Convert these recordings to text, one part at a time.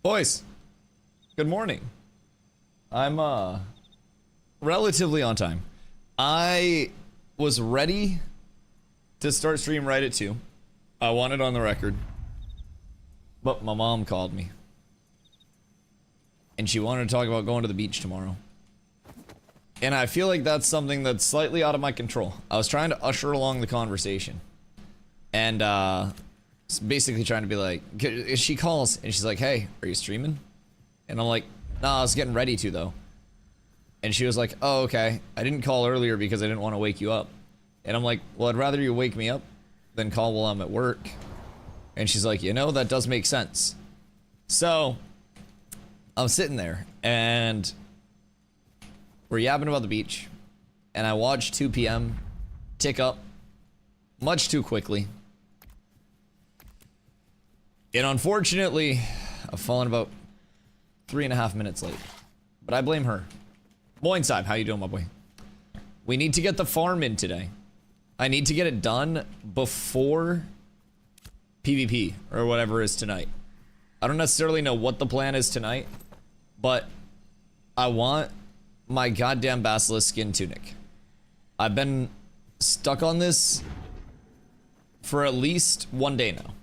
Boys, good morning. I'm relatively on time. I was ready to start stream right at 2. I want it on the record. But my mom called me. And she wanted to talk about going to the beach tomorrow. And I feel like that's something that's slightly out of my control. I was trying to usher along the conversation. And basically trying to be like, she calls and she's like, hey, are you streaming? And I'm like, nah, I was getting ready to though. And she was like, oh, okay. I didn't call earlier because I didn't want to wake you up. And I'm like, well, I'd rather you wake me up than call while I'm at work. And she's like, you know, that does make sense. So I'm sitting there and we're yapping about the beach. And I watch 2 p.m. tick up much too quickly. And unfortunately, I've fallen about 3.5 minutes late. But I blame her. Moinside, how you doing, my boy? We need to get the farm in today. I need to get it done before PvP, or whatever is tonight. I don't necessarily know what the plan is tonight, but I want my goddamn Basilisk skin tunic. I've been stuck on this for at least 1 day now.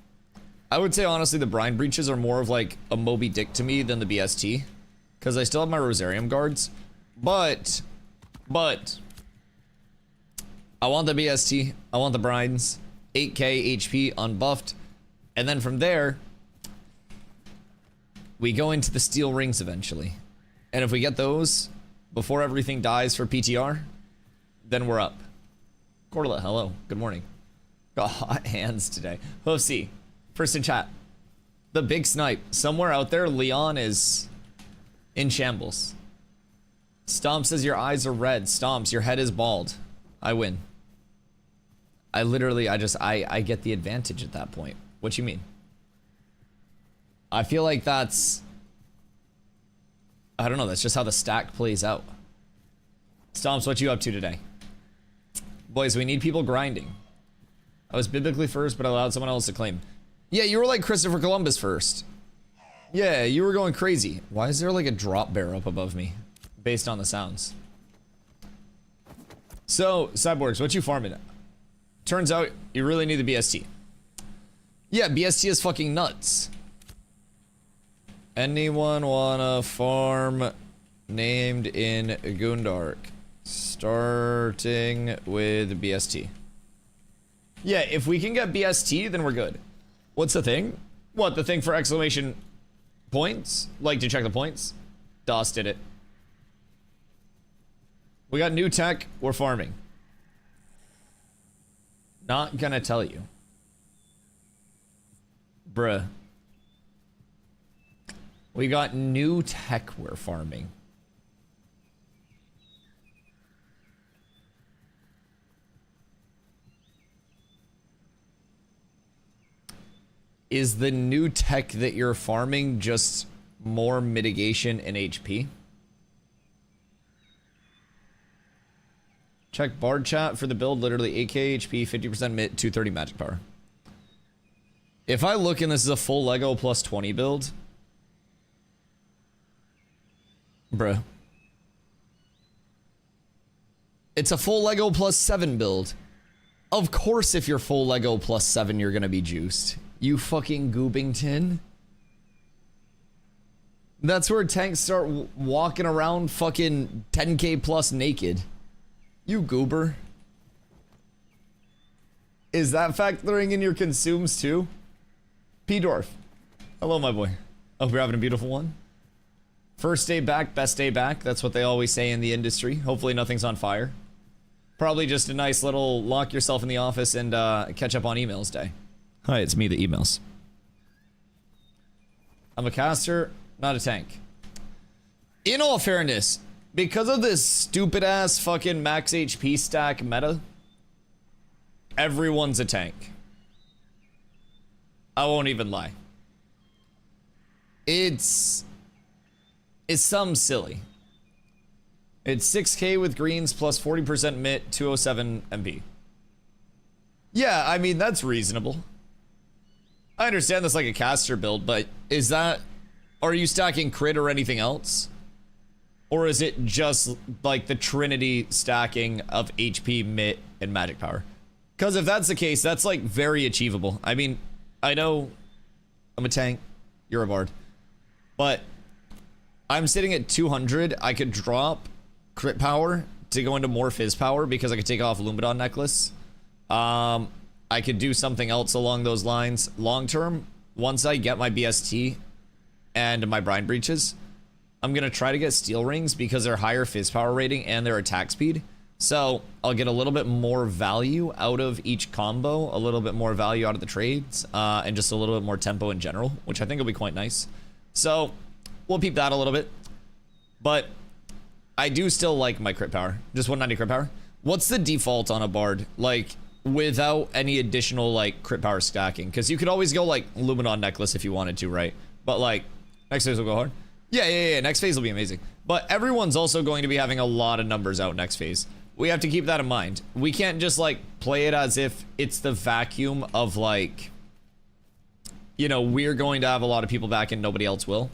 I would say honestly the brine breaches are more of like a Moby Dick to me than the BST, because I still have my Rosarium guards, but I want the BST, I want the brines, 8k HP unbuffed, and then from there we go into the steel rings eventually. And if we get those before everything dies for PTR, then we're up. Cordelet, hello, good morning. Got hot hands today. Hoofsy, first in chat. The big snipe. Somewhere out there, Leon is in shambles. Stomp says your eyes are red. Stomps, your head is bald. I win. I literally, I get the advantage at that point. What you mean? I feel like that's, I don't know, that's just how the stack plays out. Stomps, what you up to today? Boys, we need people grinding. I was biblically first, but I allowed someone else to claim. Yeah, you were like Christopher Columbus first. Yeah, you were going crazy. Why is there like a drop bear up above me? Based on the sounds. So, Cyborgs, what you farming? Turns out you really need the BST. Yeah, BST is fucking nuts. Anyone wanna farm named in Goondark? Starting with BST. Yeah, if we can get BST, then we're good. What's the thing? What, the thing for exclamation points? Like to check the points? DOS did it. We got new tech, we're farming. Not gonna tell you. Bruh. We got new tech, we're farming. Is the new tech that you're farming just more mitigation in HP? Check Bard chat for the build, literally 8k HP, 50% mid, 230 magic power. If I look and this is a full Lego plus 20 build, bruh. It's a full Lego plus 7 build. Of course if you're full Lego plus 7 you're gonna be juiced. You fucking Goobington. That's where tanks start walking around fucking 10k plus naked. You goober. Is that factoring in your consumes too? P-Dwarf. Hello, my boy. Hope you're having a beautiful one. First day back, best day back. That's what they always say in the industry. Hopefully nothing's on fire. Probably just a nice little lock yourself in the office and catch up on emails day. Hi, it's me, the emails. I'm a caster, not a tank. In all fairness, because of this stupid ass fucking max HP stack meta, everyone's a tank. I won't even lie. It's some silly. It's 6k with greens plus 40% mit, 207 MP. Yeah, I mean, that's reasonable. I understand that's like a caster build, but is that Are you stacking crit or anything else? Or is it just like the trinity stacking of HP, MIT, and magic power? Because if that's the case, that's like very achievable. I mean, I know I'm a tank, you're a bard, but I'm sitting at 200. I could drop crit power to go into more fizz power because I could take off Lumadon necklace. I could do something else along those lines. Long term, once I get my BST and my brine breaches, I'm gonna try to get steel rings because they're higher fizz power rating and their attack speed. So I'll get a little bit more value out of each combo, a little bit more value out of the trades, and just a little bit more tempo in general, which I think will be quite nice. So we'll peep that a little bit. But I do still like my crit power. Just 190 crit power. What's the default on a bard? Like, without any additional, like, crit power stacking? Because you could always go, like, Lumadon necklace if you wanted to, right? But, like, next phase will go hard. Yeah. Next phase will be amazing. But everyone's also going to be having a lot of numbers out next phase. We have to keep that in mind. We can't just, like, play it as if it's the vacuum of, like, you know, we're going to have a lot of people back and nobody else will.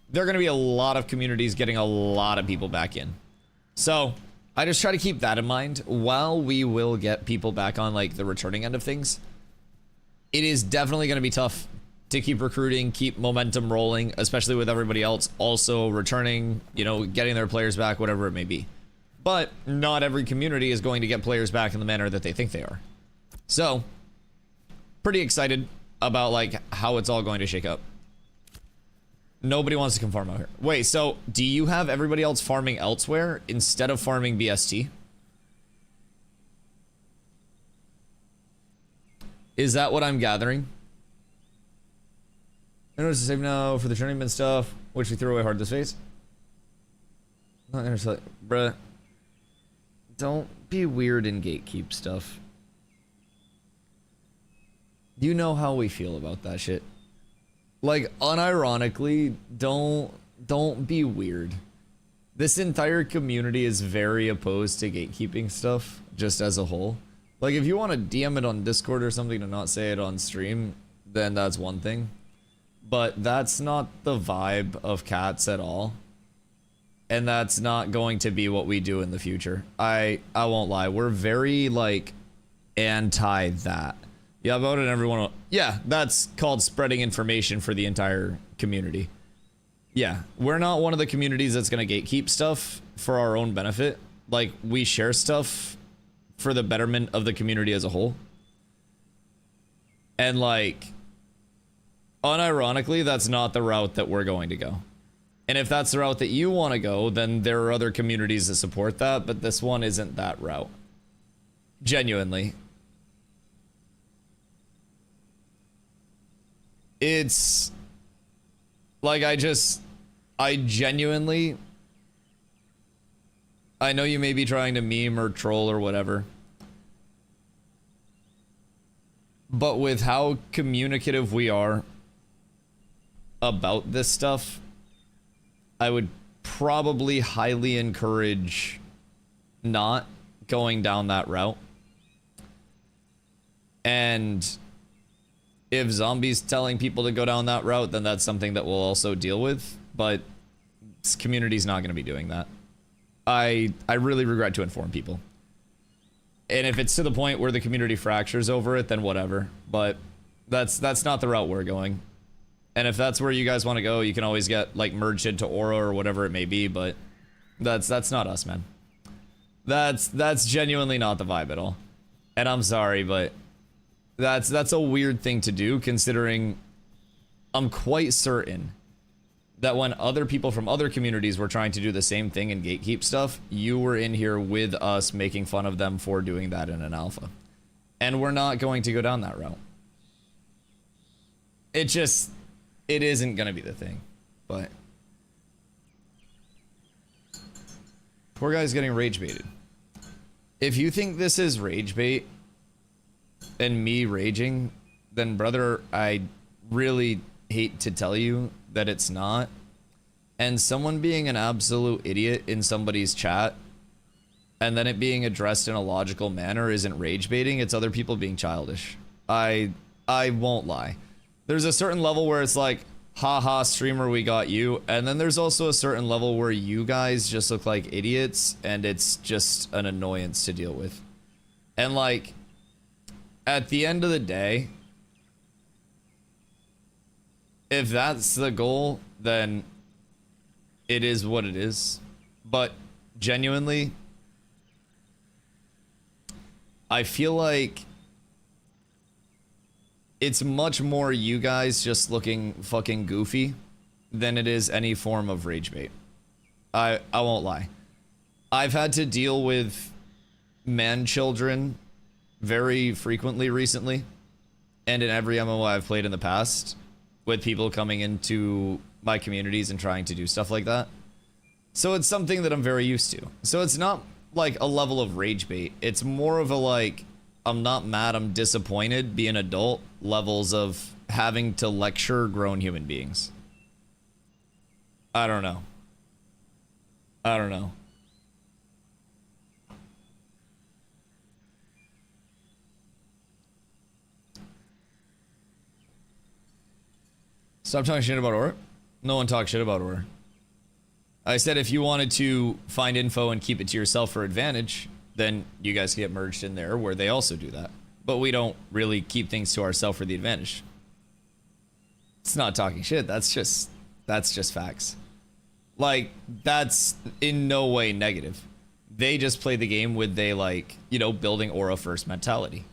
There are going to be a lot of communities getting a lot of people back in. So I just try to keep that in mind. While we will get people back on, like, the returning end of things, it is definitely going to be tough to keep recruiting, keep momentum rolling, especially with everybody else also returning, you know, getting their players back, whatever it may be. But not every community is going to get players back in the manner that they think they are. So pretty excited about, like, how it's all going to shake up. Nobody wants to come farm out here. Wait, so do you have everybody else farming elsewhere instead of farming BST? Is that what I'm gathering? I noticed to save now for the journeyman stuff, which we threw away hard this phase. Not gonna say, bruh. Don't be weird and gatekeep stuff. You know how we feel about that shit. Like, unironically, don't be weird. This entire community is very opposed to gatekeeping stuff, just as a whole. Like, if you want to DM it on Discord or something to not say it on stream, then that's one thing. But that's not the vibe of cats at all. And that's not going to be what we do in the future. I won't lie. We're very, like, anti that. Yeah, about it, everyone. Yeah, that's called spreading information for the entire community. Yeah, we're not one of the communities that's going to gatekeep stuff for our own benefit. Like, we share stuff for the betterment of the community as a whole. And, like, unironically, that's not the route that we're going to go. And if that's the route that you want to go, then there are other communities that support that, but this one isn't that route. Genuinely. It's like, I genuinely, I know you may be trying to meme or troll or whatever, but with how communicative we are about this stuff, I would probably highly encourage not going down that route. And if zombies telling people to go down that route, then that's something that we'll also deal with. But this community's not going to be doing that. I really regret to inform people. And if it's to the point where the community fractures over it, then whatever. But that's not the route we're going. And if that's where you guys want to go, you can always get, like, merged into Aura or whatever it may be. But that's not us, man. That's genuinely not the vibe at all. And I'm sorry, but that's a weird thing to do, considering I'm quite certain that when other people from other communities were trying to do the same thing and gatekeep stuff, you were in here with us making fun of them for doing that in an alpha. And we're not going to go down that route. It isn't going to be the thing. But poor guy's getting rage baited. If you think this is rage bait and me raging, then brother, I really hate to tell you that it's not. And someone being an absolute idiot in somebody's chat and then it being addressed in a logical manner isn't rage baiting, it's other people being childish. I won't lie. There's a certain level where it's like, haha, streamer, we got you. And then there's also a certain level where you guys just look like idiots and it's just an annoyance to deal with. And like, at the end of the day, if that's the goal, then it is what it is. But genuinely, I feel like it's much more you guys just looking fucking goofy than it is any form of rage bait. I won't lie. I've had to deal with man children very frequently recently, and in every MMO I've played in the past, with people coming into my communities and trying to do stuff like that. So it's something that I'm very used to. So it's not like a level of rage bait. It's more of a like, I'm not mad, I'm disappointed, be an adult levels of having to lecture grown human beings. I don't know. I don't know. Stop talking shit about Aura. No one talks shit about Aura. I said if you wanted to find info and keep it to yourself for advantage, then you guys get merged in there where they also do that. But we don't really keep things to ourselves for the advantage. It's not talking shit. That's just facts. Like, that's in no way negative. They just play the game with they like, you know, building Aura first mentality.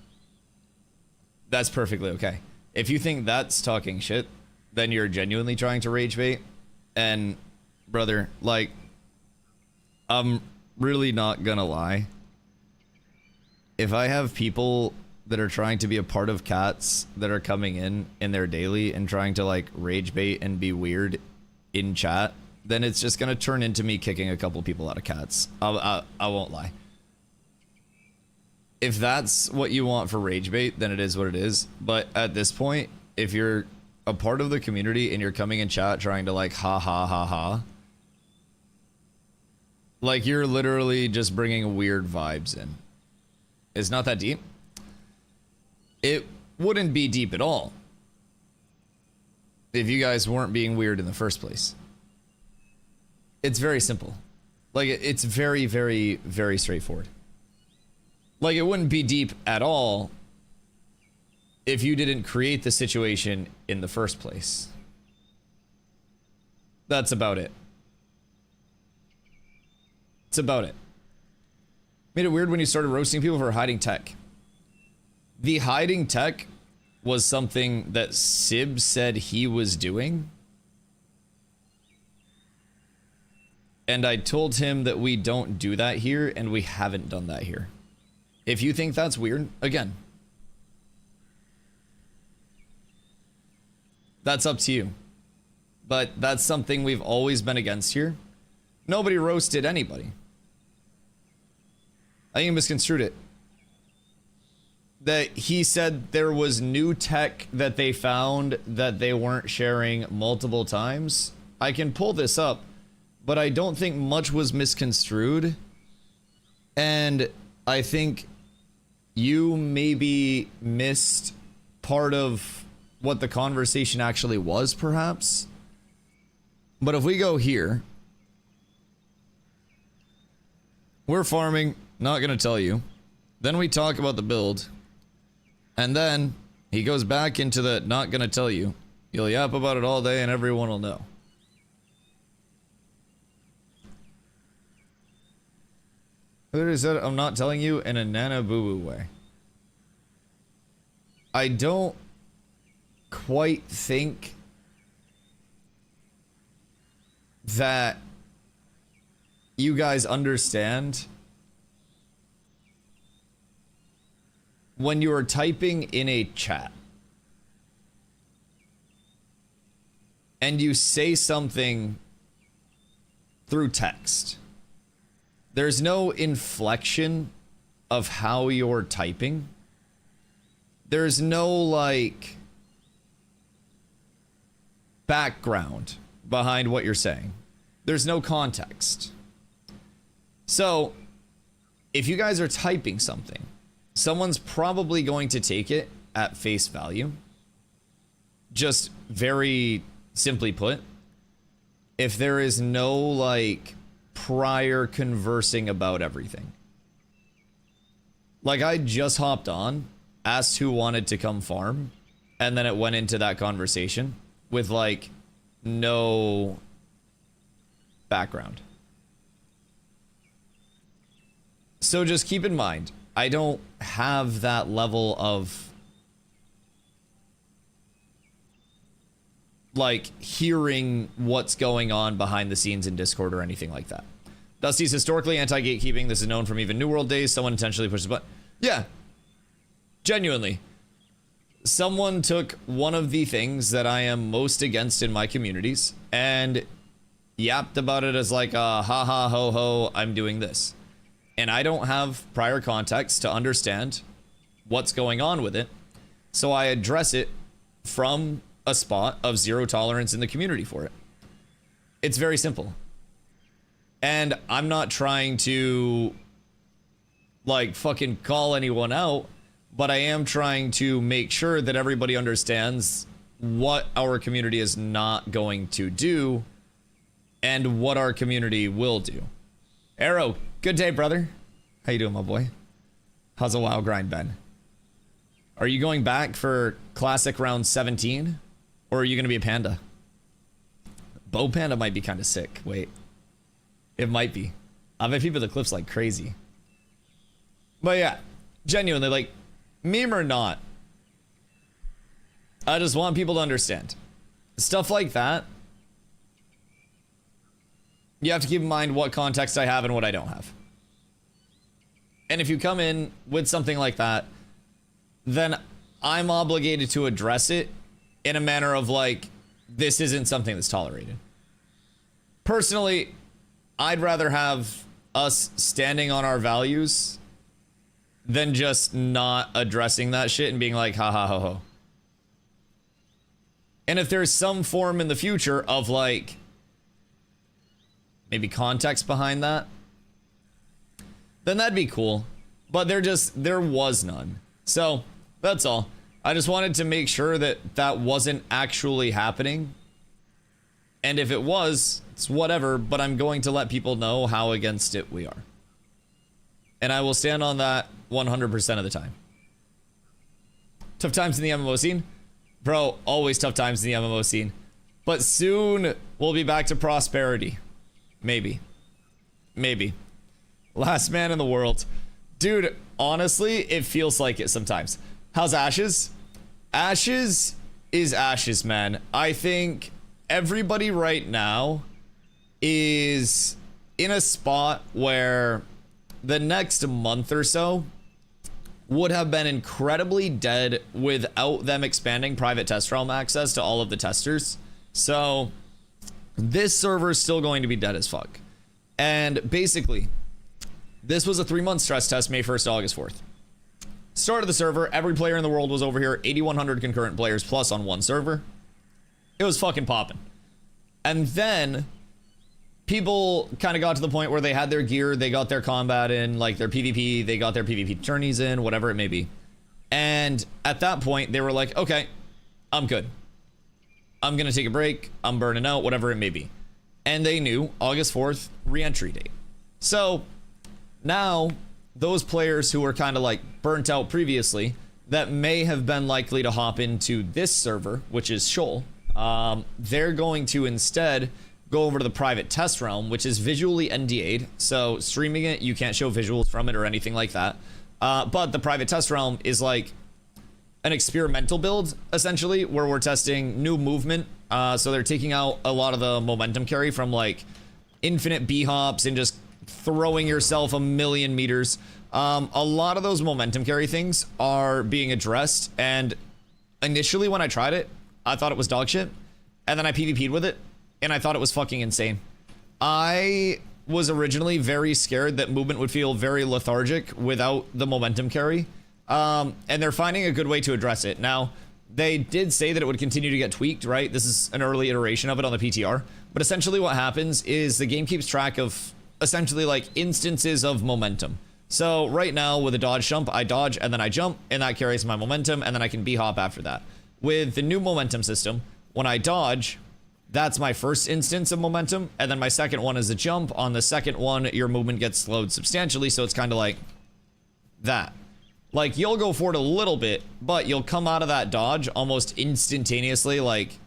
That's perfectly okay. If you think that's talking shit, then you're genuinely trying to rage bait. And brother, like, I'm really not gonna lie. If I have people that are trying to be a part of cats that are coming in their daily and trying to like rage bait and be weird in chat, then it's just gonna turn into me kicking a couple people out of cats. I won't lie. If that's what you want for rage bait, then it is what it is. But at this point, if you're a part of the community and you're coming in chat trying to like ha ha ha ha, like you're literally just bringing weird vibes in. It's not that deep. It wouldn't be deep at all if you guys weren't being weird in the first place. It's very simple. Like, it's very, very, very straightforward. Like, it wouldn't be deep at all if you didn't create the situation in the first place. That's about it. It's about it. Made it weird when you started roasting people for hiding tech. The hiding tech was something that Sib said he was doing. And I told him that we don't do that here, and we haven't done that here. If you think that's weird, again, that's up to you. But that's something we've always been against here. Nobody roasted anybody. I think you misconstrued it. That he said there was new tech that they found that they weren't sharing multiple times. I can pull this up, but I don't think much was misconstrued. And I think you maybe missed part of what the conversation actually was, perhaps. But if we go here, we're farming, not gonna tell you. Then we talk about the build. And then he goes back into the not gonna tell you. You'll yap about it all day and everyone will know. Literally said, I'm not telling you in a nana boo boo way. I don't quite think that you guys understand when you are typing in a chat and you say something through text, there's no inflection of how you're typing. There's no like background behind what you're saying. There's no context. So if you guys are typing something, someone's probably going to take it at face value. Just very simply put, if there is no, like, prior conversing about everything. Like, I just hopped on, asked who wanted to come farm, and then it went into that conversation with, like, no background. So just keep in mind, I don't have that level of, like, hearing what's going on behind the scenes in Discord or anything like that. Dusty's historically anti-gatekeeping. This is known from even New World days. Someone intentionally pushes button. Yeah. Genuinely. Someone took one of the things that I am most against in my communities and yapped about it as like a ha ha ho ho, I'm doing this. And I don't have prior context to understand what's going on with it. So I address it from a spot of zero tolerance in the community for it. It's very simple. And I'm not trying to, like, fucking call anyone out, but I am trying to make sure that everybody understands what our community is not going to do and what our community will do. Arrow, good day, brother. How you doing, my boy? How's a WoW grind been? Are you going back for classic round 17? Or are you going to be a panda? Bow panda might be kind of sick. Wait. It might be. I bet people the clips like crazy. But yeah, genuinely, like, meme or not, I just want people to understand. Stuff like that, you have to keep in mind what context I have and what I don't have. And if you come in with something like that, then I'm obligated to address it in a manner of, like, this isn't something that's tolerated. Personally, I'd rather have us standing on our values than just not addressing that shit and being like, ha ha ho ho. And if there's some form in the future of, like, maybe context behind that, then that'd be cool. But there was none. So, that's all. I just wanted to make sure that that wasn't actually happening. And if it was, it's whatever, but I'm going to let people know how against it we are. And I will stand on that 100% of the time. Tough times in the MMO scene? Bro, always tough times in the MMO scene. But soon, we'll be back to prosperity. Maybe. Maybe. Last man in the world. Dude, honestly, it feels like it sometimes. How's Ashes? Ashes is Ashes, man. I think everybody right now is in a spot where the next month or so would have been incredibly dead without them expanding private test realm access to all of the testers. So this server is still going to be dead as fuck. And basically, this was a 3-month stress test, May 1st to August 4th. Start of the server, every player in the world was over here, 8,100 concurrent players plus on one server. It was fucking popping. And then people kind of got to the point where they had their gear, they got their combat in, like their PvP, they got their PvP tourneys in, whatever it may be. And at that point, they were like, okay, I'm good. I'm gonna take a break, I'm burning out, whatever it may be. And they knew August 4th, re-entry date. So now, those players who were kind of like burnt out previously that may have been likely to hop into this server, which is Shoal, they're going to instead go over to the private test realm, which is visually NDA'd. So streaming it, you can't show visuals from it or anything like that. But the private test realm is like an experimental build, essentially, where we're testing new movement. So they're taking out a lot of the momentum carry from like infinite B-hops and just throwing yourself a million meters. A lot of those momentum carry things are being addressed, and initially when I tried it, I thought it was dog shit, and then I PvP'd with it, and I thought it was fucking insane. I was originally very scared that movement would feel very lethargic without the momentum carry, and they're finding a good way to address it. Now, they did say that it would continue to get tweaked, right? This is an early iteration of it on the PTR, but essentially what happens is the game keeps track of essentially like instances of momentum. So right now with a dodge jump, I dodge and then I jump, and that carries my momentum, and then I can B-hop after that. With the new momentum system, when I dodge, That's my first instance of momentum. And then my second one is a jump. On the second one, your movement gets slowed substantially. So it's kind of like that. Like, you'll go forward a little bit, but you'll come out of that dodge almost instantaneously, like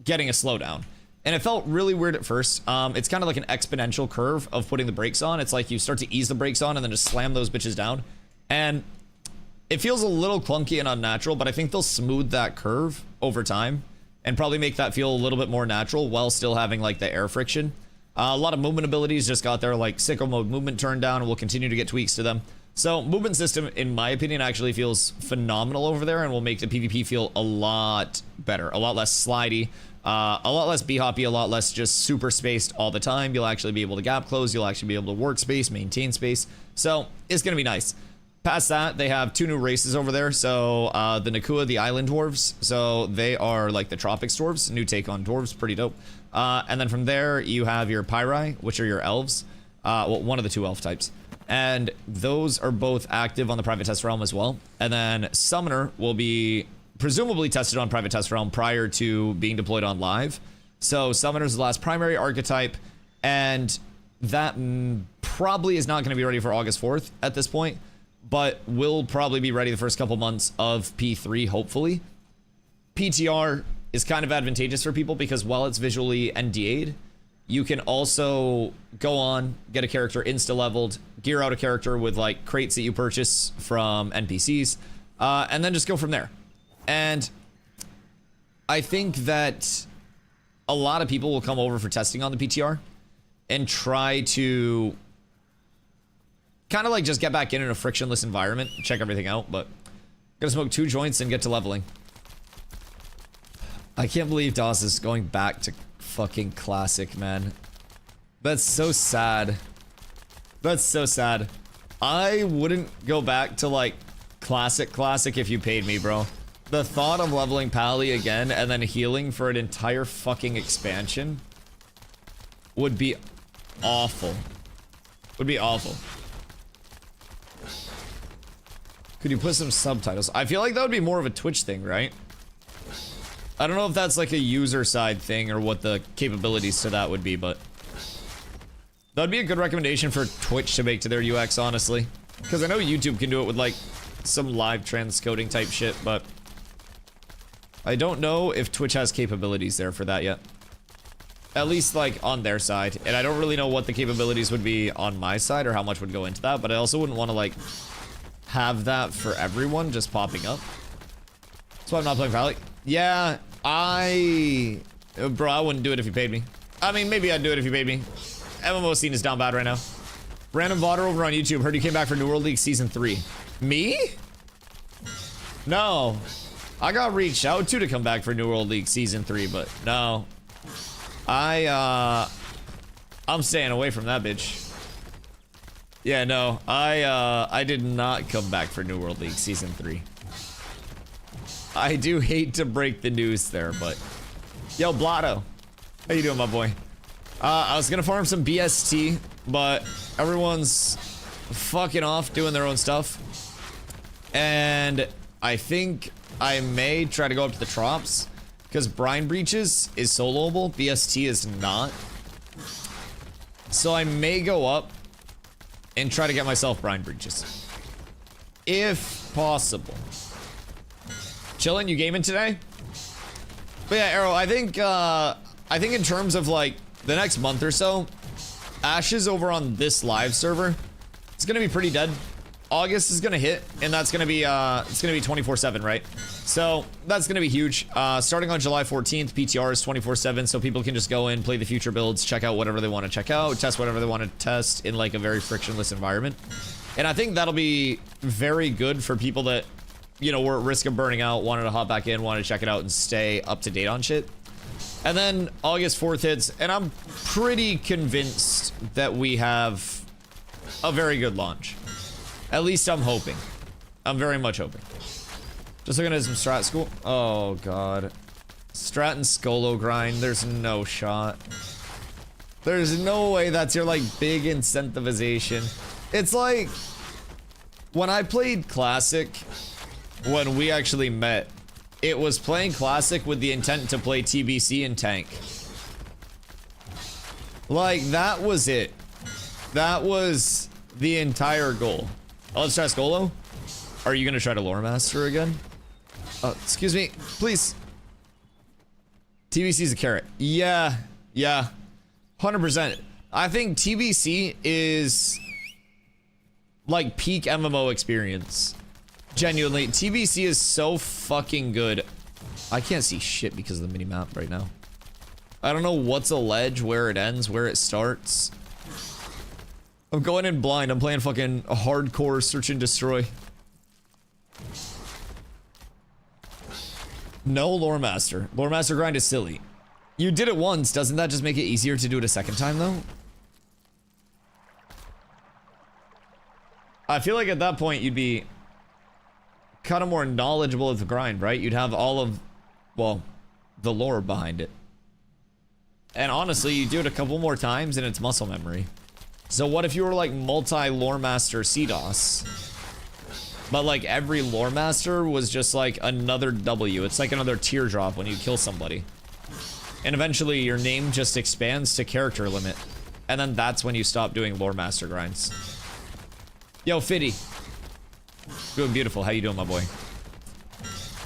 getting a slowdown. And it felt really weird at first. It's kind of like an exponential curve of putting the brakes on. It's like you start to ease the brakes on and then just slam those bitches down. And it feels a little clunky and unnatural, but I think they'll smooth that curve over time and probably make that feel a little bit more natural while still having like the air friction. A lot of movement abilities just got their like sicko mode movement turned down, and we'll continue to get tweaks to them. So movement system, in my opinion, actually feels phenomenal over there and will make the PvP feel a lot better, a lot less slidey, a lot less b-hoppy, a lot less just super spaced all the time. You'll actually be able to gap close. You'll actually be able to work space, maintain space. So it's going to be nice. Past that, they have 2 new races over there. So the Nakua, the island dwarves. So they are like the tropics dwarves. New take on dwarves, pretty dope. And then from there, you have your Pyri, which are your elves. Well, one of the 2 elf types. And those are both active on the private test realm as well. And then Summoner will be presumably tested on private test realm prior to being deployed on live. So Summoner is the last primary archetype, and that probably is not going to be ready for August 4th at this point, but will probably be ready the first couple months of P3, hopefully. PTR is kind of advantageous for people because while it's visually NDA'd, you can also go on, get a character insta-leveled, gear out a character with like crates that you purchase from NPCs, and then just go from there. And I think that a lot of people will come over for testing on the PTR and try to kind of like just get back in a frictionless environment, check everything out, but gonna smoke 2 joints and get to leveling. I can't believe DOS is going back to fucking classic, man. That's so sad. That's so sad. I wouldn't go back to like classic if you paid me, bro. The thought of leveling Pally again and then healing for an entire fucking expansion would be awful. Would be awful. Could you put some subtitles? I feel like that would be more of a Twitch thing, right? I don't know if that's like a user side thing or what the capabilities to that would be, but that'd be a good recommendation for Twitch to make to their UX, honestly. Because I know YouTube can do it with like some live transcoding type shit, but I don't know if Twitch has capabilities there for that yet. At least like on their side. And I don't really know what the capabilities would be on my side or how much would go into that, but I also wouldn't want to like have that for everyone just popping up. That's why I'm not playing Valley. Yeah, bro, I wouldn't do it if you paid me. I mean, maybe I'd do it if you paid me. MMO scene is down bad right now. Random Vodder over on YouTube. Heard you came back for New World League Season 3. Me? No. I got reached out to come back for New World League Season 3, but no. I'm staying away from that bitch. Yeah, no. I did not come back for New World League Season 3. I do hate to break the news there, but yo, Blotto, how you doing, my boy? I was gonna farm some BST, but everyone's fucking off doing their own stuff, and I think I may try to go up to the Trops because Brine Breaches is soloable, BST is not. So I may go up and try to get myself Brine Breaches if possible. Chillin', you gaming today? But yeah, Arrow, I think in terms of like the next month or so, Ashes over on this live server, it's gonna be pretty dead. August is gonna hit, and that's gonna be it's gonna be 24/7, right? So that's gonna be huge. Starting on July 14th, PTR is 24/7, so people can just go in, play the future builds, check out whatever they want to check out, test whatever they want to test in like a very frictionless environment. And I think that'll be very good for people that, you know, were at risk of burning out, wanted to hop back in, wanted to check it out and stay up to date on shit. And then August 4th hits, and I'm pretty convinced that we have a very good launch. At least I'm hoping. I'm very much hoping. Just looking at some strat school. Oh, God. Strat and Skolo grind. There's no shot. There's no way that's your, like, big incentivization. It's like, when I played Classic, when we actually met, it was playing Classic with the intent to play TBC and tank. Like, that was it. That was the entire goal. Oh, let's try Skolo. Are you gonna try to lore master again? Excuse me, please. TBC's a carrot. Yeah, 100%. I think TBC is like peak MMO experience. Genuinely, TBC is so fucking good. I can't see shit because of the mini-map right now. I don't know what's a ledge, where it ends, where it starts. I'm going in blind. I'm playing fucking hardcore search and destroy. No lore master. Lore master grind is silly. You did it once. Doesn't that just make it easier to do it a second time though? I feel like at that point you'd be kind of more knowledgeable of the grind, right? You'd have all of, well, the lore behind it. And honestly, you do it a couple more times and it's muscle memory. So what if you were like multi-lore master CDOS? But like every lore master was just like another W. It's like another teardrop when you kill somebody. And eventually your name just expands to character limit. And then that's when you stop doing lore master grinds. Yo, Fitty. Doing beautiful. How you doing, my boy?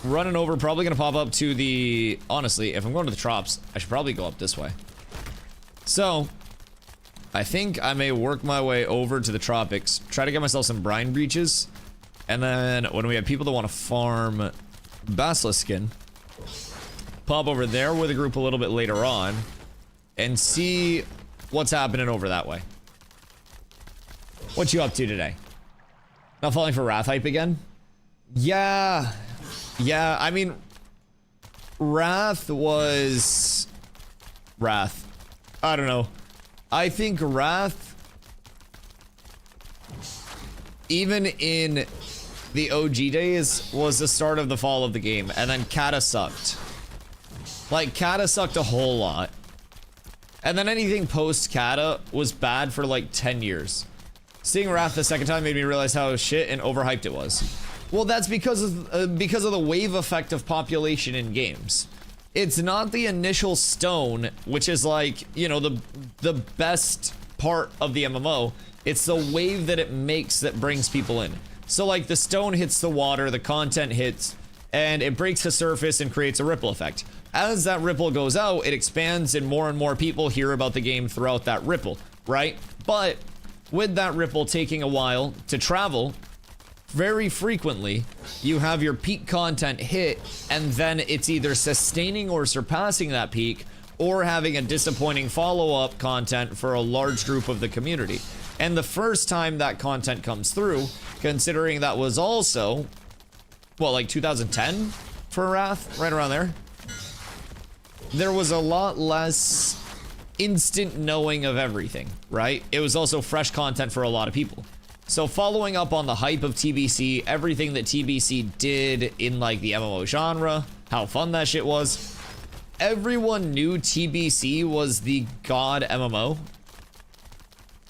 Running over, probably gonna pop up to the... Honestly, if I'm going to the Trops, I should probably go up this way. So, I think I may work my way over to the Tropics, try to get myself some brine breaches, and then when we have people that want to farm Basilisk skin, pop over there with a group a little bit later on, and see what's happening over that way. What you up to today? Not falling for Wrath hype again? Yeah, I mean, Wrath was... Wrath. I don't know. I think Wrath, even in the OG days, was the start of the fall of the game, and then Kata sucked. Like, Kata sucked a whole lot. And then anything post-Kata was bad for like 10 years. Seeing Wrath the second time made me realize how shit and overhyped it was. Well, that's because of the wave effect of population in games. It's not the initial stone, which is like, you know, the best part of the MMO. It's the wave that it makes that brings people in. So like the stone hits the water, the content hits, and it breaks the surface and creates a ripple effect. As that ripple goes out, it expands and more people hear about the game throughout that ripple, right? But with that ripple taking a while to travel, very frequently, you have your peak content hit, and then it's either sustaining or surpassing that peak, or having a disappointing follow-up content for a large group of the community. And the first time that content comes through, considering that was also, well, like 2010 for Wrath, right around there was a lot less instant knowing of everything, right? It was also fresh content for a lot of people. So following up on the hype of TBC, everything that TBC did in like the MMO genre, how fun that shit was, everyone knew TBC was the god MMO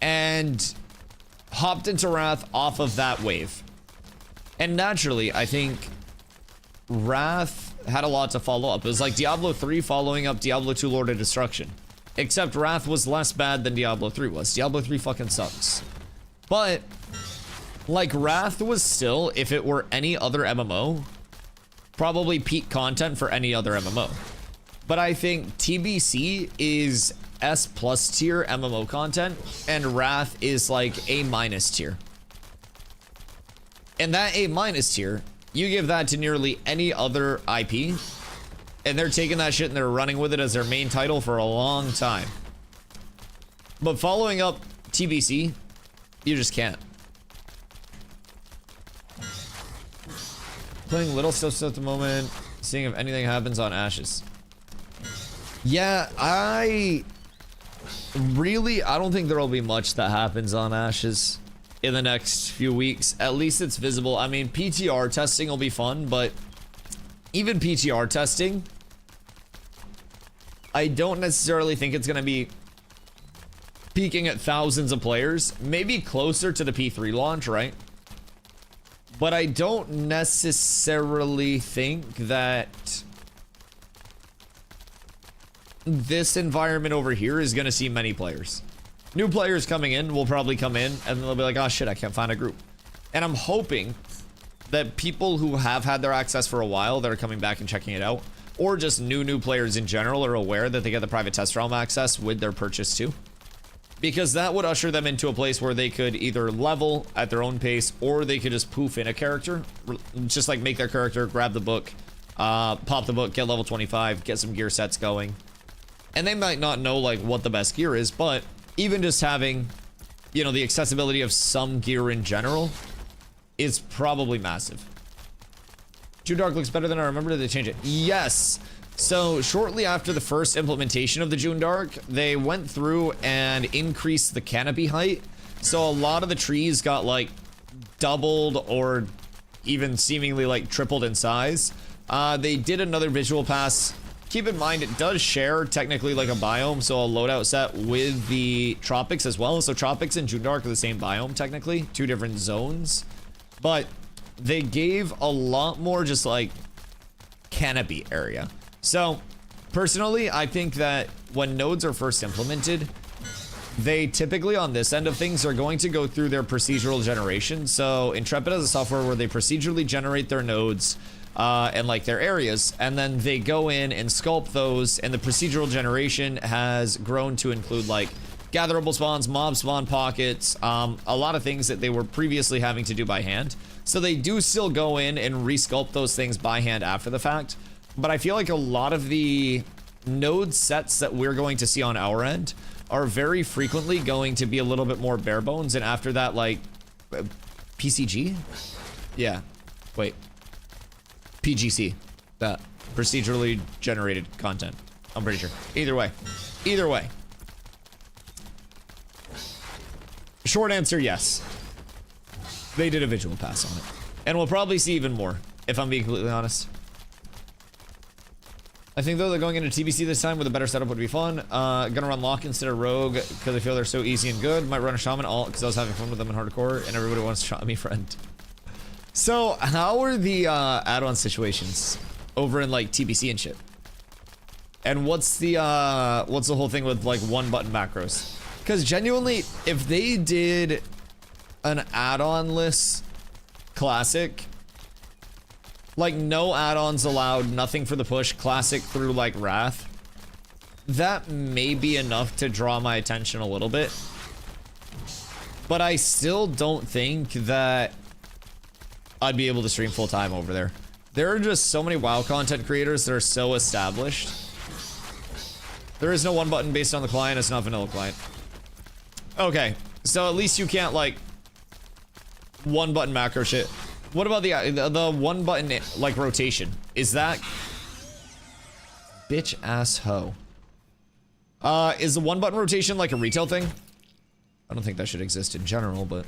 and hopped into Wrath off of that wave. And naturally, I think Wrath had a lot to follow up. It was like Diablo 3 following up Diablo 2 Lord of Destruction. Except Wrath was less bad than Diablo 3 was. Diablo 3 fucking sucks. But like Wrath was still, if it were any other MMO, probably peak content for any other MMO. But I think TBC is S+ tier MMO content, and Wrath is like A- tier. And that A- tier, you give that to nearly any other IP, and they're taking that shit and they're running with it as their main title for a long time. But following up TBC, you just can't. Playing little stuff at the moment, seeing if anything happens on Ashes. Yeah, I don't think there'll be much that happens on Ashes in the next few weeks. At least it's visible. I mean, PTR testing will be fun, but even PTR testing, I don't necessarily think it's gonna be peaking at thousands of players. Maybe closer to the P3 launch, right? But I don't necessarily think that this environment over here is going to see many players. New players coming in will probably come in and they'll be like, oh shit, I can't find a group. And I'm hoping that people who have had their access for a while that are coming back and checking it out, or just new players in general, are aware that they get the private test realm access with their purchase too. Because that would usher them into a place where they could either level at their own pace, or they could just poof in a character, just like make their character, grab the book, pop the book, get level 25, get some gear sets going. And they might not know like what the best gear is, but even just having, you know, the accessibility of some gear in general is probably massive. June Dark looks better than I remember. Did they change it? Yes. So shortly after the first implementation of the June Dark, they went through and increased the canopy height. So a lot of the trees got like doubled or even seemingly like tripled in size. They did another visual pass. Keep in mind, it does share technically like a biome, so a loadout set with the tropics as well. So tropics and June Dark are the same biome technically, two different zones. But they gave a lot more just like canopy area. So personally, I think that when nodes are first implemented, they typically on this end of things are going to go through their procedural generation. So Intrepid has a software where they procedurally generate their nodes and like their areas, and then they go in and sculpt those, and the procedural generation has grown to include like gatherable spawns, mob spawn pockets, a lot of things that they were previously having to do by hand. So they do still go in and resculpt those things by hand after the fact. But I feel like a lot of the node sets that we're going to see on our end are very frequently going to be a little bit more bare bones. And after that, like PCG? Yeah, wait. PGC, that procedurally generated content. I'm pretty sure. Either way. Short answer, yes. They did a visual pass on it. And we'll probably see even more, if I'm being completely honest. I think though that going into TBC this time with a better setup would be fun. Gonna run Lock instead of Rogue because I feel they're so easy and good. Might run a Shaman alt because I was having fun with them in hardcore and everybody wants to shot me friend. So how are the add-on situations over in like TBC and shit? And what's the whole thing with like one button macros? Because genuinely, if they did an add-on list classic, like no add-ons allowed, nothing for the push, classic through like Wrath, that may be enough to draw my attention a little bit. But I still don't think that I'd be able to stream full time over there. There are just so many WoW content creators that are so established. There is no one button based on the client, it's not vanilla client. Okay, so at least you can't like one button macro shit. What about the one button like rotation? Is that bitch ass hoe? Is the one button rotation like a retail thing? I don't think that should exist in general, but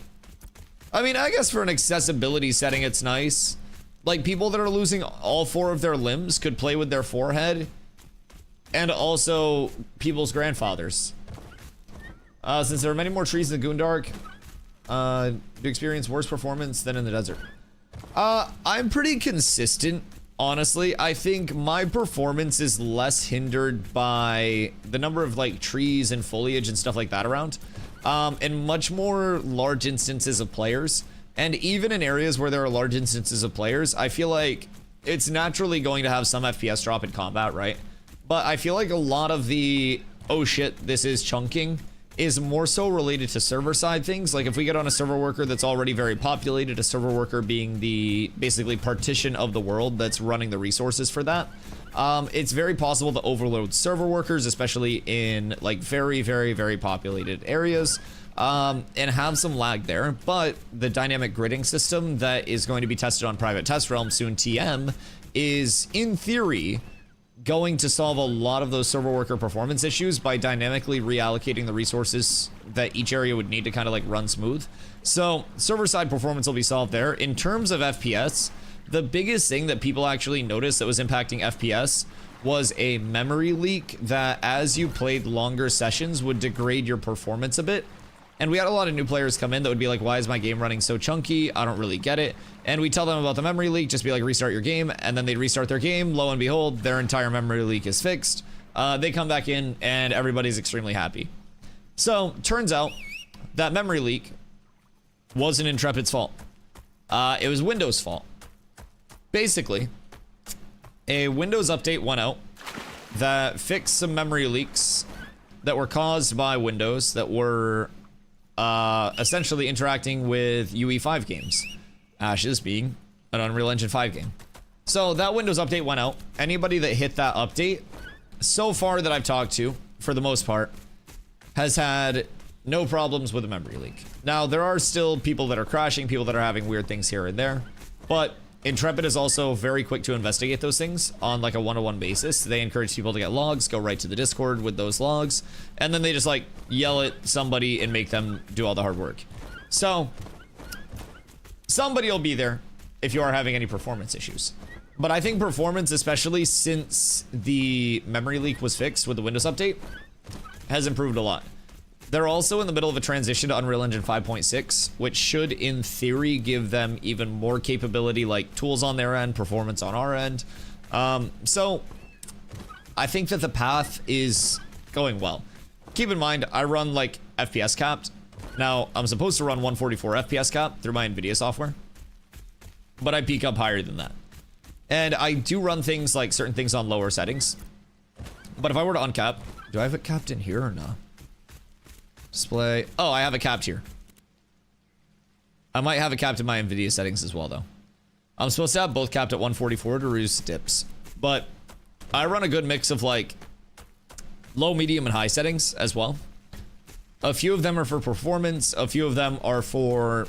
I mean, I guess for an accessibility setting, it's nice. Like people that are losing all 4 of their limbs could play with their forehead, and also people's grandfathers. Since there are many more trees in the Goondark, do experience worse performance than in the desert. I'm pretty consistent, honestly. I think my performance is less hindered by the number of like trees and foliage and stuff like that around, and much more large instances of players. And even in areas where there are large instances of players, I feel like it's naturally going to have some FPS drop in combat, right? But I feel like a lot of the, oh shit, this is chunking, is more so related to server side things. Like if we get on a server worker that's already very populated, a server worker being the basically partition of the world that's running the resources for that, it's very possible to overload server workers, especially in like very populated areas, and have some lag there. But the dynamic gridding system that is going to be tested on Private Test Realm soon, TM, is in theory going to solve a lot of those server worker performance issues by dynamically reallocating the resources that each area would need to kind of like run smooth. So server side performance will be solved there. In terms of FPS, the biggest thing that people actually noticed that was impacting FPS was a memory leak that as you played longer sessions would degrade your performance a bit. And we had a lot of new players come in that would be like, why is my game running so chunky? I don't really get it. And we tell them about the memory leak, just be like, restart your game. And then they'd restart their game. Lo and behold, their entire memory leak is fixed. They come back in and everybody's extremely happy. So turns out that memory leak wasn't Intrepid's fault. It was Windows' fault. Basically, a Windows update went out that fixed some memory leaks that were caused by Windows that were essentially interacting with UE5 games. Ashes being an Unreal Engine 5 game. So that Windows update went out. Anybody that hit that update, so far that I've talked to, for the most part, has had no problems with a memory leak. Now, there are still people that are crashing, people that are having weird things here and there, but Intrepid is also very quick to investigate those things on like a one-to-one basis. They encourage people to get logs, go right to the Discord with those logs, and then they just like yell at somebody and make them do all the hard work. So somebody will be there if you are having any performance issues. But I think performance, especially since the memory leak was fixed with the Windows update, has improved a lot. They're also in the middle of a transition to Unreal Engine 5.6, which should, in theory, give them even more capability, like tools on their end, performance on our end. So I think that the path is going well. Keep in mind, I run like FPS capped. Now, I'm supposed to run 144 FPS cap through my NVIDIA software, but I peak up higher than that. And I do run things like certain things on lower settings. But if I were to uncap, do I have it capped in here or not? Display. Oh, I have it capped here. I might have it capped in my NVIDIA settings as well, though. I'm supposed to have both capped at 144 to reduce dips. But I run a good mix of like low, medium, and high settings as well. A few of them are for performance. A few of them are for...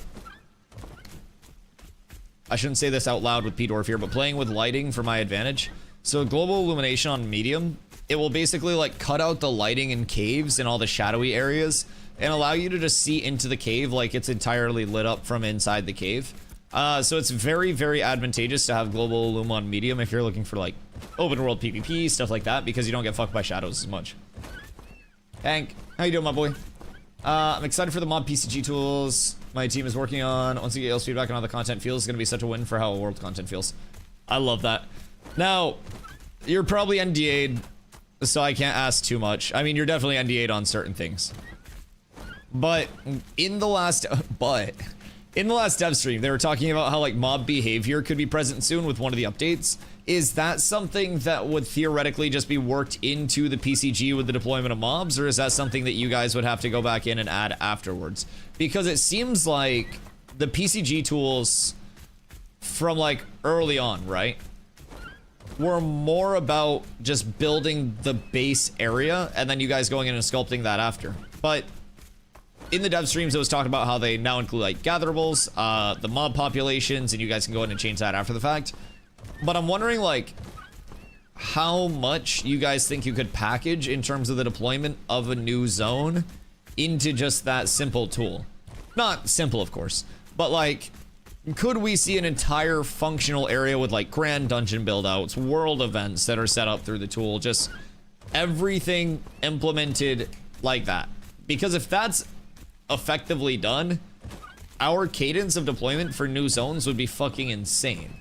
I shouldn't say this out loud with P-Dwarf here, but playing with lighting for my advantage. So global illumination on medium, it will basically like cut out the lighting in caves and all the shadowy areas and allow you to just see into the cave like it's entirely lit up from inside the cave. So it's very, very advantageous to have global illum on medium if you're looking for like open world PvP, stuff like that, because you don't get fucked by shadows as much. Hank, how you doing, my boy? I'm excited for the mod PCG tools my team is working on. Once you get y'all's feedback on how the content feels, it's gonna be such a win for how world content feels. I love that. Now, you're probably NDA'd, so I can't ask too much. I mean, you're definitely NDA'd on certain things. But in the last dev stream, they were talking about how like mob behavior could be present soon with one of the updates. Is that something that would theoretically just be worked into the PCG with the deployment of mobs, or is that something that you guys would have to go back in and add afterwards? Because it seems like the PCG tools from like early on, right, were more about just building the base area and then you guys going in and sculpting that after. But in the dev streams, it was talking about how they now include like gatherables, the mob populations, and you guys can go in and change that after the fact. But I'm wondering like how much you guys think you could package in terms of the deployment of a new zone into just that simple tool. Not simple, of course, but like, could we see an entire functional area with like grand dungeon build outs, world events that are set up through the tool, just everything implemented like that? Because if that's effectively done, our cadence of deployment for new zones would be fucking insane.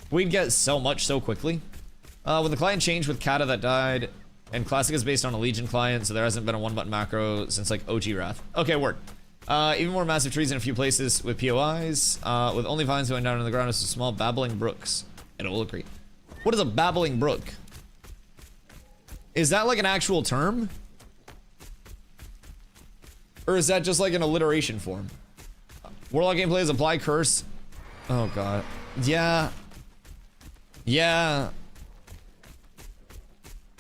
We'd get so much so quickly. When the client changed with Kata that died, and Classic is based on a Legion client, so there hasn't been a one-button macro since like OG Wrath. Okay, word. Even more massive trees in a few places with POIs, with only vines going down on the ground as small babbling brooks. And it will agree. What is a babbling brook? Is that like an actual term? Or is that just like an alliteration form? Warlock gameplay is apply curse. Oh god. Yeah. Yeah.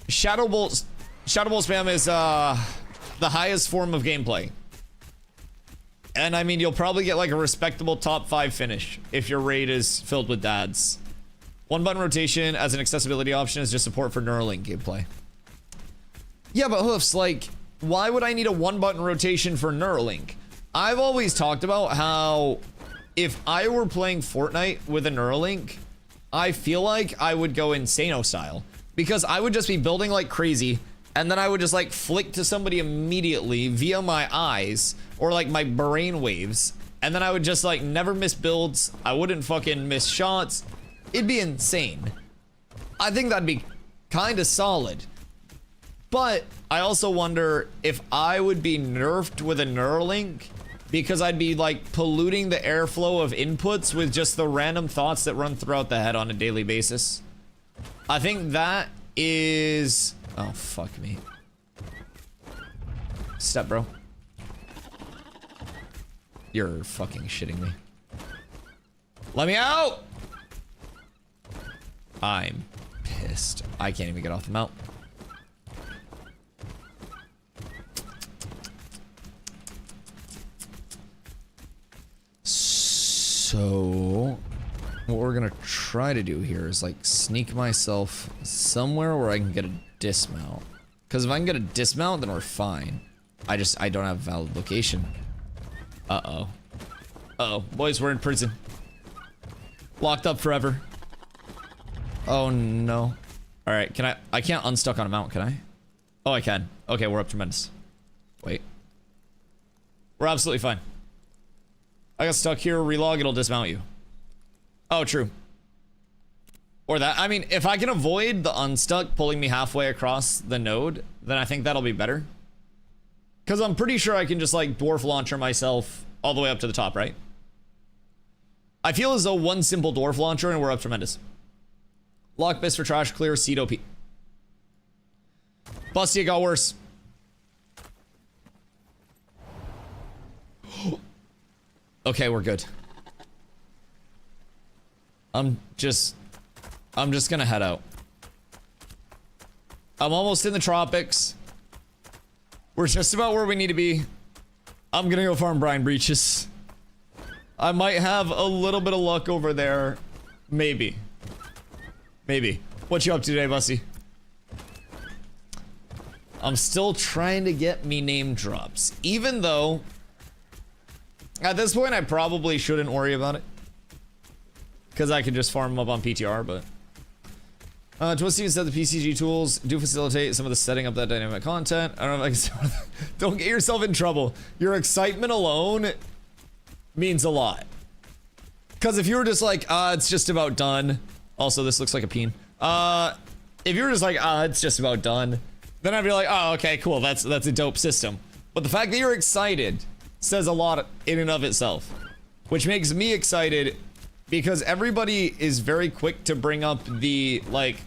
Shadow Bolt spam is the highest form of gameplay. And I mean, you'll probably get like a respectable top 5 finish if your raid is filled with dads. One button rotation as an accessibility option is just support for Neuralink gameplay. Yeah, but Hoofs, like, why would I need a one button rotation for Neuralink? I've always talked about how if I were playing Fortnite with a Neuralink, I feel like I would go Insano style, because I would just be building like crazy, and then I would just like flick to somebody immediately via my eyes or like my brain waves, and then I would just like never miss builds. I wouldn't fucking miss shots. It'd be insane. I think that'd be kind of solid. But I also wonder if I would be nerfed with a Neuralink because I'd be like polluting the airflow of inputs with just the random thoughts that run throughout the head on a daily basis. I think that is... Oh, fuck me. Step, bro. You're fucking shitting me. Let me out! I'm pissed. I can't even get off the mount. So, what we're gonna try to do here is like sneak myself somewhere where I can get a dismount. Because if I can get a dismount, then we're fine. I don't have a valid location. Uh-oh. Uh-oh. Boys, we're in prison. Locked up forever. Oh, no. Alright, I can't unstuck on a mount, can I? Oh, I can. Okay, we're up tremendous. Wait. We're absolutely fine. I got stuck here, relog, it'll dismount you. Oh, true. Or that, I mean, if I can avoid the unstuck pulling me halfway across the node, then I think that'll be better. Because I'm pretty sure I can just, like, dwarf launcher myself all the way up to the top, right? I feel as though one simple dwarf launcher and we're up tremendous. Lock bits for trash, clear, seed OP. Busty, it got worse. Okay, we're good. I'm just gonna head out. I'm almost in the tropics. We're just about where we need to be. I'm gonna go farm brine breaches. I might have a little bit of luck over there. Maybe. Maybe. What you up to today, Bussy? I'm still trying to get me name drops. Even though, at this point, I probably shouldn't worry about it. Because I can just farm them up on PTR, but... Twisty said the PCG tools do facilitate some of the setting up that dynamic content. I don't know if I can... Don't get yourself in trouble. Your excitement alone means a lot. Because if you were just like, it's just about done. Also, this looks like a peen. If you were just like, it's just about done, then I'd be like, oh, okay, cool. That's a dope system. But the fact that you're excited says a lot in and of itself, which makes me excited because everybody is very quick to bring up the, like,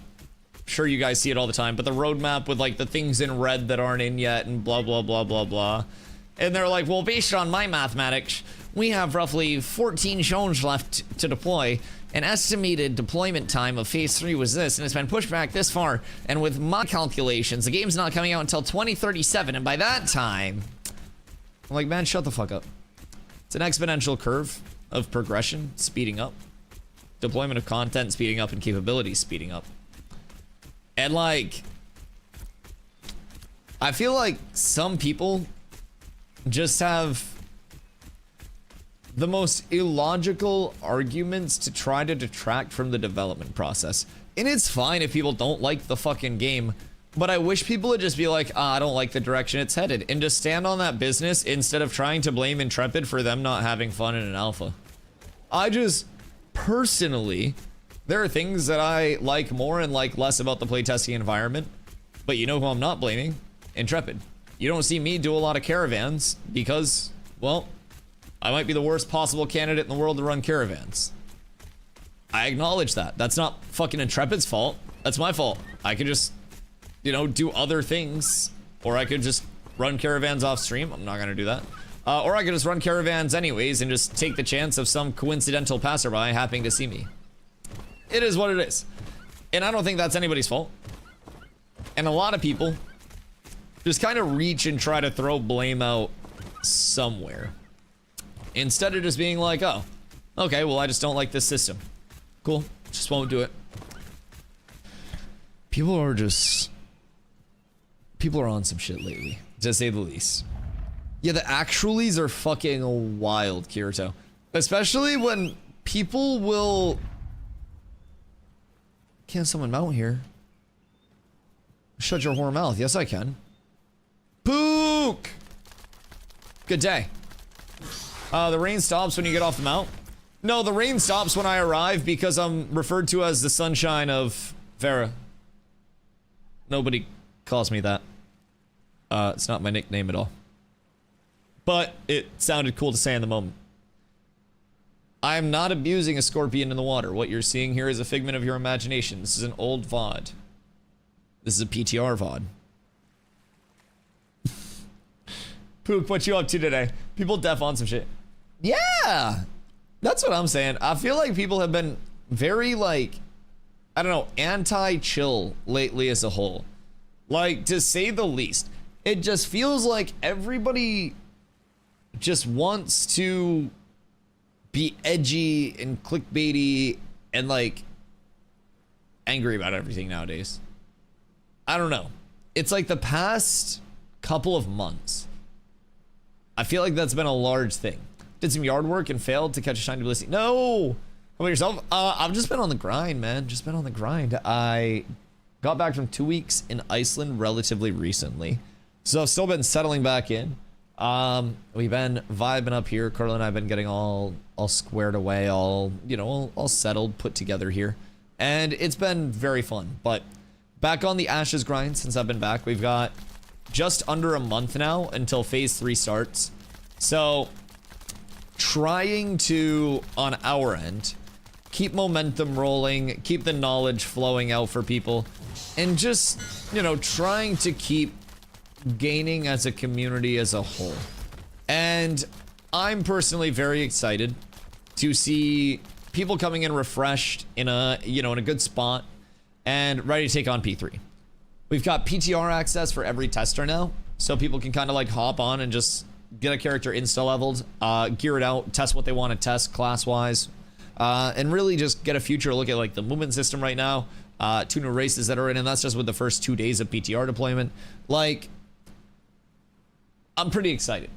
sure you guys see it all the time, but the roadmap with like the things in red that aren't in yet and blah, blah, blah, blah, blah. And they're like, well, based on my mathematics, we have roughly 14 zones left to deploy. An estimated deployment time of phase 3 was this, and it's been pushed back this far. And with my calculations, the game's not coming out until 2037, and by that time, I'm like, man, shut the fuck up. It's an exponential curve of progression, speeding up. Deployment of content speeding up and capabilities speeding up. And like, I feel like some people just have the most illogical arguments to try to detract from the development process. And it's fine if people don't like the fucking game, but I wish people would just be like, I don't like the direction it's headed, and just stand on that business instead of trying to blame Intrepid for them not having fun in an alpha. I just, personally, there are things that I like more and like less about the playtesting environment, but you know who I'm not blaming? Intrepid. You don't see me do a lot of caravans because, well, I might be the worst possible candidate in the world to run caravans. I acknowledge that. That's not fucking Intrepid's fault. That's my fault. I could just, you know, do other things. Or I could just run caravans off stream. I'm not gonna do that. Or I could just run caravans anyways and just take the chance of some coincidental passerby happening to see me. It is what it is. And I don't think that's anybody's fault. And a lot of people just kind of reach and try to throw blame out somewhere. Instead of just being like, oh, okay, well, I just don't like this system. Cool, just won't do it. People are on some shit lately, to say the least. Yeah, the actualies are fucking wild, Kirito. Especially when people will... Can someone mount here? Shut your whore mouth. Yes, I can. Pook! Good day. The rain stops when you get off the mount. No, the rain stops when I arrive because I'm referred to as the sunshine of Vera. Nobody calls me that. It's not my nickname at all. But it sounded cool to say in the moment. I'm not abusing a scorpion in the water. What you're seeing here is a figment of your imagination. This is an old VOD. This is a PTR VOD. Pook, what you up to today? People def on some shit. Yeah! That's what I'm saying. I feel like people have been very, like, I don't know, anti-chill lately as a whole. Like, to say the least. It just feels like everybody just wants to be edgy and clickbaity and, like, angry about everything nowadays. I don't know. It's like the past couple of months, I feel like that's been a large thing. Did some yard work and failed to catch a shiny blissey. No! How about yourself? I've just been on the grind, man. Just been on the grind. I got back from 2 weeks in Iceland relatively recently. So I've still been settling back in. We've been vibing up here. Carla and I have been getting all squared away, all settled, put together here. And it's been very fun. But back on the Ashes grind since I've been back. We've got just under a month now until phase 3 starts. So trying to, on our end, keep momentum rolling, keep the knowledge flowing out for people, and just, trying to keep gaining as a community as a whole. And I'm personally very excited to see people coming in refreshed in a good spot and ready to take on P3. We've got PTR access for every tester now, so people can kind of like hop on and just get a character insta leveled, gear it out, test what they want to test class wise, and really just get a future look at like the movement system right now. 2 new races that are in, and that's just with the first 2 days of PTR deployment. Like, I'm pretty excited.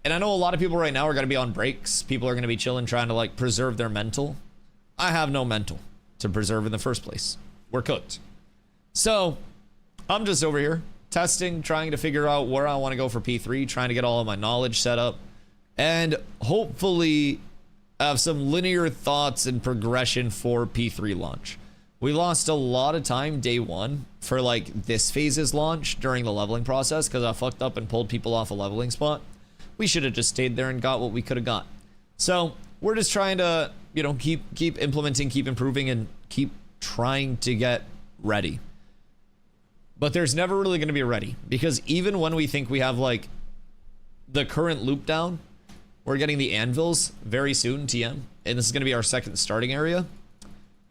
And I know a lot of people right now are going to be on breaks. People are going to be chilling, trying to like preserve their mental. I have no mental to preserve in the first place. We're cooked. So I'm just over here testing, trying to figure out where I want to go for P3, trying to get all of my knowledge set up, and hopefully have some linear thoughts and progression for P3 launch. We lost a lot of time day 1 for like this phase's launch during the leveling process because I fucked up and pulled people off a leveling spot. We should have just stayed there and got what we could have got. So we're just trying to, keep implementing, keep improving, and keep trying to get ready. But there's never really going to be a ready, because even when we think we have like the current loop down, we're getting the anvils very soon, TM, and this is going to be our second starting area.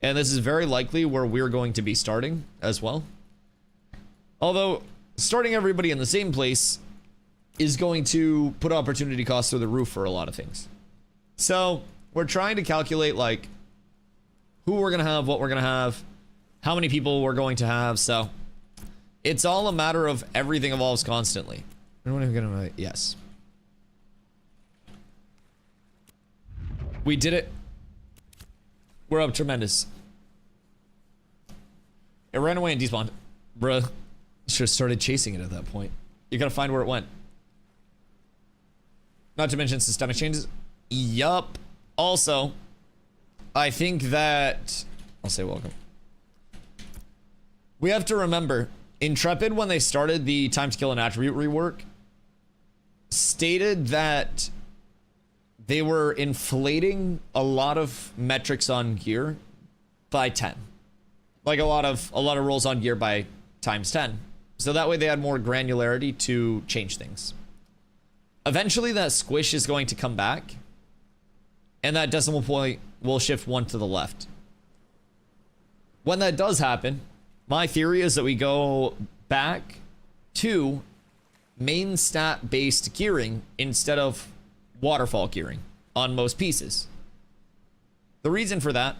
And this is very likely where we're going to be starting as well. Although starting everybody in the same place is going to put opportunity costs through the roof for a lot of things. So we're trying to calculate like who we're going to have, what we're going to have, how many people we're going to have. So it's all a matter of everything evolves constantly. Yes. We did it. We're up tremendous. It ran away and despawned. Bruh. Should have started chasing it at that point. You gotta find where it went. Not to mention systemic changes. Yup. Also, I think that... I'll say welcome. We have to remember, Intrepid, when they started the time to kill an attribute rework, stated that they were inflating a lot of metrics on gear by 10. Like a lot of rolls on gear by times 10. So that way they had more granularity to change things. Eventually that squish is going to come back, and that decimal point will shift 1 to the left. When that does happen, my theory is that we go back to main stat based gearing instead of waterfall gearing on most pieces. The reason for that,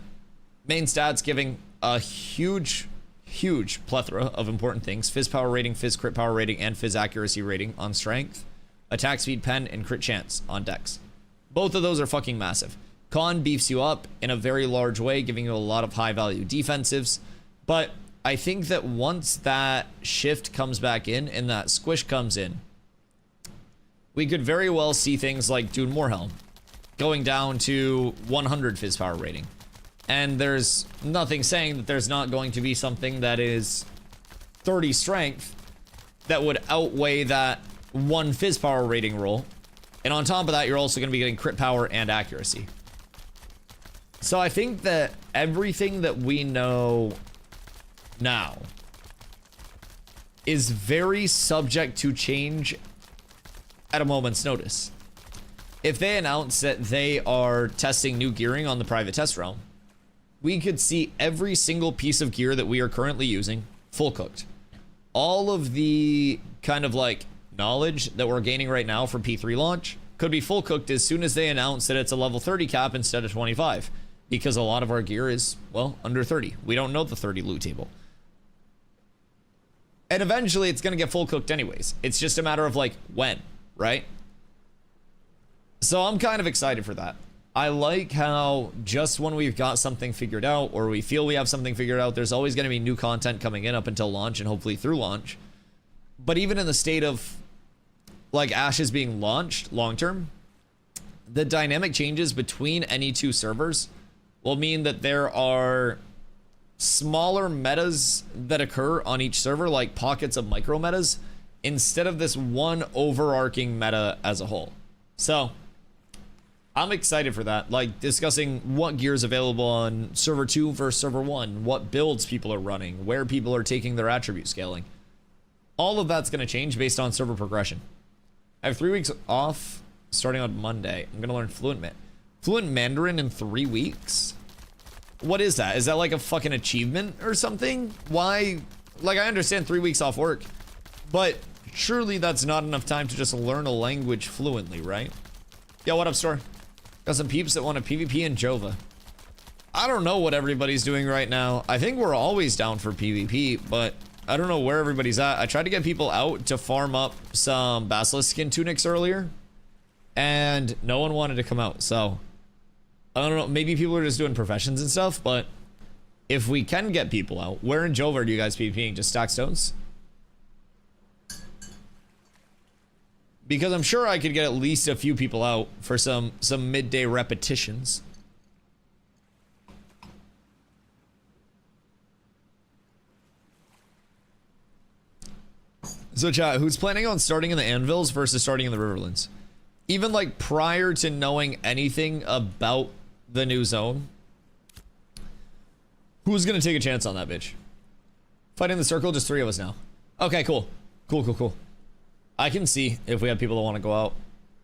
main stats giving a huge plethora of important things: fizz power rating, fizz crit power rating, and fizz accuracy rating on strength, attack speed, pen, and crit chance on dex. Both of those are fucking massive. Con beefs you up in a very large way, giving you a lot of high value defensives. But I think that once that shift comes back in and that squish comes in, we could very well see things like Dune Moorhelm going down to 100 fizz power rating. And there's nothing saying that there's not going to be something that is 30 strength that would outweigh that one fizz power rating roll. And on top of that, you're also going to be getting crit power and accuracy. So I think that everything that we know now is very subject to change at a moment's notice. If they announce that they are testing new gearing on the private test realm, we could see every single piece of gear that we are currently using full cooked. All of the kind of like knowledge that we're gaining right now for P3 launch could be full cooked as soon as they announce that it's a level 30 cap instead of 25, because a lot of our gear is, well, under 30. We don't know the 30 loot table. And eventually it's going to get full cooked anyways. It's just a matter of like when, right? So I'm kind of excited for that. I like how just when we've got something figured out, or we feel we have something figured out, there's always going to be new content coming in up until launch and hopefully through launch. But even in the state of like Ashes being launched long term, the dynamic changes between any two servers will mean that there are smaller metas that occur on each server, like pockets of micro metas, instead of this one overarching meta as a whole. So I'm excited for that, like discussing what gear is available on server 2 versus server 1, what builds people are running, where people are taking their attribute scaling. All of that's going to change based on server progression. I have 3 weeks off starting on Monday. I'm going to learn Fluent Mandarin in 3 weeks? What is that? Is that like a fucking achievement or something? Why? Like, I understand 3 weeks off work, but surely that's not enough time to just learn a language fluently, right? Yo, what up, store? Got some peeps that want to PvP in Jova. I don't know what everybody's doing right now. I think we're always down for PvP, but I don't know where everybody's at. I tried to get people out to farm up some Basilisk skin tunics earlier, and no one wanted to come out, so I don't know. Maybe people are just doing professions and stuff, but if we can get people out, where in Jova are you guys PvPing? Just stack stones? Because I'm sure I could get at least a few people out for some midday repetitions. So chat, who's planning on starting in the Anvils versus starting in the Riverlands? Even like prior to knowing anything about the new zone, who's gonna take a chance on that bitch? Fighting the circle, just 3 of us now. Okay, cool. Cool. I can see if we have people that want to go out.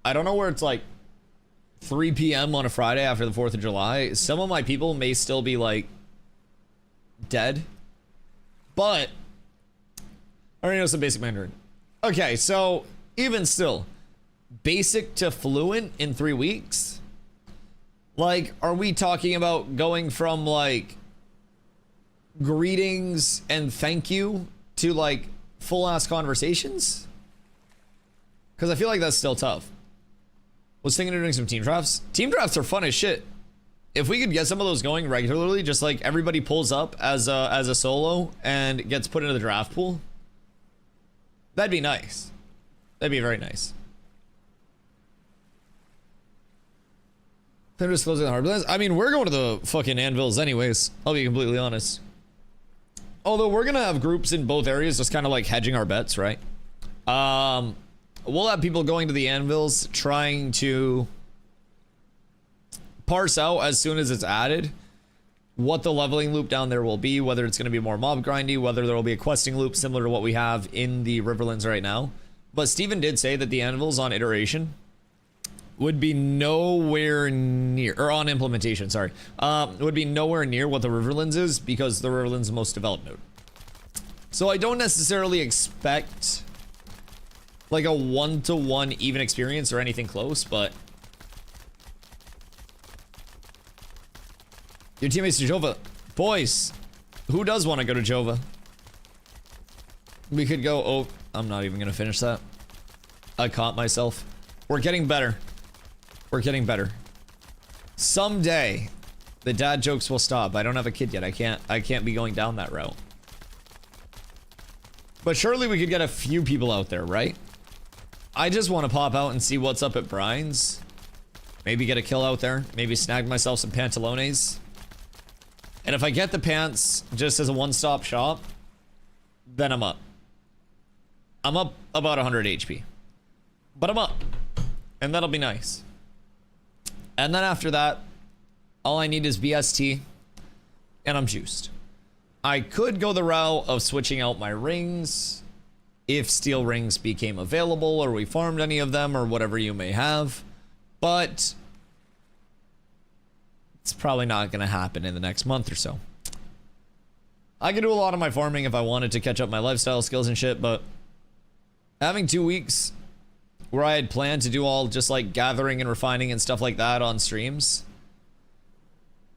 I don't know where it's like 3 p.m. on a Friday after the 4th of July. Some of my people may still be like dead, but I already know some basic Mandarin. Okay, so even still, basic to fluent in 3 weeks? Like, are we talking about going from like greetings and thank you to like full ass conversations? Because I feel like that's still tough. Was thinking of doing some team drafts. Team drafts are fun as shit. If we could get some of those going regularly, just like everybody pulls up as a solo and gets put into the draft pool, that'd be nice. That'd be very nice. They're just closing the Harborlands. I mean, we're going to the fucking Anvils anyways. I'll be completely honest. Although we're gonna have groups in both areas, just kind of like hedging our bets, right? We'll have people going to the Anvils trying to parse out as soon as it's added what the leveling loop down there will be, whether it's going to be more mob grindy, whether there will be a questing loop similar to what we have in the Riverlands right now. But Steven did say that the Anvils on iteration would be nowhere near, or on implementation, sorry, would be nowhere near what the Riverlands is, because the Riverlands is the most developed node. So I don't necessarily expect like a 1-to-1 even experience or anything close, but your teammates to Jova. Boys, who does want to go to Jova? We could go, oh, I'm not even gonna finish that. I caught myself. We're getting better. We're getting better. Someday, the dad jokes will stop. I don't have a kid yet. I can't be going down that route. But surely we could get a few people out there, right? I just want to pop out and see what's up at Brian's. Maybe get a kill out there. Maybe snag myself some pantalones. And if I get the pants just as a one-stop shop, then I'm up. I'm up about 100 HP. But I'm up. And that'll be nice. And then after that, all I need is BST. And I'm juiced. I could go the route of switching out my rings if steel rings became available or we farmed any of them or whatever you may have. But it's probably not going to happen in the next month or so. I could do a lot of my farming if I wanted to catch up my lifestyle skills and shit, but having 2 weeks where I had planned to do all just like gathering and refining and stuff like that on streams,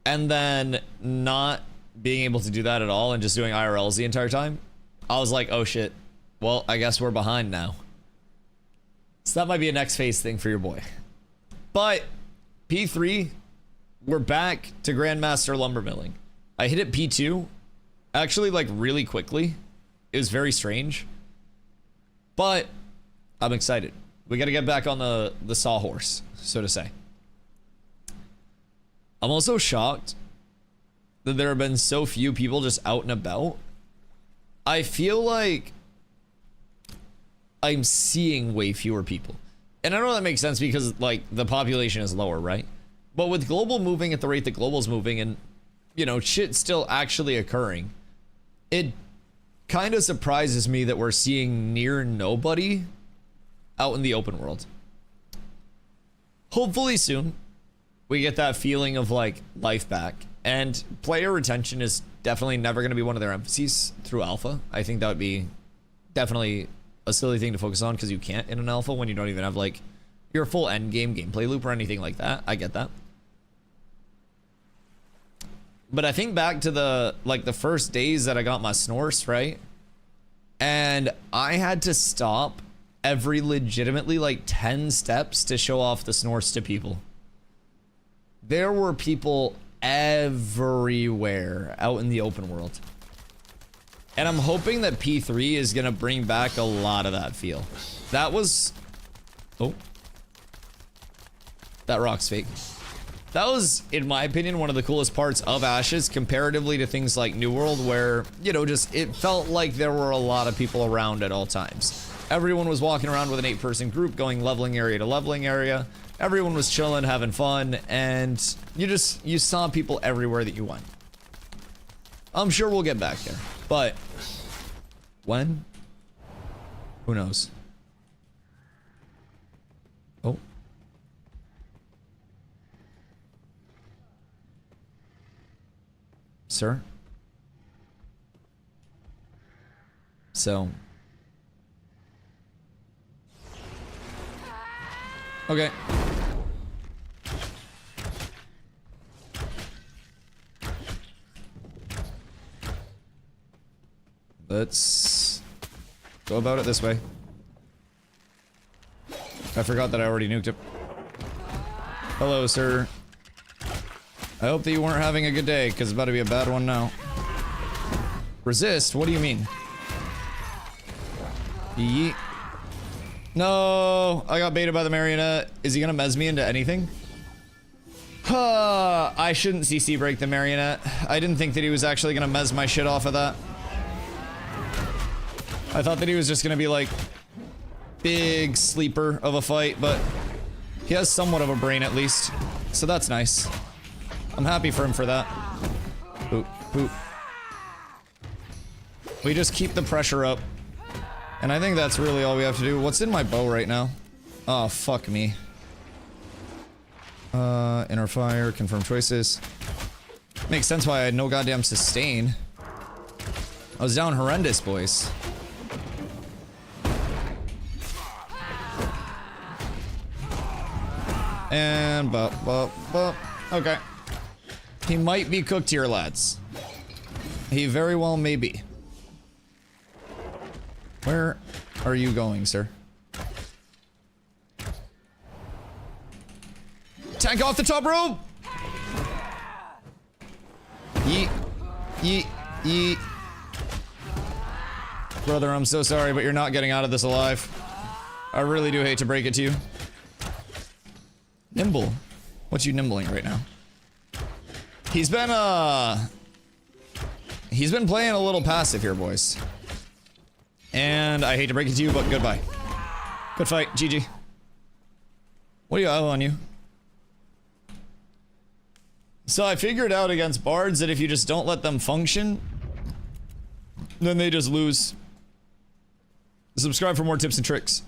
and then not being able to do that at all and just doing IRLs the entire time, I was like, oh shit, well, I guess we're behind now. So that might be a next phase thing for your boy. But P3, we're back to Grandmaster Lumber Milling. I hit it P2, actually like really quickly. It was very strange. But I'm excited. We got to get back on the sawhorse, so to say. I'm also shocked that there have been so few people just out and about. I feel like I'm seeing way fewer people. And I know that makes sense because like the population is lower, right? But with global moving at the rate that global's moving and, you know, shit still actually occurring, it kind of surprises me that we're seeing near nobody out in the open world. Hopefully soon we get that feeling of like life back, and player retention is definitely never going to be one of their emphases through alpha. I think that would be definitely a silly thing to focus on because you can't in an alpha when you don't even have like your full end game gameplay loop or anything like that. I get that. But I think back to the first days that I got my snorse, right? And I had to stop every legitimately like 10 steps to show off the snorse to people. There were people everywhere out in the open world. And I'm hoping that P3 is going to bring back a lot of that feel. That was... Oh. That rock's fake. That was, in my opinion, one of the coolest parts of Ashes comparatively to things like New World where, you know, just it felt like there were a lot of people around at all times. Everyone was walking around with an 8-person group going leveling area to leveling area. Everyone was chilling, having fun, and you saw people everywhere that you went. I'm sure we'll get back there, but when? Who knows? Oh. Sir? So. Okay. Let's go about it this way. I forgot that I already nuked it. Hello, sir. I hope that you weren't having a good day, because it's about to be a bad one now. Resist? What do you mean? Yeet. No, I got baited by the marionette. Is he gonna mez me into anything? I shouldn't CC break the marionette. I didn't think that he was actually gonna mez my shit off of that. I thought that he was just gonna be like big sleeper of a fight, but he has somewhat of a brain at least, so that's nice. I'm happy for him for that. Boop, boop. We just keep the pressure up. And I think that's really all we have to do. What's in my bow right now? Oh, fuck me. Inner fire, confirm choices. Makes sense why I had no goddamn sustain. I was down horrendous, boys. And bop. Okay. He might be cooked here, lads. He very well may be. Where are you going, sir? Tank off the top rope! Yeet. Yeet. Yeet. Brother, I'm so sorry, but you're not getting out of this alive. I really do hate to break it to you. Nimble. What you nimbling right now? He's been playing a little passive here, boys. And And I hate to break it to you, but goodbye. Good fight, GG. What do you have on you? So I figured out against bards that if you just don't let them function, then they just lose. Subscribe for more tips and tricks.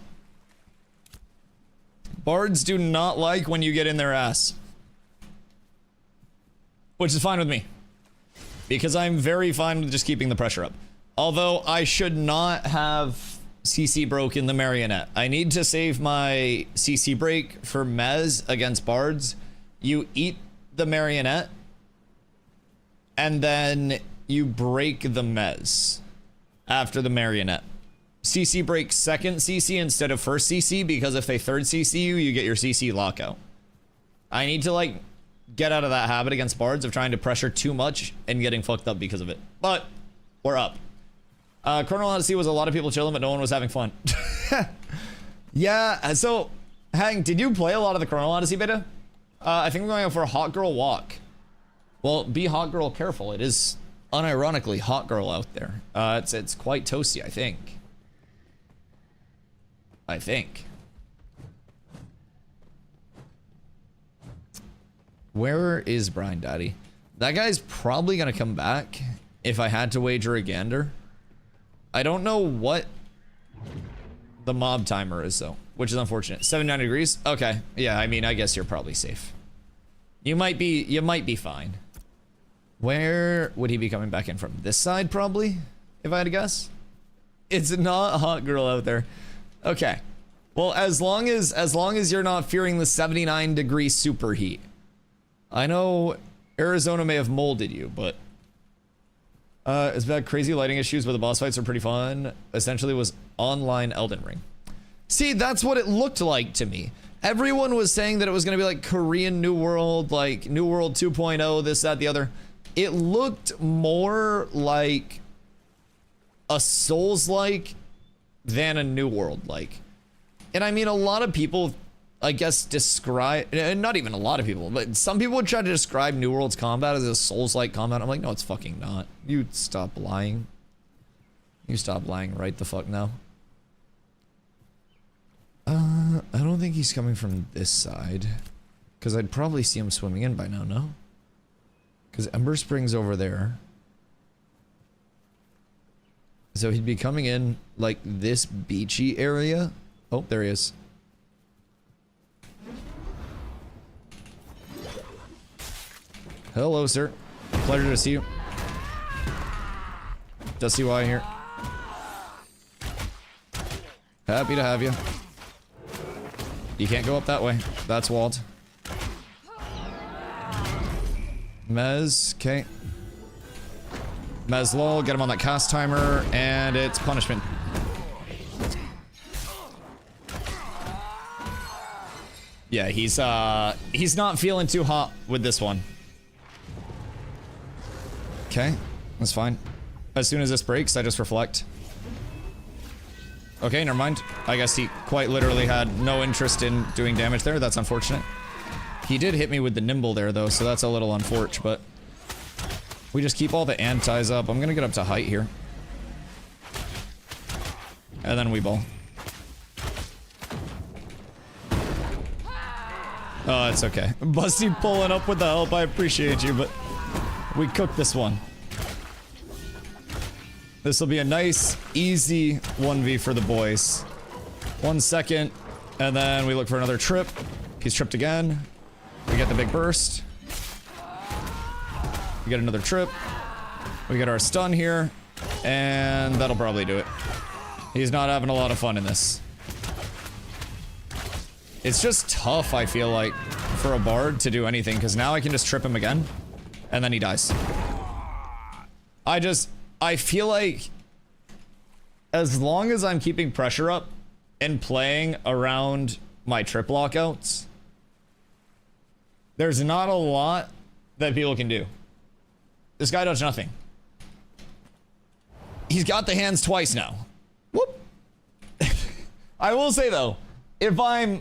Bards do not like when you get in their ass. Which is fine with me. Because I'm very fine with just keeping the pressure up. Although I should not have CC broken the marionette. I need to save my CC break for Mez against bards. You eat the marionette, and then you break the Mez after the marionette. CC break second CC instead of first CC, because if they third CC you, you get your CC lockout. I need to like get out of that habit against bards of trying to pressure too much and getting fucked up because of it. But we're up. Chrono Odyssey was a lot of people chilling, but no one was having fun. Yeah, so Hank, did you play a lot of the Chrono Odyssey beta? I think we're going out for a hot girl walk. Well, be hot girl careful. It is unironically hot girl out there. It's quite toasty, I think. Where is Brian Daddy? That guy's probably gonna come back if I had to wager a gander. I don't know what the mob timer is though, which is unfortunate. 79 degrees? Okay. Yeah, I mean, I guess you're probably safe. You might be fine. Where would he be coming back in from? This side probably, if I had to guess. It's not a hot girl out there. Okay. Well, as long as you're not fearing the 79 degree superheat. I know Arizona may have molded you, but it's bad. Crazy lighting issues, but the boss fights are pretty fun. Essentially was online Elden Ring. See, that's what it looked like to me. Everyone was saying that it was going to be like Korean New World, like New World 2.0, this, that, the other. It looked more like a Souls-like than a New World-like. And I mean, a lot of people, I guess, describe, not even a lot of people, but some people would try to describe New World's combat as a Souls-like combat. I'm like, no, it's fucking not. You stop lying. You stop lying right the fuck now. I don't think he's coming from this side. Because I'd probably see him swimming in by now, no? Because Ember Spring's over there. So he'd be coming in like this beachy area. Oh, there he is. Hello, sir. Pleasure to see you. DustyWhy here. Happy to have you. You can't go up that way. That's walled. Mez, okay. Mez lol, get him on that cast timer, and it's punishment. Yeah, he's not feeling too hot with this one. Okay, that's fine. As soon as this breaks, I just reflect. Okay, never mind. I guess he quite literally had no interest in doing damage there. That's unfortunate. He did hit me with the nimble there, though, so that's a little unfortunate, but we just keep all the antis up. I'm gonna get up to height here. And then we ball. Oh, it's okay. Busty pulling up with the help. I appreciate you, but we cooked this one. This will be a nice, easy 1v for the boys. 1 second, and then we look for another trip. He's tripped again. We get the big burst. We get another trip. We get our stun here, and that'll probably do it. He's not having a lot of fun in this. It's just tough, I feel like, for a bard to do anything, because now I can just trip him again, and then he dies. I feel like as long as I'm keeping pressure up and playing around my trip lockouts, there's not a lot that people can do. This guy does nothing. He's got the hands twice now. Whoop. I will say though, if I'm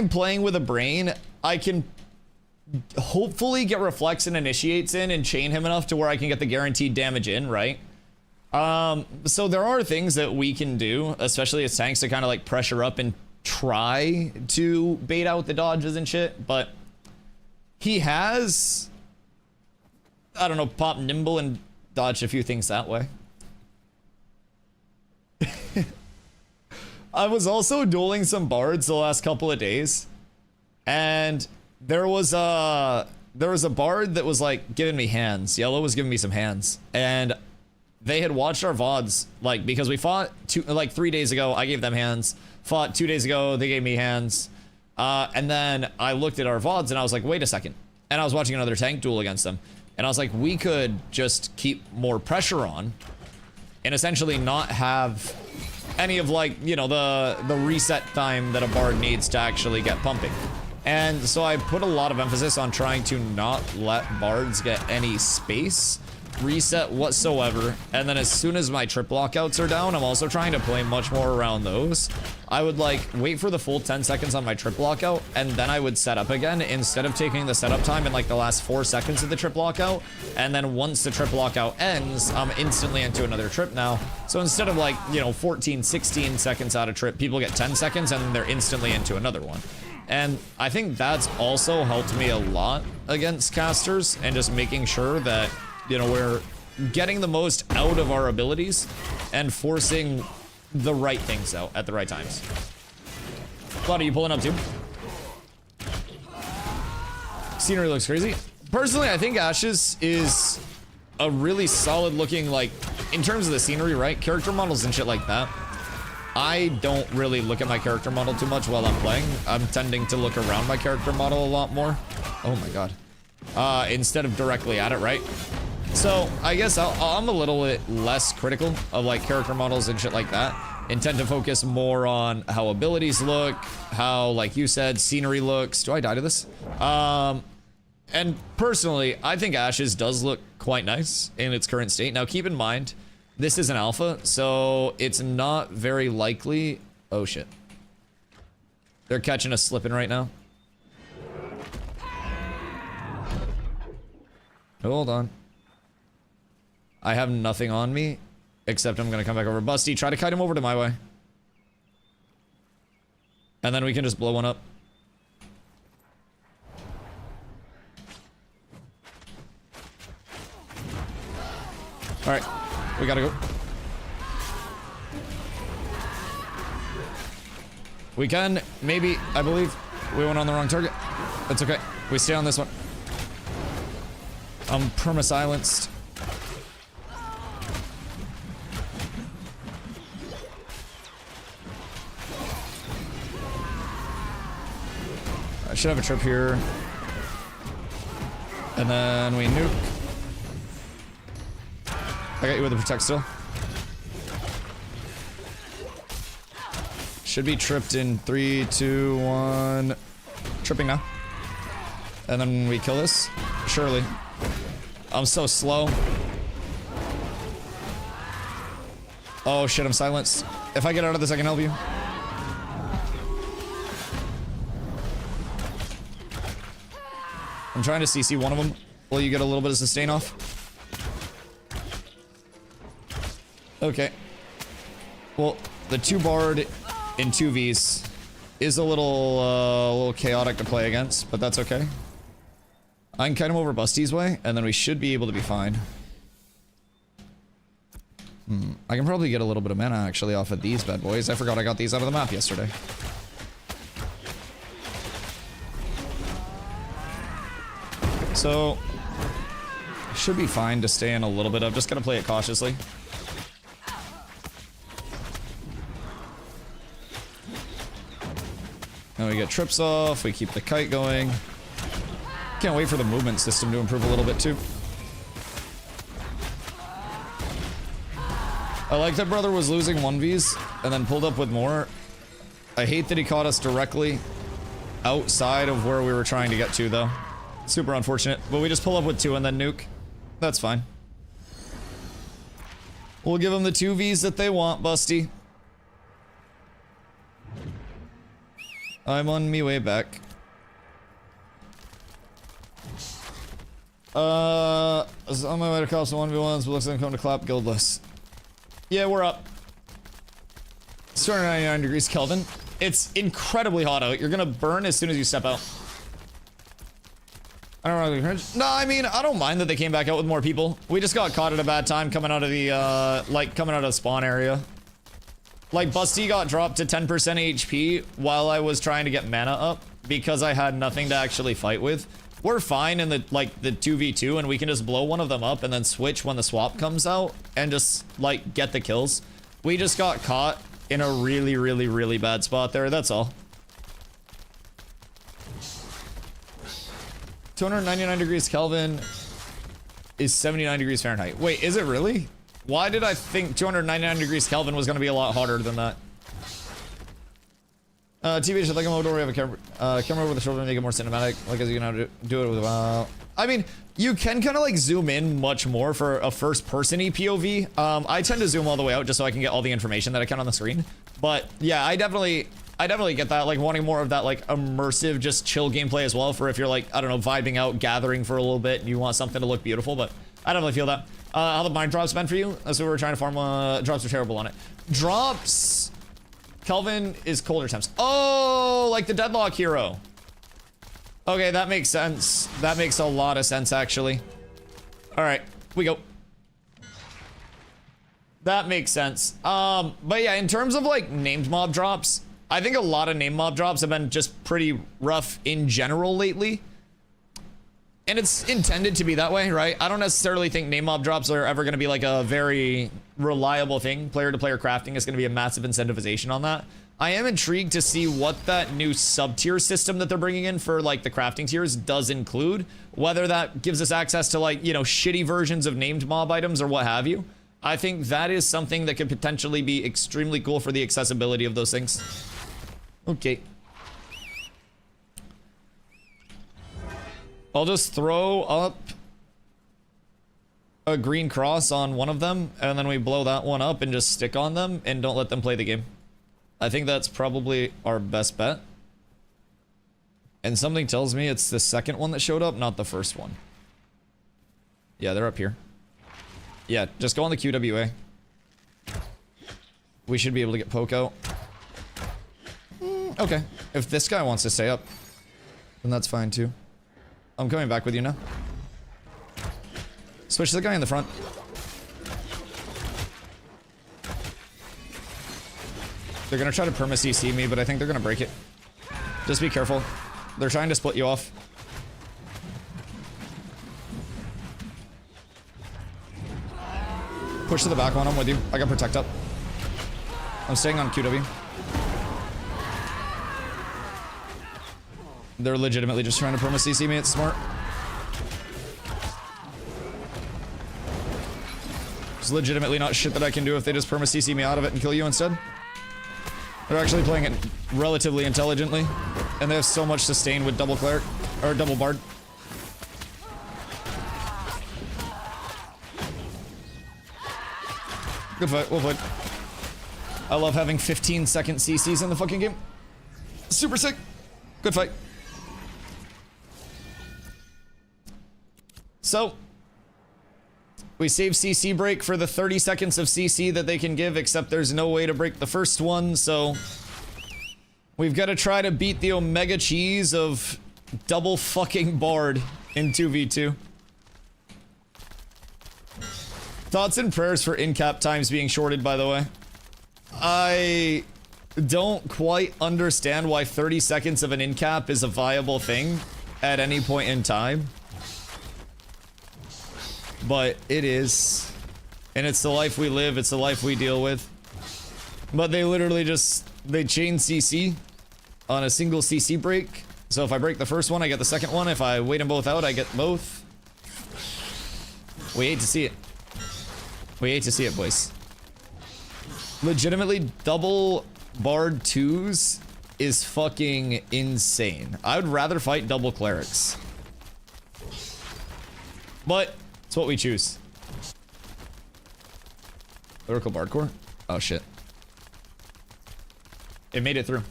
playing with a brain, I can hopefully get reflects and initiates in and chain him enough to where I can get the guaranteed damage in, right? So there are things that we can do, especially as tanks, to kind of like pressure up and try to bait out the dodges and shit, but he has, I don't know, pop nimble and dodged a few things that way. I was also dueling some bards the last couple of days, and there was a bard that was like giving me hands. Yellow was giving me some hands, and they had watched our VODs, like, because we fought 3 days ago, I gave them hands, fought 2 days ago, they gave me hands, and then I looked at our VODs and I was like, wait a second, and I was watching another tank duel against them, and I was like, we could just keep more pressure on, and essentially not have any of, like, you know, the reset time that a bard needs to actually get pumping. And so I put a lot of emphasis on trying to not let bards get any space reset whatsoever, and then as soon as my trip lockouts are down, I'm also trying to play much more around those. I would like wait for the full 10 seconds on my trip lockout, and then I would set up again instead of taking the setup time in like the last 4 seconds of the trip lockout, and then once the trip lockout ends, I'm instantly into another trip now. So instead of like, you know, 14, 16 seconds out of trip, people get 10 seconds and they're instantly into another one. And I think that's also helped me a lot against casters, and just making sure that, you know, we're getting the most out of our abilities and forcing the right things out at the right times. Claudia, you pulling up too? Scenery looks crazy. Personally, I think Ashes is a really solid looking, like, in terms of the scenery, right? Character models and shit like that. I don't really look at my character model too much while I'm playing. I'm tending to look around my character model a lot more. Oh my god. Instead of directly at it, right? So I guess I'm a little bit less critical of like character models and shit like that, and tend to focus more on how abilities look, how, like you said, scenery looks. Do I die to this? And personally, I think Ashes does look quite nice in its current state. Now keep in mind, this is an alpha, so it's not very likely. Oh shit. They're catching us slipping right now. Hold on. I have nothing on me, except I'm gonna come back over. Busty, try to kite him over to my way. And then we can just blow one up. Alright, we gotta go. We can, maybe, I believe, we went on the wrong target. That's okay, we stay on this one. I'm perma-silenced. I should have a trip here. And then we nuke. I got you with the protect still. Should be tripped in 3, 2, 1. Tripping now. And then we kill this. Surely. I'm so slow. Oh shit, I'm silenced. If I get out of this, I can help you. I'm trying to CC one of them while you get a little bit of sustain off. Okay. Well, the 2 bard in 2Vs is a little chaotic to play against, but that's okay. I can kite him over Busty's way, and then we should be able to be fine. I can probably get a little bit of mana actually off of these bad boys. I forgot I got these out of the map yesterday. So, should be fine to stay in a little bit of. Just gonna play it cautiously. Now we get trips off, we keep the kite going. Can't wait for the movement system to improve a little bit too. I like that brother was losing 1Vs and then pulled up with more. I hate that he caught us directly outside of where we were trying to get to though. Super unfortunate, but we just pull up with 2 and then nuke. That's fine. We'll give them the 2Vs that they want, Busty. I'm on me way back. I was on my way to cops 1v1s, but looks like I'm coming to clap guildless. Yeah, we're up. It's 299 degrees Kelvin. It's incredibly hot out. You're gonna burn as soon as you step out. I don't know. No, I mean, I don't mind that they came back out with more people. We just got caught at a bad time coming out of the, coming out of the spawn area. Like, Busty got dropped to 10% HP while I was trying to get mana up because I had nothing to actually fight with. We're fine in the, like, the 2v2, and we can just blow one of them up and then switch when the swap comes out and just, like, get the kills. We just got caught in a really, really, really bad spot there, that's all. 299 degrees Kelvin is 79 degrees Fahrenheit. Wait, is it really? Why did I think 299 degrees Kelvin was going to be a lot hotter than that? TV should like a mode where we have a camera over the shoulder and make it more cinematic. Like, as you know, do it with I mean, you can kind of like zoom in much more for a first-person POV. I tend to zoom all the way out just so I can get all the information that I can on the screen. But yeah, I definitely get that, like wanting more of that like immersive, just chill gameplay as well for if you're like, I don't know, vibing out, gathering for a little bit and you want something to look beautiful, but I definitely feel that. How the mine drops been for you? That's what we were trying to farm, drops are terrible on it. Drops, Kelvin is colder temps. Oh, like the Deadlock hero. Okay, that makes sense. That makes a lot of sense, actually. All right, we go. That makes sense. But yeah, in terms of like named mob drops, I think a lot of named mob drops have been just pretty rough in general lately. And it's intended to be that way, right? I don't necessarily think named mob drops are ever going to be like a very reliable thing. Player-to-player crafting is going to be a massive incentivization on that. I am intrigued to see what that new sub-tier system that they're bringing in for like the crafting tiers does include. Whether that gives us access to like, you know, shitty versions of named mob items or what have you. I think that is something that could potentially be extremely cool for the accessibility of those things. Okay. I'll just throw up a green cross on one of them, and then we blow that one up and just stick on them and don't let them play the game. I think that's probably our best bet. And something tells me it's the second one that showed up, not the first one. Yeah, they're up here. Yeah, just go on the QWA. We should be able to get poke out. Okay, if this guy wants to stay up, then that's fine too. I'm coming back with you now. Switch to the guy in the front. They're gonna try to perma CC me, but I think they're gonna break it. Just be careful. They're trying to split you off. Push to the back one, I'm with you. I got protect up. I'm staying on QW. They're legitimately just trying to perma CC me, it's smart. There's legitimately not shit that I can do if they just perma CC me out of it and kill you instead. They're actually playing it relatively intelligently, and they have so much sustain with double cleric, or double bard. Good fight, well played. I love having 15-second CCs in the fucking game. Super sick. Good fight. So, we save CC break for the 30 seconds of CC that they can give, except there's no way to break the first one, so we've got to try to beat the Omega Cheese of double fucking Bard in 2v2. Thoughts and prayers for in-cap times being shorted, by the way. I don't quite understand why 30 seconds of an in-cap is a viable thing at any point in time. But it is. And it's the life we live, it's the life we deal with. But they literally just, they chain CC on a single CC break. So if I break the first one, I get the second one. If I wait them both out, I get both. We hate to see it. We hate to see it, boys. Legitimately, double Bard 2s is fucking insane. I would rather fight double clerics. But it's what we choose. Lyrical Bard Core? Oh shit. It made it through.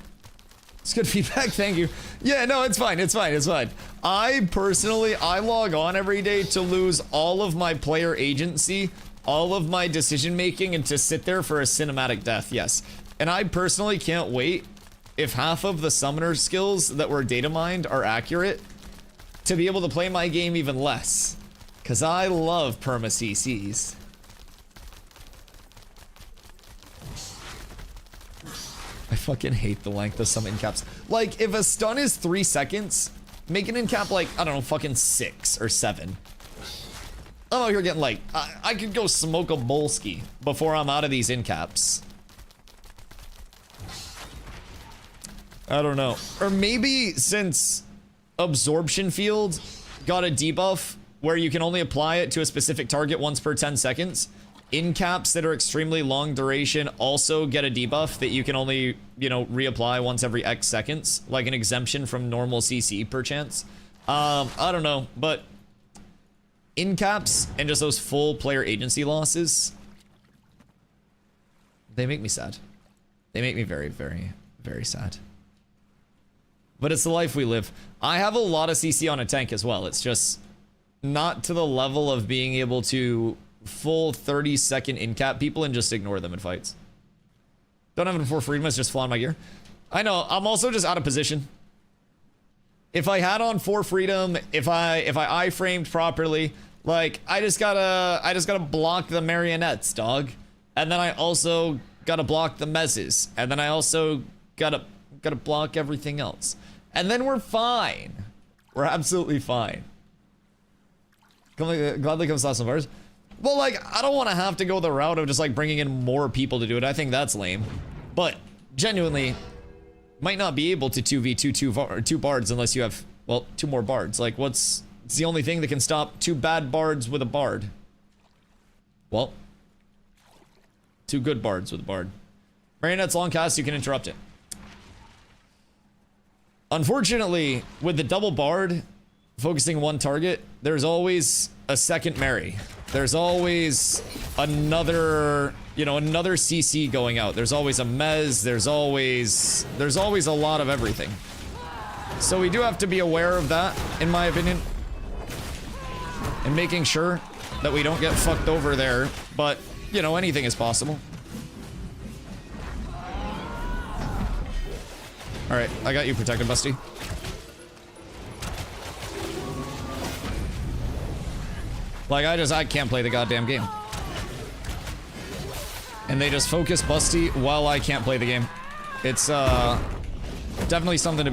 It's good feedback, thank you. Yeah, no, it's fine, it's fine, it's fine. I personally, I log on every day to lose all of my player agency all of my decision making and to sit there for a cinematic death, yes. And I personally can't wait, if half of the summoner skills that were data mined are accurate, to be able to play my game even less. Because I love perma CCs. I fucking hate the length of some in-caps. Like, if a stun is 3 seconds, make an in-cap like, I don't know, fucking 6 or 7. I'm out here getting like, I could go smoke a bolski before I'm out of these in-caps. I don't know. Or maybe since Absorption Field got a debuff where you can only apply it to a specific target once per 10 seconds, in-caps that are extremely long duration also get a debuff that you can only, you know, reapply once every X seconds, like an exemption from normal CC perchance. I don't know, but in-caps and just those full player agency losses, they make me sad. They make me very, very, very sad. But it's the life we live. I have a lot of CC on a tank as well. It's just not to the level of being able to full 30-second in-cap people and just ignore them in fights. Don't have it for freedom, it's just flying my gear. I know, I'm also just out of position. If I had on 4 freedom, if I I-framed properly, like, I just gotta block the marionettes, dog. And then I also gotta block the mezzes. And then I also gotta block everything else. And then we're fine. We're absolutely fine. Gladly comes last some bars. Well, like, I don't want to have to go the route of just, like, bringing in more people to do it. I think that's lame. But, genuinely, might not be able to 2v2 two bards unless you have, well, 2 more bards. Like, it's the only thing that can stop 2 bad bards with a bard. Well, 2 good bards with a bard. Marionette's long cast, you can interrupt it. Unfortunately, with the double bard focusing one target, there's always a second Mary. There's always another, you know, another CC going out. There's always a mez. There's always a lot of everything. So we do have to be aware of that, in my opinion, and making sure that we don't get fucked over there. But, you know, anything is possible. All right, I got you protected, Busty. Like, I can't play the goddamn game. And they just focus Busty while I can't play the game. It's, definitely something to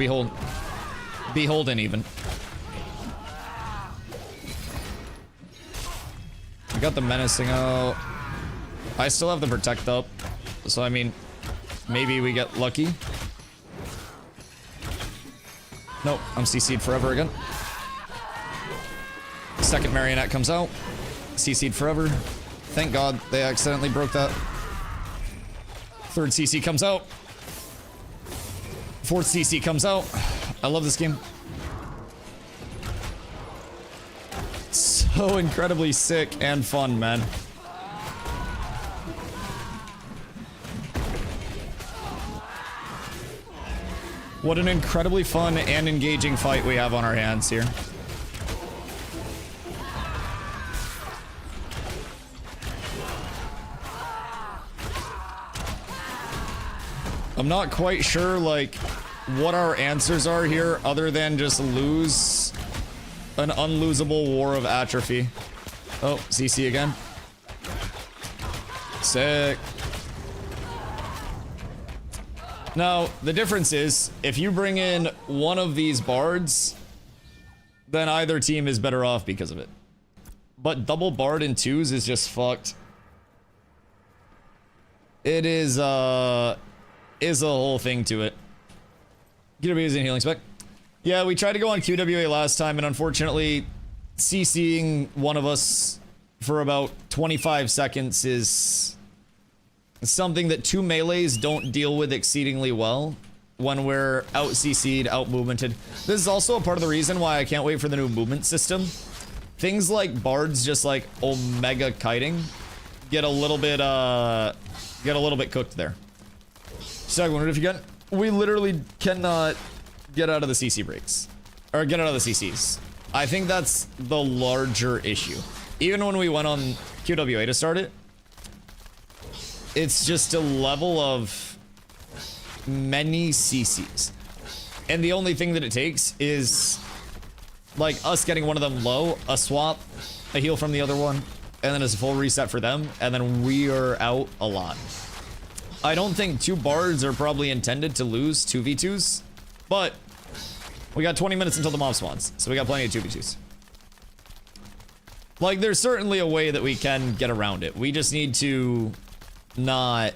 beholden even. I got the menacing out. I still have the protect up. So, I mean, maybe we get lucky. Nope, I'm CC'd forever again. Second marionette comes out. CC'd forever. Thank God they accidentally broke that. Third CC comes out. Fourth CC comes out. I love this game. So incredibly sick and fun, man. What an incredibly fun and engaging fight we have on our hands here. I'm not quite sure, like, what our answers are here other than just lose an unlosable war of atrophy. Oh, CC again. Sick. Now, the difference is, if you bring in one of these bards, then either team is better off because of it. But double bard in 2s is just fucked. It is a whole thing to it. QWA is in healing spec. Yeah, we tried to go on QWA last time, and unfortunately, CCing one of us for about 25 seconds is something that 2 melees don't deal with exceedingly well when we're out CC'd, out movemented. This is also a part of the reason why I can't wait for the new movement system. Things like bards just like omega kiting get a little bit cooked there. So I wondered if you can. We literally cannot get out of the CC breaks. Or get out of the CCs. I think that's the larger issue. even when we went on QWA to start it, it's just a level of many CCs. And the only thing that it takes is like us getting one of them low, a swap, a heal from the other one, and then it's a full reset for them, and then we are out a lot. I don't think 2 bards are probably intended to lose 2v2s, but we got 20 minutes until the mob spawns, so we got plenty of 2v2s. Like, there's certainly a way that we can get around it. We just need to not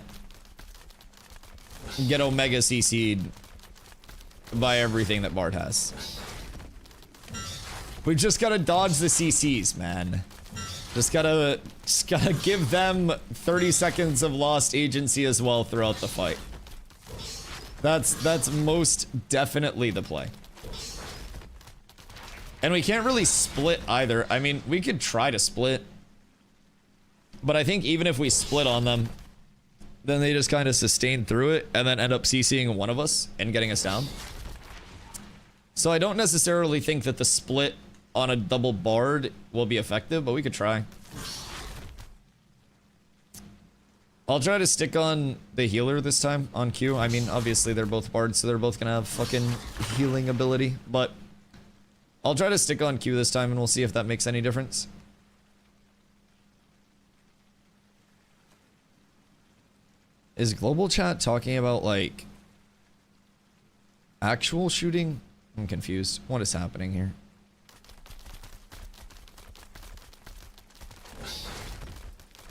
get Omega CC'd by everything that Bard has. We just gotta dodge the CCs, man. Just gotta give them 30 seconds of lost agency as well throughout the fight. That's most definitely the play. And we can't really split either. I mean, we could try to split, but I think even if we split on them, then they just kind of sustain through it and then end up CCing one of us and getting us down. So I don't necessarily think that the split on a double bard will be effective, but we could try. I'll try to stick on the healer this time on Q. I mean, obviously they're both bards, so they're both gonna have fucking healing ability, but I'll try to stick on Q this time and we'll see if that makes any difference. Is global chat talking about like actual shooting? I'm confused. What is happening here?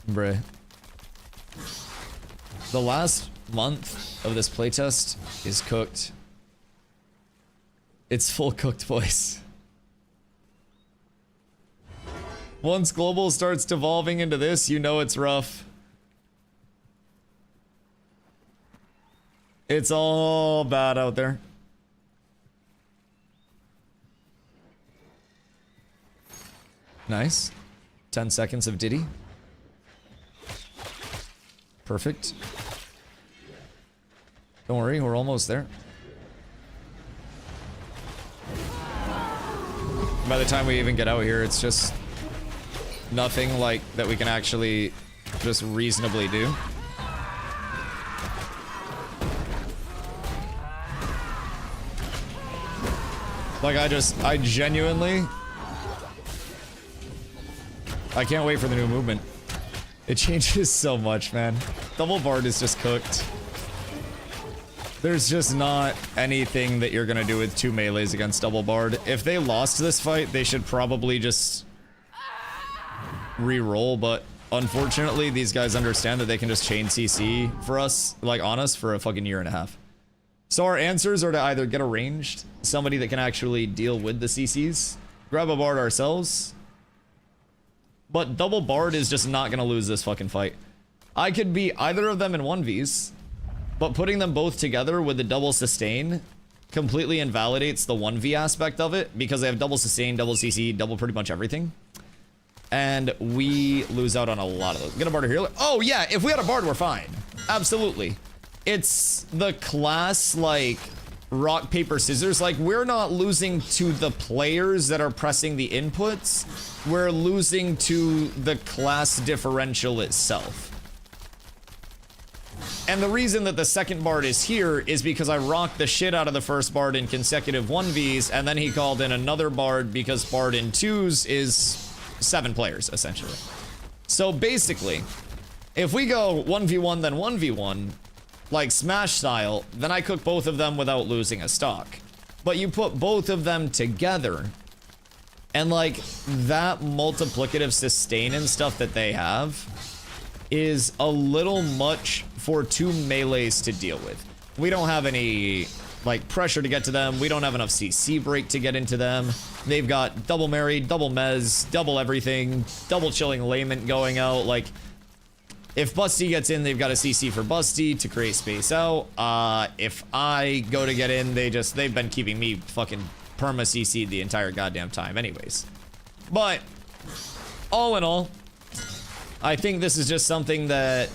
Bruh. The last month of this playtest is cooked. It's full cooked, boys. Once global starts devolving into this, you know it's rough. It's all bad out there. Nice. 10 seconds of Diddy. Perfect. Don't worry, we're almost there. By the time we even get out here, it's just nothing like that we can actually just reasonably do. Like, I genuinely... I can't wait for the new movement. It changes so much, man. Double Bard is just cooked. There's just not anything that you're gonna do with 2 melees against Double Bard. If they lost this fight, they should probably just re-roll, but unfortunately, these guys understand that they can just chain CC for us, like on us, for a fucking year and a half. So our answers are to either get a ranged, somebody that can actually deal with the CCs, grab a Bard ourselves, but Double Bard is just not gonna lose this fucking fight. I could be either of them in 1vs, but putting them both together with the double sustain completely invalidates the 1v aspect of it, because they have double sustain, double CC, double pretty much everything. And we lose out on a lot of those. Get a Bard or healer? Oh yeah, if we had a Bard, we're fine. Absolutely. It's the class, like, rock, paper, scissors. Like, we're not losing to the players that are pressing the inputs. We're losing to the class differential itself. And the reason that the second Bard is here is because I rocked the shit out of the first Bard in consecutive 1vs, and then he called in another Bard because Bard in 2s is 7 players, essentially. So basically, if we go 1v1 then 1v1, like Smash style, then I cook both of them without losing a stock. But you put both of them together, and like that multiplicative sustain and stuff that they have is a little much for 2 melees to deal with. We don't have any like pressure to get to them. We don't have enough CC break to get into them. They've got double Mary, double Mez, double everything, double chilling Lament going out. Like, if Busty gets in, they've got a CC for Busty to create space out. If I go to get in, they've been keeping me fucking perma CC'd the entire goddamn time anyways. But all in all, I think this is just something that,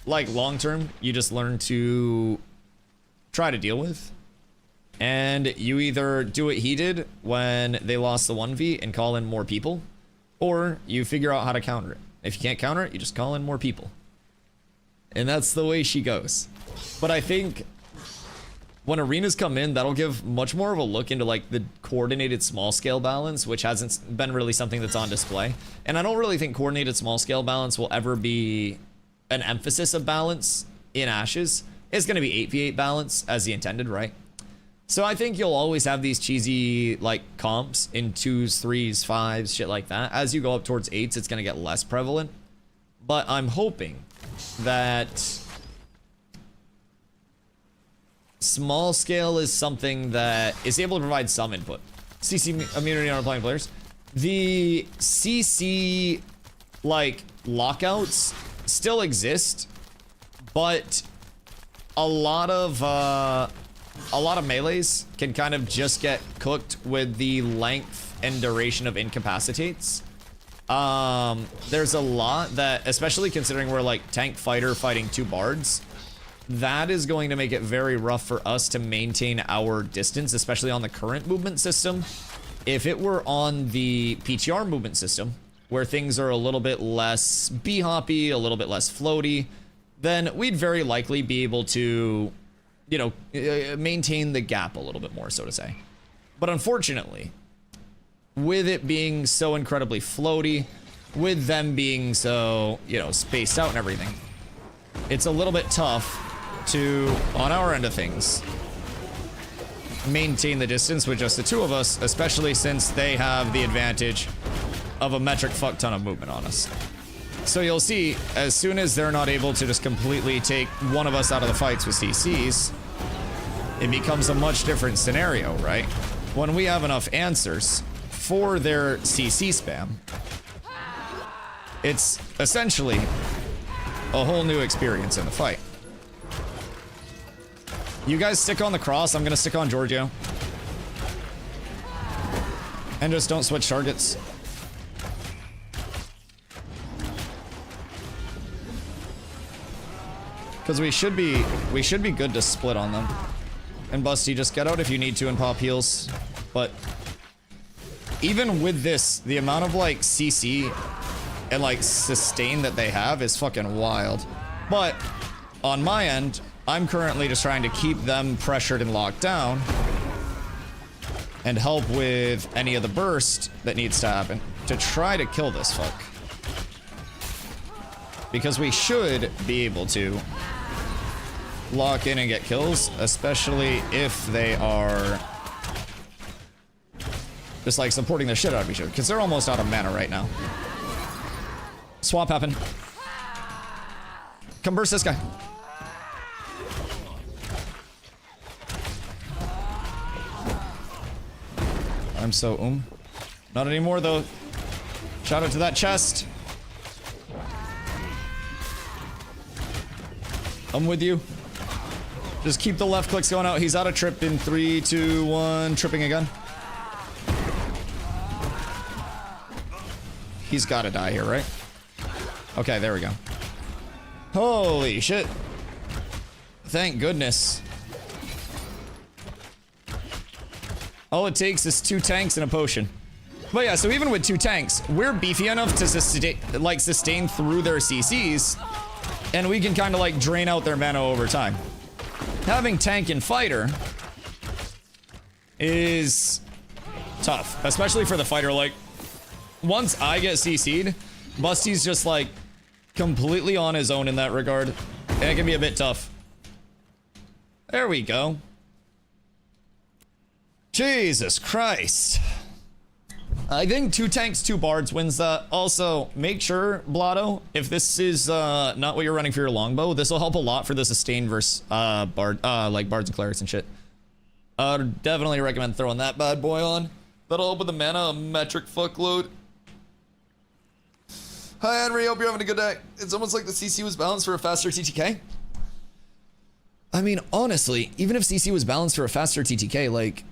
like, long term, you just learn to try to deal with. And you either do what he did when they lost the 1v and call in more people, Or you figure out how to counter it. If you can't counter it, you just call in more people. And that's the way she goes. But I think when arenas come in, that'll give much more of a look into like the coordinated small scale balance, which hasn't been really something that's on display. And I don't really think coordinated small scale balance will ever be an emphasis of balance in Ashes. It's going to be 8v8 balance as the intended, right? So I think you'll always have these cheesy like comps in 2s, 3s, 5s, shit like that. As you go up towards 8s, it's going to get less prevalent. But I'm hoping that small scale is something that is able to provide some input. CC immunity on playing players. The CC like lockouts still exist, but a lot of melees can kind of just get cooked with the length and duration of incapacitates. There's a lot that, especially considering we're like tank fighter fighting 2 bards, that is going to make it very rough for us to maintain our distance, especially on the current movement system. If it were on the PTR movement system, where things are a little bit less b-hoppy, a little bit less floaty, then we'd very likely be able to, you know, maintain the gap a little bit more, so to say. But unfortunately, with it being so incredibly floaty, with them being so, you know, spaced out and everything, it's a little bit tough to, on our end of things, maintain the distance with just the 2 of us, especially since they have the advantage of a metric fuck ton of movement on us. So you'll see, as soon as they're not able to just completely take one of us out of the fights with CCs, it becomes a much different scenario, right? When we have enough answers for their CC spam, it's essentially a whole new experience in the fight. You guys stick on the cross, I'm gonna stick on Giorgio. And just don't switch targets. Because we should be good to split on them. And Busty, just get out if you need to and pop heals. But even with this, the amount of like CC and like sustain that they have is fucking wild. But on my end, I'm currently just trying to keep them pressured and locked down and help with any of the burst that needs to happen to try to kill this fuck. Because we should be able to lock in and get kills, especially if they are just like supporting the shit out of each other, because they're almost out of mana right now. Swap happen. Come burst this guy. I'm so not anymore though. Shout out to that chest. I'm with you. Just keep the left clicks going out. He's out of trip in 3, 2, 1. Tripping again. He's got to die here, right? Okay, there we go. Holy shit. Thank goodness. All it takes is 2 tanks and a potion. But yeah, so even with 2 tanks, we're beefy enough to sustain through their CCs, and we can kind of like drain out their mana over time. Having tank and fighter is tough, especially for the fighter. Like, once I get CC'd, Busty's just like completely on his own in that regard, and it can be a bit tough. There we go. Jesus Christ. I think 2 tanks, 2 bards wins that. Also, make sure, Blotto, if this is not what you're running for your longbow, this will help a lot for the sustain versus like bards and clerics and shit. I'd definitely recommend throwing that bad boy on. That'll help with the mana a metric fuckload. Hi Henry, hope you're having a good day. It's almost like the CC was balanced for a faster TTK. I mean, honestly, even if CC was balanced for a faster TTK, like,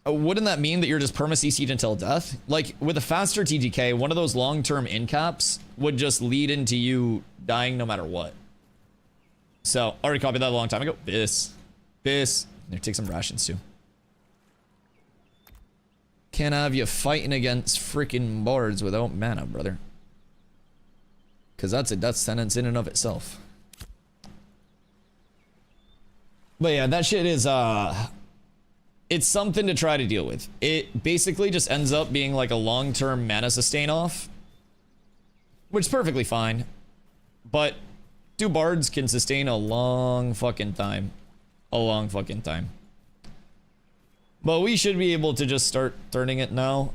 wouldn't that mean that you're just perma-CC'd until death? Like, with a faster TTK, one of those long-term in-caps would just lead into you dying no matter what. So, already copied that a long time ago. This. Here, take some rations too. Can't have you fighting against freaking bards without mana, brother. Because that's a death sentence in and of itself. But yeah, that shit is, it's something to try to deal with. It basically just ends up being like a long-term mana sustain off. Which is perfectly fine. But 2 bards can sustain a long fucking time. A long fucking time. But we should be able to just start turning it now.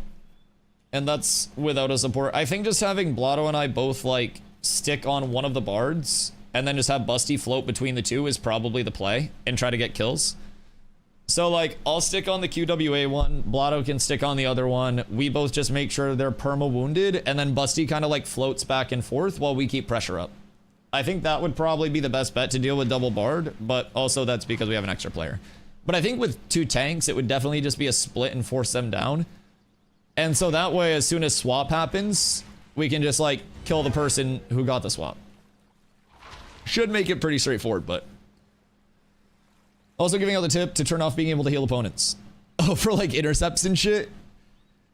And that's without a support. I think just having Blotto and I both like stick on one of the bards and then just have Busty float between the 2 is probably the play and try to get kills. So like I'll stick on the QWA one, Blotto can stick on the other one. We both just make sure they're perma wounded and then Busty kind of like floats back and forth while we keep pressure up. I think that would probably be the best bet to deal with double bard, but also that's because we have an extra player. But I think with 2 tanks, it would definitely just be a split and force them down. And so that way, as soon as swap happens, we can just like kill the person who got the swap. Should make it pretty straightforward, but... Also giving out the tip to turn off being able to heal opponents. Oh, for like intercepts and shit?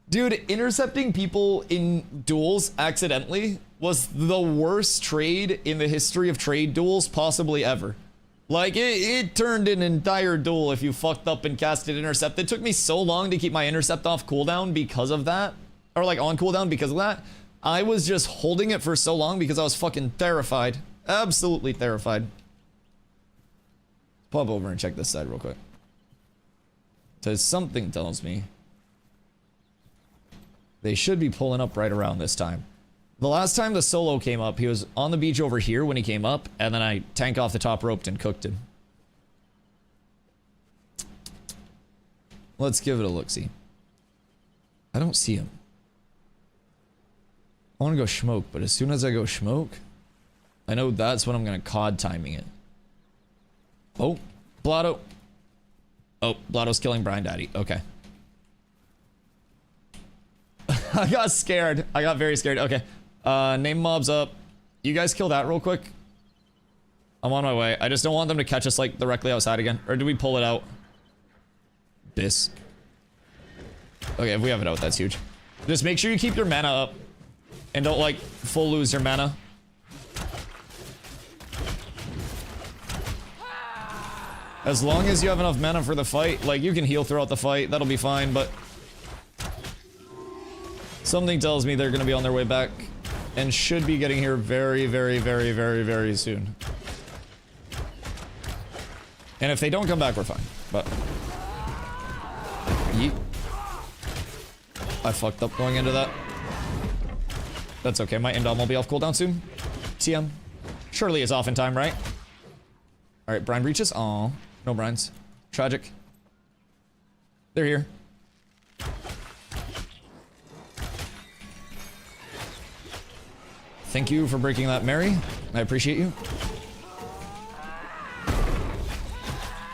Dude, intercepting people in duels accidentally was the worst trade in the history of trade duels possibly ever. Like, it turned an entire duel if you fucked up and casted intercept. It took me so long to keep my intercept off cooldown because of that. Or like on cooldown because of that. I was just holding it for so long because I was fucking terrified. Absolutely terrified. Pop over and check this side real quick. Because something tells me they should be pulling up right around this time. The last time the solo came up, he was on the beach over here when he came up, and then I tank off the top roped and cooked him. Let's give it a look-see. I don't see him. I want to go smoke, but as soon as I go smoke, I know that's when I'm going to COD timing it. Oh, Blotto. Oh, Blotto's killing Brian Daddy. Okay. I got scared. I got very scared. Okay. Name mobs up. You guys kill that real quick. I'm on my way. I just don't want them to catch us like directly outside again. Or do we pull it out? This. Okay, if we have it out, that's huge. Just make sure you keep your mana up. And don't like full lose your mana. As long as you have enough mana for the fight, like you can heal throughout the fight, that'll be fine, but something tells me they're gonna be on their way back and should be getting here very, very, very, very, very soon. And if they don't come back, we're fine, but yeet. I fucked up going into that. That's okay, my Indom will be off cooldown soon. TM. Surely it's off in time, right? Alright, Brian reaches. Aw. No Brian's. Tragic. They're here. Thank you for breaking that, Mary. I appreciate you.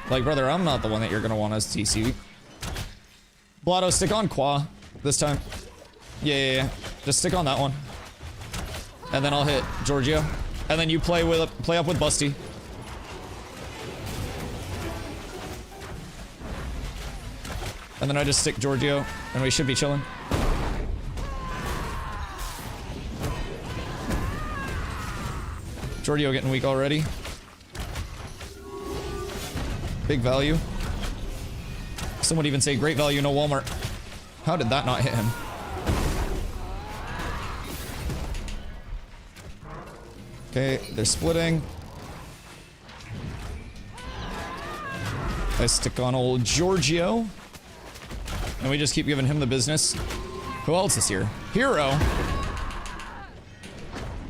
Like, brother, I'm not the one that you're gonna want us to TC. Blotto, stick on Qua this time. Yeah. Just stick on that one. And then I'll hit Giorgio. And then you play up with Busty. And then I just stick Giorgio, and we should be chilling. Giorgio getting weak already. Big value. Some would even say great value, no Walmart. How did that not hit him? Okay, they're splitting. I stick on old Giorgio. And we just keep giving him the business. Who else is here? Hero?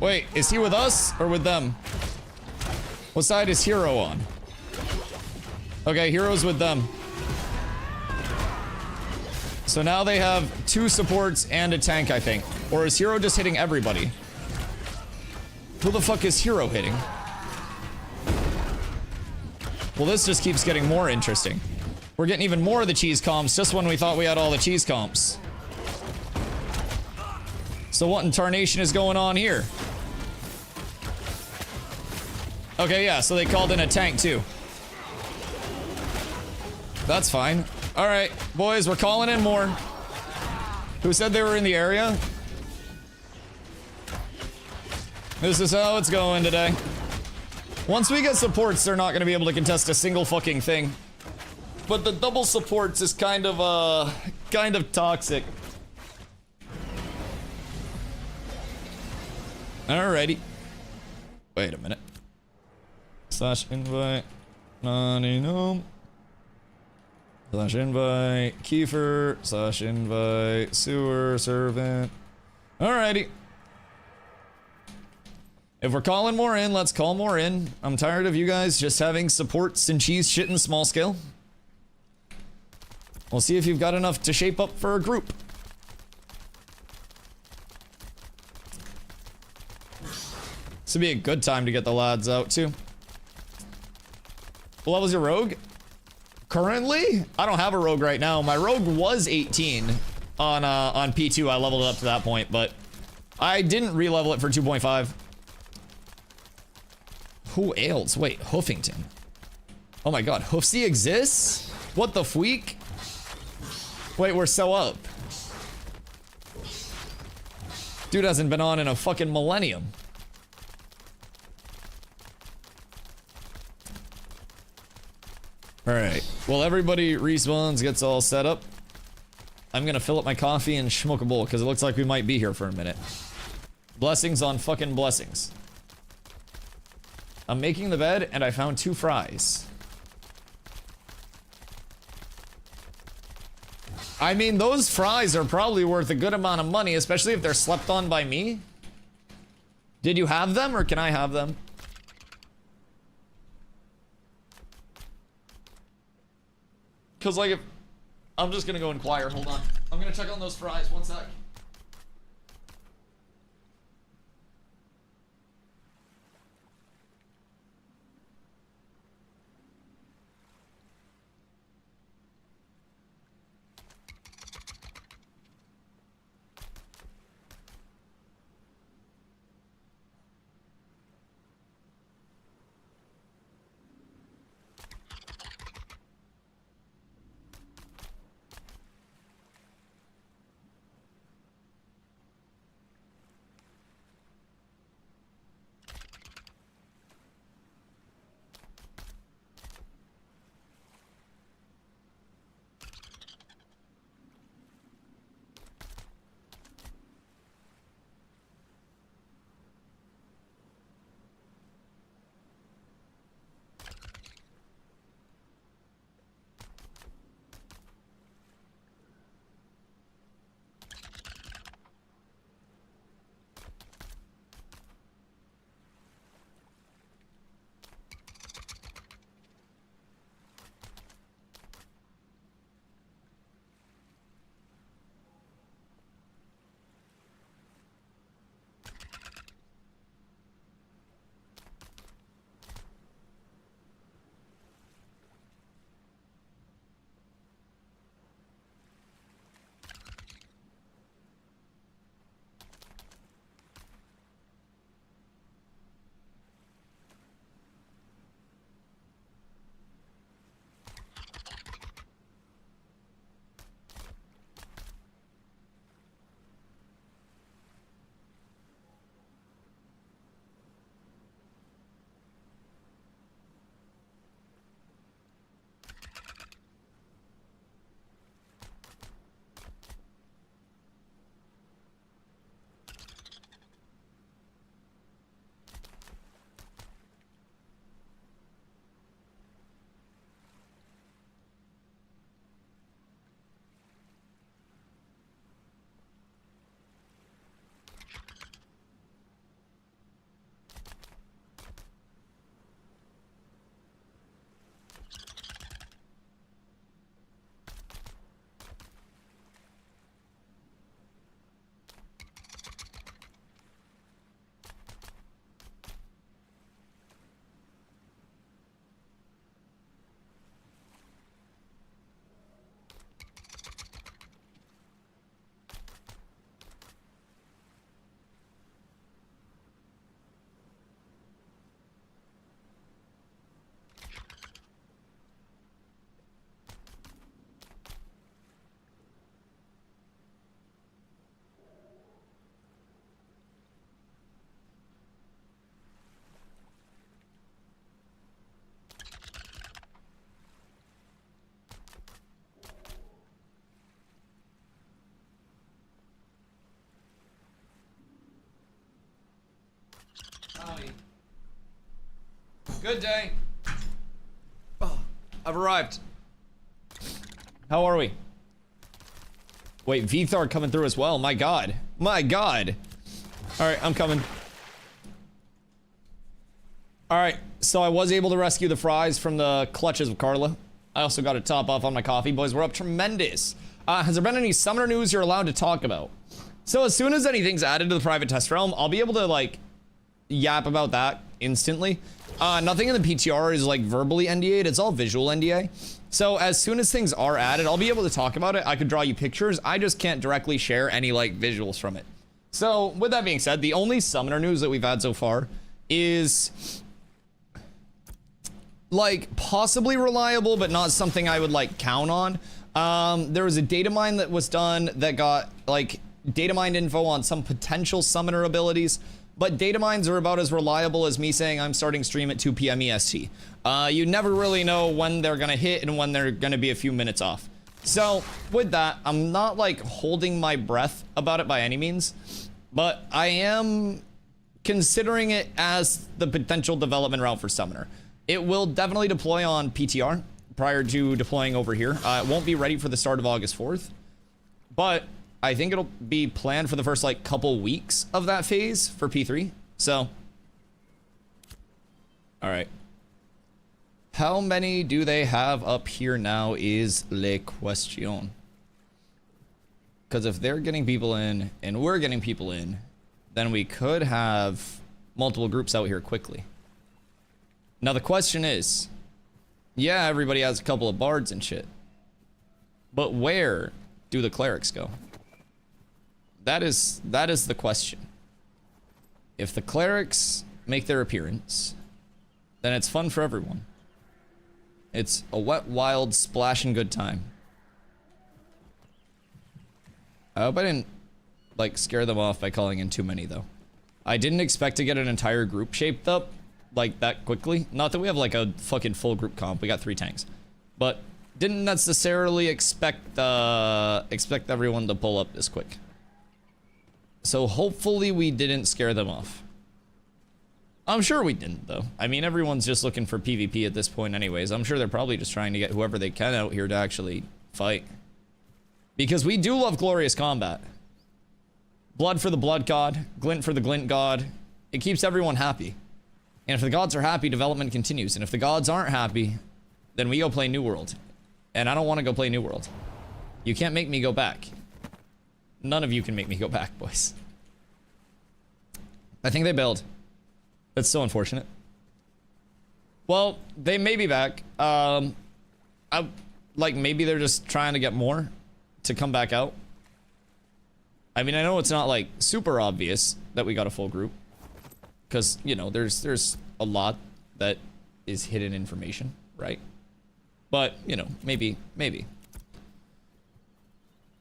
Wait, is he with us or with them? What side is Hero on? Okay, Hero's with them. So now they have 2 supports and a tank, I think. Or is Hero just hitting everybody? Who the fuck is Hero hitting? Well, this just keeps getting more interesting. We're getting even more of the cheese comps just when we thought we had all the cheese comps. So what in tarnation is going on here? Okay, yeah, so they called in a tank too. That's fine. Alright, boys, we're calling in more. Who said they were in the area? This is how it's going today. Once we get supports, they're not going to be able to contest a single fucking thing. But the double supports is kind of toxic. Alrighty. Wait a minute. Slash invite. Naninum. Slash invite. Kiefer. Slash invite. Sewer. Servant. Alrighty. If we're calling more in, let's call more in. I'm tired of you guys just having supports and cheese shit in small scale. We'll see if you've got enough to shape up for a group. This would be a good time to get the lads out too. What level's your rogue? Currently? I don't have a rogue right now. My rogue was 18 on P2. I leveled it up to that point, but I didn't re-level it for 2.5. Who ails? Wait, Hoofington. Oh my god, Hoofsy exists? What the freak? Wait, we're so up. Dude hasn't been on in a fucking millennium. Alright, well everybody respawns, gets all set up. I'm gonna fill up my coffee and smoke a bowl, because it looks like we might be here for a minute. Blessings on fucking blessings. I'm making the bed, and I found 2 fries. I mean, those fries are probably worth a good amount of money, especially if they're slept on by me. Did you have them, or can I have them? Because, like, if... I'm just gonna go inquire, hold on. I'm gonna check on those fries, one sec. Good day. Oh, I've arrived. How are we? Wait, Vthar coming through as well. My god. My god. Alright, I'm coming. Alright, so I was able to rescue the fries from the clutches of Carla. I also got a top off on my coffee. Boys, we're up tremendous. Has there been any summoner news you're allowed to talk about? So as soon as anything's added to the private test realm, I'll be able to, like, yap about that instantly. Nothing in the PTR is, like, verbally NDA'd. It's all visual NDA. So as soon as things are added, I'll be able to talk about it. I could draw you pictures. I just can't directly share any, like, visuals from it. So with that being said, the only summoner news that we've had so far is, like, possibly reliable, but not something I would, like, count on. There was a data mine that was done that got, like, data mine info on some potential summoner abilities, but data mines are about as reliable as me saying I'm starting stream at 2 p.m. EST. You never really know when they're gonna hit and when they're gonna be a few minutes off. So with that, I'm not, like, holding my breath about it by any means, but I am considering it as the potential development route for summoner. It will definitely deploy on PTR prior to deploying over here. It won't be ready for the start of August 4th, but I think it'll be planned for the first, like, couple weeks of that phase for P3. So, all right. How many do they have up here now is la question. Because if they're getting people in and we're getting people in, then we could have multiple groups out here quickly. Now the question is, yeah, everybody has a couple of bards and shit, but where do the clerics go? That is the question. If the clerics make their appearance, then it's fun for everyone. It's a wet, wild, splashing good time. I hope I didn't, like, scare them off by calling in too many, though. I didn't expect to get an entire group shaped up like that quickly. Not that we have, like, a fucking full group comp. We got 3 tanks. But didn't necessarily expect everyone to pull up this quick. So hopefully we didn't scare them off. I'm sure we didn't, though. I mean, everyone's just looking for PvP at this point anyways. I'm sure they're probably just trying to get whoever they can out here to actually fight. Because we do love glorious combat. Blood for the blood god, glint for the glint god. It keeps everyone happy. And if the gods are happy, development continues. And if the gods aren't happy, then we go play New World. And I don't want to go play New World. You can't make me go back. None of you can make me go back, boys. I think they bailed. That's so unfortunate. Well, they may be back. Like, maybe they're just trying to get more to come back out. I mean, I know it's not, like, super obvious that we got a full group. Because, you know, there's a lot that is hidden information, right? But, you know, maybe.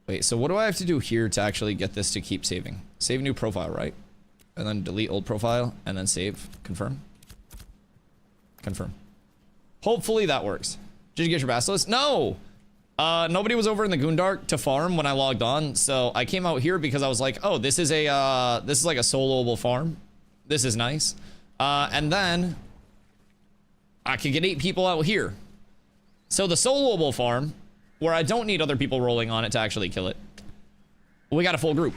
Wait, so what do I have to do here to actually get this to keep saving? Save new profile, right? And then delete old profile, and then save. Confirm. Confirm. Hopefully that works. Did you get your basilisk? No! Nobody was over in the Goondark to farm when I logged on, so I came out here because I was like, oh, this is like a soloable farm. This is nice. And then I could get 8 people out here. So the soloable farm, where I don't need other people rolling on it to actually kill it, we got a full group.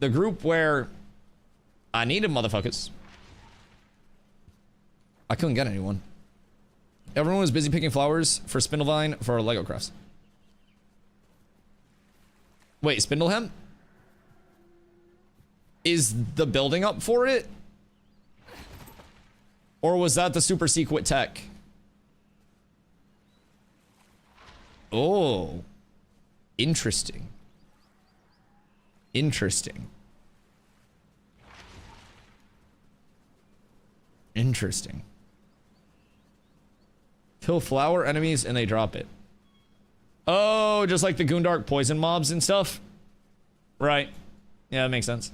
The group where I needed motherfuckers, I couldn't get anyone. Everyone was busy picking flowers for Spindlevine for Lego crafts. Wait, Spindlehem? Is the building up for it? Or was that the super secret tech? Oh. Interesting. Interesting. Interesting. Kill flower enemies and they drop it. Oh, just like the Goondark poison mobs and stuff? Right. Yeah, that makes sense.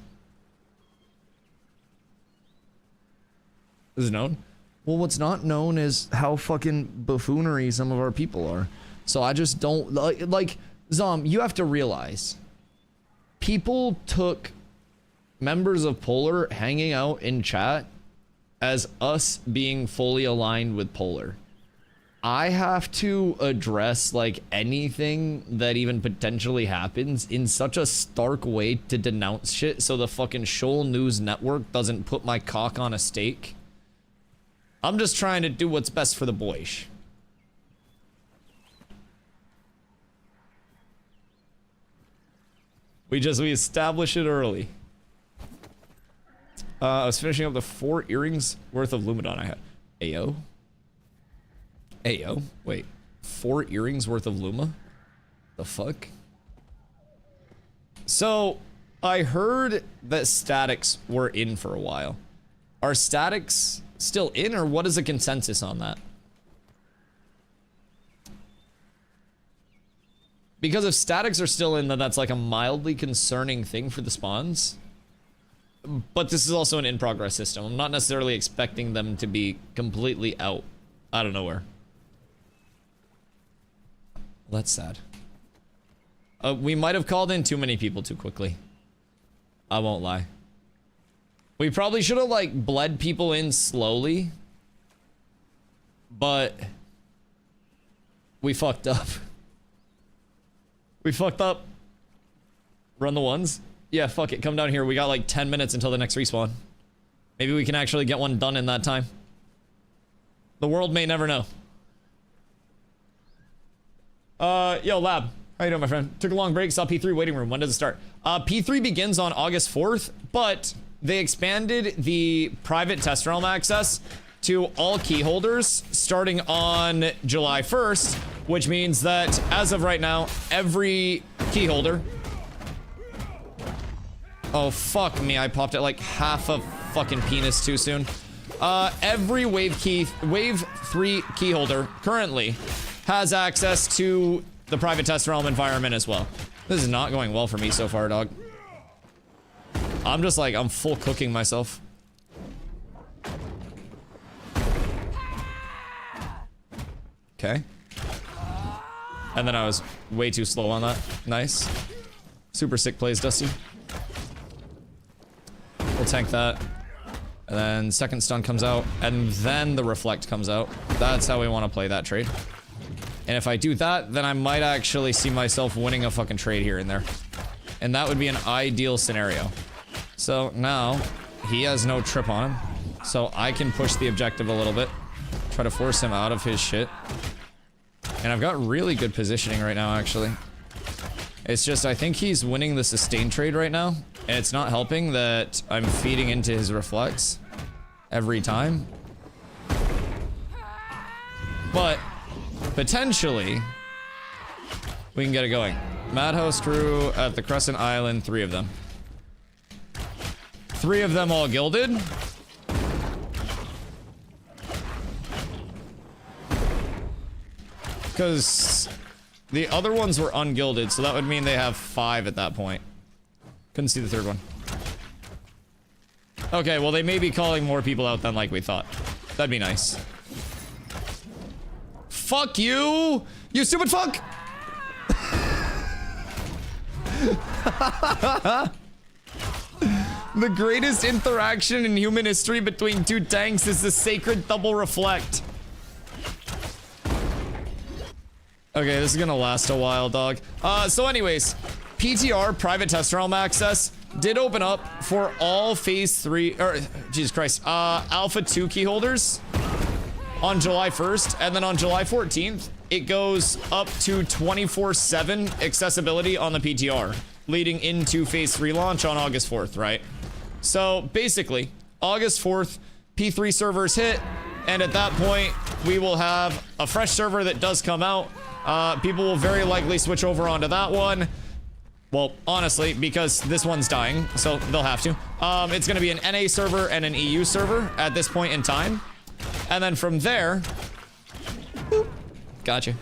This is known? Well, what's not known is how fucking buffoonery some of our people are. So I just don't like Zom, you have to realize people took members of Polar hanging out in chat as us being fully aligned with Polar, I have to address like anything that even potentially happens in such a stark way to denounce shit so the fucking Shoal News Network doesn't put my cock on a stake. I'm just trying to do what's best for the boys. We establish it early. I was finishing up the 4 earrings worth of Lumadon I had. Ayo. Ayo. Wait. 4 earrings worth of Luma? The fuck? So, I heard that statics were in for a while. Are statics still in, or what is the consensus on that? Because if statics are still in, then that's like a mildly concerning thing for the spawns. But this is also an in-progress system. I'm not necessarily expecting them to be completely out of nowhere. Well, that's sad. We might have called in too many people too quickly. I won't lie. We probably should have, like, bled people in slowly. But we fucked up. We fucked up. Run the ones. Yeah, fuck it. Come down here. We got like 10 minutes until the next respawn. Maybe we can actually get one done in that time. The world may never know. Yo, Lab. How you doing, my friend? Took a long break. Saw P3 waiting room. When does it start? P3 begins on August 4th, but they expanded the private test realm access to all key holders starting on July 1st, which means that as of right now, every key holder... Oh, fuck me. I popped it like half a fucking penis too soon. Every wave 3 key holder currently has access to the private test realm environment as well. This is not going well for me so far, dog. I'm just like, I'm full cooking myself. Okay. And then I was way too slow on that. Nice. Super sick plays, Dusty. We'll tank that. And then second stun comes out. And then the reflect comes out. That's how we want to play that trade. And if I do that, then I might actually see myself winning a fucking trade here and there. And that would be an ideal scenario. So now, he has no trip on him. So I can push the objective a little bit. Try to force him out of his shit. And I've got really good positioning right now, actually. It's just, I think he's winning the sustain trade right now. And it's not helping that I'm feeding into his reflex every time. But, potentially, we can get it going. Madhouse crew at the Crescent Island, 3 of them. 3 of them all gilded. Because the other ones were ungilded, so that would mean they have 5 at that point. Couldn't see the third one. Okay, well, they may be calling more people out than like we thought. That'd be nice. Fuck you! You stupid fuck! The greatest interaction in human history between 2 tanks is the sacred double reflect. Okay, this is gonna last a while, dog. So anyways, PTR, private test realm access, did open up for all phase 3, or, Jesus Christ, alpha 2 key holders on July 1st, and then on July 14th, it goes up to 24/7 accessibility on the PTR, leading into phase 3 launch on August 4th, right? So basically, August 4th, P3 servers hit, and at that point, we will have a fresh server that does come out. People will very likely switch over onto that one. Well, honestly, because this one's dying, so they'll have to. It's gonna be an NA server and an EU server at this point in time. And then from there... Boop, gotcha.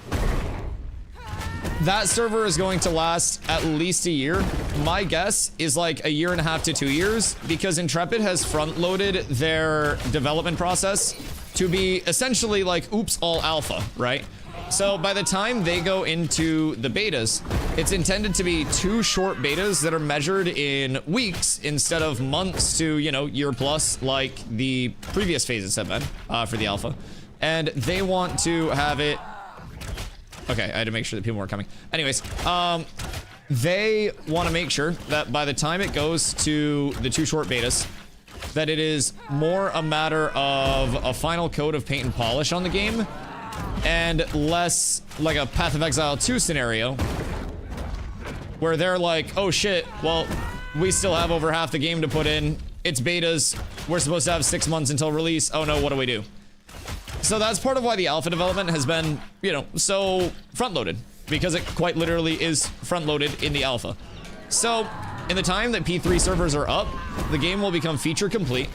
That server is going to last at least a year. My guess is like 1.5 to 2 years, because Intrepid has front-loaded their development process to be essentially like, oops, all alpha, right? So by the time they go into the betas, it's intended to be 2 short betas that are measured in weeks instead of months to, you know, year plus like the previous phases have been for the alpha. And they want to have it... Okay, I had to make sure that people were coming. Anyways, they want to make sure that by the time it goes to the 2 short betas, that it is more a matter of a final coat of paint and polish on the game and less like a Path of Exile 2 scenario where they're like, oh shit, well, we still have over half the game to put in. It's betas. We're supposed to have 6 months until release. Oh no, what do we do? So that's part of why the alpha development has been, you know, so front-loaded, because it quite literally is front-loaded in the alpha. So in the time that P3 servers are up, the game will become feature complete.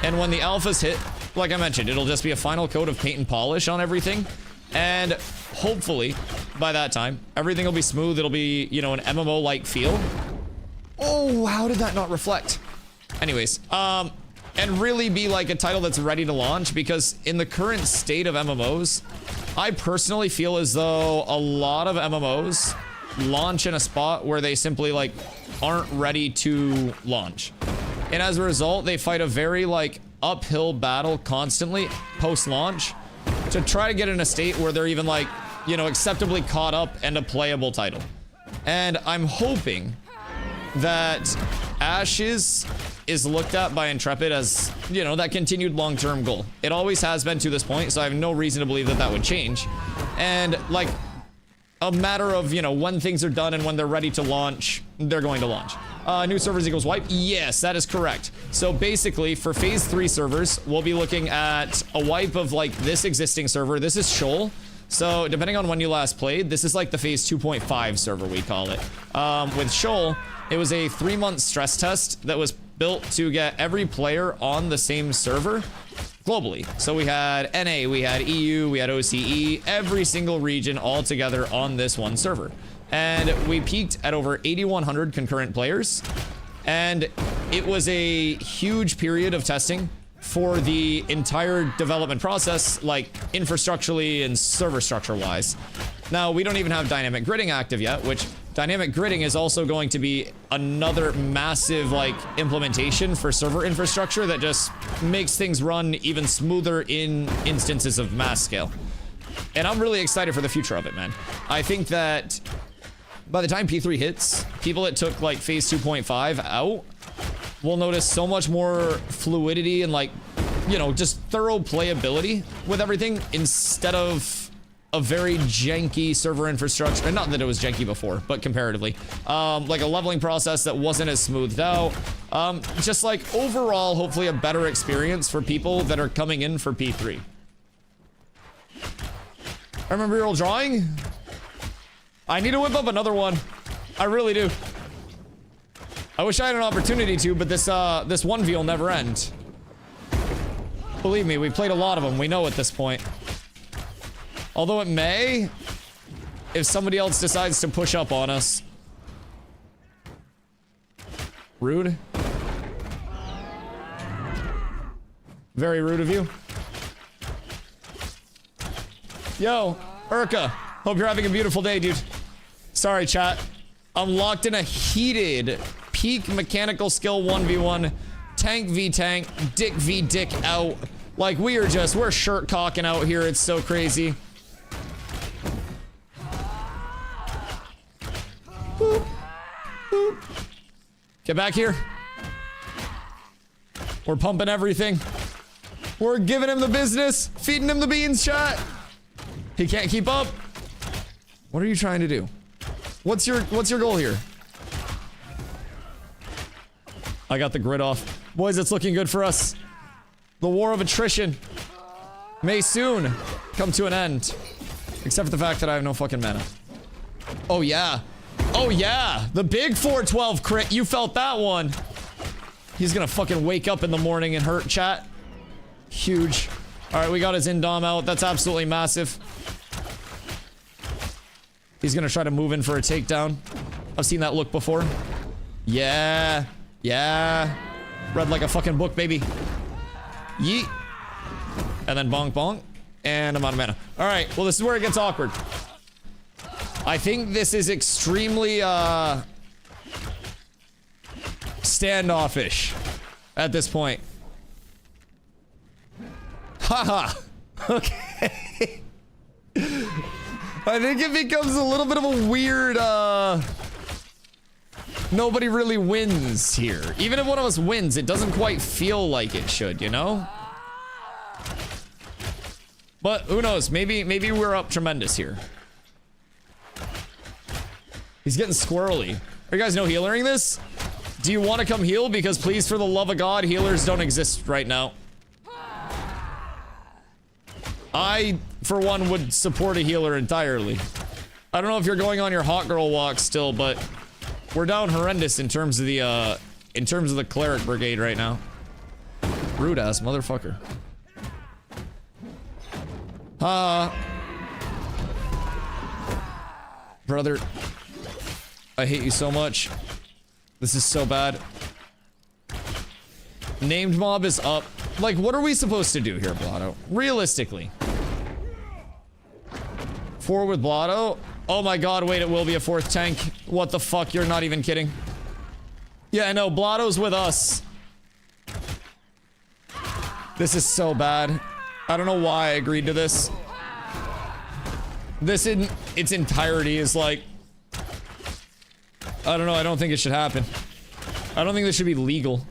And when the alphas hit, like I mentioned, it'll just be a final coat of paint and polish on everything. And hopefully, by that time, everything will be smooth. It'll be, you know, an MMO-like feel. Oh, how did that not reflect? Anyways, and really be like a title that's ready to launch, because in the current state of MMOs, I personally feel as though a lot of MMOs launch in a spot where they simply like aren't ready to launch. And as a result, they fight a very like uphill battle constantly post-launch to try to get in a state where they're even like, you know, acceptably caught up and a playable title. And I'm hoping that Ashes is looked at by Intrepid as, you know, that continued long-term goal. It always has been to this point, so I have no reason to believe that that would change. And like a matter of, you know, when things are done and when they're ready to launch, they're going to launch. New servers equals wipe? Yes, that is correct. So basically, for phase 3 servers, we'll be looking at a wipe of like this existing server. This is Shoal. So depending on when you last played, this is like the phase 2.5 server, we call it. With Shoal, it was a 3-month stress test that was built to get every player on the same server globally. So we had NA, we had EU, we had OCE, every single region all together on this one server. And we peaked at over 8,100 concurrent players. And it was a huge period of testing for the entire development process, like infrastructurally and server structure wise. Now, we don't even have dynamic gridding active yet, which dynamic gridding is also going to be another massive like implementation for server infrastructure that just makes things run even smoother in instances of mass scale. And I'm really excited for the future of it, man. I think that by the time P3 hits, people that took like phase 2.5 out will notice so much more fluidity and like, you know, just thorough playability with everything instead of a very janky server infrastructure. And not that it was janky before, but comparatively. Like a leveling process that wasn't as smoothed out. Just like overall, hopefully a better experience for people that are coming in for P3. I remember your old drawing? I need to whip up another one. I really do. I wish I had an opportunity to, but this 1v will never end. Believe me, we played a lot of them. We know at this point. Although it may, if somebody else decides to push up on us. Rude. Very rude of you. Yo, Urka. Hope you're having a beautiful day, dude. Sorry, chat. I'm locked in a heated peak mechanical skill 1v1. Tank v tank. Dick v dick out. Like, we're shirt cocking out here. It's so crazy. Boop. Boop. Get back here. We're pumping everything. We're giving him the business. Feeding him the beans, chat. He can't keep up. What are you trying to do? What's your goal here? I got the grid off. Boys, it's looking good for us. The war of attrition may soon come to an end. Except for the fact that I have no fucking mana. Oh yeah. Oh yeah. The big 412 crit. You felt that one. He's gonna fucking wake up in the morning and hurt, chat. Huge. Alright, we got his Indom out. That's absolutely massive. He's gonna try to move in for a takedown. I've seen that look before. Yeah. Yeah. Read like a fucking book, baby. Yeet. And then bonk bonk. And I'm out of mana. Alright, well this is where it gets awkward. I think this is extremely, standoffish at this point. Haha. Okay. I think it becomes a little bit of a weird, nobody really wins here. Even if one of us wins, it doesn't quite feel like it should, you know? But who knows? Maybe we're up tremendous here. He's getting squirrely. Are you guys no healering this? Do you want to come heal? Because please, for the love of God, healers don't exist right now. I, for one, would support a healer entirely. I don't know if you're going on your hot girl walk still, but we're down horrendous in terms of the cleric brigade right now. Rude ass motherfucker. Brother, I hate you so much. This is so bad. Named mob is up. Like, what are we supposed to do here, Blotto? Realistically. 4 with Blotto? Oh my god, wait, it will be a 4th tank. What the fuck? You're not even kidding. Yeah, I know, Blotto's with us. This is so bad. I don't know why I agreed to this. This in its entirety is like... I don't know, I don't think it should happen. I don't think this should be legal.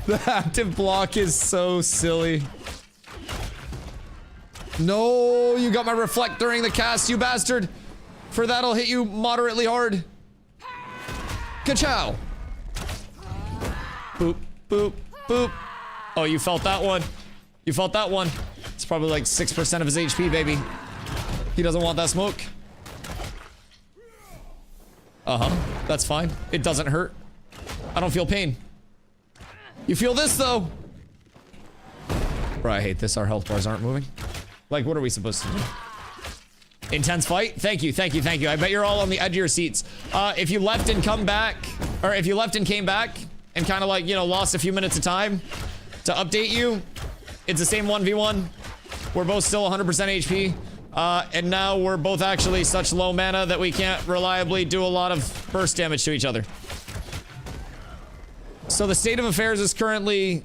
The active block is so silly. No, you got my reflect during the cast, you bastard. For that, I'll hit you moderately hard. Ka-chow. Boop, boop, boop. Oh, you felt that one. You felt that one. It's probably like 6% of his HP, baby. He doesn't want that smoke. Uh-huh. That's fine. It doesn't hurt. I don't feel pain. You feel this, though. Bro, I hate this. Our health bars aren't moving. Like, what are we supposed to do? Intense fight? Thank you, thank you, thank you. I bet you're all on the edge of your seats. If you left and come back, or if you left and came back, and kind of like, you know, lost a few minutes of time to update you, it's the same 1v1. We're both still 100% HP. And now we're both actually such low mana that we can't reliably do a lot of burst damage to each other. So the state of affairs is currently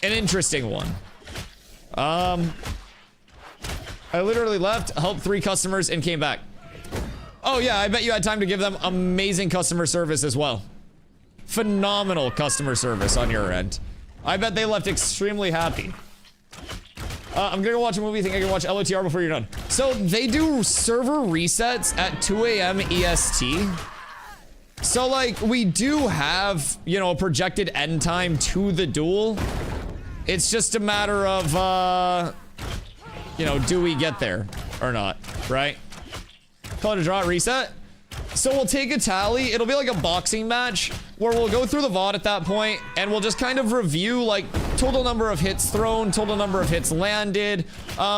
an interesting one. I literally left, helped 3 customers, and came back. Oh yeah, I bet you had time to give them amazing customer service as well. Phenomenal customer service on your end. I bet they left extremely happy. I'm gonna go watch a movie. Think I can watch LOTR before you're done. So they do server resets at 2 a.m. EST. So like we do have, you know, a projected end time to the duel. It's just a matter of, you know, do we get there or not, right? Call it a draw at reset. So we'll take a tally. It'll be like a boxing match where we'll go through the VOD at that point and we'll just kind of review like total number of hits thrown, total number of hits landed.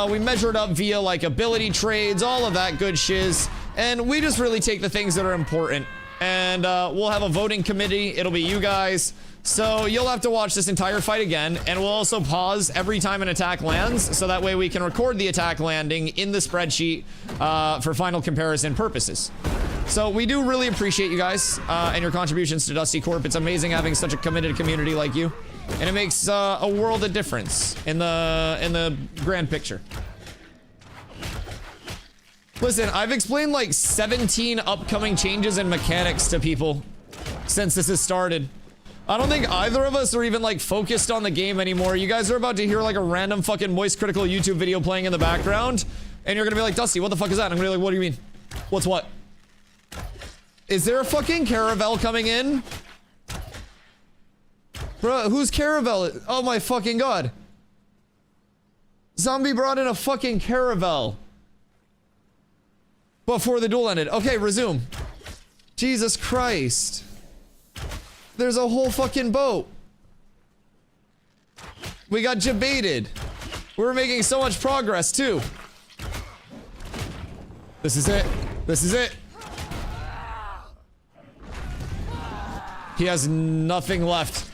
We measure it up via like ability trades, all of that good shiz. And we just really take the things that are important. And we'll have a voting committee. It'll be you guys. So you'll have to watch this entire fight again, and we'll also pause every time an attack lands, so that way we can record the attack landing in the spreadsheet for final comparison purposes. So we do really appreciate you guys and your contributions to Dusty Corp. It's amazing having such a committed community like you, and it makes a world of difference in the grand picture. Listen, I've explained like 17 upcoming changes and mechanics to people since this has started. I don't think either of us are even like focused on the game anymore. You guys are about to hear like a random fucking Moist Critical YouTube video playing in the background, and you're gonna be like, Dusty, what the fuck is that? And I'm gonna be like, what do you mean? What's what? Is there a fucking caravel coming in? Bro, who's caravel? Oh my fucking god. Zombie brought in a fucking caravel before the duel ended. Okay, resume. Jesus Christ. There's a whole fucking boat. We got jebaited. We were making so much progress, too. This is it. This is it. He has nothing left.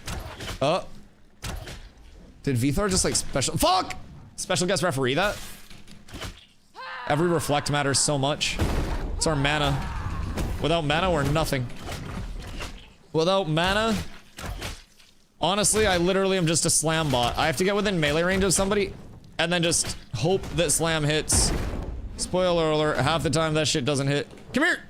Oh. Did Vthar just like special- Fuck! Special guest referee that? Every reflect matters so much. It's our mana. Without mana, we're nothing. Without mana... Honestly, I literally am just a slam bot. I have to get within melee range of somebody, and then just hope that slam hits. Spoiler alert, half the time that shit doesn't hit. Come here!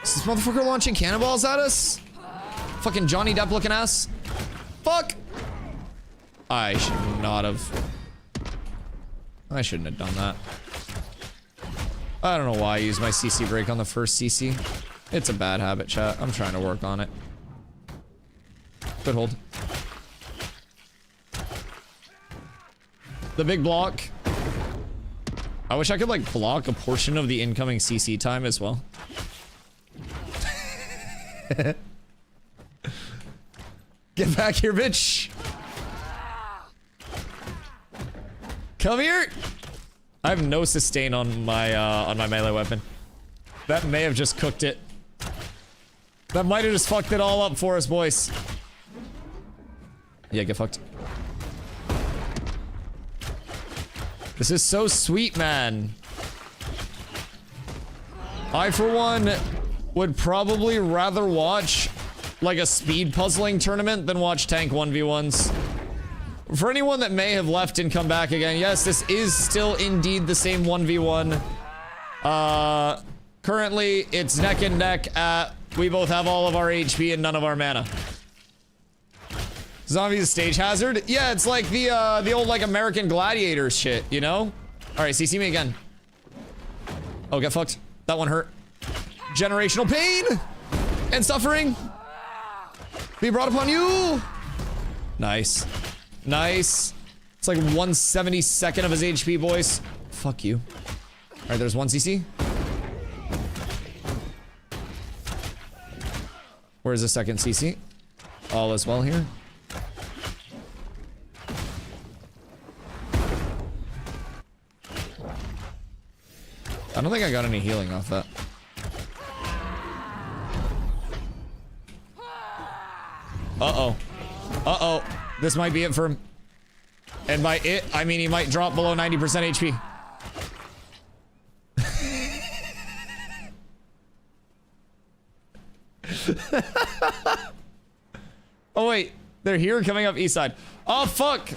Is this motherfucker launching cannonballs at us? Fucking Johnny Depp looking ass. Fuck! I should not have. I shouldn't have done that. I don't know why I used my CC break on the first CC. It's a bad habit, chat. I'm trying to work on it. Good hold. The big block. I wish I could, like, block a portion of the incoming CC time as well. Get back here, bitch! Come here! I have no sustain on my melee weapon. That may have just cooked it. That might have just fucked it all up for us, boys. Yeah, get fucked. This is so sweet, man. I, for one, would probably rather watch, like, a speed puzzling tournament than watch tank 1v1s. For anyone that may have left and come back again, yes, this is still indeed the same 1v1. Currently, it's neck and neck at... We both have all of our HP and none of our mana. Zombies stage hazard? Yeah, it's like the old, like, American Gladiators shit, you know? Alright, CC me again. Oh, get fucked. That one hurt. Generational pain! And suffering! Be brought upon you! Nice. Nice. It's like 1/72nd of his HP, boys. Fuck you. Alright, there's one CC. Where's the second CC? All is well here. I don't think I got any healing off that. Uh-oh. Uh-oh. This might be it for him. And by it, I mean he might drop below 90% HP. Oh wait, they're here coming up east side. Oh fuck!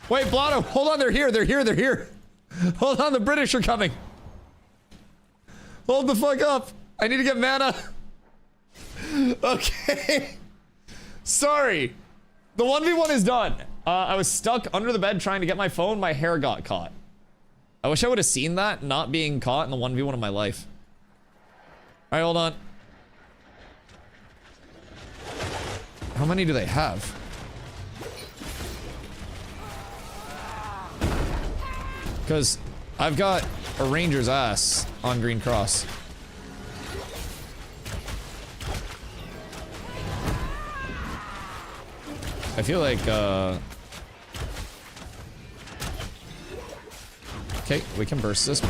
Wait, Blotto, hold on, they're here, they're here, they're here. Hold on, the British are coming. Hold the fuck up. I need to get mana. Okay. Sorry. The 1v1 is done. I was stuck under the bed trying to get my phone. My hair got caught. I wish I would have seen that not being caught in the 1v1 of my life. Alright, hold on. How many do they have? Because I've got a ranger's ass on Green Cross. I feel like, okay, we can burst this.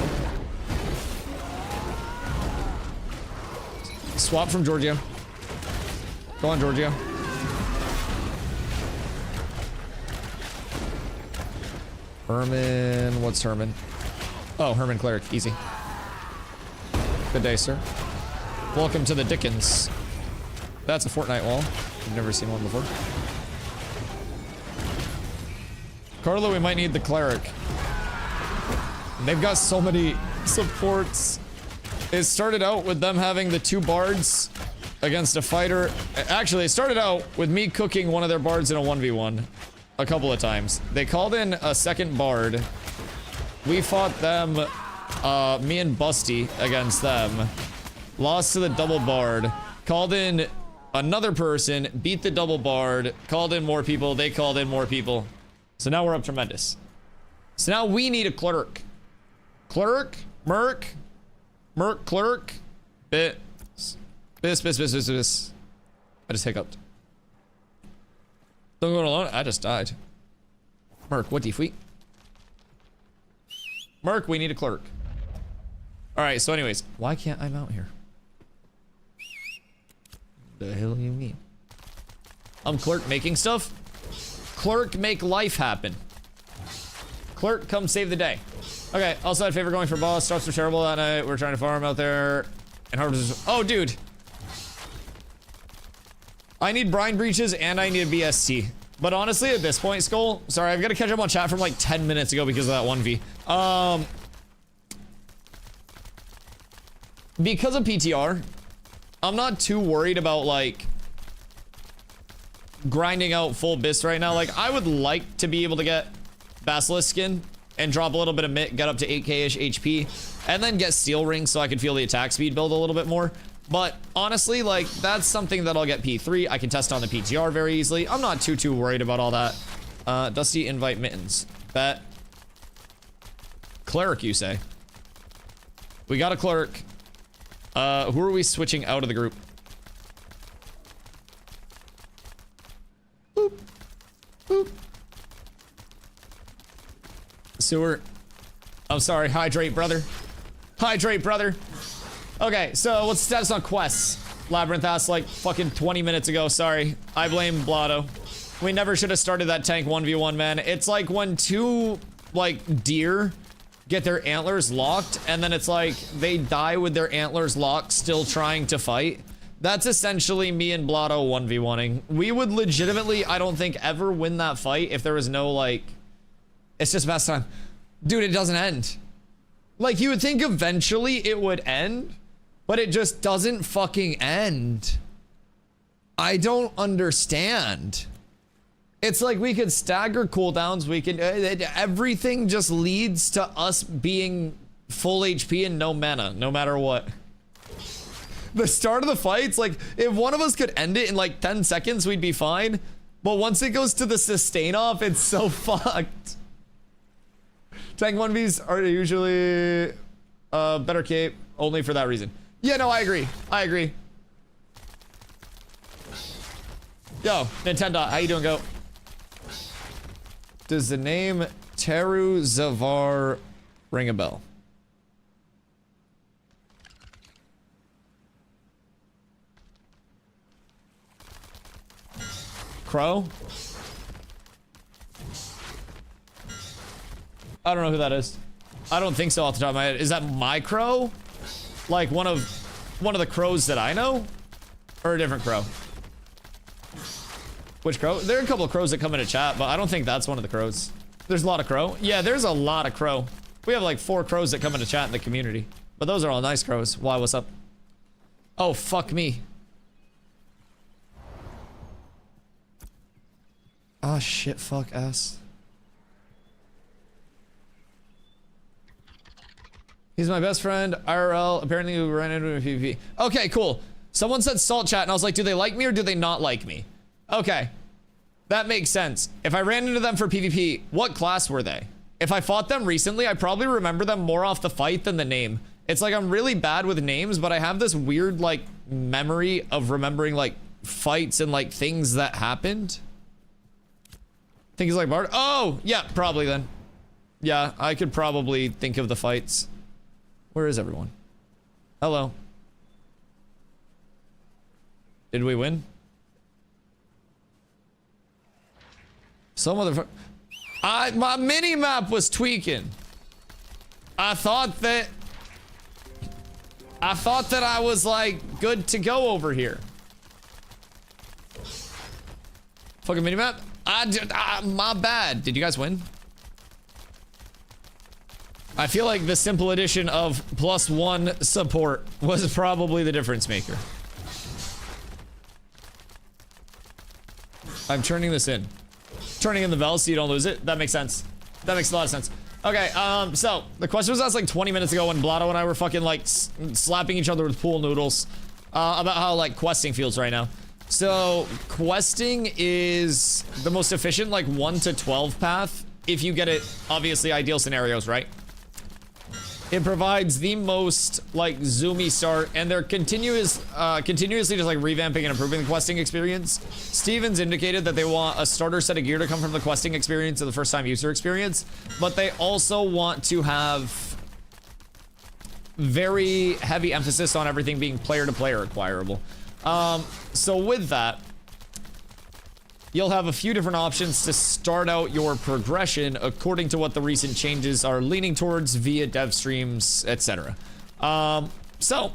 Swap from Giorgio. Go on, Giorgio. Herman, what's Herman? Oh, Herman Cleric, easy. Good day, sir. Welcome to the Dickens. That's a Fortnite wall. I've never seen one before. Carlo, we might need the Cleric. They've got so many supports. It started out with them having the 2 bards against a fighter. Actually, it started out with me cooking one of their bards in a 1v1 a couple of times. They called in a second bard. We fought them, me and Busty against them. Lost to the double bard. Called in another person, beat the double bard, called in more people, they called in more people. So now we're up tremendous. So now we need a cleric. Cleric? Merc? Merc cleric? Bis. I just hiccuped. Don't go alone. I just died. Merc, what defeat? Merc, we need a cleric. All right, so anyways, why can't I mount here? The hell do you mean? I'm clerk making stuff. Clerk make life happen. Clerk come save the day. Okay, also had favor going for boss. Starts were terrible that night. We're trying to farm out there. And harvest. Oh, dude. I need brine breaches and I need a BST. But honestly, at this point, Skull, sorry, I've got to catch up on chat from like 10 minutes ago because of that 1v. Because of PTR, I'm not too worried about like grinding out full Bis right now. Like, I would like to be able to get Basilisk skin and drop a little bit of Mitt, get up to 8k-ish HP, and then get Steel Ring so I can feel the attack speed build a little bit more. But honestly, like, that's something that I'll get P3. I can test on the PTR very easily. I'm not too worried about all that. Dusty, invite Mittens. Bet. Cleric, you say? We got a cleric. Who are we switching out of the group? Boop. Boop. Sewer. I'm sorry. Hydrate, brother. Hydrate, brother. Okay, so what's the status on quests? Labyrinth asked like fucking 20 minutes ago. Sorry. I blame Blotto. We never should have started that tank 1v1, man. It's like when two, like, deer get their antlers locked, and then it's like they die with their antlers locked, still trying to fight. That's essentially me and Blotto 1v1ing. We would legitimately, I don't think, ever win that fight if there was no, like... It's just best time. Dude, it doesn't end. Like, you would think eventually it would end, but it just doesn't fucking end. I don't understand. It's like we could stagger cooldowns, we can... everything just leads to us being full HP and no mana, no matter what. The start of the fight's like, if one of us could end it in like 10 seconds, we'd be fine. But once it goes to the sustain off, it's so fucked. Tank 1Vs are usually better cape, only for that reason. Yeah, no, I agree. I agree. Yo, Nintendo, how you doing, Go? Does the name Teru Zavar ring a bell? Crow? I don't know who that is. I don't think so off the top of my head. Is that my crow? Like one of the crows that I know? Or a different crow? Which crow? There are a couple of crows that come into chat, but I don't think that's one of the crows. There's a lot of crow. Yeah, there's a lot of crow. We have like 4 crows that come into chat in the community. But those are all nice crows. Why, what's up? Oh, fuck me. Oh shit, fuck ass. He's my best friend, IRL. Apparently we ran into him in PvP. Okay, cool. Someone said salt chat and I was like, do they like me or do they not like me? Okay. That makes sense. If I ran into them for PvP, what class were they? If I fought them recently, I probably remember them more off the fight than the name. It's like I'm really bad with names, but I have this weird like memory of remembering like fights and like things that happened. Think he's like Bard? Oh, yeah, probably then. Yeah, I could probably think of the fights. Where is everyone? Hello. Did we win? Some motherfucker. My mini map was tweaking. I thought that I was like good to go over here. Fucking mini map. My bad. Did you guys win? I feel like the simple addition of +1 support was probably the difference maker. I'm turning this in. Turning in the bell so you don't lose it. That makes sense. That makes a lot of sense. Okay, so the question was asked like 20 minutes ago when Blotto and I were fucking like slapping each other with pool noodles about how like questing feels right now. So questing is the most efficient like 1 to 12 path if you get it obviously ideal scenarios, right? It provides the most like zoomy start, and they're continuously just like revamping and improving the questing experience. Stevens indicated that they want a starter set of gear to come from the questing experience to the first time user experience, but they also want to have very heavy emphasis on everything being player-to-player acquirable. So with that, you'll have a few different options to start out your progression according to what the recent changes are leaning towards via dev streams, etc. So,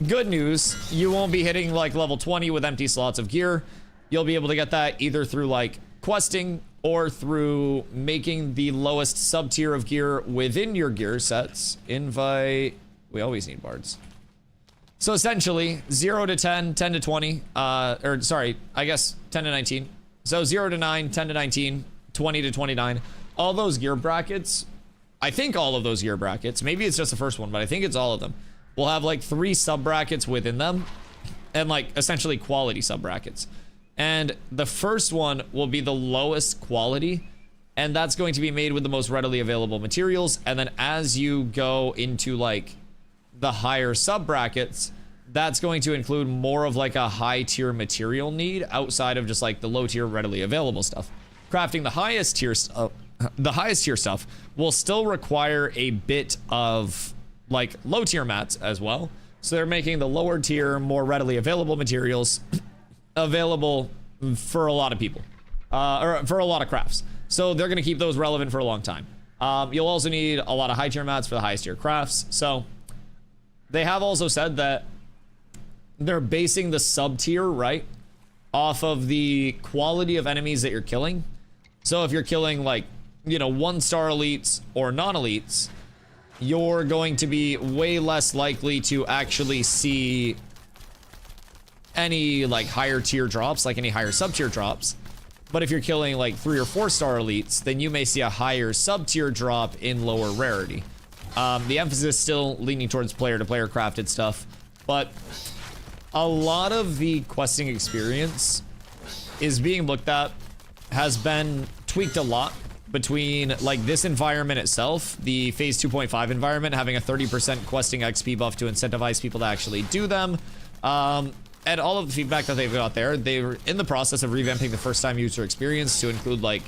good news, you won't be hitting like level 20 with empty slots of gear. You'll be able to get that either through like questing or through making the lowest sub-tier of gear within your gear sets. Invite, we always need bards. So essentially, 0 to 10, 10 to 20, or sorry, I guess 10 to 19. So 0 to 9, 10 to 19, 20 to 29. All those gear brackets, I think all of those gear brackets, maybe it's just the first one, but I think it's all of them, will have like 3 sub-brackets within them, and like essentially quality sub-brackets. And the first one will be the lowest quality, and that's going to be made with the most readily available materials. And then as you go into like the higher sub brackets, that's going to include more of like a high tier material need outside of just like the low tier readily available stuff. Crafting the highest tier stuff will still require a bit of like low tier mats as well. So they're making the lower tier, more readily available materials available for a lot of people, or for a lot of crafts. So they're going to keep those relevant for a long time. You'll also need a lot of high tier mats for the highest tier crafts. So they have also said that they're basing the sub tier, right, off of the quality of enemies that you're killing. So if you're killing like, you know, 1-star elites or non-elites, you're going to be way less likely to actually see any like higher tier drops, like any higher sub tier drops. But if you're killing like 3 or 4-star elites, then you may see a higher sub tier drop in lower rarity. The emphasis still leaning towards player-to-player crafted stuff, but a lot of the questing experience is being looked at, has been tweaked a lot between like this environment itself, the phase 2.5 environment, having a 30% questing XP buff to incentivize people to actually do them. And all of the feedback that they've got there, they're in the process of revamping the first time user experience to include like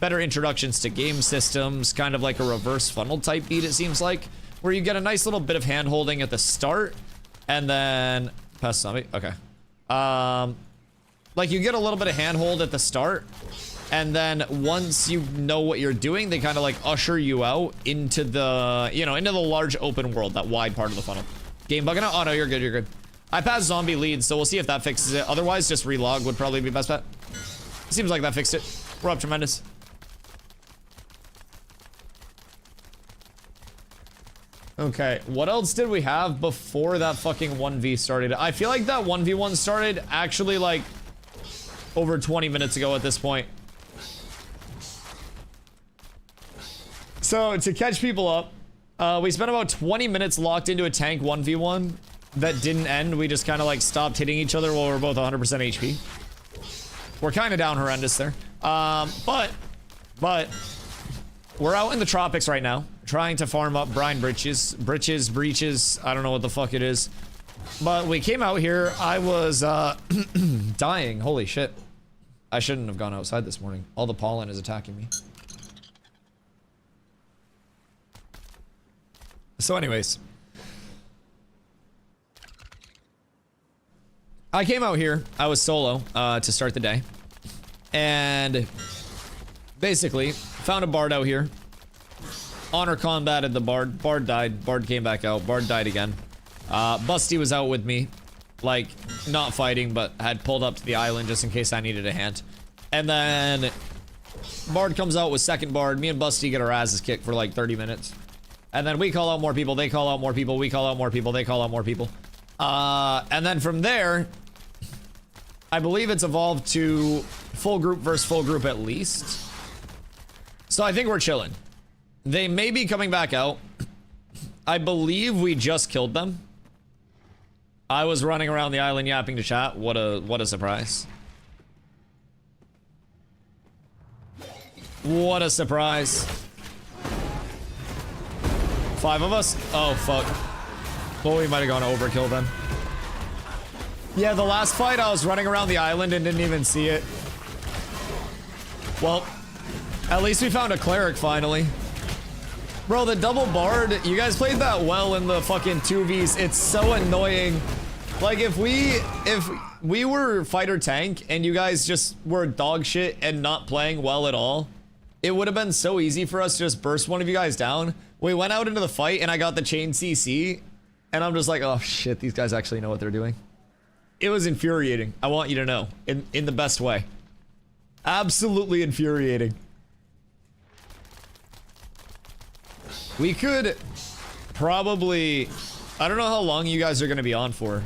better introductions to game systems, kind of like a reverse funnel type beat, it seems like, where you get a nice little bit of hand holding at the start, and then pass zombie. Okay. Like you get a little bit of hand hold at the start, and then once you know what you're doing, they kind of like usher you out into the, you know, into the large open world, that wide part of the funnel. Game bugging out? Oh no, you're good, you're good. I passed zombie lead, so we'll see if that fixes it. Otherwise, just relog would probably be best bet. Seems like that fixed it. We're up tremendous. Okay, what else did we have before that fucking 1v started? I feel like that 1v1 started actually like over 20 minutes ago at this point. So to catch people up, we spent about 20 minutes locked into a tank 1v1 that didn't end. We just kind of like stopped hitting each other while we were both 100% HP. We're kind of down horrendous there. But we're out in the tropics right now, trying to farm up brine breaches, I don't know what the fuck it is. But we came out here, I was dying, holy shit. I shouldn't have gone outside this morning. All the pollen is attacking me. So anyways, I came out here, I was solo to start the day, and basically found a bard out here. Honor combated the bard. Bard died. Bard came back out. Bard died again. Busty was out with me, like not fighting, but had pulled up to the island just in case I needed a hand. And then Bard comes out with second Bard. Me and Busty get our asses kicked for like 30 minutes. And then we call out more people. They call out more people. We call out more people. They call out more people. And then from there, I believe it's evolved to full group versus full group at least. So I think we're chilling. They may be coming back out. I believe we just killed them. I was running around the island yapping to chat. What a surprise. What a surprise. 5 of us? Oh, fuck. Well, we might have gone overkill then. Yeah, the last fight I was running around the island and didn't even see it. Well, at least we found a cleric finally. Bro, the double bard, you guys played that well in the fucking 2Vs. It's so annoying. Like, if we were fighter tank and you guys just were dog shit and not playing well at all, it would have been so easy for us to just burst one of you guys down. We went out into the fight and I got the chain CC and I'm just like, oh shit, these guys actually know what they're doing. It was infuriating. I want you to know, in the best way. Absolutely infuriating. We could probably, I don't know how long you guys are going to be on for,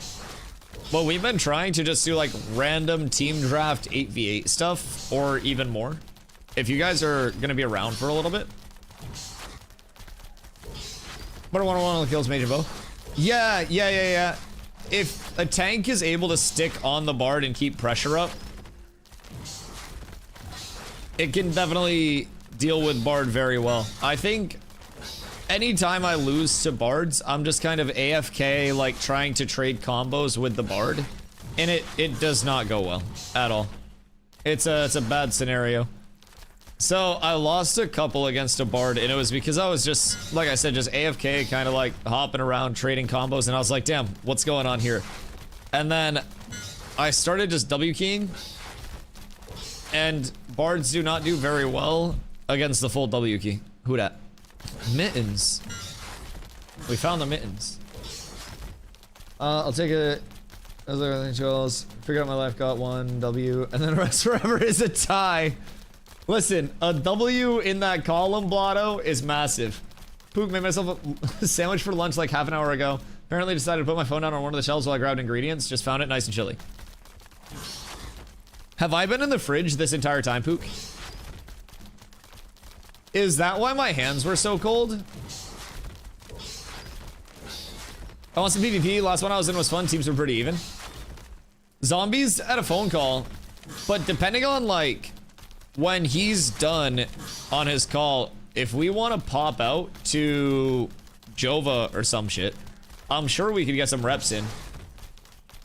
but we've been trying to just do like random team draft 8v8 stuff or even more. If you guys are going to be around for a little bit. But 101 kills Major Bow. Yeah. If a tank is able to stick on the bard and keep pressure up, it can definitely deal with bard very well. I think anytime I lose to bards, I'm just kind of AFK, like trying to trade combos with the bard, and it does not go well at all. It's a bad scenario. So I lost a couple against a bard, and it was because I was just, like I said, just AFK, kind of like hopping around trading combos, and I was like, damn, what's going on here? And then I started just W keying, and bards do not do very well against the full W key. Who dat? Mittens. We found the mittens. I'll take it. As everything shows. Figure out my life, got one W, and then the rest forever is a tie. Listen, a W in that column, Blotto, is massive. Pook made myself a sandwich for lunch like half an hour ago. Apparently decided to put my phone down on one of the shelves while I grabbed ingredients. Just found it nice and chilly. Have I been in the fridge this entire time, Pook? Is that why my hands were so cold? I want some PvP. Last one I was in was fun. Teams were pretty even. Zombies at a phone call. But depending on, like, when he's done on his call, if we want to pop out to Jova or some shit, I'm sure we could get some reps in.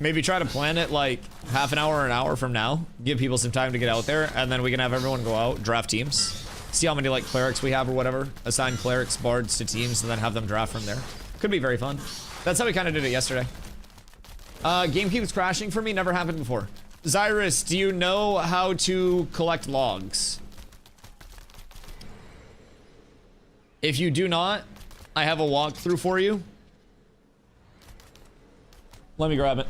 Maybe try to plan it like half an hour or an hour from now. Give people some time to get out there, and then we can have everyone go out, draft teams. See how many like clerics we have or whatever. Assign clerics, bards to teams, and then have them draft from there. Could be very fun. That's how we kind of did it yesterday. Game keeps crashing for me. Never happened before. Zyrus, do you know how to collect logs? If you do not, I have a walkthrough for you. Let me grab it.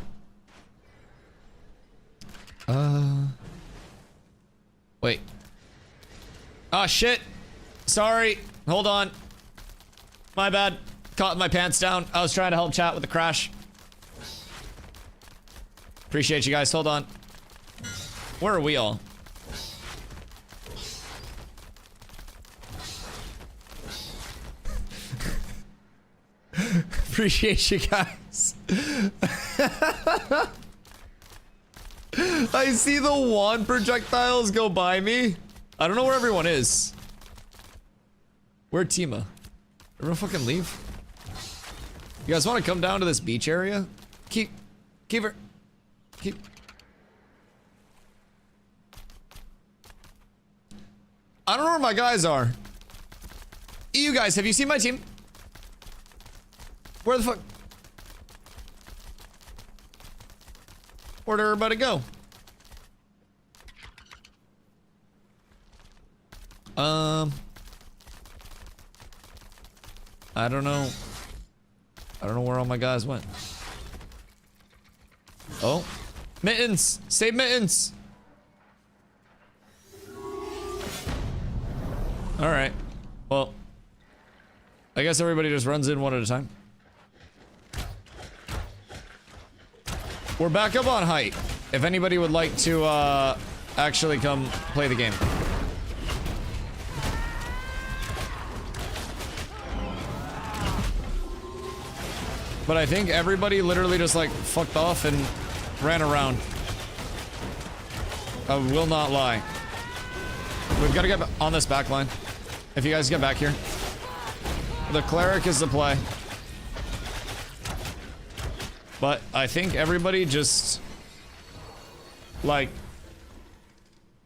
Wait. Oh, shit. Sorry. Hold on. My bad. Caught my pants down. I was trying to help chat with the crash. Appreciate you guys. Hold on. Where are we all? Appreciate you guys. I see the wand projectiles go by me. I don't know where everyone is. Where'd Tima? Everyone fucking leave? You guys want to come down to this beach area? Keep her. I don't know where my guys are. You guys, have you seen my team? Where the fuck? Where'd everybody go? I don't know. I don't know where all my guys went. Oh. Mittens! Save Mittens! Alright. Well. I guess everybody just runs in one at a time. We're back up on height. If anybody would like to, actually come play the game. But I think everybody literally just like fucked off and ran around. I will not lie. We've got to get on this back line. If you guys get back here. The cleric is the play. But I think everybody just like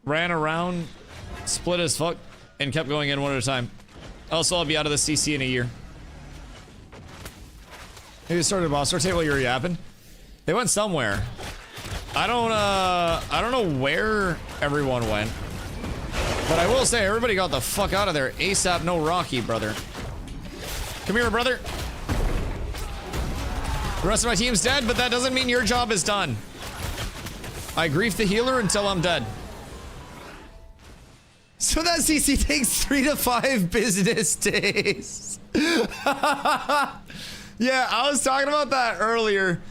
ran around, split as fuck, and kept going in one at a time. Also, I'll be out of the CC in a year. Maybe started a boss rotate while you were yapping. They went somewhere. I don't know where everyone went. But I will say, everybody got the fuck out of there. ASAP, no Rocky, brother. Come here, brother. The rest of my team's dead, but that doesn't mean your job is done. I grief the healer until I'm dead. So that CC takes 3 to 5 business days. Yeah, I was talking about that earlier.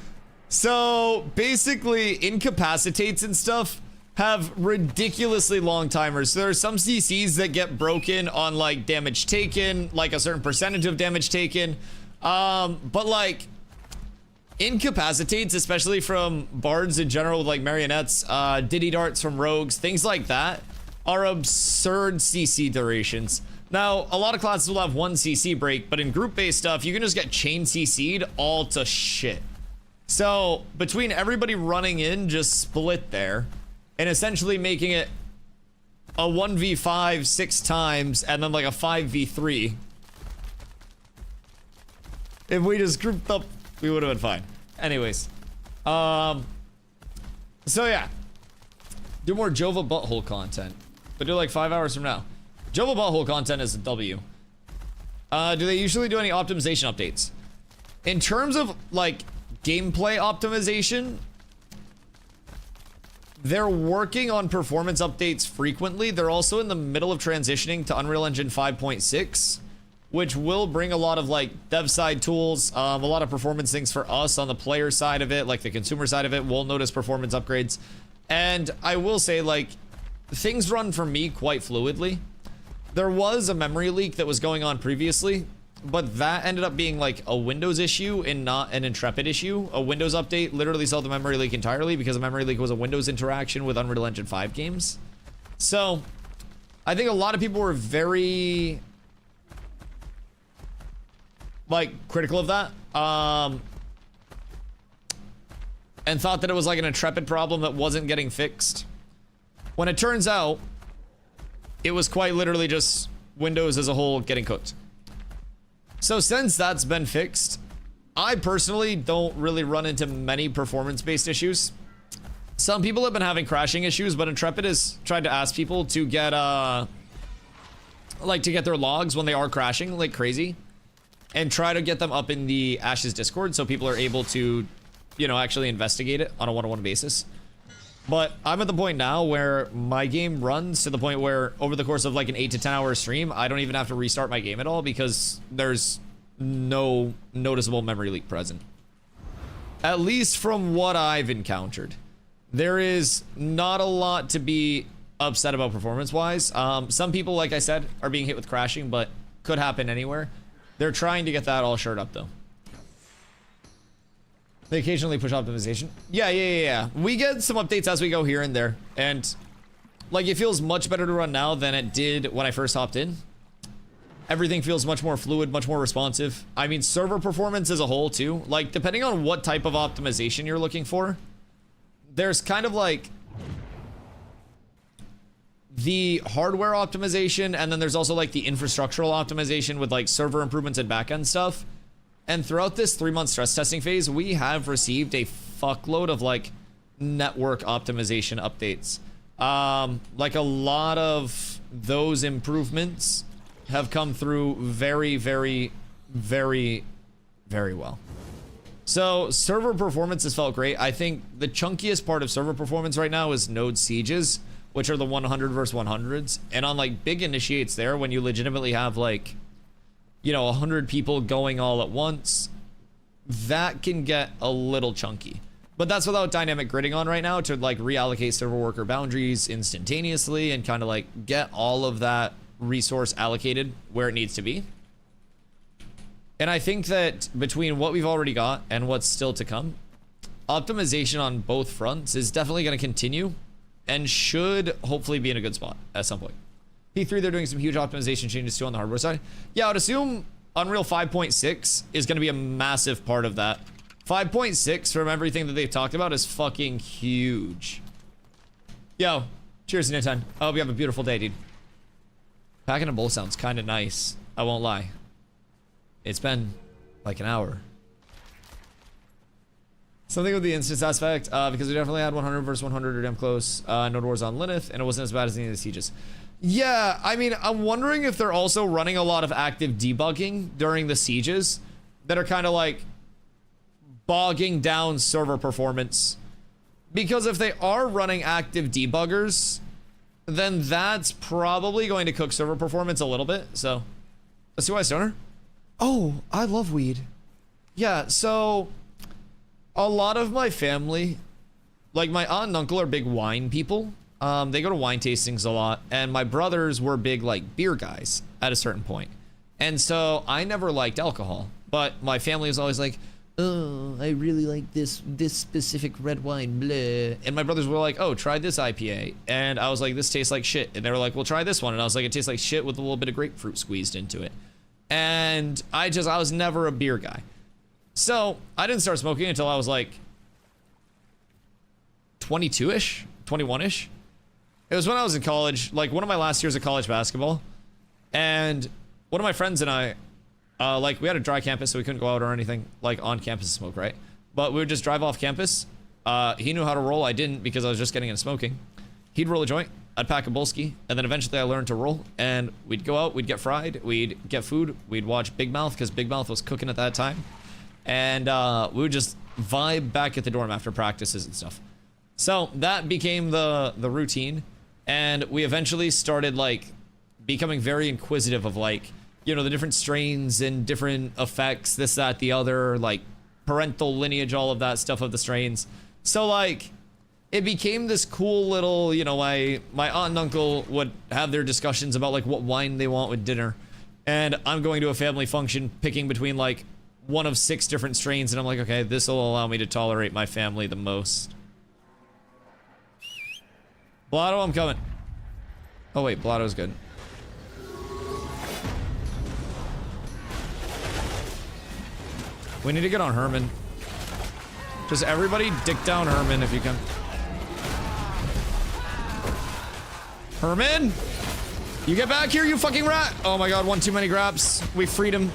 So basically, incapacitates and stuff have ridiculously long timers. So there are some CCs that get broken on like damage taken, like a certain percentage of damage taken. But like incapacitates, especially from bards in general, with like marionettes, diddy darts from rogues, things like that, are absurd CC durations. Now, a lot of classes will have 1 CC break, but in group-based stuff, you can just get chain CC'd all to shit. So, between everybody running in, just split there, and essentially making it a 1v5 6 times, and then like a 5v3. If we just grouped up, we would have been fine. Anyways. So yeah. Do more Jova butthole content. But do like 5 hours from now. Jova butthole content is a W. Do they usually do any optimization updates? In terms of like gameplay optimization, they're working on performance updates frequently. They're also in the middle of transitioning to Unreal Engine 5.6, which will bring a lot of like dev side tools, a lot of performance things for us on the player side of it, like the consumer side of it. We'll notice performance upgrades. And I will say, like, things run for me quite fluidly. There was a memory leak that was going on previously, but that ended up being like a Windows issue and not an Intrepid issue. A Windows update literally solved the memory leak entirely because the memory leak was a Windows interaction with Unreal Engine 5 games. So I think a lot of people were very like critical of that, and thought that it was like an Intrepid problem that wasn't getting fixed, when it turns out it was quite literally just Windows as a whole getting cooked. So since that's been fixed, I personally don't really run into many performance-based issues. Some people have been having crashing issues, but Intrepid has tried to ask people to get like to get their logs when they are crashing like crazy, and try to get them up in the Ashes Discord so people are able to, you know, actually investigate it on a one-on-one basis. But I'm at the point now where my game runs to the point where over the course of like an 8 to 10 hour stream, I don't even have to restart my game at all because there's no noticeable memory leak present. At least from what I've encountered. There is not a lot to be upset about performance-wise. Some people, like I said, are being hit with crashing, but could happen anywhere. They're trying to get that all shored up though. They occasionally push optimization. Yeah. We get some updates as we go here and there. And like it feels much better to run now than it did when I first hopped in. Everything feels much more fluid, much more responsive. I mean, server performance as a whole too. Like depending on what type of optimization you're looking for, there's kind of like the hardware optimization, and then there's also like the infrastructural optimization with like server improvements and backend stuff. And throughout this 3-month stress testing phase, we have received a fuckload of like network optimization updates. Like a lot of those improvements have come through very, very, very, very well. So server performance has felt great. I think the chunkiest part of server performance right now is node sieges, which are the 100 versus 100s. And on like big initiates there, when you legitimately have like, you know, 100 people going all at once, that can get a little chunky. But that's without dynamic gridding on right now to like reallocate server worker boundaries instantaneously and kind of like get all of that resource allocated where it needs to be. And I think that between what we've already got and what's still to come, optimization on both fronts is definitely going to continue and should hopefully be in a good spot at some point. P3, they're doing some huge optimization changes too on the hardware side. Yeah, I would assume Unreal 5.6 is going to be a massive part of that. 5.6, from everything that they've talked about, is fucking huge. Yo, cheers to Nintendo. I hope you have a beautiful day, dude. Packing a bowl sounds kind of nice. I won't lie. It's been like an hour. Something with the instance aspect, because we definitely had 100 versus 100 or damn close. Node Wars on Lilith, and it wasn't as bad as any of the sieges. Yeah, I mean, I'm wondering if they're also running a lot of active debugging during the sieges that are kind of like bogging down server performance. Because if they are running active debuggers, then that's probably going to cook server performance a little bit. So, let's see why Stoner. Oh, I love weed. Yeah, so a lot of my family, like my aunt and uncle, are big wine people. They go to wine tastings a lot, and my brothers were big like beer guys at a certain point. And so I never liked alcohol, but my family was always like, oh, I really like this specific red wine, bleh. And my brothers were like, oh, try this IPA. And I was like, this tastes like shit. And they were like, well, try this one. And I was like, it tastes like shit with a little bit of grapefruit squeezed into it. And I was never a beer guy. So I didn't start smoking until I was like 22-ish, 21-ish. It was when I was in college, like one of my last years of college basketball. And one of my friends and I, like we had a dry campus, so we couldn't go out or anything like on campus to smoke, right? But we would just drive off campus. He knew how to roll. I didn't because I was just getting into smoking. He'd roll a joint. I'd pack a Bolski. And then eventually I learned to roll. And we'd go out. We'd get fried. We'd get food. We'd watch Big Mouth because Big Mouth was cooking at that time. And we would just vibe back at the dorm after practices and stuff. So that became the routine. And we eventually started like becoming very inquisitive of like, you know, the different strains and different effects, this, that, the other, like parental lineage, all of that stuff of the strains. So like it became this cool little, you know, my aunt and uncle would have their discussions about like what wine they want with dinner. And I'm going to a family function picking between like one of 6 different strains. And I'm like, okay, this will allow me to tolerate my family the most. Blotto, I'm coming. Oh wait, Blotto's good. We need to get on Herman. Just everybody dick down Herman if you can. Herman! You get back here, you fucking rat! Oh my god, one too many grabs. We freed him.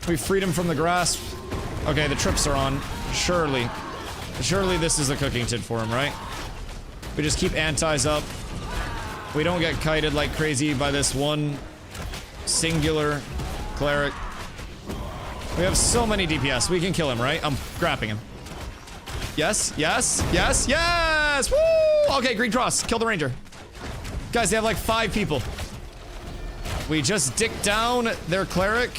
We freed him from the grasp. Okay, the trips are on. Surely. Surely this is a cooking tid for him, right? We just keep antis up. We don't get kited like crazy by this one singular cleric. We have so many DPS. We can kill him, right? I'm grapping him. Yes, yes, yes, yes! Woo! Okay, green cross. Kill the ranger. Guys, they have like 5 people. We just dick down their cleric.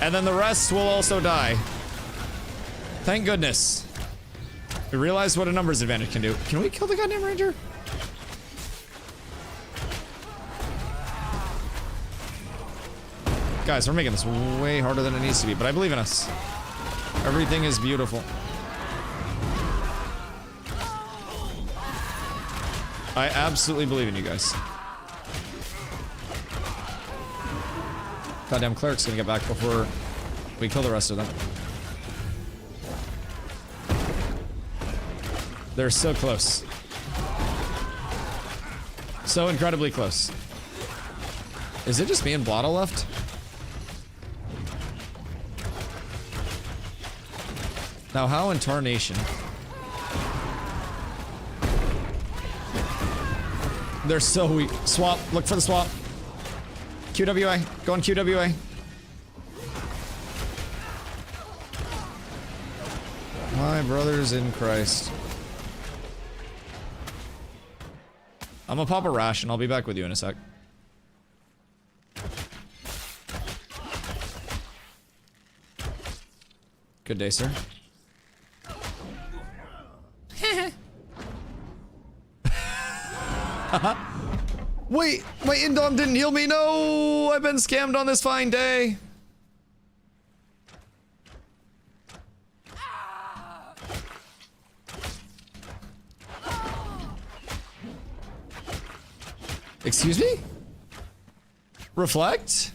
And then the rest will also die. Thank goodness. We realized what a numbers advantage can do. Can we kill the goddamn ranger? Guys, we're making this way harder than it needs to be, but I believe in us. Everything is beautiful. I absolutely believe in you guys. Goddamn cleric's gonna get back before we kill the rest of them. They're so close. So incredibly close. Is it just me and Blotto left? Now, how in tarnation? They're so weak. Swap. Look for the swap. QWA. Go on QWA. My brothers in Christ. I'm gonna pop a ration. I'll be back with you in a sec. Good day, sir. Wait, my Indom didn't heal me. No, I've been scammed on this fine day. Excuse me? Reflect?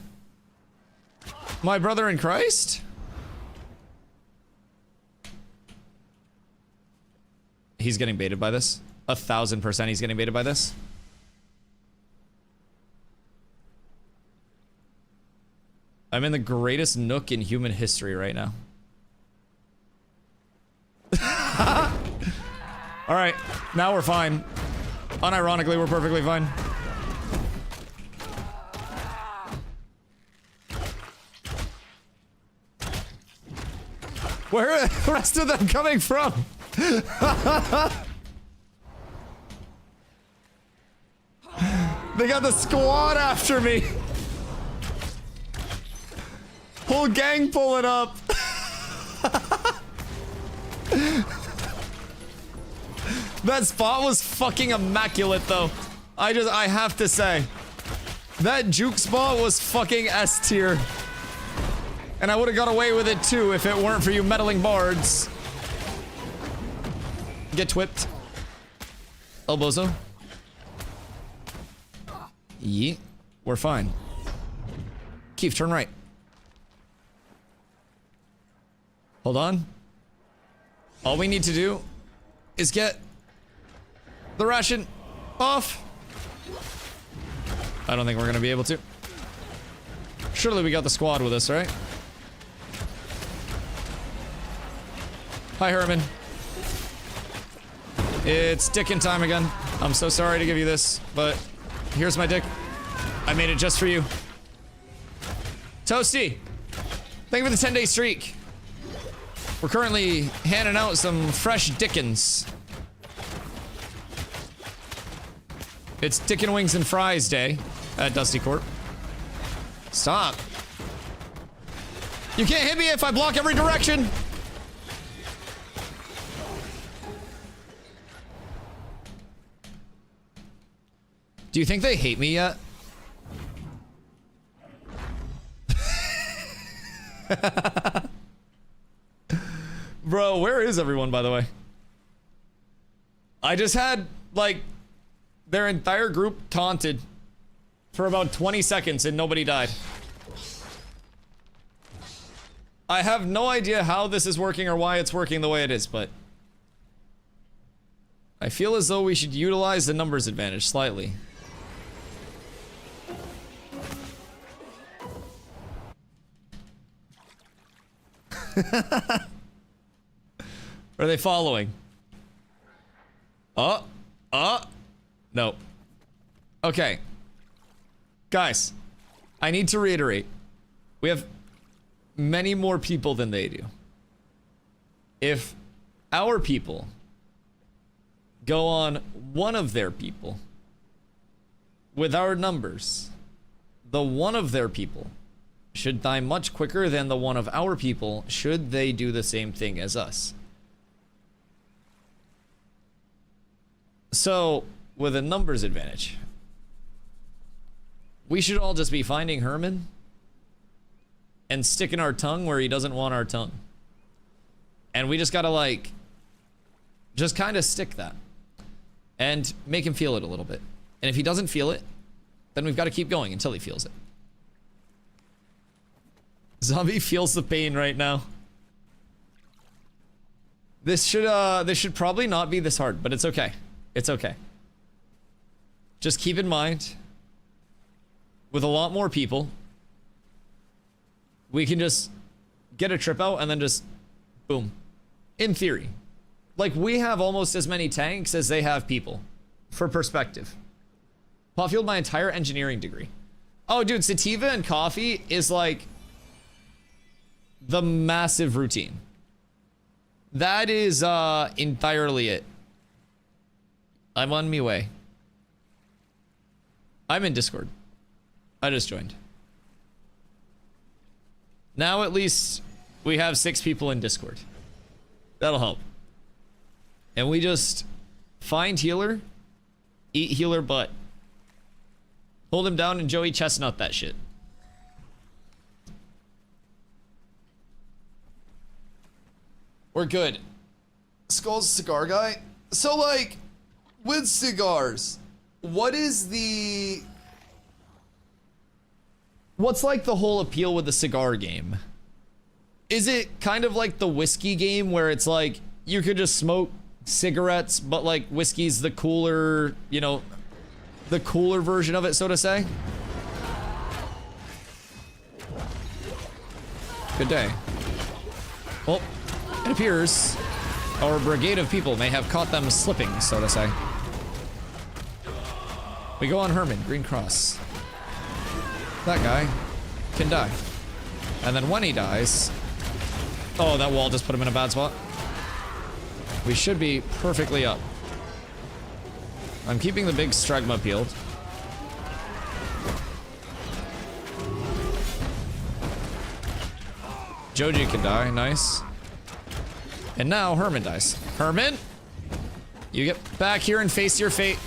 My brother in Christ? He's getting baited by this. 1000% he's getting baited by this. I'm in the greatest nook in human history right now. Alright, now we're fine. Unironically, we're perfectly fine. Where are the rest of them coming from? They got the squad after me. Whole gang pulling up. That spot was fucking immaculate though. I have to say. That juke spot was fucking S tier. And I would have got away with it too if it weren't for you meddling bards. Get twipped. Elbozo. Yeet. We're fine. Keith, turn right. Hold on. All we need to do is get the ration off. I don't think we're gonna be able to. Surely we got the squad with us, right? Hi, Herman. It's dickin' time again. I'm so sorry to give you this, but here's my dick. I made it just for you. Toasty, thank you for the 10-day streak. We're currently handing out some fresh dickens. It's Dickin' Wings and Fries Day at Dusty Corp. Stop. You can't hit me if I block every direction. Do you think they hate me yet? Bro, where is everyone, by the way? I just had, like, their entire group taunted for about 20 seconds and nobody died. I have no idea how this is working or why it's working the way it is, but I feel as though we should utilize the numbers advantage slightly. Are they following? No. Okay. Guys, I need to reiterate. We have many more people than they do. If our people go on one of their people with our numbers, the one of their people should die much quicker than the one of our people should they do the same thing as us. So, with a numbers advantage, we should all just be finding Herman and sticking our tongue where he doesn't want our tongue. And we just gotta, like, just kind of stick that and make him feel it a little bit. And if he doesn't feel it, then we've got to keep going until he feels it. Zombie feels the pain right now. This should probably not be this hard, but it's okay. It's okay. Just keep in mind, with a lot more people, we can just get a trip out and then just boom. In theory. Like, we have almost as many tanks as they have people. For perspective. Pop fueled my entire engineering degree. Oh, dude, sativa and coffee is like the massive routine. That is entirely it. I'm on my way. I'm in Discord. I just joined. Now at least we have 6 people in Discord. That'll help. And we just find healer, eat healer butt. Hold him down and Joey Chestnut that shit. We're good. Skull's cigar guy. So, like, with cigars, what's like the whole appeal with the cigar game? Is it kind of like the whiskey game where it's like you could just smoke cigarettes, but like whiskey's the cooler, you know, the cooler version of it, so to say? Good day. Well, it appears our brigade of people may have caught them slipping, so to say. We go on Herman, Green Cross. That guy can die. And then when he dies... Oh, that wall just put him in a bad spot. We should be perfectly up. I'm keeping the big stragma peeled. Joji can die, nice. And now Herman dies. Herman! You get back here and face your fate.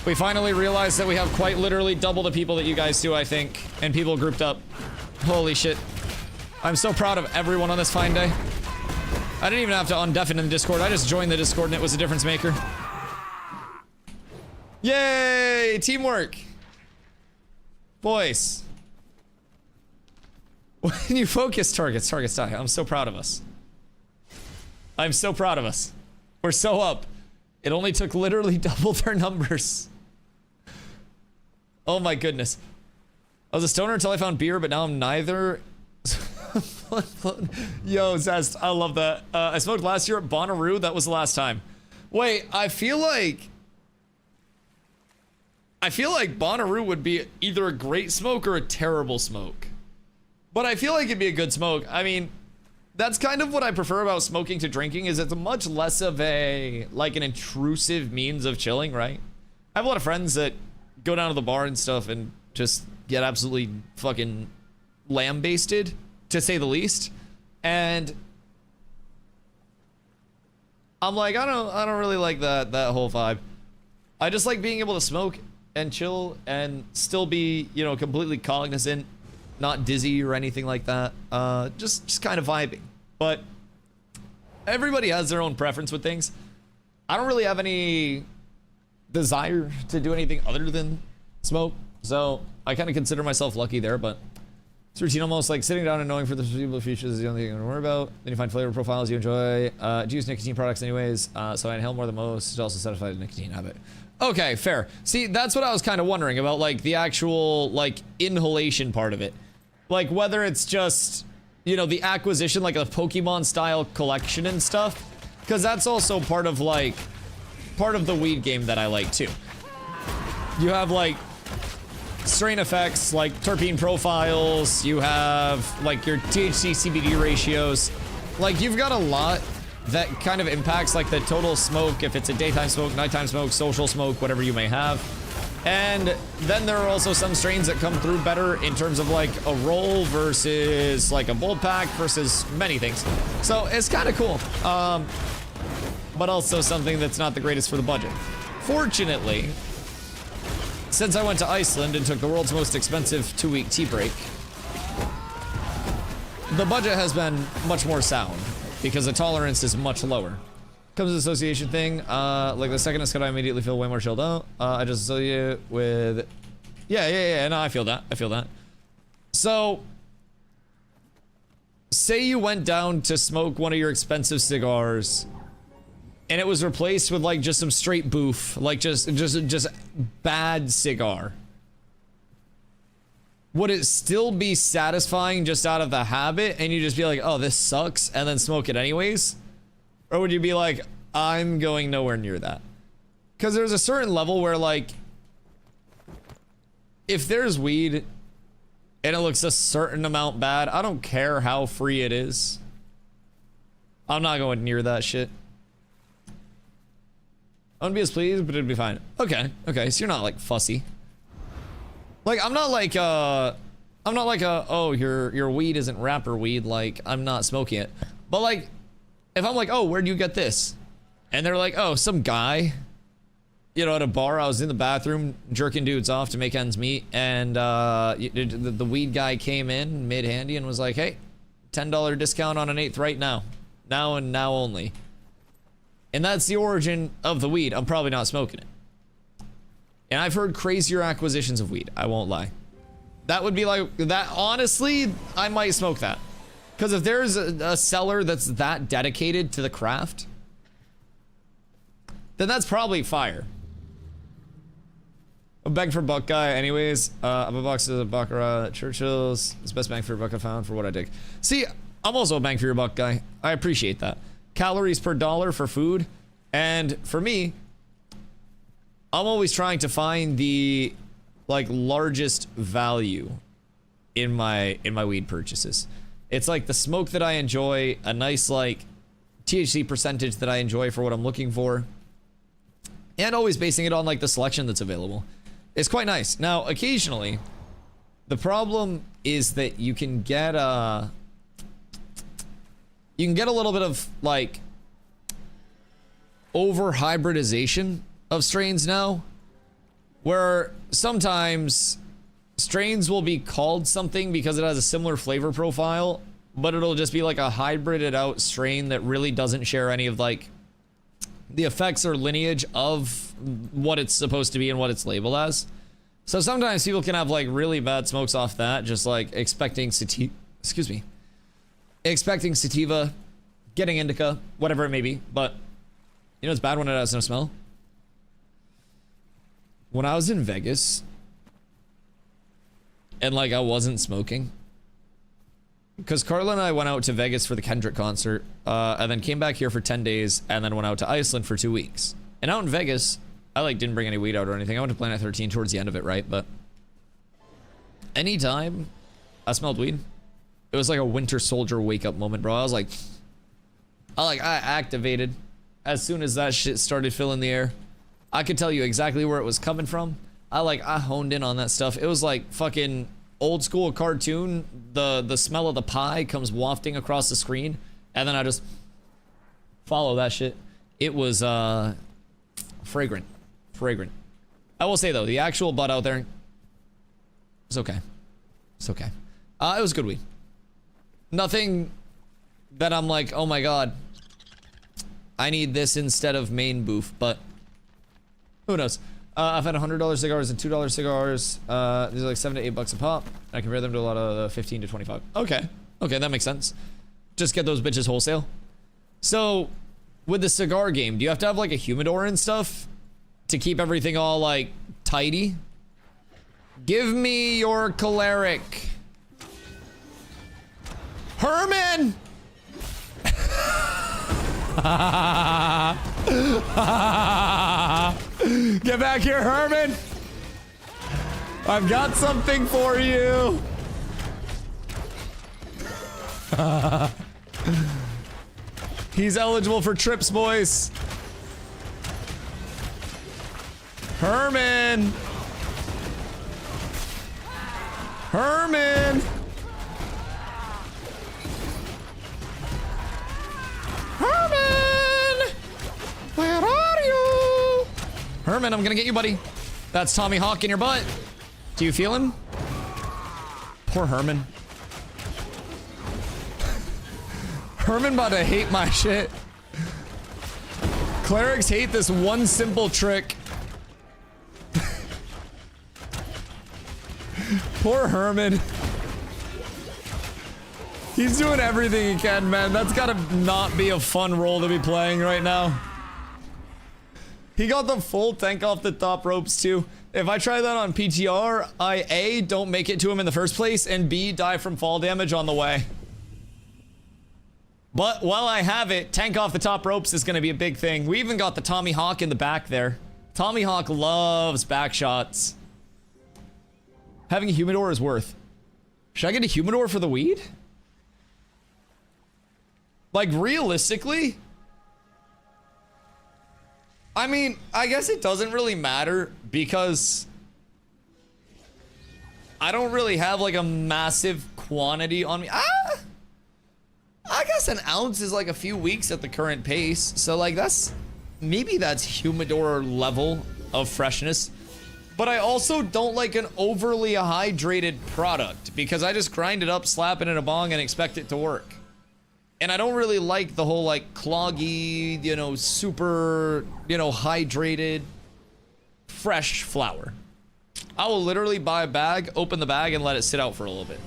We finally realized that we have quite literally double the people that you guys do, I think. And people grouped up. Holy shit. I'm so proud of everyone on this fine day. I didn't even have to undeafen in the Discord. I just joined the Discord and it was a difference maker. Yay! Teamwork! Boys. When you focus targets die. I'm so proud of us. I'm so proud of us. We're so up. It only took literally double their numbers. Oh my goodness. I was a stoner until I found beer, but now I'm neither. Yo, Zest, I love that. I smoked last year at Bonnaroo. That was the last time. Wait, I feel like Bonnaroo would be either a great smoke or a terrible smoke. But I feel like it'd be a good smoke. I mean, that's kind of what I prefer about smoking to drinking, is it's much less of a, like, an intrusive means of chilling, right? I have a lot of friends that go down to the bar and stuff and just get absolutely fucking lambasted, to say the least. And I'm like, I don't really like that whole vibe. I just like being able to smoke and chill and still be, you know, completely cognizant, not dizzy or anything like that. Just kind of vibing. But everybody has their own preference with things. I don't really have any desire to do anything other than smoke, so I kind of consider myself lucky there. But it's routine, almost like sitting down and knowing for the foreseeable future is the only thing I'm gonna worry about. Then you find flavor profiles you enjoy. Do use nicotine products anyways, so I inhale more than most. It's also satisfied nicotine habit. Okay, fair. See, that's what I was kind of wondering about, like the actual like inhalation part of it. Like whether it's just, you know, the acquisition, like a Pokemon style collection and stuff, because that's also part of the weed game that I like too. You have like strain effects, like terpene profiles, you have like your THC CBD ratios. Like you've got a lot that kind of impacts like the total smoke, if it's a daytime smoke, nighttime smoke, social smoke, whatever you may have. And then there are also some strains that come through better in terms of like a roll versus like a bowl pack versus many things. So it's kind of cool. But also something that's not the greatest for the budget. Fortunately, since I went to Iceland and took the world's most expensive 2-week tea break, the budget has been much more sound because the tolerance is much lower. Comes to the association thing, like the second it's cut, I immediately feel way more chilled out. I just associate with, yeah, no, I feel that. So, say you went down to smoke one of your expensive cigars, and it was replaced with like just some straight boof, like just bad cigar. Would it still be satisfying just out of the habit, and you just be like, oh, this sucks, and then smoke it anyways? Or would you be like, I'm going nowhere near that? Because there's a certain level where, like, if there's weed and it looks a certain amount bad, I don't care how free it is. I'm not going near that shit. I wouldn't be as pleased, but it'd be fine. Okay, so you're not, like, fussy. Like, I'm not like, oh, your weed isn't rapper weed, like, I'm not smoking it. But, like, if I'm like, oh, where'd you get this? And they're like, oh, some guy, you know, at a bar, I was in the bathroom jerking dudes off to make ends meet, and the weed guy came in mid-handy and was like, hey, $10 discount on an eighth right now. Now and now only. And that's the origin of the weed. I'm probably not smoking it. And I've heard crazier acquisitions of weed, I won't lie. That would be like, that, honestly, I might smoke that. Because if there's a seller that's that dedicated to the craft, then that's probably fire. A bang for buck guy, anyways. I'm a box of Baccarat at Churchill's. It's best bang for your buck I found for what I dig. See, I'm also a bang for your buck guy. I appreciate that. Calories per dollar for food. And for me, I'm always trying to find the like largest value in my weed purchases. It's like the smoke that I enjoy, a nice like THC percentage that I enjoy for what I'm looking for, and always basing it on like the selection that's available. It's quite nice. Now, occasionally, the problem is that you can get a little bit of like over hybridization of strains now, where sometimes strains will be called something because it has a similar flavor profile, but it'll just be like a hybrided out strain that really doesn't share any of like the effects or lineage of what it's supposed to be and what it's labeled as. So sometimes people can have like really bad smokes off that, just like expecting sativa, getting indica, whatever it may be. But you know it's bad when it has no smell. When I was in Vegas and like I wasn't smoking, because Carla and I went out to Vegas for the Kendrick concert, and then came back here for 10 days, and then went out to Iceland for 2 weeks. And out in Vegas, I like didn't bring any weed out or anything. I went to Planet 13 towards the end of it, right? But anytime I smelled weed, it was like a Winter Soldier wake up moment, bro. I activated as soon as that shit started filling the air. I could tell you exactly where it was coming from. I honed in on that stuff. It was like fucking old school cartoon. The smell of the pie comes wafting across the screen, and then I just follow that shit. It was fragrant. I will say though, the actual bud out there, it's okay. It's okay. It was good weed. Nothing that I'm like, oh my god, I need this instead of main boof, but who knows? I've had $100 cigars and $2 cigars. These are like $7 to $8 a pop. I compare them to a lot of 15 to 25. Okay, that makes sense. Just get those bitches wholesale. So, with the cigar game, do you have to have like a humidor and stuff to keep everything all like tidy? Give me your choleric, Herman. Get back here, Herman. I've got something for you. He's eligible for trips, boys. Herman. Herman. Herman! Where are you? Herman, I'm gonna get you, buddy. That's Tommy Hawk in your butt. Do you feel him? Poor Herman. Herman about to hate my shit. Clerics hate this one simple trick. Poor Herman. He's doing everything he can, man. That's gotta not be a fun role to be playing right now. He got the full tank off the top ropes too. If I try that on PTR, I A, don't make it to him in the first place, and B, die from fall damage on the way. But while I have it, tank off the top ropes is gonna be a big thing. We even got the Tommy Hawk in the back there. Tommy Hawk loves back shots. Having a humidor is worth. Should I get a humidor for the weed? Like, realistically? I mean, I guess it doesn't really matter because I don't really have like a massive quantity on me. I guess an ounce is like a few weeks at the current pace. So like maybe that's humidor level of freshness. But I also don't like an overly hydrated product because I just grind it up, slap it in a bong, and expect it to work. And I don't really like the whole like cloggy, you know, super, you know, hydrated, fresh flower. I will literally buy a bag, open the bag, and let it sit out for a little bit.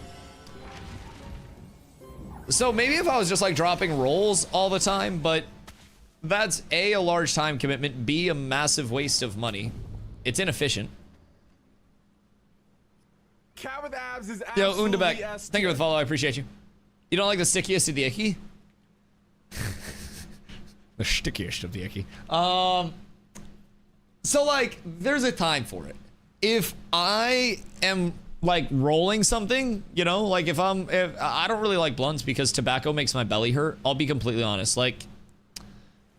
So maybe if I was just like dropping rolls all the time, but that's A, a large time commitment, B, a massive waste of money. It's inefficient. Cat with abs is Yo, absolutely Undabek, S thank you for the follow. I appreciate you. You don't like the stickiest of the icky? The stickiest of the icky. So like, there's a time for it. If I am like rolling something, you know, like if I don't really like blunts because tobacco makes my belly hurt. I'll be completely honest. Like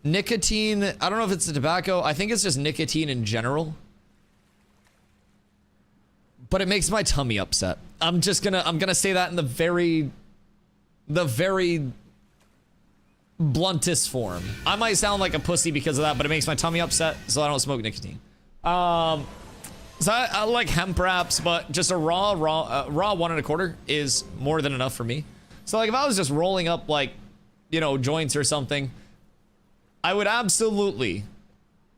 nicotine, I don't know if it's the tobacco. I think it's just nicotine in general. But it makes my tummy upset. I'm gonna say that in the very bluntest form. I might sound like a pussy because of that, but it makes my tummy upset, so I don't smoke nicotine. So I like hemp wraps, but just a raw 1 1/4 is more than enough for me. So like if I was just rolling up like, you know, joints or something, I would absolutely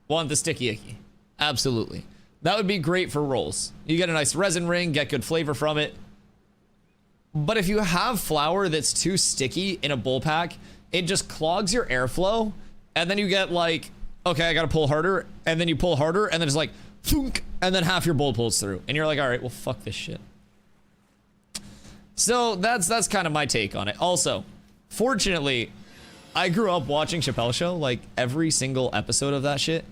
want the sticky icky. Absolutely. That would be great for rolls. You get a nice resin ring, get good flavor from it. But if you have flour that's too sticky in a bowl pack, it just clogs your airflow, and then you get like, okay, I gotta pull harder, and then you pull harder, and then it's like, thunk, and then half your bowl pulls through, and you're like, all right, well, fuck this shit. So that's kind of my take on it. Also, fortunately, I grew up watching Chappelle Show, like every single episode of that shit.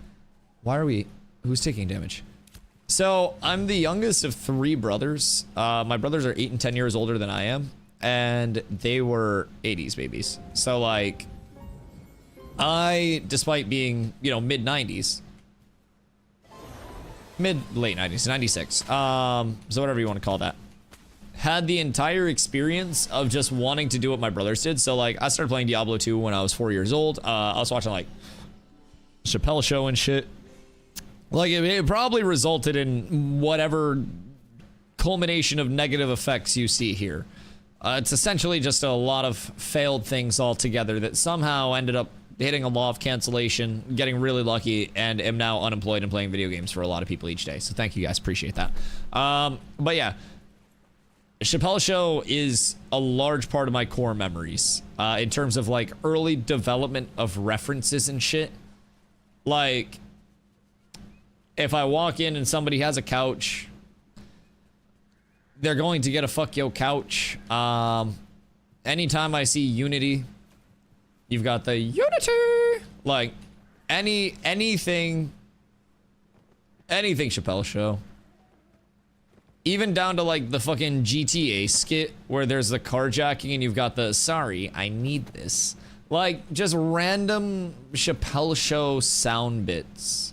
Who's taking damage? So I'm the youngest of 3 brothers. My brothers are 8 and 10 years older than I am, and they were 80s babies. So like, I, despite being, you know, mid 90s, late 90s, 96. So whatever you want to call that. Had the entire experience of just wanting to do what my brothers did. So like, I started playing Diablo 2 when I was 4 years old. I was watching like Chappelle Show and shit. Like it probably resulted in whatever culmination of negative effects you see here. It's essentially just a lot of failed things all together that somehow ended up hitting a law of cancellation, getting really lucky, and am now unemployed and playing video games for a lot of people each day. So thank you guys, appreciate that. But yeah, Chappelle Show is a large part of my core memories in terms of like early development of references and shit. Like, if I walk in and somebody has a couch, they're going to get a fuck yo couch. Anytime I see Unity, you've got the Unity. Like anything Chappelle Show. Even down to like the fucking GTA skit where there's the carjacking and you've got the sorry, I need this. Like just random Chappelle Show sound bits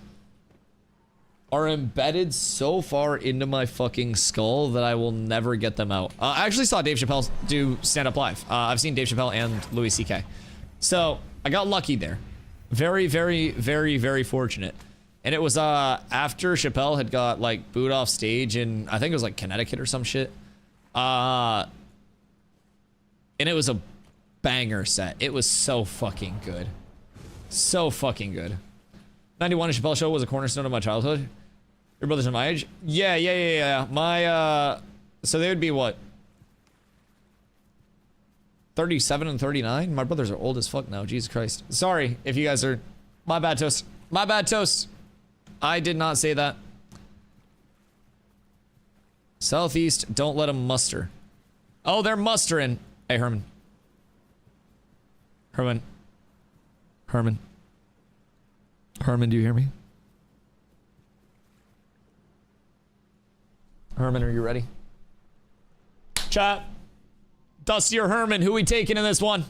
are embedded so far into my fucking skull that I will never get them out. I actually saw Dave Chappelle do stand-up live. I've seen Dave Chappelle and Louis C.K. So I got lucky there. Very, very, very, very fortunate. And it was after Chappelle had got like booed off stage in, I think it was like Connecticut or some shit. And it was a banger set. It was so fucking good. So fucking good. 91 Chappelle Show was a cornerstone of my childhood. Your brothers are my age? Yeah. My, so they would be what? 37 and 39? My brothers are old as fuck now, Jesus Christ. Sorry if you guys are, my bad toast. My bad toast. I did not say that. Southeast, don't let them muster. Oh, they're mustering. Hey, Herman. Herman, do you hear me? Herman, are you ready? Chat. Dusty or Herman, who we taking in this one?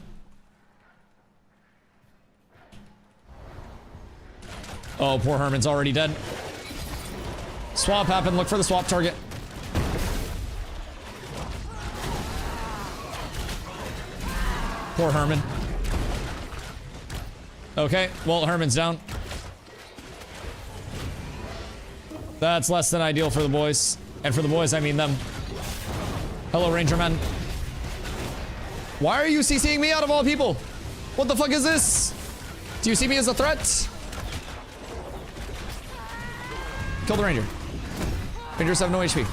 Oh, poor Herman's already dead. Swap happened. Look for the swap target. Poor Herman. Okay, well, Herman's down. That's less than ideal for the boys. And for the boys, I mean them. Hello, Ranger Man. Why are you CCing me out of all people? What the fuck is this? Do you see me as a threat? Kill the Ranger. Rangers have no HP.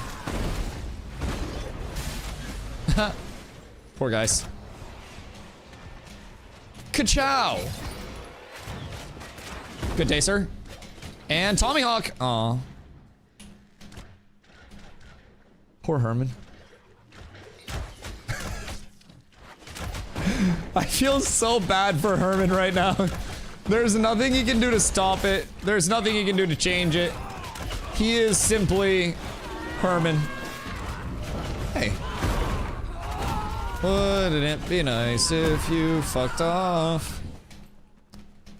Poor guys. Ka-chow! Good day, sir. And Tommy Hawk. Aw. Poor Herman. I feel so bad for Herman right now. There's nothing he can do to stop it. There's nothing he can do to change it. He is simply Herman. Hey. Wouldn't it be nice if you fucked off?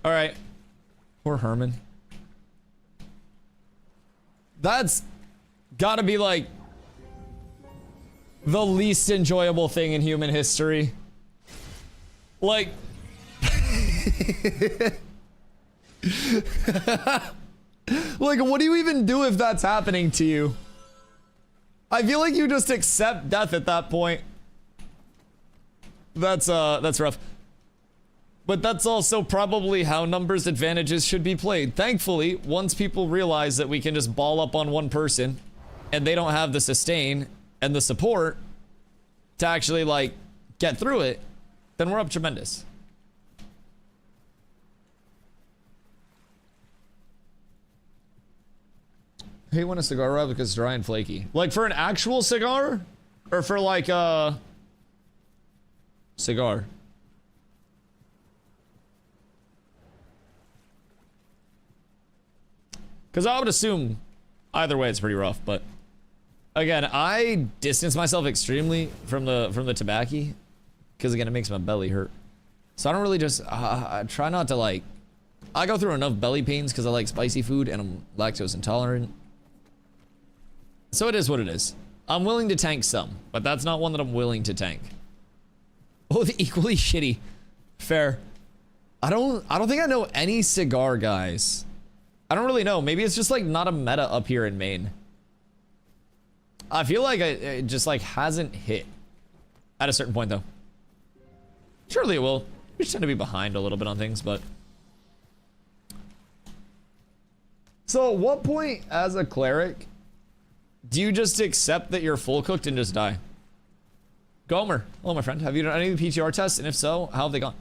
Alright. Poor Herman. That's gotta be like the least enjoyable thing in human history. Like like, what do you even do if that's happening to you? I feel like you just accept death at that point. That's rough. But that's also probably how numbers advantages should be played. Thankfully, once people realize that we can just ball up on one person and they don't have the sustain and the support to actually, like, get through it, then we're up tremendous. I hate when a cigar rub because it's dry and flaky. Like for an actual cigar? Or for like a cigar? Because I would assume either way it's pretty rough, but again, I distance myself extremely from the tobacco because again, it makes my belly hurt. So I don't really just I try not to like. I go through enough belly pains because I like spicy food and I'm lactose intolerant. So it is what it is. I'm willing to tank some, but that's not one that I'm willing to tank. Oh, the equally shitty. Fair. I don't think I know any cigar guys. I don't really know. Maybe it's just like not a meta up here in Maine. I feel like it just like hasn't hit at a certain point though. Surely it will. We just tend to be behind a little bit on things, but. So at what point as a cleric do you just accept that you're full cooked and just die? Gomer, hello my friend. Have you done any of the PTR tests? And if so, how have they gone?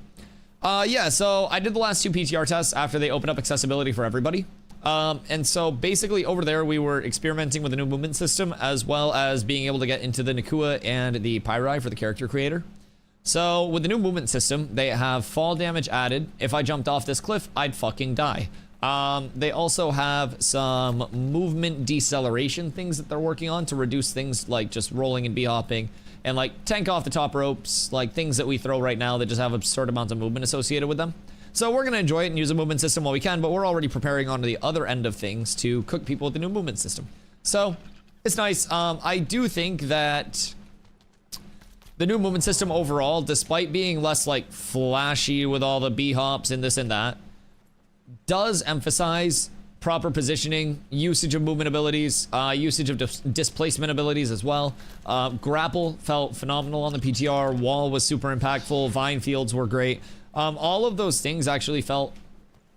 Yeah, so I did the last 2 PTR tests after they opened up accessibility for everybody. And so basically over there we were experimenting with the new movement system as well as being able to get into the Nakua and the Pyrai for the character creator. So with the new movement system, they have fall damage added. If I jumped off this cliff, I'd fucking die. They also have some movement deceleration things that they're working on to reduce things like just rolling and b-hopping and like tank off the top ropes, like things that we throw right now that just have absurd amounts of movement associated with them. So we're gonna enjoy it and use a movement system while we can, but we're already preparing onto the other end of things to cook people with the new movement system. So it's nice. I do think that the new movement system overall, despite being less like flashy with all the b-hops and this and that, does emphasize proper positioning, usage of movement abilities, usage of displacement abilities as well. Grapple felt phenomenal on the PTR. Wall was super impactful. Vine fields were great. All of those things actually felt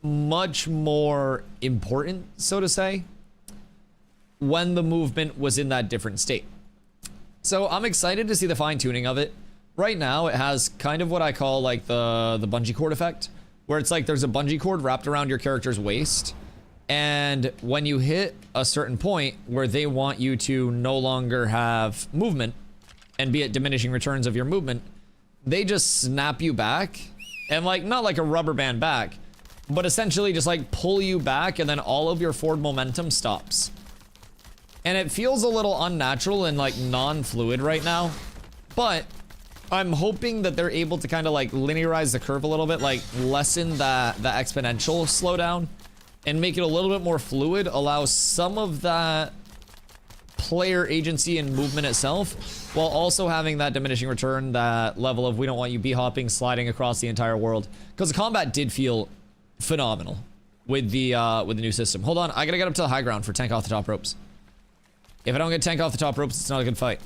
much more important, so to say, when the movement was in that different state. So I'm excited to see the fine-tuning of it. Right now, it has kind of what I call like the bungee cord effect, where it's like there's a bungee cord wrapped around your character's waist. And when you hit a certain point where they want you to no longer have movement and be at diminishing returns of your movement, they just snap you back and like, not like a rubber band back, but essentially just like pull you back and then all of your forward momentum stops. And it feels a little unnatural and like non-fluid right now, but I'm hoping that they're able to kind of like linearize the curve a little bit, like lessen the exponential slowdown and make it a little bit more fluid, allow some of that player agency and movement itself, while also having that diminishing return, that level of we don't want you b-hopping, sliding across the entire world. Because the combat did feel phenomenal with the new system. Hold on, I gotta get up to the high ground for tank off the top ropes. If I don't get tank off the top ropes, it's not a good fight.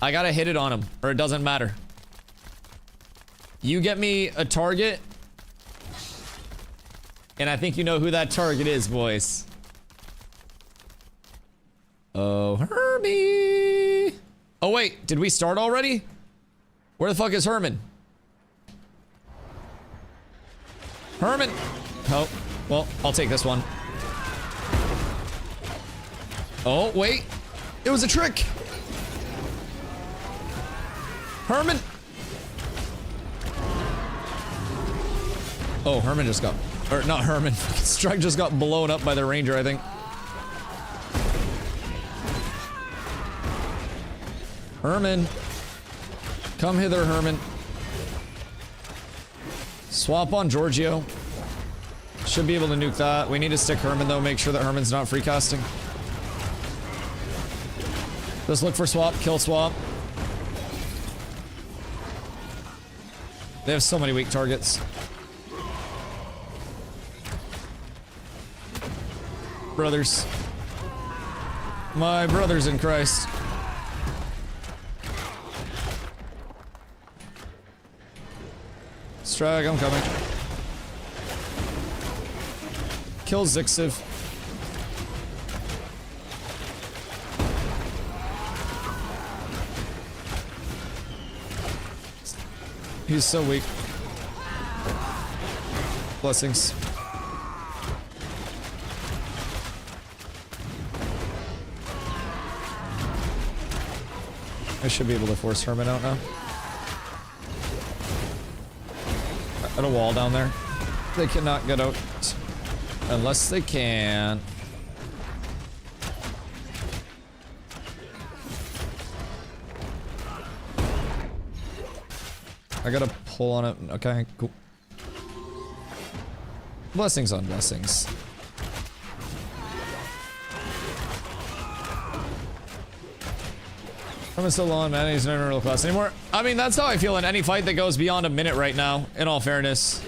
I gotta hit it on him, or it doesn't matter. You get me a target, and I think you know who that target is, boys. Oh, Herbie. Oh, wait. Did we start already? Where the fuck is Herman? Herman. Oh, well, I'll take this one. Oh, wait. It was a trick. Herman. Oh, Herman just got, or not Herman. Strike just got blown up by the ranger, I think. Herman. Come hither, Herman. Swap on Giorgio. Should be able to nuke that. We need to stick Herman though, make sure that Herman's not free casting. Just look for swap, kill swap. They have so many weak targets. Brothers. My brothers in Christ. Strike, I'm coming. Kill Zixiv. He's so weak. Blessings. I should be able to force Herman out now. At a wall down there. They cannot get out. Unless they can. I gotta pull on it. Okay, cool. Blessings on blessings. I'm still on, man. He's not in real class anymore. I mean, that's how I feel in any fight that goes beyond a minute right now, in all fairness.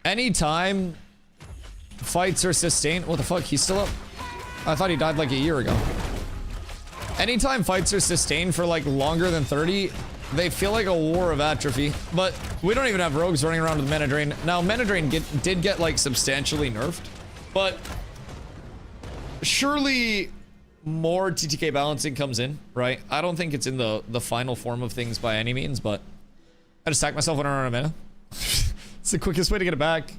Anytime fights are sustained. What the fuck? He's still up? I thought he died like a year ago. Anytime fights are sustained for like longer than 30, they feel like a war of atrophy. But we don't even have rogues running around with mana drain. Now, mana drain did get like substantially nerfed, but surely more TTK balancing comes in, right? I don't think it's in the final form of things by any means, but I just stack myself when I run out of mana. It's the quickest way to get it back.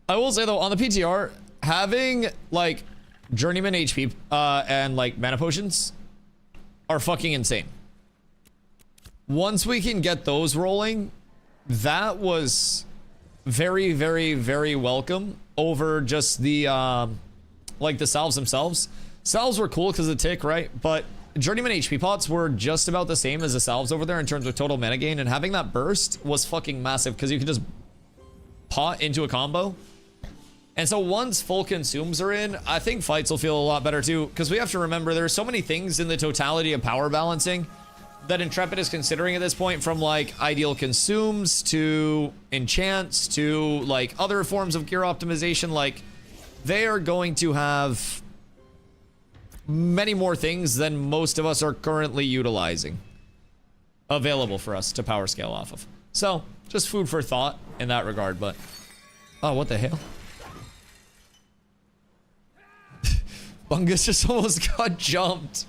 I will say though, on the PTR, having like journeyman HP and like mana potions are fucking insane. Once we can get those rolling, that was very, very, very welcome over just the like the salves themselves. Salves were cool because of the tick, right? But journeyman HP pots were just about the same as the salves over there in terms of total mana gain, and having that burst was fucking massive because you could just pot into a combo. And so once full consumes are in, I think fights will feel a lot better too, because we have to remember there's so many things in the totality of power balancing that Intrepid is considering at this point, from like ideal consumes to enchants to like other forms of gear optimization. Like they are going to have many more things than most of us are currently utilizing available for us to power scale off of. So just food for thought in that regard. But oh, what the hell? Bungus just almost got jumped.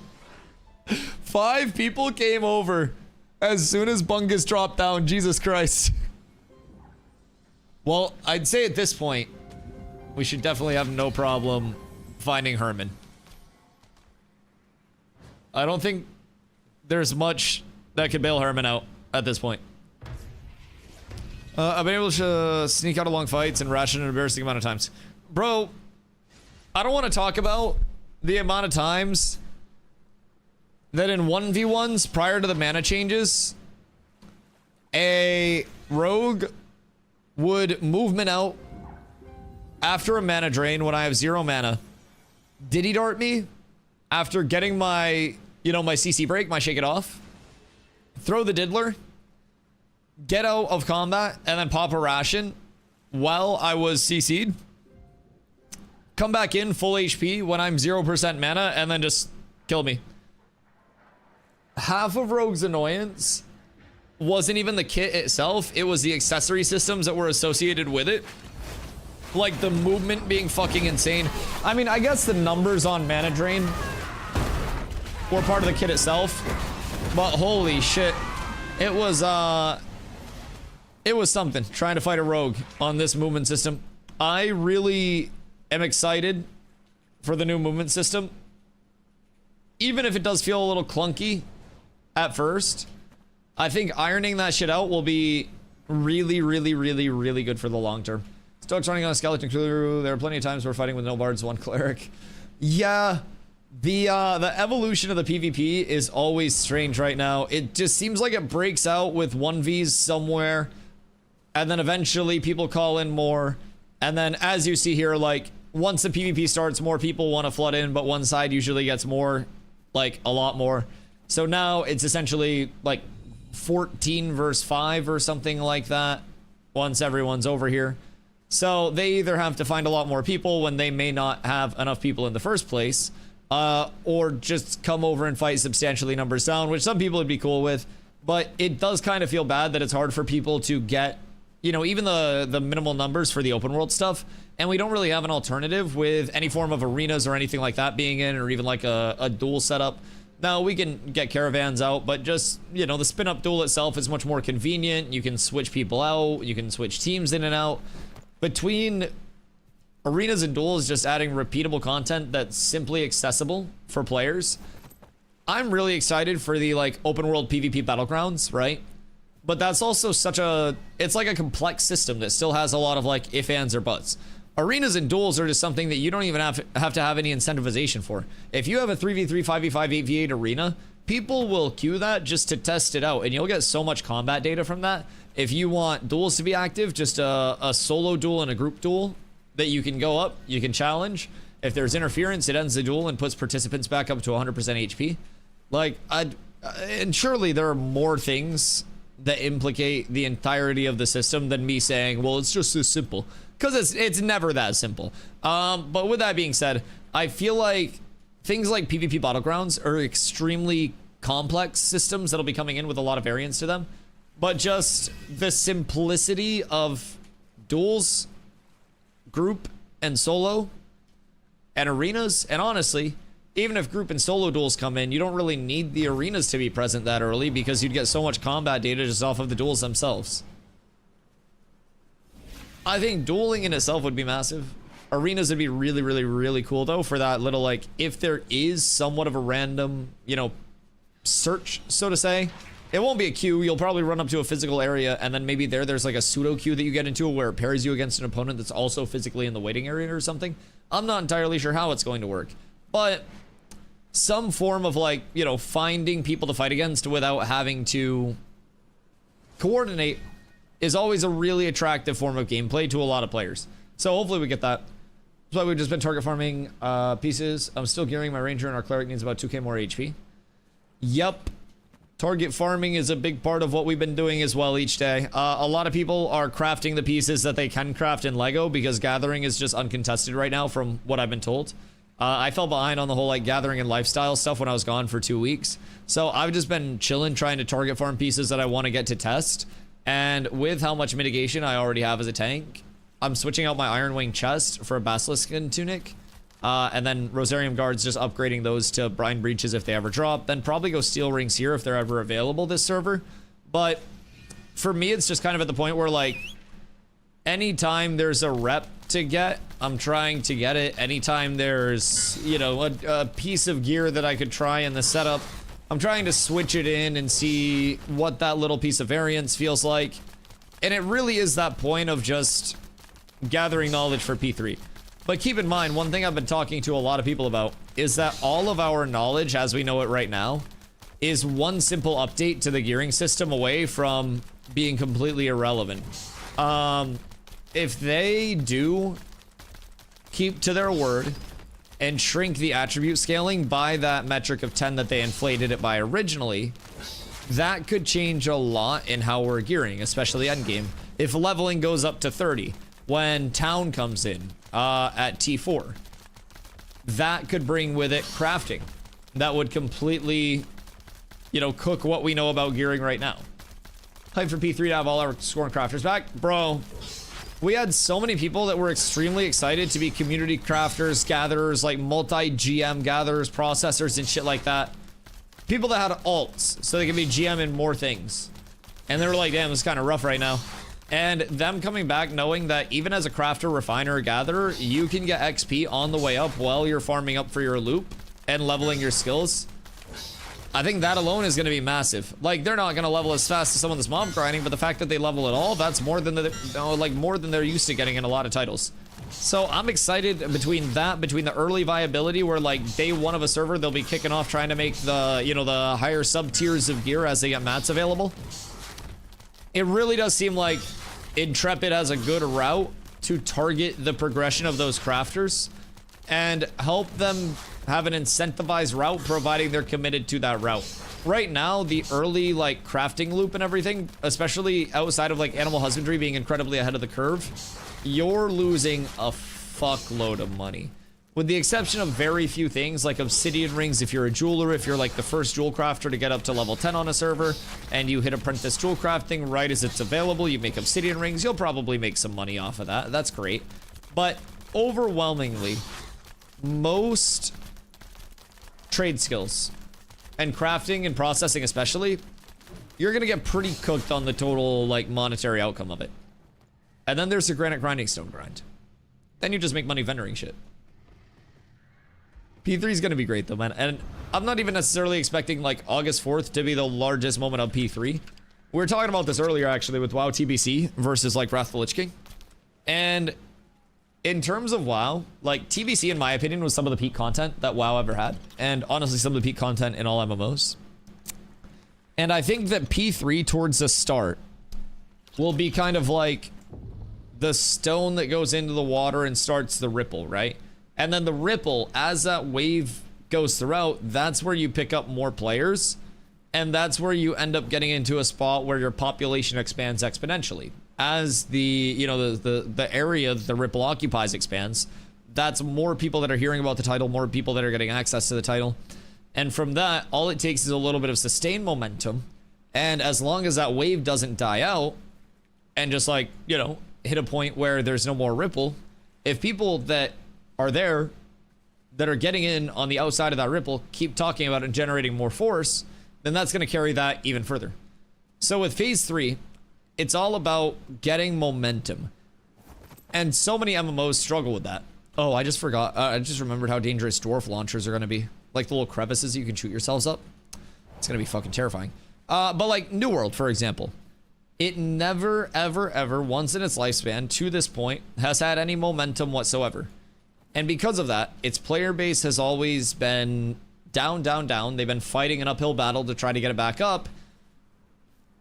5 people came over as soon as Bungus dropped down. Jesus Christ. Well, I'd say at this point we should definitely have no problem finding Herman. I don't think there's much that could bail Herman out at this point. I've been able to sneak out of long fights and ration an embarrassing amount of times. Bro, I don't want to talk about the amount of times that in 1v1s prior to the mana changes, a rogue would movement out after a mana drain when I have 0 mana, diddy dart me after getting my, you know, my CC break, my shake it off, throw the diddler, get out of combat, and then pop a ration while I was CC'd, come back in full HP when I'm 0% mana, and then just kill me. Half of Rogue's annoyance wasn't even the kit itself, it was the accessory systems that were associated with it. Like the movement being fucking insane. I mean, I guess the numbers on mana drain were part of the kit itself, but holy shit, it was something trying to fight a rogue on this movement system. I really am excited for the new movement system. even if it does feel a little clunky at first, I think ironing that shit out will be really, really, really, really good for the long term. Stoics running on a skeleton crew. There are plenty of times we're fighting with no bards, one cleric. Yeah, the evolution of the PvP is always strange right now. It just seems like it breaks out with 1vs somewhere, and then eventually people call in more, and then as you see here, like, once the PvP starts, more people want to flood in, but one side usually gets more, like, a lot more. So now it's essentially, like, 14 versus 5 or something like that once everyone's over here. So they either have to find a lot more people when they may not have enough people in the first place, or just come over and fight substantially numbers down, which some people would be cool with. But it does kind of feel bad that it's hard for people to get, you know, even the minimal numbers for the open world stuff. And we don't really have an alternative with any form of arenas or anything like that being in, or even like a duel setup. Now, we can get caravans out, but just, you know, the spin-up duel itself is much more convenient. You can switch people out. You can switch teams in and out. Between arenas and duels, just adding repeatable content that's simply accessible for players. I'm really excited for the, like, open world PvP battlegrounds, right? But that's also such a, it's like a complex system that still has a lot of, like, if, ands, or buts. Arenas and duels are just something that you don't even have to have any incentivization for. If you have a 3v3, 5v5, 8v8 arena, people will queue that just to test it out, and you'll get so much combat data from that. If you want duels to be active, just a solo duel and a group duel that you can go up, you can challenge. If there's interference, it ends the duel and puts participants back up to 100% HP. Like, and surely there are more things that implicate the entirety of the system than me saying, well, it's just this simple. Because it's never that simple. But with that being said, I feel like things like PvP Battlegrounds are extremely complex systems that'll be coming in with a lot of variance to them. But just the simplicity of duels, group, and solo, and arenas, and honestly, even if group and solo duels come in, you don't really need the arenas to be present that early because you'd get so much combat data just off of the duels themselves. I think dueling in itself would be massive. Arenas would be really, really, really cool, though, for that little, like, if there is somewhat of a random, you know, search, so to say. It won't be a queue. You'll probably run up to a physical area, and then maybe there's like a pseudo queue that you get into where it pairs you against an opponent that's also physically in the waiting area or something. I'm not entirely sure how it's going to work, but some form of, like, you know, finding people to fight against without having to coordinate is always a really attractive form of gameplay to a lot of players. So hopefully we get that. That's why we've just been target farming pieces. I'm still gearing my ranger, and our cleric needs about 2k more HP. Yep. Target farming is a big part of what we've been doing as well each day. A lot of people are crafting the pieces that they can craft in Lego because gathering is just uncontested right now from what I've been told. I fell behind on the whole, like, gathering and lifestyle stuff when I was gone for 2 weeks. So I've just been chilling, trying to target farm pieces that I want to get to test. And with how much mitigation I already have as a tank, I'm switching out my Iron Wing chest for a Basiliscan tunic. And then Rosarium Guards, just upgrading those to Brine Breaches if they ever drop. Then probably go Steel Rings here if they're ever available this server. But for me, it's just kind of at the point where, like, anytime there's a rep to get, I'm trying to get it. Anytime there's, you know, a piece of gear that I could try in the setup, I'm trying to switch it in and see what that little piece of variance feels like. And it really is that point of just gathering knowledge for P3. But keep in mind, one thing I've been talking to a lot of people about is that all of our knowledge, as we know it right now, is one simple update to the gearing system away from being completely irrelevant. If they do keep to their word and shrink the attribute scaling by that metric of 10 that they inflated it by originally, that could change a lot in how we're gearing, especially endgame. If leveling goes up to 30, when town comes in at T4, that could bring with it crafting. That would completely, you know, cook what we know about gearing right now. Hype for P3 to have all our Scorn crafters back. Bro, we had so many people that were extremely excited to be community crafters, gatherers, like multi-GM gatherers, processors, and shit like that. People that had alts, so they can be GM in more things. And they were like, damn, it's kind of rough right now. And them coming back knowing that even as a crafter, refiner, gatherer, you can get XP on the way up while you're farming up for your loop and leveling your skills, I think that alone is going to be massive. Like, they're not going to level as fast as someone that's mob grinding, but the fact that they level at all, that's more than more than they're used to getting in a lot of titles. So I'm excited between the early viability where like day one of a server, they'll be kicking off trying to make the, you know, the higher sub tiers of gear as they get mats available. It really does seem like Intrepid has a good route to target the progression of those crafters and help them have an incentivized route, providing they're committed to that route. Right now, the early like crafting loop and everything, especially outside of like animal husbandry being incredibly ahead of the curve, you're losing a fuckload of money. With the exception of very few things like obsidian rings, if you're a jeweler, if you're like the first jewel crafter to get up to level 10 on a server, and you hit apprentice jewel crafting right as it's available, you make obsidian rings, you'll probably make some money off of that. That's great. But overwhelmingly, most trade skills and crafting and processing especially, you're gonna get pretty cooked on the total like monetary outcome of it. And then there's the granite grinding stone grind. Then you just make money vendoring shit. P3 is gonna be great though, man. And I'm not even necessarily expecting like August 4th to be the largest moment of P3. We were talking about this earlier actually with WoW TBC versus like Wrath of the Lich King. And in terms of WoW, like TBC in my opinion was some of the peak content that WoW ever had. And honestly some of the peak content in all MMOs. And I think that P3 towards the start will be kind of like the stone that goes into the water and starts the ripple, right? And then the ripple, as that wave goes throughout, that's where you pick up more players. And that's where you end up getting into a spot where your population expands exponentially. As the, you know, the area that the ripple occupies expands, that's more people that are hearing about the title, more people that are getting access to the title. And from that, all it takes is a little bit of sustained momentum. And as long as that wave doesn't die out and just like, you know, hit a point where there's no more ripple, if people that are there that are getting in on the outside of that ripple keep talking about it and generating more force, then that's going to carry that even further. So with phase 3, it's all about getting momentum. And so many MMOs struggle with that. Oh, I just forgot. I just remembered how dangerous dwarf launchers are going to be. Like the little crevices you can shoot yourselves up. It's going to be fucking terrifying. But like New World, for example. It never, ever, ever, once in its lifespan, to this point, has had any momentum whatsoever. And because of that, its player base has always been down, down, down. They've been fighting an uphill battle to try to get it back up.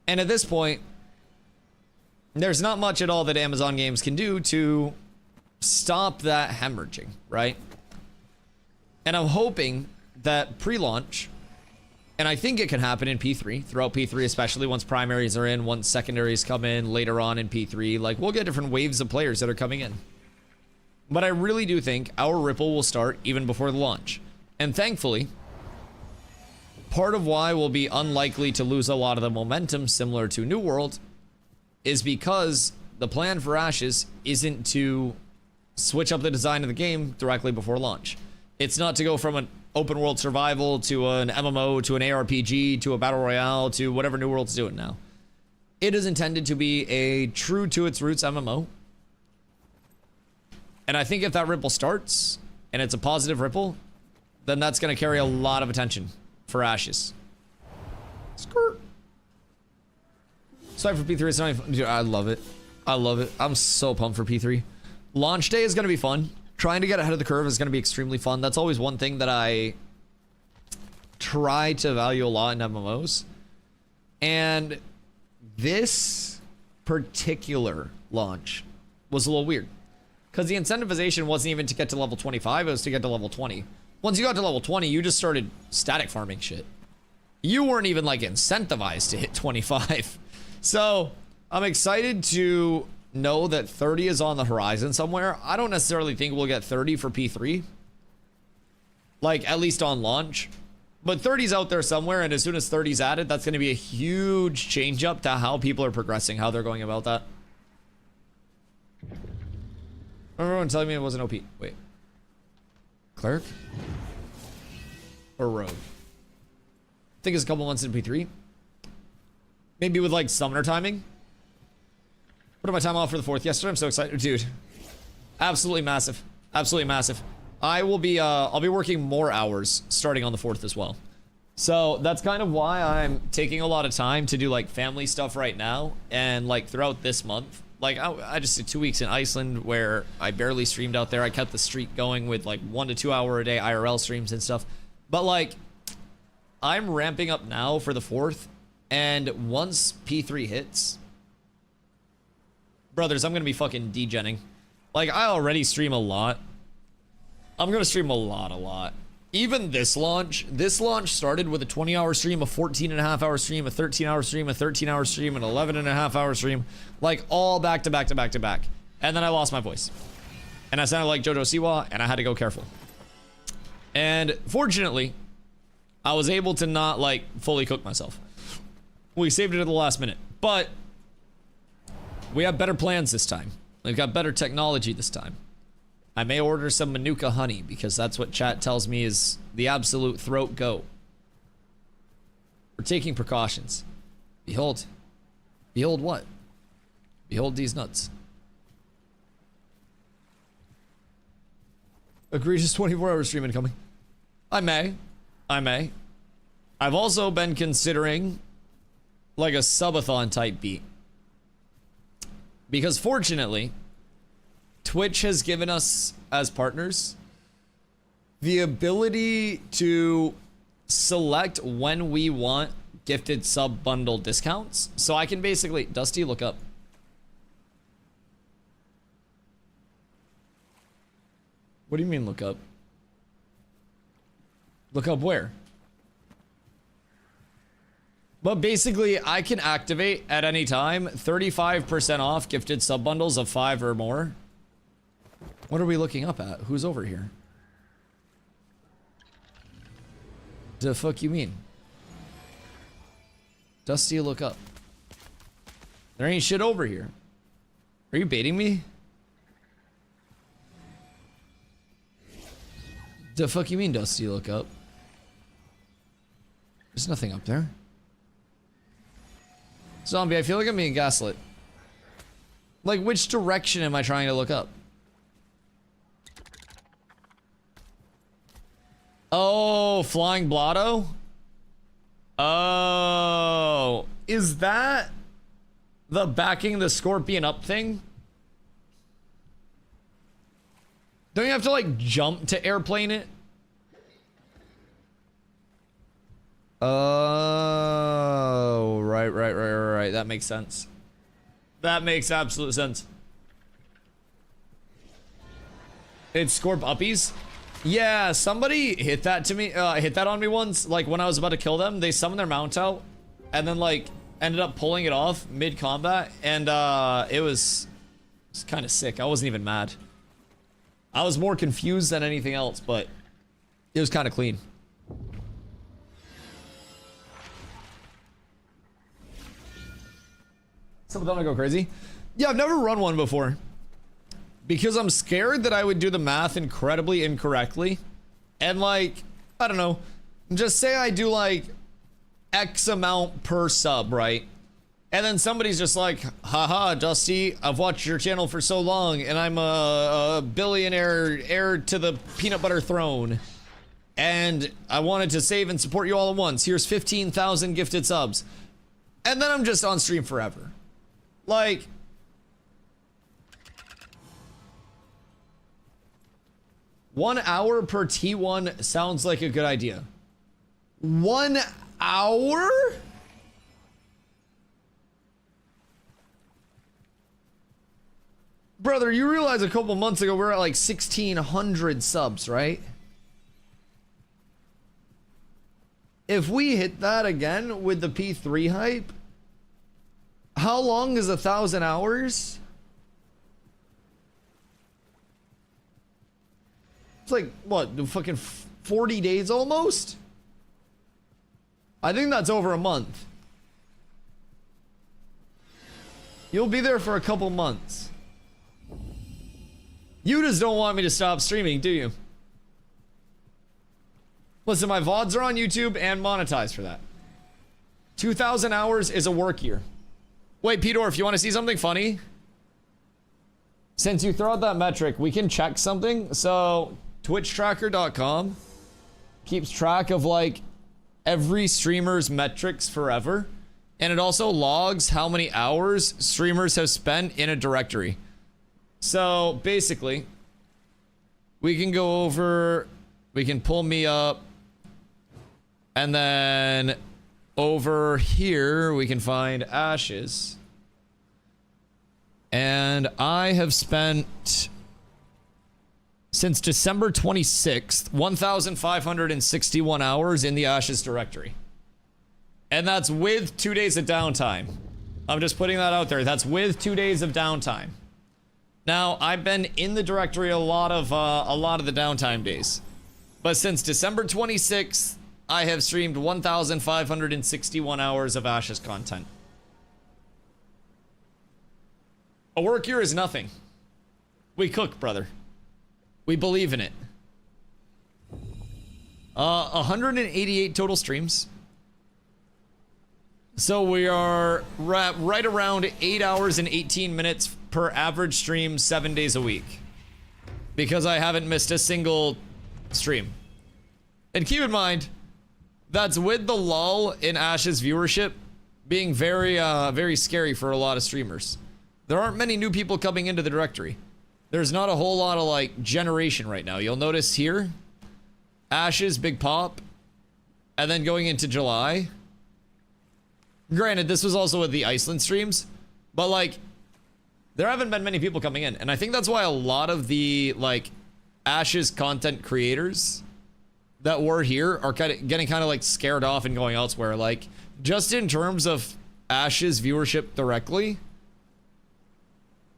And at this point, there's not much at all that Amazon Games can do to stop that hemorrhaging, right? And I'm hoping that pre-launch, and I think it can happen in P3, throughout P3, especially once primaries are in, once secondaries come in later on in P3, like we'll get different waves of players that are coming in. But I really do think our ripple will start even before the launch. And thankfully, part of why we'll be unlikely to lose a lot of the momentum similar to New World is because the plan for Ashes isn't to switch up the design of the game directly before launch. It's not to go from an open world survival to an MMO to an ARPG to a battle royale to whatever New World's doing now. It is intended to be a true to its roots MMO. And I think if that ripple starts and it's a positive ripple, then that's going to carry a lot of attention for Ashes. Skirt. Sorry for P3. It's not even, dude, I love it. I love it. I'm so pumped for P3. Launch day is going to be fun. Trying to get ahead of the curve is going to be extremely fun. That's always one thing that I try to value a lot in MMOs. And this particular launch was a little weird. Because the incentivization wasn't even to get to level 25, it was to get to level 20. Once you got to level 20, you just started static farming shit. You weren't even like incentivized to hit 25. So I'm excited to know that 30 is on the horizon somewhere. I don't necessarily think we'll get 30 for P3. Like at least on launch. But 30's out there somewhere, and as soon as 30's added, that's going to be a huge change up to how people are progressing, how they're going about that. Everyone telling me it wasn't OP. Wait. Cleric? Or rogue? I think it's a couple months in P3. Maybe with like summoner timing. What am I time off for the 4th yesterday? I'm so excited. Dude. Absolutely massive. Absolutely massive. I'll be working more hours starting on the 4th as well. So that's kind of why I'm taking a lot of time to do like family stuff right now and like throughout this month. Like I just did 2 weeks in Iceland where I barely streamed out there. I kept the streak going with like 1 to 2 hour a day IRL streams and stuff. But like I'm ramping up now for the 4th, and once P3 hits, brothers, I'm gonna be fucking degenning. Like I already stream a lot. I'm gonna stream a lot. Even this launch started with a 20-hour stream, a 14.5-hour stream, a 13-hour stream, a 13-hour stream, an 11.5-hour stream, like all back to back to back to back. And then I lost my voice. And I sounded like JoJo Siwa, and I had to go careful. And fortunately, I was able to not like fully cook myself. We saved it at the last minute. But we have better plans this time. We've got better technology this time. I may order some Manuka honey because that's what chat tells me is the absolute throat go. We're taking precautions. Behold. Behold what? Behold these nuts. Egregious 24-hour stream incoming. I may. I've also been considering like a subathon type beat. Because fortunately, Twitch has given us, as partners, the ability to select when we want gifted sub bundle discounts. So I can basically, Dusty, look up. What do you mean look up? Look up where? But basically, I can activate at any time 35% off gifted sub bundles of 5 or more. What are we looking up at? Who's over here? The fuck you mean? Dusty, look up. There ain't shit over here. Are you baiting me? The fuck you mean, Dusty, look up? There's nothing up there. Zombie, I feel like I'm being gaslit. Like, which direction am I trying to look up? Oh, Flying Blotto? Oh, is that the backing the scorpion up thing? Don't you have to like jump to airplane it? Oh, right. That makes sense. That makes absolute sense. It's Scorp Uppies? Yeah, somebody hit that to me, hit that on me once, like when I was about to kill them. They summoned their mount out and then like ended up pulling it off mid-combat, and it was kind of sick. I wasn't even mad. I was more confused than anything else, but it was kind of clean. Someone don't go crazy. Yeah, I've never run one before because I'm scared that I would do the math incredibly incorrectly, and like, I don't know, just say I do like X amount per sub, right? And then somebody's just like, haha, Dusty, I've watched your channel for so long and I'm a billionaire heir to the peanut butter throne, and I wanted to save and support you all at once. Here's 15,000 gifted subs. And then I'm just on stream forever. Like, $1 hour per T1 sounds like a good idea. 1 hour? Brother, you realize a couple months ago we were at like 1,600 subs, right? If we hit that again with the P3 hype, how long is 1,000 hours? It's like, what, fucking 40 days almost? I think that's over a month. You'll be there for a couple months. You just don't want me to stop streaming, do you? Listen, my VODs are on YouTube and monetized for that. 2,000 hours is a work year. Wait, Pedor, if you want to see something funny, since you throw out that metric, we can check something. So twitchtracker.com keeps track of like every streamer's metrics forever, and it also logs how many hours streamers have spent in a directory. So basically, we can go over, we can pull me up, and then over here we can find Ashes. And I have spent, since December 26th, 1,561 hours in the Ashes directory. And that's with 2 days of downtime. I'm just putting that out there. That's with 2 days of downtime. Now, I've been in the directory a lot of the downtime days. But since December 26th, I have streamed 1,561 hours of Ashes content. A work year is nothing. We cook, brother. We believe in it. 188 total streams. So we are right around 8 hours and 18 minutes per average stream 7 days a week. Because I haven't missed a single stream. And keep in mind, that's with the lull in Ash's viewership being very scary for a lot of streamers. There aren't many new people coming into the directory. There's not a whole lot of like generation right now. You'll notice here, Ashes, Big Pop, and then going into July. Granted, this was also with the Iceland streams, but like, there haven't been many people coming in. And I think that's why a lot of the like Ashes content creators that were here are getting kind of like scared off and going elsewhere. Like, just in terms of Ashes viewership directly,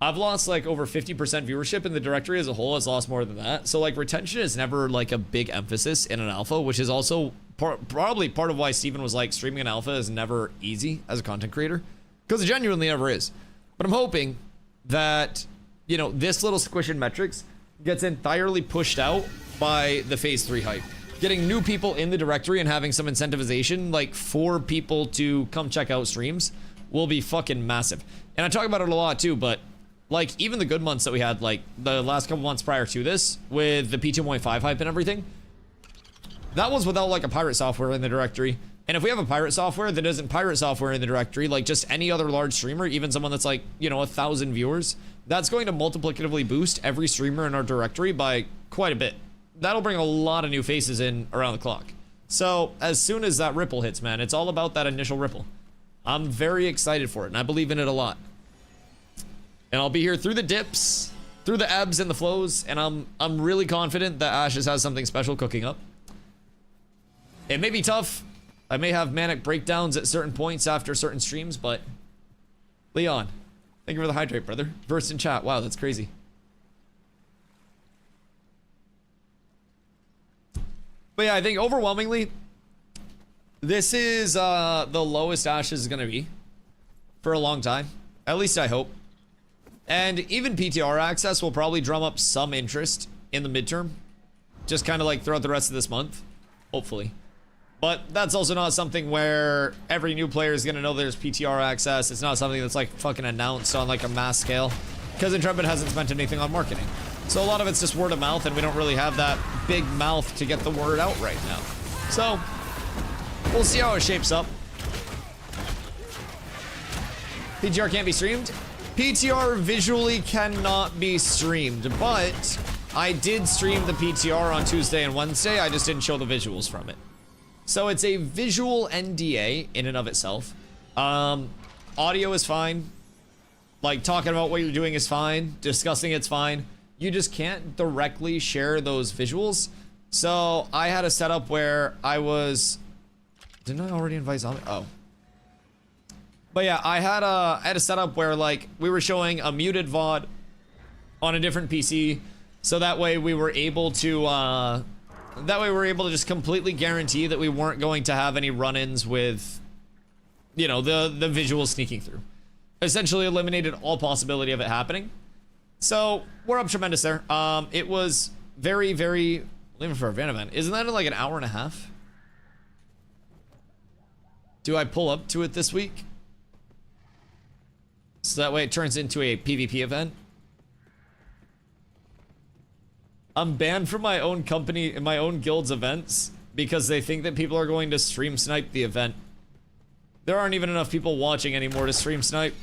I've lost like over 50% viewership, in the directory as a whole has lost more than that. So like, retention is never like a big emphasis in an alpha, which is also probably part of why Steven was like, streaming an alpha is never easy as a content creator, because it genuinely never is. But I'm hoping that, you know, this little squish in metrics gets entirely pushed out by the phase 3 hype. Getting new people in the directory and having some incentivization like for people to come check out streams will be fucking massive. And I talk about it a lot too, but like, even the good months that we had, like the last couple months prior to this, with the P2.5 hype and everything, that was without like a pirate software in the directory. And if we have a pirate software that isn't pirate software in the directory, like just any other large streamer, even someone that's like, you know, 1,000 viewers, that's going to multiplicatively boost every streamer in our directory by quite a bit. That'll bring a lot of new faces in around the clock. So as soon as that ripple hits, man, it's all about that initial ripple. I'm very excited for it, and I believe in it a lot. And I'll be here through the dips, through the ebbs and the flows, and I'm really confident that Ashes has something special cooking up. It may be tough. I may have manic breakdowns at certain points after certain streams, but Leon, thank you for the hydrate, brother. Verse in chat. Wow, that's crazy. But yeah, I think overwhelmingly, this is the lowest Ashes is going to be for a long time. At least I hope. And even PTR access will probably drum up some interest in the midterm. Just kind of like throughout the rest of this month. Hopefully. But that's also not something where every new player is going to know there's PTR access. It's not something that's like fucking announced on like a mass scale. Because Intrepid hasn't spent anything on marketing. So a lot of it's just word of mouth, and we don't really have that big mouth to get the word out right now. So, we'll see how it shapes up. PTR can't be streamed? PTR visually cannot be streamed, but I did stream the PTR on Tuesday and Wednesday. I just didn't show the visuals from it. So it's a visual NDA in and of itself. Audio is fine. Like, talking about what you're doing is fine. Discussing it's fine. You just can't directly share those visuals. So I had a setup where I was... Didn't I already invite Zombie? Oh. But yeah, I had a setup where like we were showing a muted VOD on a different PC, so that way we were able to just completely guarantee that we weren't going to have any run-ins with, you know, the visuals sneaking through. Essentially eliminated all possibility of it happening. So we're up tremendous there. It was very, even for a van event, isn't that in like an hour and a half? Do I pull up to it this week? So that way it turns into a PvP event. I'm banned from my own company and my own guild's events because they think that people are going to stream snipe the event. There aren't even enough people watching anymore to stream snipe.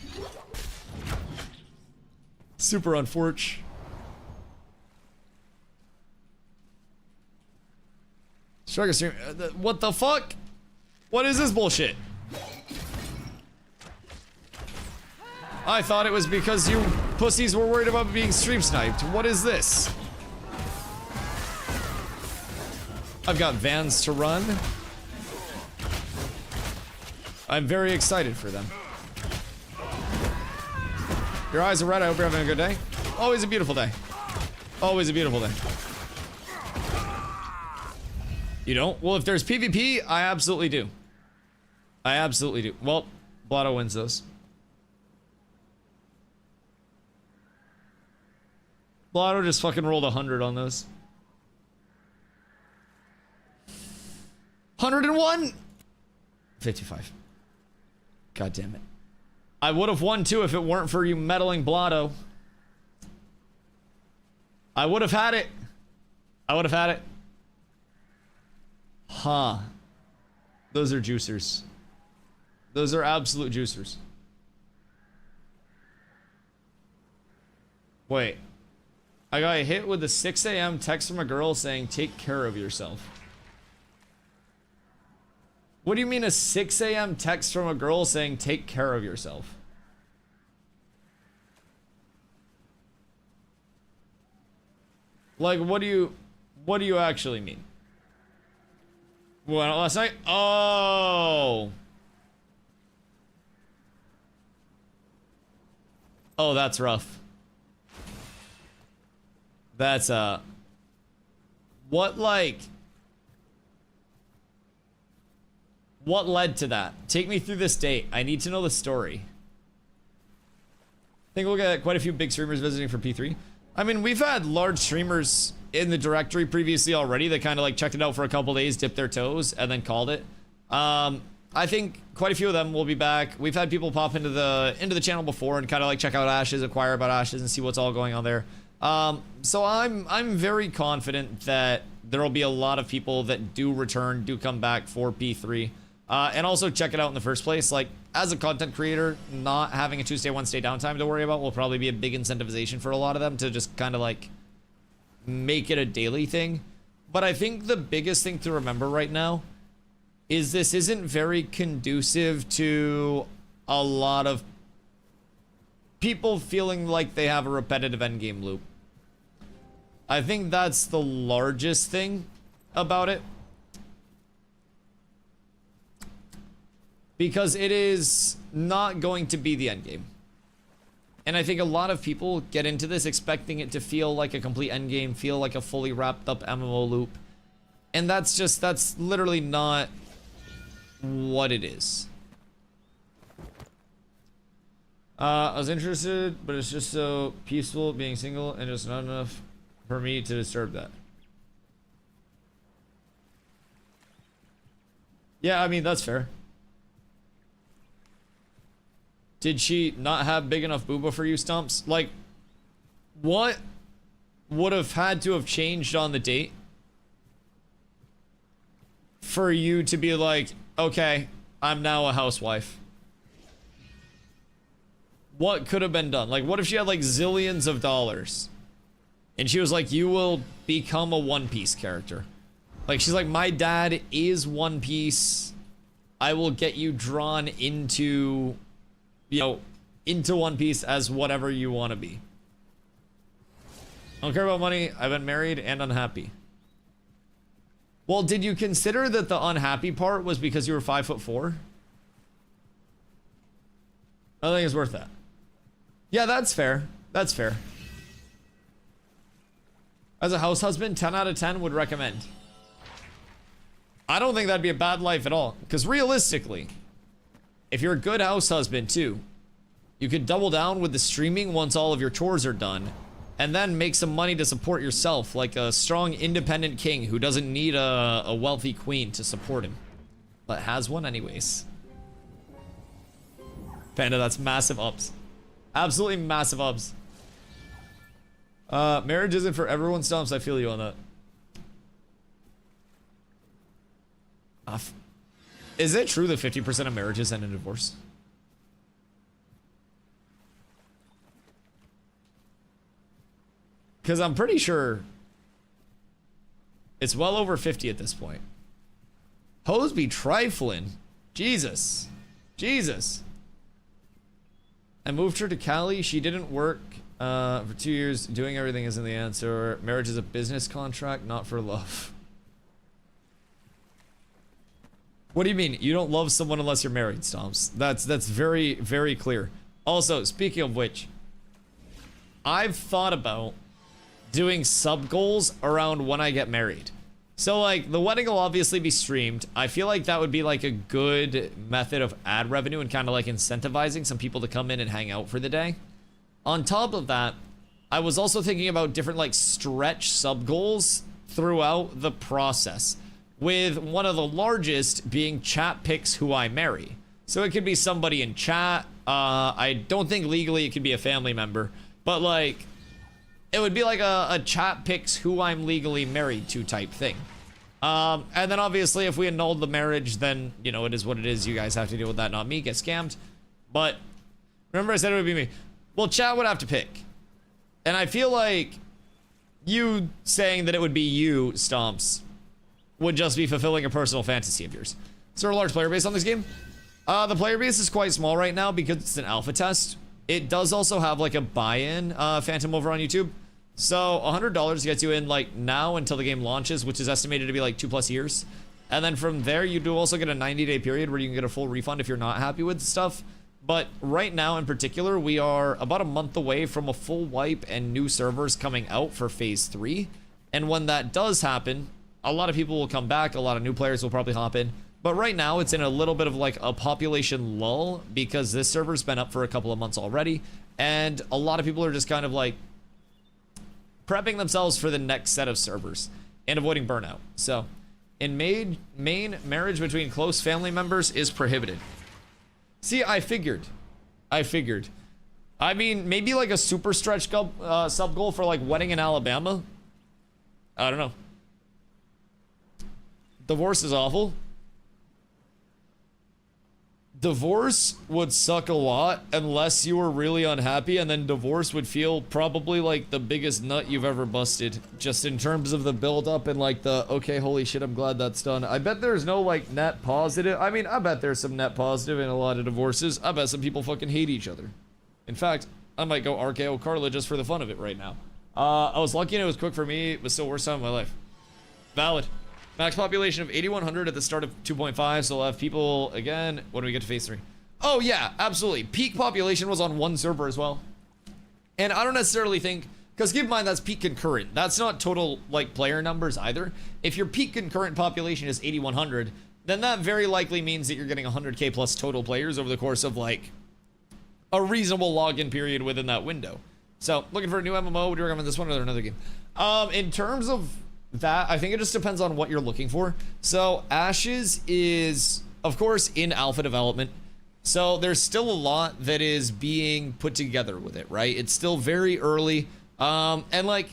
Super unfortunate. Strike a stream. What the fuck? What is this bullshit? I thought it was because you pussies were worried about being stream sniped. What is this? I've got vans to run. I'm very excited for them. Your eyes are red. I hope you're having a good day. Always a beautiful day. Always a beautiful day. You don't? Well, if there's PvP, I absolutely do. I absolutely do. Well, Blotto wins those. Blotto just fucking rolled 100 on those. 101? 55. God damn it. I would have won too if it weren't for you meddling Blotto. I would have had it. I would have had it. Huh. Those are juicers. Those are absolute juicers. Wait. I got hit with a 6 a.m. text from a girl saying, take care of yourself. What do you mean a 6 a.m. text from a girl saying, take care of yourself? Like, what do you actually mean? What, last night? Oh. Oh, that's rough. That's, what led to that? Take me through this date. I need to know the story. I think we'll get quite a few big streamers visiting for P3. I mean, we've had large streamers in the directory previously already that kind of like checked it out for a couple days, dipped their toes, and then called it. I think quite a few of them will be back. We've had people pop into the channel before and kind of like check out Ashes, inquire about Ashes, and see what's all going on there. So I'm very confident that there will be a lot of people that do return, do come back for P3. And also check it out in the first place. Like, as a content creator, not having a Tuesday, Wednesday downtime to worry about will probably be a big incentivization for a lot of them to just kind of like make it a daily thing. But I think the biggest thing to remember right now is this isn't very conducive to a lot of people feeling like they have a repetitive endgame loop. I think that's the largest thing about it. Because it is not going to be the endgame. And I think a lot of people get into this expecting it to feel like a complete endgame, feel like a fully wrapped up MMO loop. And that's literally not what it is. I was interested, but it's just so peaceful being single and just not enough for me to disturb that. Yeah, I mean, that's fair. Did she not have big enough booba for you, Stumps? Like, what would have had to have changed on the date for you to be like, okay, I'm now a housewife? What could have been done? Like, what if she had like zillions of dollars and she was like, you will become a One Piece character? Like, she's like, my dad is One Piece. I will get you drawn into, you know, into One Piece as whatever you want to be. I don't care about money. I've been married and unhappy. Well, did you consider that the unhappy part was because you were 5'4"? I think it's worth that. Yeah, that's fair. That's fair. As a house husband, 10 out of 10 would recommend. I don't think that'd be a bad life at all. Because realistically, if you're a good house husband too, you could double down with the streaming once all of your chores are done, and then make some money to support yourself like a strong independent king who doesn't need a wealthy queen to support him, but has one anyways. Panda, that's massive ups. Absolutely massive ups. Marriage isn't for everyone, Stomps. I feel you on that. Is it true that 50% of marriages end in divorce? Because I'm pretty sure it's well over 50 at this point. Hoes be trifling. Jesus. Jesus. I moved her to Cali. She didn't work for 2 years. Doing everything isn't the answer. Marriage is a business contract, not for love. What do you mean? You don't love someone unless you're married, Stomps. That's very, very clear. Also, speaking of which, I've thought about doing sub goals around when I get married. So like the wedding will obviously be streamed. I feel like that would be like a good method of ad revenue and kind of like incentivizing some people to come in and hang out for the day. On top of that, I was also thinking about different like stretch sub goals throughout the process, with one of the largest being chat picks who I marry. So it could be somebody in chat. I don't think legally it could be a family member, but like it would be like a chat picks who I'm legally married to type thing. And then obviously if we annulled the marriage, then, you know, it is what it is. You guys have to deal with that, not me. Get scammed. But remember I said it would be me. Well, chat would have to pick. And I feel like you saying that it would be you, Stomps, would just be fulfilling a personal fantasy of yours. Is there a large player base on this game? The player base is quite small right now because it's an alpha test. It does also have like a buy-in phantom over on YouTube. So $100 gets you in like now until the game launches, which is estimated to be like 2+ years. And then from there, you do also get a 90-day period where you can get a full refund if you're not happy with stuff. But right now in particular, we are about a month away from a full wipe and new servers coming out for phase 3. And when that does happen, a lot of people will come back. A lot of new players will probably hop in. But right now, it's in a little bit of like a population lull because this server's been up for a couple of months already. And a lot of people are just kind of like prepping themselves for the next set of servers and avoiding burnout. So in Maine, marriage between close family members is prohibited. See, I figured. I mean, maybe like a super stretch sub goal for like wedding in Alabama. I don't know. Divorce is awful. Divorce would suck a lot unless you were really unhappy, and then divorce would feel probably like the biggest nut you've ever busted, just in terms of the build up and like the, okay, holy shit, I'm glad that's done. I bet there's no like net positive. I mean, I bet there's some net positive in a lot of divorces. I bet some people fucking hate each other. In fact, I might go RKO Carla just for the fun of it right now. I was lucky and it was quick for me. It was still worst time of my life. Valid. Max population of 8,100 at the start of 2.5, so we'll have people, again, when do we get to phase 3? Oh yeah, absolutely. Peak population was on one server as well. And I don't necessarily think, because keep in mind that's peak concurrent. That's not total, like, player numbers either. If your peak concurrent population is 8,100, then that very likely means that you're getting 100k plus total players over the course of, like, a reasonable login period within that window. So, looking for a new MMO, would you recommend this one or another game? In terms of that, I think it just depends on what you're looking for. So Ashes is, of course, in alpha development. So there's still a lot that is being put together with it, right? It's still very early. And like,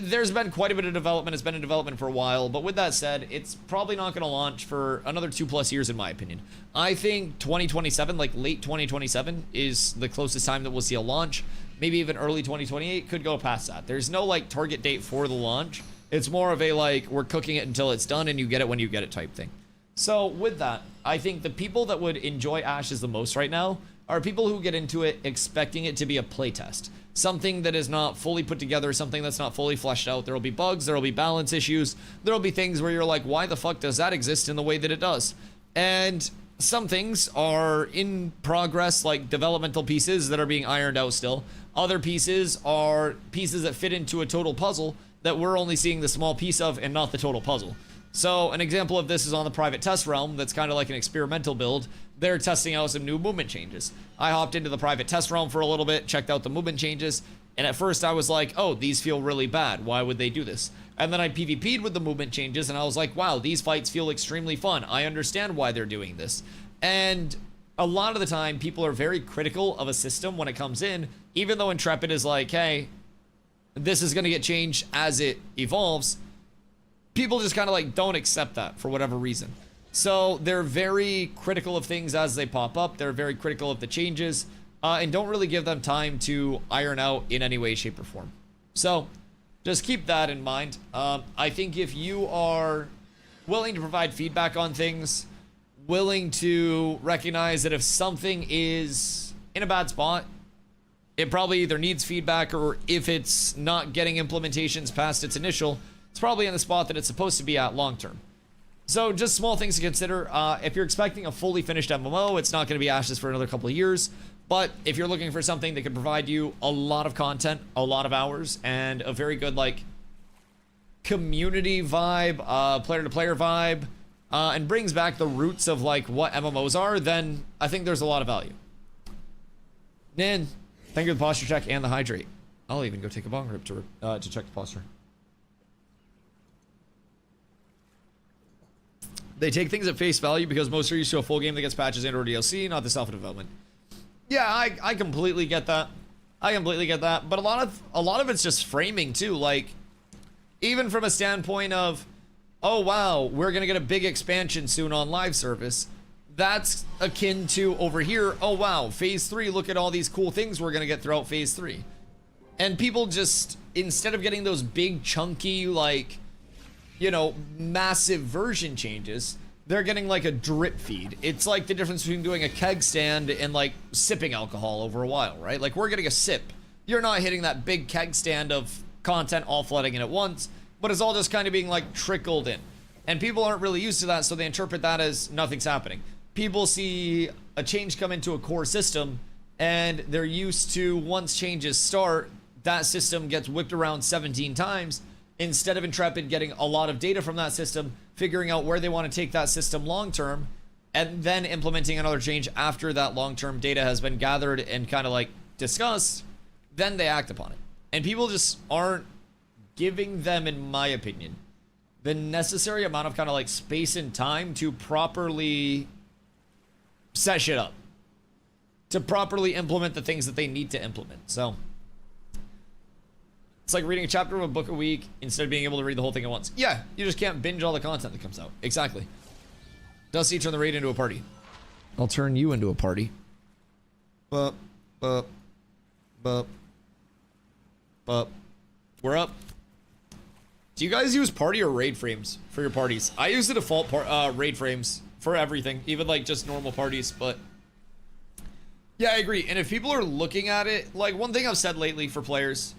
there's been quite a bit of development. It's been in development for a while. But with that said, it's probably not going to launch for another 2+ years, in my opinion. I think 2027, like late 2027, is the closest time that we'll see a launch. Maybe even early 2028, could go past that. There's no like target date for the launch. It's more of a like, we're cooking it until it's done and you get it when you get it type thing. So with that, I think the people that would enjoy Ashes the most right now are people who get into it expecting it to be a playtest. Something that is not fully put together, something that's not fully fleshed out. There will be bugs, there will be balance issues, there will be things where you're like, why the fuck does that exist in the way that it does? And some things are in progress, like developmental pieces that are being ironed out still. Other pieces are pieces that fit into a total puzzle that we're only seeing the small piece of and not the total puzzle. So an example of this is on the private test realm. That's kind of like an experimental build. They're testing out some new movement changes. I hopped into the private test realm for a little bit, checked out the movement changes, and at first I was like, oh, these feel really bad. Why would they do this? And then I PvP'd with the movement changes and I was like, wow, these fights feel extremely fun. I understand why they're doing this. And a lot of the time people are very critical of a system when it comes in, even though Intrepid is like, hey, this is going to get changed as it evolves. People just kind of like don't accept that for whatever reason. So they're very critical of things as they pop up. They're very critical of the changes and don't really give them time to iron out in any way, shape, or form. So just keep that in mind. I think if you are willing to provide feedback on things, willing to recognize that if something is in a bad spot, it probably either needs feedback, or if it's not getting implementations past its initial, it's probably in the spot that it's supposed to be at long term. So just small things to consider. If you're expecting a fully finished MMO, it's not going to be Ashes for another couple of years. But if you're looking for something that could provide you a lot of content, a lot of hours, and a very good like community vibe, player-to-player vibe, and brings back the roots of like what MMOs are, then I think there's a lot of value. Nin, thank you for the posture check and the hydrate. I'll even go take a bong rip to check the posture. They take things at face value because most are used to a full game that gets patches and or DLC, not the self-development. Yeah, I completely get that. I completely get that. But a lot of it's just framing too. Like, even from a standpoint of, oh wow, we're gonna get a big expansion soon on live service. That's akin to over here, oh wow, phase 3, look at all these cool things we're gonna get throughout phase 3. And people just, instead of getting those big chunky, like, you know, massive version changes, they're getting like a drip feed. It's like the difference between doing a keg stand and like sipping alcohol over a while, right? Like, we're getting a sip. You're not hitting that big keg stand of content all flooding in at once, but it's all just kind of being like trickled in. And people aren't really used to that, so they interpret that as nothing's happening. People see a change come into a core system, and they're used to, once changes start, that system gets whipped around 17 times, instead of Intrepid getting a lot of data from that system, figuring out where they want to take that system long term, and then implementing another change after that long term data has been gathered and kind of like discussed, then they act upon it. And people just aren't giving them, in my opinion, the necessary amount of kind of like space and time to properly set shit up, to properly implement the things that they need to implement. So it's like reading a chapter of a book a week instead of being able to read the whole thing at once. Yeah, you just can't binge all the content that comes out. Exactly. Dusty, turn the raid into a party. I'll turn you into a party. Bup, bup, bup, bup. We're up. Do you guys use party or raid frames for your parties? I use the default raid frames for everything, even like just normal parties, but yeah, I agree. And if people are looking at it, like, one thing I've said lately for players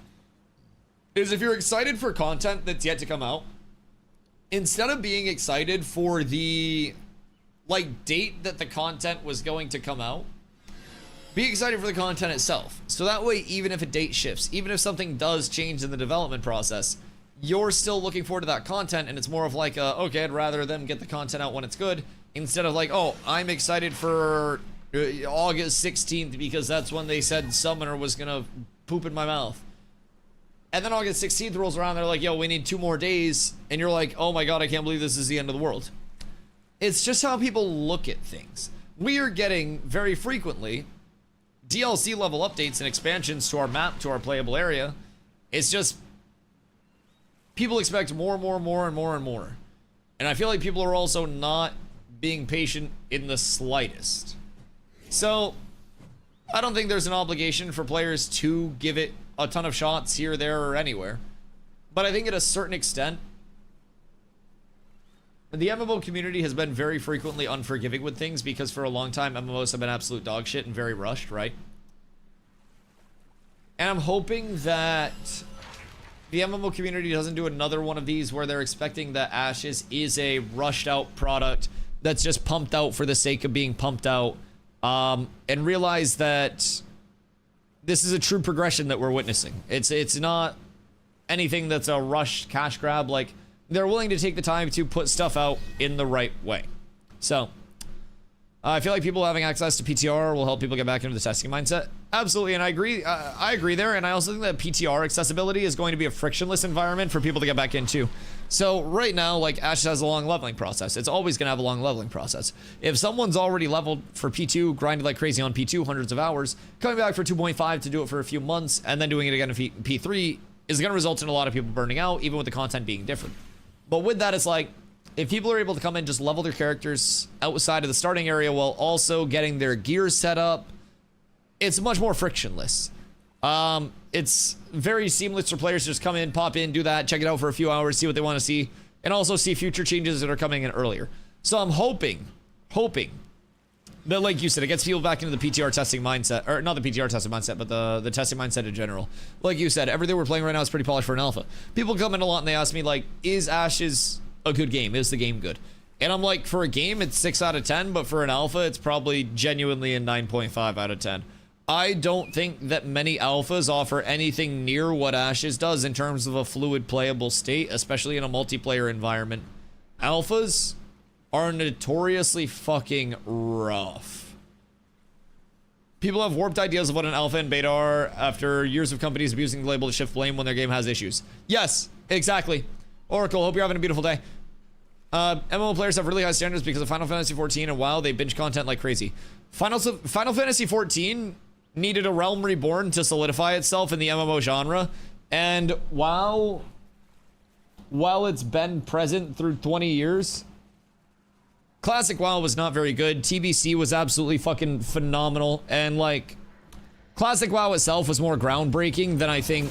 is, if you're excited for content that's yet to come out, instead of being excited for the like date that the content was going to come out, be excited for the content itself. So that way, even if a date shifts, even if something does change in the development process, you're still looking forward to that content, and it's more of like, okay, I'd rather them get the content out when it's good, instead of like, oh, I'm excited for August 16th because that's when they said Summoner was gonna poop in my mouth. And then August 16th rolls around, they're like, yo, we need 2 more days, and you're like, oh my god, I can't believe this is the end of the world. It's just how people look at things. We are getting, very frequently, DLC level updates and expansions to our map, to our playable area. It's just, people expect more and more and more and more and more. And I feel like people are also not being patient in the slightest. So, I don't think there's an obligation for players to give it a ton of shots here, there, or anywhere. But I think at a certain extent, the MMO community has been very frequently unforgiving with things, because for a long time MMOs have been absolute dog shit and very rushed, right? And I'm hoping that the MMO community doesn't do another one of these where they're expecting that Ashes is a rushed out product that's just pumped out for the sake of being pumped out, and realize that this is a true progression that we're witnessing. It's not anything that's a rushed cash grab. Like, they're willing to take the time to put stuff out in the right way. So I feel like people having access to PTR will help people get back into the testing mindset. Absolutely, and I agree there. And I also think that PTR accessibility is going to be a frictionless environment for people to get back into. So right now, like, Ashes has a long leveling process. It's always going to have a long leveling process. If someone's already leveled for P2, grinded like crazy on P2, hundreds of hours, coming back for 2.5 to do it for a few months, and then doing it again in P3, is going to result in a lot of people burning out, even with the content being different. But with that, it's like, if people are able to come in, just level their characters outside of the starting area while also getting their gear set up, it's much more frictionless. It's very seamless for players to just come in, pop in, do that, check it out for a few hours, see what they want to see, and also see future changes that are coming in earlier. So I'm hoping that, like you said, it gets people back into the PTR testing mindset, or not the PTR testing mindset, but the testing mindset in general. Like you said, everything we're playing right now is pretty polished for an alpha. People come in a lot and they ask me, like, is Ashes a good game? Is the game good? And I'm like, for a game, it's 6 out of 10, but for an alpha, it's probably genuinely a 9.5 out of 10. I don't think that many alphas offer anything near what Ashes does in terms of a fluid playable state, especially in a multiplayer environment. Alphas are notoriously fucking rough. People have warped ideas of what an alpha and beta are after years of companies abusing the label to shift blame when their game has issues. Yes, exactly. Oracle, hope you're having a beautiful day. MMO players have really high standards because of Final Fantasy 14 and WoW, they binge content like crazy. Final Fantasy 14 needed a Realm Reborn to solidify itself in the MMO genre, and WoW, while it's been present through 20 years, Classic WoW was not very good. TBC was absolutely fucking phenomenal, and like, Classic WoW itself was more groundbreaking than I think,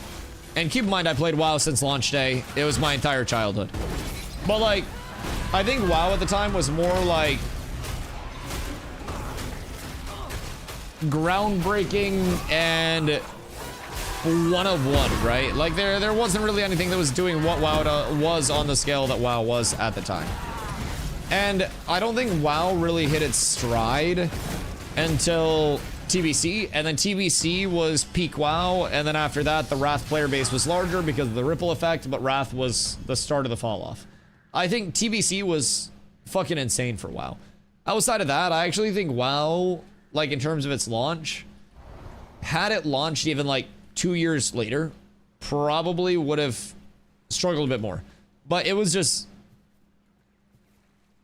and keep in mind I played WoW since launch day. It was my entire childhood. But like, I think WoW at the time was more like groundbreaking and one of one, right? Like there wasn't really anything that was doing what WoW was on the scale that WoW was at the time. And I don't think WoW really hit its stride until TBC, and then TBC was peak WoW, and then after that the Wrath player base was larger because of the ripple effect, but Wrath was the start of the fall off. I think TBC was fucking insane for WoW. Outside of that, I actually think WoW, like in terms of its launch, had it launched even like 2 years later, probably would have struggled a bit more. But it was just,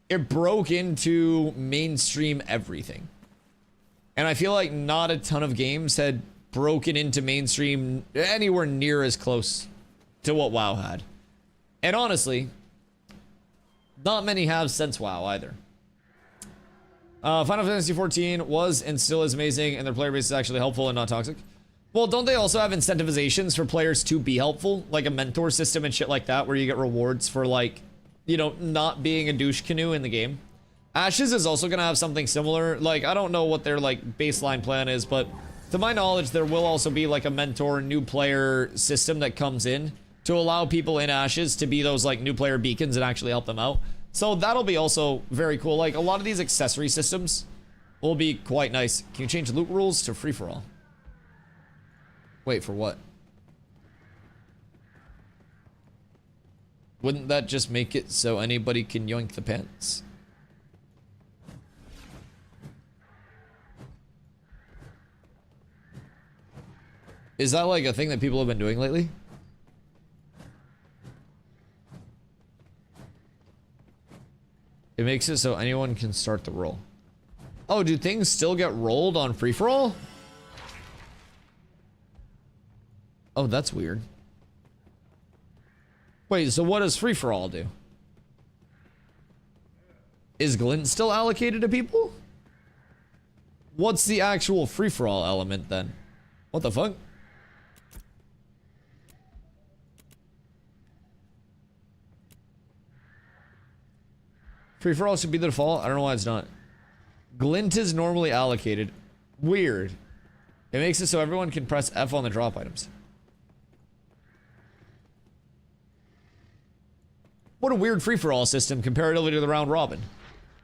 it broke into mainstream everything. And I feel like not a ton of games had broken into mainstream anywhere near as close to what WoW had. And honestly, not many have since WoW either. Final Fantasy 14 was and still is amazing, and their player base is actually helpful and not toxic. Well, don't they also have incentivizations for players to be helpful? Like a mentor system and shit like that, where you get rewards for, like, you know, not being a douche canoe in the game. Ashes is also gonna have something similar. Like, I don't know what their, like, baseline plan is, but to my knowledge, there will also be, like, a mentor new player system that comes in to allow people in Ashes to be those, like, new player beacons and actually help them out. So that'll be also very cool. Like, a lot of these accessory systems will be quite nice. Can you change loot rules to free-for-all? Wait, for what? Wouldn't that just make it so anybody can yoink the pants? Is that like a thing that people have been doing lately? It makes it so anyone can start the roll. Oh, do things still get rolled on free-for-all? Oh, that's weird. Wait, so what does free-for-all do? Is Glint still allocated to people? What's the actual free-for-all element then? What the fuck? Free-for-all should be the default. I don't know why it's not. Glint is normally allocated. Weird. It makes it so everyone can press F on the drop items. What a weird free-for-all system comparatively to the round robin.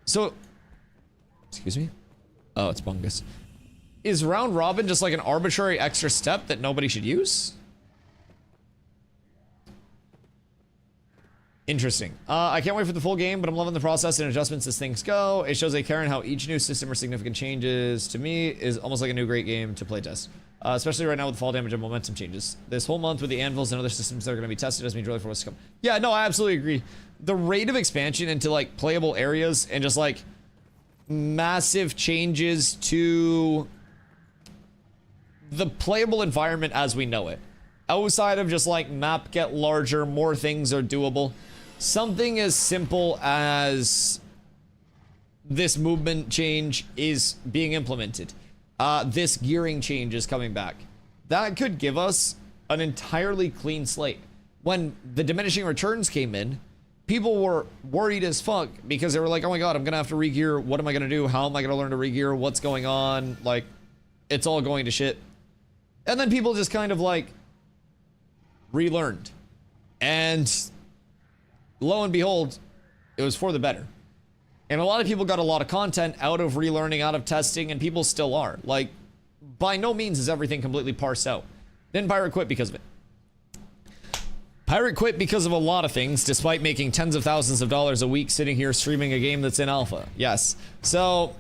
So, excuse me? Oh, it's Bungus. Is round robin just like an arbitrary extra step that nobody should use? Interesting. I can't wait for the full game, but I'm loving the process and adjustments as things go. It shows they care in how each new system or significant changes to me is almost like a new great game to playtest. Especially right now with fall damage and momentum changes. This whole month with the anvils and other systems that are going to be tested has me really for what's to come. Yeah, no, I absolutely agree. The rate of expansion into like playable areas and just like massive changes to the playable environment as we know it outside of just like map get larger, more things are doable. Something as simple as this movement change is being implemented. This gearing change is coming back. That could give us an entirely clean slate. When the diminishing returns came in, people were worried as fuck because they were like, oh my god, I'm gonna have to regear. What am I gonna do? How am I gonna learn to regear? What's going on? Like, it's all going to shit. And then people just kind of like relearned. And lo and behold, it was for the better. And a lot of people got a lot of content out of relearning, out of testing, and people still are. Like, by no means is everything completely parsed out. Didn't Pirate quit because of it? Pirate quit because of a lot of things, despite making tens of thousands of dollars a week sitting here streaming a game that's in alpha. Yes. So,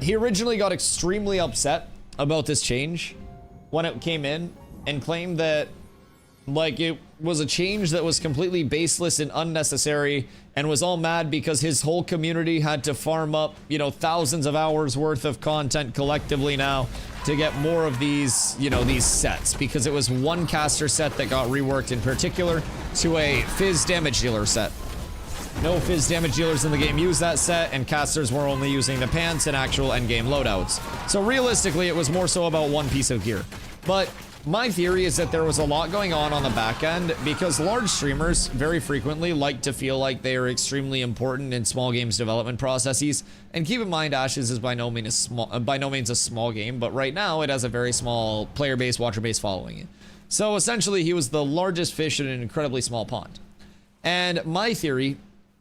he originally got extremely upset about this change when it came in and claimed that, like, it was a change that was completely baseless and unnecessary, and was all mad because his whole community had to farm up, you know, thousands of hours worth of content collectively now to get more of these, you know, these sets, because it was one caster set that got reworked in particular to a Fizz damage dealer set. No Fizz damage dealers in the game use that set, and casters were only using the pants and actual endgame loadouts. So realistically, it was more so about one piece of gear. But my theory is that there was a lot going on the back end, because large streamers very frequently like to feel like they are extremely important in small games development processes. And keep in mind, Ashes is by no means a small game, but right now it has a very small player base, watcher base following it. So essentially, he was the largest fish in an incredibly small pond. And my theory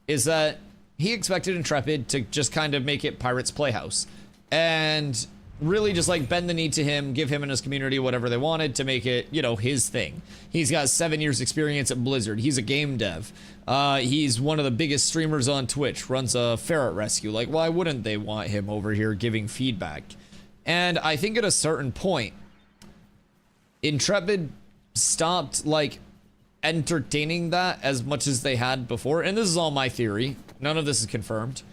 is that he expected Intrepid to just kind of make it Pirate's Playhouse, and really just like bend the knee to him, give him and his community whatever they wanted to make it, you know, his thing. He's got 7 years experience at Blizzard. He's a game dev. He's one of the biggest streamers on Twitch, runs a ferret rescue. Like, why wouldn't they want him over here giving feedback? And I think at a certain point, Intrepid stopped like entertaining that as much as they had before. And this is all my theory. None of this is confirmed.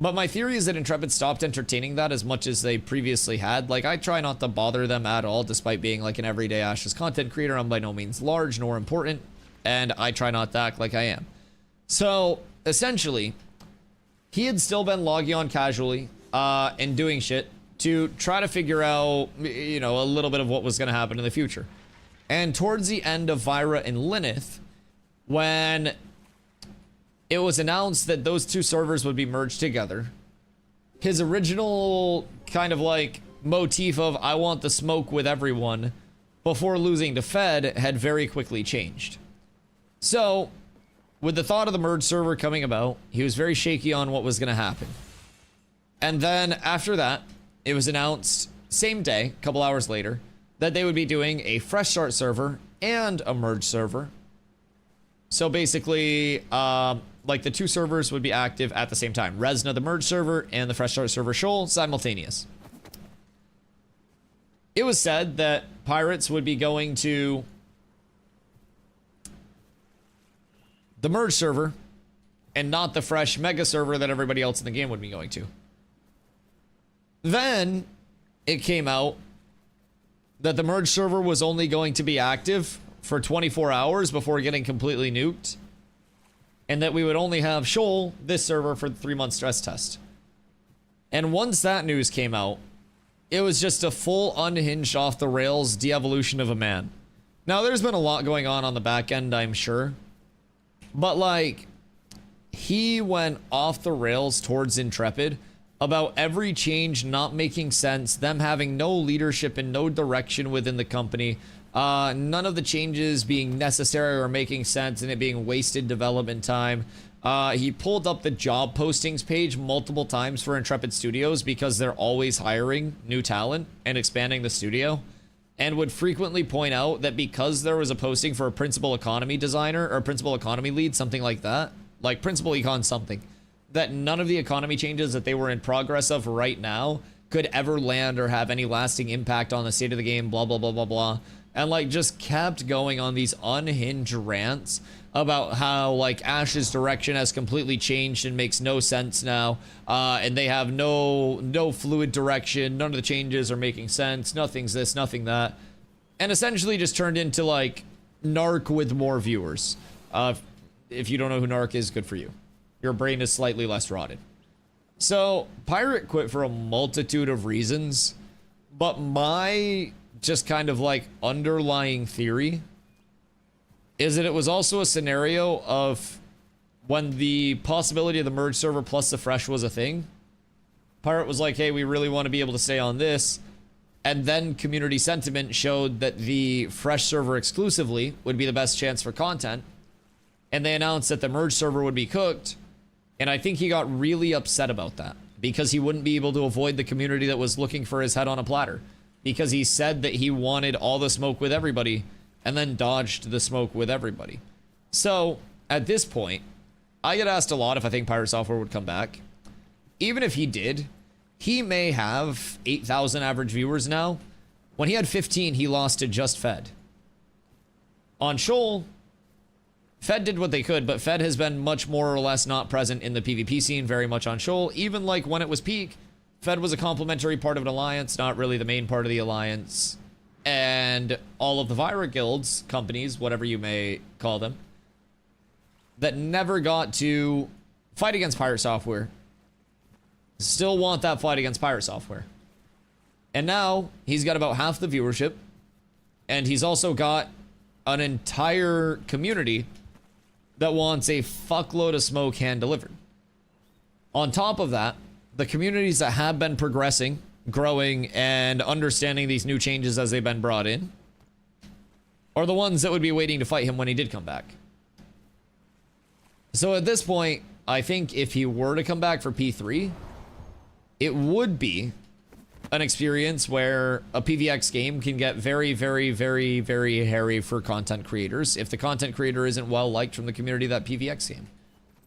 But my theory is that Intrepid stopped entertaining that as much as they previously had. Like, I try not to bother them at all, despite being like an everyday Ashes content creator. I'm by no means large nor important, and I try not to act like I am. So, essentially, he had still been logging on casually and doing shit to try to figure out, you know, a little bit of what was going to happen in the future. And towards the end of Vyra and Lilith, when it was announced that those two servers would be merged together, his original kind of like motif of I want the smoke with everyone before losing to Fed had very quickly changed. So, with the thought of the merge server coming about, he was very shaky on what was going to happen. And then after that, it was announced same day, a couple hours later, that they would be doing a fresh start server and a merge server. So basically, like the two servers would be active at the same time. Resna, the merge server, and the fresh start server Shoal, simultaneous. It was said that Pirates would be going to the merge server and not the fresh mega server that everybody else in the game would be going to. Then it came out that the merge server was only going to be active for 24 hours before getting completely nuked, and that we would only have Shoal, this server, for the 3-month stress test. And once that news came out, it was just a full unhinged off the rails de-evolution of a man. Now, there's been a lot going on the back end, I'm sure, but like, he went off the rails towards Intrepid about every change not making sense, them having no leadership and no direction within the company, none of the changes being necessary or making sense, and it being wasted development time. He pulled up the job postings page multiple times for Intrepid Studios because they're always hiring new talent and expanding the studio, and would frequently point out that because there was a posting for a principal economy designer or principal economy lead, something like that, like principal econ something, that none of the economy changes that they were in progress of right now could ever land or have any lasting impact on the state of the game, blah, blah, blah, blah, blah. And like just kept going on these unhinged rants about how like Ash's direction has completely changed and makes no sense now, and they have no fluid direction, none of the changes are making sense, nothing's this, nothing that, and essentially just turned into like Narc with more viewers. If you don't know who Narc is, good for you. Your brain is slightly less rotted. So, Pirate quit for a multitude of reasons, but my just kind of like underlying theory is that it was also a scenario of when the possibility of the merge server plus the fresh was a thing. Pirate was like, hey, we really want to be able to stay on this. And then community sentiment showed that the fresh server exclusively would be the best chance for content. And they announced that the merge server would be cooked. And I think he got really upset about that because he wouldn't be able to avoid the community that was looking for his head on a platter. Because he said that he wanted all the smoke with everybody and then dodged the smoke with everybody. So, at this point, I get asked a lot if I think Pirate Software would come back. Even if he did, he may have 8,000 average viewers now. When he had 15, he lost to just Fed. On Shoal, Fed did what they could, but Fed has been much more or less not present in the PvP scene very much on Shoal. Even like when it was peak, Fed was a complementary part of an alliance, not really the main part of the alliance. And all of the Vira guilds, companies, whatever you may call them, that never got to fight against Pirate Software, still want that fight against Pirate Software. And now he's got about half the viewership, and he's also got an entire community that wants a fuckload of smoke hand delivered. On top of that, the communities that have been progressing, growing, and understanding these new changes as they've been brought in are the ones that would be waiting to fight him when he did come back. So at this point, I think if he were to come back for P3, it would be an experience where a PVX game can get very, very, very, very hairy for content creators if the content creator isn't well liked from the community of that PVX game.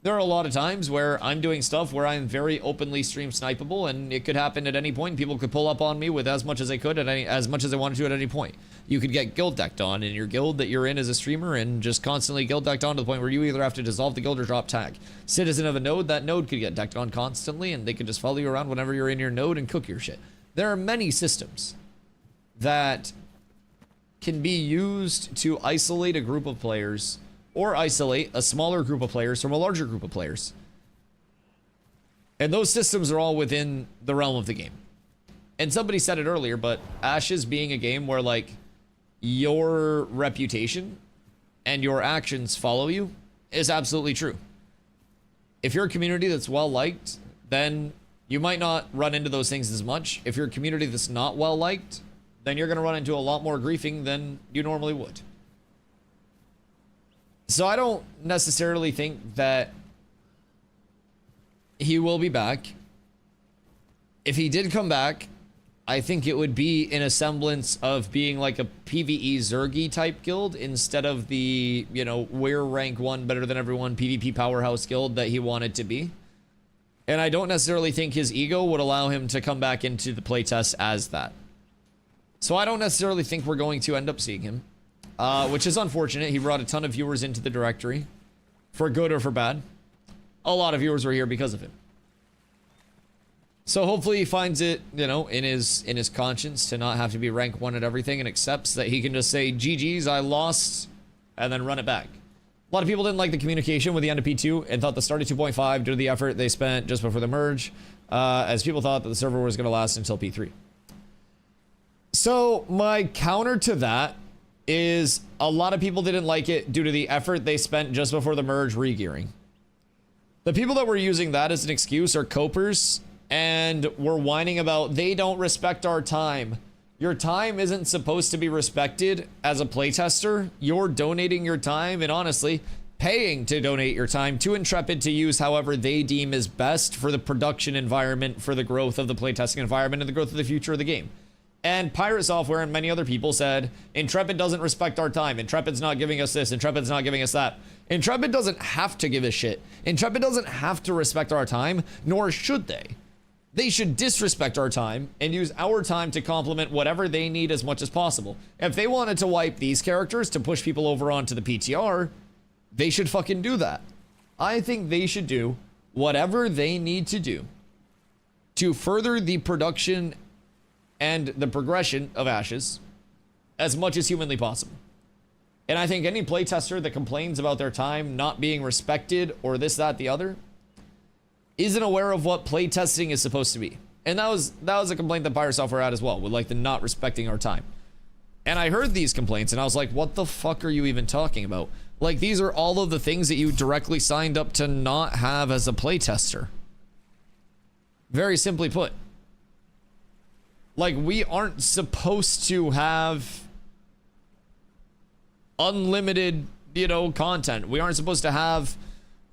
There are a lot of times where I'm doing stuff where I'm very openly stream snipeable, and it could happen at any point. People could pull up on me with as much as they could as much as they wanted to at any point. You could get guild decked on in your guild that you're in as a streamer and just constantly guild decked on to the point where you either have to dissolve the guild or drop tag. Citizen of a node, that node could get decked on constantly, and they could just follow you around whenever you're in your node and cook your shit. There are many systems that can be used to isolate a group of players or isolate a smaller group of players from a larger group of players. And those systems are all within the realm of the game. And somebody said it earlier, but Ashes being a game where, like, your reputation and your actions follow you is absolutely true. If you're a community that's well-liked, then you might not run into those things as much. If you're a community that's not well-liked, then you're going to run into a lot more griefing than you normally would. So I don't necessarily think that he will be back. If he did come back, I think it would be in a semblance of being like a PvE Zergy type guild instead of the, you know, we're rank 1 better than everyone PvP powerhouse guild that he wanted to be. And I don't necessarily think his ego would allow him to come back into the playtest as that. So I don't necessarily think we're going to end up seeing him. Which is unfortunate. He brought a ton of viewers into the directory, for good or for bad. A lot of viewers were here because of him. So hopefully he finds it, you know, in his conscience to not have to be rank 1 at everything and accepts that he can just say, GG's, I lost, and then run it back. A lot of people didn't like the communication with the end of P2 and thought the start of 2.5 due to the effort they spent just before the merge, as people thought that the server was going to last until P3. So my counter to that is a lot of people didn't like it due to the effort they spent just before the merge regearing. The people that were using that as an excuse are copers and were whining about they don't respect our time. Your time isn't supposed to be respected as a playtester. You're donating your time and honestly paying to donate your time to Intrepid to use however they deem is best for the production environment, for the growth of the playtesting environment and the growth of the future of the game. And Pirate Software and many other people said, Intrepid doesn't respect our time. Intrepid's not giving us this. Intrepid's not giving us that. Intrepid doesn't have to give a shit. Intrepid doesn't have to respect our time, nor should they. They should disrespect our time and use our time to complement whatever they need as much as possible. If they wanted to wipe these characters to push people over onto the PTR, they should fucking do that. I think they should do whatever they need to do to further the production and the progression of Ashes as much as humanly possible. And I think any playtester that complains about their time not being respected or this, that, the other isn't aware of what playtesting is supposed to be. And that was a complaint that Pyre Software had as well, with like the not respecting our time. And I heard these complaints and I was like, what the fuck are you even talking about? Like, these are all of the things that you directly signed up to not have as a playtester. Very simply put. Like, we aren't supposed to have unlimited, you know, content. We aren't supposed to have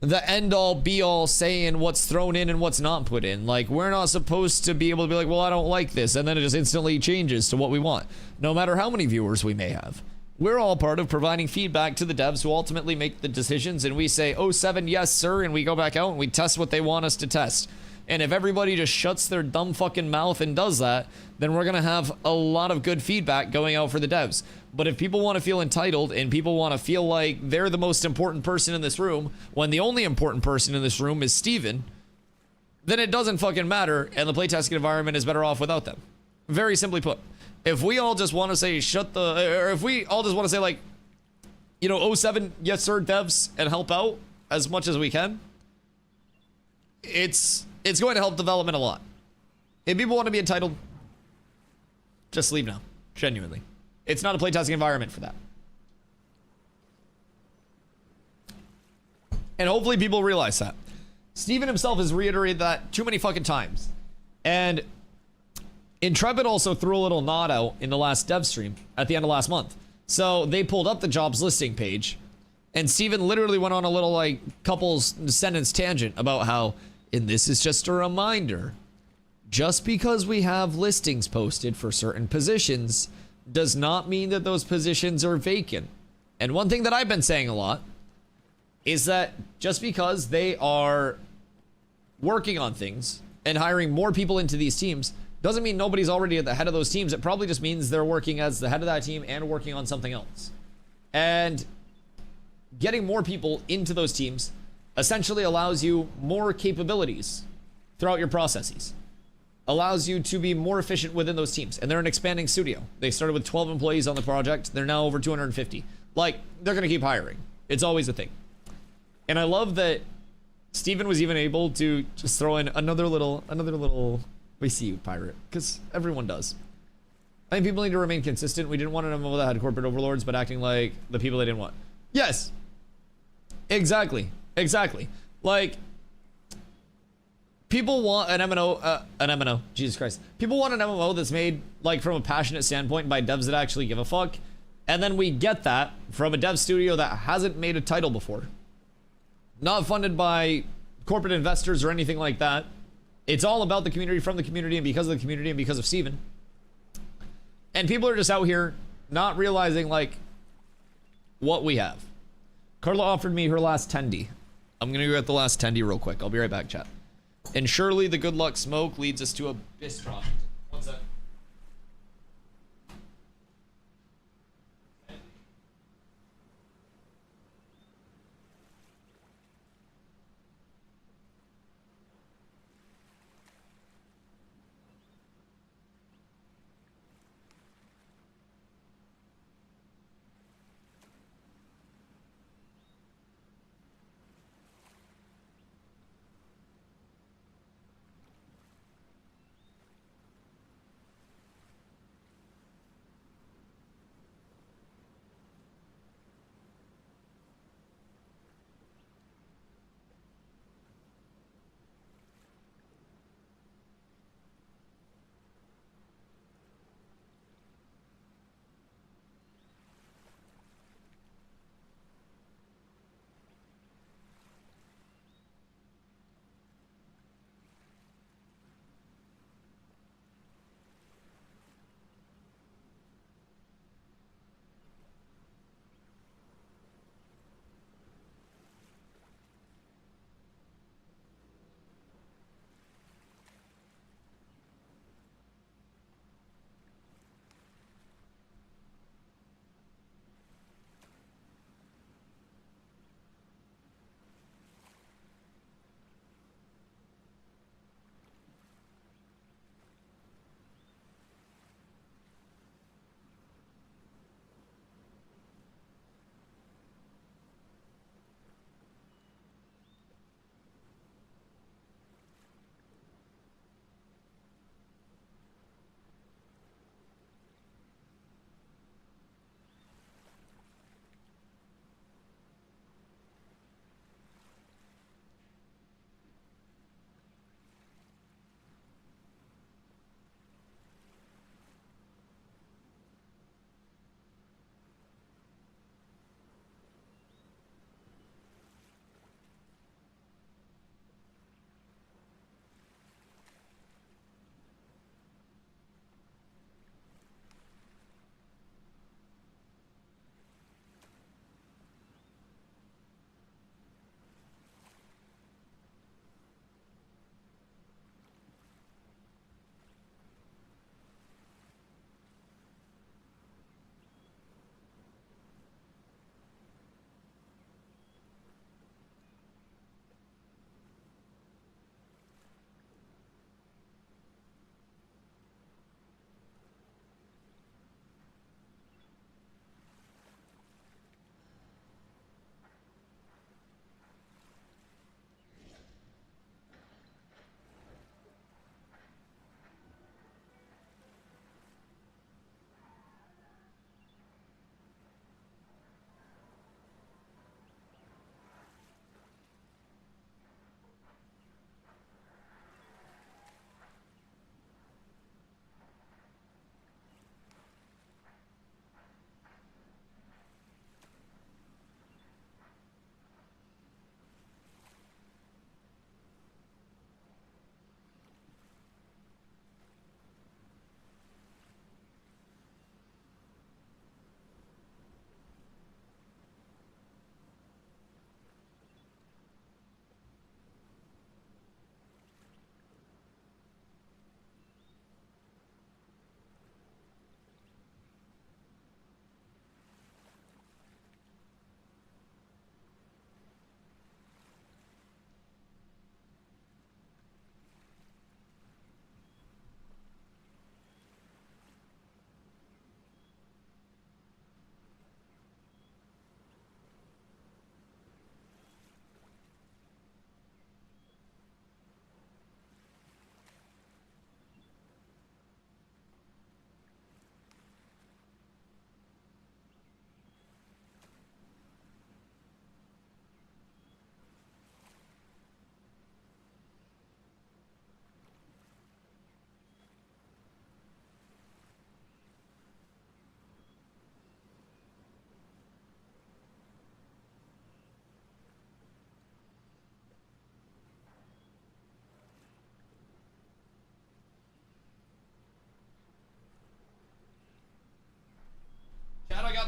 the end-all be-all saying what's thrown in and what's not put in. Like, we're not supposed to be able to be like, well, I don't like this, and then it just instantly changes to what we want, no matter how many viewers we may have. We're all part of providing feedback to the devs who ultimately make the decisions, and we say, oh, 7, yes, sir, and we go back out and we test what they want us to test. And if everybody just shuts their dumb fucking mouth and does that, then we're gonna have a lot of good feedback going out for the devs. But if people want to feel entitled and people want to feel like they're the most important person in this room, when the only important person in this room is Steven, then it doesn't fucking matter, and the playtesting environment is better off without them. Very simply put. If we all just want to say or if we all just want to say, like, you know, 07, yes sir, devs, and help out as much as we can, it's going to help development a lot. If people want to be entitled, just leave now. Genuinely. It's not a playtesting environment for that. And hopefully people realize that. Steven himself has reiterated that too many fucking times. And Intrepid also threw a little nod out in the last dev stream at the end of last month. So they pulled up the jobs listing page, and Steven literally went on a little, like, couple sentence tangent about how, and this is just a reminder, just because we have listings posted for certain positions does not mean that those positions are vacant. And one thing that I've been saying a lot is that just because they are working on things and hiring more people into these teams doesn't mean nobody's already at the head of those teams. It probably just means they're working as the head of that team and working on something else. And getting more people into those teams essentially allows you more capabilities throughout your processes. Allows you to be more efficient within those teams. And they're an expanding studio. They started with 12 employees on the project. They're now over 250. Like, they're going to keep hiring. It's always a thing. And I love that Steven was even able to just throw in another little, we see you, pirate, because everyone does. I think people need to remain consistent. We didn't want an MMO that had corporate overlords, but acting like the people they didn't want. Yes. Exactly. Exactly. Like, people want an MMO, Jesus Christ. People want an MMO that's made, like, from a passionate standpoint by devs that actually give a fuck. And then we get that from a dev studio that hasn't made a title before. Not funded by corporate investors or anything like that. It's all about the community, from the community, and because of the community, and because of Steven. And people are just out here not realizing, like, what we have. Carla offered me her last tendy. I'm gonna go get the last tendy real quick. I'll be right back, chat. And surely the good luck smoke leads us to a bistro. What's that?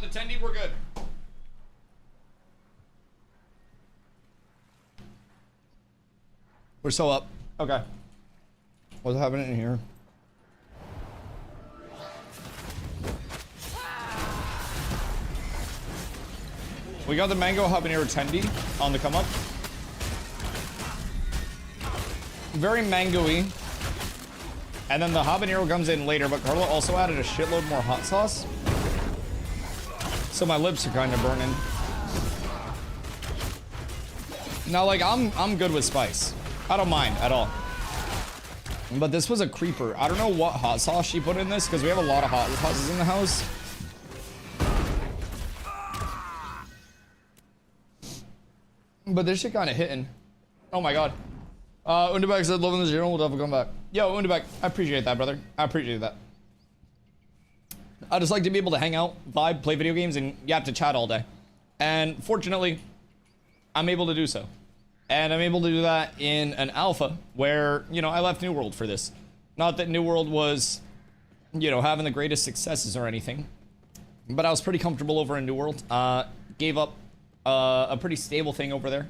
got the tendy, we're good. We're still up. Okay. What's happening in here? We got the mango habanero tendy on the come up. Very mango-y. And then the habanero comes in later, but Carla also added a shitload more hot sauce. So my lips are kind of burning. Now, like, I'm good with spice. I don't mind at all. But this was a creeper. I don't know what hot sauce she put in this, because we have a lot of hot sauces in the house. But this shit kind of hitting. Oh my god. Undabek said, loving this channel, we'll definitely come back. Yo, Undabek, I appreciate that, brother. I appreciate that. I just like to be able to hang out, vibe, play video games, and you have to chat all day. And fortunately, I'm able to do so. And I'm able to do that in an alpha where, you know, I left New World for this. Not that New World was, you know, having the greatest successes or anything. But I was pretty comfortable over in New World. Gave up a pretty stable thing over there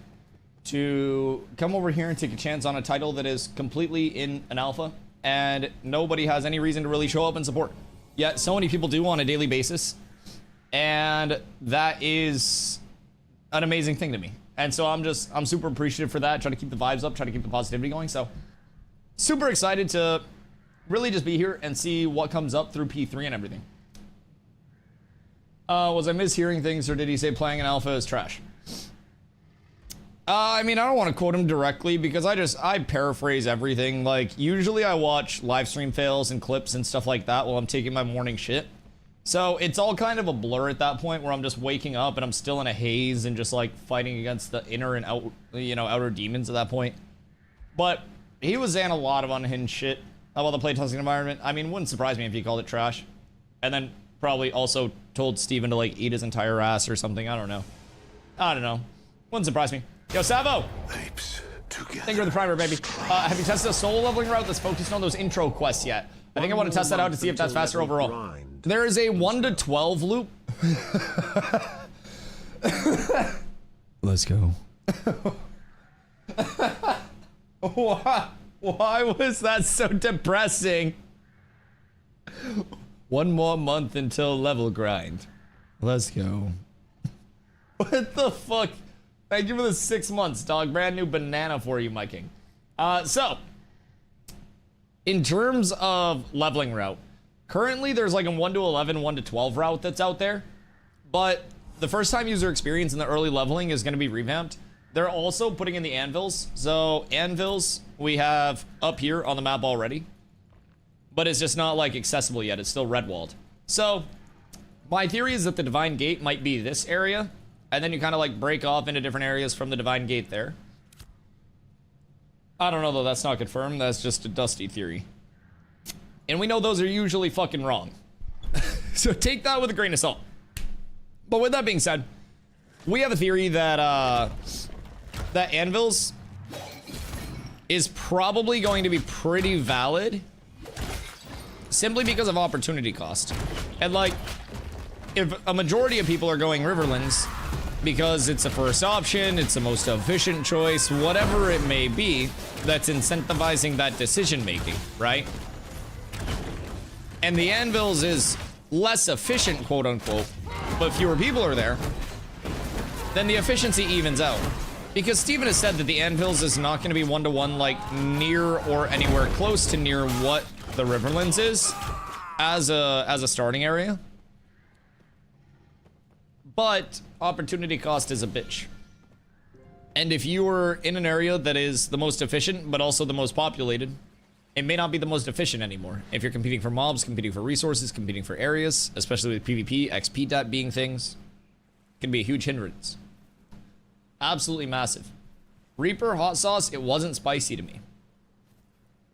to come over here and take a chance on a title that is completely in an alpha and nobody has any reason to really show up and support. Yet so many people do on a daily basis, and that is an amazing thing to me. And so I'm super appreciative for that, try to keep the vibes up, try to keep the positivity going. So super excited to really just be here and see what comes up through P3 and everything. Was I mishearing things, or did he say playing an alpha is trash? I mean, I don't want to quote him directly because I paraphrase everything. Like, usually I watch live stream fails and clips and stuff like that while I'm taking my morning shit. So it's all kind of a blur at that point where I'm just waking up and I'm still in a haze and just like fighting against the inner and out, you know, outer demons at that point. But he was saying a lot of unhinged shit about the playtesting environment. I mean, wouldn't surprise me if he called it trash. And then probably also told Steven to like eat his entire ass or something. I don't know. Wouldn't surprise me. Yo, Savo! Apes together. Thank you for the primer, baby. Have you tested a solo leveling route that's focused on those intro quests yet? I think I want to test that out to see if that's faster overall. There is a 1 to 12 loop. Let's go. Why was that so depressing? 1 more month until level grind. Let's go. What the fuck? Thank you for the 6 months, dog. Brand new banana for you, my king. So, in terms of leveling route, currently there's like a 1 to 11, 1 to 12 route that's out there. But the first time user experience in the early leveling is going to be revamped. They're also putting in the anvils. So, anvils we have up here on the map already. But it's just not like accessible yet. It's still red walled. So, my theory is that the Divine Gate might be this area. And then you kind of like break off into different areas from the Divine Gate there. I don't know though, that's not confirmed. That's just a Dusty theory. And we know those are usually fucking wrong. So take that with a grain of salt. But with that being said, we have a theory that that anvils is probably going to be pretty valid simply because of opportunity cost. And like, if a majority of people are going Riverlands because it's the first option, it's the most efficient choice, whatever it may be, that's incentivizing that decision making, right? And the anvils is less efficient, quote unquote, but fewer people are there, then the efficiency evens out. Because Steven has said that the anvils is not going to be 1 to 1 like near or anywhere close to near what the Riverlands is as a starting area. But opportunity cost is a bitch. And if you are in an area that is the most efficient, but also the most populated, it may not be the most efficient anymore. If you're competing for mobs, competing for resources, competing for areas, especially with PvP, XP dat being things, can be a huge hindrance. Absolutely massive. Reaper hot sauce, it wasn't spicy to me.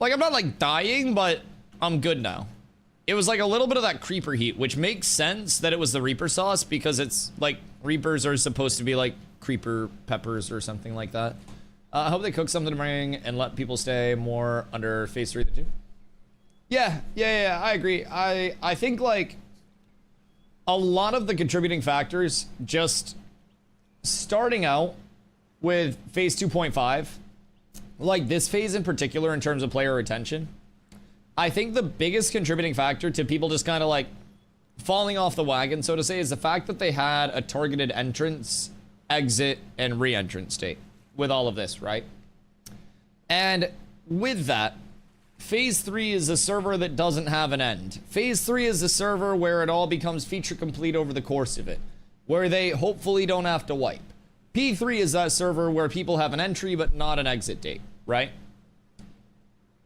Like, I'm not like dying, but I'm good now. It was like a little bit of that creeper heat, which makes sense that it was the Reaper sauce because it's like Reapers are supposed to be like creeper peppers or something like that. I hope they cook something to bring and let people stay more under phase 3 than 2. Yeah, I agree. I think like a lot of the contributing factors just starting out with phase 2.5, like this phase in particular in terms of player retention, I think the biggest contributing factor to people just kind of like falling off the wagon, so to say, is the fact that they had a targeted entrance, exit, and re-entrance state with all of this, right? And with that, phase 3 is a server that doesn't have an end. Phase 3 is a server where it all becomes feature complete over the course of it, where they hopefully don't have to wipe. P3 is that server where people have an entry but not an exit date, right?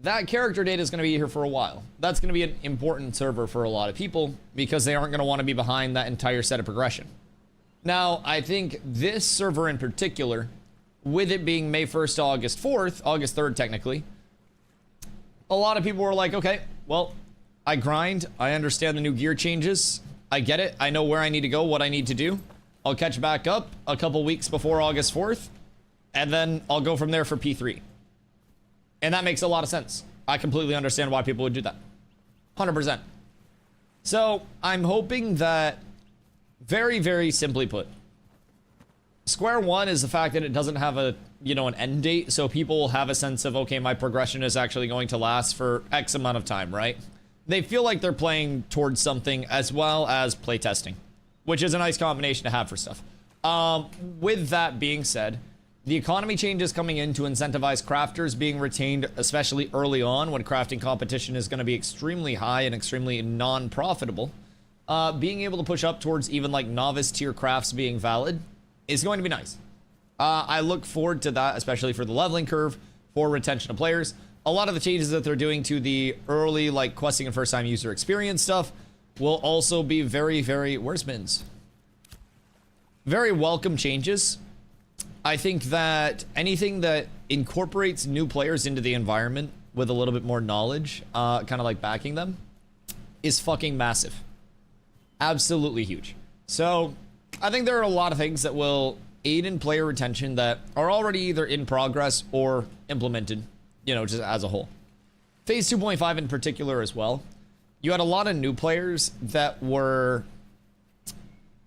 That character data is going to be here for a while. That's going to be an important server for a lot of people because they aren't going to want to be behind that entire set of progression. Now, I think this server in particular, with it being May 1st to August 4th, August 3rd technically, a lot of people were like, okay, well, I grind, I understand the new gear changes, I get it, I know where I need to go, what I need to do. I'll catch back up a couple weeks before August 4th, and then I'll go from there for P3. And that makes a lot of sense. I completely understand why people would do that. 100%. So, I'm hoping that, very, very simply put, Square one is the fact that it doesn't have a, you know, an end date, so people will have a sense of, okay, my progression is actually going to last for X amount of time, right? They feel like they're playing towards something as well as playtesting, which is a nice combination to have for stuff. With that being said, the economy changes coming in to incentivize crafters being retained, especially early on when crafting competition is going to be extremely high and extremely non-profitable. Being able to push up towards even like novice tier crafts being valid is going to be nice. I look forward to that, especially for the leveling curve, for retention of players. A lot of the changes that they're doing to the early, like, questing and first-time user experience stuff will also be very, very... Where's Mins? Very welcome changes. I think that anything that incorporates new players into the environment with a little bit more knowledge, kind of like backing them, is fucking massive. Absolutely huge. So, I think there are a lot of things that will aid in player retention that are already either in progress or implemented, you know, just as a whole. Phase 2.5 in particular as well. You had a lot of new players that were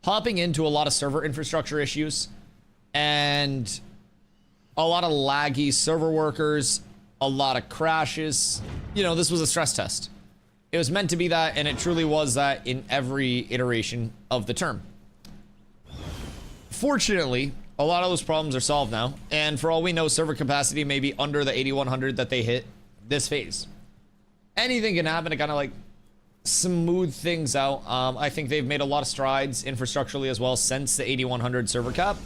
hopping into a lot of server infrastructure issues and a lot of laggy server workers, a lot of crashes. You know, this was a stress test. It was meant to be that, and it truly was that in every iteration of the term. Fortunately, a lot of those problems are solved now, and for all we know, server capacity may be under the 8100 that they hit this phase. Anything can happen to kind of like smooth things out. I think they've made a lot of strides infrastructurally as well since the 8100 server cap,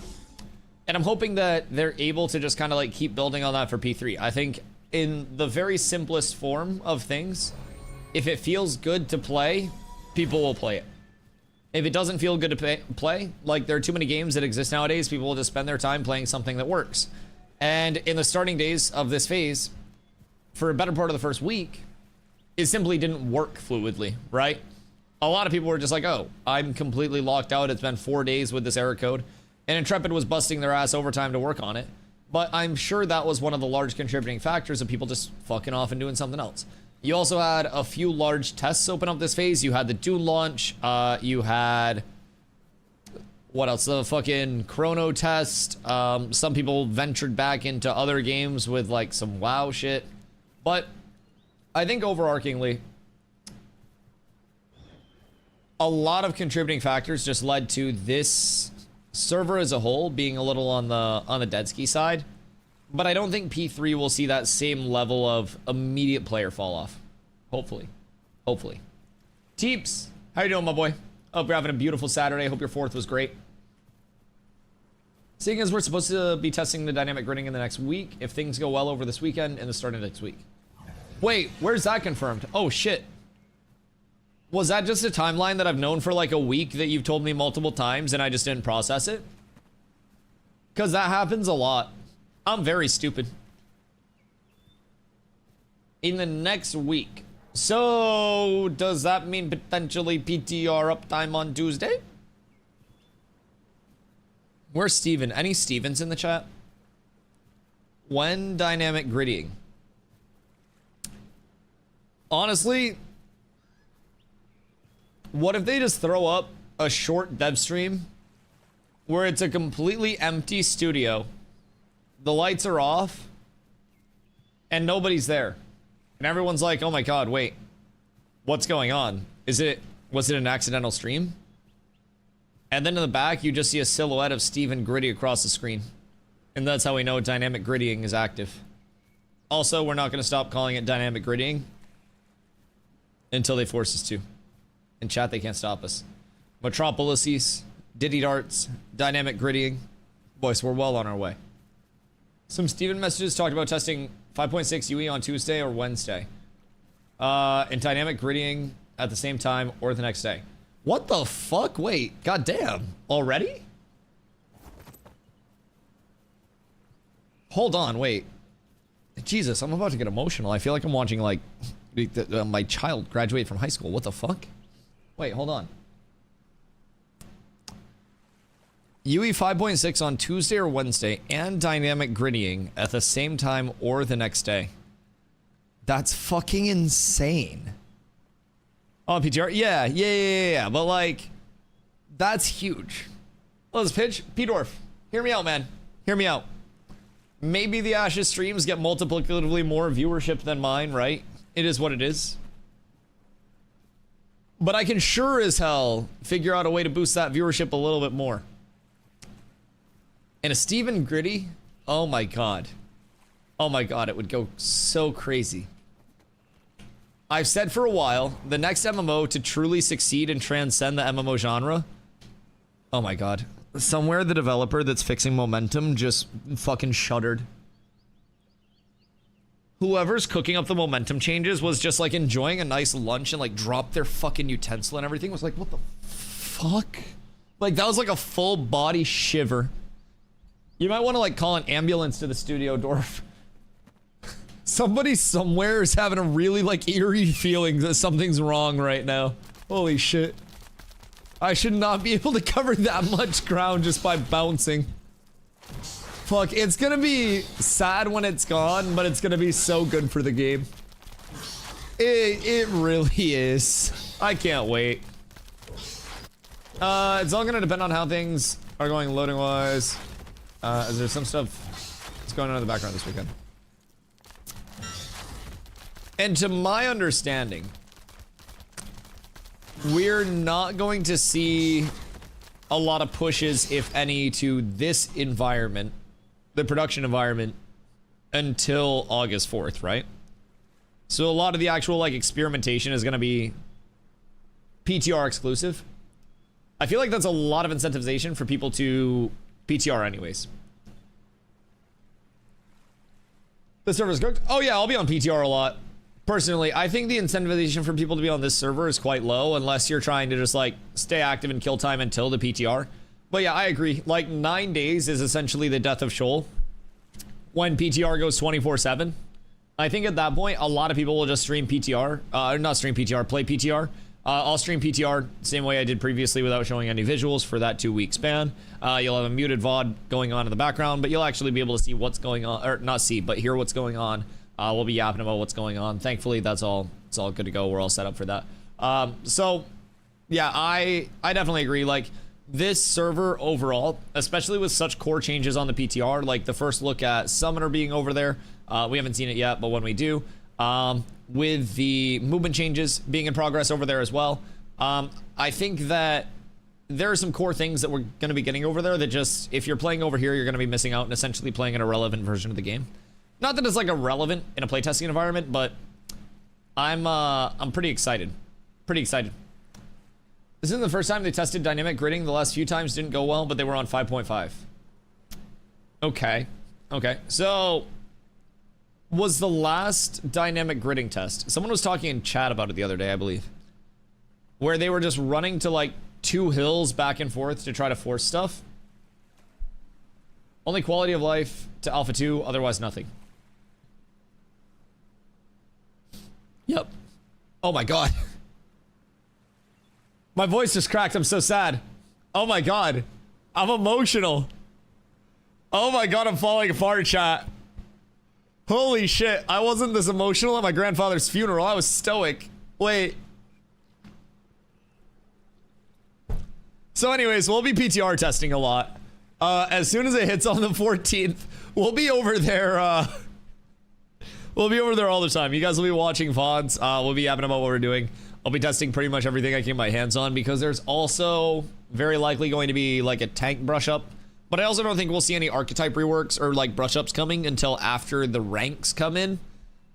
and I'm hoping that they're able to just kind of like keep building on that for P3. I think in the very simplest form of things, if it feels good to play, people will play it. If it doesn't feel good to play, like there are too many games that exist nowadays, people will just spend their time playing something that works. And in the starting days of this phase, for a better part of the first week, it simply didn't work fluidly, right? A lot of people were just like, oh, I'm completely locked out. It's been 4 days with this error code. And Intrepid was busting their ass overtime to work on it. But I'm sure that was one of the large contributing factors of people just fucking off and doing something else. You also had a few large tests open up this phase. You had the Dune launch. You had... what else? The fucking Chrono test. Some people ventured back into other games with, like, some WoW shit. But I think overarchingly, a lot of contributing factors just led to this server as a whole being a little on the dead ski side. But I don't think P3 will see that same level of immediate player fall off. Hopefully. Hopefully. Teeps, how you doing, my boy? Hope you're having a beautiful Saturday. Hope your 4th was great. Seeing as we're supposed to be testing the dynamic gridding in the next week, if things go well over this weekend and the start of next week. Wait, where's that confirmed? Oh, shit. Was that just a timeline that I've known for like a week that you've told me multiple times and I just didn't process it? Because that happens a lot. I'm very stupid. In the next week. So, does that mean potentially PTR uptime on Tuesday? Where's Steven? Any Stevens in the chat? When dynamic griddying? Honestly, what if they just throw up a short dev stream where it's a completely empty studio, the lights are off, and nobody's there. And everyone's like, oh my god, wait, what's going on? Was it an accidental stream? And then in the back, you just see a silhouette of Steven Gritty across the screen. And that's how we know dynamic grittying is active. Also, we're not going to stop calling it dynamic grittying until they force us to. In chat, they can't stop us. Metropolises, Diddy Darts, dynamic grittying. Boys, we're well on our way. Some Steven messages talked about testing 5.6 UE on Tuesday or Wednesday. And dynamic grittying at the same time or the next day. What the fuck? Wait, goddamn. Already? Hold on, wait. Jesus, I'm about to get emotional. I feel like I'm watching, like, my child graduate from high school. What the fuck? Wait, hold on. UE 5.6 on Tuesday or Wednesday and dynamic grittying at the same time or the next day. That's fucking insane. Oh, PTR? Yeah. But, like, that's huge. Let's pitch. P-Dwarf, hear me out, man. Hear me out. Maybe the Ashes streams get multiplicatively more viewership than mine, right? It is what it is. But I can sure as hell figure out a way to boost that viewership a little bit more. And a Steven Gritty? Oh my god. Oh my god, it would go so crazy. I've said for a while, the next MMO to truly succeed and transcend the MMO genre. Oh my god. Somewhere the developer that's fixing Momentum just fucking shuddered. Whoever's cooking up the Momentum changes was just like enjoying a nice lunch and like dropped their fucking utensil and everything. Was like, what the fuck? Like that was like a full body shiver. You might want to like call an ambulance to the studio, Dorf. Somebody somewhere is having a really like eerie feeling that something's wrong right now. Holy shit. I should not be able to cover that much ground just by bouncing. Fuck, it's gonna be sad when it's gone, but it's gonna be so good for the game. It really is. I can't wait. It's all gonna depend on how things are going loading wise. Is there some stuff that's going on in the background this weekend? And to my understanding, we're not going to see a lot of pushes, if any, to this environment, the production environment, until August 4th, right? So a lot of the actual, like, experimentation is going to be PTR exclusive. I feel like that's a lot of incentivization for people to PTR anyways. The server's cooked? Oh yeah, I'll be on PTR a lot. Personally, I think the incentivization for people to be on this server is quite low unless you're trying to just like stay active in kill time until the PTR. But yeah, I agree. Like 9 days is essentially the death of Shoal when PTR goes 24/7. I think at that point, a lot of people will just stream PTR. Not stream PTR, play PTR. I'll stream PTR same way I did previously without showing any visuals for that 2-week span. You'll have a muted VOD going on in the background, but you'll actually be able to see what's going on, or not see, but hear what's going on. We'll be yapping about what's going on. Thankfully, that's all. It's all good to go. We're all set up for that. So, yeah, I definitely agree. Like, this server overall, especially with such core changes on the PTR, like the first look at Summoner being over there, we haven't seen it yet, but when we do, with the movement changes being in progress over there as well, I think that there are some core things that we're going to be getting over there that just, if you're playing over here, you're going to be missing out and essentially playing an irrelevant version of the game. Not that it's like irrelevant in a playtesting environment, but I'm pretty excited. Pretty excited. This isn't the first time they tested dynamic gridding. The last few times didn't go well, but they were on 5.5. Okay. Okay. So, was the last dynamic gridding test? Someone was talking in chat about it the other day, I believe. Where they were just running to like 2 hills back and forth to try to force stuff. Only quality of life to Alpha 2, otherwise nothing. Yep. Oh my god. My voice just cracked. I'm so sad. Oh my god. I'm emotional. Oh my god, I'm falling apart, chat. Holy shit. I wasn't this emotional at my grandfather's funeral. I was stoic. Wait. So anyways, we'll be PTR testing a lot. As soon as it hits on the 14th, we'll be over there. We'll be over there all the time. You guys will be watching VODs. We'll be yapping about what we're doing. I'll be testing pretty much everything I can get my hands on because there's also very likely going to be like a tank brush up. But I also don't think we'll see any archetype reworks or like brush ups coming until after the ranks come in.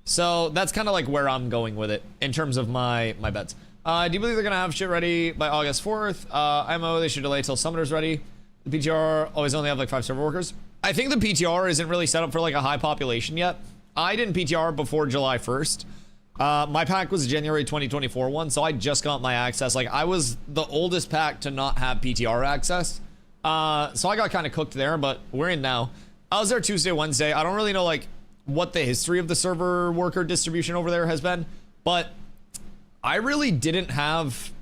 So that's kind of like where I'm going with it in terms of my bets. Do you believe they're going to have shit ready by August 4th? IMO, they should delay till Summoner's ready. The PTR always only have like 5 server workers. I think the PTR isn't really set up for like a high population yet. I didn't PTR before July 1st. My pack was a January 2024 one, so I just got my access. Like, I was the oldest pack to not have PTR access. So I got kind of cooked there, but we're in now. I was there Tuesday, Wednesday. I don't really know, like, what the history of the server worker distribution over there has been, but I really didn't have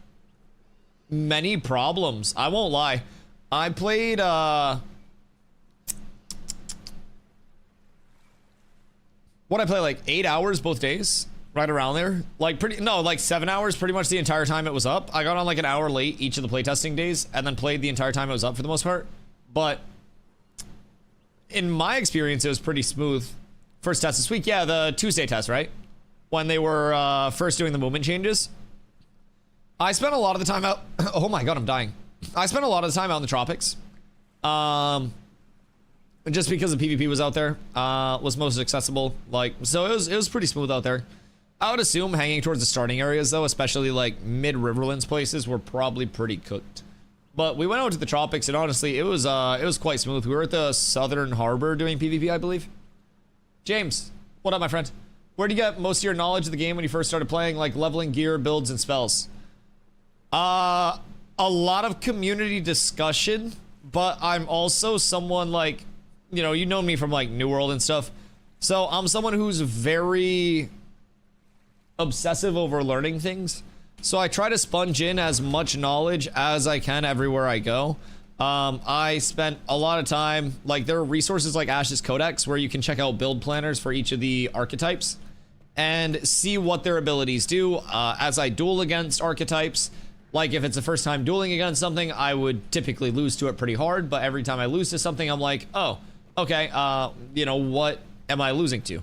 many problems. I won't lie. I played, what I play, like 8 hours both days, right around there. Like like 7 hours pretty much the entire time it was up. I got on like an hour late each of the playtesting days and then played the entire time it was up for the most part. But in my experience, it was pretty smooth. First test this week, yeah, the Tuesday test, right? When they were first doing the movement changes. I spent a lot of the time out. Oh my god, I'm dying. I spent a lot of the time out in the tropics. Just because the PvP was out there, was most accessible. Like, so it was pretty smooth out there. I would assume hanging towards the starting areas though, especially like mid Riverlands places, were probably pretty cooked. But we went out to the tropics and honestly, it was quite smooth. We were at the Southern Harbor doing PvP, I believe. James, what up, my friend? Where'd you get most of your knowledge of the game when you first started playing, like leveling gear, builds, and spells? A lot of community discussion, but I'm also someone like, you know me from like New World and stuff. So I'm someone who's very obsessive over learning things. So I try to sponge in as much knowledge as I can everywhere I go. I spent a lot of time, like there are resources like Ash's Codex where you can check out build planners for each of the archetypes and see what their abilities do. As I duel against archetypes, like if it's the first time dueling against something, I would typically lose to it pretty hard, but every time I lose to something, I'm like, oh, okay, what am I losing to?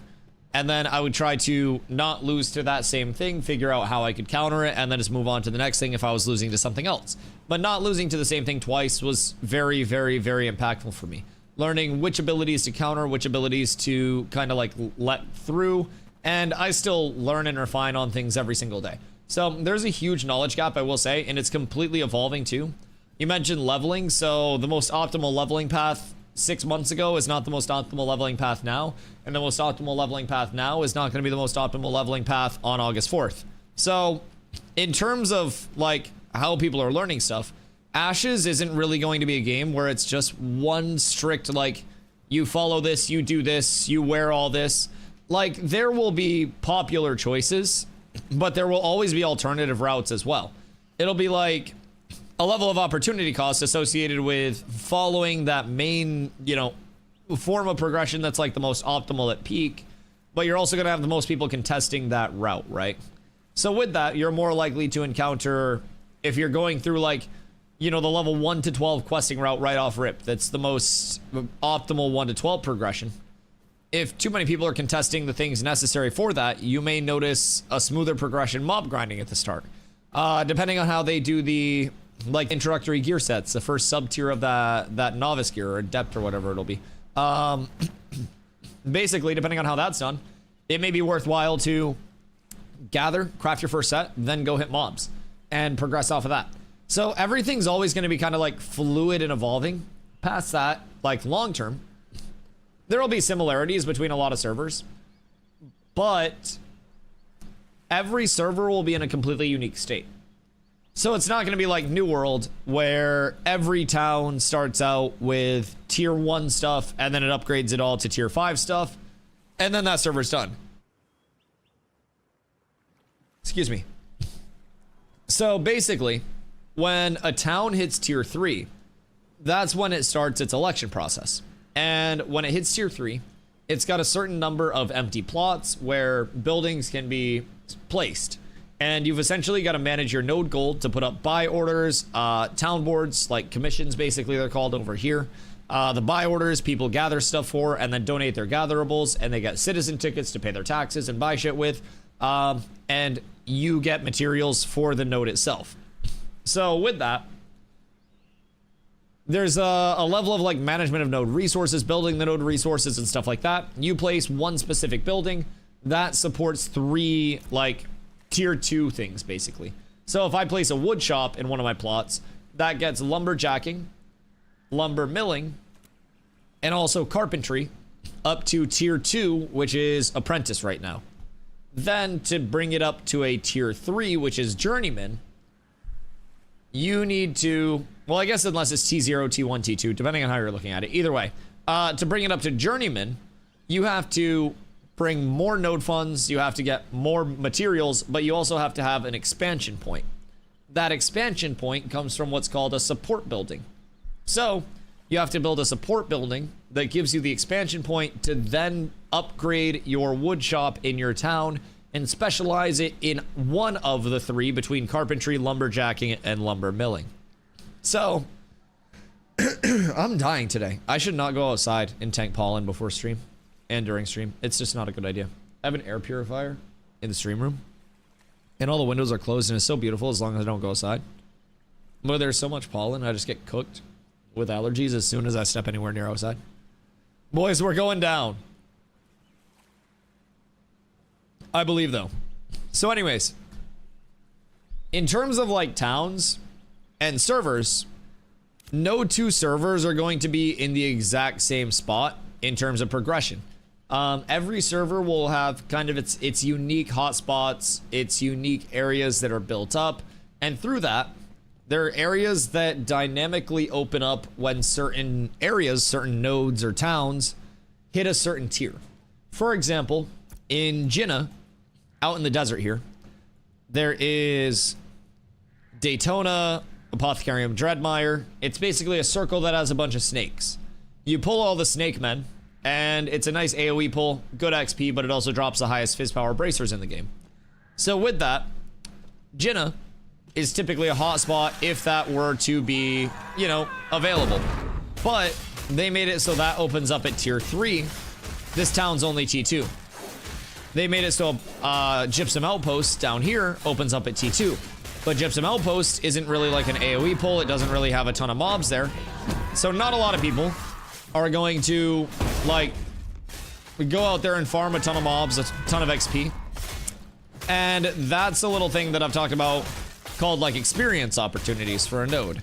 And then I would try to not lose to that same thing, figure out how I could counter it, and then just move on to the next thing if I was losing to something else. But not losing to the same thing twice was very, very, very impactful for me. Learning which abilities to counter, which abilities to kind of like let through, and I still learn and refine on things every single day. So there's a huge knowledge gap, I will say, and it's completely evolving too. You mentioned leveling, so the most optimal leveling path 6 months ago is not the most optimal leveling path now, and the most optimal leveling path now is not going to be the most optimal leveling path on August 4th. So in terms of like how people are learning stuff, Ashes isn't really going to be a game where it's just one strict like you follow this, you do this, you wear all this. Like there will be popular choices, but there will always be alternative routes as well. It'll be like a level of opportunity cost associated with following that main, form of progression that's like the most optimal at peak, but you're also going to have the most people contesting that route, right? So with that, you're more likely to encounter, if you're going through like, the level 1 to 12 questing route right off rip, that's the most optimal 1 to 12 progression. If too many people are contesting the things necessary for that, you may notice a smoother progression mob grinding at the start. Depending on how they do the like introductory gear sets, the first sub tier of that novice gear or adept or whatever it'll be. Basically, depending on how that's done, it may be worthwhile to gather, craft your first set, then go hit mobs and progress off of that. So everything's always going to be kind of like fluid and evolving. Past that, like long term, there will be similarities between a lot of servers, but every server will be in a completely unique state. So it's not going to be like New World, where every town starts out with tier 1 stuff, and then it upgrades it all to tier 5 stuff, and then that server's done. Excuse me. So basically, when a town hits tier 3, that's when it starts its election process. And when it hits tier 3, it's got a certain number of empty plots where buildings can be placed. And you've essentially got to manage your node gold to put up buy orders, town boards, like commissions, basically they're called over here. The buy orders, people gather stuff for and then donate their gatherables, and they get citizen tickets to pay their taxes and buy shit with. And you get materials for the node itself. So with that, there's a level of like management of node resources, building the node resources and stuff like that. You place one specific building that supports 3 like tier 2 things basically. So if I place a wood shop in one of my plots, that gets lumberjacking, lumber milling, and also carpentry up to tier 2, which is apprentice right now. Then to bring it up to a tier 3, which is journeyman, you need to, well, I guess unless it's T0, T1, T2, depending on how you're looking at it. Either way, to bring it up to journeyman, you have to bring more node funds, you have to get more materials, but you also have to have an expansion point. That expansion point comes from what's called a support building. So you have to build a support building that gives you the expansion point to then upgrade your wood shop in your town and specialize it in one of the 3 between carpentry, lumberjacking, and lumber milling. So, I'm dying today. I should not go outside and tank pollen before stream and during stream. It's just not a good idea. I have an air purifier in the stream room, and all the windows are closed, and it's so beautiful as long as I don't go outside. But there's so much pollen, I just get cooked with allergies as soon as I step anywhere near outside. Boys, we're going down. I believe, though. So anyways, in terms of like towns and servers, no 2 servers are going to be in the exact same spot in terms of progression. Every server will have kind of its unique hotspots, its unique areas that are built up, and through that, there are areas that dynamically open up when certain areas, certain nodes or towns hit a certain tier. For example, in Jinnah, out in the desert here, there is Daytona, Apothecarium Dreadmire. It's basically a circle that has a bunch of snakes. You pull all the snake men, and it's a nice AoE pull, good XP, but it also drops the highest fizz power bracers in the game. So with that, Jinnah is typically a hotspot if that were to be, you know, available. But they made it so that opens up at tier 3. This town's only T2. They made it so Gypsum Outpost down here opens up at T2. But Gypsum Outpost isn't really like an AoE pull. It doesn't really have a ton of mobs there. So not a lot of people are going to, like, go out there and farm a ton of mobs, a ton of XP. And that's a little thing that I've talked about called, like, experience opportunities for a node.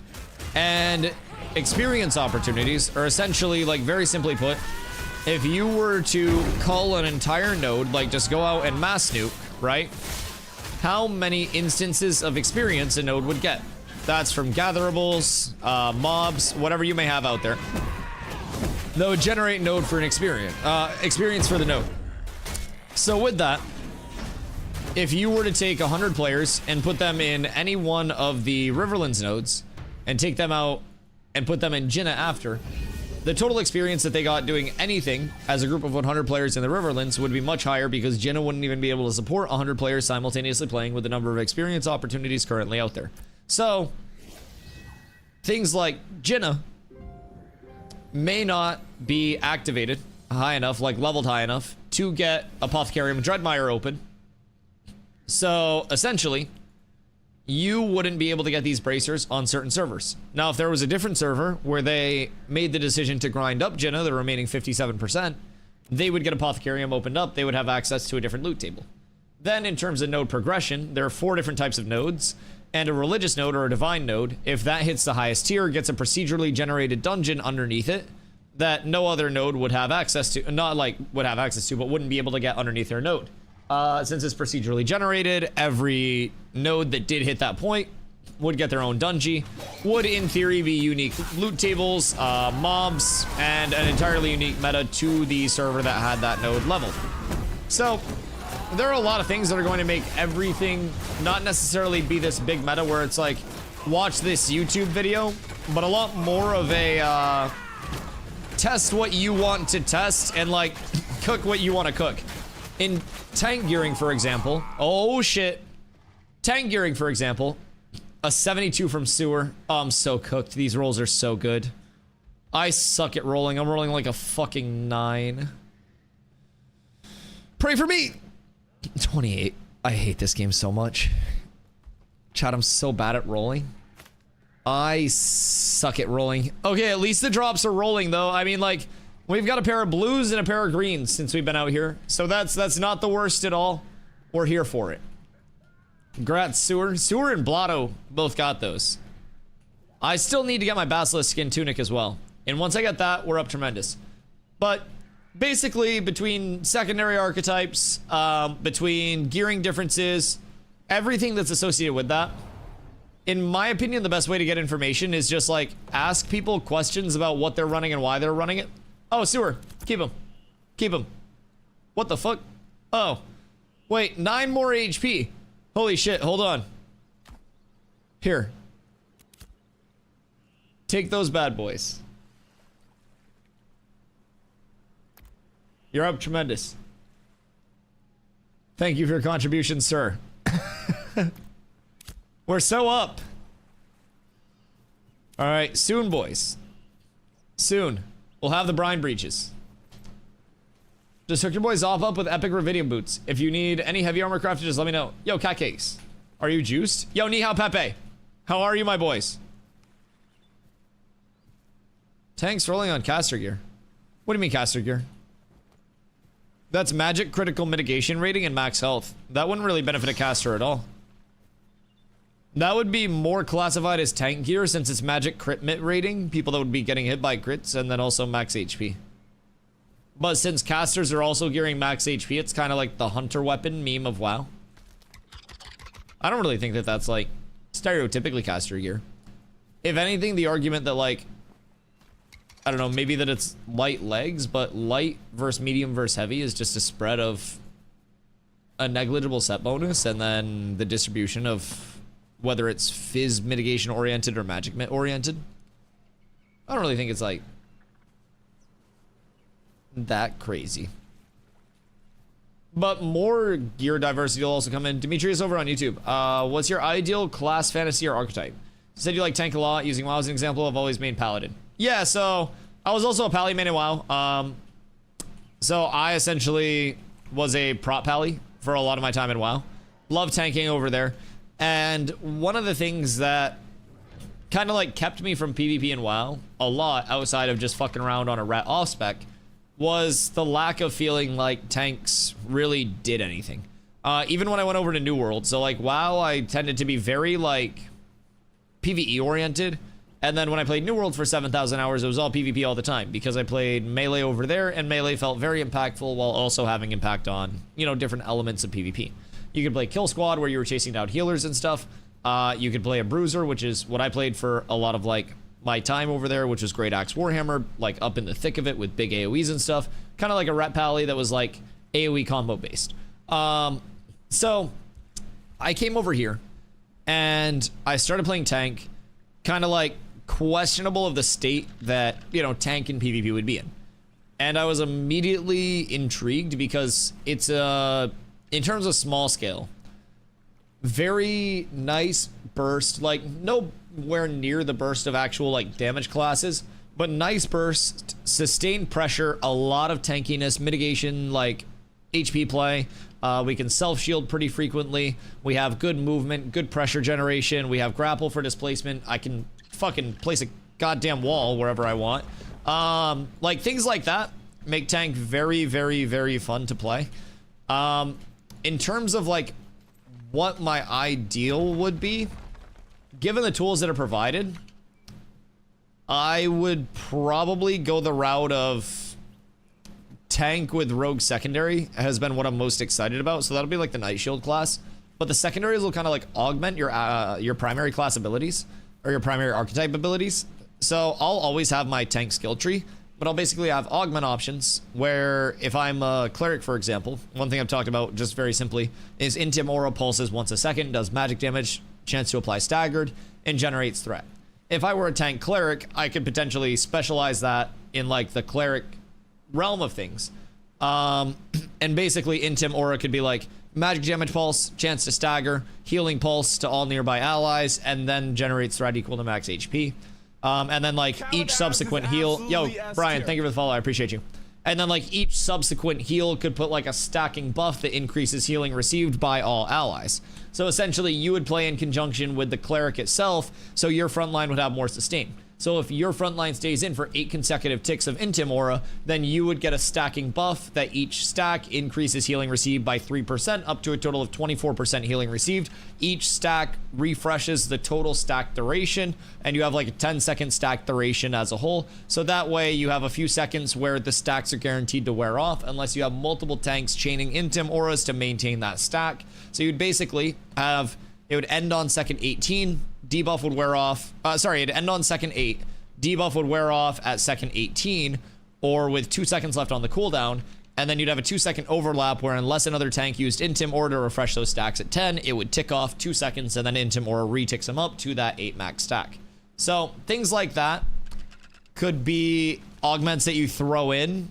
And experience opportunities are essentially, like, very simply put, if you were to cull an entire node, like just go out and mass nuke, right? How many instances of experience a node would get? That's from gatherables, mobs, whatever you may have out there. That would generate node for an experience for the node. So with that, if you were to take 100 players and put them in any one of the Riverlands nodes and take them out and put them in Jinnah after, the total experience that they got doing anything as a group of 100 players in the Riverlands would be much higher because Jinnah wouldn't even be able to support 100 players simultaneously playing with the number of experience opportunities currently out there. So, things like Jinnah may not be activated high enough, like leveled high enough, to get Apothecarium Dreadmire open. So, essentially, you wouldn't be able to get these bracers on certain servers. Now, if there was a different server where they made the decision to grind up Jinnah, the remaining 57%, they would get Apothecarium opened up, they would have access to a different loot table. Then, in terms of node progression, there are 4 different types of nodes, and a religious node or a divine node, if that hits the highest tier, gets a procedurally generated dungeon underneath it that no other node would have access to, not like would have access to, but wouldn't be able to get underneath their node. Since it's procedurally generated, every node that did hit that point would get their own dungeon, would in theory be unique loot tables, mobs, and an entirely unique meta to the server that had that node leveled. So there are a lot of things that are going to make everything not necessarily be this big meta where it's like, watch this YouTube video, but a lot more of a test what you want to test and like cook what you want to cook. In tank gearing, for example, oh shit, tank gearing, for example, a 72 from sewer. Oh, I'm so cooked. These rolls are so good. I suck at rolling. I'm rolling like a fucking 9. Pray for me. 28. I hate this game so much. Chat, I'm so bad at rolling. I suck at rolling. Okay, at least the drops are rolling though. I mean, like, we've got a pair of blues and a pair of greens since we've been out here. So that's not the worst at all. We're here for it. Congrats, Sewer. Sewer and Blotto both got those. I still need to get my Basilisk Skin Tunic as well. And once I get that, we're up tremendous. But basically, between secondary archetypes, between gearing differences, everything that's associated with that, in my opinion, the best way to get information is just like ask people questions about what they're running and why they're running it. Oh, Sewer, keep him. Keep him. What the fuck? Oh, wait, 9 more HP. Holy shit, hold on. Here. Take those bad boys. You're up tremendous. Thank you for your contribution, sir. We're so up. All right, soon, boys. Soon. We'll have the brine breaches. Just hook your boys off up with epic Ravidium boots. If you need any heavy armor crafted, just let me know. Yo, Cat Cakes. Are you juiced? Yo, ni hao Pepe. How are you, my boys? Tanks rolling on caster gear. What do you mean caster gear? That's magic, critical mitigation rating, and max health. That wouldn't really benefit a caster at all. That would be more classified as tank gear since it's magic crit mit rating. People that would be getting hit by crits and then also max HP. But since casters are also gearing max HP, it's kind of like the hunter weapon meme of WoW. I don't really think that that's like stereotypically caster gear. If anything, the argument that like, I don't know, maybe that it's light legs, but light versus medium versus heavy is just a spread of a negligible set bonus and then the distribution of whether it's fizz mitigation oriented or magic mit oriented. I don't really think it's like that crazy. But more gear diversity will also come in. Demetrius over on YouTube. What's your ideal class, fantasy, or archetype? You said you like tank a lot. Using WoW as an example, I've always made paladin. Yeah, so I was also a pally main in WoW. So I essentially was a prop pally for a lot of my time in WoW. Love tanking over there. And one of the things that kind of like kept me from PvP in WoW a lot outside of just fucking around on a rat off spec was the lack of feeling like tanks really did anything. Even when I went over to New World. So like WoW, I tended to be very like PvE oriented. And then when I played New World for 7,000 hours, it was all PvP all the time because I played melee over there, and melee felt very impactful while also having impact on, you know, different elements of PvP. You could play Kill Squad where you were chasing down healers and stuff. You could play a Bruiser, which is what I played for a lot of like my time over there, which was Great Axe Warhammer, like up in the thick of it with big AoEs and stuff. Kind of like a Ret Pally that was like AoE combo based. So I came over here and I started playing tank, kind of like questionable of the state that, you know, tank and PvP would be in. And I was immediately intrigued because it's in terms of small scale, very nice burst, like nowhere near the burst of actual like damage classes, but nice burst, sustained pressure, a lot of tankiness, mitigation, like HP play. We can self-shield pretty frequently. We have good movement, good pressure generation. We have grapple for displacement. I can fucking place a goddamn wall wherever I want. Like things like that make tank very, very, very fun to play. In terms of like what my ideal would be, given the tools that are provided, I would probably go the route of tank with rogue secondary has been what I'm most excited about. So that'll be like the Night Shield class, but the secondaries will kind of like augment your primary class abilities or your primary archetype abilities. So I'll always have my tank skill tree, but I'll basically have augment options where if I'm a cleric, for example, one thing I've talked about just very simply is Intim Aura pulses once a second, does magic damage, chance to apply staggered, and generates threat. If I were a tank cleric, I could potentially specialize that in like the cleric realm of things. And basically Intim Aura could be like magic damage pulse, chance to stagger, healing pulse to all nearby allies, and then generates threat equal to max HP. And then like each subsequent heal. Yo, Brian, thank you for the follow. I appreciate you. And then like each subsequent heal could put like a stacking buff that increases healing received by all allies. So essentially you would play in conjunction with the cleric itself, so your front line would have more sustain. So if your front line stays in for 8 consecutive ticks of Intim Aura, then you would get a stacking buff that each stack increases healing received by 3% up to a total of 24% healing received. Each stack refreshes the total stack duration, and you have like a 10-second stack duration as a whole. So that way you have a few seconds where the stacks are guaranteed to wear off unless you have multiple tanks chaining Intim Auras to maintain that stack. So you'd basically have, it would end on second 18, debuff would wear off, it'd end on second 8, debuff would wear off at second 18, or with 2 seconds left on the cooldown, and then you'd have a 2-second overlap where unless another tank used Intim Aura to refresh those stacks at 10, it would tick off 2 seconds, and then Intim Aura reticks them up to that 8 max stack. So things like that could be augments that you throw in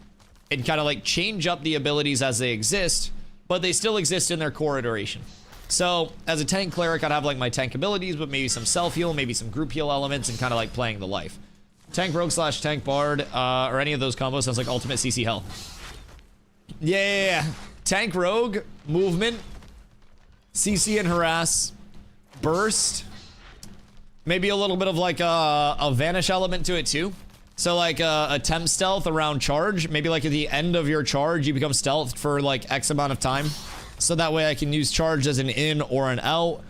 and kind of like change up the abilities as they exist, but they still exist in their core iteration. So as a tank cleric, I'd have like my tank abilities, but maybe some self heal, maybe some group heal elements, and kind of like playing the life. Tank rogue / tank bard, or any of those combos sounds like ultimate CC hell. Yeah. Tank rogue, movement, CC and harass, burst, maybe a little bit of like a vanish element to it too. So like a temp stealth around charge, maybe like at the end of your charge, you become stealthed for like X amount of time. So that way I can use charge as an in or an out.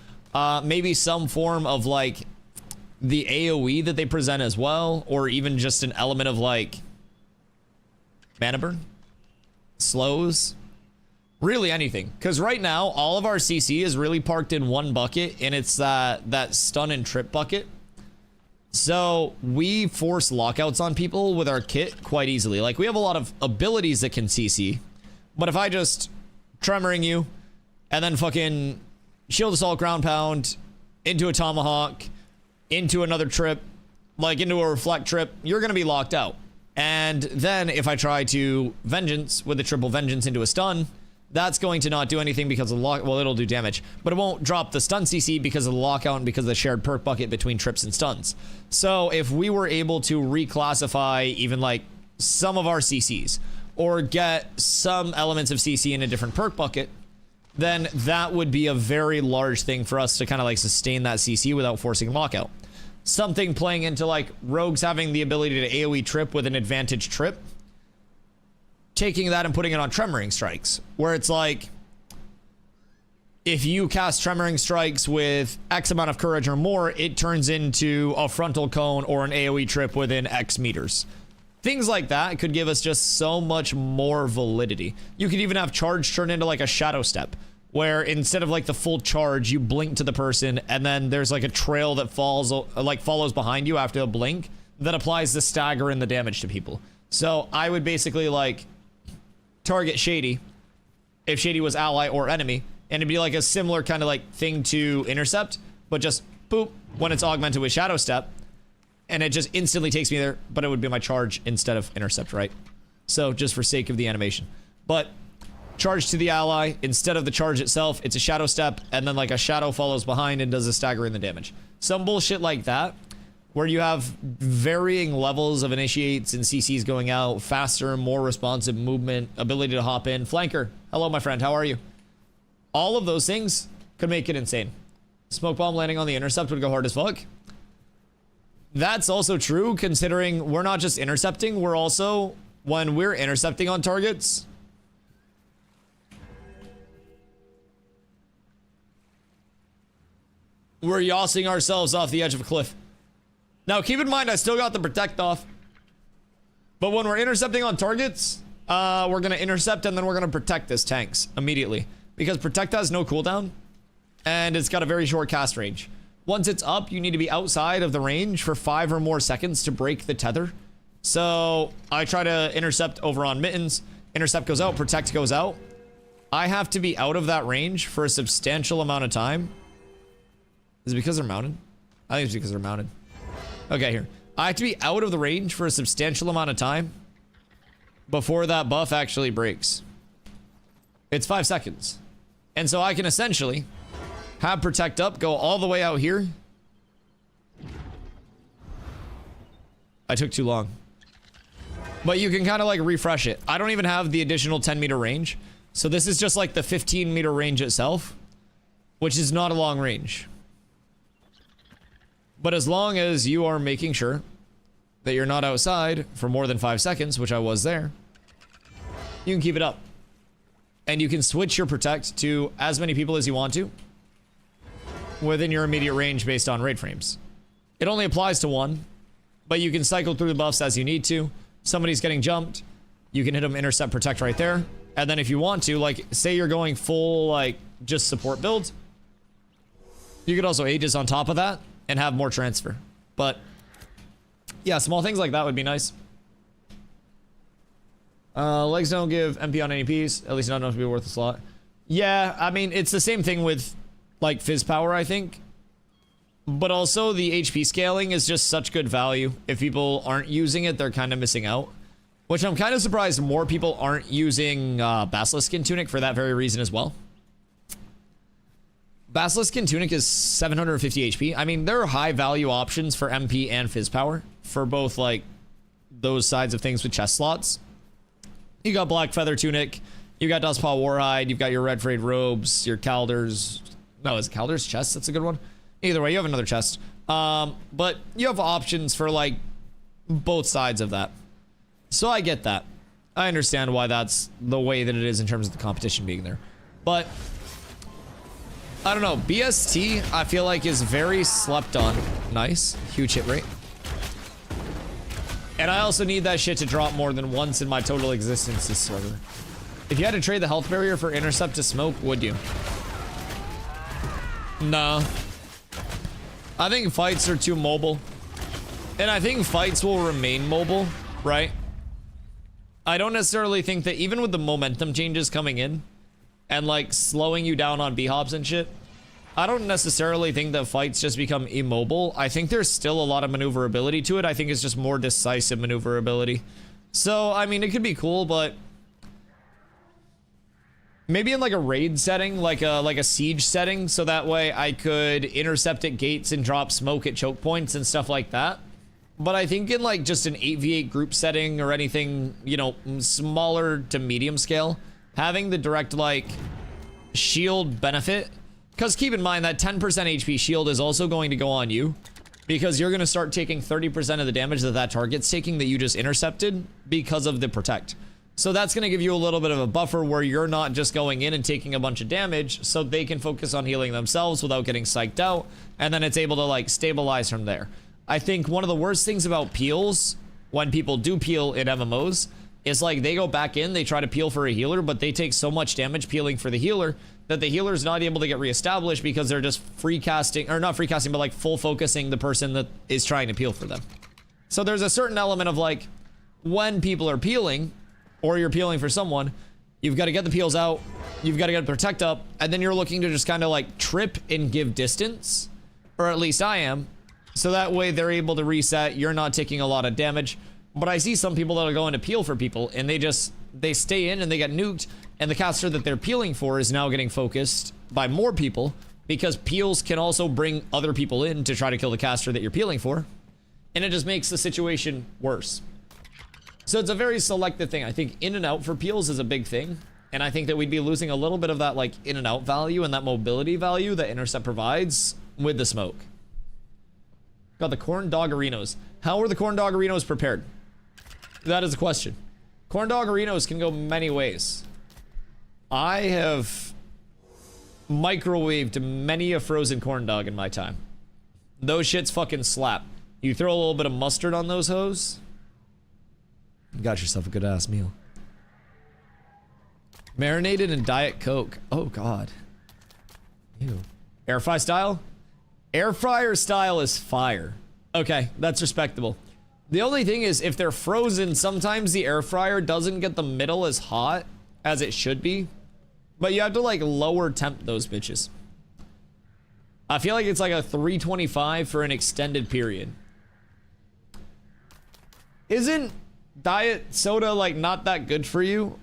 Maybe some form of like the AoE that they present as well, or even just an element of like mana burn, slows, really anything. Because right now all of our CC is really parked in one bucket, and it's that stun and trip bucket. So we force lockouts on people with our kit quite easily. Like we have a lot of abilities that can CC, but if I just tremoring you and then fucking shield assault, ground pound into a tomahawk, into another trip, like into a reflect trip, you're gonna be locked out. And then if I try to vengeance with the triple vengeance into a stun, that's going to not do anything because of the lock. Well, it'll do damage, but it won't drop the stun CC because of the lockout and because of the shared perk bucket between trips and stuns. So if we were able to reclassify even like some of our CCs, or get some elements of CC in a different perk bucket, then that would be a very large thing for us to kind of like sustain that CC without forcing lockout. Something playing into like rogues having the ability to AoE trip with an advantage trip, taking that and putting it on tremoring strikes, where it's like if you cast tremoring strikes with X amount of courage or more, it turns into a frontal cone or an AoE trip within X meters. Things like that could give us just so much more validity. You could even have charge turn into like a shadow step, where instead of like the full charge, you blink to the person and then there's like a trail that follows behind you after the blink that applies the stagger and the damage to people. So I would basically like target Shady if Shady was ally or enemy, and it'd be like a similar kind of like thing to intercept, but just boop when it's augmented with shadow step. And it just instantly takes me there, but it would be my charge instead of intercept, right? So just for sake of the animation. But charge to the ally, instead of the charge itself, it's a shadow step, and then like a shadow follows behind and does a stagger in the damage. Some bullshit like that, where you have varying levels of initiates and CCs going out, faster, more responsive movement, ability to hop in. Flanker, hello my friend, how are you? All of those things could make it insane. Smoke bomb landing on the intercept would go hard as fuck. That's also true, considering we're not just intercepting, we're also, when we're intercepting on targets, we're yossing ourselves off the edge of a cliff. Now, keep in mind, I still got the protect off, but when we're intercepting on targets, we're gonna intercept and then we're gonna protect this tanks immediately, because protect has no cooldown, and it's got a very short cast range. Once it's up, you need to be outside of the range for 5 or more seconds to break the tether. So I try to intercept over on mittens. Intercept goes out, protect goes out. I have to be out of that range for a substantial amount of time. Is it because they're mounted? I think it's because they're mounted. Okay, here. I have to be out of the range for a substantial amount of time before that buff actually breaks. It's 5 seconds. And so I can essentially have protect up, go all the way out here. I took too long. But you can kind of like refresh it. I don't even have the additional 10-meter range. So this is just like the 15-meter range itself, which is not a long range. But as long as you are making sure that you're not outside for more than 5 seconds, which I was there, you can keep it up. And you can switch your protect to as many people as you want to within your immediate range based on raid frames. It only applies to one, but you can cycle through the buffs as you need to. Somebody's getting jumped, you can hit them intercept protect right there. And then if you want to, like, say you're going full, like, just support build, you could also Aegis on top of that and have more transfer. But yeah, small things like that would be nice. Legs don't give MP on any piece, at least not enough to be worth a slot. Yeah, I mean, it's the same thing with, like, Fizz Power, I think. But also, the HP scaling is just such good value. If people aren't using it, they're kind of missing out. Which I'm kind of surprised more people aren't using Basilisk Skin Tunic for that very reason as well. Basilisk Skin Tunic is 750 HP. I mean, there are high value options for MP and Fizz Power for both, like, those sides of things with chest slots. You got Black Feather Tunic, you got Dustpaw Warhide, you've got your Red Frayed Robes, your Calder's... No, is it Calder's chest? That's a good one. Either way, you have another chest. But you have options for, like, both sides of that. So I get that. I understand why that's the way that it is in terms of the competition being there. But I don't know. BST, I feel like, is very slept on. Nice. Huge hit rate. And I also need that shit to drop more than once in my total existence this server. If you had to trade the health barrier for intercept to smoke, would you? No. I think fights are too mobile. And I think fights will remain mobile, right? I don't necessarily think that even with the momentum changes coming in and like slowing you down on B-hops and shit, I don't necessarily think that fights just become immobile. I think there's still a lot of maneuverability to it. I think it's just more decisive maneuverability. So, I mean, it could be cool, but maybe in like a raid setting, like a siege setting, so that way I could intercept at gates and drop smoke at choke points and stuff like that. But I think in like just an 8v8 group setting or anything, you know, smaller to medium scale, having the direct like shield benefit, because keep in mind that 10% HP shield is also going to go on you, because you're going to start taking 30% of the damage that that target's taking that you just intercepted because of the protect. So that's going to give you a little bit of a buffer where you're not just going in and taking a bunch of damage, so they can focus on healing themselves without getting psyched out, and then it's able to like stabilize from there. I think one of the worst things about peels, when people do peel in MMOs, is like they go back in, they try to peel for a healer, but they take so much damage peeling for the healer that the healer's not able to get reestablished because they're just free casting, or not free casting, but like full focusing the person that is trying to peel for them. So there's a certain element of like, when people are peeling, or you're peeling for someone, you've got to get the peels out, you've got to get protect up, and then you're looking to just kind of like trip and give distance, or at least I am. So that way they're able to reset, you're not taking a lot of damage. But I see some people that are going to peel for people and they stay in and they get nuked, and the caster that they're peeling for is now getting focused by more people, because peels can also bring other people in to try to kill the caster that you're peeling for. And it just makes the situation worse. So it's a very selective thing. I think in and out for peels is a big thing. And I think that we'd be losing a little bit of that like in and out value and that mobility value that intercept provides with the smoke. Got the corn doggerinos. How are the corn doggerinos prepared? That is the question. Corn doggerinos can go many ways. I have microwaved many a frozen corn dog in my time. Those shits fucking slap. You throw a little bit of mustard on those hoes, you got yourself a good ass meal. Marinated in Diet Coke. Oh god. Ew. Air fry style? Air fryer style is fire. Okay, that's respectable. The only thing is, if they're frozen, sometimes the air fryer doesn't get the middle as hot as it should be. But you have to like lower temp those bitches. I feel like it's like a 325 for an extended period. Isn't diet soda like not that good for you?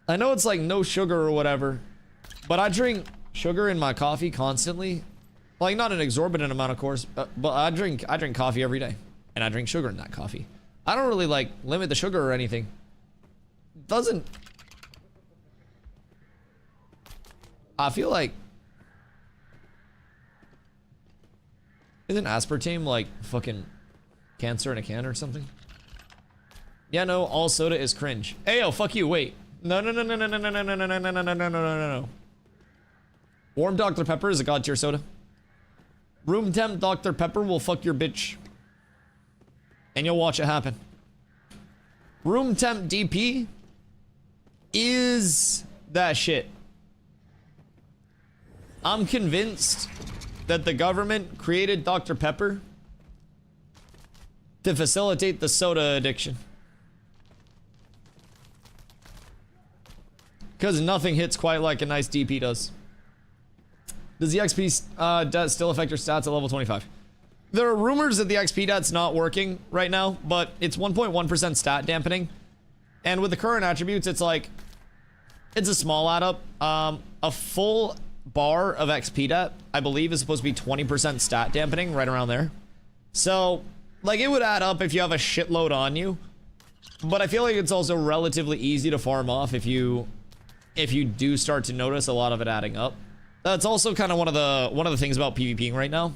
I know it's like no sugar or whatever, but I drink sugar in my coffee constantly. Like not an exorbitant amount, of course, but I drink coffee every day, and I drink sugar in that coffee. I don't really like limit the sugar or anything. Doesn't. I feel like. Isn't aspartame like fucking cancer in a can or something? Yeah, no, all soda is cringe. Hey, yo, fuck you, wait. No. Warm Dr. Pepper is a god tier soda. Room temp Dr. Pepper will fuck your bitch. And you'll watch it happen. Room temp DP is that shit. I'm convinced that the government created Dr. Pepper to facilitate the soda addiction. Because nothing hits quite like a nice DP does. Does the XP does still affect your stats at level 25? There are rumors that the XP dat's not working right now, but it's 1.1% stat dampening. And with the current attributes, it's like, it's a small add up. A full bar of XP dat, I believe, is supposed to be 20% stat dampening, right around there. So, like, it would add up if you have a shitload on you. But I feel like it's also relatively easy to farm off if you do start to notice a lot of it adding up. That's also kind of one of the things about PvPing right now.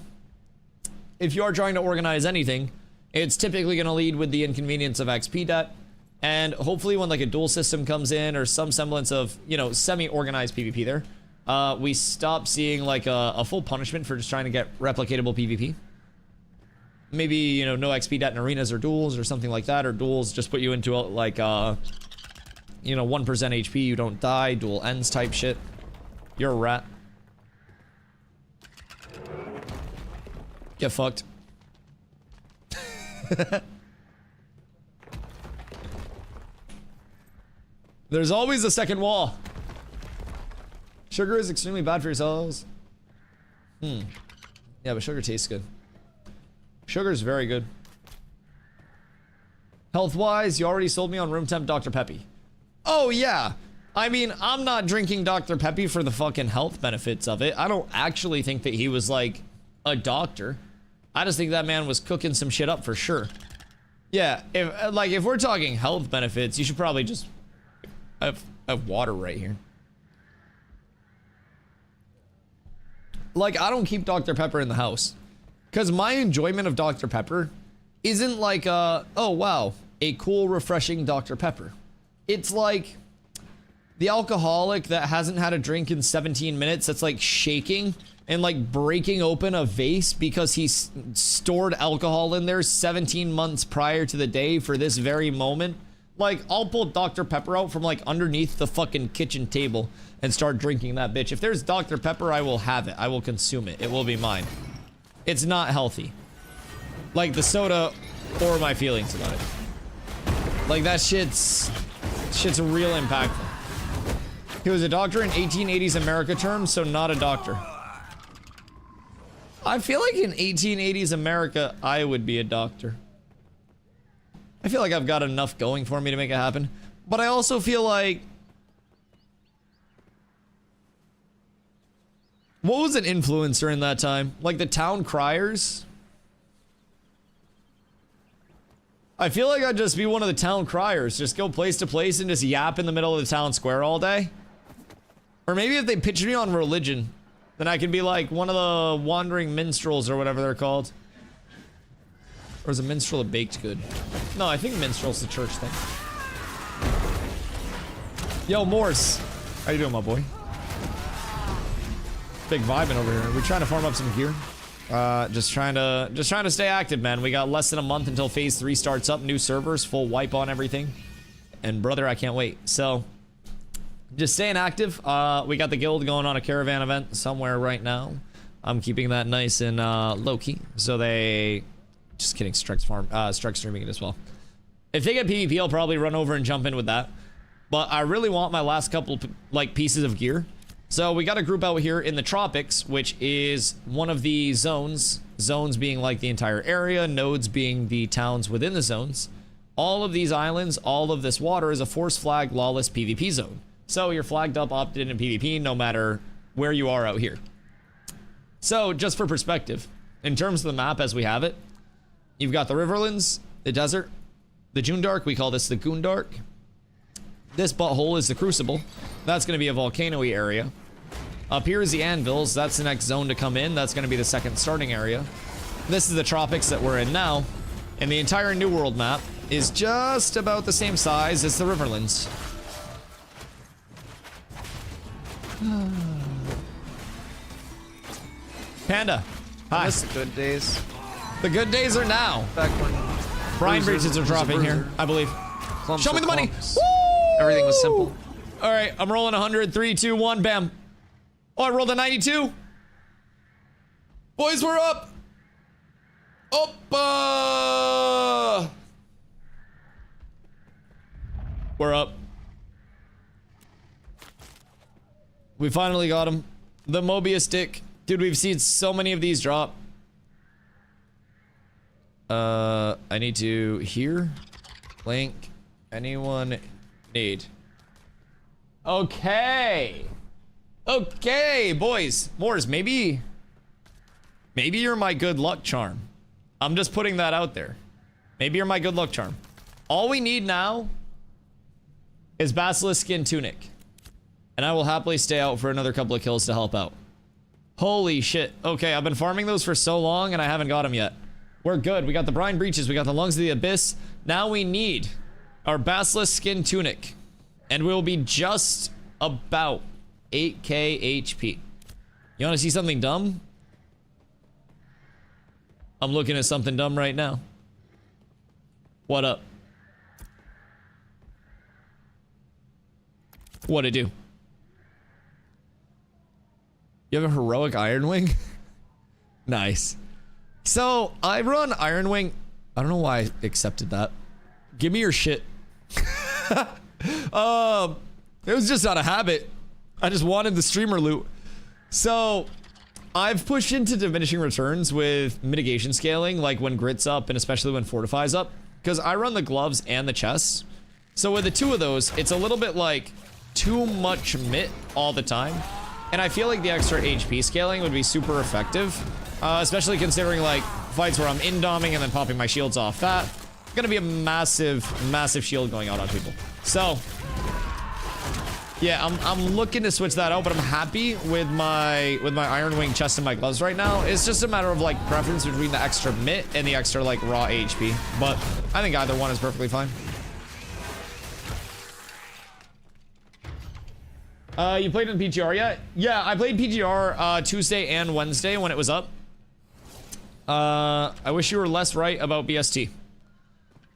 If you are trying to organize anything, it's typically going to lead with the inconvenience of XP debt, and hopefully when like a dual system comes in or some semblance of, you know, semi-organized PvP there, we stop seeing like a full punishment for just trying to get replicatable PvP. Maybe, you know, no XP debt in arenas or duels or something like that, or duels just put you into like you know, 1% HP, you don't die, duel ends type shit. You're a rat. Get fucked. There's always a second wall. Sugar is extremely bad for your cells. Yeah, but sugar tastes good. Sugar is very good. Health-wise, you already sold me on room temp Dr. Peppy. Oh, yeah. I mean, I'm not drinking Dr. Peppy for the fucking health benefits of it. I don't actually think that he was, like, a doctor. I just think that man was cooking some shit up for sure. Yeah, if we're talking health benefits, you should probably just have water right here. Like, I don't keep Dr. Pepper in the house. Because my enjoyment of Dr. Pepper isn't like, oh, wow, a cool, refreshing Dr. Pepper. It's like the alcoholic that hasn't had a drink in 17 minutes that's like shaking and like breaking open a vase because he's stored alcohol in there 17 months prior to the day for this very moment. Like, I'll pull Dr. Pepper out from like underneath the fucking kitchen table and start drinking that bitch. If there's Dr. Pepper, I will have it. I will consume it. It will be mine. It's not healthy. Like the soda or my feelings about it. Like that shit's real impactful. He was a doctor in 1880s America terms, so not a doctor. I feel like in 1880s America, I would be a doctor. I feel like I've got enough going for me to make it happen. But I also feel like... What was an influencer in that time? Like the town criers? I feel like I'd just be one of the town criers. Just go place to place and just yap in the middle of the town square all day. Or maybe if they pitched me on religion, then I could be like one of the wandering minstrels or whatever they're called. Or is a minstrel a baked good? No, I think minstrel's the church thing. Yo, Morse. How you doing, my boy? Big vibing over here. We're trying to farm up some gear. Just trying to stay active, man. We got less than a month until phase 3 starts up. New servers, full wipe on everything. And brother, I can't wait. So, just staying active. We got the guild going on a caravan event somewhere right now. I'm keeping that nice and low-key. So they... Just kidding, Struck streaming it as well. If they get PvP, I'll probably run over and jump in with that. But I really want my last couple, like, pieces of gear. So we got a group out here in the tropics, which is one of the zones. Zones being like the entire area, nodes being the towns within the zones. All of these islands, all of this water is a force flag lawless PvP zone. So you're flagged up, opted in PvP, no matter where you are out here. So just for perspective, in terms of the map as we have it, you've got the Riverlands, the desert, the Junedark, we call this the Goondark. This butthole is the Crucible. That's going to be a volcano-y area. Up here is the Anvils. That's the next zone to come in. That's going to be the second starting area. This is the tropics that we're in now. And the entire New World map is just about the same size as the Riverlands. Panda, hi. The good days. The good days are now. Back when Brine breaches are dropping here, I believe. clumps Show me were the money. clumps. Woo! Everything was simple. All right, I'm rolling 100. 3, 2, 1, bam. Oh, I rolled a 92. Boys, we're up. Up. We're up. We finally got him. The Mobius stick. Dude, we've seen so many of these drop. I need to hear. Link. Anyone need? Okay. Okay, boys. Moors, maybe you're my good luck charm. I'm just putting that out there. Maybe you're my good luck charm. All we need now is Basilisk Skin Tunic. And I will happily stay out for another couple of kills to help out. Holy shit. Okay, I've been farming those for so long and I haven't got them yet. We're good. We got the Brine Breaches. We got the Lungs of the Abyss. Now we need our Basilisk Skin Tunic. And we'll be just about 8k HP. You want to see something dumb? I'm looking at something dumb right now. What up? What'd it do? You have a heroic Iron Wing? Nice. So, I run Iron Wing. I don't know why I accepted that. Give me your shit. It was just out of habit. I just wanted the streamer loot. So, I've pushed into diminishing returns with mitigation scaling, like when Grit's up and especially when Fortify's up. Because I run the gloves and the chests. So with the two of those, it's a little bit like too much MIT all the time. And I feel like the extra HP scaling would be super effective. Especially considering like fights where I'm in-doming and then popping my shields off. That's gonna be a massive, massive shield going out on people. So, yeah, I'm looking to switch that out, but I'm happy with my Iron Wing chest and my gloves right now. It's just a matter of like preference between the extra MIT and the extra like raw HP. But I think either one is perfectly fine. You played in PGR yet? Yeah, I played PGR Tuesday and Wednesday when it was up. I wish you were less right about BST.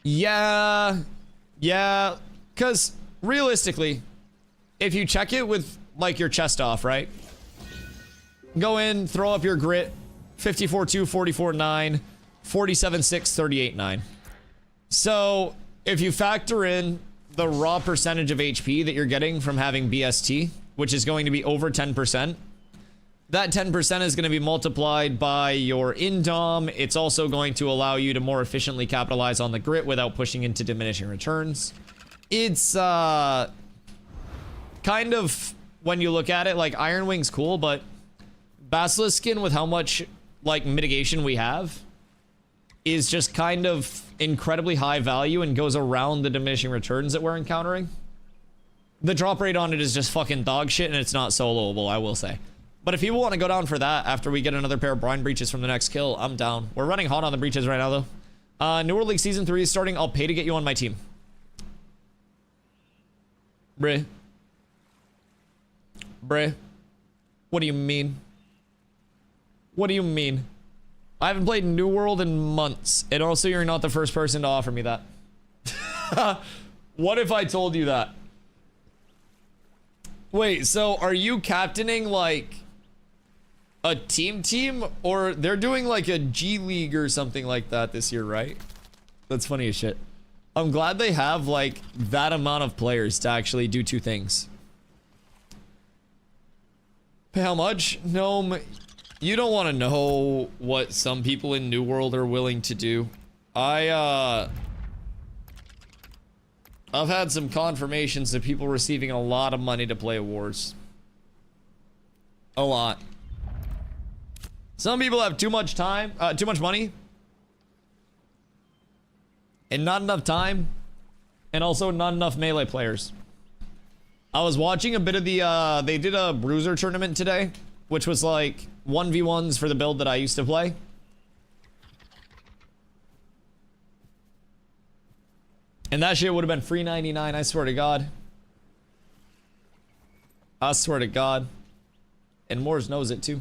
Yeah, because realistically, if you check it with like your chest off, right? Go in, throw up your grit, 54-2, 44-9, 47-6, 38-9. So if you factor in the raw percentage of HP that you're getting from having BST, which is going to be over 10%, that 10% is going to be multiplied by your indom. It's also going to allow you to more efficiently capitalize on the grit without pushing into diminishing returns. It's kind of, when you look at it, like Iron Wing's cool, but Basilisk Skin with how much like mitigation we have is just kind of incredibly high value and goes around the diminishing returns that we're encountering. The drop rate on it is just fucking dog shit and it's not soloable, I will say. But if people want to go down for that after we get another pair of Brine Breaches from the next kill, I'm down. We're running hot on the breaches right now though. New World League Season 3 is starting. I'll pay to get you on my team. Bruh. What do you mean? What do you mean? I haven't played New World in months. And also you're not the first person to offer me that. What if I told you that? Wait, so are you captaining like a team or they're doing like a G League or something like that this year, right? That's funny as shit. I'm glad they have like that amount of players to actually do two things. Pay how much? Gnome, you don't want to know what some people in New World are willing to do. I've had some confirmations of people receiving a lot of money to play wars. A lot. Some people have too much time, too much money, and not enough time, and also not enough melee players. I was watching a bit of the, they did a bruiser tournament today, which was like 1v1s for the build that I used to play. And that shit would have been free 99, I swear to God. I swear to God. And Moors knows it too.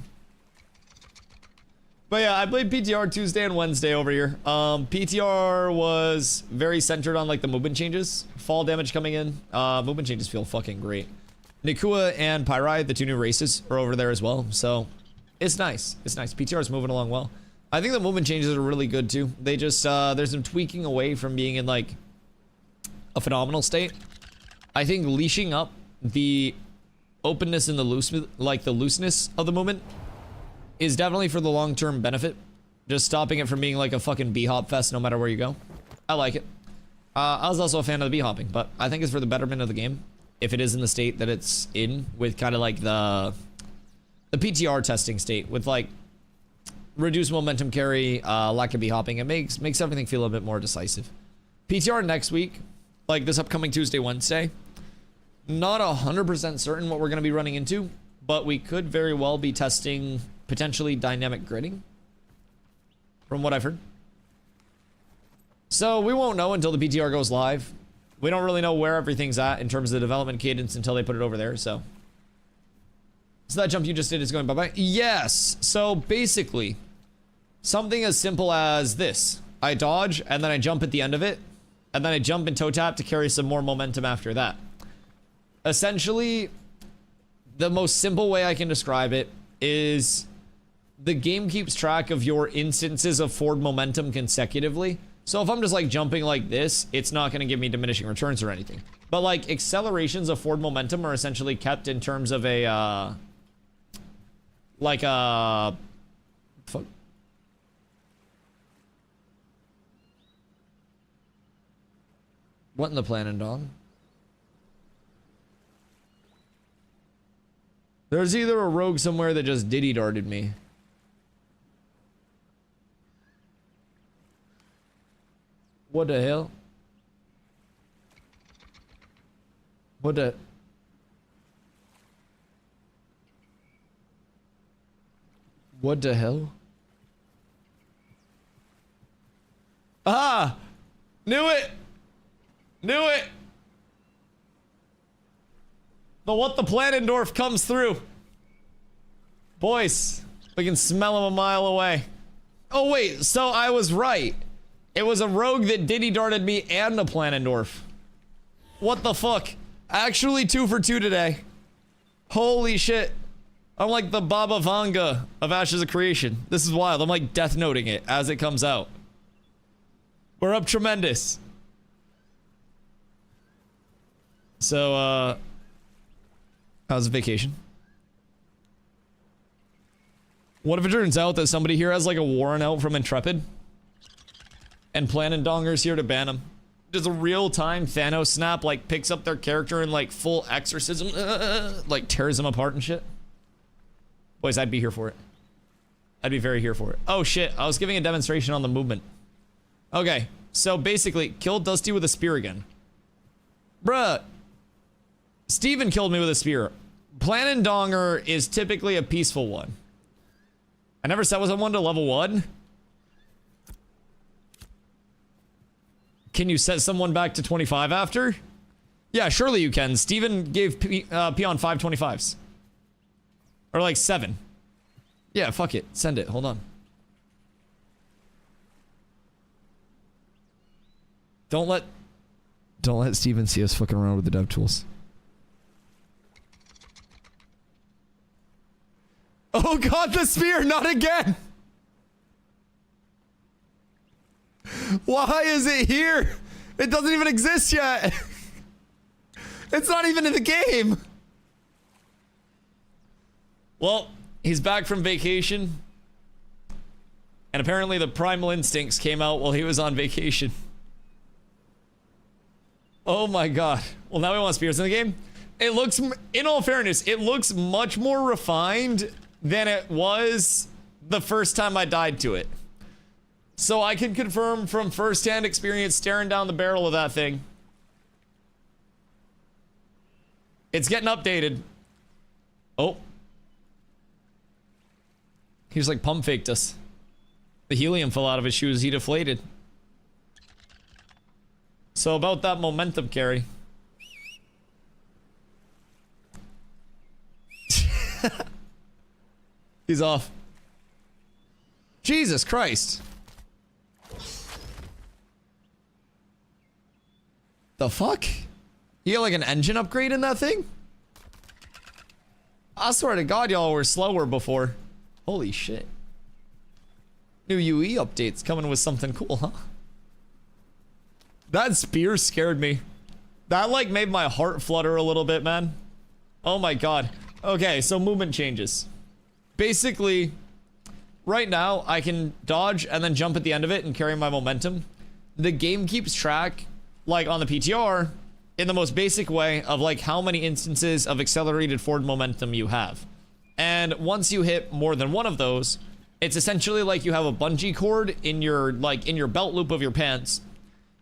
But yeah, I played PTR Tuesday and Wednesday over here. PTR was very centered on like the movement changes. Fall damage coming in. Movement changes feel fucking great. Nakua and Pyrai, the two new races, are over there as well. So it's nice. It's nice. PTR is moving along well. I think the movement changes are really good too. They just, there's some tweaking away from being in like a phenomenal state. I think leashing up the openness and the looseness of the movement is definitely for the long-term benefit. Just stopping it from being like a fucking b-hop fest no matter where you go. I like it. I was also a fan of the b-hopping, but I think it's for the betterment of the game. If it is in the state that it's in, with kind of like the PTR testing state, with like reduced momentum carry, lack of b-hopping, it makes everything feel a bit more decisive. PTR next week, like this upcoming Tuesday, Wednesday, not 100% certain what we're going to be running into, but we could very well be testing potentially dynamic gridding, from what I've heard. So we won't know until the PTR goes live. We don't really know where everything's at in terms of the development cadence until they put it over there, so. So that jump you just did is going bye-bye? Yes! So basically, something as simple as this. I dodge, and then I jump at the end of it, and then I jump and toe tap to carry some more momentum after that. Essentially, the most simple way I can describe it is the game keeps track of your instances of forward momentum consecutively. So if I'm just like jumping like this, it's not going to give me diminishing returns or anything. But like accelerations of forward momentum are essentially kept in terms of a, like a, fuck. What in the planet, dog? There's either a rogue somewhere that just diddy darted me. What the hell? What the? What the hell? Ah! Knew it! Knew it! The what the Planendorf comes through. Boys, we can smell him a mile away. Oh wait, so I was right. It was a rogue that diddy darted me and a Planendorf. What the fuck? Actually 2 for 2 today. Holy shit. I'm like the Baba Vanga of Ashes of Creation. This is wild. I'm like death noting it as it comes out. We're up tremendous. So, how's the vacation? What if it turns out that somebody here has like a warrant out from Intrepid? And Planendonger's here to ban him? Does a real-time Thanos snap like picks up their character in like full exorcism? Like tears them apart and shit? Boys, I'd be here for it. I'd be very here for it. Oh shit, I was giving a demonstration on the movement. Okay, so basically, kill Dusty with a spear again. Bruh. Steven killed me with a spear. Planendonger is typically a peaceful one. I never set someone to level 1. Can you set someone back to 25 after? Yeah, surely you can. Steven gave Peon 5 25s. Or like 7. Yeah, fuck it. Send it. Hold on. Don't let Steven see us fucking around with the dev tools. Oh god, the spear! Not again! Why is it here? It doesn't even exist yet! It's not even in the game! Well, he's back from vacation. And apparently the primal instincts came out while he was on vacation. Oh my god. Well, now we want spears in the game. It looks, in all fairness, it looks much more refined than it was the first time I died to it. So I can confirm from first-hand experience staring down the barrel of that thing. It's getting updated. Oh. He's like pump faked us. The helium fell out of his shoes. He deflated. So about that momentum carry. He's off. Jesus Christ. The fuck? You got like an engine upgrade in that thing? I swear to God, y'all were slower before. Holy shit. New UE updates coming with something cool, huh? That spear scared me. That like made my heart flutter a little bit, man. Oh my God. Okay, so movement changes. Basically, right now I can dodge and then jump at the end of it and carry my momentum. The game keeps track, like on the PTR, in the most basic way of like how many instances of accelerated forward momentum you have. And once you hit more than one of those, it's essentially like you have a bungee cord in your belt loop of your pants,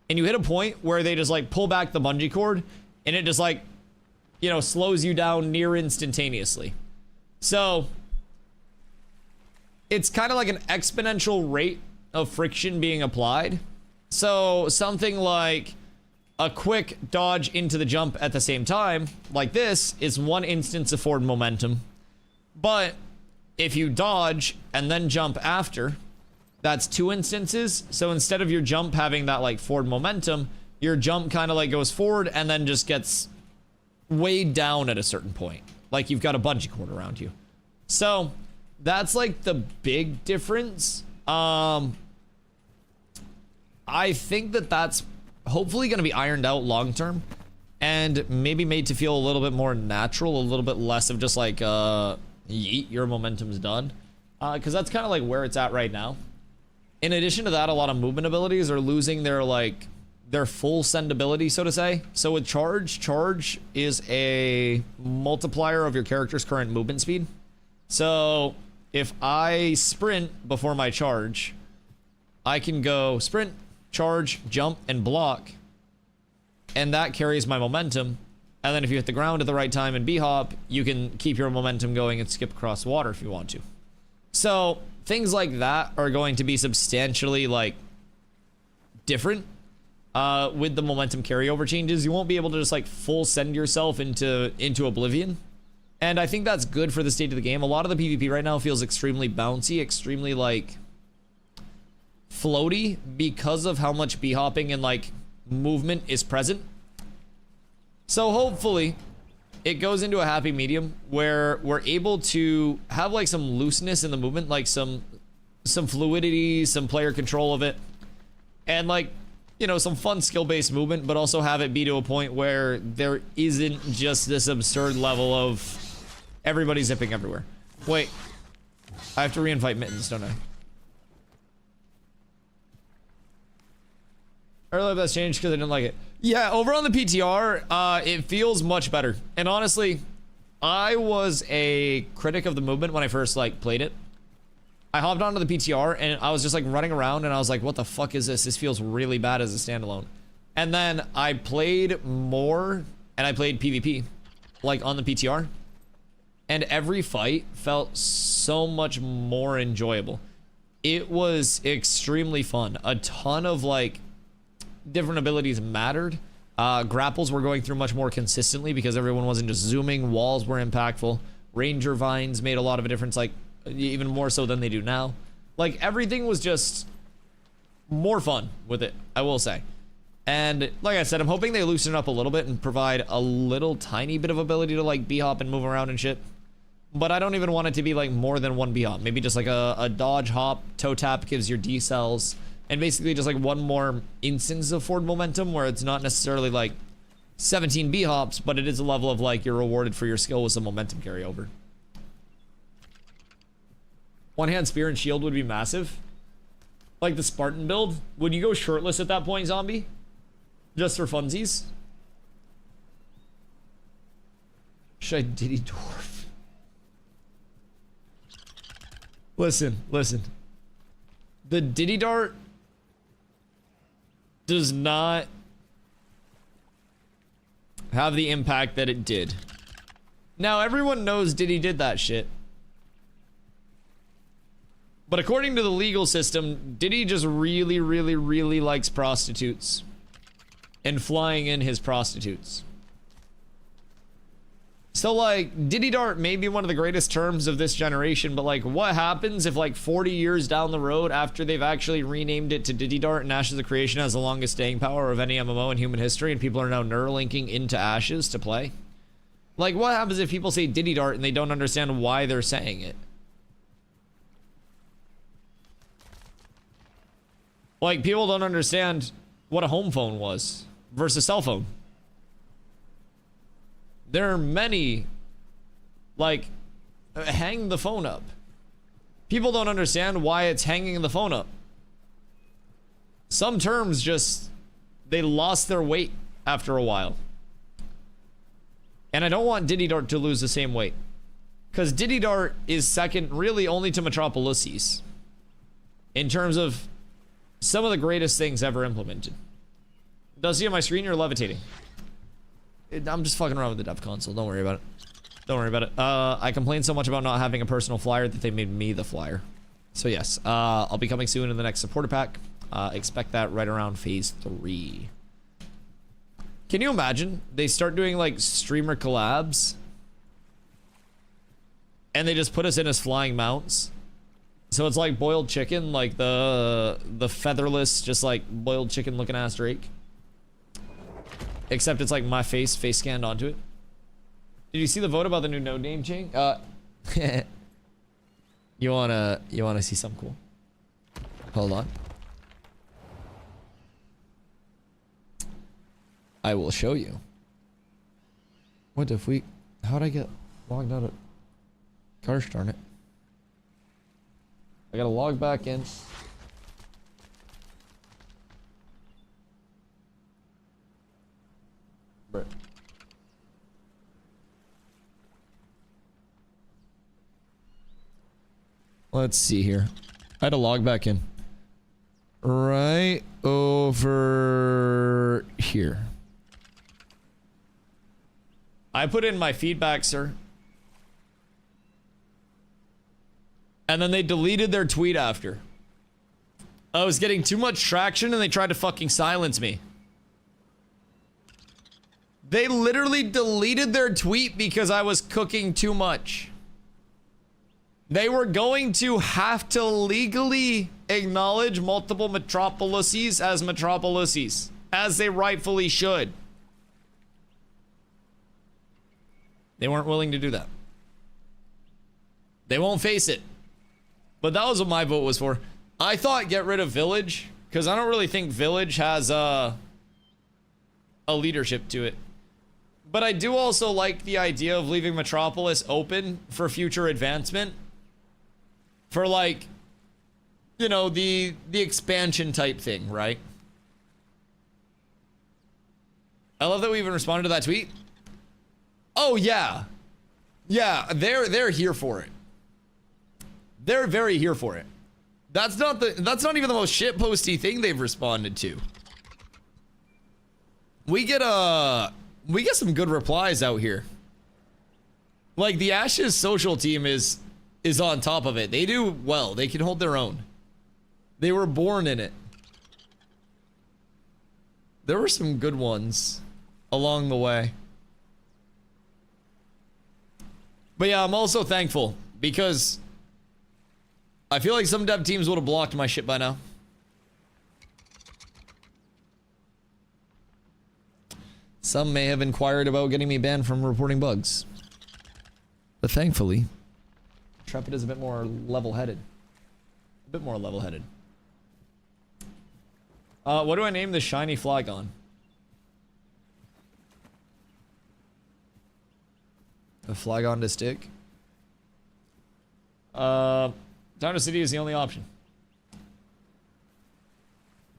and you hit a point where they just like pull back the bungee cord and it just like, you know, slows you down near instantaneously. So it's kind of like an exponential rate of friction being applied. So something like a quick dodge into the jump at the same time, like this, is one instance of forward momentum. But if you dodge and then jump after, that's two instances. So instead of your jump having that like forward momentum, your jump kind of like goes forward and then just gets weighed down at a certain point. Like you've got a bungee cord around you. So that's like the big difference. I think that that's hopefully going to be ironed out long term and maybe made to feel a little bit more natural, a little bit less of just like yeet, your momentum's done, because that's kind of like where it's at right now. In addition to that, a lot of movement abilities are losing their like their full send ability, so to say. So with charge is a multiplier of your character's current movement speed. So if I sprint before my charge, I can go sprint, charge, jump, and block, and that carries my momentum. And then if you hit the ground at the right time and B-hop, you can keep your momentum going and skip across water if you want to. So things like that are going to be substantially like different with the momentum carryover changes. You won't be able to just like full send yourself into oblivion. And I think that's good for the state of the game. A lot of the PvP right now feels extremely bouncy, extremely like floaty because of how much B-hopping and like movement is present. So hopefully it goes into a happy medium where we're able to have like some looseness in the movement, like some fluidity, some player control of it, and like, you know, some fun skill-based movement, but also have it be to a point where there isn't just this absurd level of everybody zipping everywhere. Wait, I have to reinvite Mittens, don't I? I really hope that's changed because I didn't like it. Yeah, over on the PTR, it feels much better. And honestly, I was a critic of the movement when I first like played it. I hopped onto the PTR and I was just like running around and I was like, what the fuck is this? This feels really bad as a standalone. And then I played more and I played PvP like on the PTR. And every fight felt so much more enjoyable. It was extremely fun. A ton of like different abilities mattered. Grapples were going through much more consistently because everyone wasn't just zooming. Walls were impactful. Ranger vines made a lot of a difference, like even more so than they do now. Like everything was just more fun with it, I will say. And like I said, I'm hoping they loosen it up a little bit and provide a little tiny bit of ability to like B-hop and move around and shit. But I don't even want it to be like more than one B-hop. Maybe just like a dodge hop, toe tap gives your D cells. And basically just like one more instance of forward momentum where it's not necessarily like 17 B-hops, but it is a level of like you're rewarded for your skill with some momentum carryover. One-hand spear and shield would be massive. Like the Spartan build. Would you go shirtless at that point, zombie? Just for funsies? Should I Diddy Dwarf? Listen, listen. The Diddy Dart does not have the impact that it did. Now, everyone knows Diddy did that shit. But according to the legal system, Diddy just really, really, really likes prostitutes. And flying in his prostitutes. So, like, Diddy Dart may be one of the greatest terms of this generation, but, like, what happens if, like, 40 years down the road, after they've actually renamed it to Diddy Dart and Ashes of Creation has the longest staying power of any MMO in human history, and people are now Neuralinking into Ashes to play? Like, what happens if people say Diddy Dart and they don't understand why they're saying it? Like, people don't understand what a home phone was versus cell phone. There are many, like, hang the phone up. People don't understand why it's hanging the phone up. Some terms just, they lost their weight after a while. And I don't want Diddy Dart to lose the same weight. Because Diddy Dart is second really only to Metropolises. In terms of some of the greatest things ever implemented. Does see on my screen you're levitating. I'm just fucking around with the dev console. Don't worry about it. Don't worry about it. I complained so much about not having a personal flyer that they made me the flyer. So yes, I'll be coming soon in the next supporter pack. Expect that right around phase 3. Can you imagine? They start doing like streamer collabs. And they just put us in as flying mounts. So it's like boiled chicken, like the featherless, just like boiled chicken looking ass Drake. Except it's like my face scanned onto it. Did you see the vote about the new node name change? You wanna see something cool? Hold on. I will show you. What if we? How'd I get logged out of? Gosh darn it! I gotta log back in. Right. Let's see here. I had to log back in. Right over here. I put in my feedback, sir. And then they deleted their tweet after. I was getting too much traction and they tried to fucking silence me. They literally deleted their tweet because I was cooking too much. They were going to have to legally acknowledge multiple metropolises as metropolises, as they rightfully should. They weren't willing to do that. They won't face it. But that was what my vote was for. I thought get rid of Village, because I don't really think Village has a leadership to it. But I do also like the idea of leaving Metropolis open for future advancement. For like, you know, the expansion type thing, right? I love that we even responded to that tweet. Oh yeah. Yeah, they're here for it. They're very here for it. That's not even the most shitposty thing they've responded to. We get some good replies out here. Like the Ashes social team is on top of it. They do well. They can hold their own. They were born in it. There were some good ones along the way. But yeah, I'm also thankful because I feel like some dev teams would have blocked my shit by now. Some may have inquired about getting me banned from reporting bugs. But thankfully, Trepid is a bit more level-headed. A bit more level-headed. What do I name the shiny Flygon? A Flygon to stick? Dino City is the only option.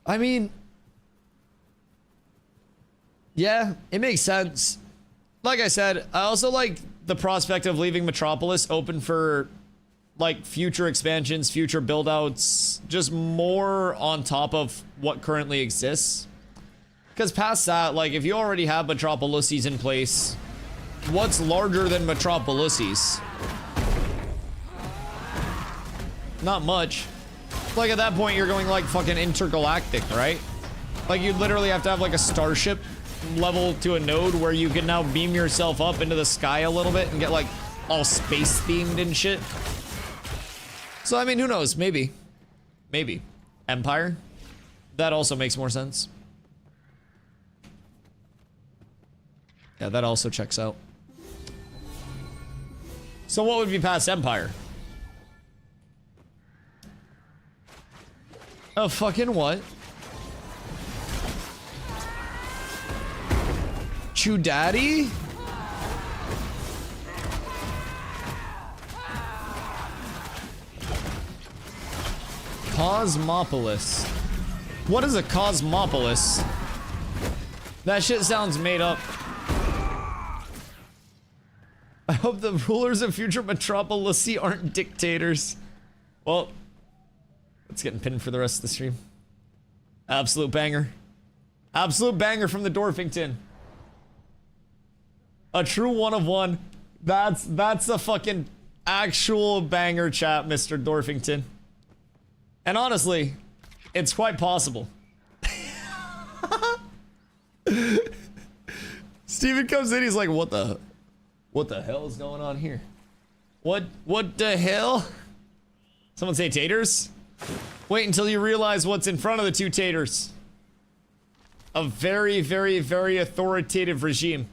I mean, yeah, it makes sense. Like I said, I also like the prospect of leaving Metropolis open for like future expansions, future build outs, just more on top of what currently exists. Because past that, like if you already have Metropolises in place, what's larger than Metropolises? Not much. Like at that point you're going like fucking intergalactic, right? Like you'd literally have to have like a starship level to a node where you can now beam yourself up into the sky a little bit and get like all space themed and shit. So I mean, who knows? Maybe. Maybe. Empire? That also makes more sense. Yeah, that also checks out. So what would be past Empire? Oh, fucking what? Chew Daddy? Cosmopolis. What is a Cosmopolis? That shit sounds made up. I hope the rulers of future Metropolis aren't dictators. Well, it's getting pinned for the rest of the stream. Absolute banger. Absolute banger from the Dorfington. A true one of one. That's a fucking actual banger, chat, Mr. Dorfington. And honestly, it's quite possible. Steven comes in, he's like, what the hell is going on here? What the hell? Someone say taters? Wait until you realize what's in front of the two taters. A very, very, very authoritative regime.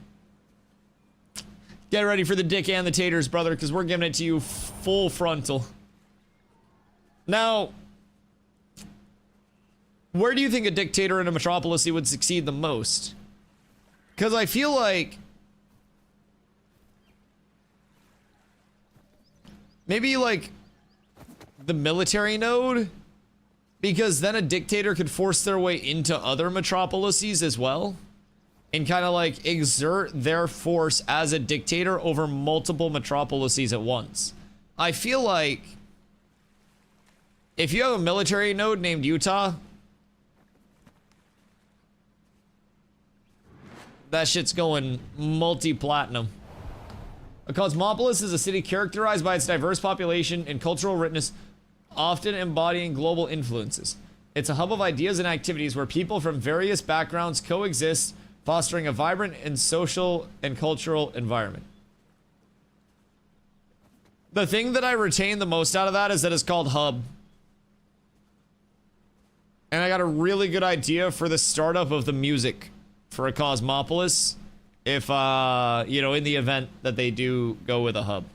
Get ready for the dick and the taters, brother, because we're giving it to you full frontal. Now, where do you think a dictator in a metropolis would succeed the most? Because I feel like maybe like the military node, because then a dictator could force their way into other metropolises as well and kind of like exert their force as a dictator over multiple metropolises at once. I feel like if you have a military node named Utah, that shit's going multi-platinum. A cosmopolis is a city characterized by its diverse population and cultural richness, often embodying global influences. It's a hub of ideas and activities where people from various backgrounds coexist, fostering a vibrant and social and cultural environment. The thing that I retain the most out of that is that it's called Hub. And I got a really good idea for the startup of the music for a cosmopolis if, you know, in the event that they do go with a hub.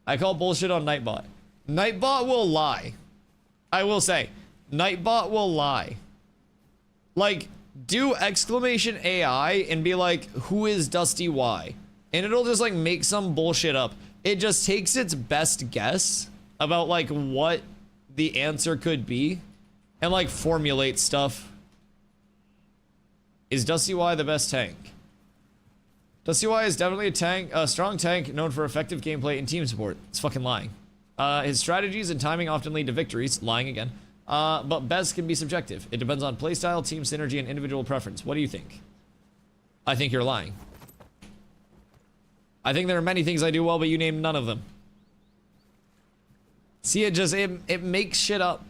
I call bullshit on Nightbot. Nightbot will lie. I will say, Nightbot will lie. Like, do exclamation AI and be like, who is DustyWhy? And it'll just like make some bullshit up. It just takes its best guess about like what the answer could be and like formulate stuff. Is DustyWhy the best tank? DustyWhy is definitely a tank, a strong tank known for effective gameplay and team support. It's fucking lying. His strategies and timing often lead to victories. Lying again. But best can be subjective. It depends on playstyle, team synergy, and individual preference. What do you think? I think you're lying. I think there are many things I do well, but you named none of them. See, it makes shit up.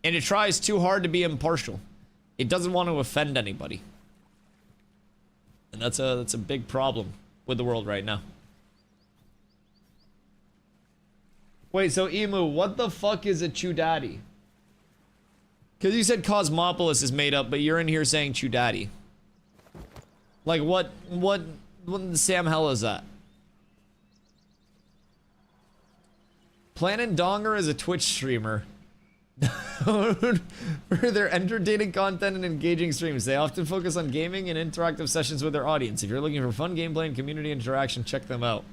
And it tries too hard to be impartial. It doesn't want to offend anybody. And that's a big problem with the world right now. Wait, so Emu, what the fuck is a Chudaddy? Because you said Cosmopolis is made up, but you're in here saying Chudaddy. Like, what in Sam hell is that? Planet Donger is a Twitch streamer. For their entertaining content and engaging streams. They often focus on gaming and interactive sessions with their audience. If you're looking for fun gameplay and community interaction, check them out.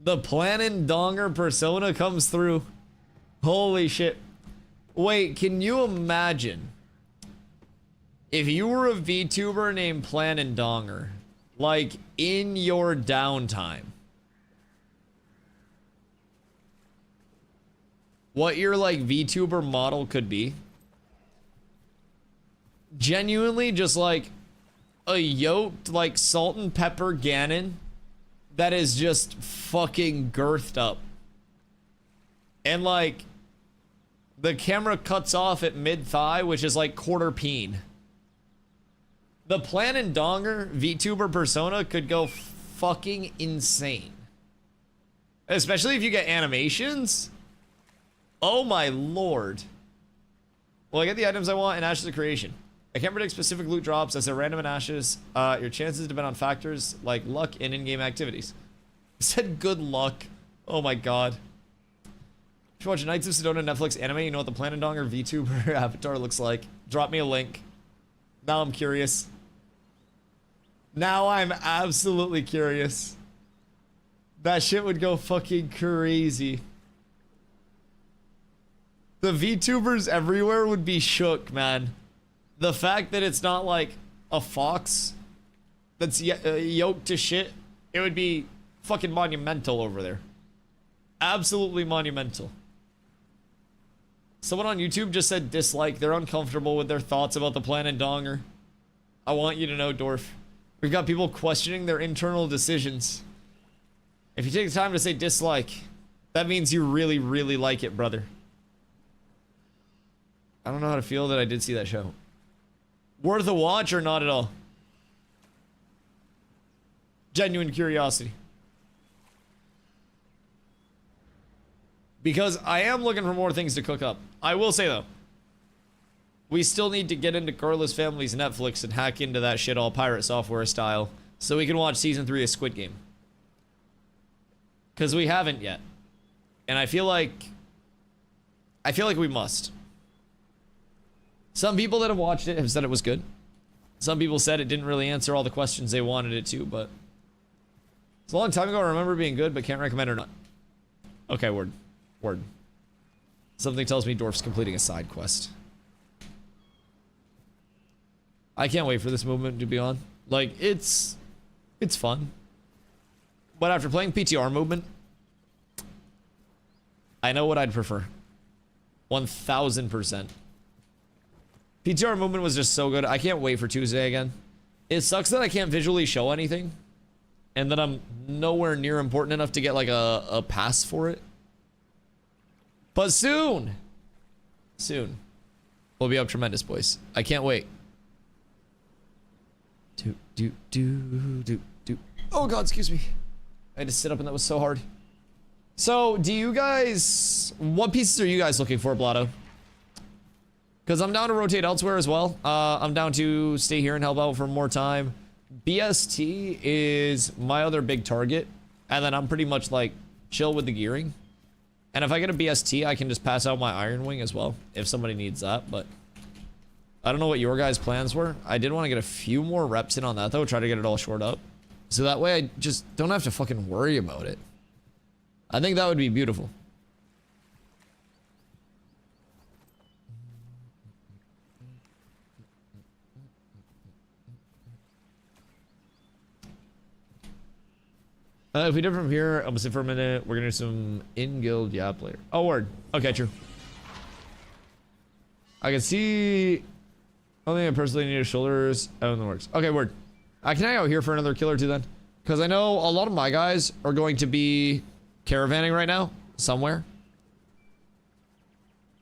The Planet Donger persona comes through. Holy shit. Wait, can you imagine if you were a VTuber named Planet Donger? like in your downtime, what your like VTuber model could be. Genuinely just like a yoked like salt and pepper Ganon that is just fucking girthed up. And like the camera cuts off at mid-thigh, which is like quarter peen. The Plan and Donger VTuber persona could go fucking insane. Especially if you get animations. Oh my lord. Well, I get the items I want in Ashes of Creation. I can't predict specific loot drops as they're random in Ashes. Your chances depend on factors like luck and in-game activities. I said good luck. Oh my god. If you watch Knights of Sedona Netflix anime, you know what the Plan and Donger VTuber avatar looks like. Drop me a link. Now I'm curious. Now I'm absolutely curious. That shit would go fucking crazy. The VTubers everywhere would be shook, man. The fact that it's not like a fox that's yoked to shit, it would be fucking monumental over there. Absolutely monumental. Someone on YouTube just said dislike. They're uncomfortable with their thoughts about the Plan and Donger. I want you to know, Dorf. We've got people questioning their internal decisions. If you take the time to say dislike, that means you really, really like it, brother. I don't know how to feel that I did see that show. Worth a watch or not at all? Genuine curiosity. Because I am looking for more things to cook up. I will say though, we still need to get into Carla's Family's Netflix and hack into that shit all pirate software style so we can watch season 3 of Squid Game. Because we haven't yet. And I feel like we must. Some people that have watched it have said it was good. Some people said it didn't really answer all the questions they wanted it to, but it's a long time ago. I remember being good, but can't recommend or not. Okay, word. Word. Something tells me Dorf's completing a side quest. I can't wait for this movement to be on. Like, it's fun. But after playing PTR movement, I know what I'd prefer. 1000%. PTR movement was just so good. I can't wait for Tuesday again. It sucks that I can't visually show anything. And that I'm nowhere near important enough to get like a pass for it. But soon. Soon. We'll be up tremendous, boys. I can't wait. Oh god, excuse me. I had to sit up and that was so hard. So, do you guys... What pieces are you guys looking for, Blotto? Because I'm down to rotate elsewhere as well. I'm down to stay here and help out for more time. BST is my other big target. And then I'm pretty much like chill with the gearing. And if I get a BST, I can just pass out my Iron Wing as well. If somebody needs that, but... I don't know what your guys' plans were. I did want to get a few more reps in on that though. Try to get it all shored up. So that way I just don't have to fucking worry about it. I think that would be beautiful. If we did from here, I'm gonna sit for a minute. We're gonna do some in-guild yap later. Oh, word. Okay, true. I can see... I don't think I personally need shoulders out in the works. Okay, word. Can I hang out here for another kill or two then? Because I know a lot of my guys are going to be caravanning right now. Somewhere.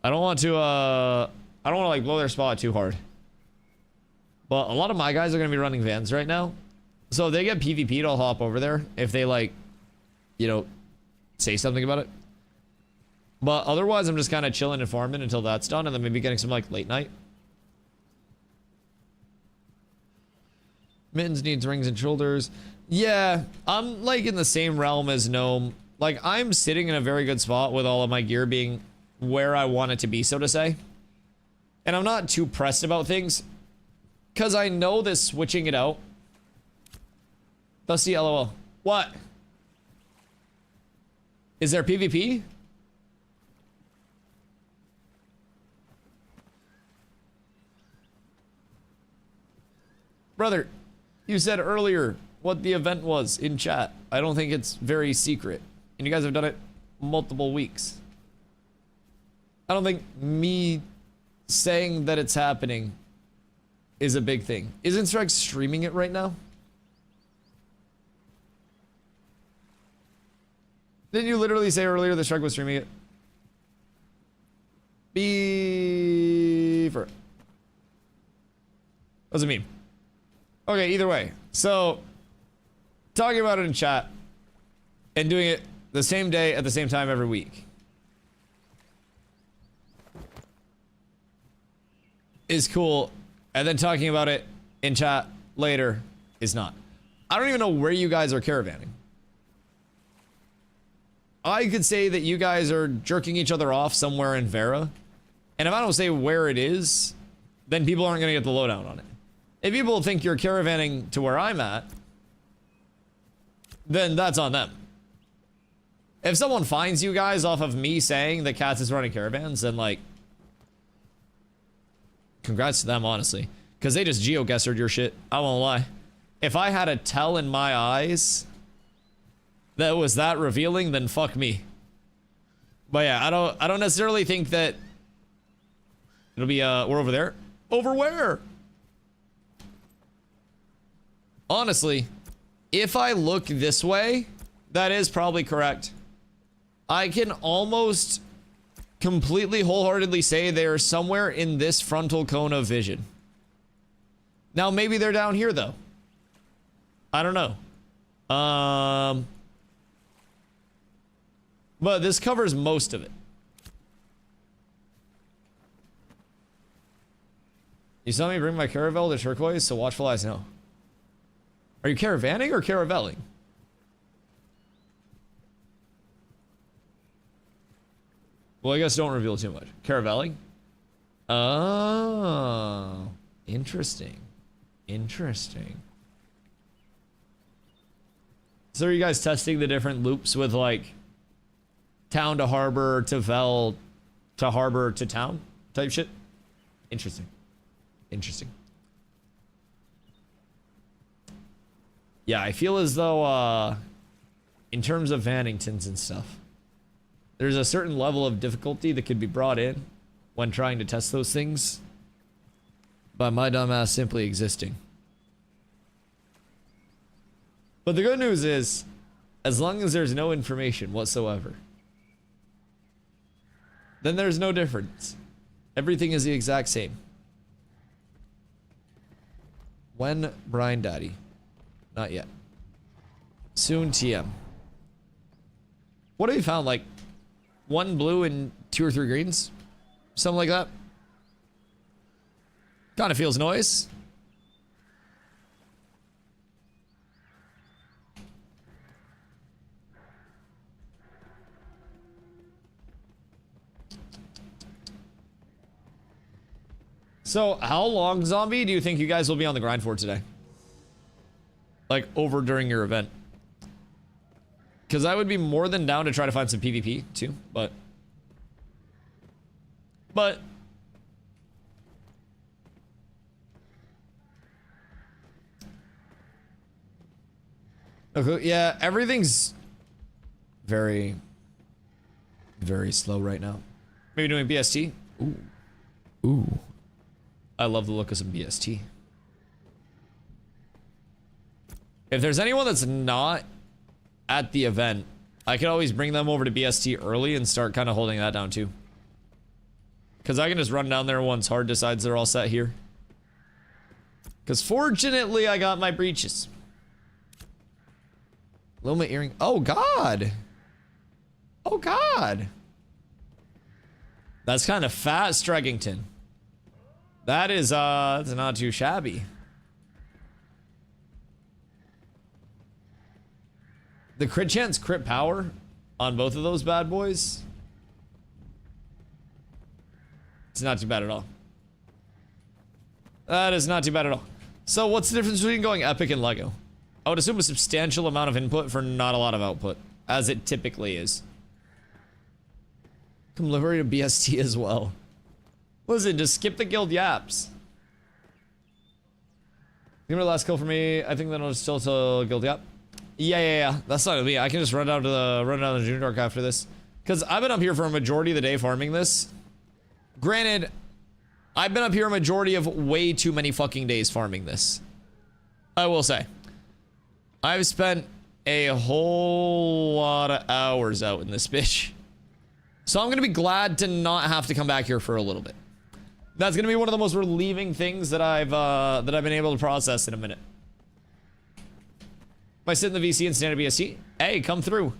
I don't want to, I don't want to like blow their spot too hard. But a lot of my guys are going to be running vans right now. So if they get PvP'd, I'll hop over there. If they like, you know, say something about it. But otherwise, I'm just kind of chilling and farming until that's done. And then maybe getting some like late night. Mittens needs rings and shoulders. Yeah, I'm like in the same realm as Gnome. Like I'm sitting in a very good spot with all of my gear being where I want it to be, so to say. And I'm not too pressed about things. Because I know that switching it out. Dusty LOL. What? Is there PvP? Brother, you said earlier what the event was in chat. I don't think it's very secret. And you guys have done it multiple weeks. I don't think me saying that it's happening is a big thing. Isn't Strike streaming it right now? Didn't you literally say earlier that Strike was streaming it? Beaver. What does it mean? Okay, either way. So, talking about it in chat and doing it the same day at the same time every week is cool, and then talking about it in chat later is not. I don't even know where you guys are caravanning. I could say that you guys are jerking each other off somewhere in Vera, and if I don't say where it is, then people aren't gonna get the lowdown on it. If people think you're caravanning to where I'm at, then that's on them. If someone finds you guys off of me saying that Cats is running caravans, then like, congrats to them, honestly. Because they just geoguessered your shit. I won't lie. If I had a tell in my eyes that was that revealing, then fuck me. But yeah, I don't necessarily think that it'll be we're over there. Over where? Honestly, if I look this way, that is probably correct. I can almost completely wholeheartedly say they're somewhere in this frontal cone of vision. Now maybe they're down here though. I don't know. But this covers most of it. You saw me bring my caravel to turquoise, so watchful eyes know. Are you caravanning or caravelling? Well, I guess don't reveal too much. Caravelling? Oh, interesting. Interesting. So are you guys testing the different loops with like town to harbor to Vel to harbor to town type shit? Interesting. Interesting. Yeah, I feel as though in terms of Vanningtons and stuff, there's a certain level of difficulty that could be brought in when trying to test those things by my dumbass simply existing. But the good news is, as long as there's no information whatsoever, then there's no difference. Everything is the exact same. When Brian Daddy? Not yet. Soon TM. What have you found? Like 1 blue and 2 or 3 greens? Something like that? Kind of feels noise. So, how long, Zombie, do you think you guys will be on the grind for today? Like, over during your event? Because I would be more than down to try to find some PvP, too, but... Okay, yeah, everything's very, very slow right now. Maybe doing BST? Ooh. Ooh. I love the look of some BST. If there's anyone that's not at the event, I could always bring them over to BST early and start kind of holding that down too. Because I can just run down there once Hard decides they're all set here. Because fortunately, I got my breeches. Loma earring. Oh, God. Oh, God. That's kind of fat, Streggington. That is, that's not too shabby. The crit chance, crit power on both of those bad boys. It's not too bad at all. That is not too bad at all. So what's the difference between going epic and Lego? I would assume a substantial amount of input for not a lot of output, as it typically is. Come livery to BST as well. Listen, just skip the guild yaps. Give me the last kill for me. I think then I'll just still to guild. Yep. Yeah. That's not me. I can just run down to the Junior Dark after this. Because I've been up here for a majority of the day farming this. Granted, I've been up here a majority of way too many fucking days farming this. I will say. I've spent a whole lot of hours out in this bitch. So I'm going to be glad to not have to come back here for a little bit. That's going to be one of the most relieving things that I've been able to process in a minute. If I sit in the VC and stand at BSC, hey, come through.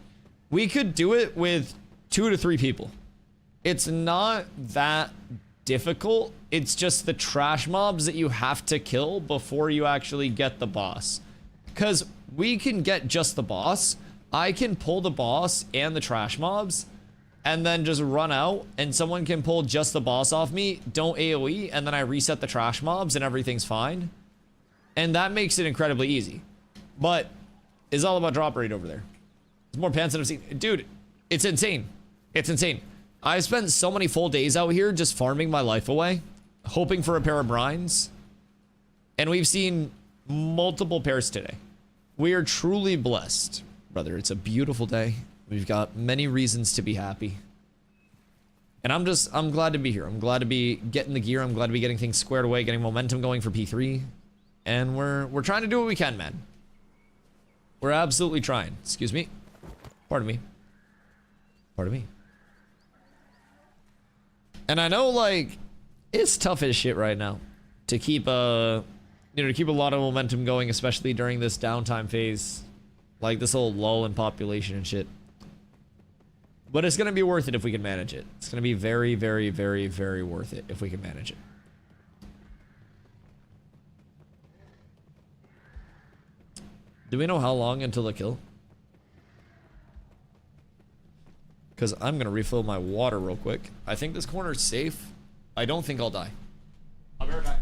We could do it with 2 to 3 people. It's not that difficult. It's just the trash mobs that you have to kill before you actually get the boss. Because we can get just the boss. I can pull the boss and the trash mobs and then just run out and someone can pull just the boss off me, don't AoE, and then I reset the trash mobs and everything's fine. And that makes it incredibly easy. But it's all about drop rate over there. There's more pants than I've seen. Dude, it's insane. It's insane. I spent so many full days out here just farming my life away, hoping for a pair of brines. And we've seen multiple pairs today. We are truly blessed, brother. It's a beautiful day. We've got many reasons to be happy. And I'm glad to be here. I'm glad to be getting the gear. I'm glad to be getting things squared away, getting momentum going for P3. And we're trying to do what we can, man. We're absolutely trying. Excuse me. Pardon me. Pardon me. And I know, like, it's tough as shit right now to keep to keep a lot of momentum going, especially during this downtime phase, like this whole lull in population and shit. But it's gonna be worth it if we can manage it. It's gonna be very, very, very, very worth it if we can manage it. Do we know how long until the kill? Because I'm going to refill my water real quick. I think this corner is safe. I don't think I'll die. I'll be right back.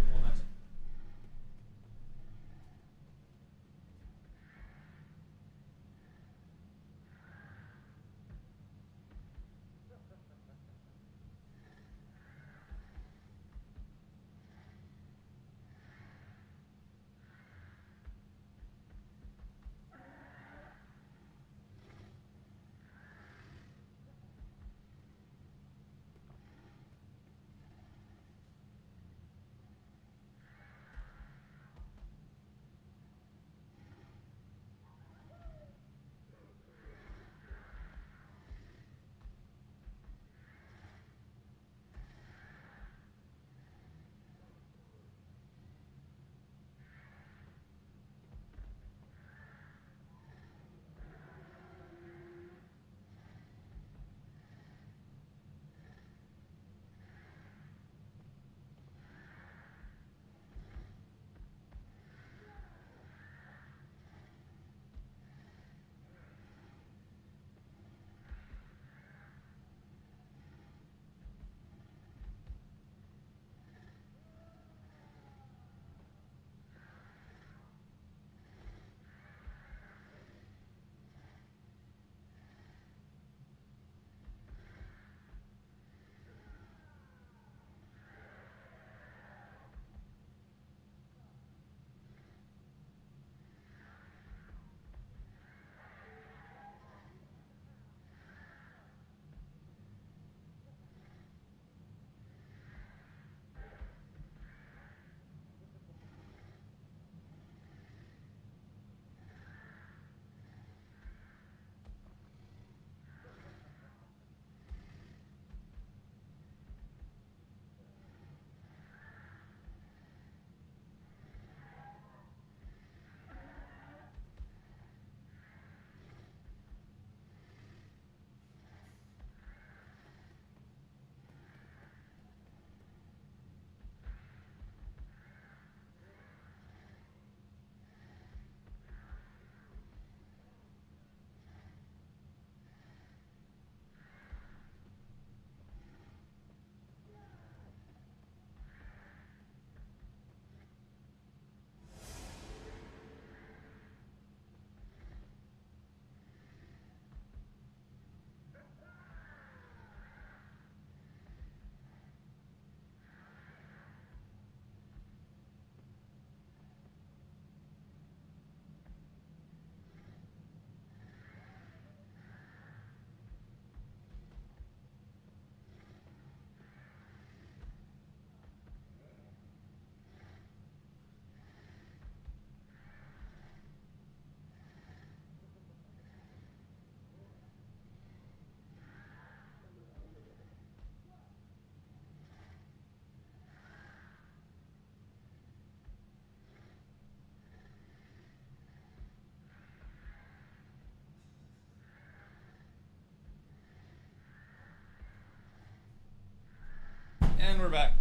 And we're back.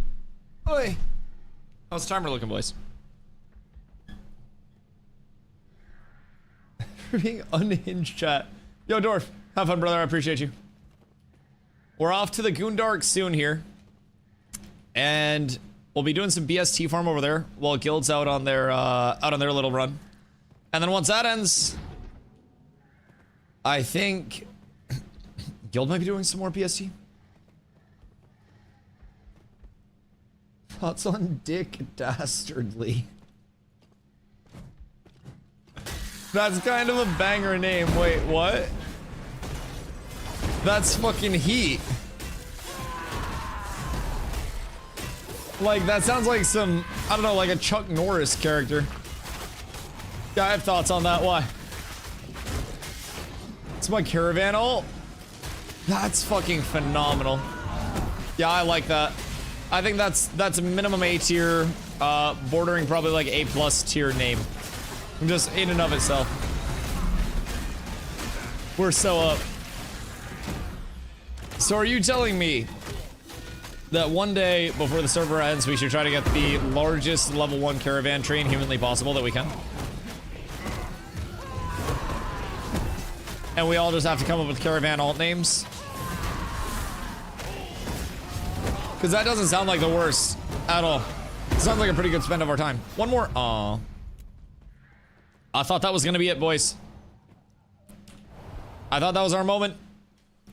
Oi. How's the timer looking, boys? For being unhinged, chat. Yo, Dorf. Have fun, brother. I appreciate you. We're off to the Goondark soon here. And we'll be doing some BST farm over there while Guild's out on their little run. And then once that ends, I think Guild might be doing some more BST. Thoughts on Dick Dastardly? That's kind of a banger name. Wait, what? That's fucking heat. Like, that sounds like some, I don't know, like a Chuck Norris character. Yeah, I have thoughts on that. Why? It's my caravan ult. That's fucking phenomenal. Yeah, I like that. I think that's a minimum A tier, bordering probably like A plus tier name. Just in and of itself. We're so up. So are you telling me that one day before the server ends, we should try to get the largest level 1 caravan train humanly possible that we can? And we all just have to come up with caravan alt names? Because that doesn't sound like the worst at all. It sounds like a pretty good spend of our time. One more. Aw. I thought that was going to be it, boys. I thought that was our moment.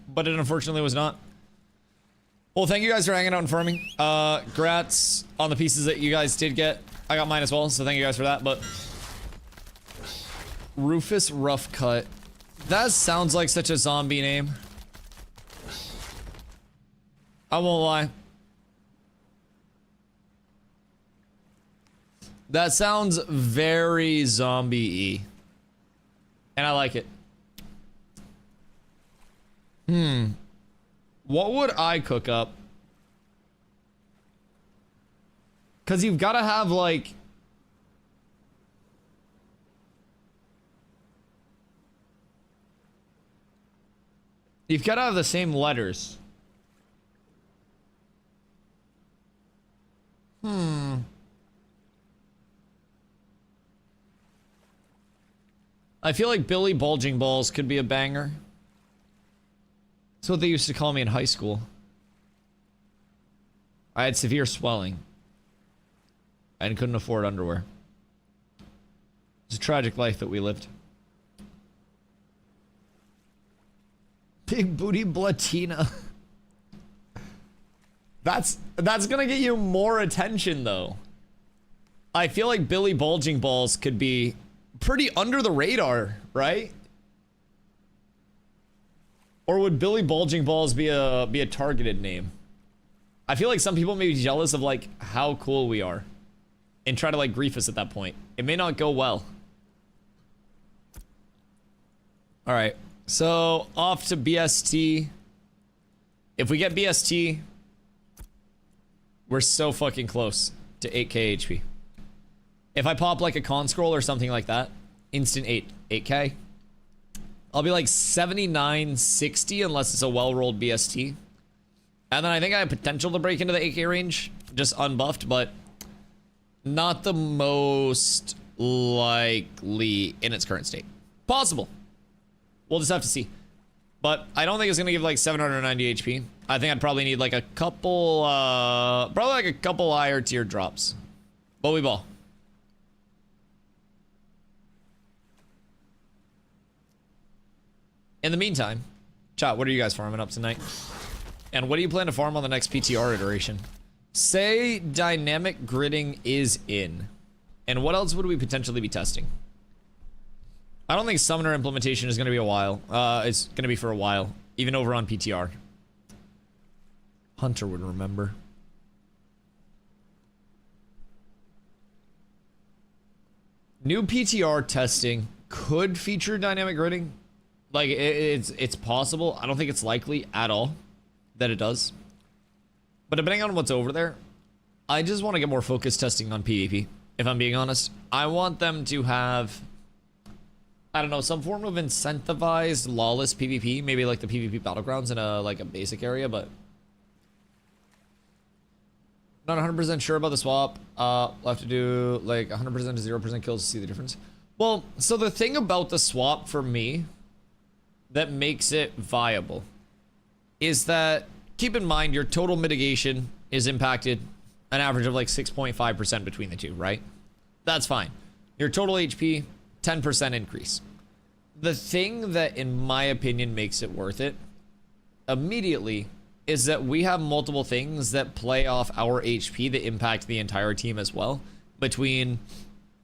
But it unfortunately was not. Well, thank you guys for hanging out and farming. Grats on the pieces that you guys did get. I got mine as well, so thank you guys for that. But Rufus Rough Cut. That sounds like such a zombie name. I won't lie. That sounds very zombie-y. And I like it. What would I cook up? Because you've got to have, like... You've got to have the same letters. I feel like Billy Bulging Balls could be a banger. That's what they used to call me in high school. I had severe swelling. And couldn't afford underwear. It's a tragic life that we lived. Big Booty Blatina. That's gonna get you more attention, though. I feel like Billy Bulging Balls could be pretty under the radar, right? Or would Billy Bulging Balls be a targeted name? I feel like some people may be jealous of like how cool we are and try to like grief us at that point. It may not go well. All right, so off to BST. If we get BST, we're so fucking close to 8k HP. If I pop like a con scroll or something like that, instant 8k. I'll be like 79, 60 unless it's a well-rolled BST. And then I think I have potential to break into the 8k range, just unbuffed, but not the most likely in its current state. Possible. We'll just have to see. But I don't think it's gonna give like 790 HP. I think I'd probably need like a couple, probably like a couple higher tier drops. But we ball. In the meantime, chat, what are you guys farming up tonight? And what do you plan to farm on the next PTR iteration? Say dynamic gridding is in. And what else would we potentially be testing? I don't think summoner implementation is going to be a while. It's going to be for a while, even over on PTR. Hunter would remember. New PTR testing could feature dynamic gridding. Like, it's possible. I don't think it's likely at all that it does. But depending on what's over there, I just want to get more focused testing on PvP, if I'm being honest. I want them to have, I don't know, some form of incentivized lawless PvP. Maybe like the PvP battlegrounds in a, like a basic area, but Not 100% sure about the swap. We'll have to do like 100% to 0% kills to see the difference. Well, so the thing about the swap for me that makes it viable is that, keep in mind, your total mitigation is impacted an average of like 6.5% between the two, right? That's fine. Your total HP, 10% increase. The thing that, in my opinion, makes it worth it immediately is that we have multiple things that play off our HP that impact the entire team as well. Between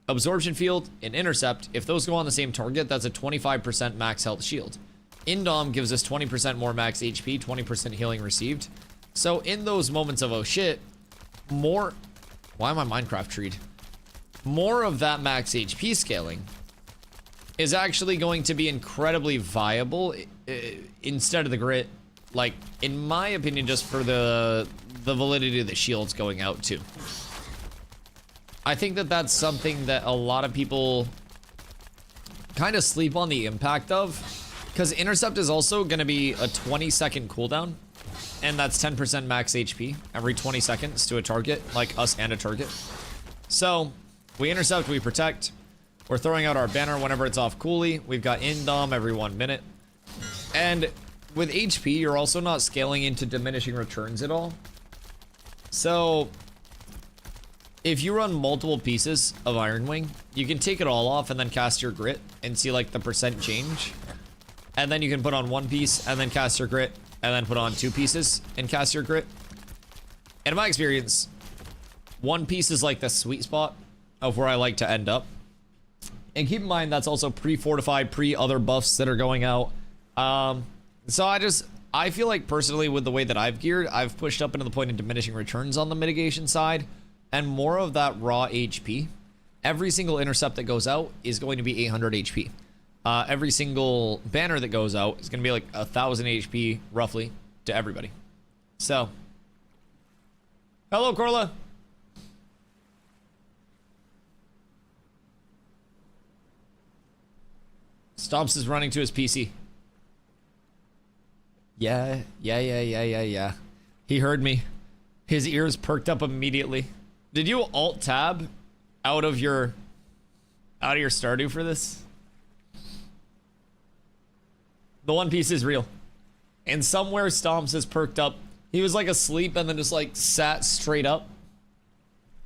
absorption field and intercept, if those go on the same target, that's a 25% max health shield. Indom gives us 20% more max HP, 20% healing received. So in those moments of oh shit, more... Why am I Minecraft treed? More of that max HP scaling is actually going to be incredibly viable instead of the grit. Like, in my opinion, just for the validity of the shields going out too. I think that that's something that a lot of people kind of sleep on the impact of, because intercept is also going to be a 20-second cooldown, and that's 10% max HP every 20 seconds to a target, like us and a target. So we intercept, we protect. We're throwing out our banner whenever it's off coolly. We've got indom every 1 minute. And with HP, you're also not scaling into diminishing returns at all. So if you run multiple pieces of Iron Wing, you can take it all off and then cast your grit and see like the percent change. And then you can put on one piece and then cast your grit and then put on 2 pieces and cast your grit. And in my experience, 1 piece is like the sweet spot of where I like to end up. And keep in mind, that's also pre-fortified, pre-other buffs that are going out. So I feel like personally with the way that I've geared, I've pushed up into the point of diminishing returns on the mitigation side and more of that raw HP. Every single intercept that goes out is going to be 800 HP. Every single banner that goes out is going to be like 1,000 HP roughly to everybody. So, hello Corla. Stomps is running to his PC. Yeah. He heard me. His ears perked up immediately. Did you alt tab out of your Stardew for this? The One Piece is real. And somewhere Stomps is perked up. He was like asleep and then just like sat straight up.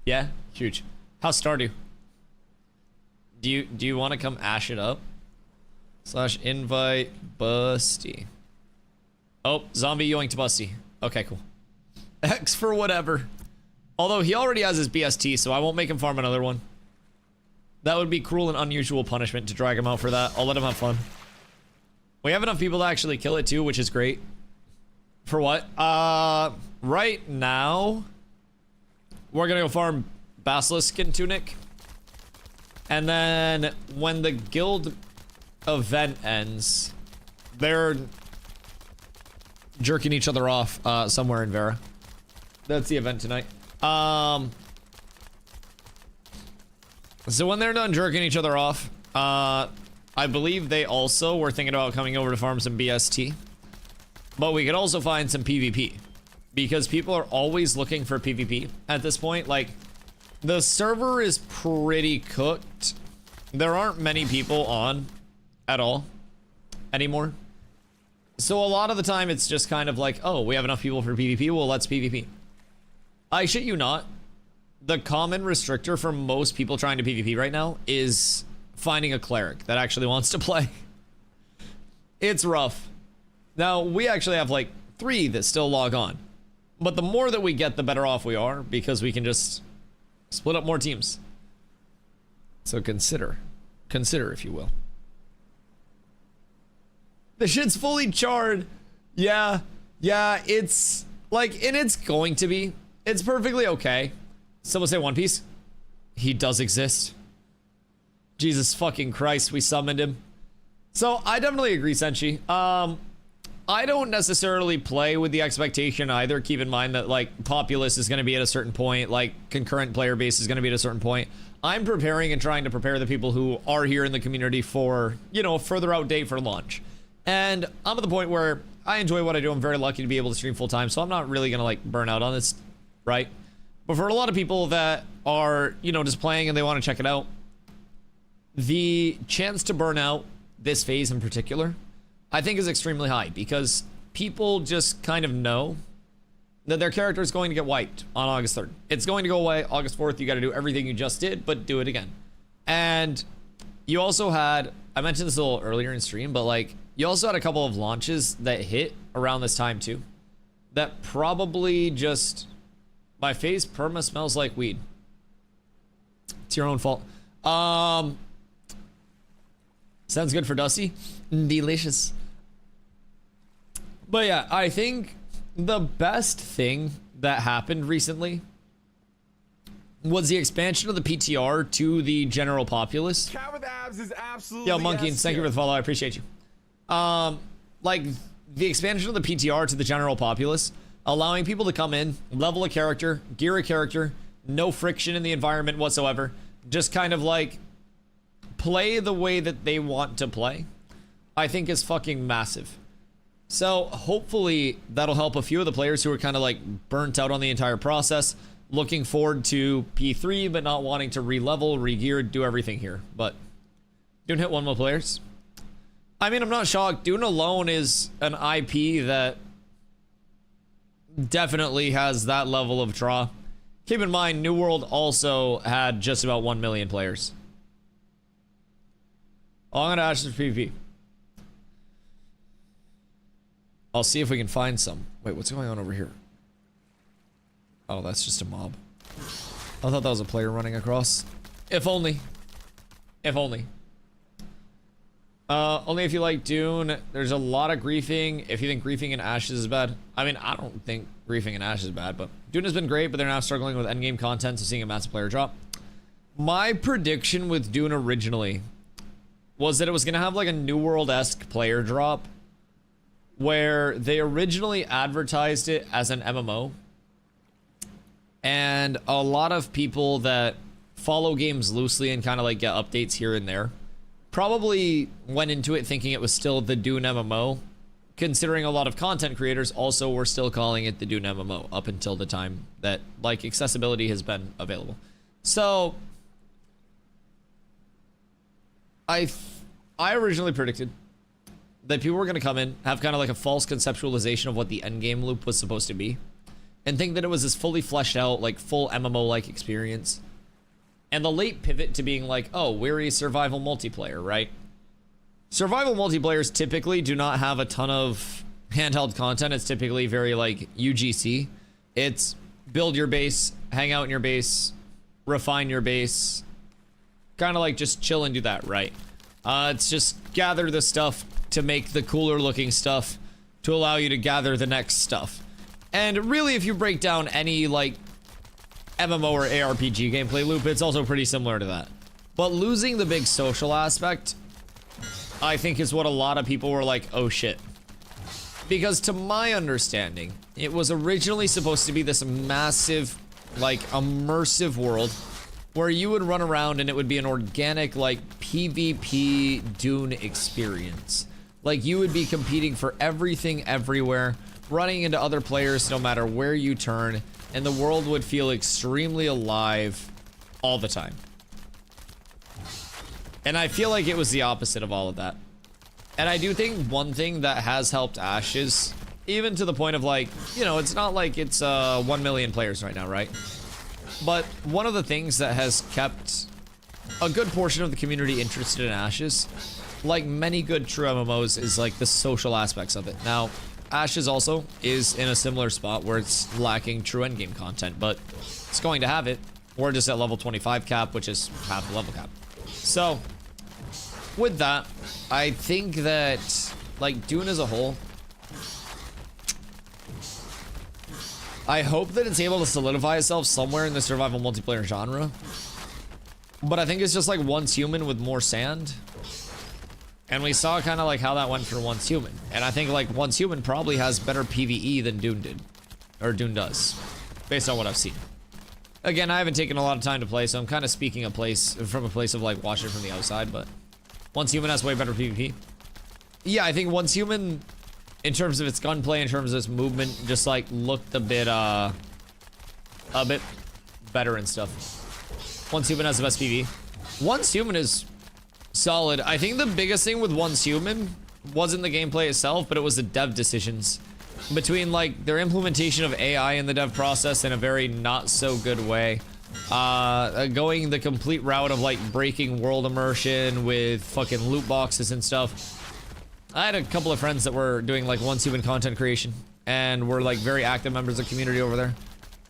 Yeah, huge. How's Stardew? Do you want to come ash it up? / invite Busty. Oh, zombie yoinked Busty. Okay, cool. X for whatever. Although he already has his BST, so I won't make him farm another one. That would be cruel and unusual punishment to drag him out for that. I'll let him have fun. We have enough people to actually kill it too, which is great. For what? Right now, we're gonna go farm Basilisk Skin Tunic. And then when the guild event ends, they're jerking each other off somewhere in Vera. That's the event tonight. So when they're done jerking each other off, I believe they also were thinking about coming over to farm some BST. But we could also find some PvP. Because people are always looking for PvP at this point. Like, the server is pretty cooked. There aren't many people on at all anymore. So a lot of the time it's just kind of like, oh, we have enough people for PvP, well, let's PvP. I shit you not, the common restrictor for most people trying to PvP right now is finding a cleric that actually wants to play. It's rough. Now, we actually have like 3 that still log on. But the more that we get, the better off we are, because we can just split up more teams. So consider if you will. The shit's fully charred. Yeah, it's like, and it's going to be. It's perfectly okay. Someone say One Piece. He does exist. Jesus fucking Christ, we summoned him. So I definitely agree, Senshi. I don't necessarily play with the expectation either. Keep in mind that like populace is going to be at a certain point, like concurrent player base is going to be at a certain point. I'm preparing and trying to prepare the people who are here in the community for, you know, a further out date for launch. And I'm at the point where I enjoy what I do. I'm very lucky to be able to stream full time, so I'm not really going to like burn out on this, right? But for a lot of people that are, you know, just playing and they want to check it out, the chance to burn out this phase in particular, I think is extremely high because people just kind of know that their character is going to get wiped on August 3rd. It's going to go away August 4th. You got to do everything you just did, but do it again. And you also had, I mentioned this a little earlier in stream, but like you also had a couple of launches that hit around this time too. That probably just, my face perma smells like weed. It's your own fault. Sounds good for Dusty. Delicious. But yeah, I think the best thing that happened recently was the expansion of the PTR to the general populace. Cat with abs is absolutely. Yo, Monkey, thank you for the follow. I appreciate you. Like the expansion of the PTR to the general populace, allowing people to come in, level a character, gear a character, no friction in the environment whatsoever, just kind of like play the way that they want to play, I think is fucking massive. So hopefully that'll help a few of the players who are kind of like burnt out on the entire process, looking forward to P3 but not wanting to re-level, re-gear, do everything here. But Dune hit 1 mil players. I mean, I'm not shocked. Dune alone is an IP that definitely has that level of draw. Keep in mind, New World also had just about 1 million players. Oh, I'm gonna Ashes for PvP. I'll see if we can find some. Wait, what's going on over here? Oh, that's just a mob. I thought that was a player running across. If only. If only. Only if you like Dune. There's a lot of griefing. If you think griefing in Ashes is bad. I mean, I don't think griefing in Ashes is bad, but Dune has been great, but they're now struggling with endgame content, so seeing a massive player drop. My prediction with Dune originally was that it was going to have like a New World-esque player drop where they originally advertised it as an MMO. And a lot of people that follow games loosely and kind of like get updates here and there probably went into it thinking it was still the Dune MMO, considering a lot of content creators also were still calling it the Dune MMO up until the time that like accessibility has been available. So I originally predicted that people were going to come in, have kind of like a false conceptualization of what the endgame loop was supposed to be, and think that it was this fully fleshed out, like full MMO-like experience. And the late pivot to being like, oh, we're a survival multiplayer, right? Survival multiplayers typically do not have a ton of handheld content. It's typically very like UGC. It's build your base, hang out in your base, refine your base, kind of like just chill and do that, right? It's just gather the stuff to make the cooler looking stuff to allow you to gather the next stuff. And really, if you break down any like MMO or ARPG gameplay loop, it's also pretty similar to that. But losing the big social aspect, I think, is what a lot of people were like, oh shit. Because to my understanding, it was originally supposed to be this massive, like, immersive world where you would run around and it would be an organic, like, PvP Dune experience. Like, you would be competing for everything everywhere, running into other players no matter where you turn, and the world would feel extremely alive all the time. And I feel like it was the opposite of all of that. And I do think one thing that has helped Ashes, even to the point of like, you know, it's not like it's 1 million players right now, right? But one of the things that has kept a good portion of the community interested in Ashes, like many good true MMOs, is like the social aspects of it. Now, Ashes also is in a similar spot where it's lacking true endgame content, but it's going to have it. We're just at level 25 cap, which is half the level cap. So, with that, I think that, like, Dune as a whole, I hope that it's able to solidify itself somewhere in the survival multiplayer genre. But I think it's just like Once Human with more sand. And we saw kind of like how that went for Once Human. And I think like Once Human probably has better PvE than Dune did. Or Dune does. Based on what I've seen. Again, I haven't taken a lot of time to play, so I'm kind of speaking from a place of like watching from the outside, but Once Human has way better PvP. Yeah, I think Once Human, in terms of its gunplay, in terms of its movement, just like looked a bit better and stuff. Once Human has the best PV. Once Human is solid. I think the biggest thing with Once Human wasn't the gameplay itself, but it was the dev decisions. Between like their implementation of AI in the dev process in a very not so good way. Going the complete route of like breaking world immersion with fucking loot boxes and stuff. I had a couple of friends that were doing like Once Human content creation and were like very active members of the community over there.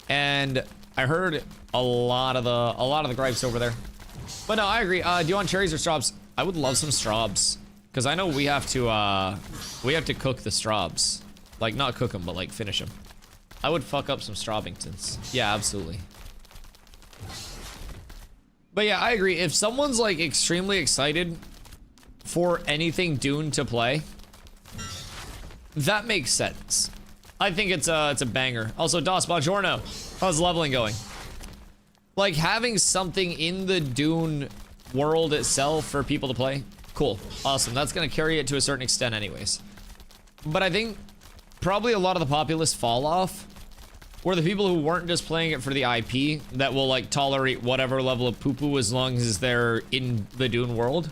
And I heard a lot of the gripes over there. But no, I agree. Do you want cherries or straws? I would love some straws. Because I know we have to cook the straws. Like, not cook them, but like finish them. I would fuck up some Strawbingtons. Yeah, absolutely. But yeah, I agree. If someone's like extremely excited for anything Dune to play, that makes sense. I think it's a banger. Also, Dos, buongiorno. How's leveling going? Like, having something in the Dune world itself for people to play, cool, awesome. That's gonna carry it to a certain extent anyways. But I think probably a lot of the populace fall off were the people who weren't just playing it for the IP that will like tolerate whatever level of poo-poo as long as they're in the Dune world.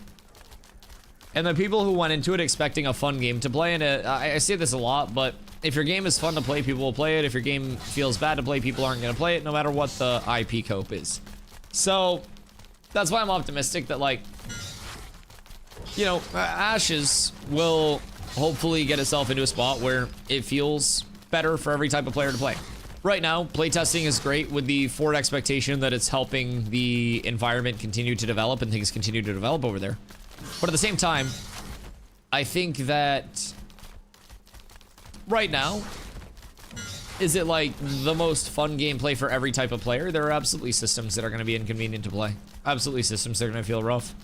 And the people who went into it expecting a fun game to play, and I say this a lot, but if your game is fun to play, people will play it. If your game feels bad to play, people aren't gonna play it, no matter what the IP cope is. So that's why I'm optimistic that, like, you know, Ashes will hopefully get itself into a spot where it feels better for every type of player to play. Right now, playtesting is great with the forward expectation that it's helping the environment continue to develop and things continue to develop over there. But at the same time, I think that right now, is it like the most fun gameplay for every type of player? There are absolutely systems that are going to be inconvenient to play. Absolutely systems that are going to feel rough.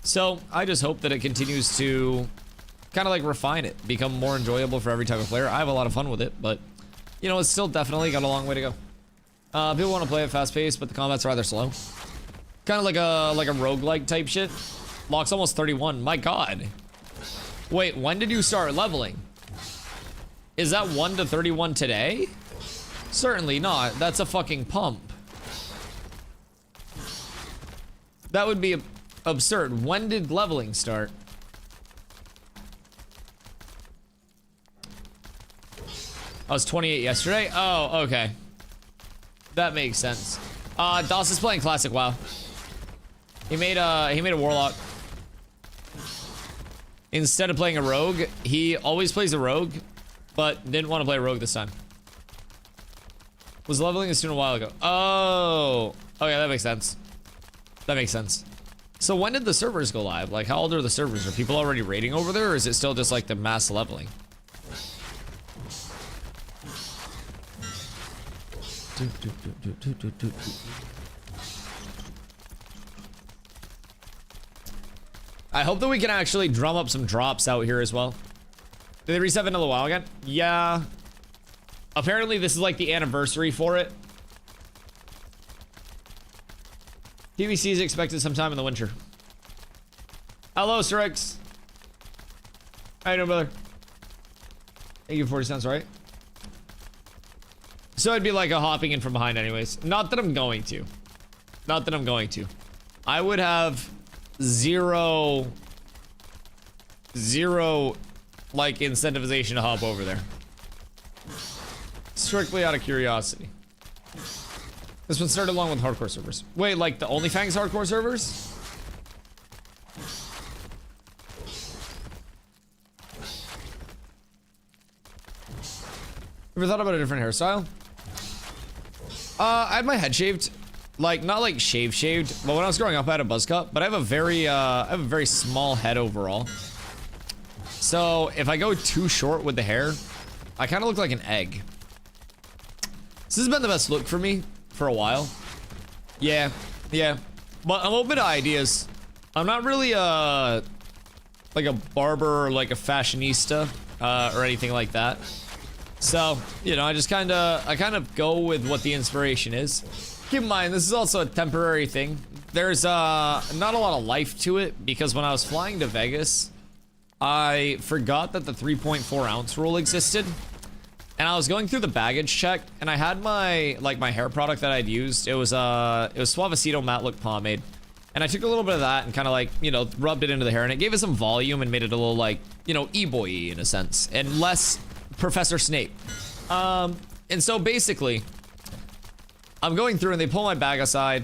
So I just hope that it continues to kind of like refine it, become more enjoyable for every type of player. I have a lot of fun with it, but you know, it's still definitely got a long way to go. People want to play it fast paced, but the combat's rather slow. Kind of like a roguelike type shit. Lock's almost 31. My god. Wait, when did you start leveling? Is that 1 to 31 today? Certainly not. That's a fucking pump. That would be absurd. When did leveling start? I was 28 yesterday. Oh, okay. That makes sense. Dos is playing classic WoW. He made a warlock. Instead of playing a rogue, he always plays a rogue, but didn't want to play a rogue this time. Was leveling this tune a while ago. Oh, okay, that makes sense. That makes sense. So when did the servers go live? Like, how old are the servers? Are people already raiding over there, or is it still just like the mass leveling? I hope that we can actually drum up some drops out here as well. Did they reset Vanilla WoW again? Yeah. Apparently this is like the anniversary for it. PVC is expected sometime in the winter. Hello, Strix. How you doing, brother? Thank you for 40 cents, right? So it'd be like a hopping in from behind anyways. Not that I'm going to. Not that I'm going to. I would have zero like incentivization to hop over there. Strictly out of curiosity. This one started along with hardcore servers. Wait, like the OnlyFans hardcore servers? Ever thought about a different hairstyle? I had my head shaved. Like, not like shaved, but when I was growing up I had a buzz cut, but I have a very small head overall. So if I go too short with the hair, I kind of look like an egg. This has been the best look for me for a while. Yeah. But I'm open to ideas. I'm not really like a barber or like a fashionista or anything like that. So, you know, I kind of go with what the inspiration is. Keep in mind, this is also a temporary thing. There's not a lot of life to it because when I was flying to Vegas, I forgot that the 3.4 ounce rule existed. And I was going through the baggage check, and I had my hair product that I'd used. It was Suavecito Matte Look Pomade. And I took a little bit of that and kind of like, you know, rubbed it into the hair, and it gave it some volume and made it a little like, you know, e-boy-y in a sense, and less Professor Snape. And so basically, I'm going through and they pull my bag aside,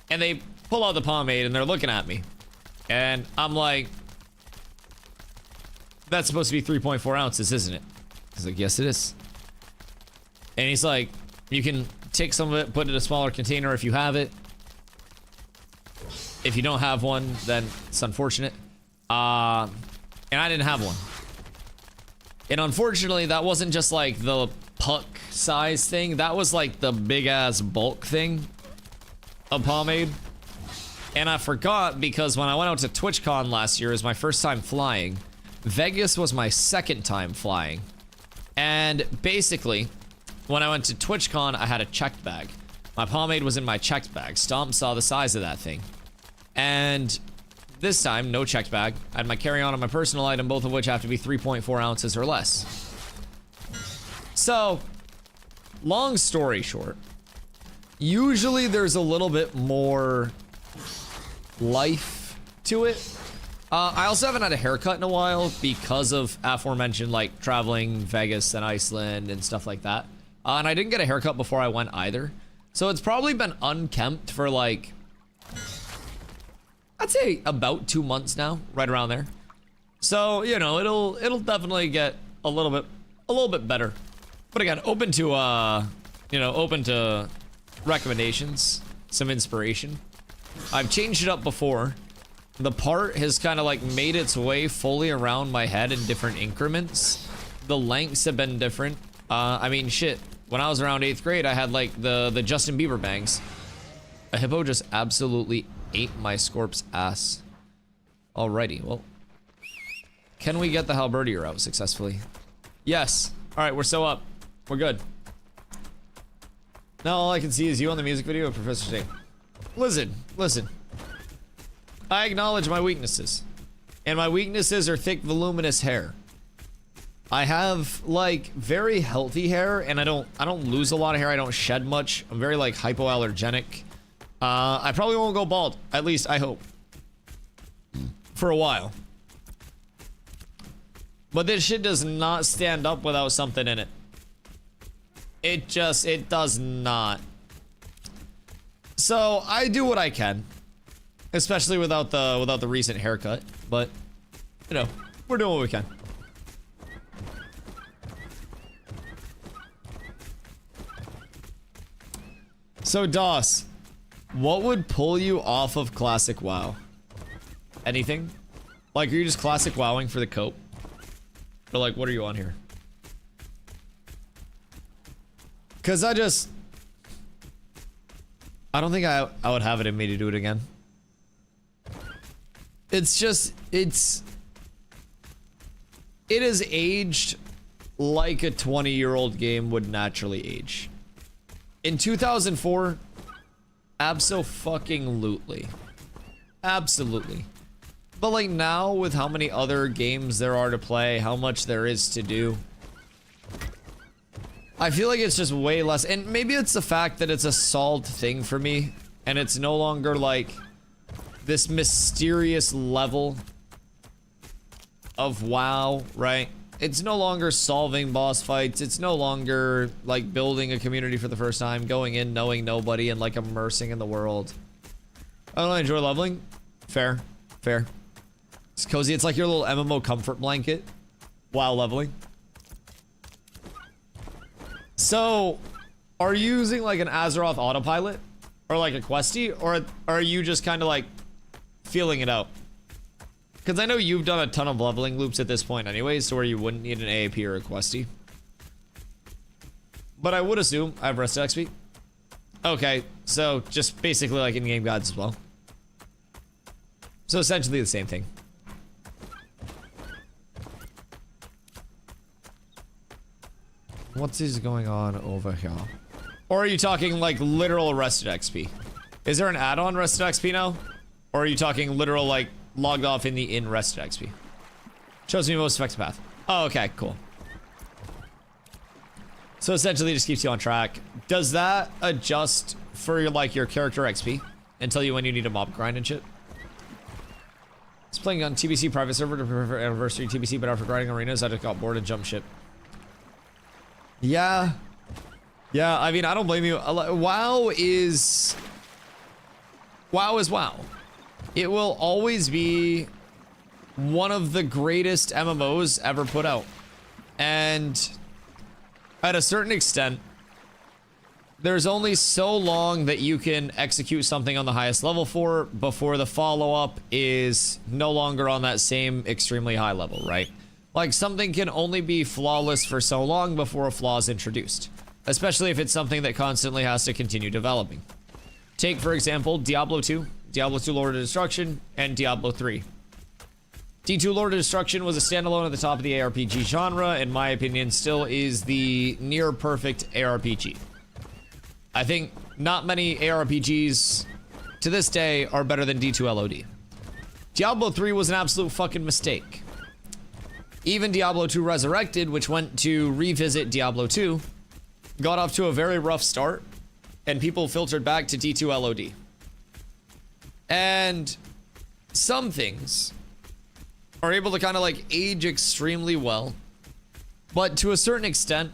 and they pull out the pomade and they're looking at me. And I'm like, that's supposed to be 3.4 ounces, isn't it? He's like, yes, it is. And he's like, you can take some of it, put it in a smaller container if you have it. If you don't have one, then it's unfortunate. And I didn't have one. And unfortunately, that wasn't just like the puck size thing. That was like the big ass bulk thing of pomade. And I forgot because when I went out to TwitchCon last year, it was my first time flying. Vegas was my second time flying. And basically, when I went to TwitchCon, I had a checked bag. My pomade was in my checked bag. Stomp saw the size of that thing. And this time, no checked bag. I had my carry-on and my personal item, both of which have to be 3.4 ounces or less. So, long story short, usually there's a little bit more life to it. I also haven't had a haircut in a while because of aforementioned, like, traveling Vegas and Iceland and stuff like that. And I didn't get a haircut before I went either. So it's probably been unkempt for, like, I'd say about 2 months now, right around there. So, you know, it'll definitely get a little bit better. But again, open to, you know, open to recommendations, some inspiration. I've changed it up before. The part has kind of like made its way fully around my head in different increments. The lengths have been different. I mean, shit. When I was around 8th grade, I had like the Justin Bieber bangs. A hippo just absolutely ate my Scorp's ass. Alrighty, well. Can we get the halberdier out successfully? Yes. Alright, we're so up. We're good. Now all I can see is you on the music video of Professor Snape. Listen. I acknowledge my weaknesses. And my weaknesses are thick, voluminous hair. I have, like, very healthy hair, and I don't lose a lot of hair. I don't shed much. I'm very, like, hypoallergenic. I probably won't go bald. At least, I hope. For a while. But this shit does not stand up without something in it. It does not. So, I do what I can. Especially without the recent haircut. But, you know, we're doing what we can. So, Doss, what would pull you off of Classic WoW? Anything? Like, are you just Classic WoWing for the cope? Or, like, what are you on here? Because I don't think I would have it in me to do it again. It's just, it is aged like a 20-year-old game would naturally age. In 2004, abso-fucking-lutely. Absolutely. But like now, with how many other games there are to play, how much there is to do, I feel like it's just way less. And maybe it's the fact that it's a solved thing for me, and it's no longer like this mysterious level of WoW, right? It's no longer solving boss fights. It's no longer like building a community for the first time, going in knowing nobody and like immersing in the world. I don't enjoy leveling. Fair. It's cozy. It's like your little MMO comfort blanket while leveling. So, are you using like an Azeroth autopilot or like a questie, or are you just kind of like feeling it out? Because I know you've done a ton of leveling loops at this point anyways, so where you wouldn't need an AAP or a questie. But I would assume I have rested XP. Okay, so just basically like in-game guides as well. So essentially the same thing. What is going on over here? Or are you talking like literal rested XP? Is there an add-on rested XP now? Or are you talking literal like logged off in the rested XP? Shows me most effective path. Oh, okay, cool. So essentially it just keeps you on track. Does that adjust for your, like, your character XP and tell you when you need a mob grind and shit? It's playing on TBC private server to prepare for anniversary TBC, but after grinding arenas, I just got bored and jumped ship. Yeah. Yeah, I mean, I don't blame you. WoW is WoW. It will always be one of the greatest MMOs ever put out. And at a certain extent, there's only so long that you can execute something on the highest level for before the follow-up is no longer on that same extremely high level, right? Like, something can only be flawless for so long before a flaw is introduced, especially if it's something that constantly has to continue developing. Take, for example, Diablo 2, Diablo 2 Lord of Destruction, and Diablo 3. D2 Lord of Destruction was a standalone at the top of the ARPG genre. In my opinion, still is the near perfect ARPG. I think not many ARPGs to this day are better than D2 LOD. Diablo 3 was an absolute fucking mistake. Even Diablo 2 Resurrected, which went to revisit Diablo 2, got off to a very rough start, and people filtered back to D2 LOD. And some things are able to kind of like age extremely well, but to a certain extent,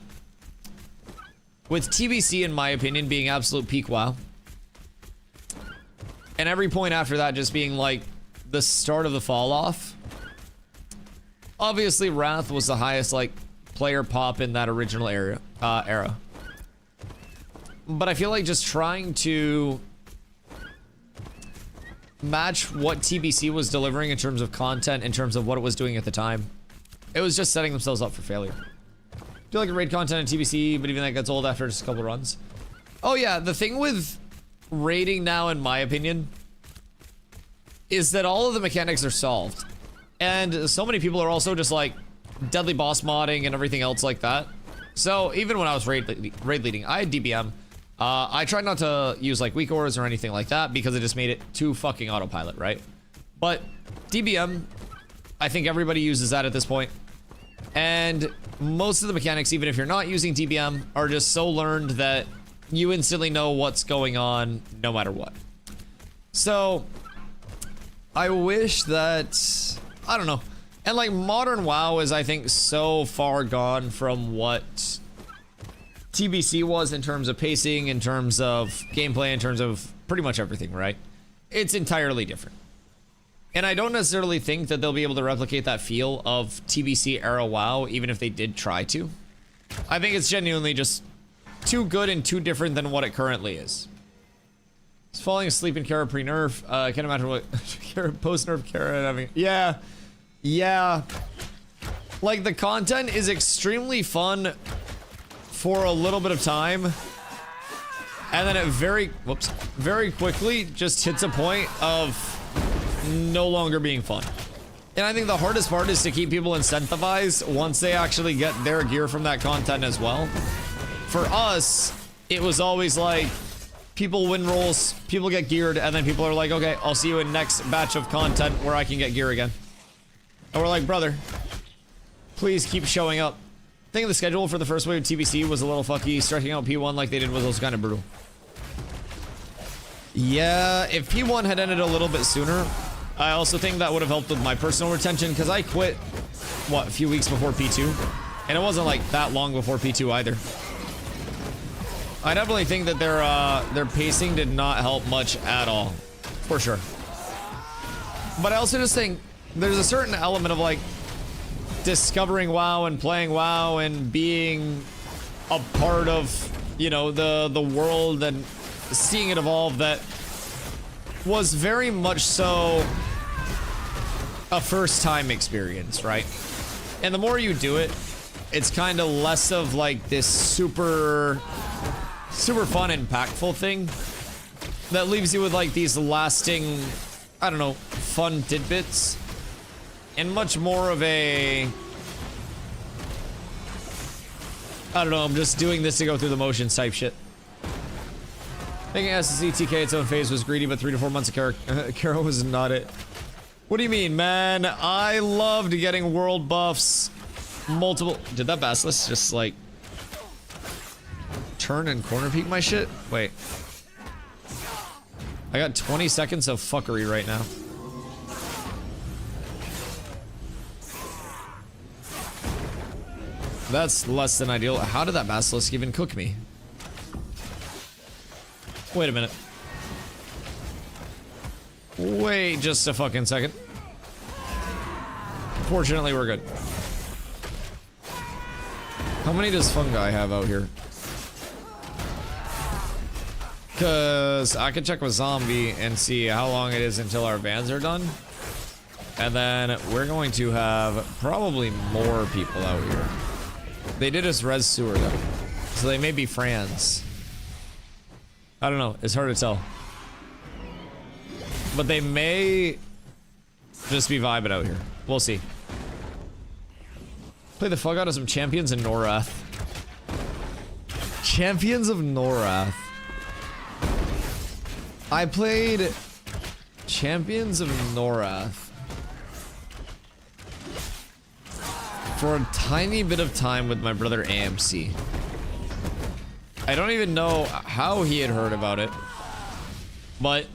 with TBC, in my opinion, being absolute peak WoW, and every point after that just being like the start of the fall off. Obviously, Wrath was the highest like player pop in that original era. But I feel like just trying to match what TBC was delivering in terms of content, in terms of what it was doing at the time, it was just setting themselves up for failure. Do like a raid content in TBC, but even that gets old after just a couple runs. Oh yeah, the thing with raiding now, in my opinion, is that all of the mechanics are solved. And so many people are also just like deadly boss modding and everything else like that. So even when I was raid leading, I had DBM. I tried not to use like weak auras or anything like that because it just made it too fucking autopilot, right? But DBM, I think everybody uses that at this point. And most of the mechanics, even if you're not using DBM, are just so learned that you instantly know what's going on no matter what. So I wish that, I don't know. And like modern WoW is, I think, so far gone from what TBC was in terms of pacing, in terms of gameplay, in terms of pretty much everything, right? It's entirely different. And I don't necessarily think that they'll be able to replicate that feel of TBC era WoW, even if they did try to. I think it's genuinely just too good and too different than what it currently is. It's falling asleep in Kara pre-nerf. I can't imagine what post-nerf Kara having. Yeah. Yeah. Like, the content is extremely fun for a little bit of time, and then it very quickly just hits a point of no longer being fun. And I think the hardest part is to keep people incentivized once they actually get their gear from that content as well. For us, it was always like people win rolls, people get geared, and then people are like, okay, I'll see you in next batch of content where I can get gear again. And we're like, brother, please keep showing up. I think the schedule for the first wave of TBC was a little fucky. Striking out P1 like they did was kind of brutal. Yeah, if P1 had ended a little bit sooner, I also think that would have helped with my personal retention, because I quit, what, a few weeks before P2? And it wasn't like that long before P2 either. I definitely think that their pacing did not help much at all, for sure. But I also just think there's a certain element of like discovering WoW and playing WoW and being a part of, you know, the world and seeing it evolve that was very much so a first time experience, right? And the more you do it, it's kind of less of like this super fun, impactful thing that leaves you with like these lasting, I don't know, fun tidbits, and much more of a, I don't know, I'm just doing this to go through the motions type shit. Thinking SSC TK its own phase was greedy, but 3 to 4 months of Kara was not it. What do you mean, man? I loved getting world buffs. Multiple. Did that Basilisk just like turn and corner peek my shit? Wait. I got 20 seconds of fuckery right now. That's less than ideal. How did that basilisk even cook me? Wait a minute. Wait just a fucking second. Fortunately, we're good. How many does fungi have out here? Because I can check with zombie and see how long it is until our vans are done. And then we're going to have probably more people out here. They did us res sewer though. So they may be friends. I don't know. It's hard to tell. But they may just be vibing out here. We'll see. Play the fuck out of some champions in Norath. Champions of Norath. I played Champions of Norath for a tiny bit of time with my brother AMC. I don't even know how he had heard about it, but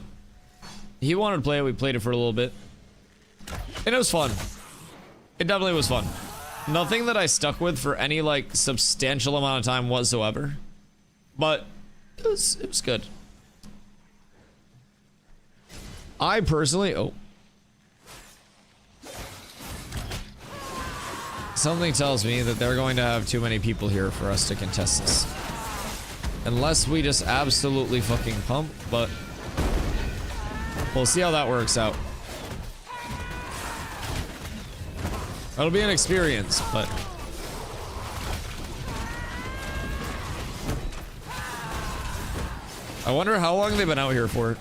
he wanted to play it. We played it for a little bit, and it was fun. It definitely was fun. Nothing that I stuck with for any like substantial amount of time whatsoever, but it was good. I personally, something tells me that they're going to have too many people here for us to contest this. Unless we just absolutely fucking pump, but we'll see how that works out. It'll be an experience, but I wonder how long they've been out here for.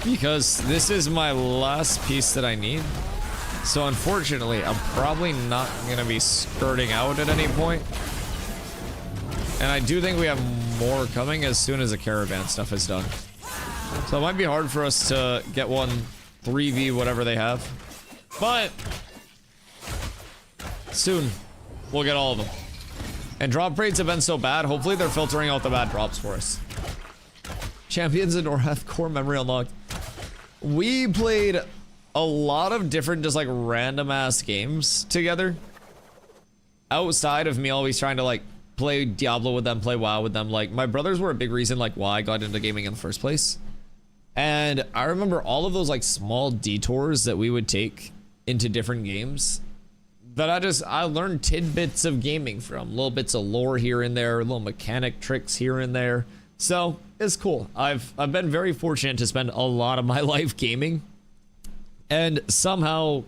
Because this is my last piece that I need. So unfortunately, I'm probably not gonna be skirting out at any point. And I do think we have more coming as soon as the caravan stuff is done. So it might be hard for us to get one 3v whatever they have. But soon, we'll get all of them. And drop rates have been so bad, hopefully they're filtering out the bad drops for us. Champions in Norath, core memory unlocked. We played a lot of different just like random ass games together. Outside of me always trying to like play Diablo with them, play WoW with them. Like my brothers were a big reason like why I got into gaming in the first place. And I remember all of those like small detours that we would take into different games that I learned tidbits of gaming from, little bits of lore here and there, little mechanic tricks here and there. So it's cool. I've been very fortunate to spend a lot of my life gaming and somehow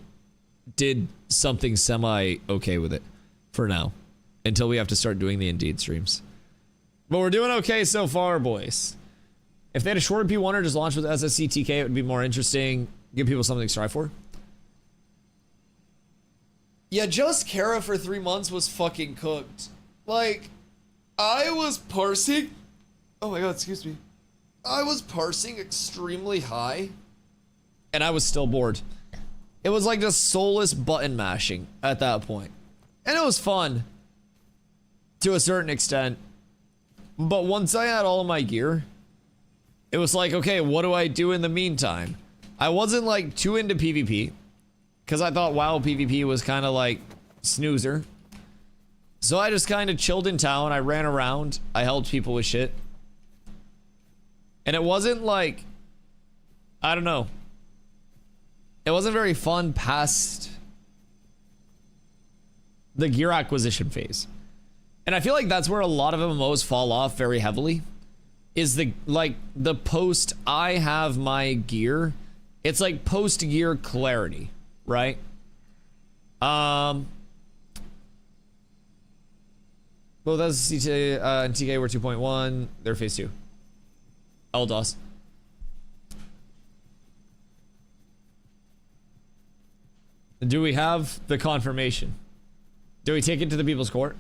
did something semi okay with it for now until we have to start doing the Indeed streams. But we're doing okay so far, boys. If they had a shorter P1 or just launched with SSCTK, it would be more interesting. Give people something to strive for. Yeah, just Kara for 3 months was fucking cooked. Like, I was parsing. Oh my god, excuse me. I was parsing extremely high, and I was still bored. It was like just soulless button mashing at that point. And it was fun to a certain extent. But once I had all of my gear, it was like, okay, what do I do in the meantime? I wasn't like too into PvP, because I thought WoW PvP was kind of like snoozer. So I just kind of chilled in town. I ran around. I helped people with shit. And it wasn't like, I don't know. It wasn't very fun past the gear acquisition phase. And I feel like that's where a lot of MMOs fall off very heavily. Is the post I have my gear. It's like post gear clarity, right? Well, that's CT and TK were 2.1. They're phase 2. Eldos. Do we have the confirmation? Do we take it to the people's court?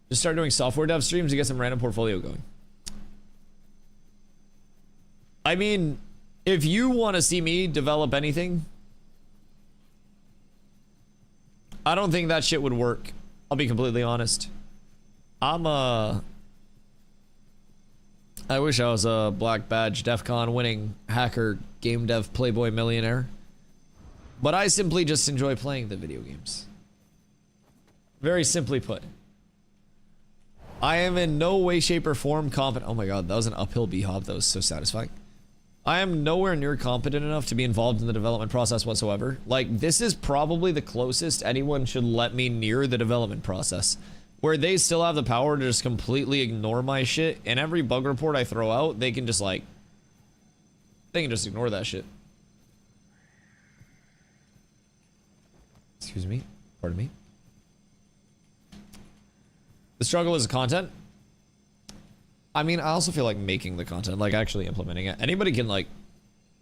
Just start doing software dev streams to get some random portfolio going. I mean, if you want to see me develop anything, I don't think that shit would work. I'll be completely honest. I wish I was a black badge DEF CON winning hacker game dev playboy millionaire. But I simply just enjoy playing the video games. Very simply put. I am in no way, shape, or form competent. Oh my god, that was an uphill b-hop. That was so satisfying. I am nowhere near competent enough to be involved in the development process whatsoever. Like, this is probably the closest anyone should let me near the development process, where they still have the power to just completely ignore my shit, and every bug report I throw out, they can just like, they can just ignore that shit. Excuse me, pardon me. The struggle is content. I mean, I also feel like making the content, like actually implementing it. Anybody can like,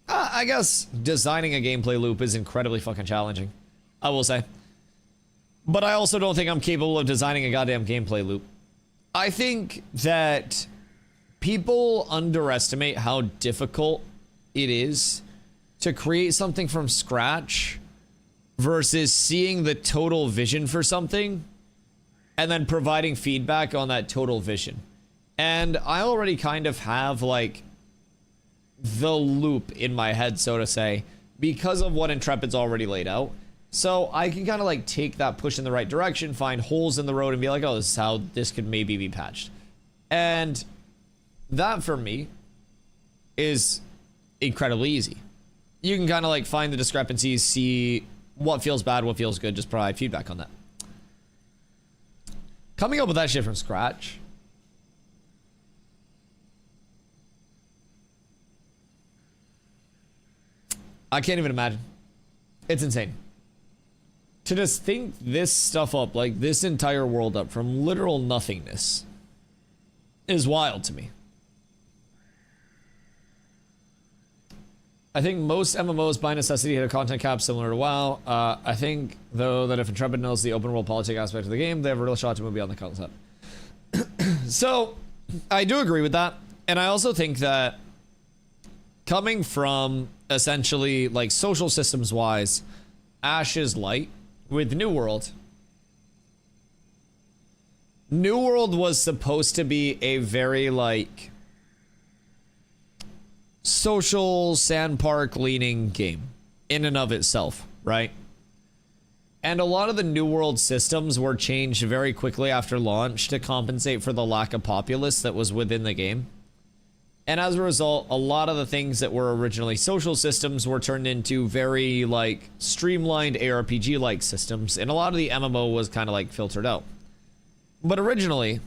I guess designing a gameplay loop is incredibly fucking challenging, I will say. But I also don't think I'm capable of designing a goddamn gameplay loop. I think that people underestimate how difficult it is to create something from scratch versus seeing the total vision for something and then providing feedback on that total vision. And I already kind of have like the loop in my head, so to say, because of what Intrepid's already laid out. So I can kind of like take that push in the right direction, find holes in the road and be like, oh, this is how this could maybe be patched. And that for me is incredibly easy. You can kind of like find the discrepancies, see what feels bad, what feels good, just provide feedback on that. Coming up with that shit from scratch, I can't even imagine. It's insane. To just think this stuff up, like this entire world up from literal nothingness, is wild to me. I think most MMOs by necessity hit a content cap similar to WoW. I think, though, that if Intrepid knows the open world politic aspect of the game, they have a real shot to move beyond the concept. So, I do agree with that. And I also think that coming from essentially, like, social systems wise, Ash's Light with New World. New World was supposed to be a very, like, social sand park leaning game in and of itself, right? And a lot of the New World systems were changed very quickly after launch to compensate for the lack of populace that was within the game. And as a result, a lot of the things that were originally social systems were turned into very, like, streamlined ARPG-like systems, and a lot of the MMO was kind of, like, filtered out. But originally,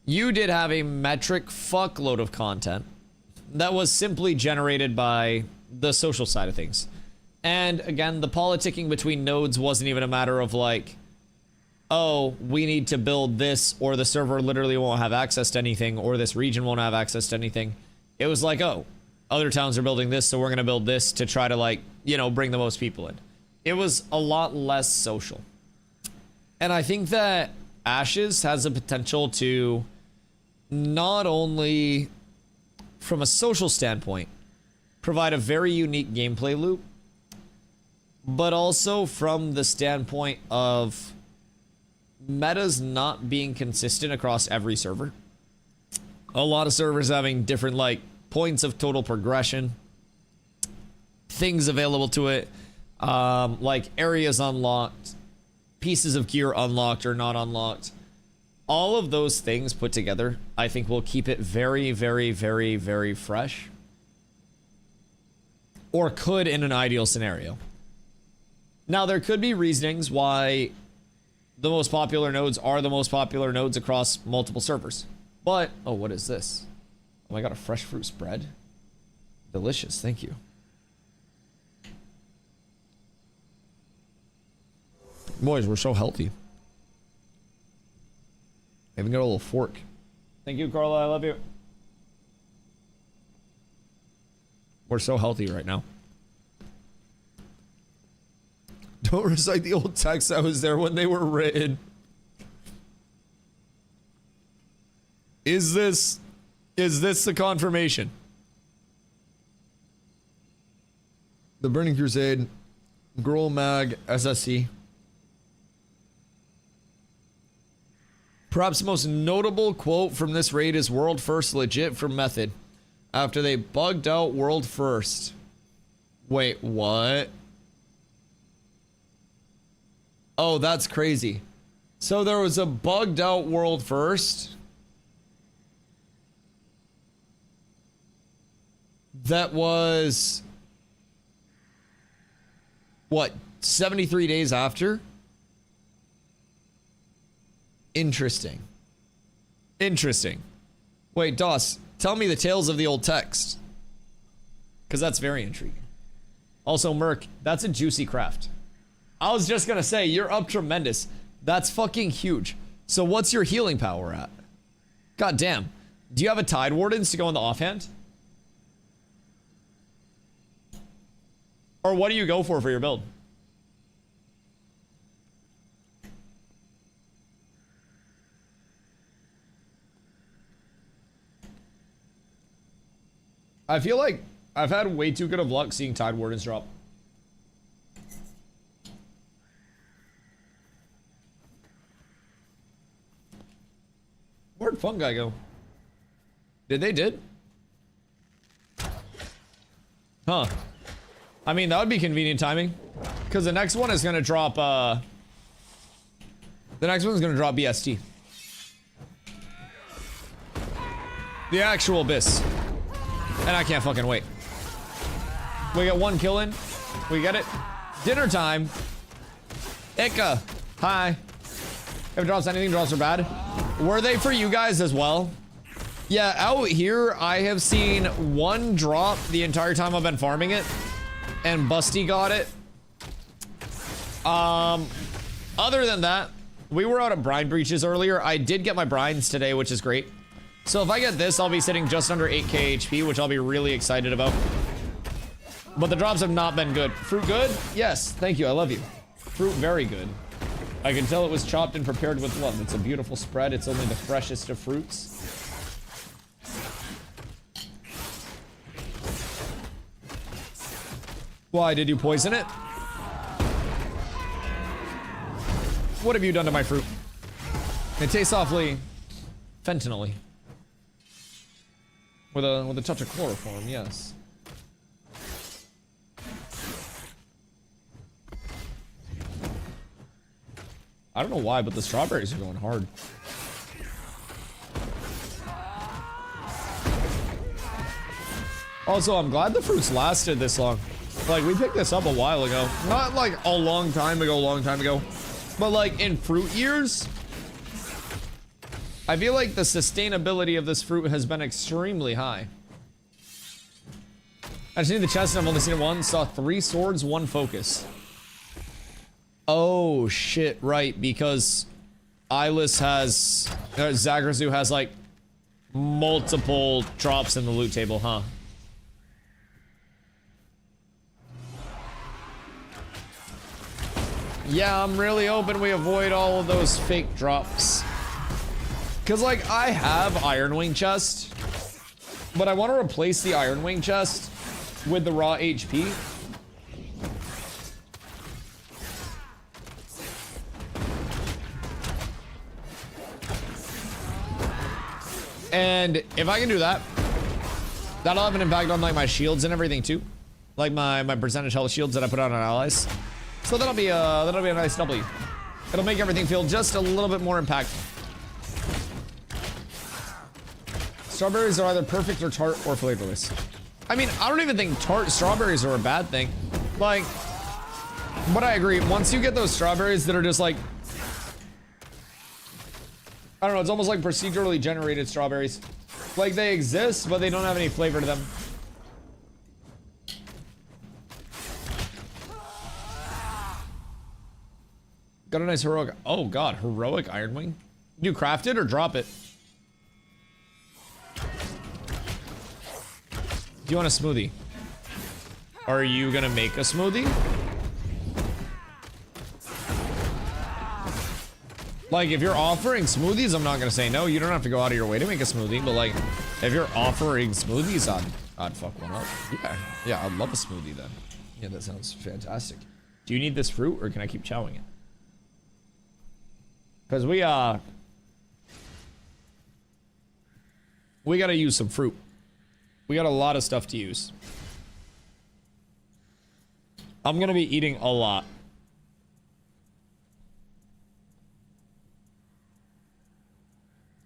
you did have a metric fuckload of content that was simply generated by the social side of things. And again, the politicking between nodes wasn't even a matter of like, oh, we need to build this, or the server literally won't have access to anything, or this region won't have access to anything. It was like, oh, other towns are building this, so we're gonna build this to try to, like, you know, bring the most people in. It was a lot less social. And I think that Ashes has the potential to not only, from a social standpoint, provide a very unique gameplay loop, but also from the standpoint of metas not being consistent across every server. A lot of servers having different, like, points of total progression, things available to it, like areas unlocked, pieces of gear unlocked or not unlocked. All of those things put together, I think, will keep it very, very, very, very fresh. Or could in an ideal scenario. Now, there could be reasonings why the most popular nodes are the most popular nodes across multiple servers. But, oh, what is this? Oh my god, a fresh fruit spread? Delicious, thank you. Boys, we're so healthy. I even got a little fork. Thank you, Carla, I love you. We're so healthy right now. Don't recite the old texts. I was there when they were written. Is this the confirmation? The Burning Crusade, Girl Mag, SSC. Perhaps the most notable quote from this raid is world first legit from Method. After they bugged out world first. Wait, what? Oh, that's crazy. So there was a bugged out world first. That was... what, 73 days after? Interesting. Interesting. Wait, Doss, tell me the tales of the old text. Because that's very intriguing. Also, Merc, that's a juicy craft. I was just gonna say, you're up tremendous. That's fucking huge. So what's your healing power at? God damn. Do you have a Tide Wardens to go in the offhand? Or what do you go for your build? I feel like I've had way too good of luck seeing Tide Wardens drop. Where'd Fungi go? Did? Huh. I mean, that would be convenient timing. Because the next one is going to drop, the next one's going to drop BST. The actual Abyss. And I can't fucking wait. We got one kill in. We get it. Dinner time. Ika. Hi. If it drops anything, drops are bad. Were they for you guys as well? Yeah, out here, I have seen one drop the entire time I've been farming it. And Busty got it. Other than that, we were out of brine breaches earlier. I did get my brines today, which is great. So if I get this, I'll be sitting just under 8k HP, which I'll be really excited about. But the drops have not been good. Fruit good? Yes, thank you, I love you. Fruit very good. I can tell it was chopped and prepared with love. It's a beautiful spread. It's only the freshest of fruits. Why, did you poison it? What have you done to my fruit? It tastes awfully fentanyl-y. With a touch of chloroform, yes. I don't know why, but the strawberries are going hard. Also, I'm glad the fruits lasted this long. Like, we picked this up a while ago. Not like a long time ago. But like in fruit years, I feel like the sustainability of this fruit has been extremely high. I just need the chest and I've only seen it once. Saw 3 swords, 1 focus. Oh shit, right, because Eyeless has, Zagrazu has like multiple drops in the loot table, huh? Yeah, I'm really hoping we avoid all of those fake drops. Cause like, I have Iron Wing chest, but I want to replace the Iron Wing chest with the raw HP. And if I can do that, that'll have an impact on like my shields and everything too. Like my percentage health shields that I put on allies. So that'll be a nice W. It'll make everything feel just a little bit more impactful. Strawberries are either perfect or tart or flavorless. I mean, I don't even think tart strawberries are a bad thing. Like, but I agree. Once you get those strawberries that are just like, I don't know, it's almost like procedurally generated strawberries. Like they exist, but they don't have any flavor to them. Got a nice heroic, oh god, heroic Iron Wing. Do you craft it or drop it? Do you want a smoothie? Are you gonna make a smoothie? Like, if you're offering smoothies, I'm not gonna say no. You don't have to go out of your way to make a smoothie, but like, if you're offering smoothies, I'd fuck one up. Yeah, I'd love a smoothie then. Yeah, that sounds fantastic. Do you need this fruit, or can I keep chowing it? Because we, We gotta use some fruit. We got a lot of stuff to use. I'm gonna be eating a lot.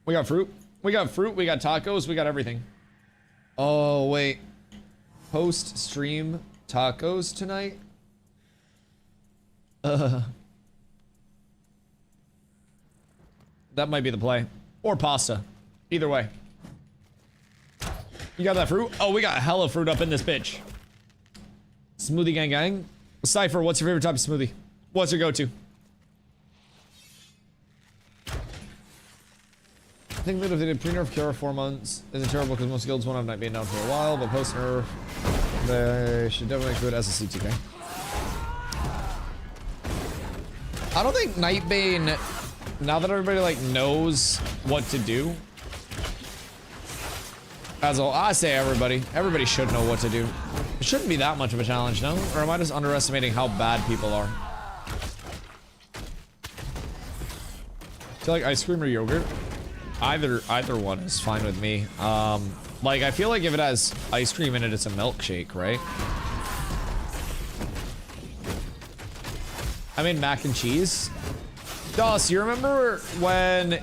We got fruit. We got fruit. We got tacos. We got everything. Oh, wait. Post-stream tacos tonight? That might be the play. Or pasta. Either way. You got that fruit? Oh, we got hella fruit up in this bitch. Smoothie gang gang. Cypher, what's your favorite type of smoothie? What's your go-to? I think that if they did pre-nerf Cura 4 months isn't terrible because most guilds won't have Nightbane down for a while, but post-nerf, they should definitely include as a CTK. I don't think Nightbane, now that everybody like knows what to do, as I say everybody should know what to do. It shouldn't be that much of a challenge, no? Or am I just underestimating how bad people are? Do you like ice cream or yogurt? Either one is fine with me. Like I feel like if it has ice cream in it, it's a milkshake, right? I mean mac and cheese. Doss, you remember when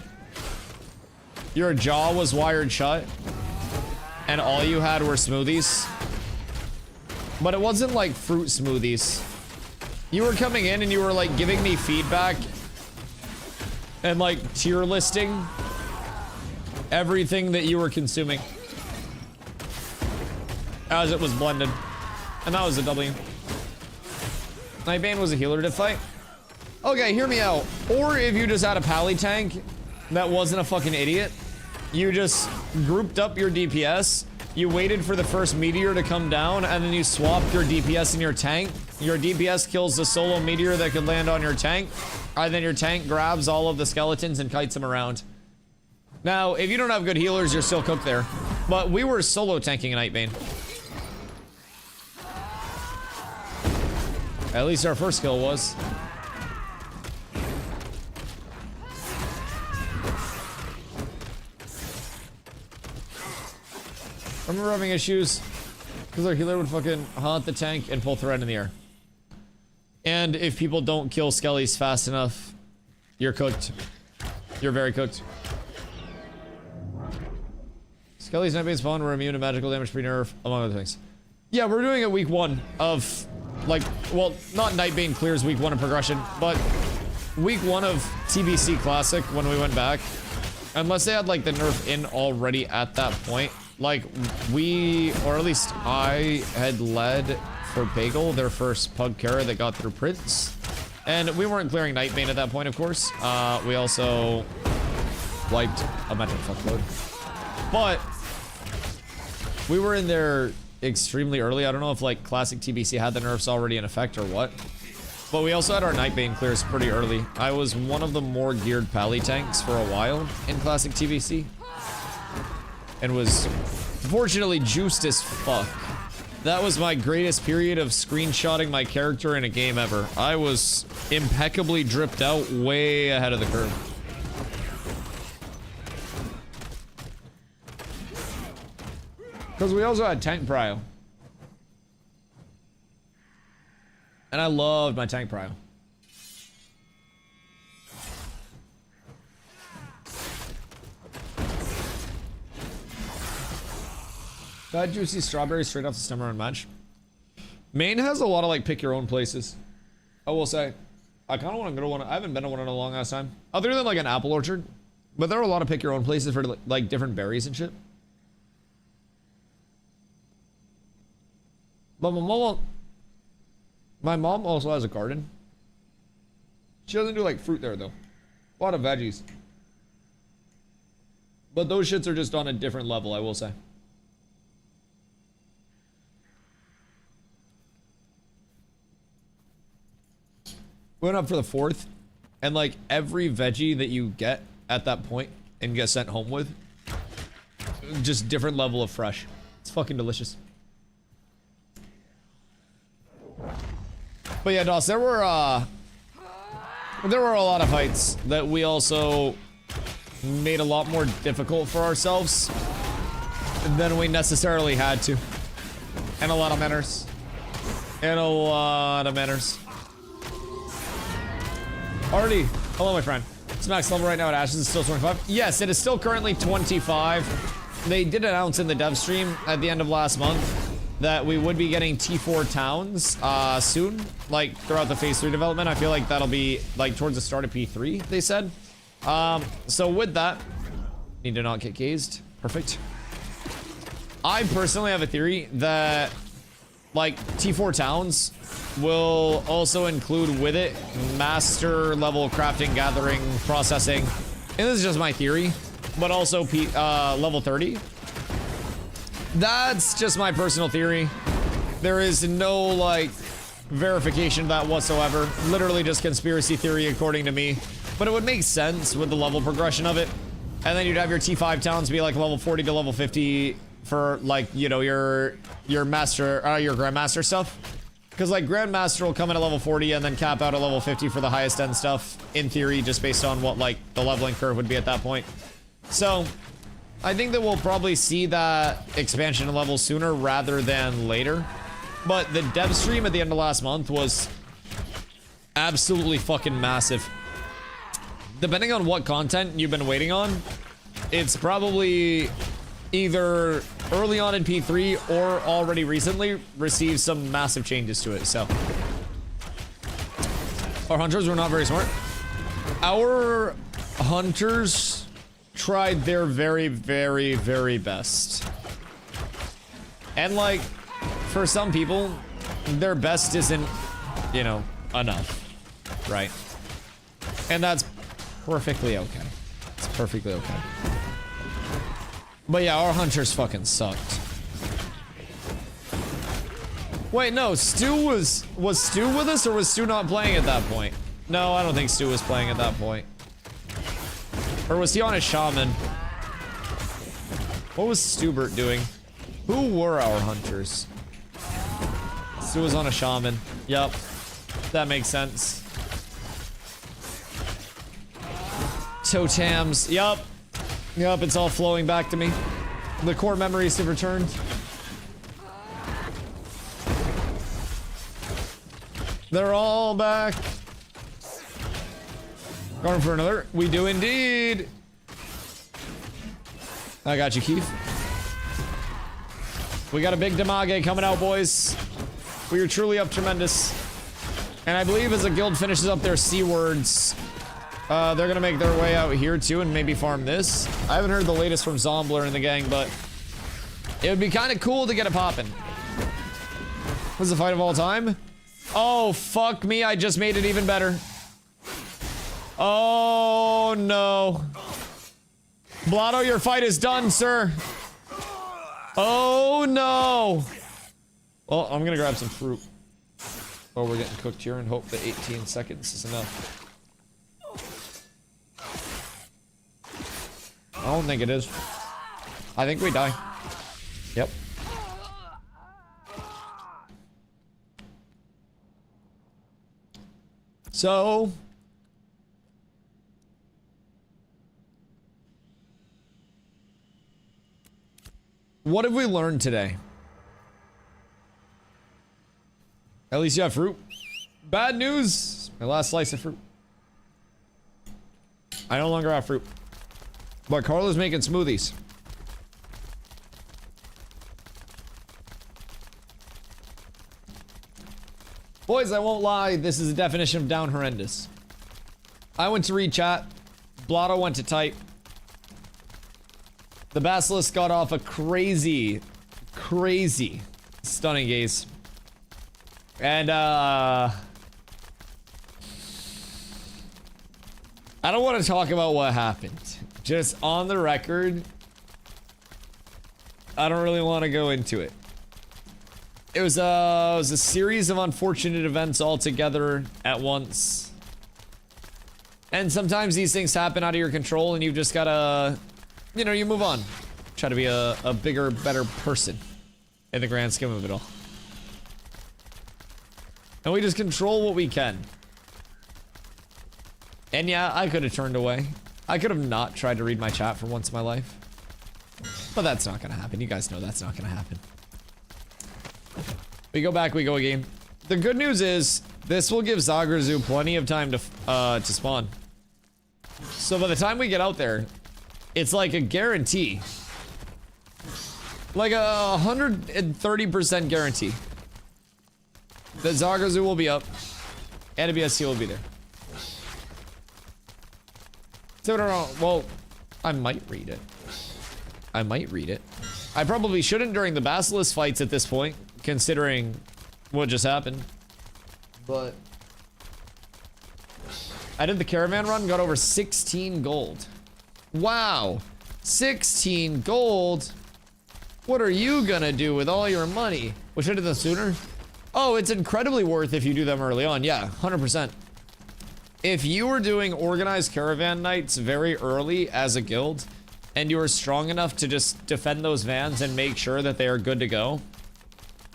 your jaw was wired shut and all you had were smoothies? But it wasn't like fruit smoothies. You were coming in and you were like giving me feedback and like tier listing everything that you were consuming as it was blended. And that was a W. Nightbane was a healer to fight. Okay, hear me out. Or if you just had a pally tank that wasn't a fucking idiot, you just grouped up your DPS, you waited for the first meteor to come down, and then you swapped your DPS in your tank. Your DPS kills the solo meteor that could land on your tank, and then your tank grabs all of the skeletons and kites them around. Now, if you don't have good healers, you're still cooked there. But we were solo tanking Nightbane. At least our first kill was. I remember having issues because our healer would fucking haunt the tank and pull thread in the air. And if people don't kill skellies fast enough, you're cooked. You're very cooked. Skelly's Nightbane spawn were immune to magical damage pre-nerf, among other things. Yeah, we're doing it week 1 of, like, well, not Nightbane clears week 1 of progression, but week 1 of TBC Classic when we went back. Unless they had, like, the nerf in already at that point. Like, we, or at least I, had led for Bagel, their first Pug Kara that got through Prince. And we weren't clearing Nightbane at that point, of course. We also wiped a magic fuckload. But we were in there extremely early. I don't know if like classic TBC had the nerfs already in effect or what. But we also had our Nightbane clears pretty early. I was one of the more geared pally tanks for a while in classic TBC. And was fortunately juiced as fuck. That was my greatest period of screenshotting my character in a game ever. I was impeccably dripped out way ahead of the curve. Because we also had tank prio. And I loved my tank prio. That juicy strawberry straight off the stemmer on match. Maine has a lot of like pick your own places. I will say. I kind of want to go to one. I haven't been to one in a long ass time. Other than like an apple orchard. But there are a lot of pick your own places for like different berries and shit. But my mom also has a garden. She doesn't do like fruit there though. A lot of veggies. But those shits are just on a different level, I will say. We went up for the 4th, and like every veggie that you get at that point and get sent home with, just different level of fresh. It's fucking delicious. But yeah, Doss, there were a lot of fights that we also made a lot more difficult for ourselves than we necessarily had to. And a lot of manners. And a lot of manners. Already. Hello, my friend. It's max level right now at Ashes. It's still 25. Yes, it is still currently 25. They did announce in the dev stream at the end of last month that we would be getting T4 towns soon, like throughout the phase 3 development. I feel like that'll be like towards the start of P3, they said. So with that, need to not get gazed. Perfect. I personally have a theory that like T4 towns will also include with it master level crafting, gathering, processing. And this is just my theory, but also level 30. That's just my personal theory. There is no like verification of that whatsoever. Literally just conspiracy theory according to me. But it would make sense with the level progression of it. And then you'd have your T5 towns be like level 40 to level 50 for like, you know, your master, your grandmaster stuff. Because like grandmaster will come in at level 40 and then cap out at level 50 for the highest end stuff. In theory, just based on what like the leveling curve would be at that point. So I think that we'll probably see that expansion level sooner rather than later. But the dev stream at the end of last month was absolutely fucking massive. Depending on what content you've been waiting on, it's probably either early on in P3 or already recently received some massive changes to it, so. Our hunters were not very smart. Our hunters tried their very, very, very best. And like, for some people, their best isn't, you know, enough, right? And that's perfectly okay. It's perfectly okay. But yeah, our hunters fucking sucked. Wait, no, Stu was Stu with us, or was Stu not playing at that point? No, I don't think Stu was playing at that point. Or was he on his shaman? What was Stubert doing? Who were our hunters? Stu was on a shaman. Yep. That makes sense. Totems. Yup. Yup, it's all flowing back to me. The core memories have returned. They're all back. Going for another. We do indeed. I got you, Keith. We got a big damage coming out, boys. We are truly up tremendous. And I believe as the guild finishes up their C words, they're gonna make their way out here too and maybe farm this. I haven't heard the latest from Zombler and the gang, but it would be kind of cool to get it popping. What's the fight of all time? Oh, fuck me, I just made it even better. Oh, no. Blotto, your fight is done, sir. Oh, no. Well, I'm gonna grab some fruit. Oh, we're getting cooked here and hope that 18 seconds is enough. I don't think it is. I think we die. Yep. So what have we learned today? At least you have fruit. Bad news. My last slice of fruit. I no longer have fruit. But Carla's making smoothies. Boys, I won't lie, this is a definition of down horrendous. I went to read chat. Blotto went to type. The Basilisk got off a crazy, crazy stunning gaze. And, I don't want to talk about what happened. Just on the record, I don't really want to go into it. It was a series of unfortunate events all together at once. And sometimes these things happen out of your control and you've just gotta, you know, you move on. Try to be a bigger, better person in the grand scheme of it all. And we just control what we can. And yeah, I could have turned away. I could have not tried to read my chat for once in my life. But that's not gonna happen. You guys know that's not gonna happen. We go back, we go again. The good news is, this will give Zagrazu plenty of time to spawn. So by the time we get out there, it's like a guarantee. Like a 130% guarantee that Zagrazu will be up and a BSC will be there. So, well, I might read it. I might read it. I probably shouldn't during the Basilisk fights at this point, considering what just happened. But I did the caravan run, got over 16 gold. Wow, 16 gold. What are you gonna do with all your money? Wish I did that sooner. Oh, it's incredibly worth if you do them early on. Yeah, 100%. If you were doing organized caravan nights very early as a guild, and you are strong enough to just defend those vans and make sure that they are good to go,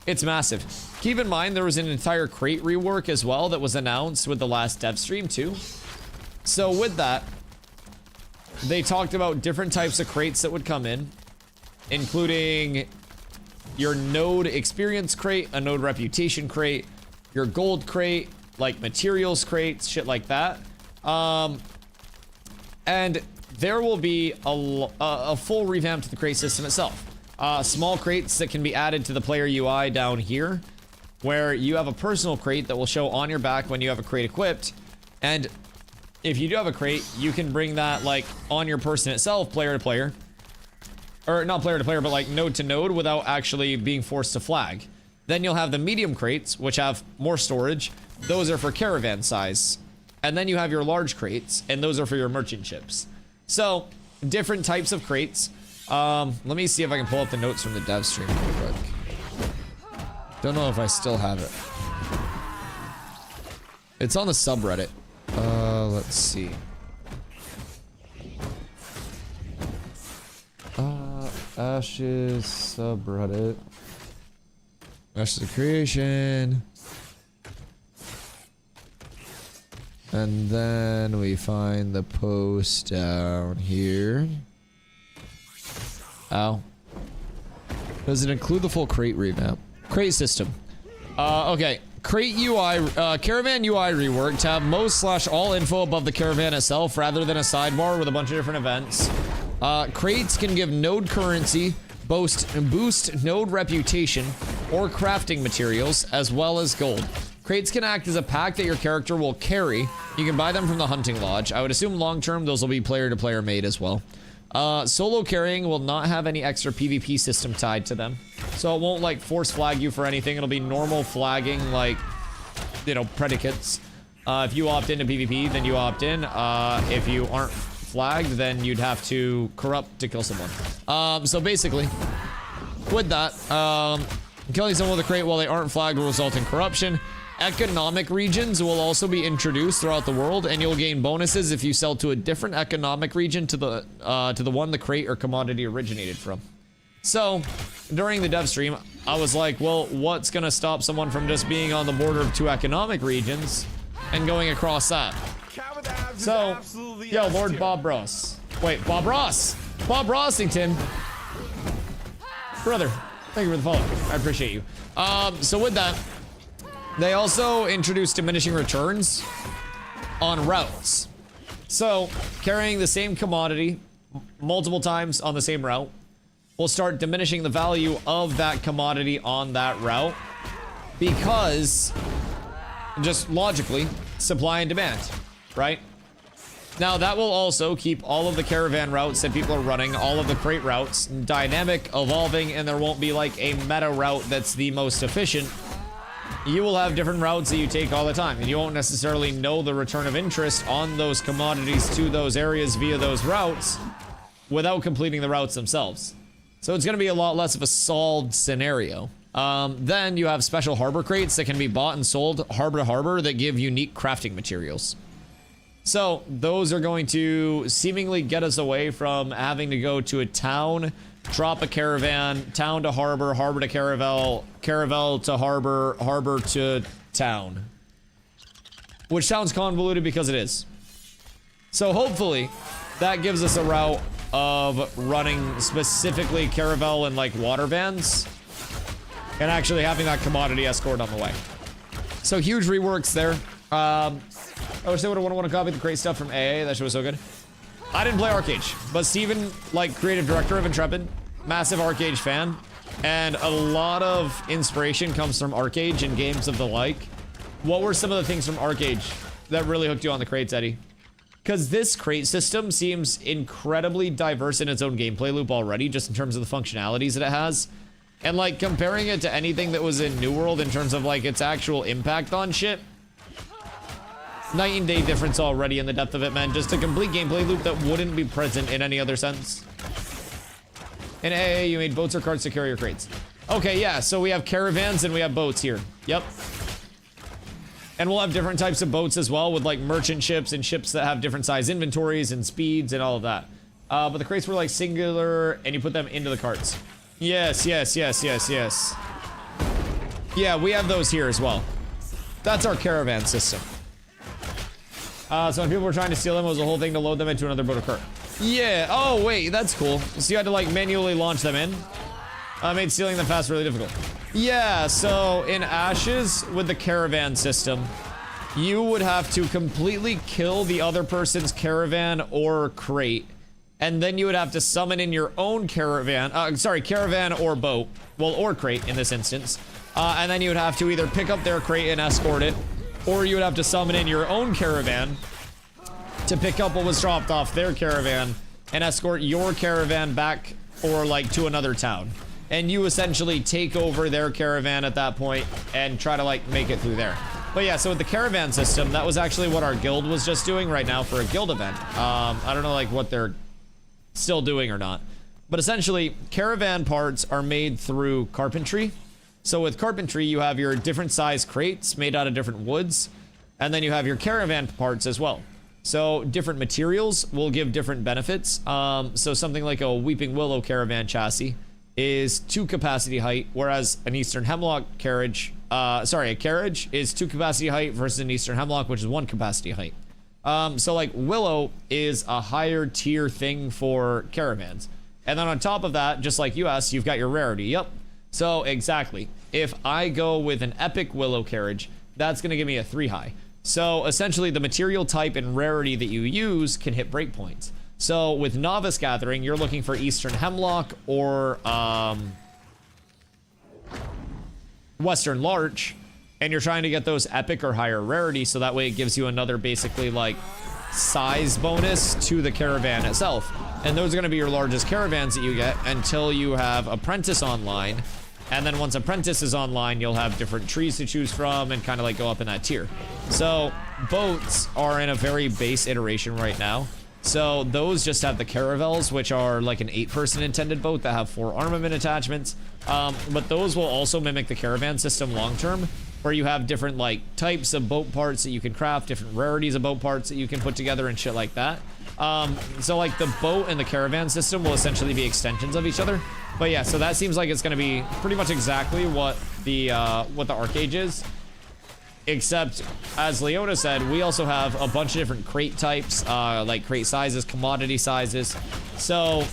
it's massive. Keep in mind, there was an entire crate rework as well that was announced with the last dev stream too. So with that, they talked about different types of crates that would come in, including your node experience crate, a node reputation crate, your gold crate, like materials crates, shit like that. And there will be a full revamp to the crate system itself. Small crates that can be added to the player UI down here, where you have a personal crate that will show on your back when you have a crate equipped. And if you do have a crate, you can bring that like on your person itself, player to player. Or not player to player, but like node to node without actually being forced to flag. Then you'll have the medium crates, which have more storage. Those are for caravan size. And then you have your large crates, and those are for your merchant ships. So, different types of crates. Let me see if I can pull up the notes from the dev stream real quick. Don't know if I still have it. It's on the subreddit. Let's see. Ashes subreddit. Ashes of creation. And then we find the post down here. Ow. Does it include the full crate revamp? Crate system. Okay. Crate UI, caravan UI rework. Tab most/all info above the caravan itself rather than a sidebar with a bunch of different events. Crates can give node currency, boost node reputation, or crafting materials, as well as gold. Crates can act as a pack that your character will carry. You can buy them from the hunting lodge. I would assume long term those will be player to player made as well. Solo carrying will not have any extra PvP system tied to them. So it won't like force flag you for anything. It'll be normal flagging, like, you know, predicates. If you opt into PvP, then you opt in. If you aren't flagged, then you'd have to corrupt to kill someone. So basically, with that, killing someone with a crate while they aren't flagged will result in corruption. Economic regions will also be introduced throughout the world, and you'll gain bonuses if you sell to a different economic region to the one the crate or commodity originated from. So, during the dev stream, I was like, well, what's gonna stop someone from just being on the border of 2 economic regions and going across that? So, yo, Lord Bob Ross. Wait, Bob Ross! Bob Rossington! Brother, thank you for the follow. I appreciate you. So with that, they also introduced diminishing returns on routes. So, carrying the same commodity multiple times on the same route will start diminishing the value of that commodity on that route, because, just logically, supply and demand, right? Now, that will also keep all of the caravan routes that people are running, all of the crate routes, dynamic, evolving, and there won't be like a meta route that's the most efficient. You will have different routes that you take all the time, and you won't necessarily know the return of interest on those commodities to those areas via those routes without completing the routes themselves. So it's going to be a lot less of a solved scenario. Then you have special harbor crates that can be bought and sold harbor to harbor that give unique crafting materials. So those are going to seemingly get us away from having to go to a town, drop a caravan, town to harbor, harbor to caravel, caravel to harbor, harbor to town. Which sounds convoluted because it is. So hopefully that gives us a route of running specifically caravel and like water vans and actually having that commodity escort on the way. So huge reworks there. I wish they would have want to copy the great stuff from AA. That shit was so good. I didn't play Arcage, but Steven, like creative director of Intrepid, massive Arcage fan, and a lot of inspiration comes from Arcage and games of the like. What were some of the things from Arcage that really hooked you on the crates, Eddie? Because this crate system seems incredibly diverse in its own gameplay loop already, just in terms of the functionalities that it has. And like comparing it to anything that was in New World in terms of like its actual impact on shit. Night and day difference already in the depth of it, man. Just a complete gameplay loop that wouldn't be present in any other sense. In AA, you made boats or carts to carry your crates. Okay, yeah, so we have caravans and we have boats here. Yep. And we'll have different types of boats as well with like merchant ships and ships that have different size inventories and speeds and all of that. But the crates were like singular and you put them into the carts. Yes, yes, yes, yes, yes. Yeah, we have those here as well. That's our caravan system. So when people were trying to steal them, it was a whole thing to load them into another boat or cart. Yeah, oh wait, that's cool. So you had to like manually launch them in. Made stealing them fast really difficult. Yeah, so in Ashes with the caravan system, you would have to completely kill the other person's caravan or crate. And then you would have to summon in your own caravan, caravan or boat, well, or crate in this instance. And then you would have to either pick up their crate and escort it, or you would have to summon in your own caravan to pick up what was dropped off their caravan and escort your caravan back or like to another town. And you essentially take over their caravan at that point and try to like make it through there. But yeah, so with the caravan system, that was actually what our guild was just doing right now for a guild event. I don't know like what they're still doing or not. But essentially, caravan parts are made through carpentry. So with carpentry, you have your different size crates made out of different woods. And then you have your caravan parts as well. So different materials will give different benefits. So something like a Weeping Willow caravan chassis is 2 capacity height, whereas an Eastern Hemlock carriage, a carriage is 2 capacity height versus an Eastern Hemlock, which is 1 capacity height. So like Willow is a higher tier thing for caravans. And then on top of that, just like you asked, you've got your rarity. Yep. So exactly. If I go with an epic Willow carriage, that's going to give me a 3 high. So essentially the material type and rarity that you use can hit breakpoints. So with Novice Gathering, you're looking for Eastern Hemlock or Western Larch, and you're trying to get those epic or higher rarity, so that way it gives you another basically like size bonus to the caravan itself. And those are going to be your largest caravans that you get until you have Apprentice online. And then once Apprentice is online, you'll have different trees to choose from and kind of like go up in that tier. So boats are in a very base iteration right now. So those just have the caravels, which are like an 8-person intended boat that have 4 armament attachments. But those will also mimic the caravan system long term, where you have different like types of boat parts that you can craft, different rarities of boat parts that you can put together and shit like that. So like the boat and the caravan system will essentially be extensions of each other. But yeah, so that seems like it's going to be pretty much exactly what the Arcade is. Except, as Leona said, we also have a bunch of different crate types, like crate sizes, commodity sizes. So,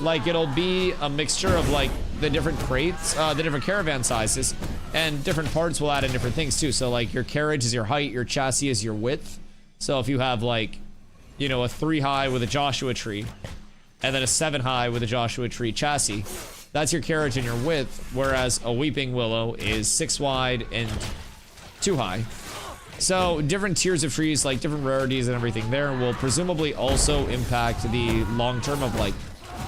like, it'll be a mixture of, like, the different crates, the different caravan sizes, and different parts will add in different things, too. So, like, your carriage is your height, your chassis is your width. So, if you have, like, you know, a 3 high with a Joshua tree, and then a 7 high with a Joshua tree chassis, that's your carriage and your width, whereas a Weeping Willow is 6 wide and 2 high. So different tiers of trees, like different rarities and everything there, will presumably also impact the long term of like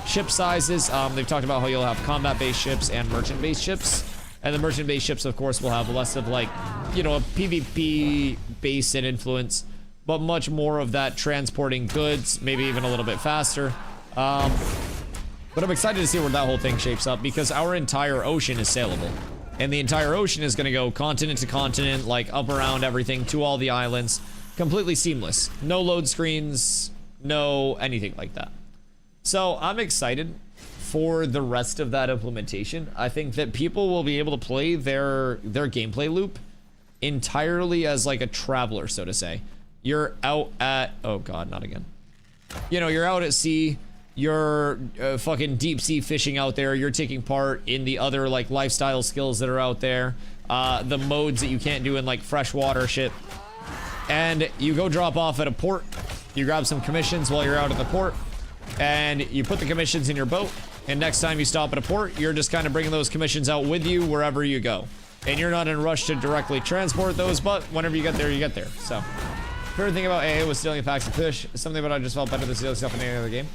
ship sizes. They've talked about how you'll have combat-based ships and merchant-based ships. And the merchant-based ships, of course, will have less of like, you know, a PvP base and influence, but much more of that transporting goods, maybe even a little bit faster. But I'm excited to see where that whole thing shapes up, because our entire ocean is sailable. And the entire ocean is going to go continent to continent, like up around everything to all the islands. Completely seamless. No load screens, no anything like that. So I'm excited for the rest of that implementation. I think that people will be able to play their gameplay loop entirely as like a traveler, so to say. You're out at, oh god, not again. You know, you're out at sea. you're fucking deep sea fishing out there, you're taking part in the other like lifestyle skills that are out there, the modes that you can't do in like freshwater shit, and you go drop off at a port, you grab some commissions while you're out at the port, and you put the commissions in your boat, and next time you stop at a port, you're just kind of bringing those commissions out with you wherever you go. And you're not in a rush to directly transport those, but whenever you get there, you get there. So, favorite thing about AA was stealing packs of fish. Something about I just felt better than stealing stuff in any other game.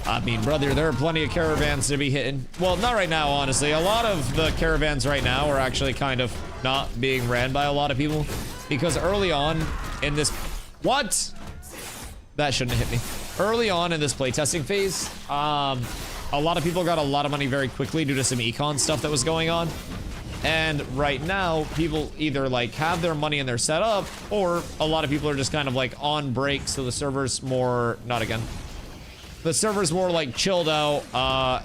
I mean, brother, there are plenty of caravans to be hitting. Well, not right now, honestly. A lot of the caravans right now are actually kind of not being ran by a lot of people. Because early on in this... What? That shouldn't have hit me. Early on in this playtesting phase, a lot of people got a lot of money very quickly due to some econ stuff that was going on. And right now, people either like have their money in their setup, or a lot of people are just kind of like on break, so the server's more, not again. The server's more like chilled out,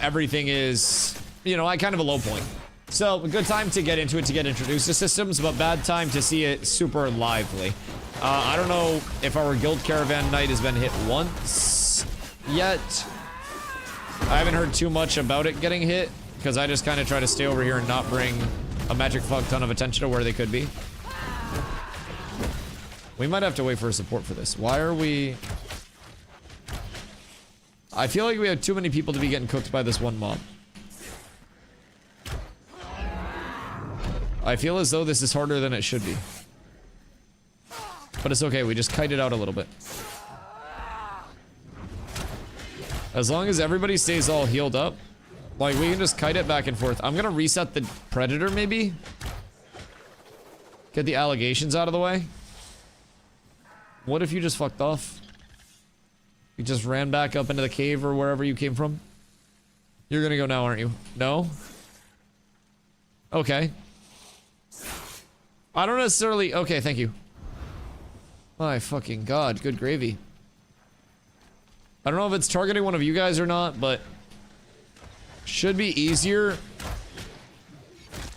everything is, you know, at kind of a low point. So, a good time to get into it to get introduced to systems, but bad time to see it super lively. I don't know if our guild caravan night has been hit once yet. I haven't heard too much about it getting hit, because I just kind of try to stay over here and not bring a magic fuck ton of attention to where they could be. We might have to wait for support for this. Why are we... I feel like we have too many people to be getting cooked by this one mob. I feel as though this is harder than it should be. But it's okay, we just kite it out a little bit. As long as everybody stays all healed up, like, we can just kite it back and forth. I'm gonna reset the predator, maybe? Get the allegations out of the way. What if you just fucked off? You just ran back up into the cave or wherever you came from? You're gonna go now, aren't you? No? Okay. I don't necessarily... Okay, thank you. My fucking god, good gravy. I don't know if it's targeting one of you guys or not, but... should be easier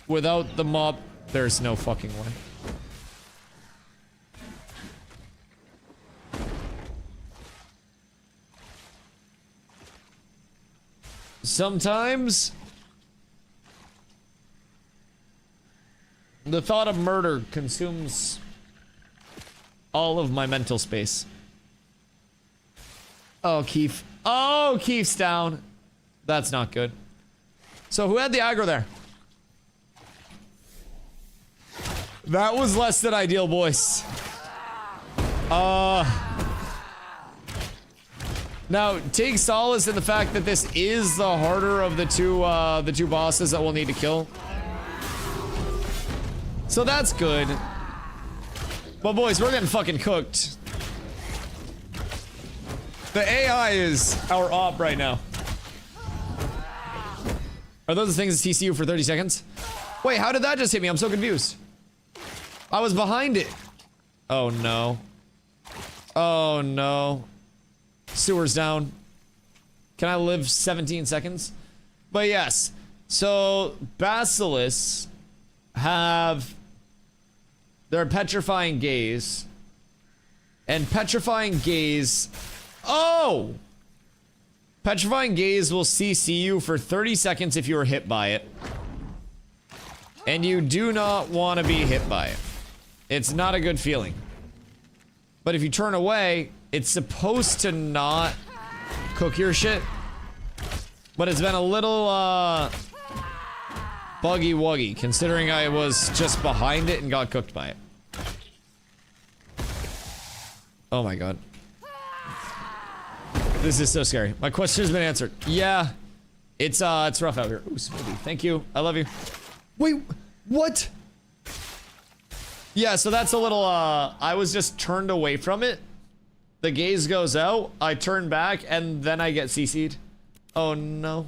without the mob. There's no fucking way. Sometimes the thought of murder consumes all of my mental space. Oh, Keith. Oh, Keith's down. That's not good. So who had the aggro there? That was less than ideal, boys. Now, take solace in the fact that this is the harder of the two bosses that we'll need to kill. So that's good. But boys, we're getting fucking cooked. The AI is our op right now. Are those the things that TC you for 30 seconds? Wait, how did that just hit me? I'm so confused. I was behind it. Oh no. Oh no. Sewer's down. Can I live 17 seconds? But yes. So, Basilisks have their Petrifying Gaze. And Petrifying Gaze... Oh! Petrifying Gaze will CC you for 30 seconds if you are hit by it. And you do not want to be hit by it. It's not a good feeling. But if you turn away, it's supposed to not cook your shit. But it's been a little, buggy-wuggy, considering I was just behind it and got cooked by it. Oh my god. This is so scary. My question has been answered. Yeah. It's rough out here. Ooh, smoothie. Thank you. I love you. Wait, what? Yeah, so that's a little, I was just turned away from it. The gaze goes out, I turn back, and then I get CC'd. Oh no.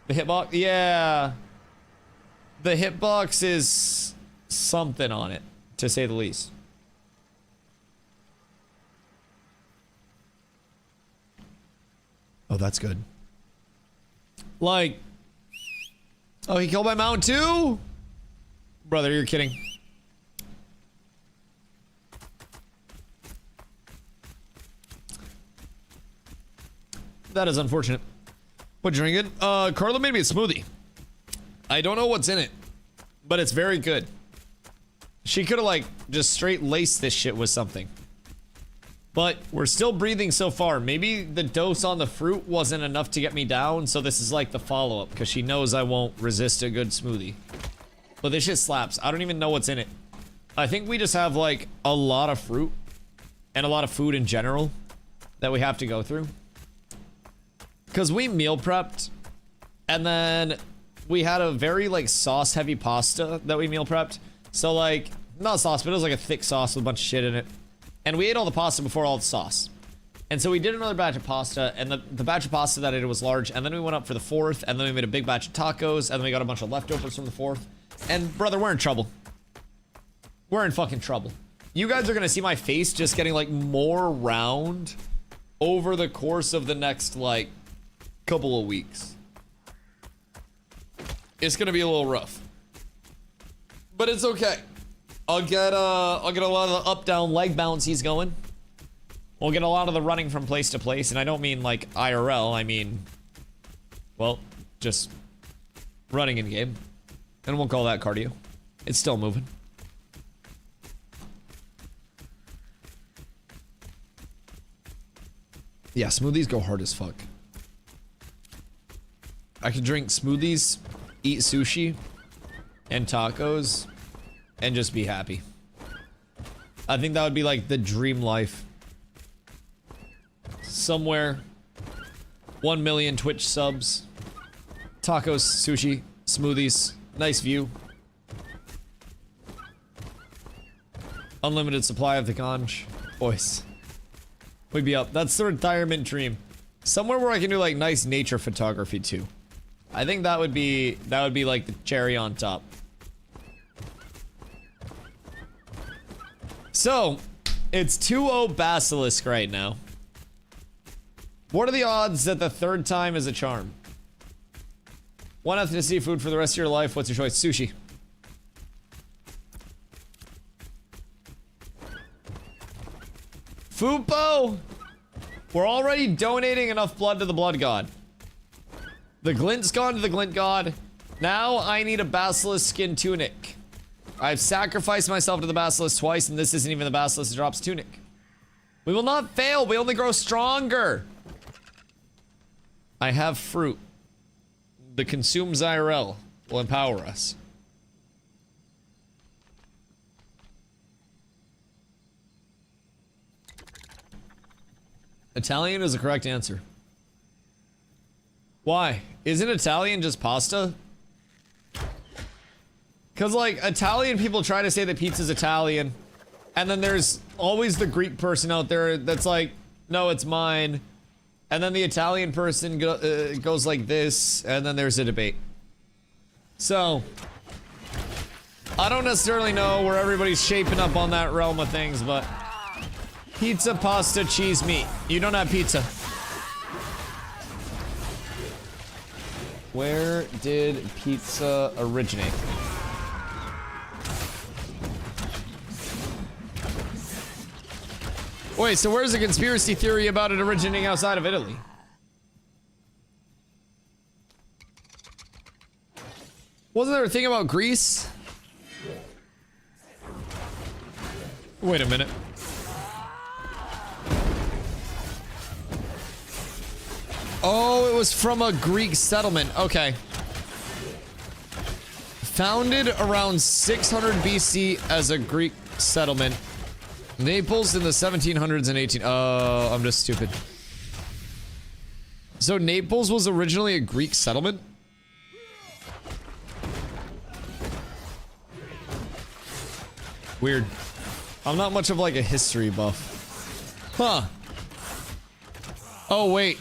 The hitbox? Yeah. The hitbox is something on it, to say the least. Oh, that's good. Like... Oh, he killed my mount too? Brother, you're kidding. That is unfortunate. What you drinking? Carla made me a smoothie. I don't know what's in it, but it's very good. She could have like just straight laced this shit with something. But we're still breathing so far. Maybe the dose on the fruit wasn't enough to get me down, so this is like the follow-up, because she knows I won't resist a good smoothie. But this shit slaps. I don't even know what's in it. I think we just have like a lot of fruit and a lot of food in general that we have to go through. Because we meal prepped, and then we had a very like sauce-heavy pasta that we meal prepped. So like, not sauce, but it was like a thick sauce with a bunch of shit in it. And we ate all the pasta before all the sauce. And so we did another batch of pasta, and the batch of pasta that I did was large, and then we went up for the fourth, and then we made a big batch of tacos, and then we got a bunch of leftovers from the fourth. And brother, we're in trouble. We're in fucking trouble. You guys are gonna see my face just getting like more round over the course of the next like couple of weeks. It's gonna be a little rough. But it's okay. I'll get a lot of the up-down leg bouncies going. We'll get a lot of the running from place to place, and I don't mean like IRL, I mean, well, just running in game. And we'll call that cardio. It's still moving. Yeah, smoothies go hard as fuck. I could drink smoothies, eat sushi, and tacos, and just be happy. I think that would be like the dream life. Somewhere, 1 million Twitch subs, tacos, sushi, smoothies, nice view. Unlimited supply of the conch. Boys. We'd be up. That's the retirement dream. Somewhere where I can do like nice nature photography too. I think that would be like the cherry on top. So, it's 2-0 Basilisk right now. What are the odds that the third time is a charm? One ethnicity food for the rest of your life. What's your choice? Sushi. Fupo! We're already donating enough blood to the blood god. The glint's gone to the glint god. Now I need a basilisk skin tunic. I've sacrificed myself to the basilisk twice, and this isn't even the basilisk that drops tunic. We will not fail. We only grow stronger. I have fruit. The consumes IRL will empower us. Italian is the correct answer. Why? Isn't Italian just pasta? Because, like, Italian people try to say that pizza's Italian, and then there's always the Greek person out there that's like, no, it's mine. And then the Italian person goes like this, and then there's a debate. So, I don't necessarily know where everybody's shaping up on that realm of things, but pizza, pasta, cheese, meat. You don't have pizza. Where did pizza originate? Wait, so where's the conspiracy theory about it originating outside of Italy? Wasn't there a thing about Greece? Wait a minute. Oh, it was from a Greek settlement. Okay. Founded around 600 BC as a Greek settlement. Naples in the 1700s and 18... Oh, I'm just stupid. So Naples was originally a Greek settlement? Weird. I'm not much of like a history buff. Huh. Oh, wait.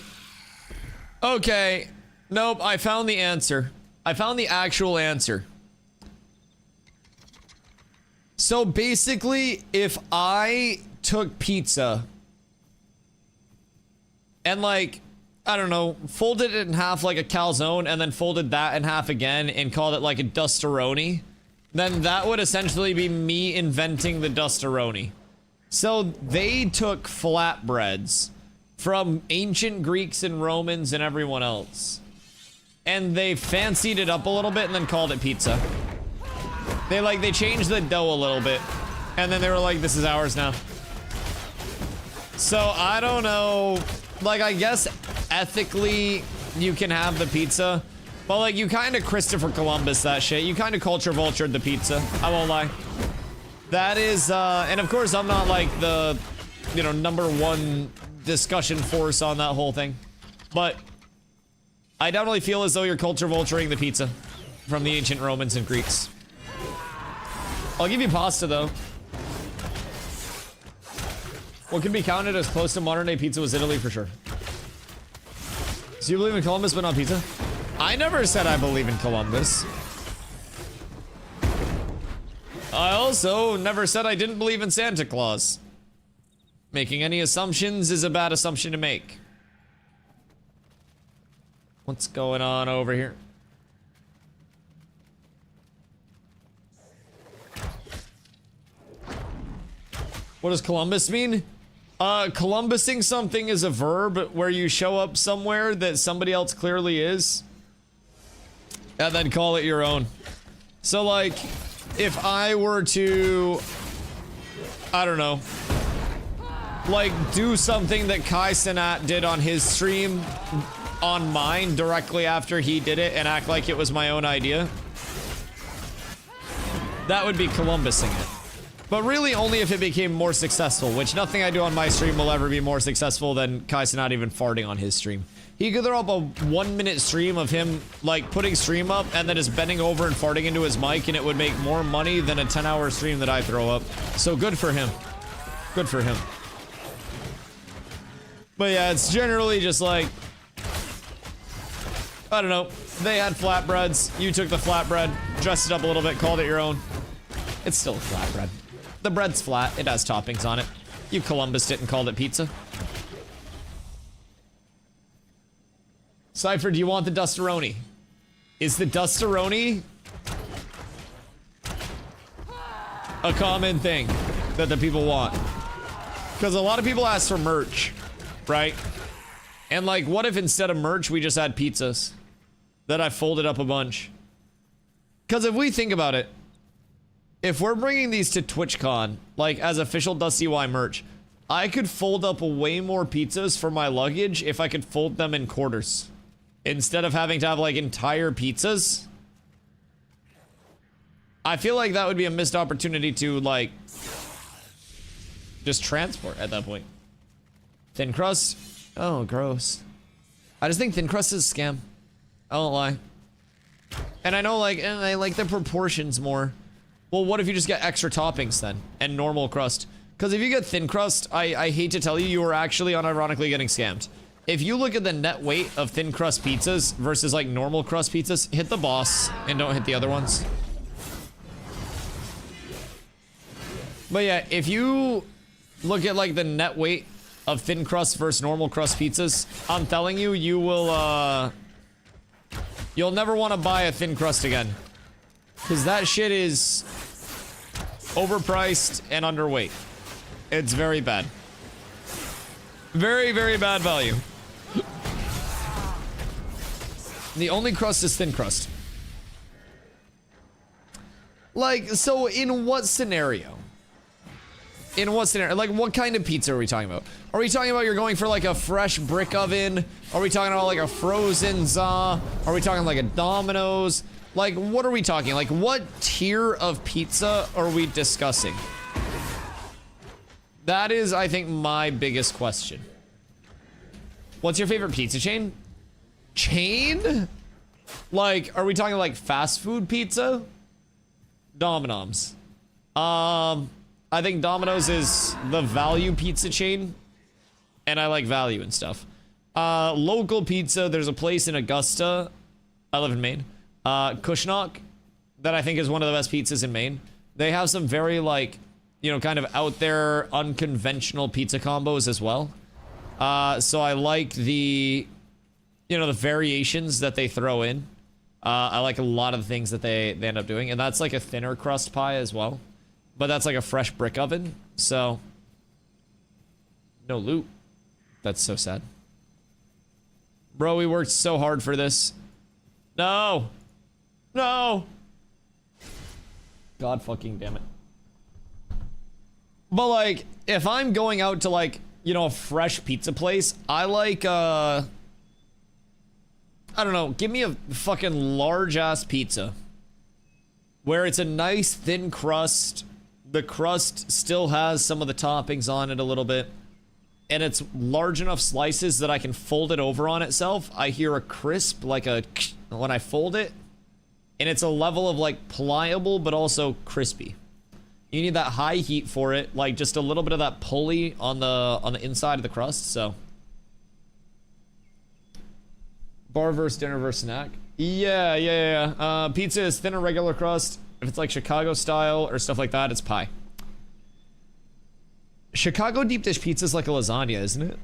Okay. Nope, I found the answer. I found the actual answer. So basically, if I took pizza and like, I don't know, folded it in half like a calzone and then folded that in half again and called it like a dustaroni, then that would essentially be me inventing the dustaroni. So they took flatbreads, from ancient Greeks and Romans and everyone else. And they fancied it up a little bit and then called it pizza. They changed the dough a little bit. And then they were like, this is ours now. So I don't know. Like, I guess ethically you can have the pizza. But like, you kind of Christopher Columbus that shit. You kind of culture vultured the pizza. I won't lie. That is, and of course I'm not like the, you know, #1 discussion force on that whole thing. But I definitely feel as though you're culture vulturing the pizza from the ancient Romans and Greeks. I'll give you pasta though. What can be counted as close to modern day pizza was Italy for sure. So you believe in Columbus but not pizza? I never said I believe in Columbus. I also never said I didn't believe in Santa Claus. Making any assumptions is a bad assumption to make. What's going on over here? What does Columbus mean? Columbusing something is a verb where you show up somewhere that somebody else clearly is and then call it your own. So like, if I were to, I don't know, like do something that Kai Cenat did on his stream on mine directly after he did it and act like it was my own idea, that would be Columbusing it. But really only if it became more successful, which nothing I do on my stream will ever be more successful than Kai Cenat even farting on his stream. He could throw up a 1-minute stream of him, like, putting stream up and then just bending over and farting into his mic, and it would make more money than a 10-hour stream that I throw up. So good for him. Good for him. But yeah, it's generally just like, I don't know. They had flatbreads. You took the flatbread, dressed it up a little bit, called it your own. It's still a flatbread. The bread's flat. It has toppings on it. You Columbused it and called it pizza. Cypher, do you want the Dustaroni? Is the Dustaroni a common thing that the people want? Because a lot of people ask for merch, right? And like, what if instead of merch, we just had pizzas that I folded up a bunch? Because if we think about it, if we're bringing these to TwitchCon, like as official DustyWhy merch, I could fold up way more pizzas for my luggage if I could fold them in quarters. Instead of having to have like entire pizzas. I feel like that would be a missed opportunity to like just transport at that point. Thin crust? Oh, gross. I just think thin crust is a scam. I won't lie. And I know like, I like the proportions more. Well, what if you just get extra toppings then? And normal crust? Because if you get thin crust, I hate to tell you, you are actually unironically getting scammed. If you look at the net weight of thin crust pizzas versus like normal crust pizzas, hit the boss and don't hit the other ones. But yeah, if you look at like the net weight of thin crust versus normal crust pizzas, I'm telling you, you will, you'll never want to buy a thin crust again. Because that shit is overpriced and underweight. It's very bad. Very, very bad value. The only crust is thin crust. Like, so in what scenario? In what scenario? Like, what kind of pizza are we talking about? Are we talking about you're going for like a fresh brick oven? Are we talking about like a frozen za? Are we talking like a Domino's? Like, what are we talking? Like, what tier of pizza are we discussing? That is, I think, my biggest question. What's your favorite pizza chain? Chain? Like, are we talking like fast food pizza? Domino's. I think Domino's is the value pizza chain. And I like value and stuff. Local pizza, there's a place in Augusta. I live in Maine. Kushnock, that I think is one of the best pizzas in Maine. They have some very like, you know, kind of out there, unconventional pizza combos as well. So I like the, you know, the variations that they throw in. I like a lot of the things that they end up doing. And that's like a thinner crust pie as well. But that's like a fresh brick oven. So, no loot. That's so sad. Bro, we worked so hard for this. No. No. God fucking damn it. But like, if I'm going out to like, you know, a fresh pizza place, I like, I don't know, give me a fucking large ass pizza. Where it's a nice thin crust. The crust still has some of the toppings on it a little bit. And it's large enough slices that I can fold it over on itself. I hear a crisp, like a when I fold it. And it's a level of like pliable, but also crispy. You need that high heat for it, like just a little bit of that pulley on the inside of the crust, so. Bar versus dinner versus snack. Yeah. Pizza is thinner regular crust. If it's like Chicago style or stuff like that, it's pie. Chicago deep dish pizza is like a lasagna, isn't it?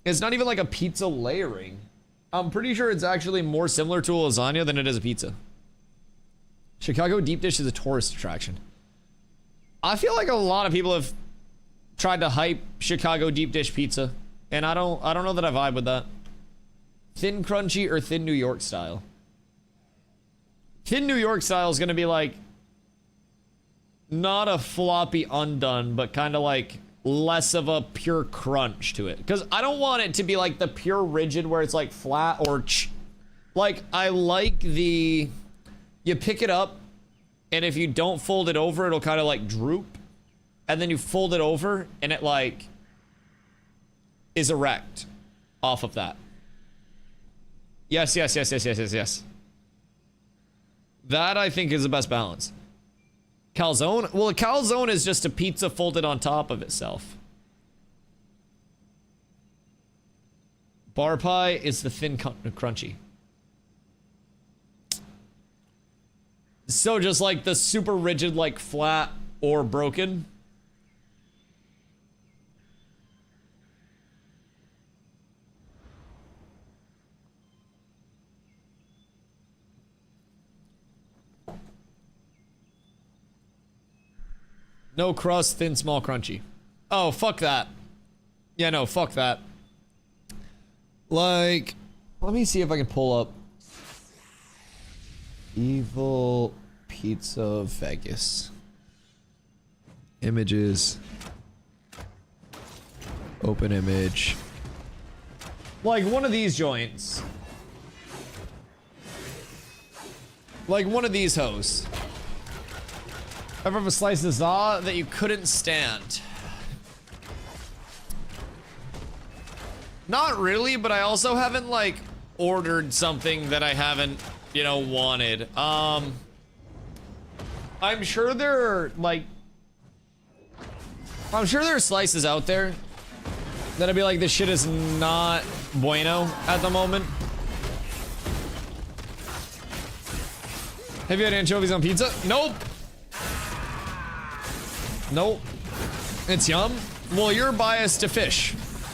It's not even like a pizza layering. I'm pretty sure it's actually more similar to a lasagna than it is a pizza. Chicago deep dish is a tourist attraction. I feel like a lot of people have tried to hype Chicago deep dish pizza, and I don't know that I vibe with that. Thin crunchy or thin New York style? Thin New York style is gonna be like not a floppy undone, but kind of like less of a pure crunch to it. Because I don't want it to be like the pure rigid where it's like flat or like I like the you pick it up and if you don't fold it over it'll kind of like droop and then you fold it over and it like is erect off of that. Yes. That I think is the best balance. Calzone? Well, a calzone is just a pizza folded on top of itself. Bar pie is the thin crunchy. So just like the super rigid, like flat or broken. No crust, thin, small, crunchy. Oh, fuck that. Yeah, no, fuck that. Like, let me see if I can pull up Evil Pizza Vegas. Images. Open image. Like one of these joints. Like one of these hoes. Ever have a slice of za that you couldn't stand? Not really, but I also haven't like ordered something that I haven't, you know, wanted. I'm sure there are like I'm sure there are slices out there that'd be like this shit is not bueno at the moment. Have you had anchovies on pizza? Nope. Nope. It's yum. Well, you're biased to fish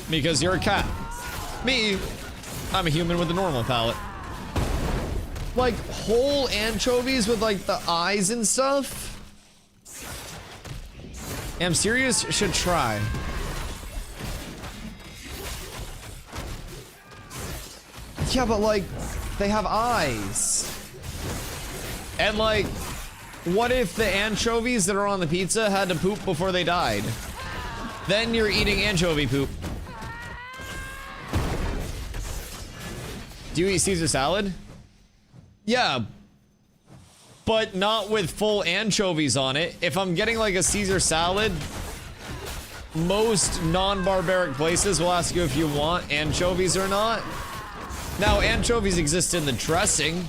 because you're a cat. Me, I'm a human with a normal palate. Like whole anchovies with like the eyes and stuff. I'm serious, should try. Yeah, but like they have eyes. And like what if the anchovies that are on the pizza had to poop before they died? Then you're eating anchovy poop. Do you eat Caesar salad? Yeah. But not with full anchovies on it. If I'm getting like a Caesar salad, most non-barbaric places will ask you if you want anchovies or not. Now, anchovies exist in the dressing.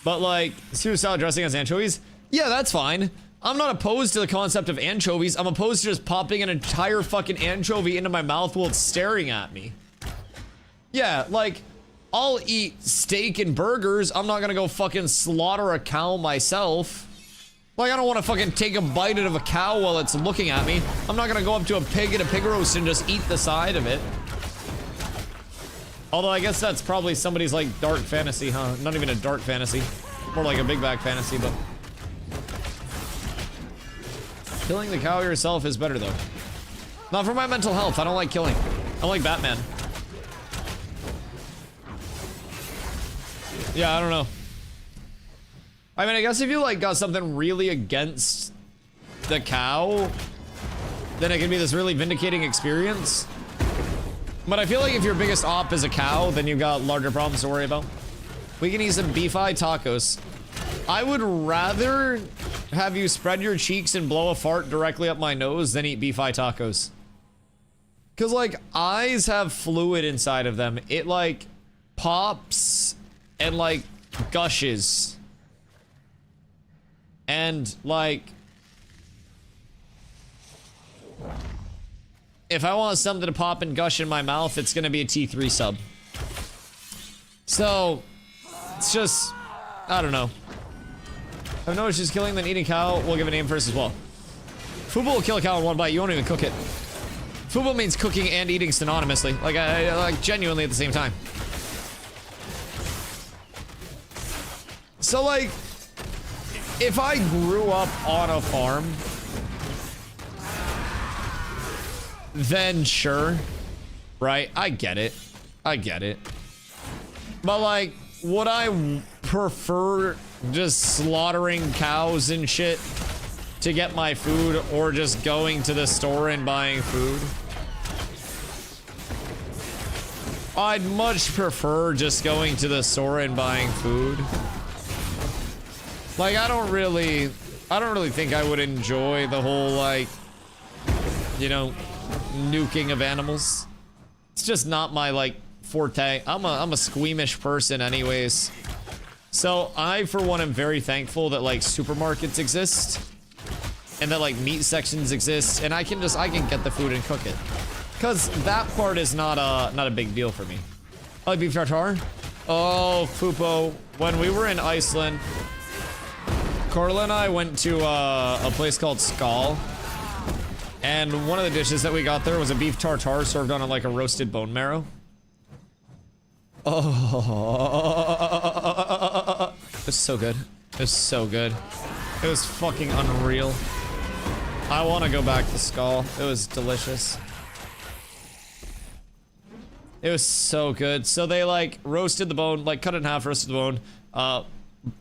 But like, Caesar salad dressing has anchovies? Yeah, that's fine. I'm not opposed to the concept of anchovies. I'm opposed to just popping an entire fucking anchovy into my mouth while it's staring at me. Yeah, like, I'll eat steak and burgers. I'm not gonna go fucking slaughter a cow myself. Like, I don't want to fucking take a bite out of a cow while it's looking at me. I'm not gonna go up to a pig at a pig roast and just eat the side of it. Although I guess that's probably somebody's like dark fantasy, huh? Not even a dark fantasy. More like a big bag fantasy, but... Killing the cow yourself is better though. Not for my mental health, I don't like killing. I'm like Batman. Yeah, I don't know. I mean, I guess if you like got something really against the cow, then it can be this really vindicating experience. But I feel like if your biggest op is a cow, then you've got larger problems to worry about. We can eat some beef-eye tacos. I would rather have you spread your cheeks and blow a fart directly up my nose than eat beef-eye tacos. Cause like, eyes have fluid inside of them. It like, pops and like, gushes. And like, if I want something to pop and gush in my mouth, it's gonna be a T3 sub. So, it's just, I don't know. I've noticed just killing then eating cow, we'll give a name first as well. Fubo will kill a cow in one bite, you won't even cook it. Fubo means cooking and eating synonymously, like genuinely at the same time. So like, if I grew up on a farm, then sure, right? I get it. I get it. But like, would I prefer just slaughtering cows and shit to get my food, or just going to the store and buying food? I'd much prefer just going to the store and buying food. Like, I don't really think I would enjoy the whole, like, you know, nuking of animals. It's just not my, like, forte. I'm a squeamish person anyways. So I, for one, am very thankful that like supermarkets exist and that like meat sections exist, and I can get the food and cook it. Cause that part is not a big deal for me. I like beef tartare. Oh, Fupo. When we were in Iceland, Carla and I went to a place called Skal. And one of the dishes that we got there was a beef tartare served on like a roasted bone marrow. Oh, it was so good. It was so good. It was fucking unreal. I want to go back to Skal. It was delicious. It was so good. So they like roasted the bone, like cut it in half, roasted the bone.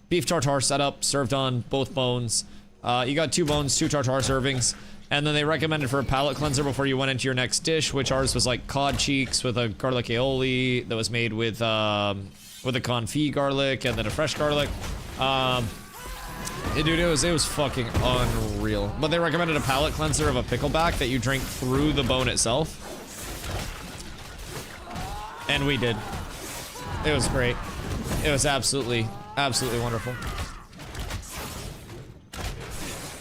Beef tartare set up, served on both bones. You got 2 bones, 2 tartare servings. And then they recommended for a palate cleanser before you went into your next dish, which ours was like cod cheeks with a garlic aioli that was made with a confit garlic and then a fresh garlic. Dude, it was fucking unreal. But they recommended a palate cleanser of a pickleback that you drink through the bone itself. And we did. It was great. It was absolutely wonderful.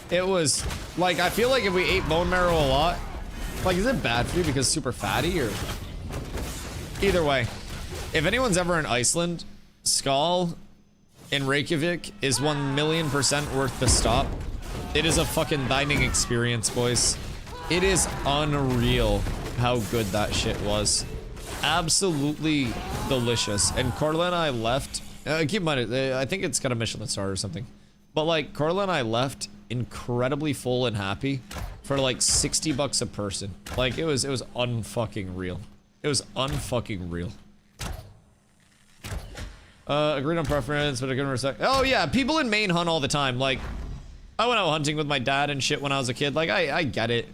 It was, like, I feel like if we ate bone marrow a lot, like, is it bad for you because it's super fatty, or? Either way, if anyone's ever in Iceland, Skal in Reykjavik is 1,000,000% worth the stop. It is a fucking dining experience, boys. It is unreal how good that shit was. Absolutely delicious. And Carla and I left, keep in mind, I think it's got a Michelin star or something. But like, Carla and I left incredibly full and happy for like $60 a person. Like, it was unfucking real. It was unfucking real. Agreed on preference, but I couldn't respect. Oh yeah, people in Maine hunt all the time. Like, I went out hunting with my dad and shit when I was a kid. Like, I get it.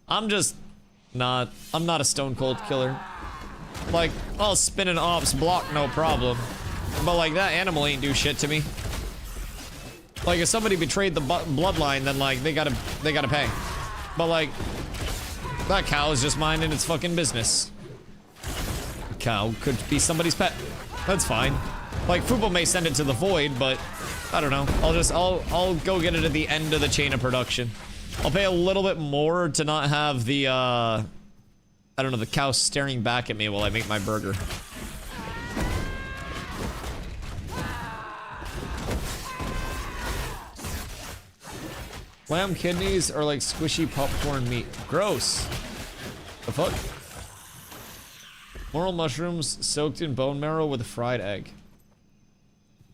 I'm not a stone cold killer. Like, I'll spin an ops block, no problem. But like, that animal ain't do shit to me. Like, if somebody betrayed the bloodline, then like, they gotta pay. But like, that cow is just minding its fucking business. A cow could be somebody's pet. That's fine. Like, Fubo may send it to the void, but I don't know. I'll go get it at the end of the chain of production. I'll pay a little bit more to not have the, I don't know, the cow staring back at me while I make my burger. Lamb kidneys are like squishy popcorn meat. Gross. The fuck? Morel mushrooms soaked in bone marrow with a fried egg.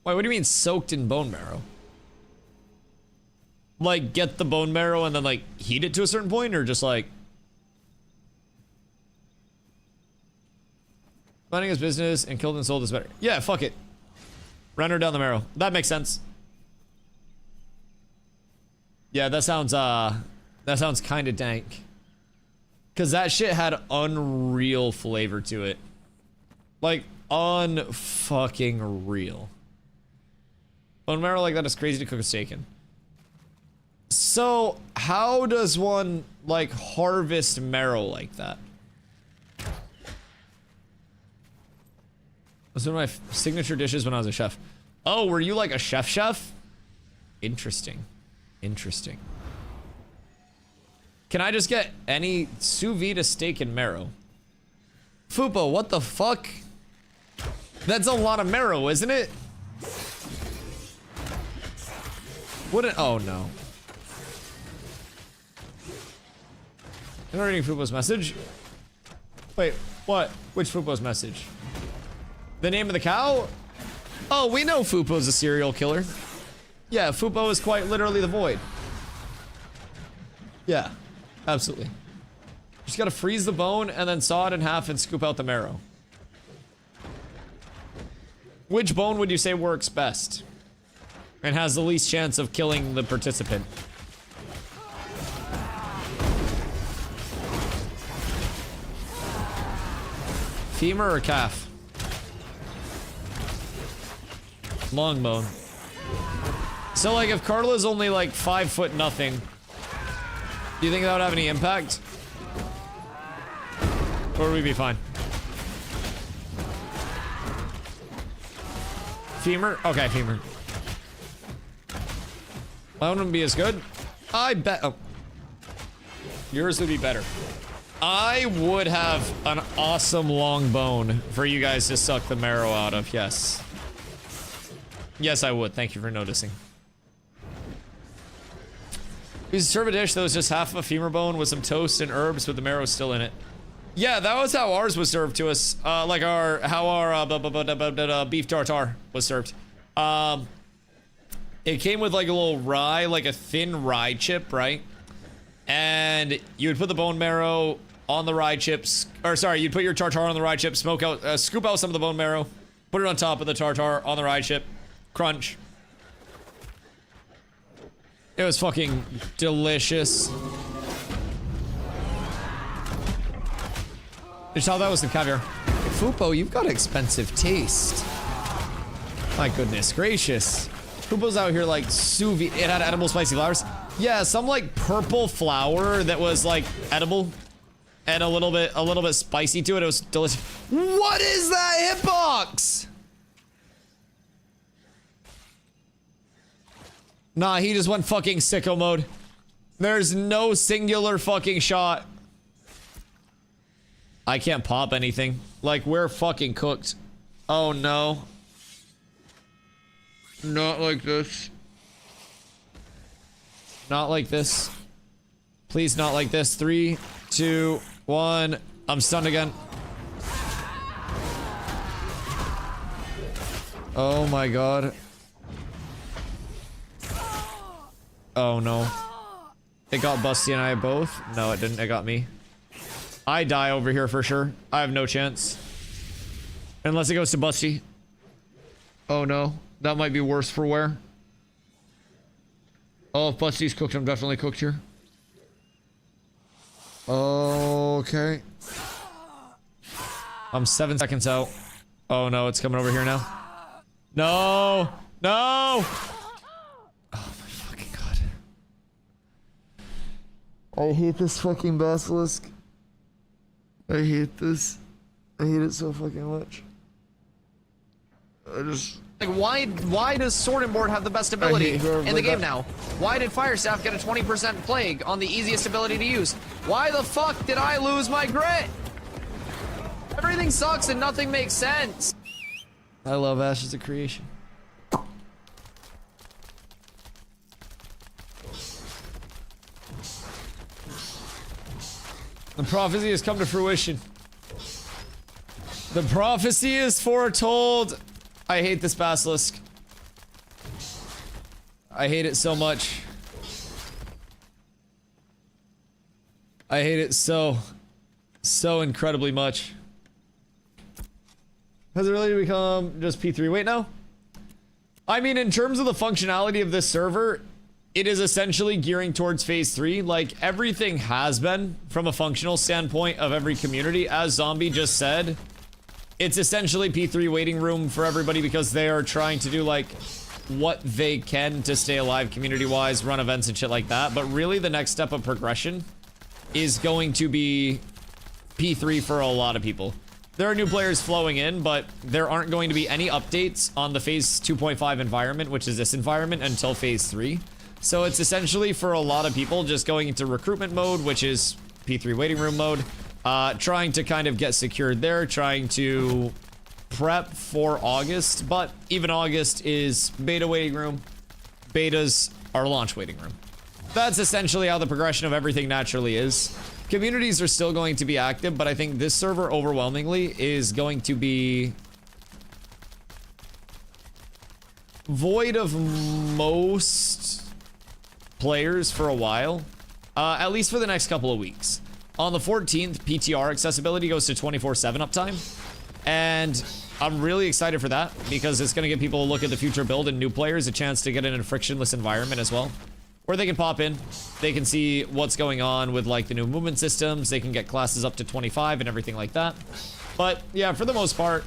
Wait, what do you mean soaked in bone marrow? Like, get the bone marrow and then like heat it to a certain point, or just like... Minding his business and killed and sold is better. Yeah, fuck it. Render down the marrow. That makes sense. Yeah, that sounds kind of dank. Cause that shit had unreal flavor to it. Like, unfucking real. Bone marrow like that is crazy to cook a steak in. So, how does one, like, harvest marrow like that? That's one of my signature dishes when I was a chef. Oh, were you like a chef? Interesting. Interesting. Can I just get any sous vide steak and marrow? Fupo, what the fuck? That's a lot of marrow, isn't it? What an— oh no. I'm not reading Fupo's message. Wait, what? Which Fupo's message? The name of the cow? Oh, we know Fupo's a serial killer. Yeah, Fupo is quite literally the void. Yeah, absolutely. Just gotta freeze the bone and then saw it in half and scoop out the marrow. Which bone would you say works best? And has the least chance of killing the participant? Femur or calf? Long bone. So like if Carla's only like 5 foot nothing, do you think that would have any impact? Or would we be fine? Femur? Okay, femur. Mine wouldn't be as good. I bet— oh. Yours would be better. I would have an awesome long bone for you guys to suck the marrow out of, yes. Yes, I would. Thank you for noticing. We used to serve a dish that was just half of a femur bone with some toast and herbs with the marrow still in it. Yeah, that was how ours was served to us. Like how our beef tartare was served. It came with like a little rye, like a thin rye chip, right? And you would put the bone marrow on the rye chips, or sorry, you'd put your tartare on the rye chip, smoke out, scoop out some of the bone marrow, put it on top of the tartare on the rye chip, crunch. It was fucking delicious. Just how that was the caviar. Fupo, you've got expensive taste. My goodness gracious. Fupo's out here like sous vide. It had edible spicy flowers. Yeah, some like purple flour that was like edible and a little bit spicy to it. It was delicious. What is that hitbox? Nah, he just went fucking sicko mode. There's no singular fucking shot. I can't pop anything. Like, we're fucking cooked. Oh no. Not like this. Not like this. Please not like this. 3, 2, 1. I'm stunned again. Oh my god. Oh no. It got Busty and I both? No, it didn't. It got me. I die over here for sure. I have no chance. Unless it goes to Busty. Oh no. That might be worse for wear. Oh, if Busty's cooked, I'm definitely cooked here. Okay. I'm 7 seconds out. Oh no, it's coming over here now. No! No! Oh my fucking god. I hate this fucking basilisk. I hate this. I hate it so fucking much. I just... Like, why does Sword and Board have the best ability in the game now? Why did Firestaff get a 20% plague on the easiest ability to use? Why the fuck did I lose my grit? Everything sucks and nothing makes sense. I love Ashes of Creation. The prophecy has come to fruition. The prophecy is foretold. I hate this basilisk. I hate it so much. I hate it so incredibly much. Has it really become just P3? Wait, no. I mean, in terms of the functionality of this server, it is essentially gearing towards phase 3. Like, everything has been from a functional standpoint of every community. As Zombie just said, it's essentially P3 waiting room for everybody because they are trying to do, like, what they can to stay alive community-wise, run events and shit like that. But really, the next step of progression is going to be P3 for a lot of people. There are new players flowing in, but there aren't going to be any updates on the phase 2.5 environment, which is this environment, until phase 3. So it's essentially for a lot of people just going into recruitment mode, which is P3 waiting room mode, trying to kind of get secured there, trying to prep for August, but even August is beta waiting room. Betas are launch waiting room. That's essentially how the progression of everything naturally is. Communities are still going to be active, but I think this server overwhelmingly is going to be void of most players for a while, at least for the next couple of weeks. On the 14th, PTR accessibility goes to 24/7 uptime, and I'm really excited for that because it's going to give people a look at the future build and new players a chance to get in a frictionless environment as well, where they can pop in, they can see what's going on with like the new movement systems, they can get classes up to 25 and everything like that. But yeah, for the most part,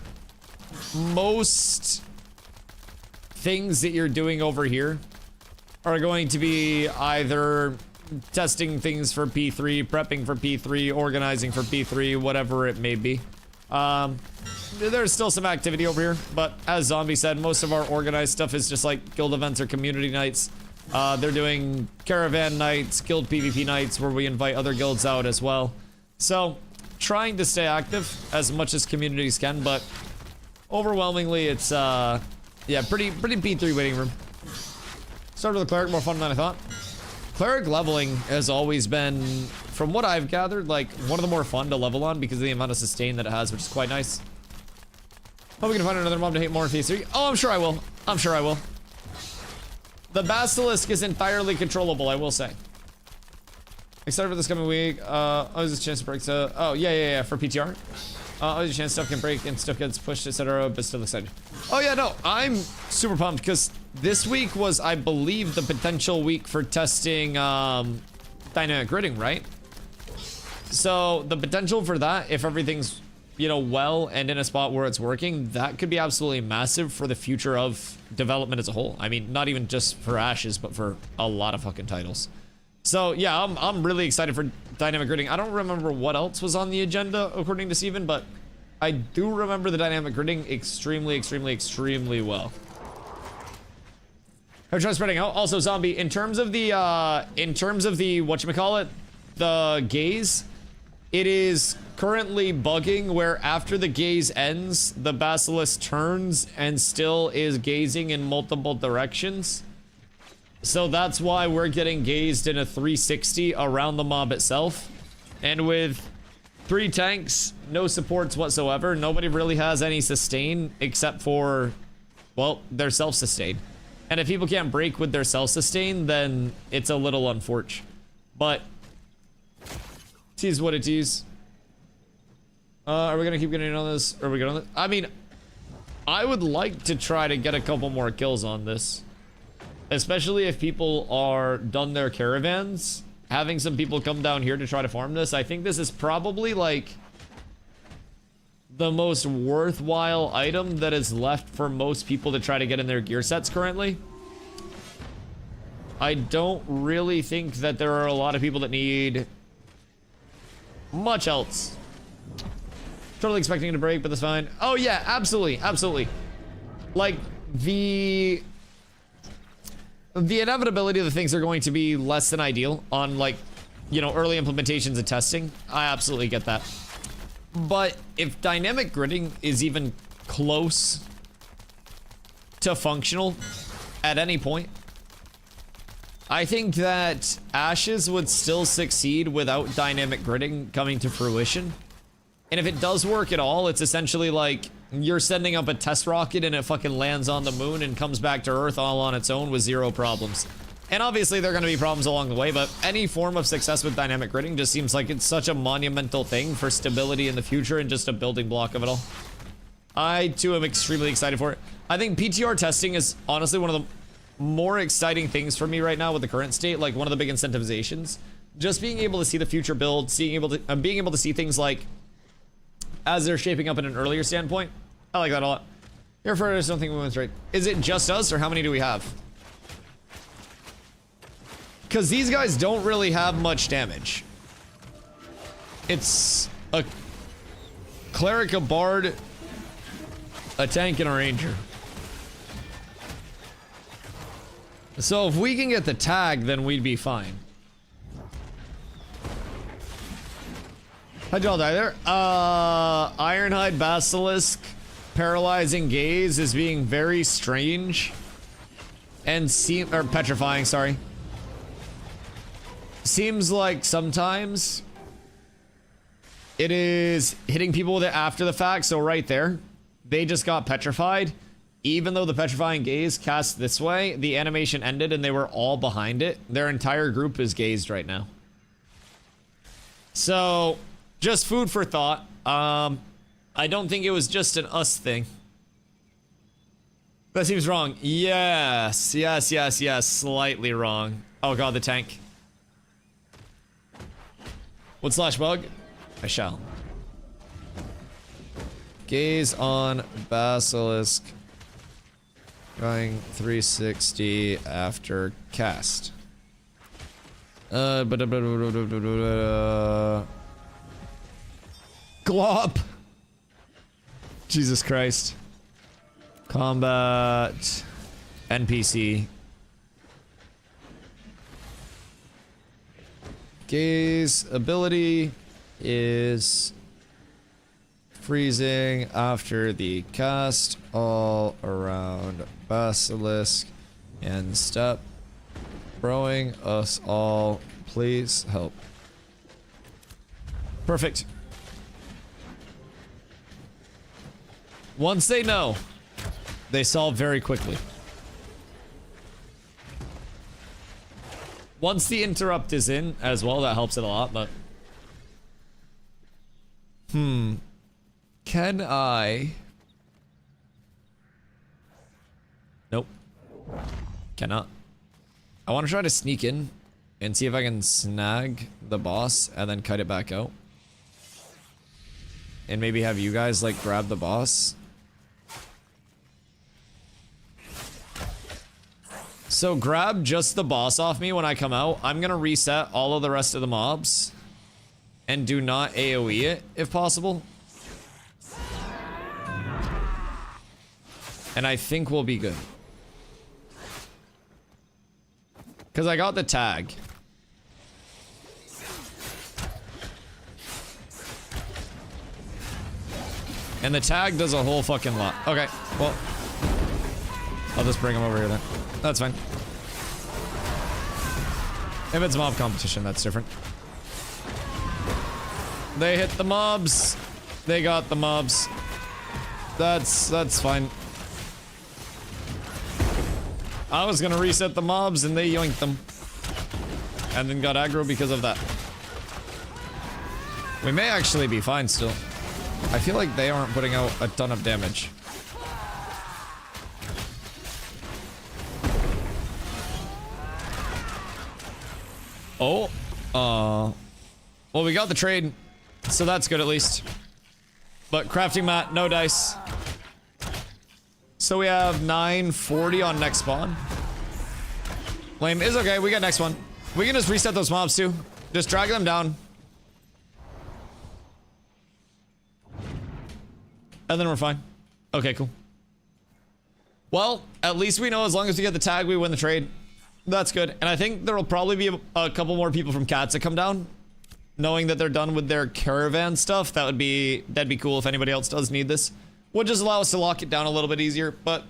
most things that you're doing over here are going to be either testing things for P3, prepping for P3, organizing for P3, whatever it may be. There's still some activity over here, but as Zombie said, most of our organized stuff is just like guild events or community nights. They're doing caravan nights, guild PvP nights where we invite other guilds out as well. So, trying to stay active as much as communities can, but overwhelmingly it's, yeah, pretty P3 waiting room. Started with the cleric, more fun than I thought. Cleric leveling has always been, from what I've gathered, like one of the more fun to level on because of the amount of sustain that it has, which is quite nice. Hope we can find another mob to hate more in phase 3. Oh, I'm sure I will. I'm sure I will. The Basilisk is entirely controllable, I will say. Excited for this coming week. Oh, there's a chance to break to... Oh, yeah, for PTR. Oh, there's a chance stuff can break and stuff gets pushed, etc. But still excited. Oh, yeah, no, I'm super pumped because this week was, I believe, the potential week for testing dynamic gridding, right? So the potential for that, if everything's, you know, well and in a spot where it's working, that could be absolutely massive for the future of development as a whole. I mean, not even just for Ashes, but for a lot of fucking titles. So yeah, I'm really excited for dynamic gridding. I don't remember what else was on the agenda according to Steven, but I do remember the dynamic gridding extremely well. How try spreading out. Also, Zombie, in terms of the whatchamacallit, the gaze, it is currently bugging where after the gaze ends, the Basilisk turns and still is gazing in multiple directions. So that's why we're getting gazed in a 360 around the mob itself. And with 3 tanks, no supports whatsoever, nobody really has any sustain except for, well, their self-sustain. And if people can't break with their self-sustain, then it's a little unfortunate. But tease what it is. Are we gonna keep getting in on this? Are we gonna? I mean, I would like to try to get a couple more kills on this, especially if people are done their caravans. Having some people come down here to try to farm this, I think this is probably like the most worthwhile item that is left for most people to try to get in their gear sets currently. I don't really think that there are a lot of people that need much else. Totally expecting it to break, but that's fine. Oh yeah, absolutely. Like, the inevitability of the things are going to be less than ideal on, like, you know, early implementations and testing. I absolutely get that. But if dynamic gridding is even close to functional at any point, I think that Ashes would still succeed without dynamic gridding coming to fruition. And if it does work at all, it's essentially like you're sending up a test rocket and it fucking lands on the moon and comes back to Earth all on its own with 0 problems. And obviously there are going to be problems along the way, but any form of success with dynamic gridding just seems like it's such a monumental thing for stability in the future and just a building block of it all. I too am extremely excited for it. I think PTR testing is honestly one of the more exciting things for me right now with the current state. Like one of the big incentivizations, just being able to see the future build, being able to see things like as they're shaping up in an earlier standpoint. I like that a lot. Here for I don't think we went right. Is it just us or how many do we have? Because these guys don't really have much damage. It's a cleric, a bard, a tank, and a ranger. So if we can get the tag, then we'd be fine. How'd y'all die there? Ironhide Basilisk paralyzing gaze is being very strange. And petrifying, sorry. Seems like sometimes it is hitting people with it after the fact. So right there, they just got petrified. Even though the petrifying gaze cast this way, the animation ended and they were all behind it. Their entire group is gazed right now. So just food for thought. I don't think it was just an us thing. That seems wrong. Yes, slightly wrong. Oh god, the tank. What slash bug? I shall. Gaze on Basilisk. Going 360 after cast. Glop! Jesus Christ. Combat. NPC. Gaze ability is freezing after the cast all around Basilisk and step. Throwing us all, please help. Perfect. Once they know, they solve very quickly. Once the interrupt is in as well, that helps it a lot, but... Can I... Nope. Cannot. I want to try to sneak in and see if I can snag the boss and then cut it back out. And maybe have you guys, like, grab the boss. So grab just the boss off me when I come out. I'm gonna reset all of the rest of the mobs. And do not AoE it, if possible. And I think we'll be good. Because I got the tag. And the tag does a whole fucking lot. Okay, well. I'll just bring him over here then. That's fine. If it's mob competition, that's different. They hit the mobs. They got the mobs. That's fine. I was gonna reset the mobs and they yoinked them. And then got aggro because of that. We may actually be fine still. I feel like they aren't putting out a ton of damage. Oh, well, we got the trade, so that's good at least. But crafting mat, no dice. So we have 940 on next spawn. Lame is okay, we got next one. We can just reset those mobs too. Just drag them down. And then we're fine. Okay, cool. Well, at least we know as long as we get the tag, we win the trade. That's good. And I think there will probably be a couple more people from Cats that come down. Knowing that they're done with their caravan stuff, that'd be cool if anybody else does need this. Would just allow us to lock it down a little bit easier, but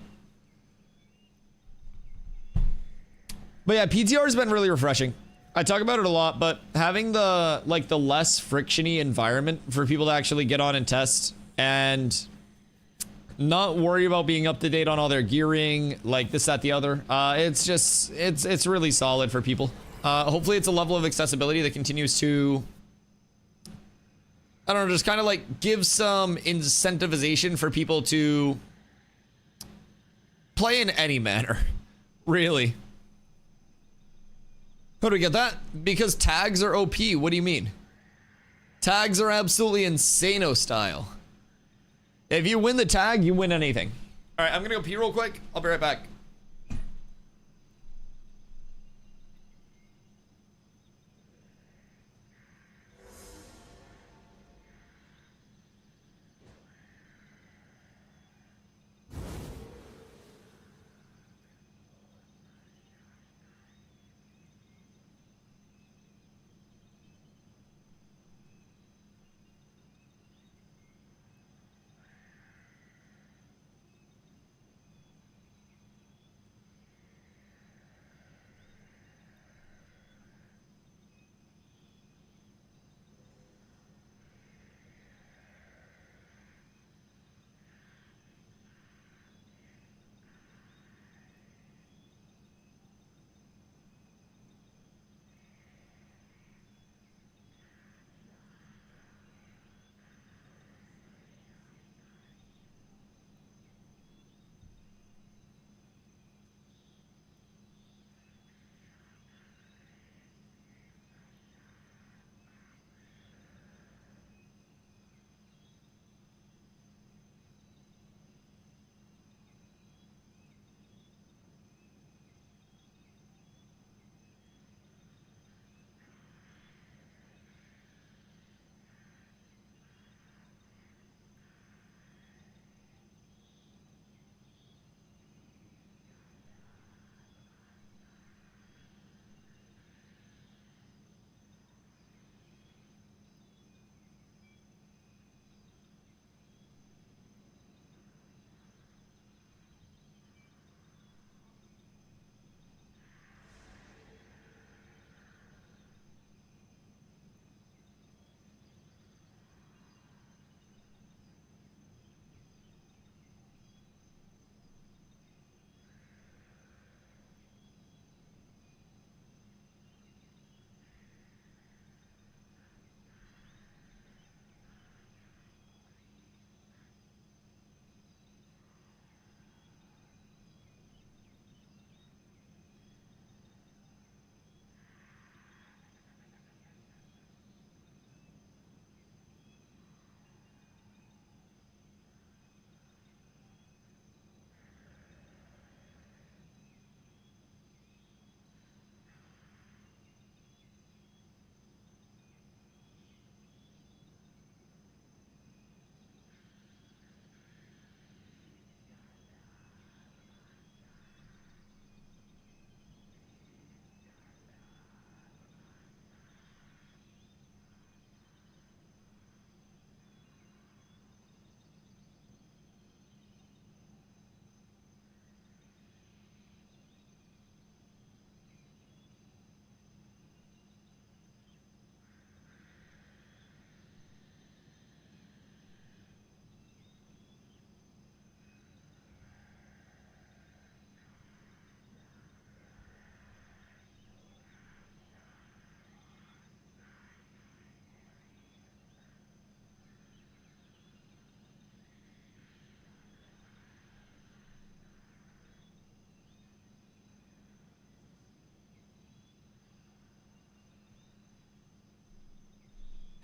yeah, PTR has been really refreshing. I talk about it a lot, but having the less frictiony environment for people to actually get on and test and not worry about being up to date on all their gearing, like this, that, the other. It's just, it's really solid for people. Hopefully it's a level of accessibility that continues to I don't know, just kind of like give some incentivization for people to play in any manner, really. How do we get that? Because tags are OP. What do you mean? Tags are absolutely insano style. If you win the tag, you win anything. All right, I'm gonna go pee real quick. I'll be right back.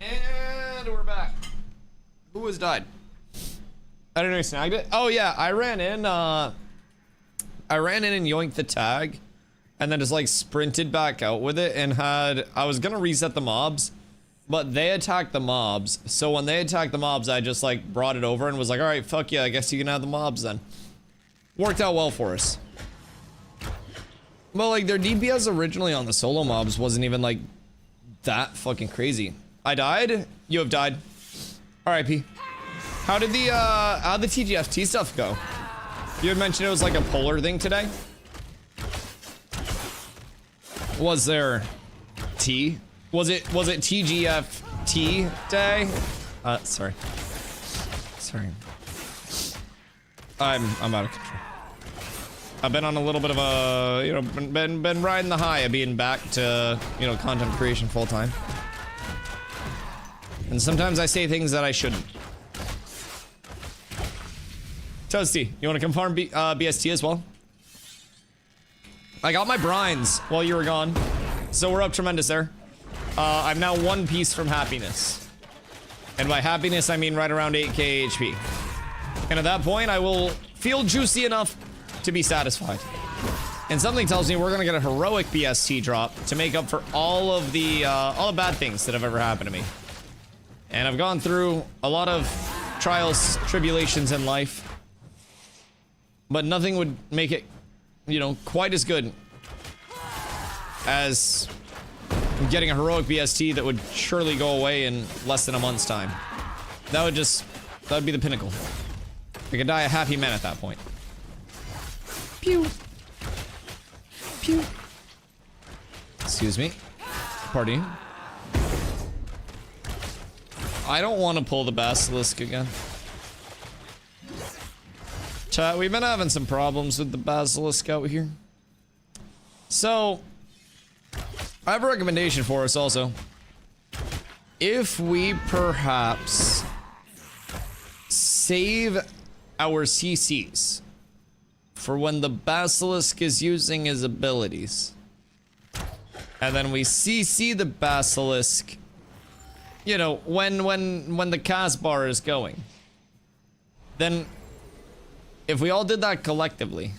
And we're back. Who has died? I don't know who snagged it. Oh yeah, I ran in and yoinked the tag and then just like sprinted back out with it and I was gonna reset the mobs, but they attacked the mobs. So when they attacked the mobs, I just like brought it over and was like, all right, fuck yeah, I guess you can have the mobs then. Worked out well for us. But like their DPS originally on the solo mobs wasn't even like that fucking crazy. I died. You have died. R.I.P. How'd the TGFT stuff go? You had mentioned it was like a polar thing today. Was there T? Was it TGFT day? Sorry. I'm out of control. I've been on a little bit of a, you know, been riding the high of being back to, you know, content creation full time. And sometimes I say things that I shouldn't. Toasty, you want to come farm BST as well? I got my brines while you were gone, so we're up tremendous there. I'm now 1 piece from happiness. And by happiness, I mean right around 8k HP. And at that point, I will feel juicy enough to be satisfied. And something tells me we're gonna get a heroic BST drop to make up for all the bad things that have ever happened to me. And I've gone through a lot of trials, tribulations in life, but nothing would make it, you know, quite as good as getting a heroic BST that would surely go away in less than a month's time. That would be the pinnacle. I could die a happy man at that point. Pew. Pew. Excuse me. Party. I don't want to pull the basilisk again. Chat, we've been having some problems with the basilisk out here. So, I have a recommendation for us also. If we perhaps save our CCs for when the basilisk is using his abilities, and then we CC the basilisk, you know, when the cast bar is going, then if we all did that collectively,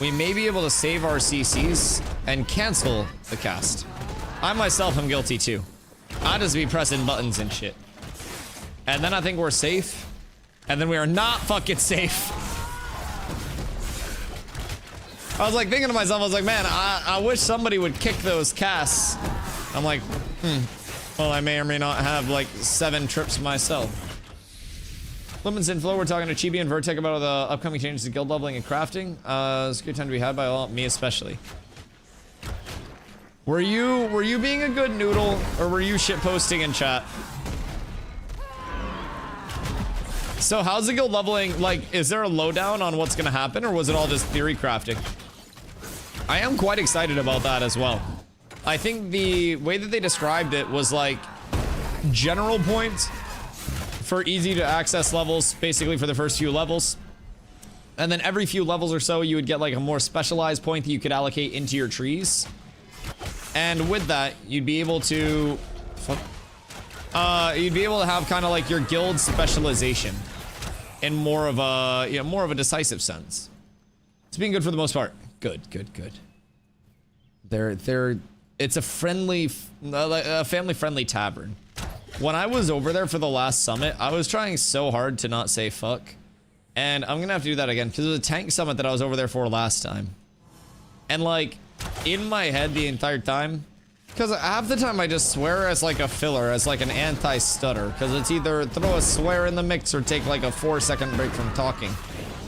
we may be able to save our CCs and cancel the cast. I myself am guilty too. I just be pressing buttons and shit. And then I think we're safe. And then we are not fucking safe. I was like thinking to myself, I was like, man, I wish somebody would kick those casts. I'm like, well, I may or may not have like 7 trips myself. Lemons in Flow, we're talking to Chibi and Vertec about the upcoming changes to guild leveling and crafting. It's a good time to be had by all, me especially. Were you being a good noodle, or were you shit posting in chat? So how's the guild leveling? Like, is there a lowdown on what's gonna happen, or was it all just theory crafting? I am quite excited about that as well. I think the way that they described it was like general points for easy to access levels, basically for the first few levels. And then every few levels or so, you would get like a more specialized point that you could allocate into your trees. And with that, you'd be able to have kind of like your guild specialization in more of a, you know, more of a decisive sense. It's been good for the most part. Good. It's a friendly, a family-friendly tavern. When I was over there for the last summit, I was trying so hard to not say fuck. And I'm gonna have to do that again, because it was a tank summit that I was over there for last time. And like, in my head the entire time, because half the time I just swear as like a filler, as like an anti-stutter, because it's either throw a swear in the mix or take like a 4-second break from talking,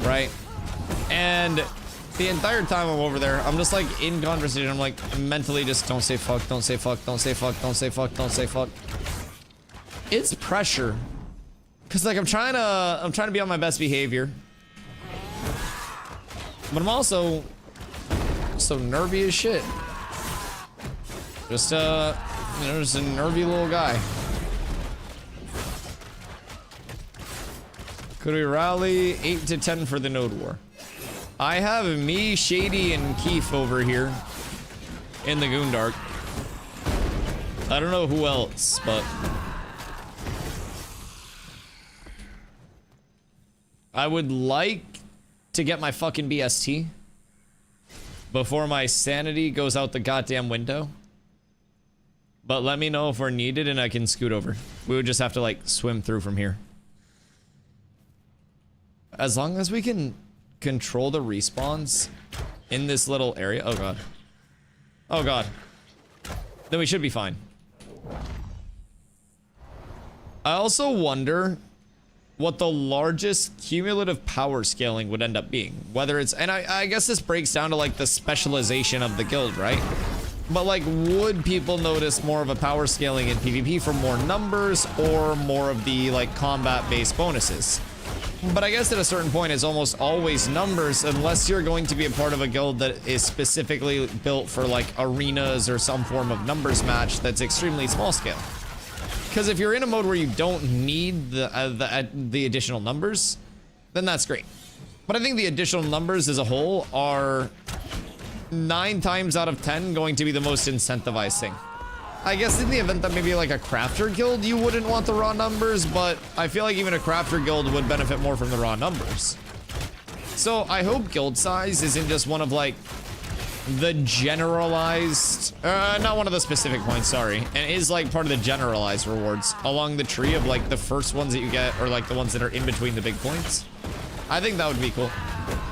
right? And the entire time I'm over there, I'm just like in conversation, I'm like mentally just don't say fuck, don't say fuck, don't say fuck, don't say fuck, don't say fuck. It's pressure, cause like I'm trying to be on my best behavior, but I'm also so nervy as shit. Just you know, just a nervy little guy. Could we rally 8 to 10 for the node war? I have me, Shady, and Keith over here in the Goondark. I don't know who else, but I would like to get my fucking BST before my sanity goes out the goddamn window. But let me know if we're needed and I can scoot over. We would just have to like swim through from here. As long as we can control the respawns in this little area. Oh god. Oh god. Then we should be fine. I also wonder what the largest cumulative power scaling would end up being. Whether it's, and I guess this breaks down to like the specialization of the guild, right? But like, would people notice more of a power scaling in PvP for more numbers or more of the like combat-based bonuses? But I guess at a certain point it's almost always numbers, unless you're going to be a part of a guild that is specifically built for like arenas or some form of numbers match that's extremely small scale. Because if you're in a mode where you don't need the additional numbers, then that's great. But I think the additional numbers as a whole are 9 times out of 10 going to be the most incentivized thing. I guess in the event that maybe like a crafter guild, you wouldn't want the raw numbers, but I feel like even a crafter guild would benefit more from the raw numbers. So I hope guild size isn't just one of like the generalized, not one of the specific points, sorry, and is like part of the generalized rewards along the tree of like the first ones that you get, or like the ones that are in between the big points. I think that would be cool.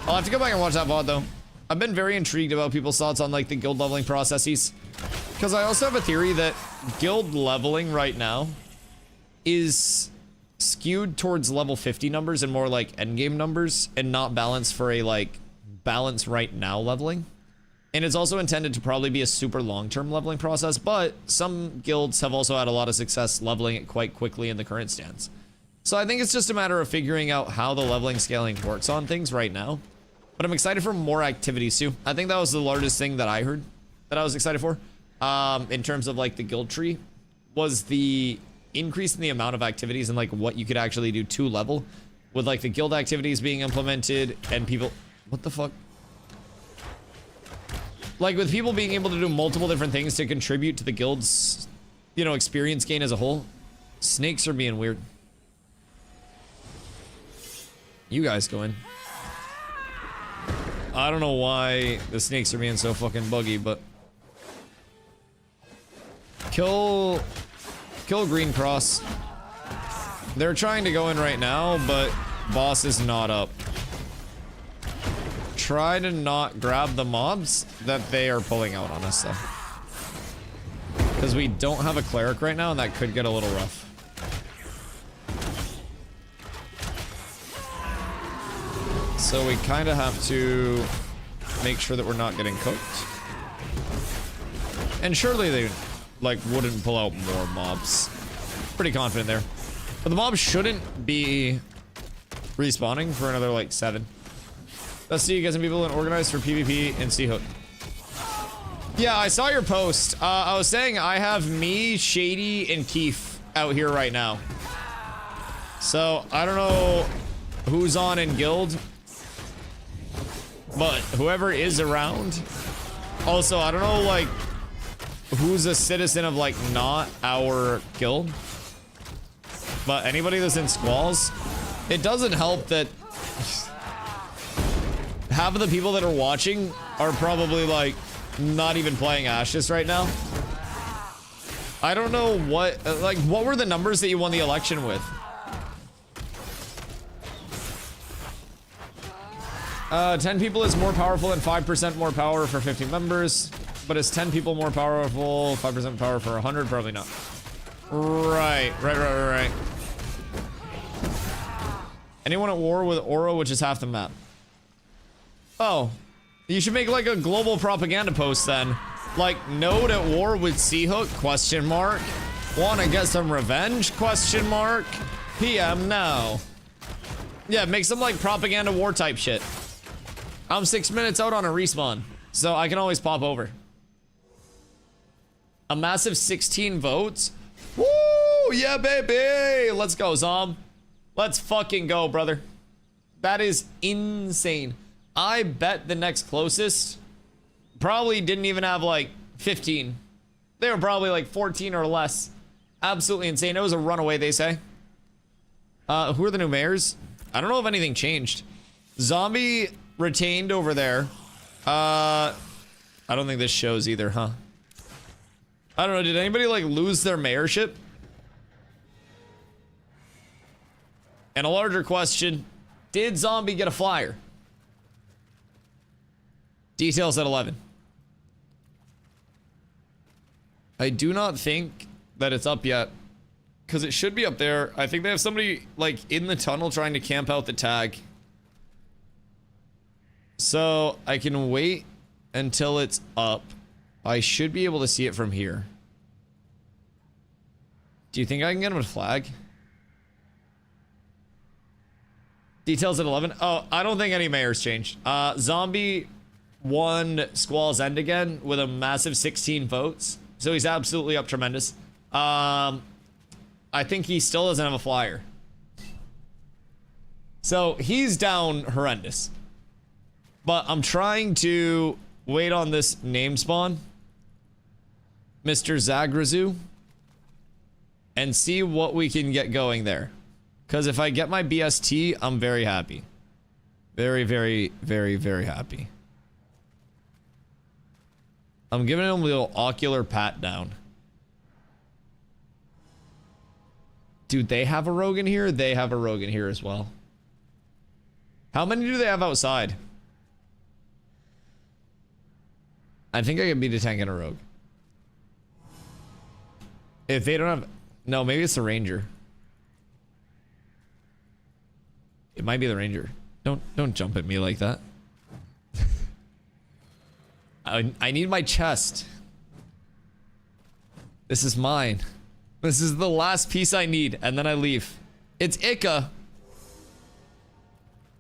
I'll have to go back and watch that VOD though. I've been very intrigued about people's thoughts on like the guild leveling processes, because I also have a theory that guild leveling right now is skewed towards level 50 numbers and more like endgame numbers, and not balanced for a like balance right now leveling. And it's also intended to probably be a super long-term leveling process, but some guilds have also had a lot of success leveling it quite quickly in the current stance. So I think it's just a matter of figuring out how the leveling scaling works on things right now. But I'm excited for more activities too. I think that was the largest thing that I heard that I was excited for, in terms of like the guild tree, was the increase in the amount of activities and like what you could actually do to level, with like the guild activities being implemented and people, what the fuck? Like with people being able to do multiple different things to contribute to the guild's, you know, experience gain as a whole. Snakes are being weird. You guys go in. I don't know why the snakes are being so fucking buggy, but kill Green Cross. They're trying to go in right now, but boss is not up. Try to not grab the mobs that they are pulling out on us though, because we don't have a cleric right now and that could get a little rough. So we kind of have to make sure that we're not getting cooked. And surely they like wouldn't pull out more mobs. Pretty confident there. But the mobs shouldn't be respawning for another like 7. Let's see you guys and people and organized for PvP and Seahook. Yeah, I saw your post. I was saying I have me, Shady, and Keith out here right now. So I don't know who's on in guild, but whoever is around. Also, I don't know like who's a citizen of like not our guild, but anybody that's in squalls, it doesn't help that half of the people that are watching are probably like not even playing Ashes right now. I don't know what, like, what were the numbers that you won the election with? 10 people is more powerful and 5% more power for 50 members, but is 10 people more powerful, 5% power for 100? Probably not. Right. Anyone at war with Aura, which is half the map? Oh, you should make like a global propaganda post then. Like, node at war with Seahook, question mark. Wanna get some revenge, question mark. PM now. Yeah, make some like propaganda war type shit. I'm 6 minutes out on a respawn, so I can always pop over. A massive 16 votes. Woo, yeah baby. Let's go, Zom. Let's fucking go, brother. That is insane. I bet the next closest probably didn't even have like 15. They were probably like 14 or less. Absolutely insane. It was a runaway, they say. Who are the new mayors? I don't know if anything changed. Zombie retained over there. I don't think this shows either, huh? I don't know. Did anybody like lose their mayorship? And a larger question, did Zombie get a flyer? Details at 11. I do not think that it's up yet, because it should be up there. I think they have somebody like in the tunnel trying to camp out the tag. So I can wait until it's up. I should be able to see it from here. Do you think I can get him a flag? Details at 11. Oh, I don't think any mayors changed. Zombie won Squall's End again with a massive 16 votes. So he's absolutely up tremendous. I think he still doesn't have a flyer. So he's down horrendous. But I'm trying to wait on this name spawn, Mr. Zagrazu, and see what we can get going there. Because if I get my BST, I'm very happy. Very, very, very, very happy. I'm giving him a little ocular pat down. Dude, they have a rogue in here? They have a rogue in here as well. How many do they have outside? I think I can beat a tank and a rogue. If they don't have... No, maybe it's the ranger. It might be the ranger. Don't jump at me like that. I need my chest. This is mine. This is the last piece I need, and then I leave. It's Ika.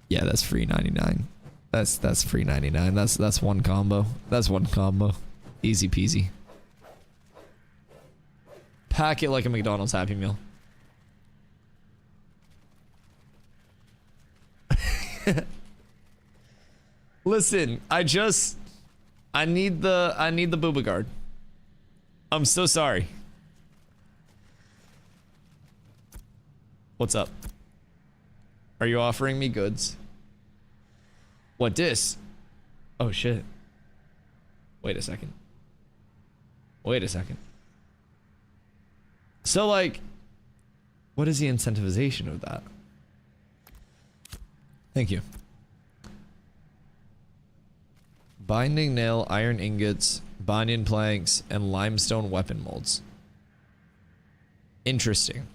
Yeah, that's free 99. That's free 99. That's one combo. That's one combo. Easy peasy. Pack it like a McDonald's Happy Meal. Listen, I need the booba guard. I'm so sorry. What's up? Are you offering me goods? What dis? Oh shit. Wait a second. Wait a second. So like, what is the incentivization of that? Thank you. Binding nail, iron ingots, banyan planks, and limestone weapon molds. Interesting.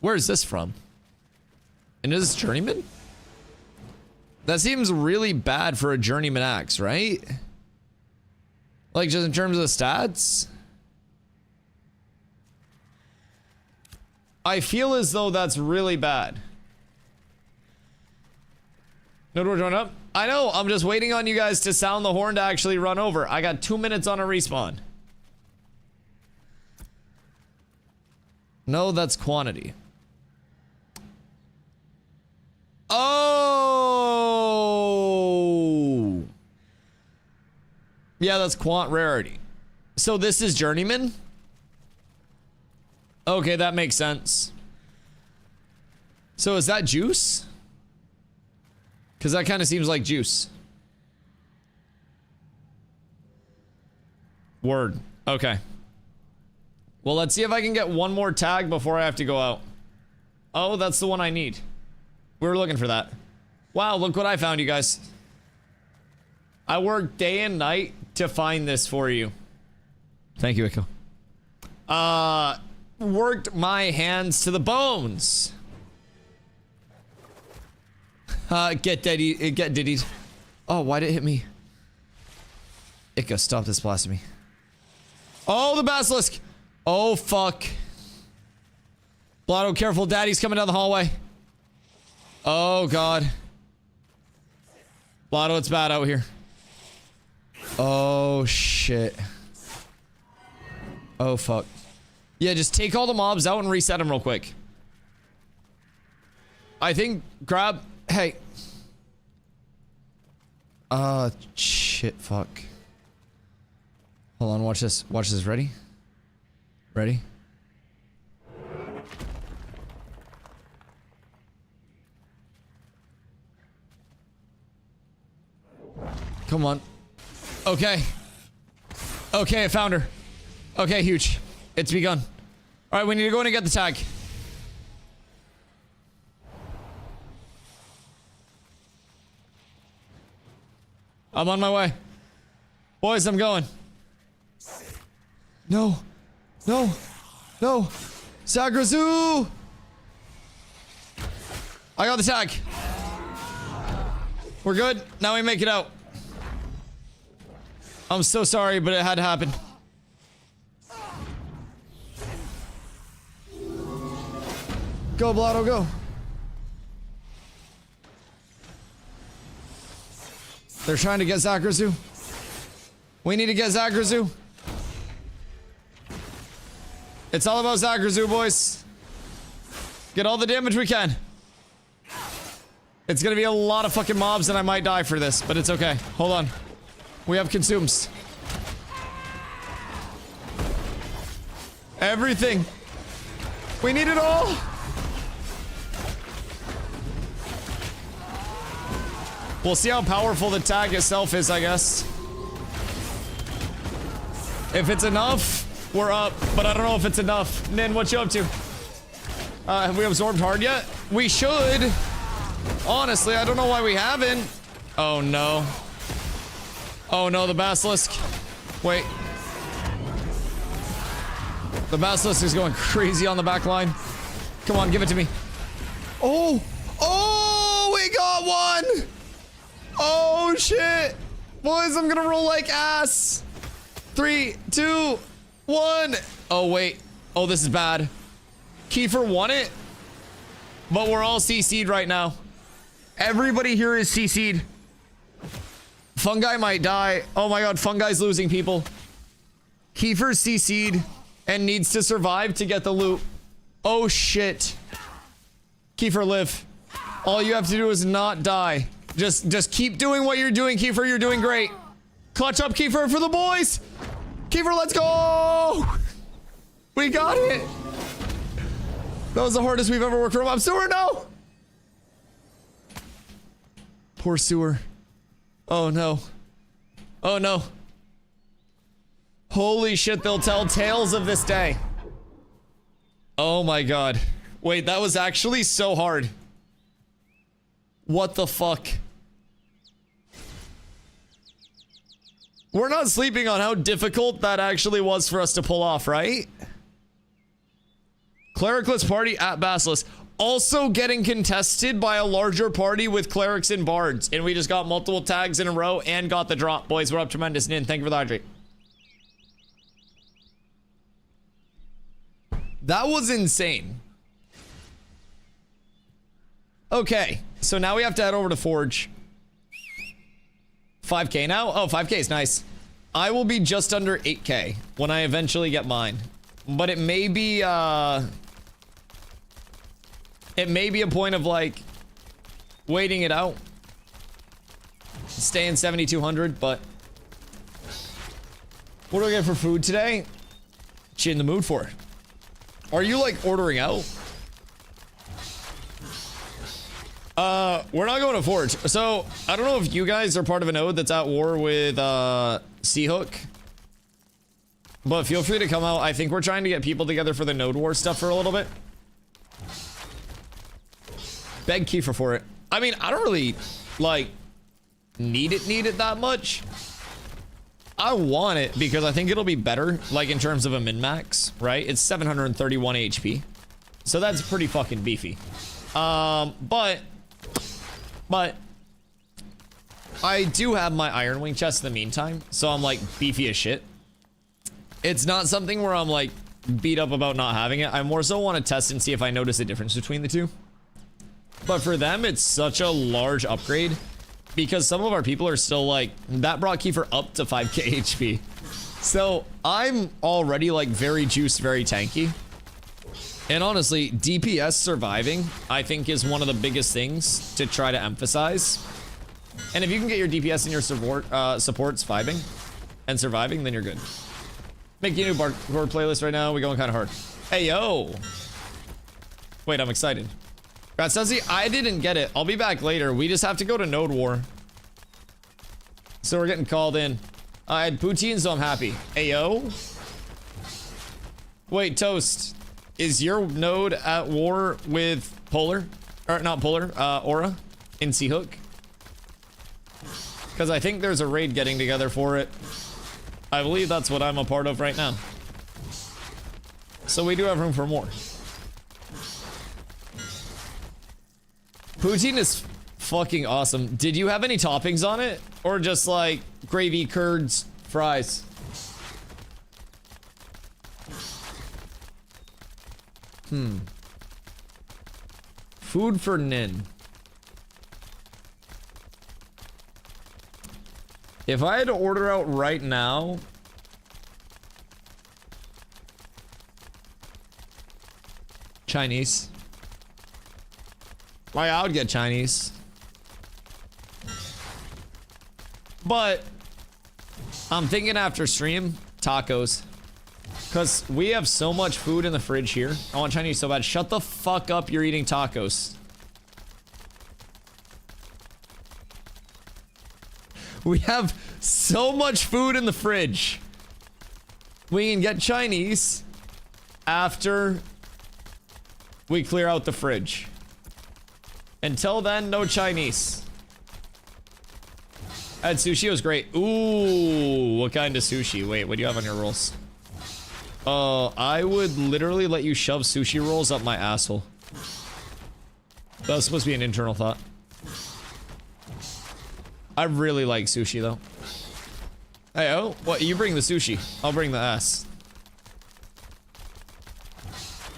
Where is this from? And is this journeyman? That seems really bad for a journeyman axe, right? Like just in terms of the stats? I feel as though that's really bad. No door join up. I know, I'm just waiting on you guys to sound the horn to actually run over. I got 2 minutes on a respawn. No, that's quantity. Oh! Yeah, that's quant rarity. So this is journeyman? Okay, that makes sense. So is that juice? Because that kind of seems like juice. Word. Okay. Well, let's see if I can get one more tag before I have to go out. Oh, that's the one I need. We were looking for that. Wow, look what I found, you guys. I worked day and night to find this for you. Thank you, Echo. Worked my hands to the bones. Get diddied. Oh, why did it hit me? Ika, stop this blasphemy. Oh, the basilisk. Oh, fuck. Blotto, careful. Daddy's coming down the hallway. Oh, God. Blotto, it's bad out here. Oh, shit. Oh, fuck. Yeah, just take all the mobs out and reset them real quick. I think grab... Hey. Shit, fuck. Hold on, watch this. Watch this. Ready? Ready? Come on. Okay. Okay, I found her. Okay, huge. It's begun. Alright, we need to go in and get the tag. I'm on my way. Boys, I'm going. No. No. No. Sagrazu! I got the tag. We're good. Now we make it out. I'm so sorry, but it had to happen. Go, Blotto, go. They're trying to get Zagrazu. We need to get Zagrazu. It's all about Zagrazu, boys. Get all the damage we can. It's gonna be a lot of fucking mobs and I might die for this, but it's okay. Hold on. We have consumes. Everything. We need it all. We'll see how powerful the tag itself is, I guess. If it's enough, we're up. But I don't know if it's enough. Nin, what you up to? Have we absorbed hard yet? We should. Honestly, I don't know why we haven't. Oh, no. Oh, no, the basilisk. Wait. The basilisk is going crazy on the back line. Come on, give it to me. Oh! Oh, we got one! Oh, shit! Boys, I'm gonna roll like ass. 3, 2, 1. Oh, wait. Oh, this is bad. Kiefer won it, but we're all CC'd right now. Everybody here is CC'd. Fungi might die. Oh my god, Fungi's losing people. Kiefer's CC'd and needs to survive to get the loot. Oh shit. Kiefer, live. All you have to do is not die. Just keep doing what you're doing, Kiefer. You're doing great. Clutch up, Kiefer, for the boys. Kiefer, let's go. We got it. That was the hardest we've ever worked for a mob. Sewer, no. Poor Sewer. Oh no. Oh no. Holy shit, they'll tell tales of this day. Oh my god. Wait, that was actually so hard. What the fuck? We're not sleeping on how difficult that actually was for us to pull off, right? Clericless party at Basilisk. Also getting contested by a larger party with clerics and bards. And we just got multiple tags in a row and got the drop. Boys, we're up tremendous. Nin, thank you for the hydrate. That was insane. Okay, so now we have to head over to Forge. 5k now? Oh, 5k is nice. I will be just under 8k when I eventually get mine. But it may be, it may be a point of, like, waiting it out. Staying 7,200, but... What do I get for food today? What you in the mood for? Are you, like, ordering out? We're not going to Forge. So, I don't know if you guys are part of a node that's at war with, Seahook. But feel free to come out. I think we're trying to get people together for the node war stuff for a little bit. Beg Kiefer for it. I mean, I don't really, like, need it that much. I want it because I think it'll be better, like, in terms of a min-max, right? It's 731 HP. So that's pretty fucking beefy. But I do have my Iron Wing chest in the meantime, so I'm, like, beefy as shit. It's not something where I'm, like, beat up about not having it. I more so want to test and see if I notice a difference between the two. But for them, it's such a large upgrade because some of our people are still like, that brought Kiefer up to 5k HP. So I'm already like very juiced, very tanky. And honestly, DPS surviving, I think is one of the biggest things to try to emphasize. And if you can get your DPS and your supports vibing and surviving, then you're good. Making a new hardcore playlist right now. We're going kind of hard. Hey, yo. Wait, I'm excited. Ratsuzzy, I didn't get it. I'll be back later. We just have to go to Node War. So we're getting called in. I had poutine, so I'm happy. Ayo. Wait, Toast. Is your node at war with Polar? Or not Polar, Aura in Seahook? Because I think there's a raid getting together for it. I believe that's what I'm a part of right now. So we do have room for more. Poutine is fucking awesome. Did you have any toppings on it? Or just like gravy, curds, fries? Food for Nin. If I had to order out right now, Chinese. Like, I would get Chinese. But I'm thinking after stream, tacos. Because we have so much food in the fridge here. I want Chinese so bad. Shut the fuck up, you're eating tacos. We have so much food in the fridge. We can get Chinese after we clear out the fridge. Until then, no Chinese. I had sushi, it was great. Ooh, what kind of sushi? Wait, what do you have on your rolls? I would literally let you shove sushi rolls up my asshole. That was supposed to be an internal thought. I really like sushi though. Hey, oh, what? You bring the sushi. I'll bring the ass.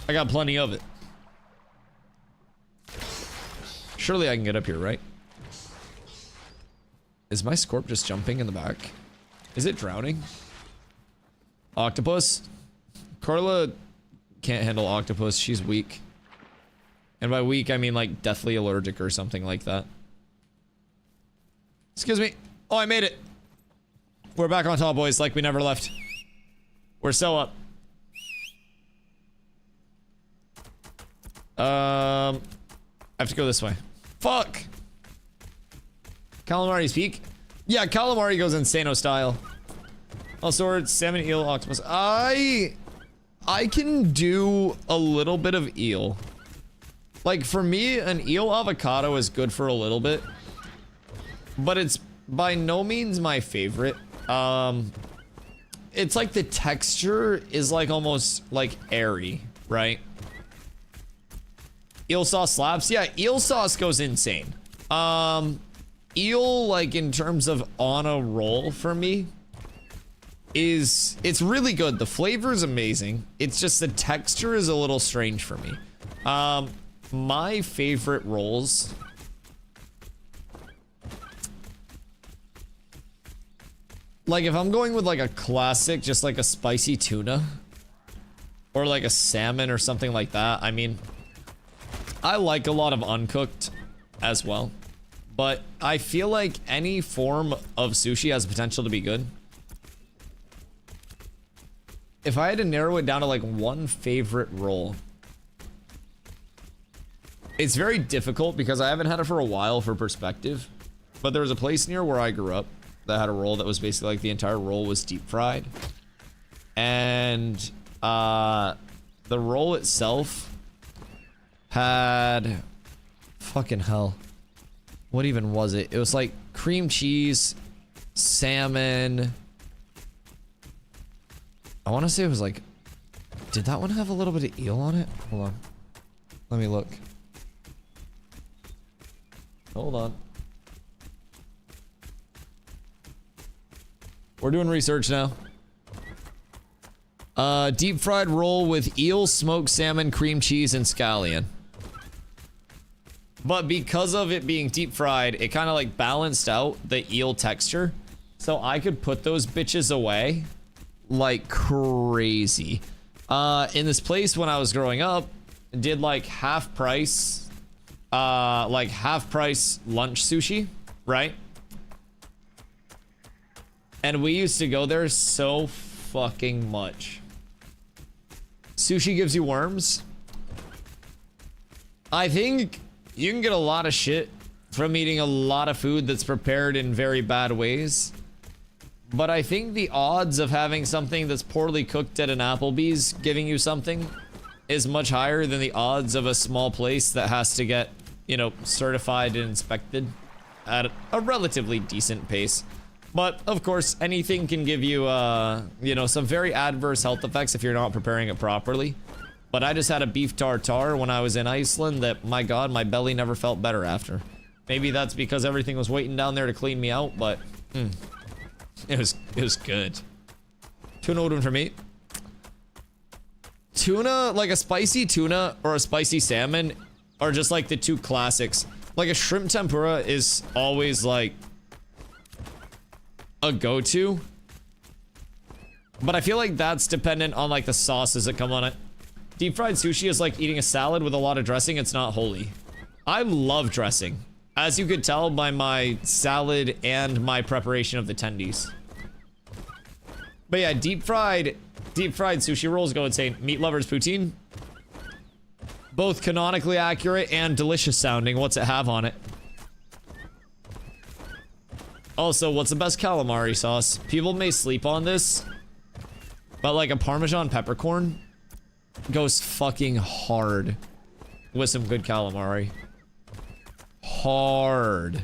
I got plenty of it. Surely I can get up here, right? Is my Scorp just jumping in the back? Is it drowning? Octopus? Carla can't handle octopus. She's weak. And by weak, I mean like deathly allergic or something like that. Excuse me. Oh, I made it. We're back on top, boys, like we never left. We're so up. I have to go this way. Fuck. Calamari's peak? Yeah, calamari goes insano style. All swords, salmon, eel, octopus. I can do a little bit of eel. Like, for me, an eel avocado is good for a little bit. But it's by no means my favorite. It's like the texture is like almost like airy, right? Eel sauce slaps? Yeah, eel sauce goes insane. Eel, like in terms of on a roll for me, it's really good. The flavor is amazing. It's just the texture is a little strange for me. My favorite rolls, like if I'm going with like a classic, just like a spicy tuna or like a salmon or something like that, I mean, I like a lot of uncooked as well, but I feel like any form of sushi has potential to be good. If I had to narrow it down to like one favorite roll, it's very difficult because I haven't had it for a while for perspective, but there was a place near where I grew up that had a roll that was basically like the entire roll was deep fried. And the roll itself had, fucking hell, what even was it? It was like cream cheese, salmon. I want to say it was like, did that one have a little bit of eel on it? Hold on. Let me look. Hold on. We're doing research now. Deep fried roll with eel, smoked salmon, cream cheese, and scallion. But because of it being deep fried, it kind of like balanced out the eel texture. So I could put those bitches away like crazy. In this place when I was growing up, did like half price lunch sushi, right? And we used to go there so fucking much. Sushi gives you worms. I think you can get a lot of shit from eating a lot of food that's prepared in very bad ways. But I think the odds of having something that's poorly cooked at an Applebee's giving you something is much higher than the odds of a small place that has to get, you know, certified and inspected at a relatively decent pace. But of course, anything can give you, you know, some very adverse health effects if you're not preparing it properly. But I just had a beef tartare when I was in Iceland that, my God, my belly never felt better after. Maybe that's because everything was waiting down there to clean me out, but it was good. Tuna udon for me. Tuna, like a spicy tuna or a spicy salmon are just like the two classics. Like a shrimp tempura is always like a go-to, but I feel like that's dependent on like the sauces that come on it. deep fried sushi is like eating a salad with a lot of dressing. It's not holy. I love dressing, as you could tell by my salad and my preparation of the tendies. But yeah, deep fried sushi rolls go insane. Meat lovers poutine, both canonically accurate and delicious sounding. What's it have on it? Also, what's the best calamari sauce? People may sleep on this, but like a Parmesan peppercorn goes fucking hard with some good calamari. Hard.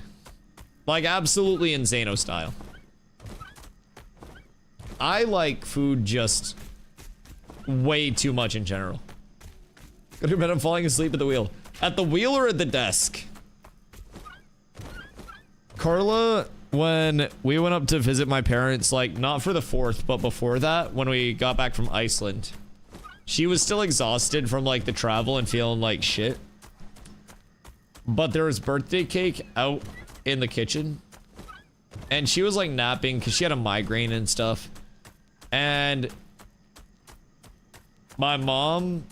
Like absolutely insano style. I like food just way too much in general. Go to bed, I'm falling asleep at the wheel. At the wheel or at the desk? Carla, when we went up to visit my parents, like not for the 4th, but before that, when we got back from Iceland, she was still exhausted from like the travel and feeling like shit. But there was birthday cake out in the kitchen, and she was like napping because she had a migraine and stuff. And my mom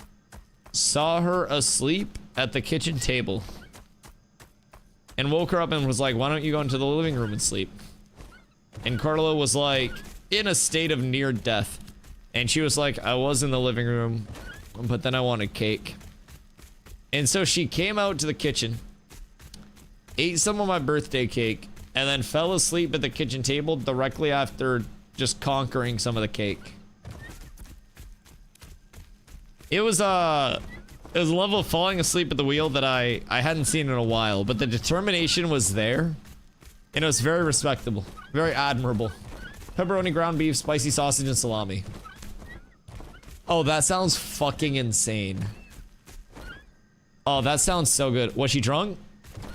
saw her asleep at the kitchen table and woke her up and was like, why don't you go into the living room and sleep? And Carla was like in a state of near death. And she was like, I was in the living room, but then I wanted cake. And so she came out to the kitchen, ate some of my birthday cake, and then fell asleep at the kitchen table directly after just conquering some of the cake. It was a level of falling asleep at the wheel that I hadn't seen in a while, but the determination was there, and it was very respectable, very admirable. Pepperoni, ground beef, spicy sausage, and salami. Oh, that sounds fucking insane. Oh, that sounds so good. Was she drunk?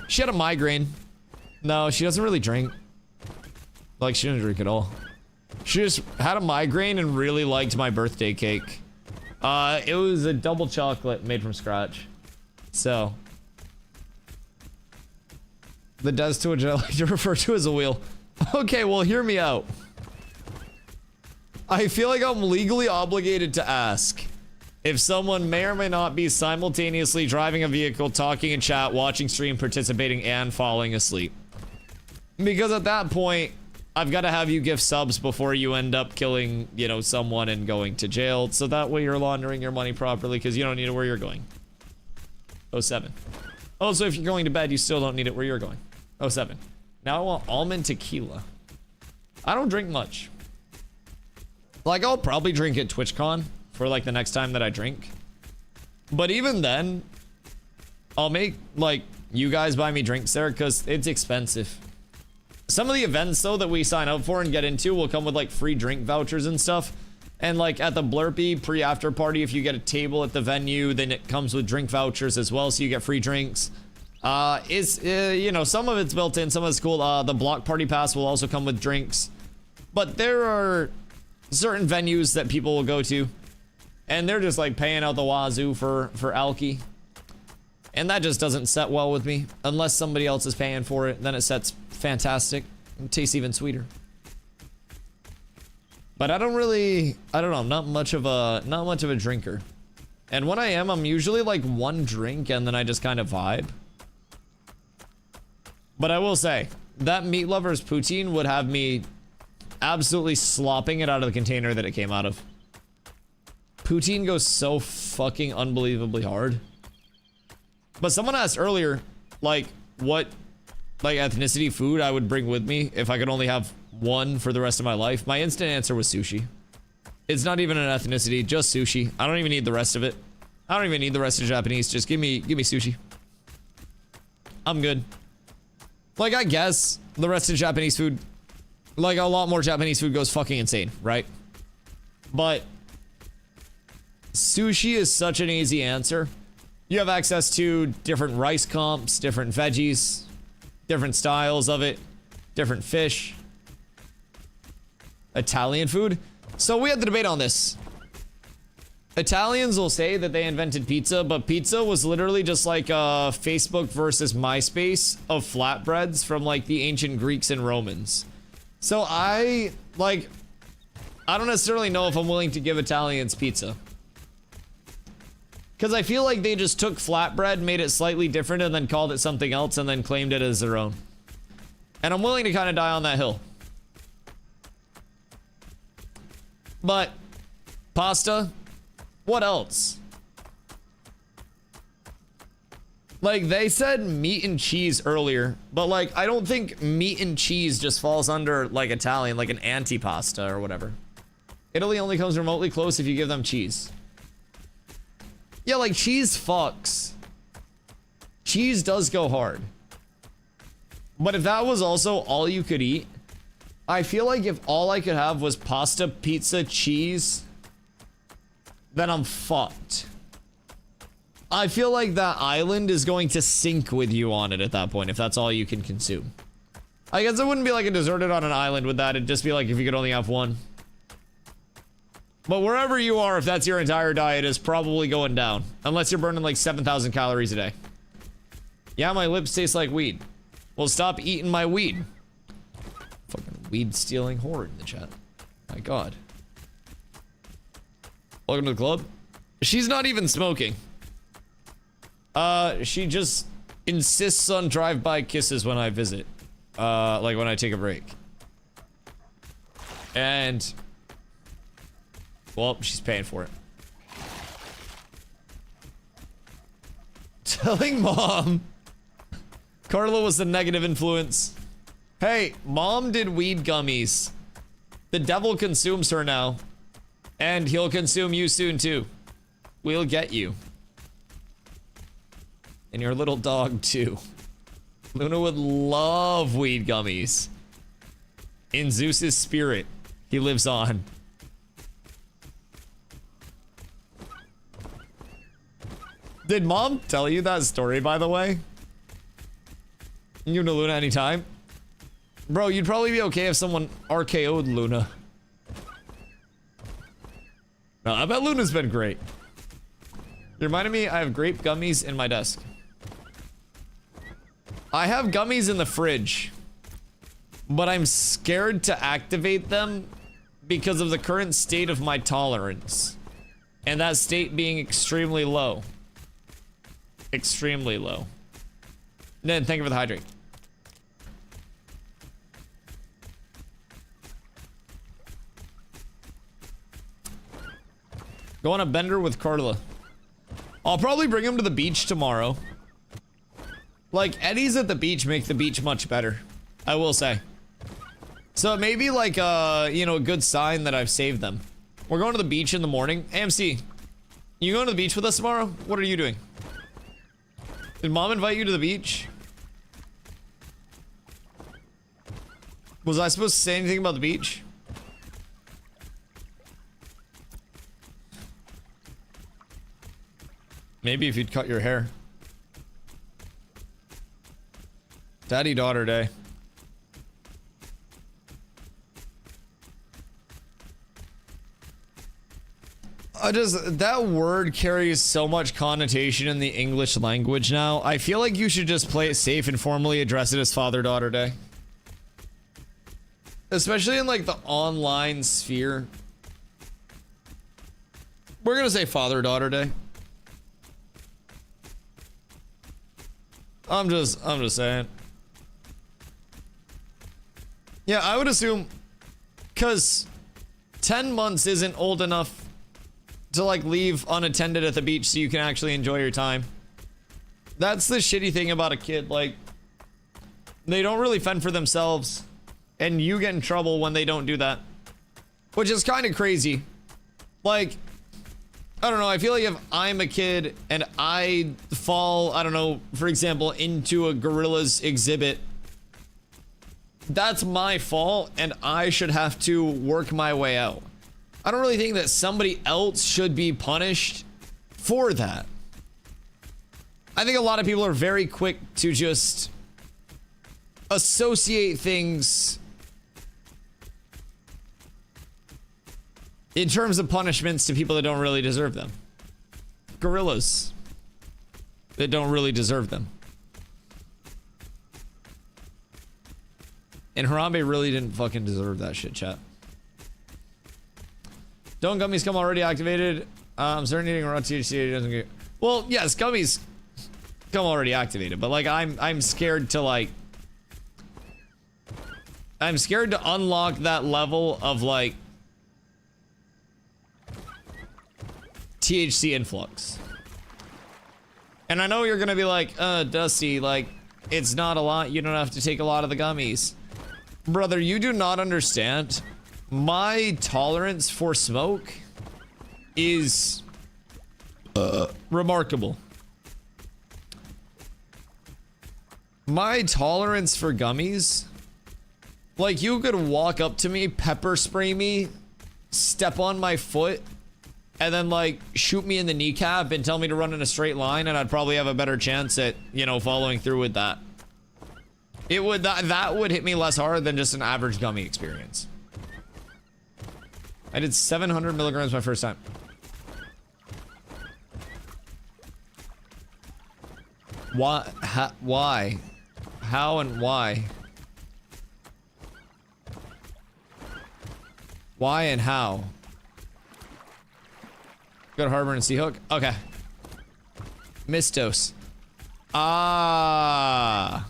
She had a migraine. No, she doesn't really drink. Like, she didn't drink at all. She just had a migraine and really liked my birthday cake. It was a double chocolate made from scratch. So. The does to which I like to refer to as a wheel. Okay, well, hear me out. I feel like I'm legally obligated to ask if someone may or may not be simultaneously driving a vehicle, talking in chat, watching stream, participating, and falling asleep. Because at that point, I've got to have you give subs before you end up killing, you know, someone and going to jail. So that way you're laundering your money properly because you don't need it where you're going. 07. Also, if you're going to bed, you still don't need it where you're going. 07. Now I want almond tequila. I don't drink much. Like, I'll probably drink at TwitchCon for like the next time that I drink. But even then, I'll make like you guys buy me drinks there because it's expensive. Some of the events though that we sign up for and get into will come with like free drink vouchers and stuff. And like at the Blurpee pre-after party, if you get a table at the venue, then it comes with drink vouchers as well, so you get free drinks. You know, some of it's built in, some of it's cool. The block party pass will also come with drinks. But there are certain venues that people will go to, and they're just like paying out the wazoo for alky. And that just doesn't set well with me. Unless somebody else is paying for it, then it sets fantastic. It tastes even sweeter. But I don't know, I'm not much of a drinker. And when I am, I'm usually like one drink and then I just kind of vibe. But I will say, that meat lover's poutine would have me absolutely slopping it out of the container that it came out of. Poutine goes so fucking unbelievably hard. But someone asked earlier, like, what, like, ethnicity food I would bring with me if I could only have one for the rest of my life. My instant answer was sushi. It's not even an ethnicity, just sushi. I don't even need the rest of it. I don't even need the rest of Japanese. Just give me sushi. I'm good. Like, I guess the rest of Japanese food, like, a lot more Japanese food goes fucking insane, right? But sushi is such an easy answer. You have access to different rice comps, different veggies, different styles of it, different fish. Italian food. So we had the debate on this. Italians will say that they invented pizza, but pizza was literally just like Facebook versus MySpace of flatbreads from like the ancient Greeks and Romans. So I don't necessarily know if I'm willing to give Italians pizza. Because I feel like they just took flatbread, made it slightly different, and then called it something else, and then claimed it as their own. And I'm willing to kind of die on that hill. But, pasta? What else? Like, they said meat and cheese earlier, but like, I don't think meat and cheese just falls under like Italian, like an antipasta or whatever. Italy only comes remotely close if you give them cheese. Yeah, like cheese fucks. Cheese does go hard. But if that was also all you could eat, I feel like if all I could have was pasta, pizza, cheese, then I'm fucked. I feel like that island is going to sink with you on it at that point, if that's all you can consume. I guess it wouldn't be like a deserted on an island with that. It'd just be like if you could only have one. But wherever you are, if that's your entire diet, is probably going down. Unless you're burning like 7,000 calories a day. Yeah, my lips taste like weed. Well, stop eating my weed. Fucking weed stealing whore in the chat. My god. Welcome to the club. She's not even smoking. She just insists on drive-by kisses when I visit. Like when I take a break. And... well, she's paying for it. Telling mom Carla was the negative influence. Hey, mom did weed gummies. The devil consumes her now. And he'll consume you soon too. We'll get you. And your little dog too. Luna would love weed gummies. In Zeus's spirit, he lives on. Did mom tell you that story, by the way? You know Luna anytime? Bro, you'd probably be okay if someone RKO'd Luna. No, I bet Luna's been great. You reminded me, I have grape gummies in my desk. I have gummies in the fridge. But I'm scared to activate them because of the current state of my tolerance. And that state being extremely low. Extremely low. Ned, thank you for the hydrate. Go on a bender with Carla. I'll probably bring him to the beach tomorrow. Like, Eddie's at the beach make the beach much better. I will say. So it may be like, you know, a good sign that I've saved them. We're going to the beach in the morning. AMC, you going to the beach with us tomorrow? What are you doing? Did mom invite you to the beach? Was I supposed to say anything about the beach? Maybe if you'd cut your hair. Daddy-daughter day. That word carries so much connotation in the English language now. I feel like you should just play it safe and formally address it as Father-Daughter Day. Especially in like the online sphere. We're gonna say Father-Daughter Day. I'm just saying. Yeah, I would assume, cause 10 months isn't old enough to like leave unattended at the beach so you can actually enjoy your time. That's the shitty thing about a kid, like they don't really fend for themselves and you get in trouble when they don't do that, which is kind of crazy. Like, I don't know, I feel like if I'm a kid and I fall, I don't know, for example, into a gorilla's exhibit, that's my fault and I should have to work my way out. I don't really think that somebody else should be punished for that. I think a lot of people are very quick to just associate things in terms of punishments to people that don't really deserve them. Gorillas that don't really deserve them. And Harambe really didn't fucking deserve that shit, chat. Don't gummies come already activated? I'm starting eating raw THC. It doesn't get. Well, yes, gummies come already activated, but like I'm scared to like. I'm scared to unlock that level of like THC influx. And I know you're gonna be like, Dusty, like, it's not a lot, you don't have to take a lot of the gummies. Brother, you do not understand. My tolerance for smoke is remarkable. My tolerance for gummies, like, you could walk up to me, pepper spray me, step on my foot, and then like shoot me in the kneecap and tell me to run in a straight line, and I'd probably have a better chance at, you know, following through with that. It would, that would hit me less hard than just an average gummy experience. I did 700 milligrams my first time. Why? Why? How and why? Why and how? Go to Harbor and Seahook? Okay. Mistos. Ah,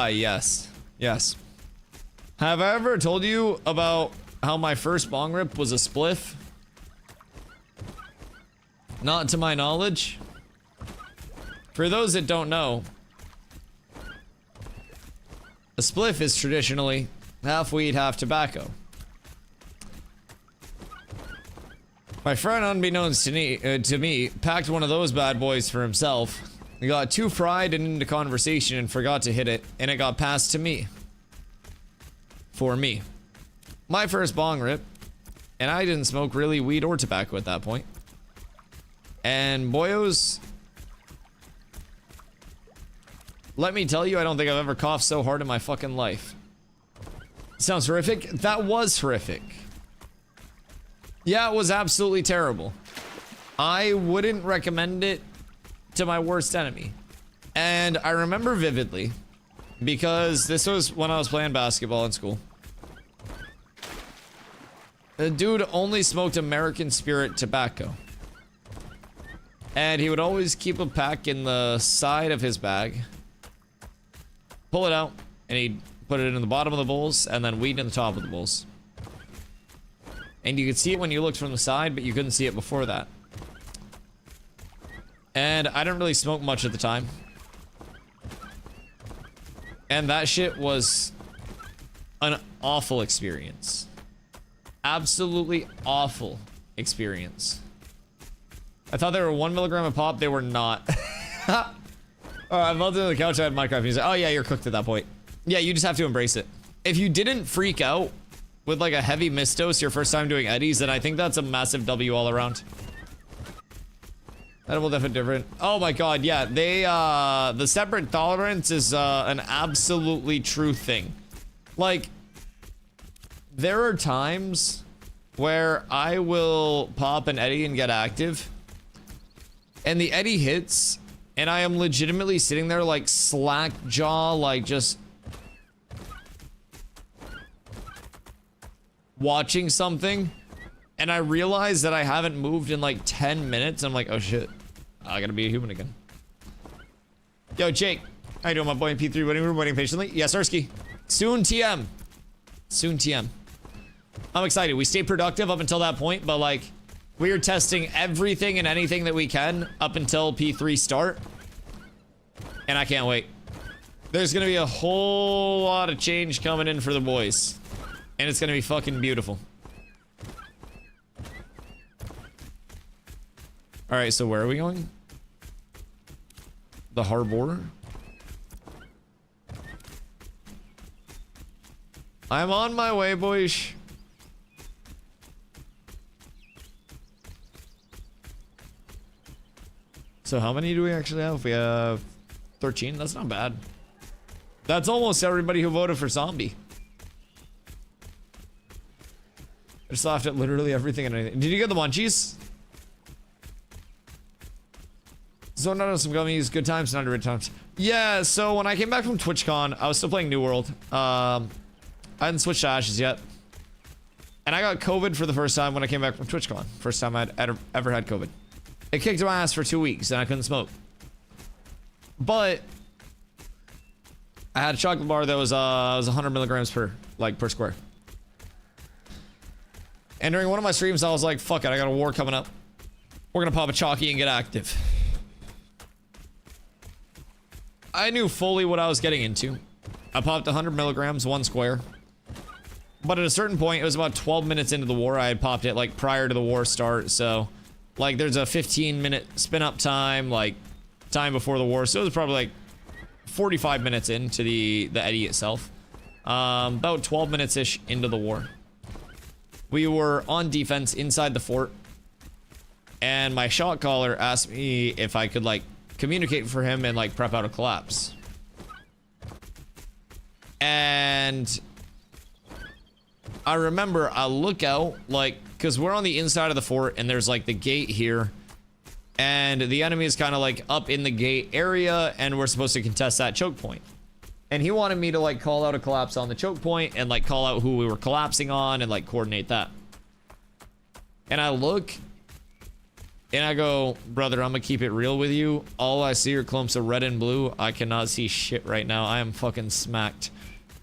yes. Yes. Have I ever told you about how my first bong rip was a spliff? Not to my knowledge. For those that don't know, a spliff is traditionally half weed, half tobacco. My friend, unbeknownst to me, packed one of those bad boys for himself. He got too fried and into conversation and forgot to hit it, and it got passed to me. For me. My first bong rip, and I didn't smoke really weed or tobacco at that point. And boyos, let me tell you, I don't think I've ever coughed so hard in my fucking life. Sounds horrific? That was horrific. Yeah, it was absolutely terrible. I wouldn't recommend it to my worst enemy. And I remember vividly, because this was when I was playing basketball in school. The dude only smoked American Spirit tobacco. And he would always keep a pack in the side of his bag. Pull it out, and he'd put it in the bottom of the bowls, and then weed in the top of the bowls. And you could see it when you looked from the side, but you couldn't see it before that. And I didn't really smoke much at the time. And that shit was an awful experience. Absolutely awful experience. I thought they were 1 milligram a pop, they were not. I melted on the couch, I had Minecraft music. Oh yeah, you're cooked at that point. Yeah, you just have to embrace it. If you didn't freak out with like a heavy misdose your first time doing eddies, then I think that's a massive W all around. Edible definitely different. Oh my god, yeah, they the separate tolerance is an absolutely true thing. Like, there are times where I will pop an eddy and get active, and the eddy hits, and I am legitimately sitting there like slack jaw, like just watching something, and I realize that I haven't moved in like 10 minutes. I'm like, oh shit, I gotta be a human again. Yo, Jake, how you doing, my boy in P3? Waiting, we're waiting patiently. Yes, Ersky. Soon TM. Soon TM. I'm excited. We stayed productive up until that point, but like, we are testing everything and anything that we can up until P3 start. And I can't wait. There's gonna be a whole lot of change coming in for the boys. And it's gonna be fucking beautiful. Alright, so where are we going? The harbor? I'm on my way, boys. So how many do we actually have? We have 13. That's not bad. That's almost everybody who voted for zombie. I just laughed at literally everything and anything. Did you get the munchies? Zoned out on some gummies. Good times, not good times. Yeah, so when I came back from TwitchCon, I was still playing New World. I hadn't switched to Ashes yet. And I got COVID for the first time when I came back from TwitchCon. First time I'd ever had COVID. It kicked my ass for 2 weeks and I couldn't smoke. But I had a chocolate bar that was 100 milligrams per square. And during one of my streams, I was like, fuck it, I got a war coming up. We're gonna pop a chalky and get active. I knew fully what I was getting into. I popped 100 milligrams, 1 square. But at a certain point, it was about 12 minutes into the war. I had popped it like prior to the war start. So like there's a 15-minute spin up time, like time before the war. So it was probably like 45 minutes into the eddy itself. About 12 minutes-ish into the war. We were on defense inside the fort. And my shot caller asked me if I could like communicate for him and like prep out a collapse. And I remember I look out, like, because we're on the inside of the fort and there's like the gate here. And the enemy is kind of like up in the gate area and we're supposed to contest that choke point. And he wanted me to like call out a collapse on the choke point and like call out who we were collapsing on and like coordinate that. And I look and I go, brother, I'm gonna keep it real with you. All I see are clumps of red and blue. I cannot see shit right now. I am fucking smacked.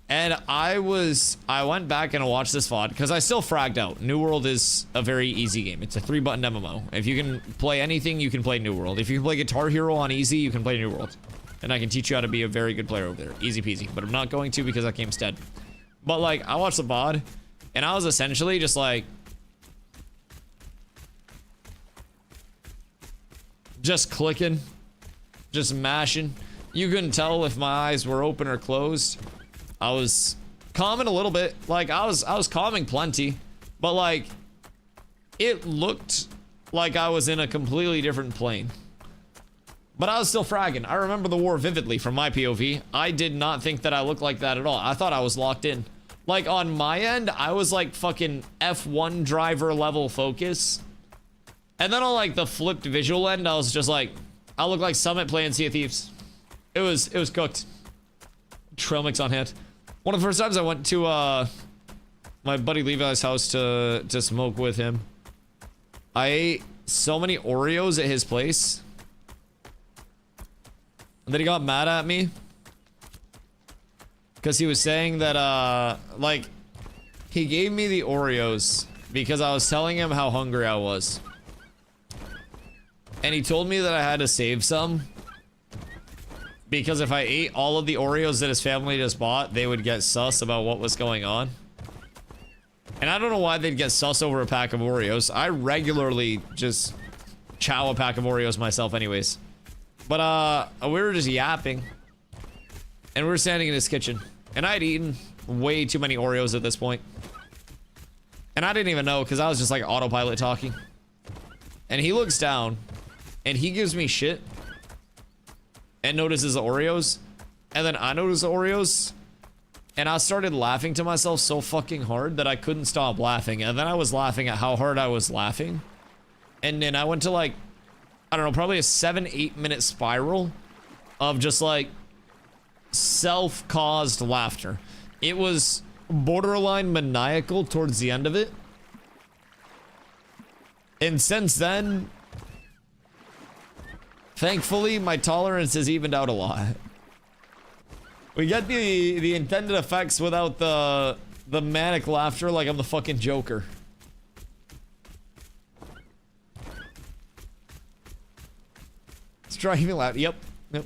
And I went back and I watched this VOD because I still fragged out. New World is a very easy game. It's a 3-button MMO. If you can play anything, you can play New World. If you can play Guitar Hero on easy, you can play New World. And I can teach you how to be a very good player over there. Easy peasy. But I'm not going to because that game's dead. But like, I watched the VOD and I was essentially just like, just clicking, just mashing. You couldn't tell if my eyes were open or closed. I was calming a little bit. Like I was calming plenty, but like it looked like I was in a completely different plane. But I was still fragging. I remember the war vividly from my POV. I did not think that I looked like that at all. I thought I was locked in. Like on my end, I was like fucking F1 driver level focus. And then on like the flipped visual end, I was just like, I look like Summit playing Sea of Thieves. It was cooked. Trail mix on hand. One of the first times I went to my buddy Levi's house to smoke with him. I ate so many Oreos at his place that he got mad at me because he was saying that like he gave me the Oreos because I was telling him how hungry I was. And he told me that I had to save some because if I ate all of the Oreos that his family just bought, they would get sus about what was going on. And I don't know why they'd get sus over a pack of Oreos. I regularly just chow a pack of Oreos myself anyways. But we were just yapping. And we were standing in his kitchen. And I'd eaten way too many Oreos at this point. And I didn't even know because I was just like autopilot talking. And he looks down and he gives me shit and notices the Oreos, and then I noticed the Oreos, and I started laughing to myself so fucking hard that I couldn't stop laughing, and then I was laughing at how hard I was laughing, and then I went to like, I don't know, probably a 7-8 minute spiral of just like self-caused laughter. It was borderline maniacal towards the end of it, and since then, thankfully, my tolerance has evened out a lot. We get the intended effects without the manic laughter like I'm the fucking Joker. It's driving loud. Yep,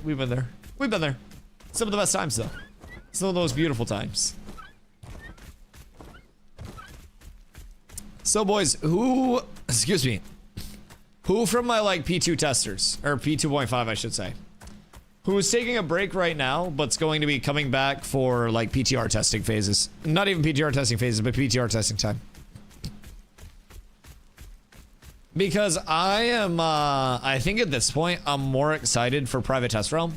we've been there. We've been there. Some of the best times, though. Some of those beautiful times. So, boys, who... Excuse me. Who from my, like, P2 testers, or P2.5, I should say, who is taking a break right now, but's going to be coming back for, like, PTR testing phases. Not even PTR testing phases, but PTR testing time. Because I am, I think at this point, I'm more excited for Private Test Realm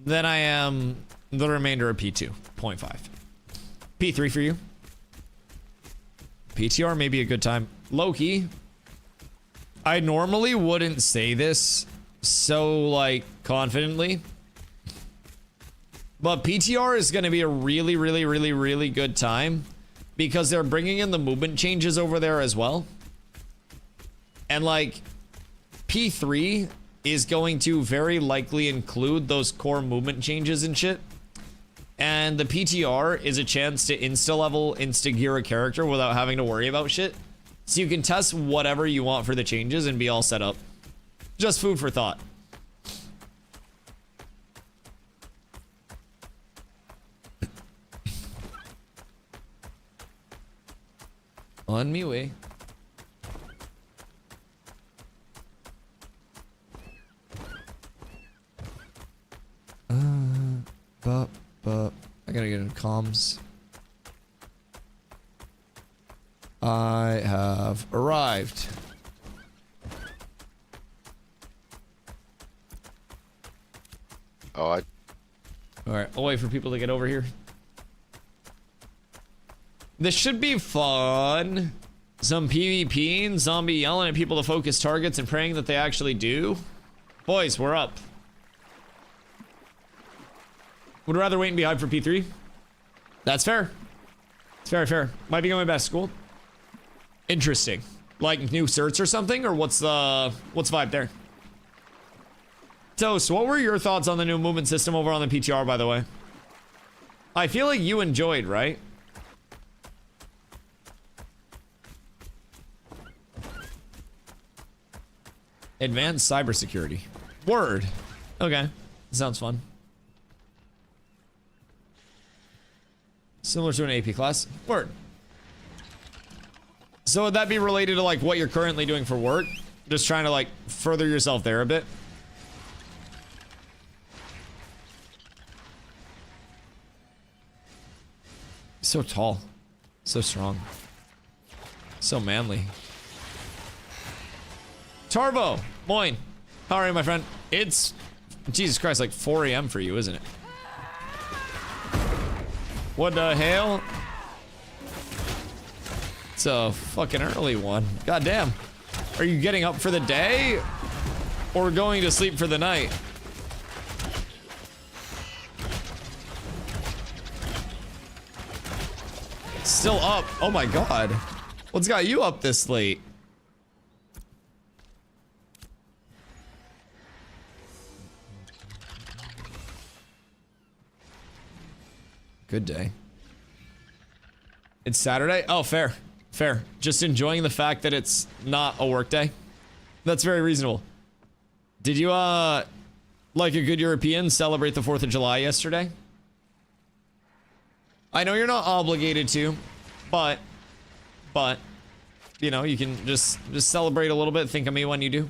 than I am the remainder of P2.5. P3 for you. PTR may be a good time. Low-key, I normally wouldn't say this so, like, confidently. But PTR is going to be a really, really, really, really good time because they're bringing in the movement changes over there as well. And like P3 is going to very likely include those core movement changes and shit. And the PTR is a chance to insta-level, insta-gear a character without having to worry about shit. So you can test whatever you want for the changes and be all set up. Just food for thought. On me way. I gotta get in comms. I have arrived. Oh, All right, I'll wait for people to get over here. This should be fun. Some PvP, zombie yelling at people to focus targets and praying that they actually do. Boys, we're up. Would rather wait and be hyped for P3. That's fair. It's very fair. Might be going back to school. Interesting. Like new certs or something, or what's vibe there? Toast, what were your thoughts on the new movement system over on the PTR, by the way? I feel like you enjoyed, right? Advanced cybersecurity. Word. Okay. Sounds fun. Similar to an AP class. Word. So would that be related to like what you're currently doing for work? Just trying to like further yourself there a bit? So tall. So strong. So manly. Tarvo! Moin. How are you, my friend? It's, Jesus Christ, like 4 a.m. for you, isn't it? What the hell? It's a fucking early one. God damn. Are you getting up for the day? Or going to sleep for the night? Still up. Oh my god. What's got you up this late? Good day. It's Saturday? Oh, fair. Fair. Just enjoying the fact that it's not a work day. That's very reasonable. Did you, like a good European, celebrate the 4th of July yesterday? I know you're not obligated to, but, you know, you can just celebrate a little bit. Think of me when you do.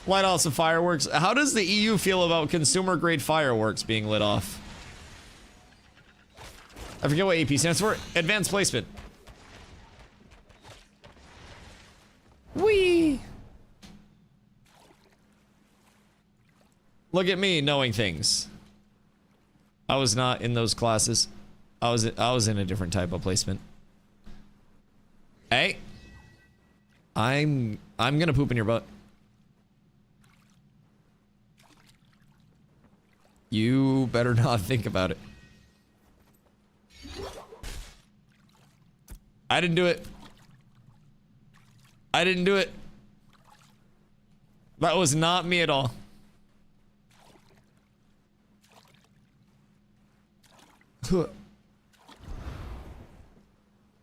Light off some fireworks. How does the EU feel about consumer-grade fireworks being lit off? I forget what AP stands for. Advanced placement. Whee! Look at me knowing things. I was not in those classes. I was in a different type of placement. Hey. I'm gonna poop in your butt. You better not think about it. I didn't do it. I didn't do it. That was not me at all.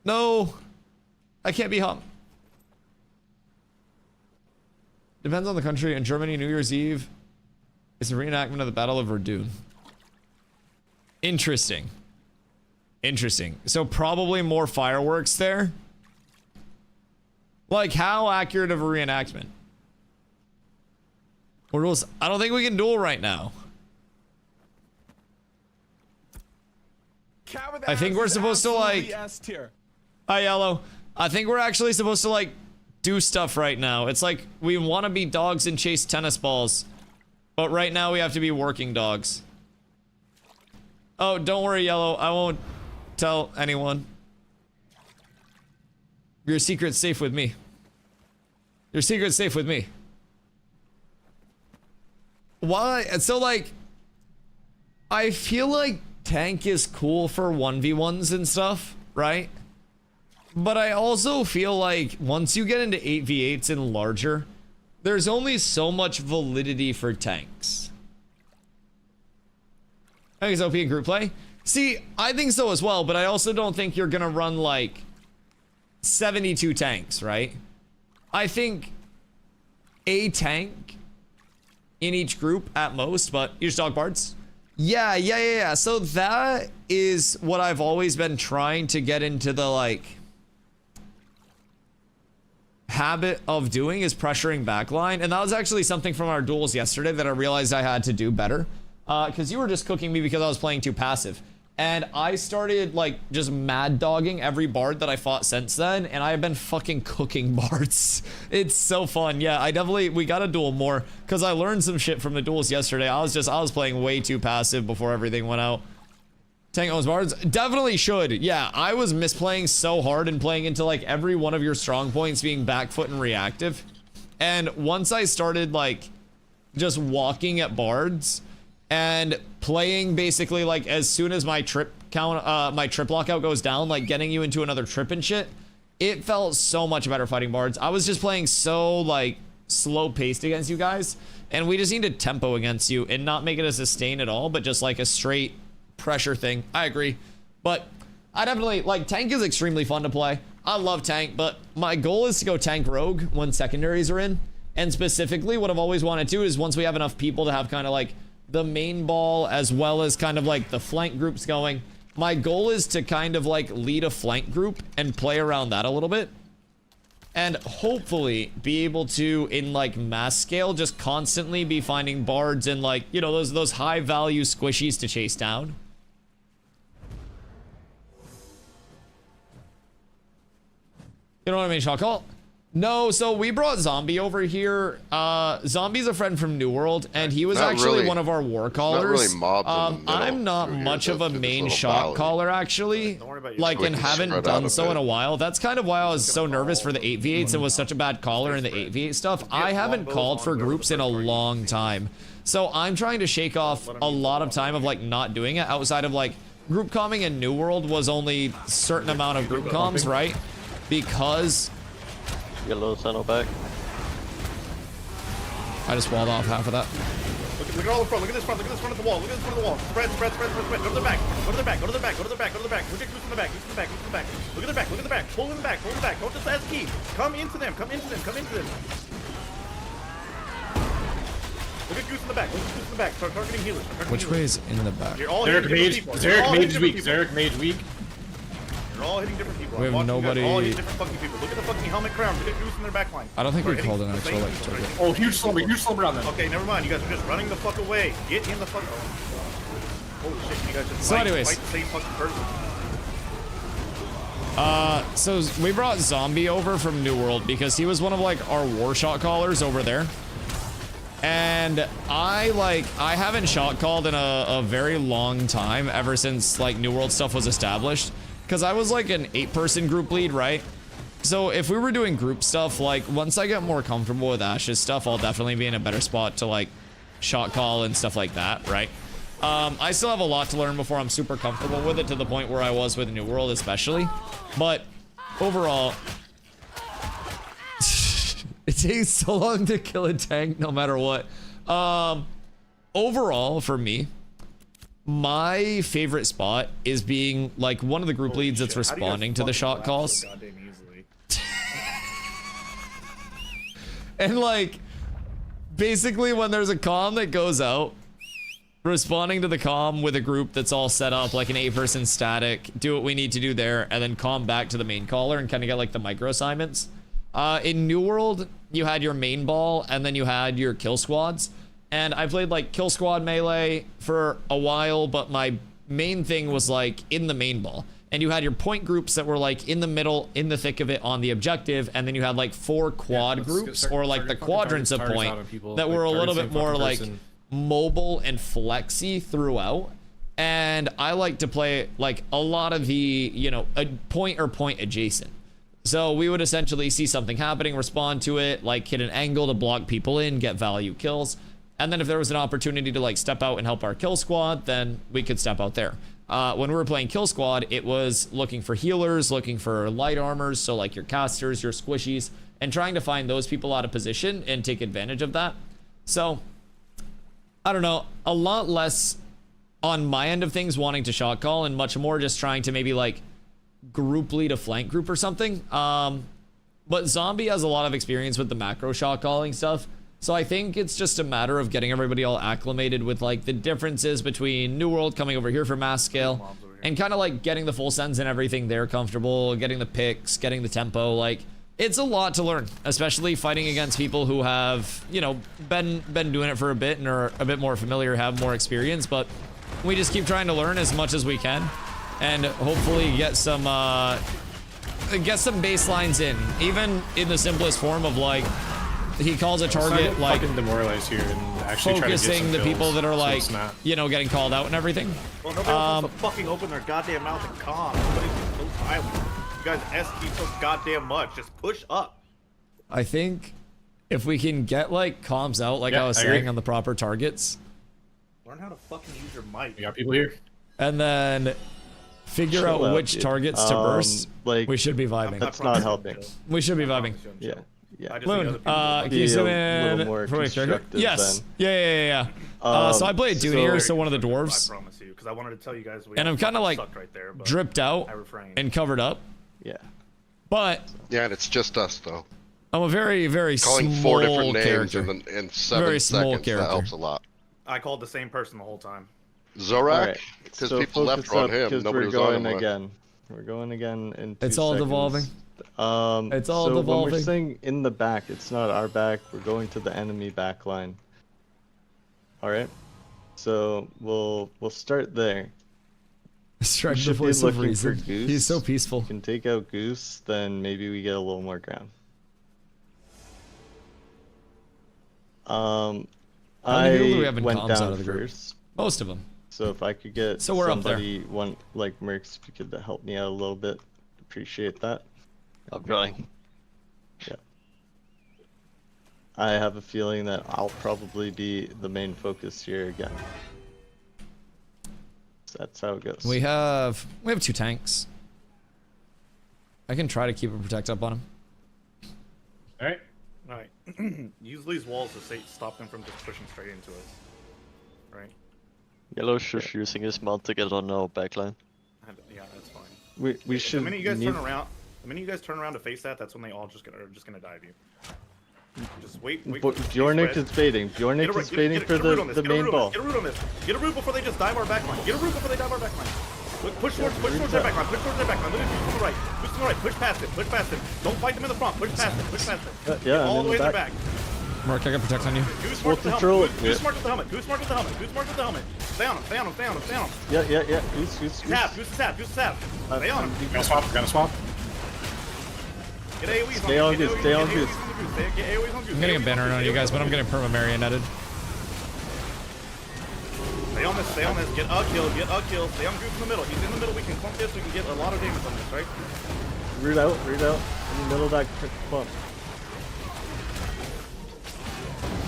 No. I can't be home. Depends on the country. In Germany, New Year's Eve is a reenactment of the Battle of Verdun. Interesting. Interesting. So probably more fireworks there. Like, how accurate of a reenactment? What rules? I don't think we can duel right now. I think we're supposed to like... Hi, Yellow. I think we're actually supposed to like do stuff right now. It's like we want to be dogs and chase tennis balls. But right now we have to be working dogs. Oh, don't worry, Yellow. I won't tell anyone. Your secret's safe with me. Your secret's safe with me. Why? So like, I feel like tank is cool for 1v1s and stuff, right? But I also feel like once you get into 8v8s and larger, there's only so much validity for tanks. I think it's OP in group play. See, I think so as well, but I also don't think you're gonna run like 72 tanks, right? I think a tank in each group at most, but you just dog bards. Yeah. So that is what I've always been trying to get into the like habit of doing, is pressuring backline. And that was actually something from our duels yesterday that I realized I had to do better. Because you were just cooking me because I was playing too passive. And I started like just mad dogging every bard that I fought since then, and I have been fucking cooking bards. It's so fun. Yeah, we gotta duel more because I learned some shit from the duels yesterday. I was playing way too passive before everything went out. Tank owns bards? Definitely should. Yeah, I was misplaying so hard and playing into like every one of your strong points being back foot and reactive. And once I started like just walking at bards and playing basically like as soon as my trip count, my trip lockout goes down, like getting you into another trip and shit, it felt so much better fighting bards. I was just playing so like slow paced against you guys, and we just need to tempo against you and not make it a sustain at all, but just like a straight pressure thing. I agree, but I definitely like tank is extremely fun to play. I love tank, but my goal is to go tank rogue when secondaries are in, and specifically what I've always wanted to is once we have enough people to have kind of like the main ball as well as kind of like the flank groups going, my goal is to kind of like lead a flank group and play around that a little bit, and hopefully be able to in like mass scale just constantly be finding bards and like, you know, those high value squishies to chase down. You know what I mean, shot call? No, so we brought Zombie over here. Zombie's a friend from New World, and he was actually one of our war callers. Not really mobbed in the middle I'm not through here, much of a through this main little shot valley. caller, actually. Like, and haven't spread done out a so in bit. a while. That's kind of why I was so nervous for the 8v8s and was such a bad caller in the 8v8 stuff. I haven't called for groups in a long time. So I'm trying to shake off a lot of time of, like, not doing it outside of, like, group calming in New World was only a certain amount of group comms, right? Because Get a little tunnel back. I just walled off half of that. Look at all the front. Look at this front. Look at this front of the wall. Look at this front of the wall. Spread. Go to the back. Go to the back. Go to the back. Go to the back. Go to the back. Look at Goose in the back. Goose in the back. Goose in the back. Look at the back. Look at the back. Pull in the back. Pull in the back. Don't just ask key. Come into them. Come into them. Come into them. Look at Goose in the back. Look at Goose in the back. Start targeting healers. Which way is in the back? You're all Zarek hitting different mage, people. Zarek You're all mage hitting weak, different people. Zarek mage weak. You're all hitting different people. We have I'm watching you guys nobody- all hitting different fucking people. Look at the fucking helmet crown. Look at Goose in their back line. I don't think we Start called an hitting actual, the like, same target. people. Oh, huge slumber on them. Okay, never mind. You guys are just running the fuck away. Get in the fuck. Holy shit, you guys just So anyways. fight the same fucking person. So we brought Zombie over from New World because he was one of like our war shot callers over there. And I haven't shot called in a very long time, ever since like New World stuff was established. Cause I was like an 8-person group lead, right? So if we were doing group stuff, like once I get more comfortable with Ash's stuff, I'll definitely be in a better spot to like shot call and stuff like that, right? I still have a lot to learn before I'm super comfortable with it to the point where I was with New World especially. But overall, it takes so long to kill a tank no matter what. Overall, for me, my favorite spot is being like one of the group leads that's responding to the shot calls. And like, basically when there's a comm that goes out, responding to the comm with a group that's all set up, like an 8-person static, do what we need to do there, and then comm back to the main caller and kind of get like the micro assignments. In New World, you had your main ball, and then you had your kill squads. And I played like kill squad melee for a while, but my main thing was like in the main ball. And you had your point groups that were like in the middle, in the thick of it on the objective, and then you had like 4 quad groups, or like the quadrants of point, that were a little bit more like mobile and flexy throughout. And I like to play like a lot of the, you know, a point or point adjacent. So we would essentially see something happening, respond to it, like hit an angle to block people in, get value kills. And then if there was an opportunity to like step out and help our kill squad, then we could step out there. when we were playing Kill Squad, it was looking for healers, looking for light armors, so like your casters, your squishies, and trying to find those people out of position and take advantage of that. So, I don't know, a lot less on my end of things wanting to shot call and much more just trying to maybe like group lead a flank group or something. But Zombie has a lot of experience with the macro shot calling stuff. So I think it's just a matter of getting everybody all acclimated with like the differences between New World coming over here for mass scale and kind of like getting the full sends and everything there comfortable, getting the picks, getting the tempo. Like it's a lot to learn, especially fighting against people who have, you know, been doing it for a bit and are a bit more familiar, have more experience. But we just keep trying to learn as much as we can and hopefully get some baselines in, even in the simplest form of like, he calls a target like fucking demoralized here and actually focusing the people that are like, you know, getting called out and everything. Well, nobody wants to fucking open their goddamn mouth and calm. Everybody's so silent. You guys ST so goddamn much. Just push up. I think if we can get like comms out, like I was saying, on the proper targets. Learn how to fucking use your mic. You got people here? And then figure out which targets to burst. Like, we should be vibing. That's not helping. We should be vibing. Yeah. Yeah. Loon, can you zoom in for my character? Yes. Yeah. So I played Dune here, so one of the dwarves. I promise you, because I wanted to tell you guys. And I'm kind of like right there, dripped out and covered up. Yeah. But Yeah, and it's just us though. I'm a very, very Calling small 4 different names character. in 7 Very small seconds, character. that helps a lot. I called the same person the whole time. Zorak, because so people left on him, nobody was on him. Again. We're going again in 2 It's all seconds. devolving. It's all so devolving. when we're saying in the back, it's not our back. We're going to the enemy back line. All right. So we'll start there. Strike the should be voice of looking for reason. Goose. He's so peaceful. We can take out Goose, then maybe we get a little more ground. How many people do we have in went comms down out of the group? first. Most of them. So if I could get So we're up there. somebody, one like Mercs, if you could help me out a little bit, appreciate that. I'm trying. Yeah. I have a feeling that I'll probably be the main focus here again. So that's how it goes. We have 2 tanks. I can try to keep a protect up on him. All right. All right. Use these walls to stop them from just pushing straight into us. Right. Yellow's just using his mount to get on our backline. Yeah, that's fine. We should. The minute you guys turn around, to face that, that's when they all are just gonna dive you. Just wait. Bjornik is baiting. Bjornik is baiting for the main ball. Get a root on this. Get a root before they just dive our backline. Get a root before they dive our backline. Push towards their backline. Push towards their backline. Literally push to the right. Push to the right. Push past it. Push past it. Don't fight them in the front. Push past it. Push past it. Yeah, all the way to their back. Mark, I got protect on you. Goose We'll mark with the control helmet. it. Goose mark with the helmet. Goose mark with the helmet. Goose mark with the helmet. Stay on him. Stay on him. Stay on him. Stay on him. Stay on him. Yeah. Goose. Tap. Goose is tap. Goose is tap. Stay on him. Gonna swap. Get AoEs Stay on Goose. Stay on Goose. Get AoEs on Goose. I'm getting a banner on you guys, but I'm getting perma marionetted. Stay on this. Stay on this. Get a kill. Get a kill. Stay on Goose in the middle. He's in the middle. We can clump this. We can get a lot of damage on this, right? Root out. In the middle of that clump.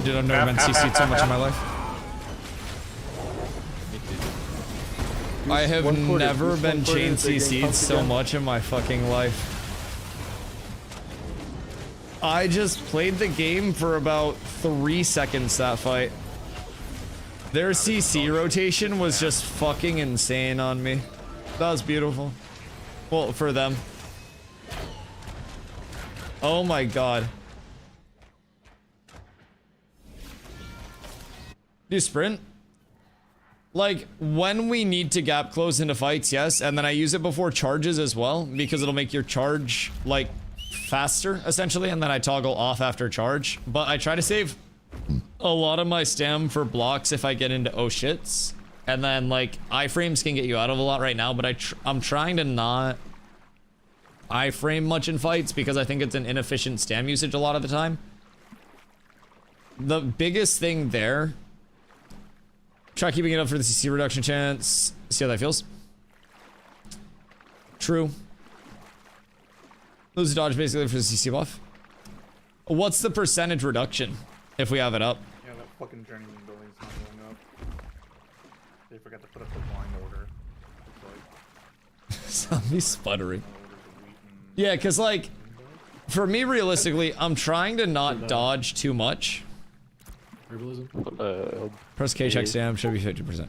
Dude, I've never been CC'd so much in my life. I have never been chain CC'd so much in my fucking life. I just played the game for about 3 seconds that fight. Their CC rotation was just fucking insane on me. That was beautiful. Well, for them. Oh my god. Do you sprint? Like, when we need to gap close into fights, yes, and then I use it before charges as well, because it'll make your charge, like, faster, essentially, and then I toggle off after charge. But I try to save a lot of my stam for blocks if I get into oh shits. And then, like, iframes can get you out of a lot right now, but I'm trying to not iframe much in fights, because I think it's an inefficient stam usage a lot of the time. The biggest thing there... Try keeping it up for the CC reduction chance. See how that feels. True. Lose dodge basically for the CC buff. What's the percentage reduction if we have it up? Yeah, that fucking journeyman building's not going up. They forgot to put up the blind order. Zombie sputtering. Yeah, because like, for me, realistically, I'm trying to not dodge too much. Press K, check stam, should be 50%.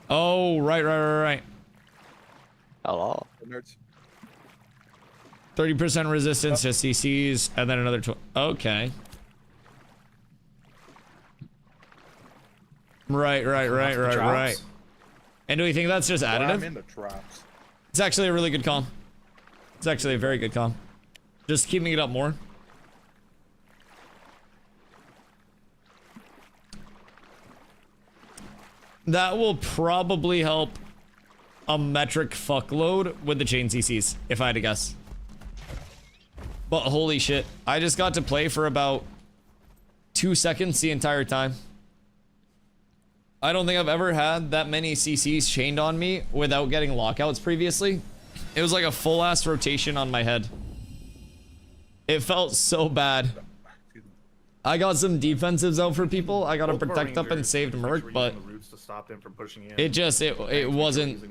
Oh, right. Hello. 30% resistance to CCs, and then another 12. Okay. Right. And do we think that's just additive? I'm in the traps. It's actually a really good call. It's actually a very good call. Just keeping it up more. That will probably help a metric fuckload with the chain CCs, if I had to guess. But holy shit, I just got to play for about 2 seconds the entire time. I don't think I've ever had that many CCs chained on me without getting lockouts previously. It was like a full ass rotation on my head. It felt so bad. I got some defensives out for people. I got to protect up and saved Merc, but it just it wasn't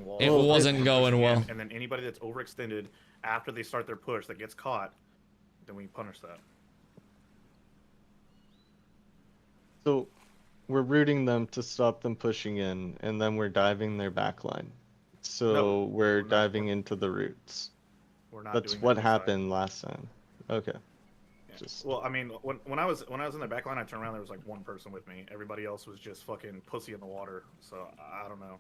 going well. And then anybody that's overextended after they start their push that gets caught, then we punish that. So we're rooting them to stop them pushing in, and then we're diving their backline. So No, we're diving into the roots. We're not. That's doing what that inside. happened last time. Okay. Yeah. Just Well, I mean, when I was in the back line, I turned around. There was like one person with me. Everybody else was just fucking pussy in the water. So I don't know.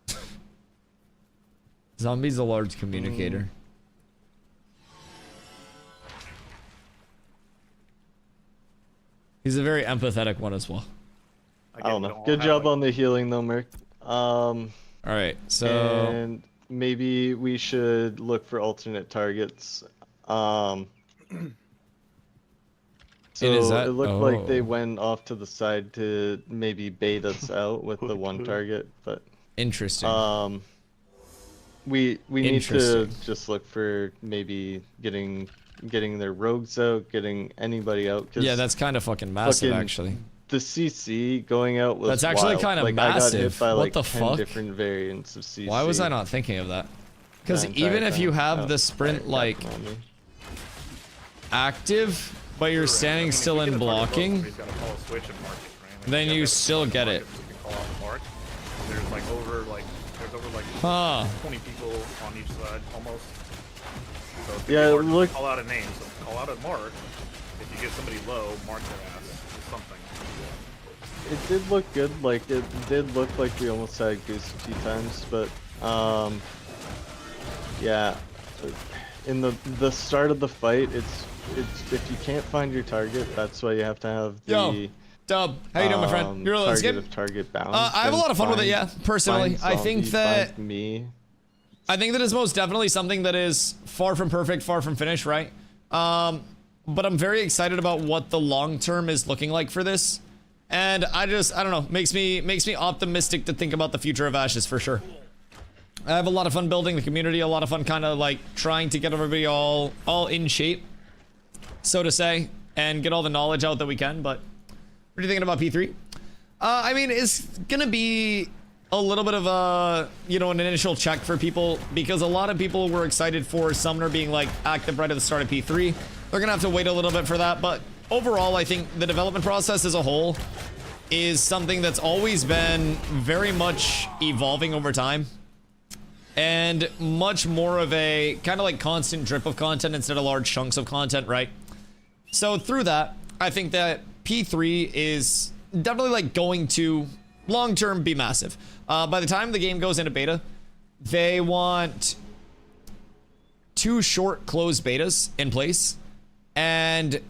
Zombie's a large communicator. He's a very empathetic one as well. I don't know. Good job on the healing though, Merc. All right, so And maybe we should look for alternate targets. So that- it looked like they went off to the side to maybe bait us out with the one target, but interesting. we need to Interesting. just look for maybe getting their rogues out, getting anybody out. 'Cause Yeah, that's kind of fucking massive, fucking- actually. the CC going out was That's actually wild. kinda like, I got massive. hit by What like the 10 fuck? different variants of CC. Why was I not thinking of that? Because the entire even if you time. have Oh, the sprint sorry, like Captain on me. active, but you're standing still in blocking, then you still get it. There's like over like Huh. 20 people on each side almost. So if Yeah, people are- look- call out a name. So call out a mark. If you get somebody low, mark their ass or something. It did look good. Like it did look like we almost had Goose a few times, but yeah. In the start of the fight, it's if you can't find your target, that's why you have to have the Yo, Dub, how you doing, my friend? You're let's target skip. of target bound. I have a lot of fun with it, yeah. Personally, I think that it's most definitely something that is far from perfect, far from finished, right? But I'm very excited about what the long term is looking like for this, and I don't know, makes me optimistic to think about the future of Ashes for sure. I have a lot of fun building the community, a lot of fun kind of like trying to get everybody all in shape, so to say, and get all the knowledge out that we can. But what are you thinking about P3? I mean, it's gonna be a little bit of a, you know, an initial check for people, because a lot of people were excited for Summoner being like active right at the start of P3. They're gonna have to wait a little bit for that, but overall, I think the development process as a whole is something that's always been very much evolving over time, and much more of a kind of like constant drip of content instead of large chunks of content, right? So through that, I think that P3 is definitely like going to long-term be massive. By the time the game goes into beta, they want 2 short closed betas in place, and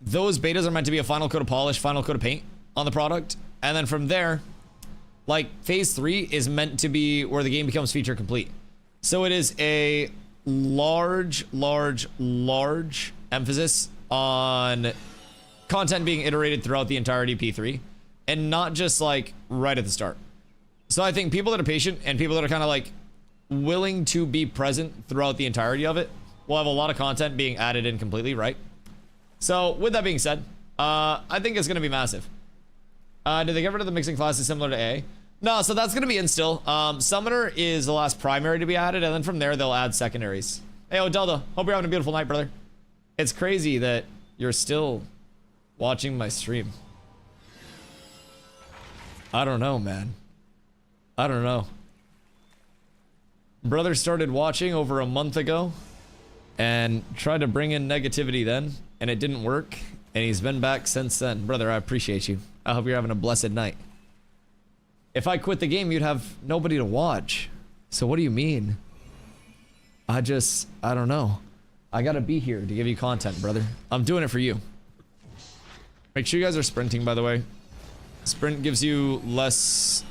those betas are meant to be a final coat of polish, final coat of paint on the product, and then from there, like phase 3 is meant to be where the game becomes feature complete. So it is a large emphasis on content being iterated throughout the entirety of P3, and not just like right at the start. So I think people that are patient and people that are kind of like willing to be present throughout the entirety of it will have a lot of content being added in completely, right? So with that being said, I think it's going to be massive. Did they get rid of the mixing classes similar to A? No, so that's gonna be in still. Summoner is the last primary to be added, and then from there they'll add secondaries. Hey, Odelda, hope you're having a beautiful night, brother. It's crazy that you're still watching my stream. I don't know, man. I don't know. Brother started watching over a month ago and tried to bring in negativity then, and it didn't work, and he's been back since then. Brother, I appreciate you. I hope you're having a blessed night. If I quit the game, you'd have nobody to watch. So what do you mean? I don't know. I gotta be here to give you content, brother. I'm doing it for you. Make sure you guys are sprinting, by the way. Sprint gives you less,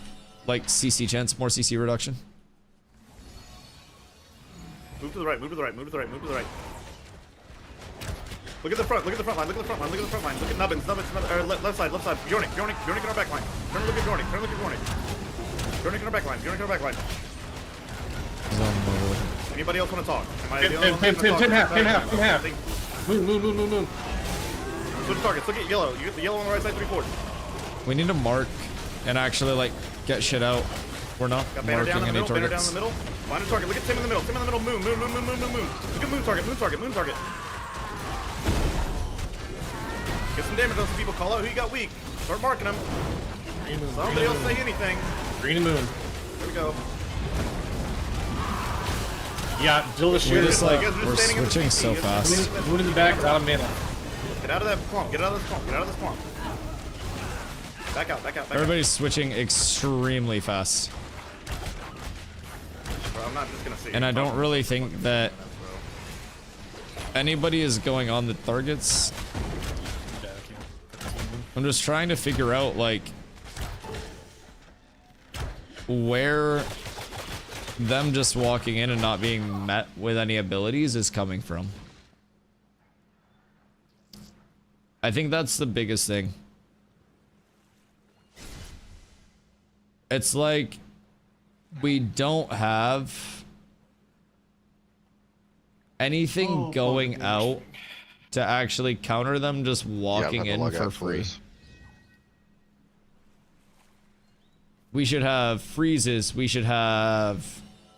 like, CC chance, more CC reduction. Move to the right, move to the right, move to the right, move to the right. Look at the front, look at the front line, look at the front line, look at the front line. Look at Nubbins, left side, left side. Bjornik in our back line. Turn and look at Bjornik, turn and look at Bjornik. Bjornik in our back line, Bjornik in our back line. Anybody else want to talk? Am I the only one Tim, gonna talk? half. Moon. Switch targets, look at yellow. You get the yellow on the right side, 3/4. We need to mark and actually, like, get shit out. We're not Got banner down marking in the any middle, banner down in targets. the middle. Find a target, look at Tim in the middle, moon. Look at moon target. Get some damage on some people, call out who you got weak. Start marking them. Somebody else say anything. Green and moon. There we go. Yeah, Jill is We shooting. just, You like, guys are just we're standing in the switching CC. so You guys are fast. just standing Moon in the back, out of mana. Get out of that clump. Get out of this clump. Get out of this clump. Back out. Everybody's switching extremely fast. Bro, I'm not just gonna say. And I don't really think that anybody is going on the targets. I'm just trying to figure out, like, where them just walking in and not being met with any abilities is coming from. I think that's the biggest thing. It's like we don't have anything going out to actually counter them just walking in for free. We should have freezes, we should have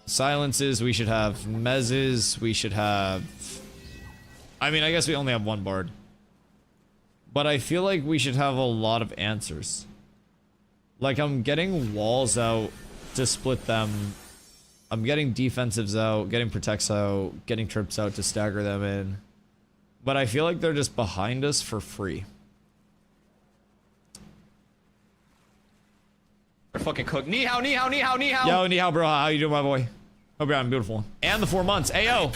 silences, we should have mezzes, we should have... I mean, I guess we only have one bard. But I feel like we should have a lot of answers. Like, I'm getting walls out to split them. I'm getting defensives out, getting protects out, getting trips out to stagger them in. But I feel like they're just behind us for free. They're fucking cooked. Ni hao. Yo, ni hao, bro. How you doing, my boy? Hope you're having beautiful. And the 4 months. Ayo.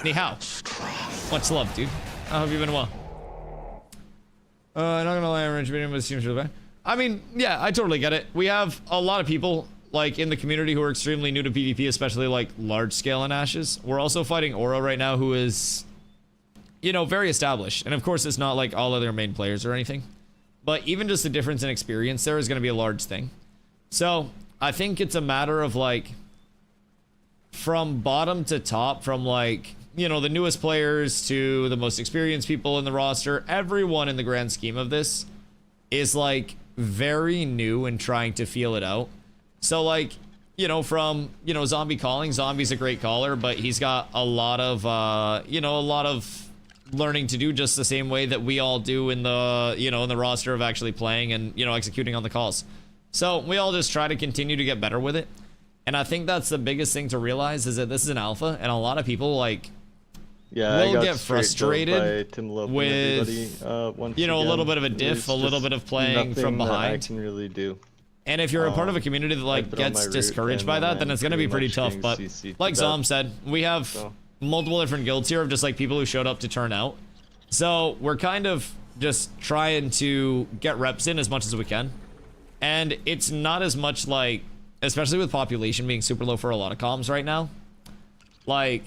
Ni hao. Much love, dude. I hope you've been well. Not gonna lie, I'm rich, but it seems really bad. I mean, yeah, I totally get it. We have a lot of people, like, in the community who are extremely new to PvP, especially, like, large scale in Ashes. We're also fighting Oro right now, who is, you know, very established. And of course, it's not like all of their main players or anything. But even just the difference in experience there is going to be a large thing. So, I think it's a matter of, like, from bottom to top, from, like, you know, the newest players to the most experienced people in the roster, everyone in the grand scheme of this is, like, very new and trying to feel it out. So, like, you know, from, you know, Zombie calling, Zombie's a great caller, but he's got a lot of, you know, a lot of learning to do, just the same way that we all do in the, you know, in the roster of actually playing and, you know, executing on the calls. So we all just try to continue to get better with it. And I think that's the biggest thing to realize, is that this is an alpha, and a lot of people, like, will get frustrated with, you know, a little bit of a diff, a little bit of playing from behind. I can really do. And if you're a part of a community that, like, gets discouraged by that, then it's going to be pretty tough. But like Zom said, we have multiple different guilds here of just, like, people who showed up to turn out. So we're kind of just trying to get reps in as much as we can. And it's not as much, like, especially with population being super low for a lot of comms right now, like,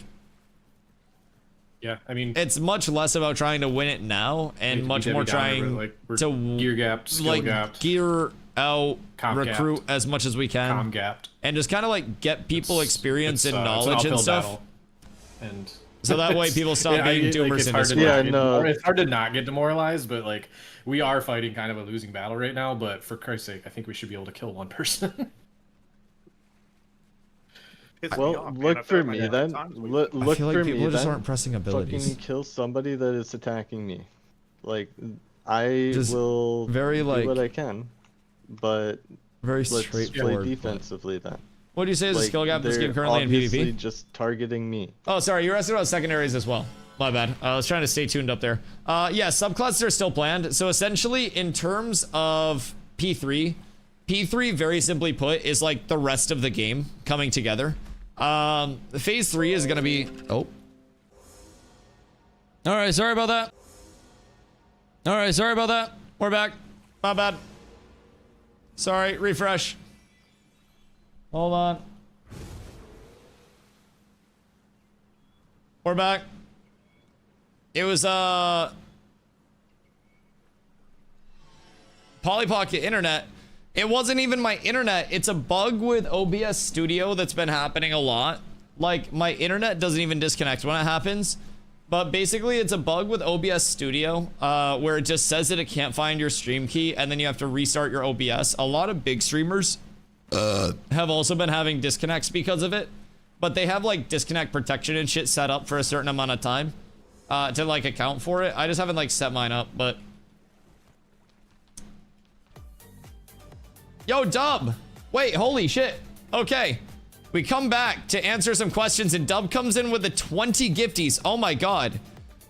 yeah, I mean, it's much less about trying to win it now and much more trying to gear gapped, skill like gapped, gear out, comp recruit gapped, as much as we can, com gapped, and just kind of, like, get people experience and knowledge and stuff. And So that way people stop being doomers in it's this hard way. to it's hard to not get demoralized, but like we are fighting kind of a losing battle right now. But for Christ's sake, I think we should be able to kill one person. Well, look for me then. Look I feel like for people me just then. aren't pressing abilities. Fucking kill somebody that is attacking me. Like, I Just will very, do like, what I can, but very let's play straightforward. defensively then. What do you say is the Like, skill gap in this they're game currently in obviously PvP? just targeting me. Oh, sorry, you were asking about secondaries as well. My bad. I was trying to stay tuned up there. Yeah, subclasses are still planned. So essentially, in terms of P3, P3, very simply put, is like the rest of the game coming together. Phase 3 is going to be... Oh. Alright, sorry about that. Alright, sorry about that. We're back. My bad. Sorry, refresh. Hold on. We're back. It was, Polly Pocket internet. It wasn't even my internet. It's a bug with OBS Studio that's been happening a lot. Like, my internet doesn't even disconnect when it happens. But basically, it's a bug with OBS Studio where it just says that it can't find your stream key, and then you have to restart your OBS. A lot of big streamers have also been having disconnects because of it. But they have, like, disconnect protection and shit set up for a certain amount of time to, like, account for it. I just haven't, like, set mine up, but... Yo, Dub! Wait, holy shit. Okay. We come back to answer some questions, and Dub comes in with the 20 gifties. Oh my god.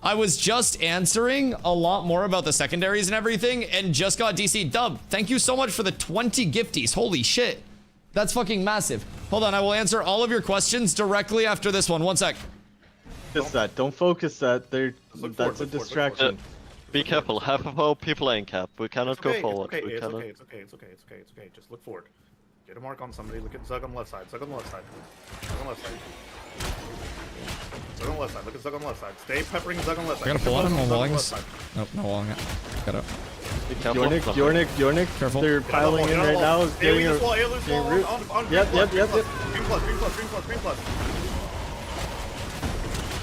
I was just answering a lot more about the secondaries and everything, and just got DC. Dub, thank you so much for the 20 gifties. Holy shit. That's fucking massive. Hold on, I will answer all of your questions directly after this one. One sec. Focus that. Don't focus that. That's a distraction. Be careful. Half of our people are in cap. We cannot go forward. It's okay. Just look forward. Get a mark on somebody. Look at Zug on the left side. Zug on the left side. Zug on the left side. Zug on the left side. Look at Zug on the left side. Stay peppering Zug on the left side. I gotta pull out on wallings. Nope, no walling it. Got up. Be careful. Yornik. Careful. They're piling in right now. Getting Alias wall on Yep. Green plus.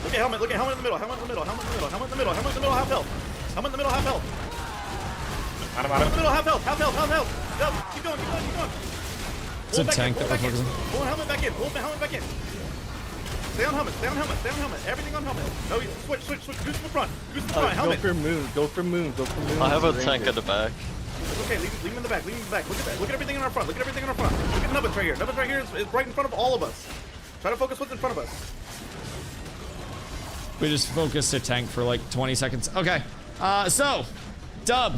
Look at helmet in the middle. Helmet in the middle, half health. Helmet in the middle, half health. Helmet in the middle, half health. Go, keep going. It's a tank that we're focusing. Pull helmet back in. Stay on helmet. Everything on helmet. No, switch. Goose in the front. Helmet. Go for moon. I have a tank at the back. It's okay, leave him in the back. Look at that. Look at everything in our front. Look at Nubbins right here. Nubbins right here is right in front of all of us. Try to focus what's in front of us. We just focused a tank for like 20 seconds. Okay. So, Dub,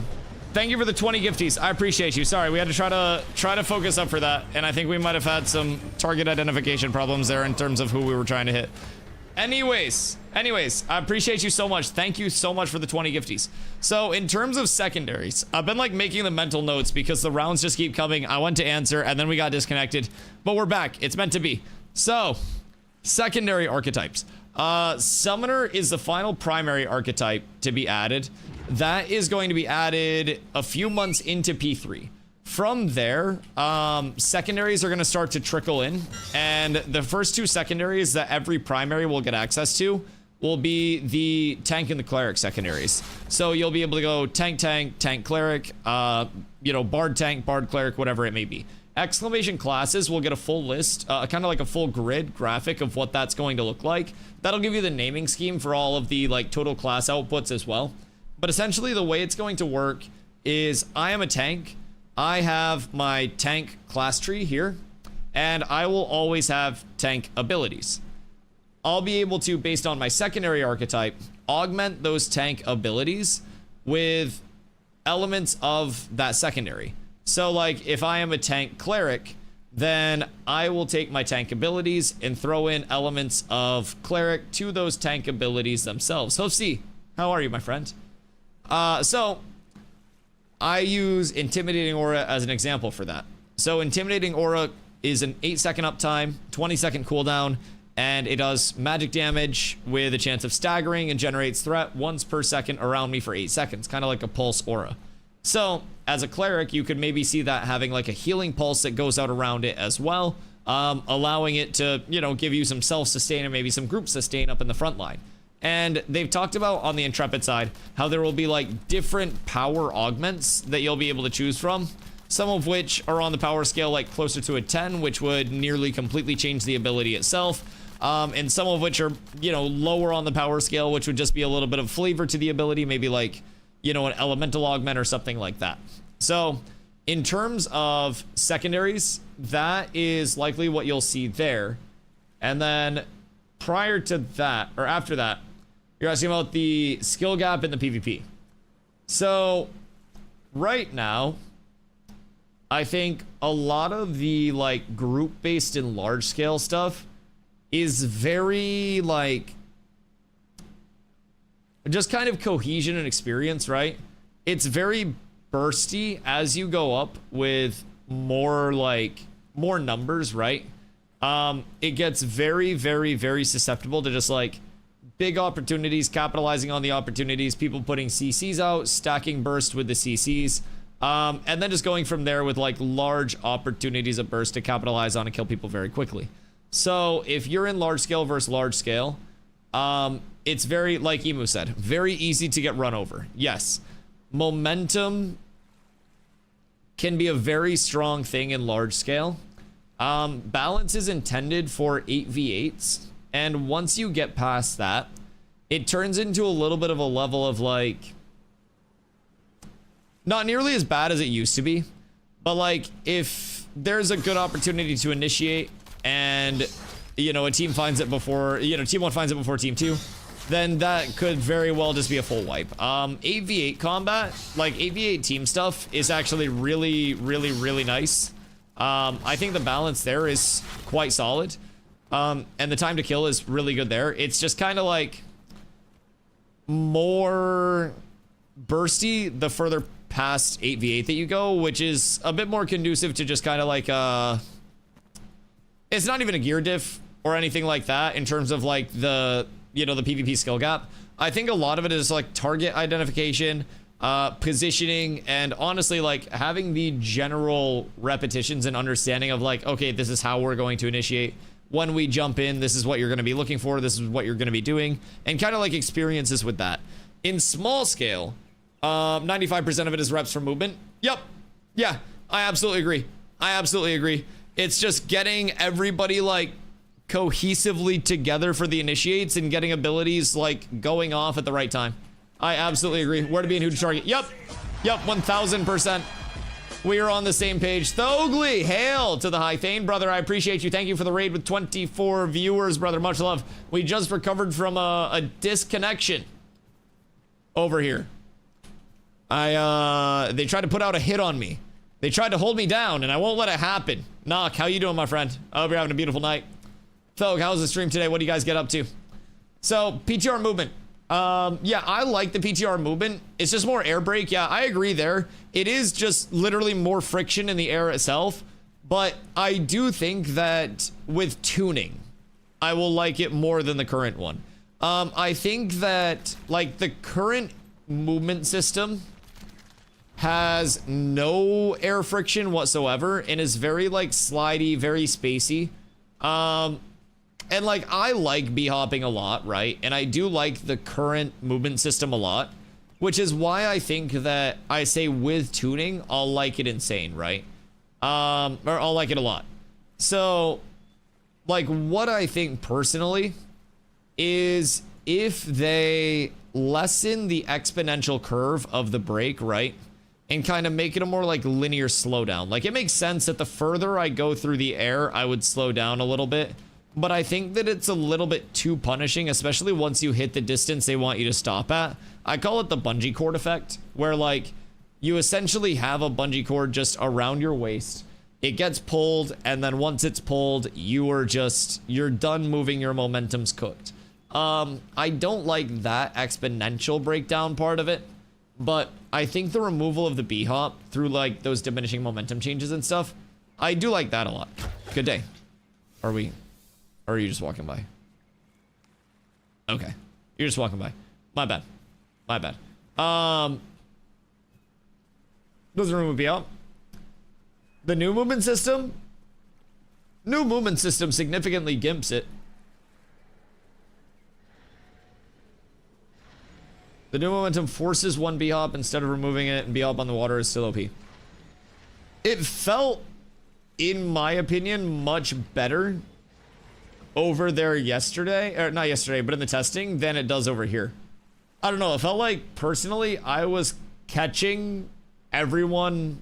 thank you for the 20 gifties. I appreciate you. Sorry, we had to try to focus up for that, and I think we might have had some target identification problems there in terms of who we were trying to hit. Anyways, I appreciate you so much. Thank you so much for the 20 gifties. So, in terms of secondaries, I've been like making the mental notes because the rounds just keep coming. I went to answer, and then we got disconnected, but we're back. It's meant to be. So, secondary archetypes. Summoner is the final primary archetype to be added. That is going to be added a few months into P3. From there, secondaries are going to start to trickle in, and the first two secondaries that every primary will get access to will be the tank and the cleric secondaries. So you'll be able to go tank, cleric, bard tank, bard cleric, whatever it may be. Exclamation classes will get a full list, kind of like a full grid graphic of what that's going to look like. That'll give you the naming scheme for all of the like total class outputs as well. But essentially the way it's going to work is I am a tank. I have my tank class tree here, and I will always have tank abilities. I'll be able to, based on my secondary archetype, augment those tank abilities with elements of that secondary. So like if I am a tank cleric, then I will take my tank abilities and throw in elements of cleric to those tank abilities themselves. Hofsi, how are you, my friend? So I use Intimidating Aura as an example for that. So Intimidating Aura is an 8-second uptime, 20-second cooldown, and it does magic damage with a chance of staggering and generates threat once per second around me for 8 seconds, kind of like a pulse aura. So as a cleric, you could maybe see that having like a healing pulse that goes out around it as well, allowing it to, you know, give you some self-sustain and maybe some group sustain up in the front line. And they've talked about on the Intrepid side how there will be like different power augments that you'll be able to choose from. Some of which are on the power scale like closer to a 10, which would nearly completely change the ability itself. And some of which are, you know, lower on the power scale, which would just be a little bit of flavor to the ability, maybe like, you know, an elemental augment or something like that. So in terms of secondaries, that is likely what you'll see there. And then prior to that, or after that, you're asking about the skill gap in the PvP. So right now, I think a lot of the like group-based and large-scale stuff is very like just kind of cohesion and experience, right? It's very bursty as you go up with more numbers, right? It gets very, very, very susceptible to just like big opportunities, capitalizing on the opportunities, people putting CCs out, stacking burst with the CCs, and then just going from there with like large opportunities of burst to capitalize on and kill people very quickly. So if you're in large scale versus large scale, it's very, like Emu said, very easy to get run over. Yes, momentum can be a very strong thing in large scale. Balance is intended for 8v8s, and once you get past that, it turns into a little bit of a level of like, not nearly as bad as it used to be, but like if there's a good opportunity to initiate and, you know, a team finds it before, you know, team 1 finds it before team 2, then that could very well just be a full wipe. 8v8 combat, like 8v8 team stuff is actually really, really, really nice. I think the balance there is quite solid. And the time to kill is really good there. It's just kind of like more bursty the further past 8v8 that you go, which is a bit more conducive to just kind of like, it's not even a gear diff or anything like that in terms of like the, you know, the PvP skill gap. I think a lot of it is like target identification, positioning, and honestly like having the general repetitions and understanding of like, okay, this is how we're going to initiate. When we jump in, this is what you're going to be looking for. This is what you're going to be doing, and kind of like experiences with that. In small scale, 95% of it is reps for movement. Yep. Yeah, I absolutely agree. I absolutely agree. It's just getting everybody like cohesively together for the initiates and getting abilities like going off at the right time. I absolutely agree. Where to be and who to target. Yep. Yep, 1000%. We are on the same page. Thogly, hail to the high Thane, brother. I appreciate you. Thank you for the raid with 24 viewers, brother. Much love. We just recovered from a disconnection over here. They tried to put out a hit on me. They tried to hold me down, and I won't let it happen. Knock, how you doing, my friend? I hope you're having a beautiful night. Thog, how's the stream today? What do you guys get up to? So, PTR movement. Yeah, I like the PTR movement. It's just more air brake. Yeah, I agree there. It is just literally more friction in the air itself. But I do think that with tuning, I will like it more than the current one. I think that, like, the current movement system has no air friction whatsoever and is very, like, slidey, very spacey. And like, I like b-hopping a lot, right? And I do like the current movement system a lot, which is why I think that I say with tuning, I'll like it insane, right? Or I'll like it a lot. So, like, what I think personally is if they lessen the exponential curve of the brake, right? And kind of make it a more like linear slowdown. Like, it makes sense that the further I go through the air, I would slow down a little bit. But I think that it's a little bit too punishing, especially once you hit the distance they want you to stop at. I call it the bungee cord effect, where like you essentially have a bungee cord just around your waist. It gets pulled, and then once it's pulled, you're done moving, your momentum's cooked. I don't like that exponential breakdown part of it, but I think the removal of the B-hop through like those diminishing momentum changes and stuff, I do like that a lot. Good day. Or are you just walking by? Okay. You're just walking by. My bad. My bad. Doesn't remove me out. The new movement system new movement system significantly gimps it. The new momentum forces one B-hop instead of removing it, and B-hop on the water is still OP. It felt, in my opinion, much better over there yesterday, or not yesterday, but in the testing than it does over here. I don't know, it felt like, personally, I was catching everyone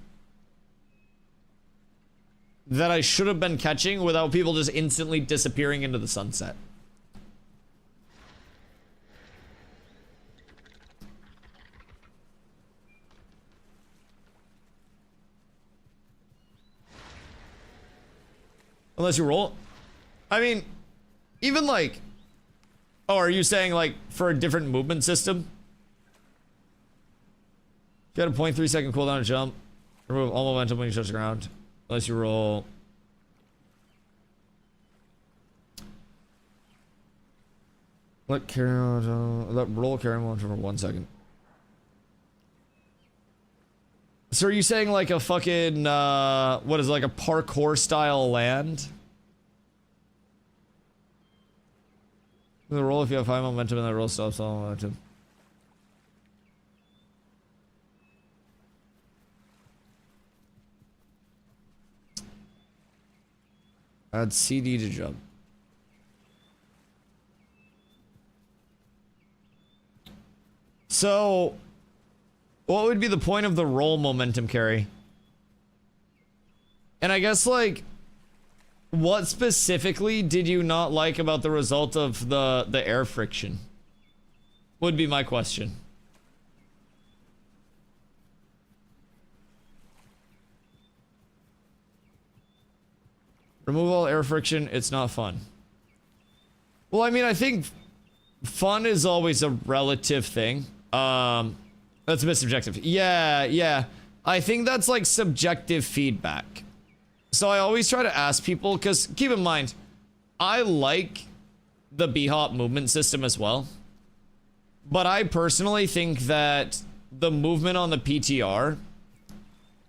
that I should have been catching without people just instantly disappearing into the sunset. Unless you roll. I mean, even like... Oh, are you saying like for a different movement system? Get a 0.3 second cooldown to jump. Remove all momentum when you touch the ground. Unless you roll. Let roll carry momentum for 1 second. So are you saying like a fucking, what is it, like a parkour style land? The roll if you have high momentum and that roll stops all momentum. Add CD to jump. So, what would be the point of the roll momentum carry? And I guess, like, what specifically did you not like about the result of the air friction? Would be my question. Remove all air friction, it's not fun. Well, I mean, I think fun is always a relative thing. That's a bit subjective. Yeah. I think that's like subjective feedback. So I always try to ask people, because keep in mind, I like the B-hop movement system as well. But I personally think that the movement on the PTR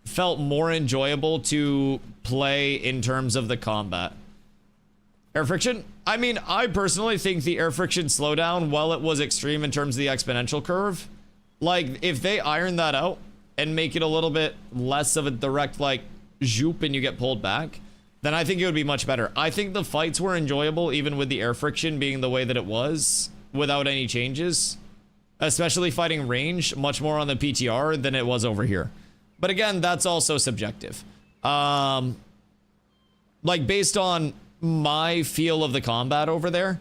felt more enjoyable to play in terms of the combat. Air friction? I mean, I personally think the air friction slowdown, while it was extreme in terms of the exponential curve, like, if they iron that out and make it a little bit less of a direct, like, zoop and you get pulled back, then I think it would be much better. I think the fights were enjoyable, even with the air friction being the way that it was, without any changes. Especially fighting range, much more on the PTR than it was over here. But again, that's also subjective. Like, based on my feel of the combat over there,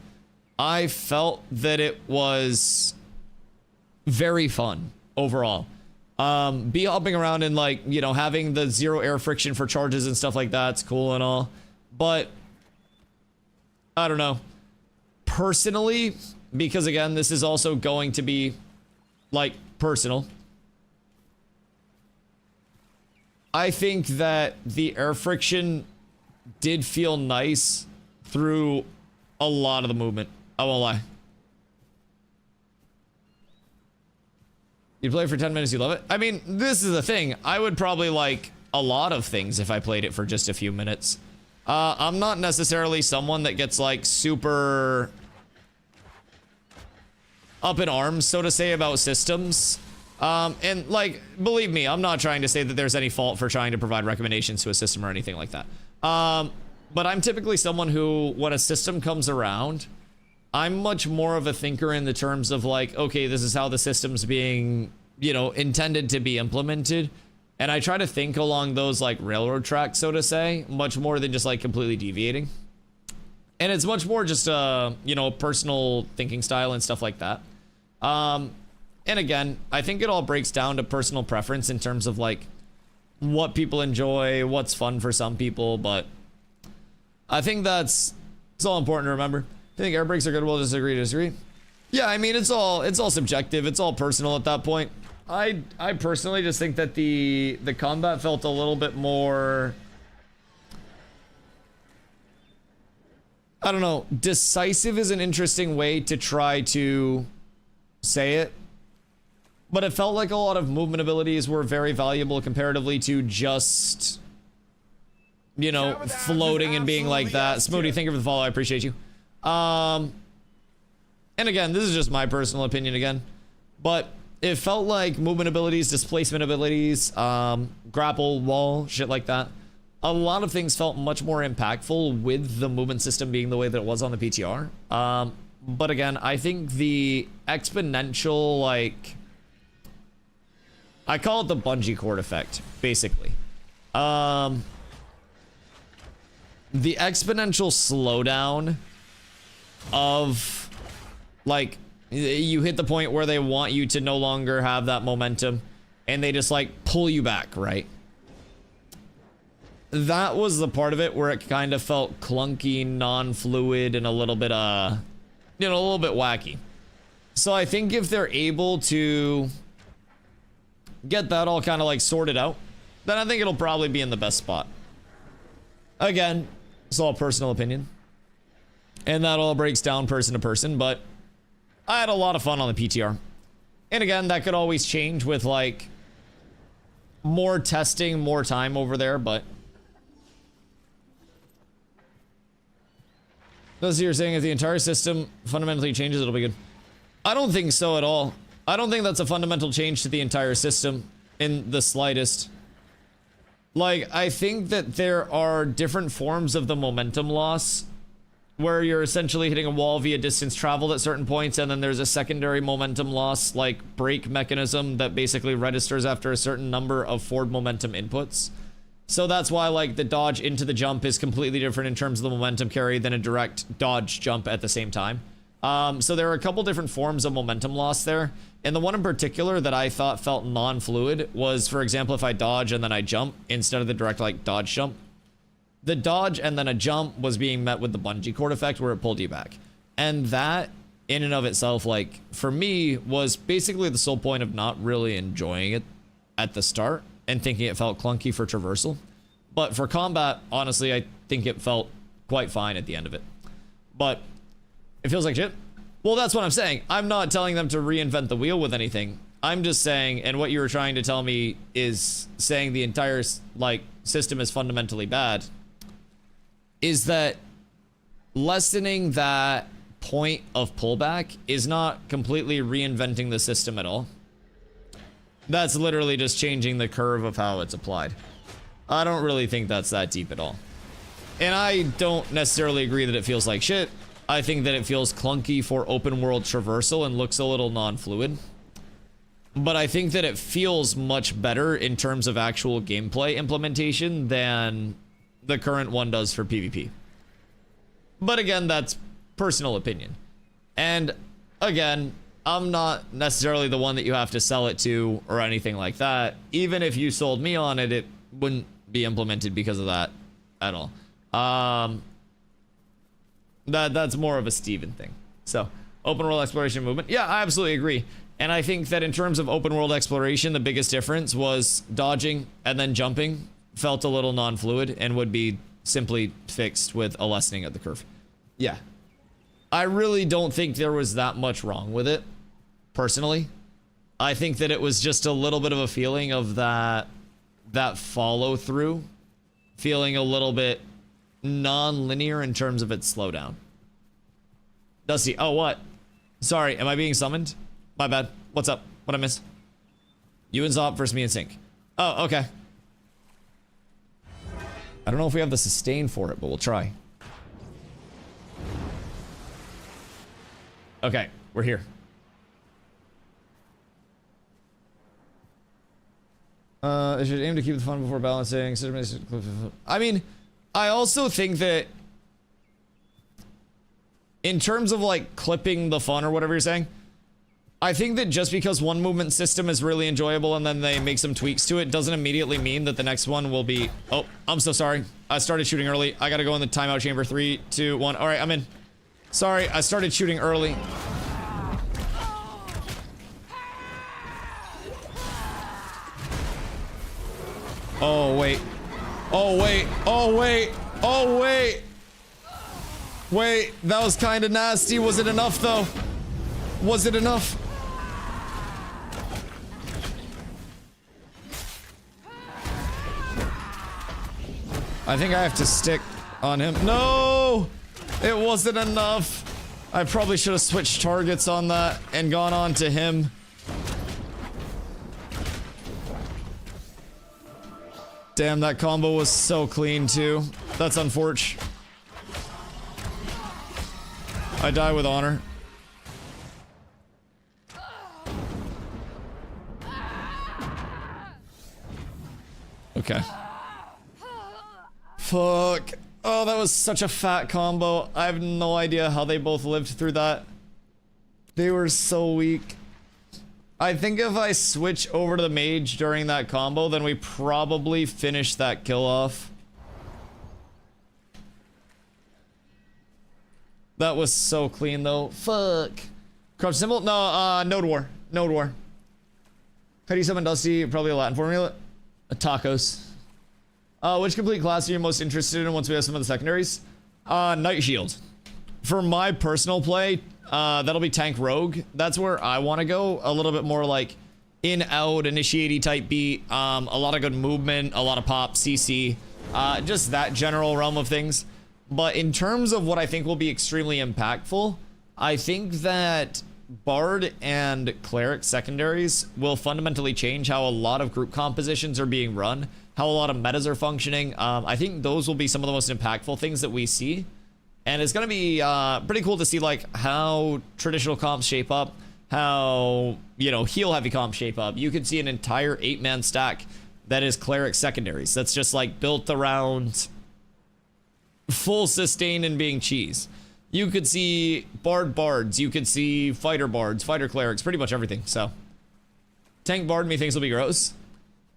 I felt that it was very fun overall. Be hopping around and, like, you know, having the 0 air friction for charges and stuff like that's cool and all. But I don't know. Personally, because again, this is also going to be, like, personal. I think that the air friction did feel nice through a lot of the movement. I won't lie. You play for 10 minutes, you love it? I mean, this is the thing. I would probably like a lot of things if I played it for just a few minutes. I'm not necessarily someone that gets, like, super up in arms, so to say, about systems. And, like, believe me, I'm not trying to say that there's any fault for trying to provide recommendations to a system or anything like that. But I'm typically someone who, when a system comes around, I'm much more of a thinker in the terms of, like, okay, this is how the system's being, you know, intended to be implemented. And I try to think along those, like, railroad tracks, so to say, much more than just, like, completely deviating. And it's much more just, you know, personal thinking style and stuff like that. And again, I think it all breaks down to personal preference in terms of, like, what people enjoy, what's fun for some people, but I think it's all important to remember. I think air brakes are good. We'll disagree. Yeah, I mean, it's all subjective. It's all personal at that point. I personally just think that the combat felt a little bit more, I don't know, decisive is an interesting way to try to say it. But it felt like a lot of movement abilities were very valuable comparatively to just you know, floating and being like that. Smoothie, thank you for the follow. I appreciate you. And again, this is just my personal opinion again, but it felt like movement abilities, displacement abilities, grapple, wall, shit like that. A lot of things felt much more impactful with the movement system being the way that it was on the PTR. But again, I think the exponential, like, I call it the bungee cord effect, basically. The exponential slowdown of, like, you hit the point where they want you to no longer have that momentum and they just like pull you back, right? That was the part of it where it kind of felt clunky, non-fluid, and a little bit, you know, a little bit wacky. So I think if they're able to get that all kind of like sorted out, then I think it'll probably be in the best spot. Again, it's all personal opinion. And that all breaks down person to person, but I had a lot of fun on the PTR. And again, that could always change with like more testing, more time over there, but those you're saying if the entire system fundamentally changes, it'll be good. I don't think so at all. I don't think that's a fundamental change to the entire system in the slightest. Like, I think that there are different forms of the momentum loss where you're essentially hitting a wall via distance traveled at certain points, and then there's a secondary momentum loss, like brake mechanism, that basically registers after a certain number of forward momentum inputs. So that's why, like, the dodge into the jump is completely different in terms of the momentum carry than a direct dodge jump at the same time. So there are a couple different forms of momentum loss there. And the one in particular that I thought felt non-fluid was, for example, if I dodge and then I jump instead of the direct, like, dodge jump. The dodge and then a jump was being met with the bungee cord effect where it pulled you back. And that, in and of itself, like, for me, was basically the sole point of not really enjoying it at the start and thinking it felt clunky for traversal. But for combat, honestly, I think it felt quite fine at the end of it. But it feels like shit. Well, that's what I'm saying. I'm not telling them to reinvent the wheel with anything. I'm just saying, and what you were trying to tell me is saying the entire, like, system is fundamentally bad, is that lessening that point of pullback is not completely reinventing the system at all. That's literally just changing the curve of how it's applied. I don't really think that's that deep at all. And I don't necessarily agree that it feels like shit. I think that it feels clunky for open world traversal and looks a little non-fluid. But I think that it feels much better in terms of actual gameplay implementation than the current one does for PvP. But again, that's personal opinion. And again, I'm not necessarily the one that you have to sell it to or anything like that. Even if you sold me on it, it wouldn't be implemented because of that at all. That's more of a Steven thing. So, open world exploration movement. Yeah, I absolutely agree. And I think that in terms of open world exploration, the biggest difference was dodging and then jumping felt a little non-fluid and would be simply fixed with a lessening of the curve. Yeah. I really don't think there was that much wrong with it, personally. I think that it was just a little bit of a feeling of that follow through, feeling a little bit non-linear in terms of its slowdown. Dusty, oh, what? Sorry, am I being summoned? My bad. What's up? What'd I miss? You and Zop versus me and Sync. Oh, okay. I don't know if we have the sustain for it, but we'll try. Okay, we're here. I should aim to keep the fun before balancing. I mean, I also think that in terms of like clipping the fun or whatever you're saying, I think that just because one movement system is really enjoyable and then they make some tweaks to it doesn't immediately mean that the next one will be... Oh, I'm so sorry. I started shooting early. I gotta go in the timeout chamber. 3, 2, 1. All right, I'm in. Sorry, I started shooting early. Oh, wait. Oh, wait. Oh, wait. Oh, wait. Wait, that was kind of nasty. Was it enough, though? Was it enough? I think I have to stick on him. No! It wasn't enough. I probably should have switched targets on that and gone on to him. Damn, that combo was so clean too. That's unfortunate. I die with honor. Okay. Fuck. Oh, that was such a fat combo. I have no idea how they both lived through that. They were so weak. I think if I switch over to the mage during that combo, then we probably finish that kill off. That was so clean though. Fuck. Crouch symbol? No, Node War. Node War. How do you summon Dusty? Probably a Latin formula. Tacos. Which complete class are you most interested in once we have some of the secondaries? Night Shield. For my personal play, that'll be Tank Rogue. That's where I want to go. A little bit more like in-out, initiate type beat. A lot of good movement, a lot of pop, CC. Just that general realm of things. But in terms of what I think will be extremely impactful, I think that Bard and Cleric secondaries will fundamentally change how a lot of group compositions are being run, how a lot of metas are functioning. I think those will be some of the most impactful things that we see. And it's going to be pretty cool to see like how traditional comps shape up, how, you know, heal heavy comps shape up. You could see an entire 8-man stack that is Cleric secondaries. That's just like built around full sustain and being cheese. You could see bards, you could see fighter bards, fighter clerics, pretty much everything. So tank bard methinks will be gross.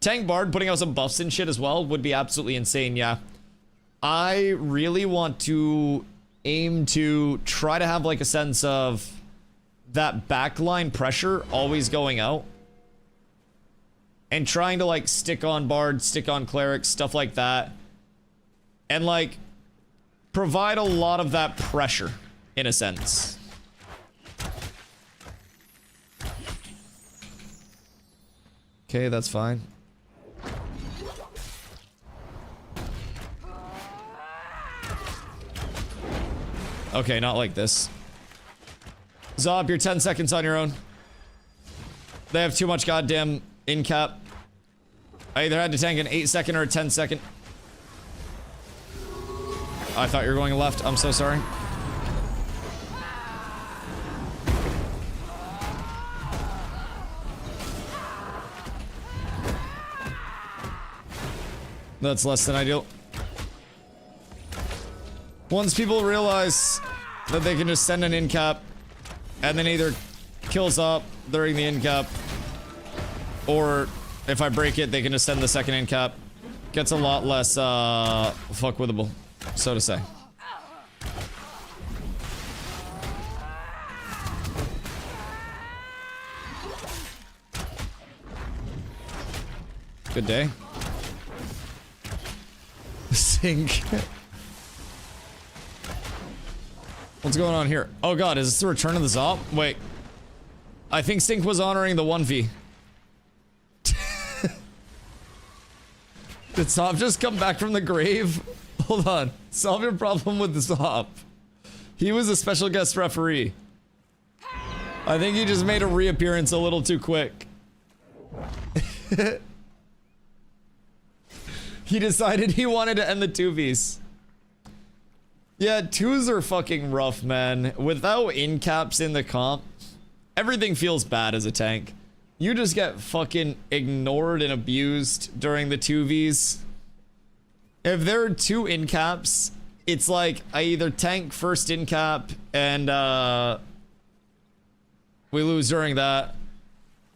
Tank bard putting out some buffs and shit as well would be absolutely insane. Yeah, I really want to aim to try to have like a sense of that backline pressure always going out and trying to like stick on bards, stick on clerics, stuff like that, and like provide a lot of that pressure, in a sense. Okay, that's fine. Okay, not like this. Zob, you're 10 seconds on your own. They have too much goddamn in cap. I either had to tank an 8-second or a 10-second. I thought you were going left. I'm so sorry. That's less than ideal. Once people realize that they can just send an in cap and then either kills up during the in cap, or if I break it, they can just send the second in cap. Gets a lot less fuckwithable, so to say. Good day. Sink. What's going on here? Oh god, is this the return of the Zop? Wait. I think Sink was honoring the 1v. Did Zop just come back from the grave? Hold on. Solve your problem with the Zop. He was a special guest referee. I think he just made a reappearance a little too quick. He decided he wanted to end the 2vs. Yeah, 2s are fucking rough, man. Without in caps in the comp, everything feels bad as a tank. You just get fucking ignored and abused during the 2vs. If there are 2 in caps, it's like I either tank first in cap and we lose during that,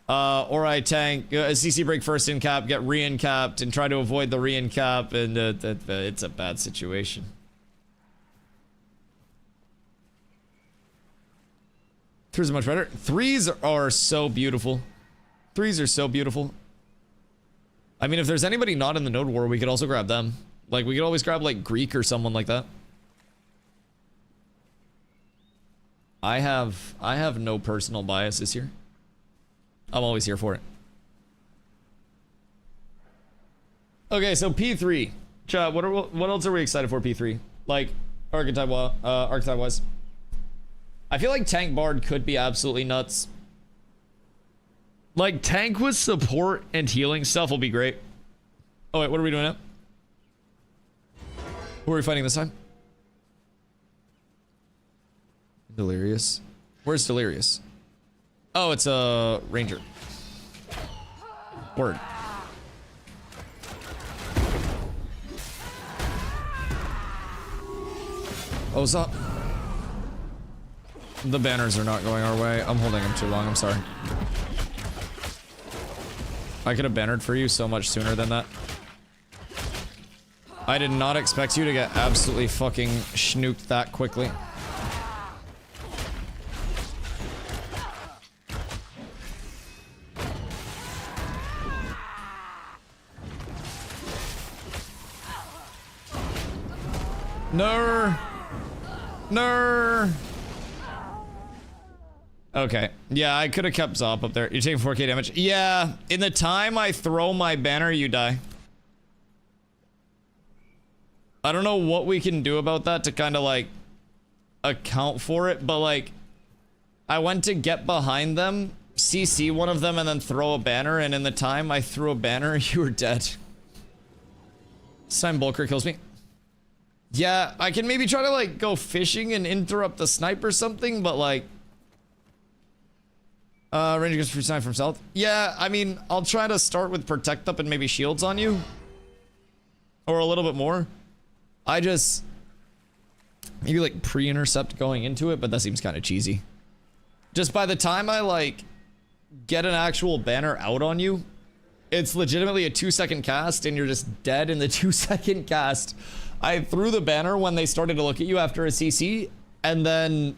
or I tank CC break first in cap, get re-in capped, and try to avoid the re-in cap, and it's a bad situation. Twos are much better. 3s are so beautiful. 3s are so beautiful. I mean, if there's anybody not in the Node War, we could also grab them. Like, we could always grab, like, Greek or someone like that. I have no personal biases here. I'm always here for it. Okay, so P3. Chat, what else are we excited for P3? Like, archetype wise. I feel like tank bard could be absolutely nuts. Like, tank with support and healing stuff will be great. Oh wait, what are we doing now? Who are we fighting this time? Delirious. Where's Delirious? Oh, it's a ranger. Word. Oh, what's up? The banners are not going our way. I'm holding them too long. I'm sorry. I could have bannered for you so much sooner than that. I did not expect you to get absolutely fucking schnooked that quickly. No. No. Okay. Yeah, I could have kept Zop up there. You're taking 4k damage. Yeah, in the time I throw my banner, you die. I don't know what we can do about that to kind of like account for it, but like I went to get behind them, CC one of them, and then throw a banner, and in the time I threw a banner, you were dead. This time Bulker kills me. Yeah, I can maybe try to like go fishing and interrupt the snipe or something, but like Ranger gets free snipe from south. Yeah, I mean, I'll try to start with protect up and maybe shields on you. Or a little bit more. I just maybe like pre-intercept going into it, but that seems kind of cheesy. Just by the time I like get an actual banner out on you, it's legitimately a 2-second cast and you're just dead in the 2-second cast. I threw the banner when they started to look at you after a CC, and then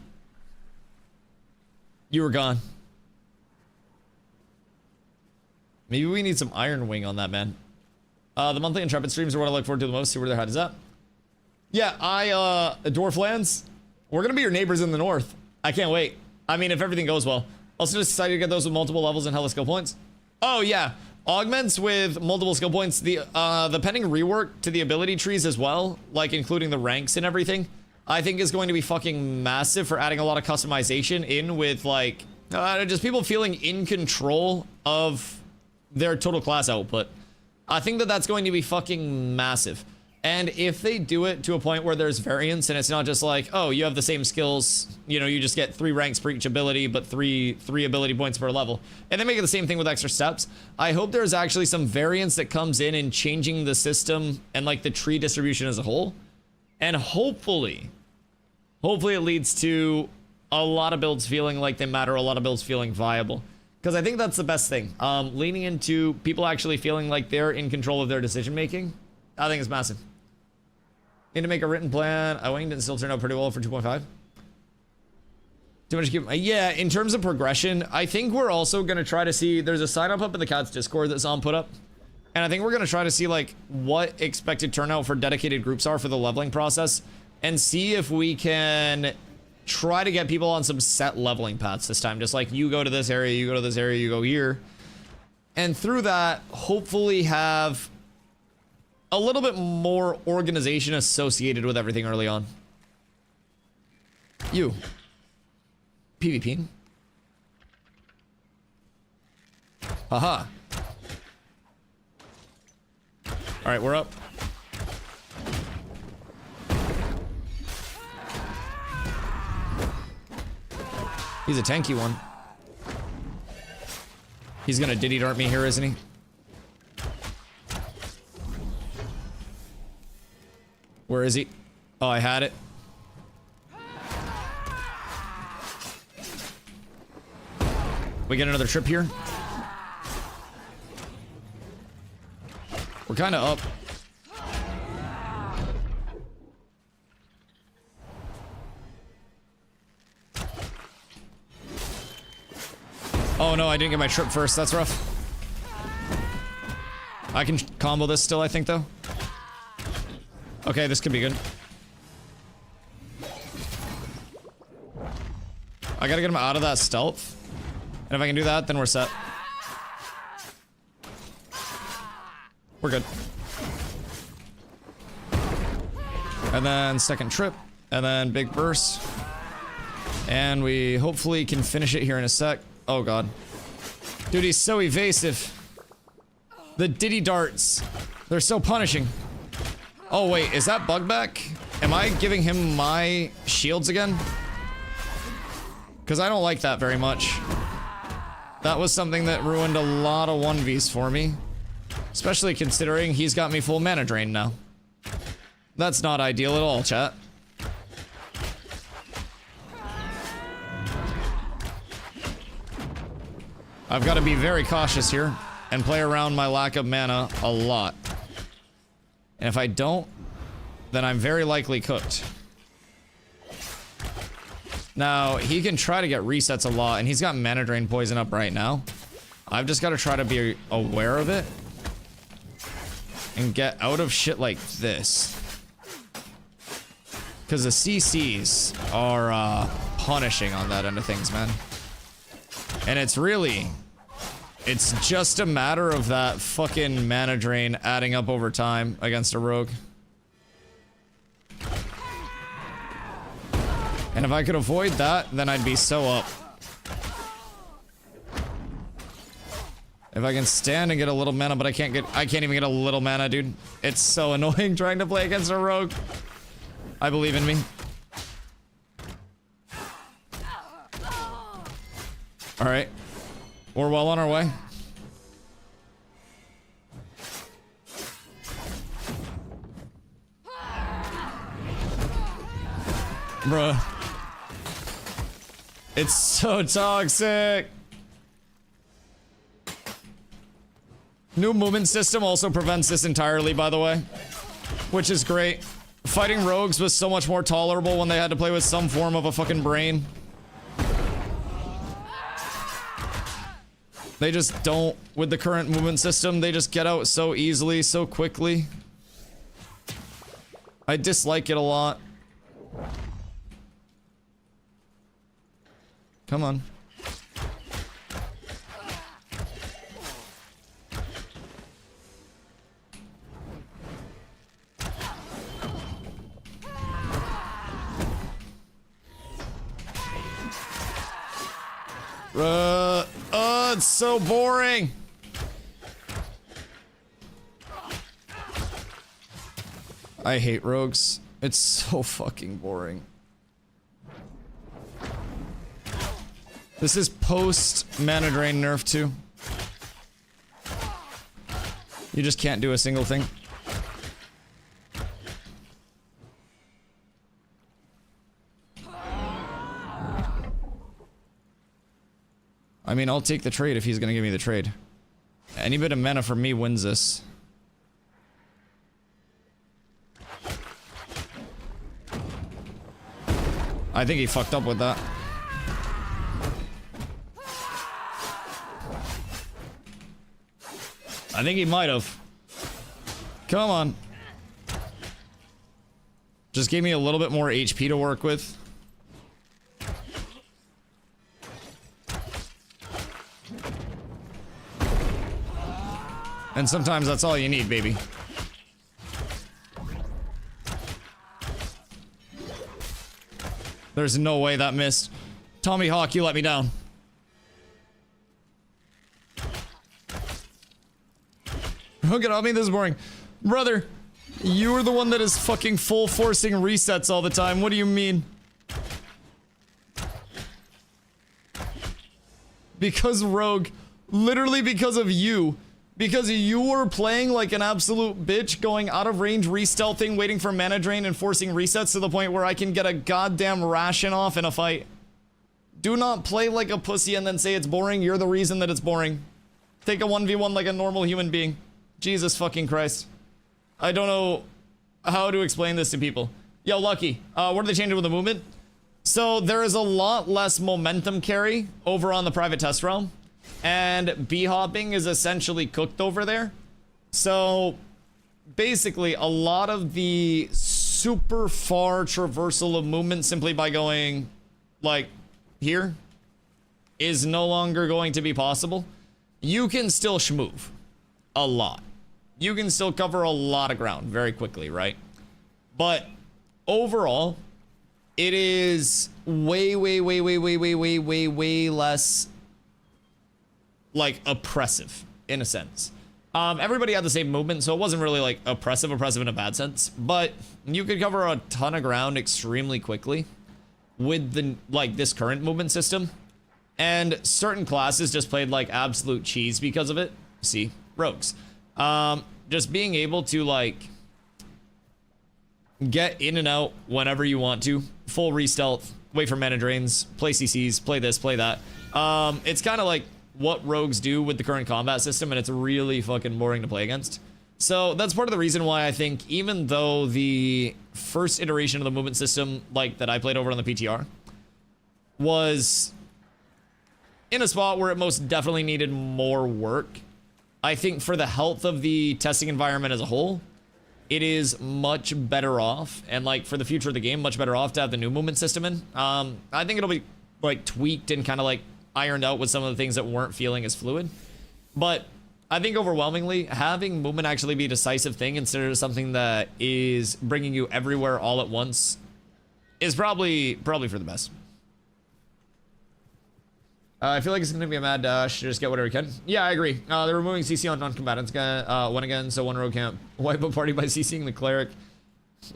you were gone. Maybe we need some Iron Wing on that, man. The monthly Intrepid streams are what I look forward to the most. See where their head is at. Yeah, Dwarflands, we're gonna be your neighbors in the north. I can't wait. I mean, if everything goes well. Also just excited to get those with multiple levels and hella skill points. Oh yeah, augments with multiple skill points. The pending rework to the ability trees as well, like including the ranks and everything, I think is going to be fucking massive for adding a lot of customization in with like, just people feeling in control of their total class output. I think that that's going to be fucking massive. And if they do it to a point where there's variance and it's not just like, oh, you have the same skills, you know, you just get 3 ranks for each ability, but three ability points per level. And they make it the same thing with extra steps. I hope there's actually some variance that comes in changing the system and like the tree distribution as a whole. And hopefully it leads to a lot of builds feeling like they matter, a lot of builds feeling viable. Because I think that's the best thing. Leaning into people actually feeling like they're in control of their decision making, I think is massive. Need to make a written plan. I winged and still turned out pretty well for 2.5. Too much to keep. Yeah, in terms of progression, I think we're also going to try to see, there's a sign up in the Cats Discord that Zom put up. And I think we're going to try to see like what expected turnout for dedicated groups are for the leveling process. And see if we can try to get people on some set leveling paths this time. Just like you go to this area, you go to this area, you go here. And through that, hopefully have a little bit more organization associated with everything early on. You. PvPing. Haha. Alright, we're up. He's a tanky one. He's gonna diddy dart me here, isn't he? Where is he? Oh, I had it. We get another trip here. We're kind of up. Oh no, I didn't get my trip first. That's rough. I can combo this still, I think, though. Okay, this could be good. I gotta get him out of that stealth. And if I can do that, then we're set. We're good. And then second trip. And then big burst. And we hopefully can finish it here in a sec. Oh god. Dude, he's so evasive. The Diddy darts. They're so punishing. Oh wait, is that bug back? Am I giving him my shields again? Because I don't like that very much. That was something that ruined a lot of 1Vs for me. Especially considering he's got me full mana drain now. That's not ideal at all, chat. I've got to be very cautious here and play around my lack of mana a lot. And if I don't, then I'm very likely cooked. Now, he can try to get resets a lot, and he's got mana drain poison up right now. I've just got to try to be aware of it. And get out of shit like this. Because the CCs are punishing on that end of things, man. And it's really... It's just a matter of that fucking mana drain adding up over time against a rogue. And if I could avoid that, then I'd be so up. If I can stand and get a little mana, but I can't even get a little mana, dude. It's so annoying trying to play against a rogue. I believe in me. Alright. We're well on our way. Bruh. It's so toxic. New movement system also prevents this entirely, by the way. Which is great. Fighting rogues was so much more tolerable when they had to play with some form of a fucking brain. They just don't, with the current movement system, they just get out so easily, so quickly. I dislike it a lot. Come on. Oh, it's so boring. I hate rogues. It's so fucking boring. This is post mana drain nerf too. You just can't do a single thing. I mean, I'll take the trade if he's gonna give me the trade. Any bit of mana for me wins this. I think he fucked up with that. I think he might have. Come on. Just gave me a little bit more HP to work with. And sometimes that's all you need, baby. There's no way that missed. Tommy Hawk, you let me down. Don't get on me, this is boring. Brother, you are the one that is fucking full forcing resets all the time. What do you mean? Because Rogue, literally because of you. Because you were playing like an absolute bitch, going out of range, re-stealthing, waiting for mana drain, and forcing resets to the point where I can get a goddamn ration off in a fight. Do not play like a pussy and then say it's boring. You're the reason that it's boring. Take a 1v1 like a normal human being. Jesus fucking Christ. I don't know how to explain this to people. Yo, Lucky, what are they changing with the movement? So there is a lot less momentum carry over on the private test realm. And B-hopping is essentially cooked over there. So basically a lot of the super far traversal of movement simply by going like here is no longer going to be possible. You can still shmove a lot. You can still cover a lot of ground very quickly, right? But overall, it is way less like oppressive in a sense. Everybody had the same movement, so it wasn't really like oppressive in a bad sense, but you could cover a ton of ground extremely quickly with the like this current movement system, and certain classes just played like absolute cheese because of it. See, rogues. Just being able to like get in and out whenever you want to, full re-stealth, wait for mana drains, play CCs, play this, play that. It's kind of like what rogues do with the current combat system, and it's really fucking boring to play against. So that's part of the reason why I think even though the first iteration of the movement system, like that I played over on the PTR, was in a spot where it most definitely needed more work, I think for the health of the testing environment as a whole, it is much better off, and like for the future of the game, much better off to have the new movement system in. I think it'll be like tweaked and kind of like ironed out with some of the things that weren't feeling as fluid. But I think overwhelmingly, having movement actually be a decisive thing instead of something that is bringing you everywhere all at once is probably for the best. I feel like it's going to be a mad dash to just get whatever we can. Yeah, I agree. They're removing CC on non-combatants one again, so one rogue can't wipe a party by CCing the cleric.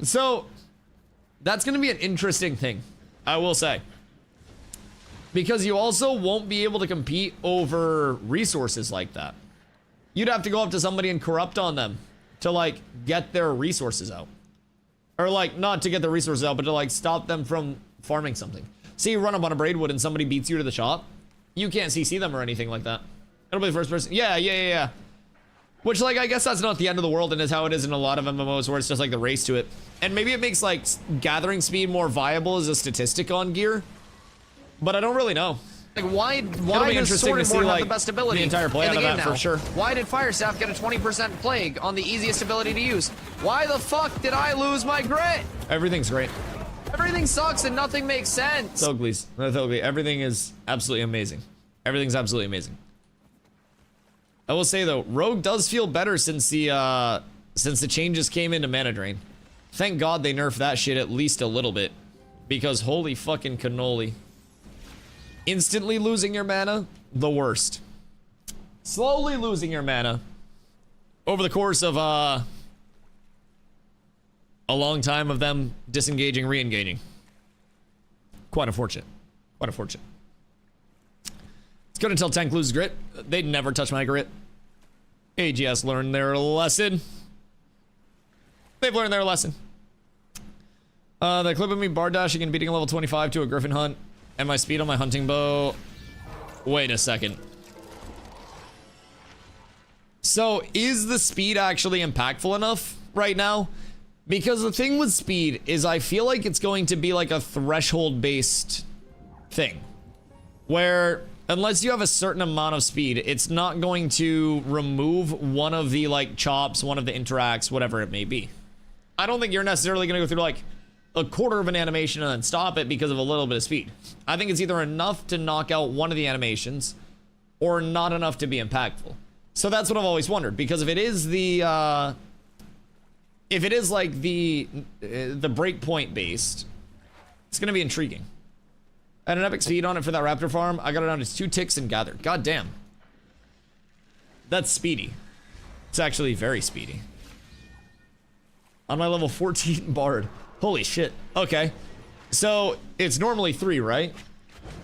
So that's going to be an interesting thing, I will say. Because you also won't be able to compete over resources like that. You'd have to go up to somebody and corrupt on them to like get their resources out. Or like not to get their resources out, but to like stop them from farming something. See, you run up on a Braidwood and somebody beats you to the shop. You can't CC them or anything like that. It'll be the first person. Yeah. Which, like, I guess that's not the end of the world and is how it is in a lot of MMOs where it's just like the race to it. And maybe it makes like gathering speed more viable as a statistic on gear. But I don't really know. Like, why does Swordborn have the best ability the entire play in out the of game that now? for sure. Why did Firestaff get a 20% plague on the easiest ability to use? Why the fuck did I lose my grit? Everything's great. Everything sucks and nothing makes sense. Thogleys. Everything is absolutely amazing. Everything's absolutely amazing. I will say though, Rogue does feel better since the changes came into mana drain. Thank God they nerfed that shit at least a little bit, because holy fucking cannoli. Instantly losing your mana, the worst. Slowly losing your mana over the course of a long time of them disengaging, re-engaging. Quite unfortunate. Quite unfortunate. It's good until tank loses grit. They'd never touch my grit. AGS learned their lesson. They've learned their lesson. The clip of me bar dashing and beating a level 25 to a griffin hunt and my speed on my hunting bow. Wait a second. So is the speed actually impactful enough right now? Because the thing with speed is I feel like it's going to be like a threshold based thing where unless you have a certain amount of speed, it's not going to remove one of the like chops, one of the interacts, whatever it may be. I don't think you're necessarily going to go through like a quarter of an animation and then stop it because of a little bit of speed. I think it's either enough to knock out one of the animations or not enough to be impactful. So that's what I've always wondered, because if it is like the breakpoint based, it's going to be intriguing. I had an epic speed on it for that raptor farm. I got it down to 2 ticks and gather. God damn. That's speedy. It's actually very speedy. On my level 14 bard. Holy shit. Okay. So it's normally 3, right?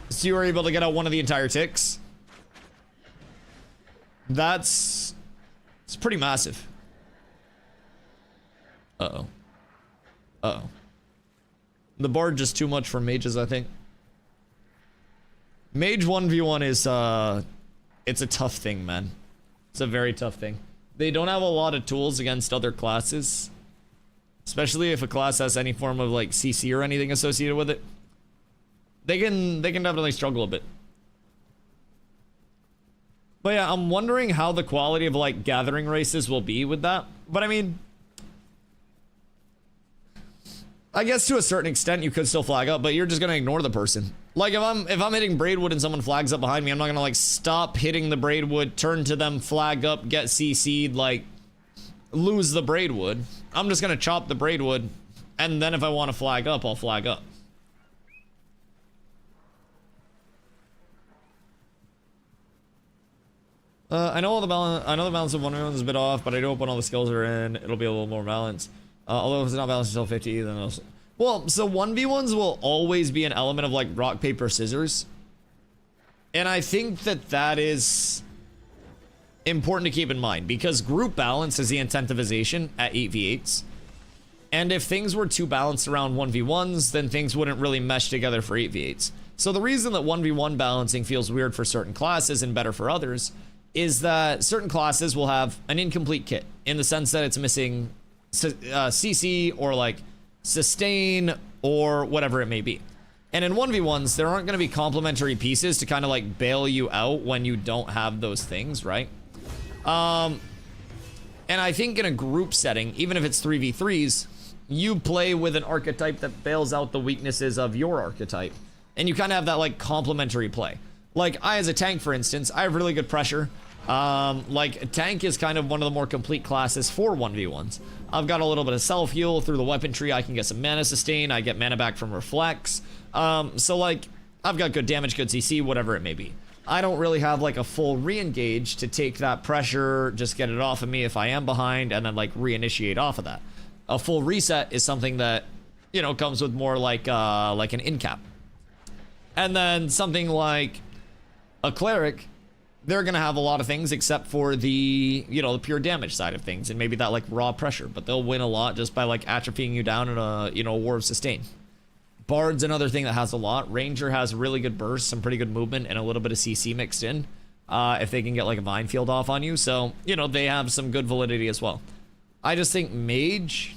So you were able to get out one of the entire ticks. It's pretty massive. Uh-oh. Uh-oh. The bard just too much for mages, I think. Mage 1v1 is, it's a tough thing, man. It's a very tough thing. They don't have a lot of tools against other classes. Especially if a class has any form of, like, CC or anything associated with it. They can definitely struggle a bit. But yeah, I'm wondering how the quality of, like, gathering races will be with that. But I mean, I guess to a certain extent you could still flag up, but you're just gonna ignore the person. Like if I'm hitting Braidwood and someone flags up behind me, I'm not gonna like stop hitting the Braidwood, turn to them, flag up, get CC'd, like lose the Braidwood. I'm just gonna chop the Braidwood And then if I want to flag up, I'll flag up. I know the balance of 1v1 is a bit off, but I do hope when all the skills are in, it'll be a little more balanced. Although if it's not balanced until 50, then it'll... Well, so 1v1s will always be an element of like rock, paper, scissors. And I think that that is important to keep in mind because group balance is the incentivization at 8v8s. And if things were too balanced around 1v1s, then things wouldn't really mesh together for 8v8s. So the reason that 1v1 balancing feels weird for certain classes and better for others is that certain classes will have an incomplete kit in the sense that it's missing CC or like sustain or whatever it may be. And in 1v1s, there aren't going to be complementary pieces to kind of like bail you out when you don't have those things, right? And I think in a group setting, even if it's 3v3s, you play with an archetype that bails out the weaknesses of your archetype. And you kind of have that like complementary play. Like I as a tank, for instance, I have really good pressure. Like a tank is kind of one of the more complete classes for 1v1s. I've got a little bit of self heal through the weapon tree. I can get some mana sustain. I get mana back from reflex. So like I've got good damage, good CC, whatever it may be. I don't really have like a full re-engage to take that pressure, just get it off of me if I am behind, and then like reinitiate off of that. A full reset is something that, you know, comes with more like an in cap. And then something like a cleric, they're gonna have a lot of things except for the, you know, the pure damage side of things and maybe that like raw pressure, but they'll win a lot just by like atrophying you down in a, you know, war of sustain. Bard's another thing that has a lot. Ranger has really good burst, some pretty good movement, and a little bit of CC mixed in. If they can get like a vine field off on you. So, you know, they have some good validity as well. I just think Mage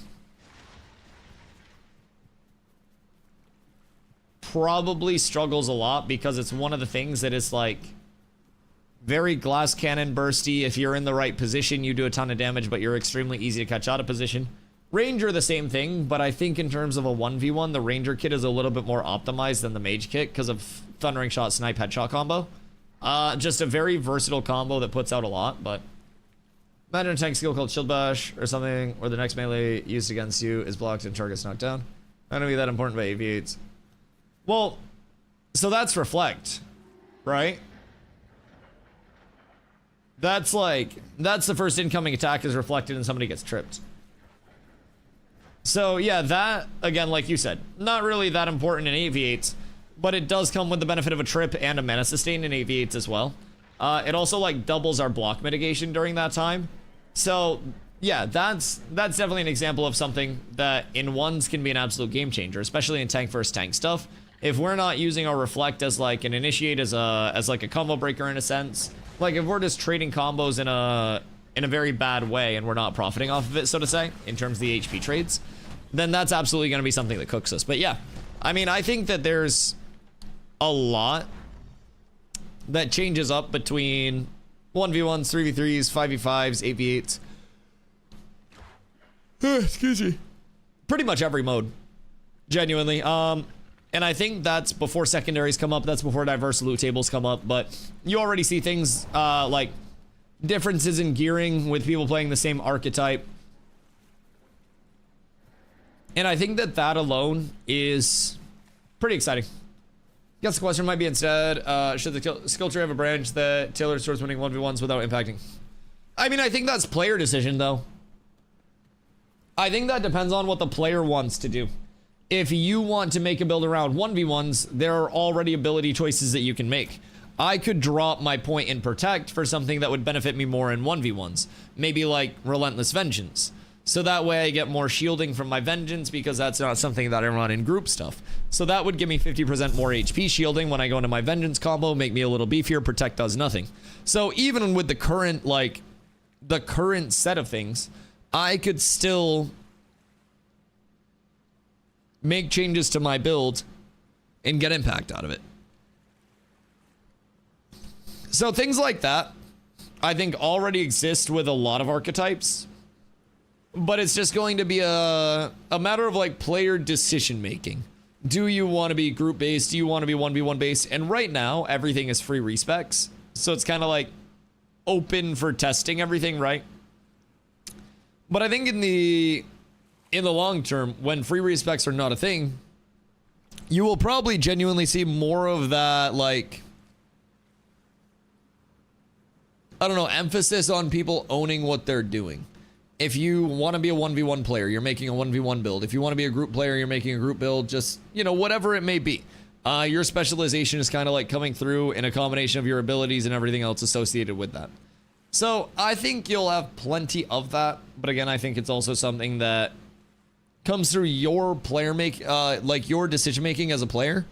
probably struggles a lot because it's one of the things that is like very glass cannon bursty. If you're in the right position, you do a ton of damage, but you're extremely easy to catch out of position. Ranger, the same thing, but I think in terms of a 1v1, the Ranger kit is a little bit more optimized than the Mage kit because of Thundering Shot, Snipe, Headshot combo. Just a very versatile combo that puts out a lot, but... Imagine a tank skill called Shield Bash or something, where the next melee used against you is blocked and target's knocked down. Not gonna be that important by AV8s. Well, so that's Reflect, right? That's like, that's the first incoming attack is reflected and somebody gets tripped. So yeah, that, again, like you said, not really that important in AV8s, but it does come with the benefit of a trip and a mana sustain in AV8s as well. It also like doubles our block mitigation during that time. So yeah, that's definitely an example of something that in ones can be an absolute game changer, especially in tank versus tank stuff. If we're not using our Reflect as like an initiate as like a combo breaker in a sense, like if we're just trading combos in a very bad way and we're not profiting off of it, so to say, in terms of the HP trades, then that's absolutely going to be something that cooks us. But yeah, I mean, I think that there's a lot that changes up between 1v1s, 3v3s, 5v5s, 8v8s. Excuse me. Pretty much every mode. Genuinely. And I think that's before secondaries come up. That's before diverse loot tables come up. But you already see things like differences in gearing with people playing the same archetype. And I think that that alone is pretty exciting. Guess the question might be instead, should the skill tree have a branch that tailors towards winning 1v1s without impacting? I mean, I think that's player decision, though. I think that depends on what the player wants to do. If you want to make a build around 1v1s, there are already ability choices that you can make. I could drop my point in Protect for something that would benefit me more in 1v1s. Maybe like Relentless Vengeance. So that way I get more shielding from my Vengeance because that's not something that I run in group stuff. So that would give me 50% more HP shielding when I go into my Vengeance combo, make me a little beefier. Protect does nothing. So even with the current, like, the current set of things, I could still make changes to my build and get impact out of it. So things like that, I think already exist with a lot of archetypes. But it's just going to be a matter of like player decision making. Do you want to be group based? Do you want to be 1v1 based? And right now, everything is free respecs. So it's kind of like open for testing everything, right? But I think in the in the long term, when free respecs are not a thing, you will probably genuinely see more of that, like, I don't know, emphasis on people owning what they're doing. If you want to be a 1v1 player, you're making a 1v1 build. If you want to be a group player, you're making a group build. Just, you know, whatever it may be. Your specialization is kind of like coming through in a combination of your abilities and everything else associated with that. So I think you'll have plenty of that. But again, I think it's also something that comes through your player like your decision making as a player,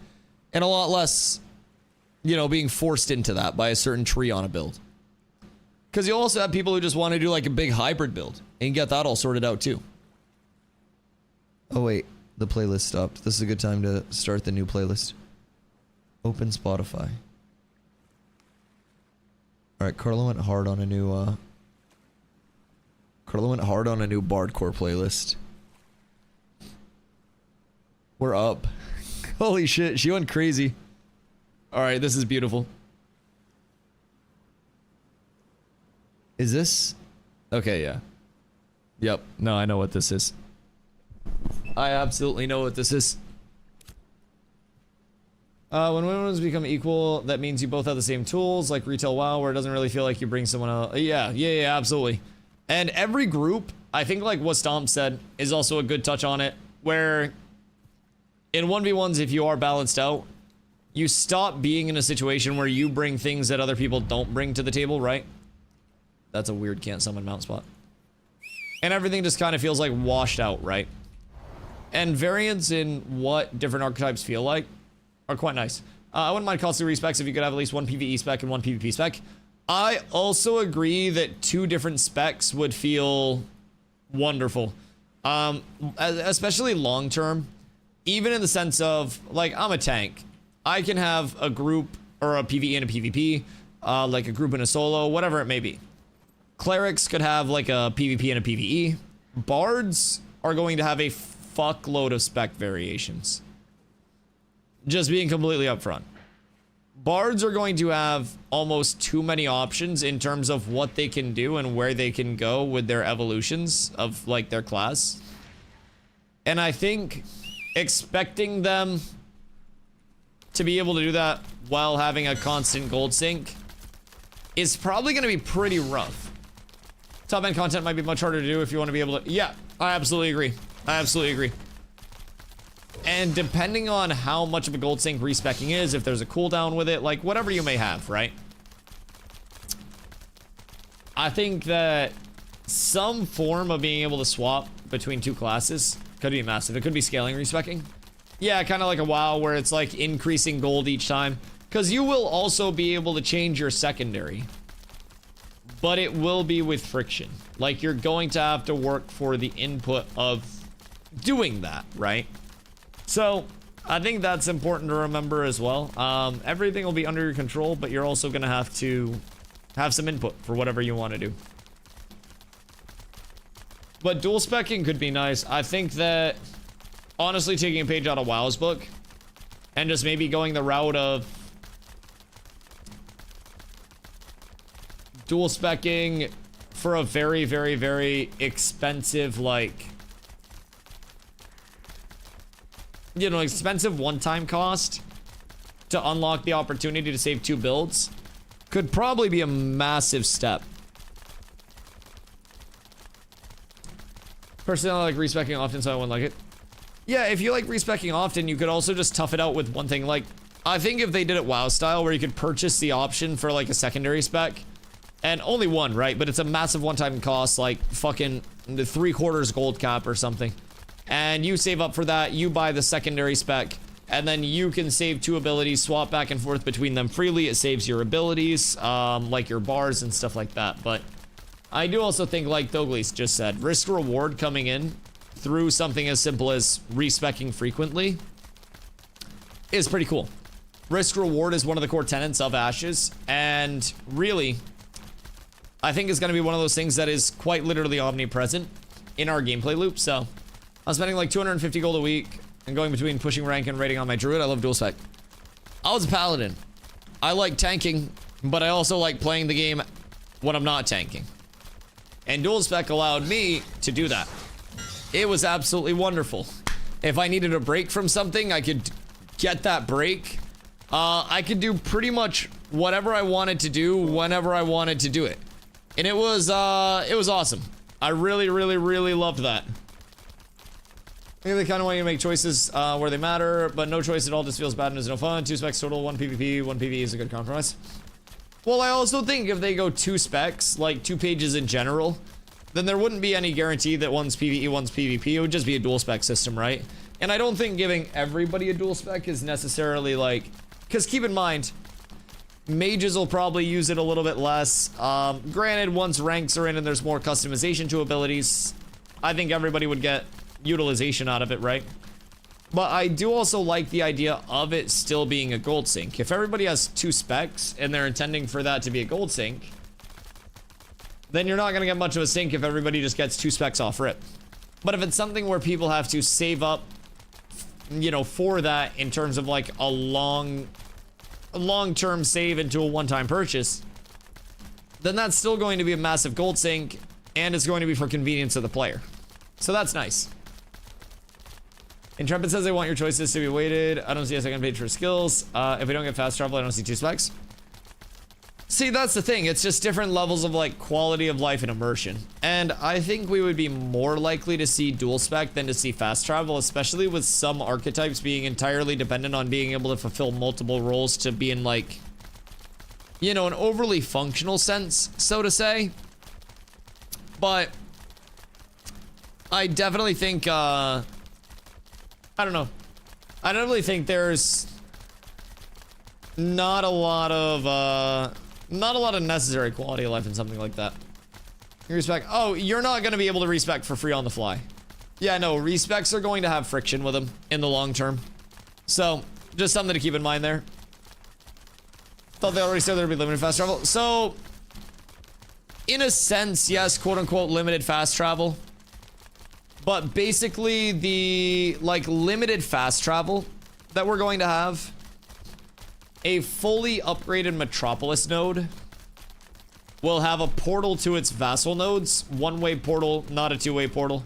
and a lot less, you know, being forced into that by a certain tree on a build. Because you also have people who just want to do like a big hybrid build and get that all sorted out too. Oh wait, the playlist stopped. This is a good time to start the new playlist. Open Spotify. Alright, Carlo went hard on a new Bardcore playlist. We're up. Holy shit, she went crazy. Alright, this is beautiful. Is this? Okay, yeah. Yep. No, I know what this is. I absolutely know what this is. When women's become equal, that means you both have the same tools, like retail WoW, where it doesn't really feel like you bring someone else. Yeah, absolutely. And every group, I think like what Stomp said, is also a good touch on it, where in 1v1s, if you are balanced out, you stop being in a situation where you bring things that other people don't bring to the table, right? That's a weird can't summon mount spot. And everything just kind of feels like washed out, right? And variants in what different archetypes feel like are quite nice. I wouldn't mind costly respecs if you could have at least one PvE spec and one PvP spec. I also agree that 2 different specs would feel wonderful. Especially long term. Even in the sense of, like, I'm a tank. I can have a group or a PvE and a PvP, like a group and a solo, whatever it may be. Clerics could have like a PvP and a PvE. Bards are going to have a fuckload of spec variations. Just being completely upfront. Bards are going to have almost too many options in terms of what they can do and where they can go with their evolutions of like their class. And I think expecting them to be able to do that while having a constant gold sink is probably going to be pretty rough. Top end content might be much harder to do if you want to be able to... Yeah, I absolutely agree. I absolutely agree. And depending on how much of a gold sink respecking is, if there's a cooldown with it, like whatever you may have, right? I think that some form of being able to swap between 2 classes could be massive. It could be scaling respecking. Yeah, kind of like a WoW where it's like increasing gold each time. Because you will also be able to change your secondary. But it will be with friction. Like, you're going to have to work for the input of doing that, right? So, I think that's important to remember as well. Everything will be under your control, but you're also going to have some input for whatever you want to do. But dual specking could be nice. I think that, honestly, taking a page out of WoW's book and just maybe going the route of dual specking for a very, very, very expensive, like, you know, expensive one-time cost to unlock the opportunity to save 2 builds could probably be a massive step. Personally, I like respecking often, so I wouldn't like it. Yeah, if you like respecking often, you could also just tough it out with one thing. Like, I think if they did it WoW style, where you could purchase the option for, like, a secondary spec, and only one, right? But it's a massive one-time cost, like fucking the 3/4 gold cap or something. And you save up for that, you buy the secondary spec, and then you can save 2 abilities, swap back and forth between them freely. It saves your abilities, like your bars and stuff like that. But I do also think, like Douglas just said, risk reward coming in through something as simple as respecking frequently is pretty cool. Risk reward is one of the core tenets of Ashes, and really, I think it's going to be one of those things that is quite literally omnipresent in our gameplay loop. So I'm spending like 250 gold a week and going between pushing rank and raiding on my druid. I love dual spec. I was a paladin. I like tanking, but I also like playing the game when I'm not tanking. And dual spec allowed me to do that. It was absolutely wonderful. If I needed a break from something, I could get that break. I could do pretty much whatever I wanted to do whenever I wanted to do it. And it was awesome. I really, really, really loved that. I think they kind of want you to make choices where they matter, but no choice at all just feels bad and is no fun. 2 specs total, 1 PvP, 1 PvE is a good compromise. Well, I also think if they go 2 specs, like 2 pages in general, then there wouldn't be any guarantee that one's PvE, one's PvP. It would just be a dual spec system, right? And I don't think giving everybody a dual spec is necessarily like... Because keep in mind, mages will probably use it a little bit less. Granted, once ranks are in and there's more customization to abilities, I think everybody would get utilization out of it, right? But I do also like the idea of it still being a gold sync. If everybody has 2 specs and they're intending for that to be a gold sync, then you're not going to get much of a sync if everybody just gets 2 specs off rip. But if it's something where people have to save up, you know, for that in terms of like a long-term save into a one-time purchase, then that's still going to be a massive gold sync, and it's going to be for convenience of the player. So that's nice. Intrepid says they want your choices to be weighted. I don't see a second page for skills. If we don't get fast travel, I don't see 2 specs. See, that's the thing. It's just different levels of like quality of life and immersion. And I think we would be more likely to see dual spec than to see fast travel, especially with some archetypes being entirely dependent on being able to fulfill multiple roles to be in like, you know, an overly functional sense, so to say. But I definitely think, I don't know. I definitely think there's not a lot of necessary quality of life in something like that. Respec. Oh, you're not going to be able to respec for free on the fly. Yeah, no, respecs are going to have friction with them in the long term. So, just something to keep in mind there. Thought they already said there'd be limited fast travel. So, in a sense, yes, quote unquote limited fast travel. But basically the like limited fast travel that we're going to have, a fully upgraded Metropolis node will have a portal to its vassal nodes, one-way portal, not a two-way portal,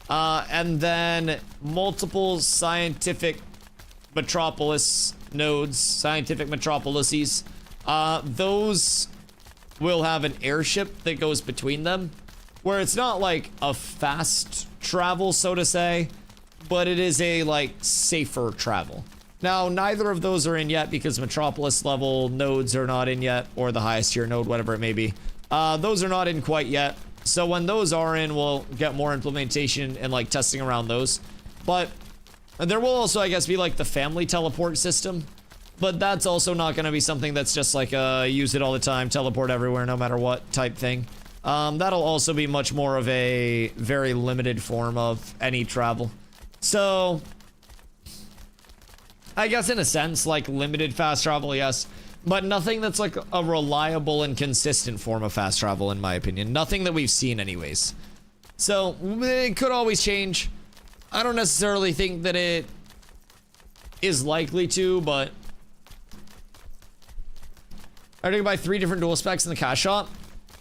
and then multiple scientific Metropolis nodes, scientific Metropolises. Those will have an airship that goes between them, where it's not like a fast travel, so to say, but it is a like safer travel. Now, neither of those are in yet because Metropolis level nodes are not in yet, or the highest tier node, whatever it may be. Those are not in quite yet. So when those are in, we'll get more implementation and like testing around those. But there will also, I guess, be like the family teleport system. But that's also not going to be something that's just like use it all the time, teleport everywhere, no matter what type thing. That'll also be much more of a very limited form of any travel. So I guess in a sense, like limited fast travel, yes, but nothing that's like a reliable and consistent form of fast travel, in my opinion. Nothing that we've seen anyways. So it could always change. I don't necessarily think that it is likely to, but are you gonna buy 3 different dual specs in the cash shop?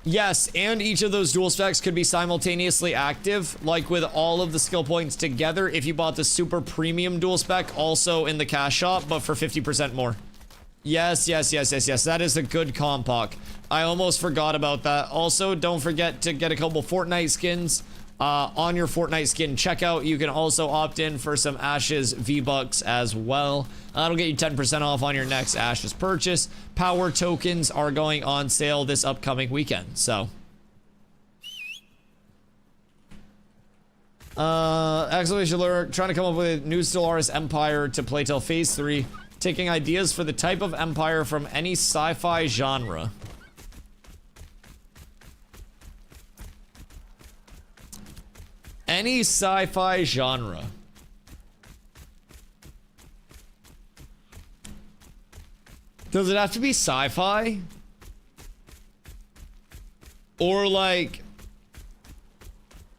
Yes, and each of those dual specs could be simultaneously active, like with all of the skill points together if you bought the super premium dual spec also in the cash shop, but for 50% more. Yes, yes, yes, yes, yes. That is a good compoc. I almost forgot about that. Also, don't forget to get a couple Fortnite skins. On your Fortnite skin checkout, you can also opt in for some Ashes V-Bucks as well. That'll get you 10% off on your next Ashes purchase. Power tokens are going on sale this upcoming weekend, so. Exclamation alert, trying to come up with a new Stellaris Empire to play till Phase 3. Taking ideas for the type of empire from any sci-fi genre. Any sci-fi genre. Does it have to be sci-fi? Or like,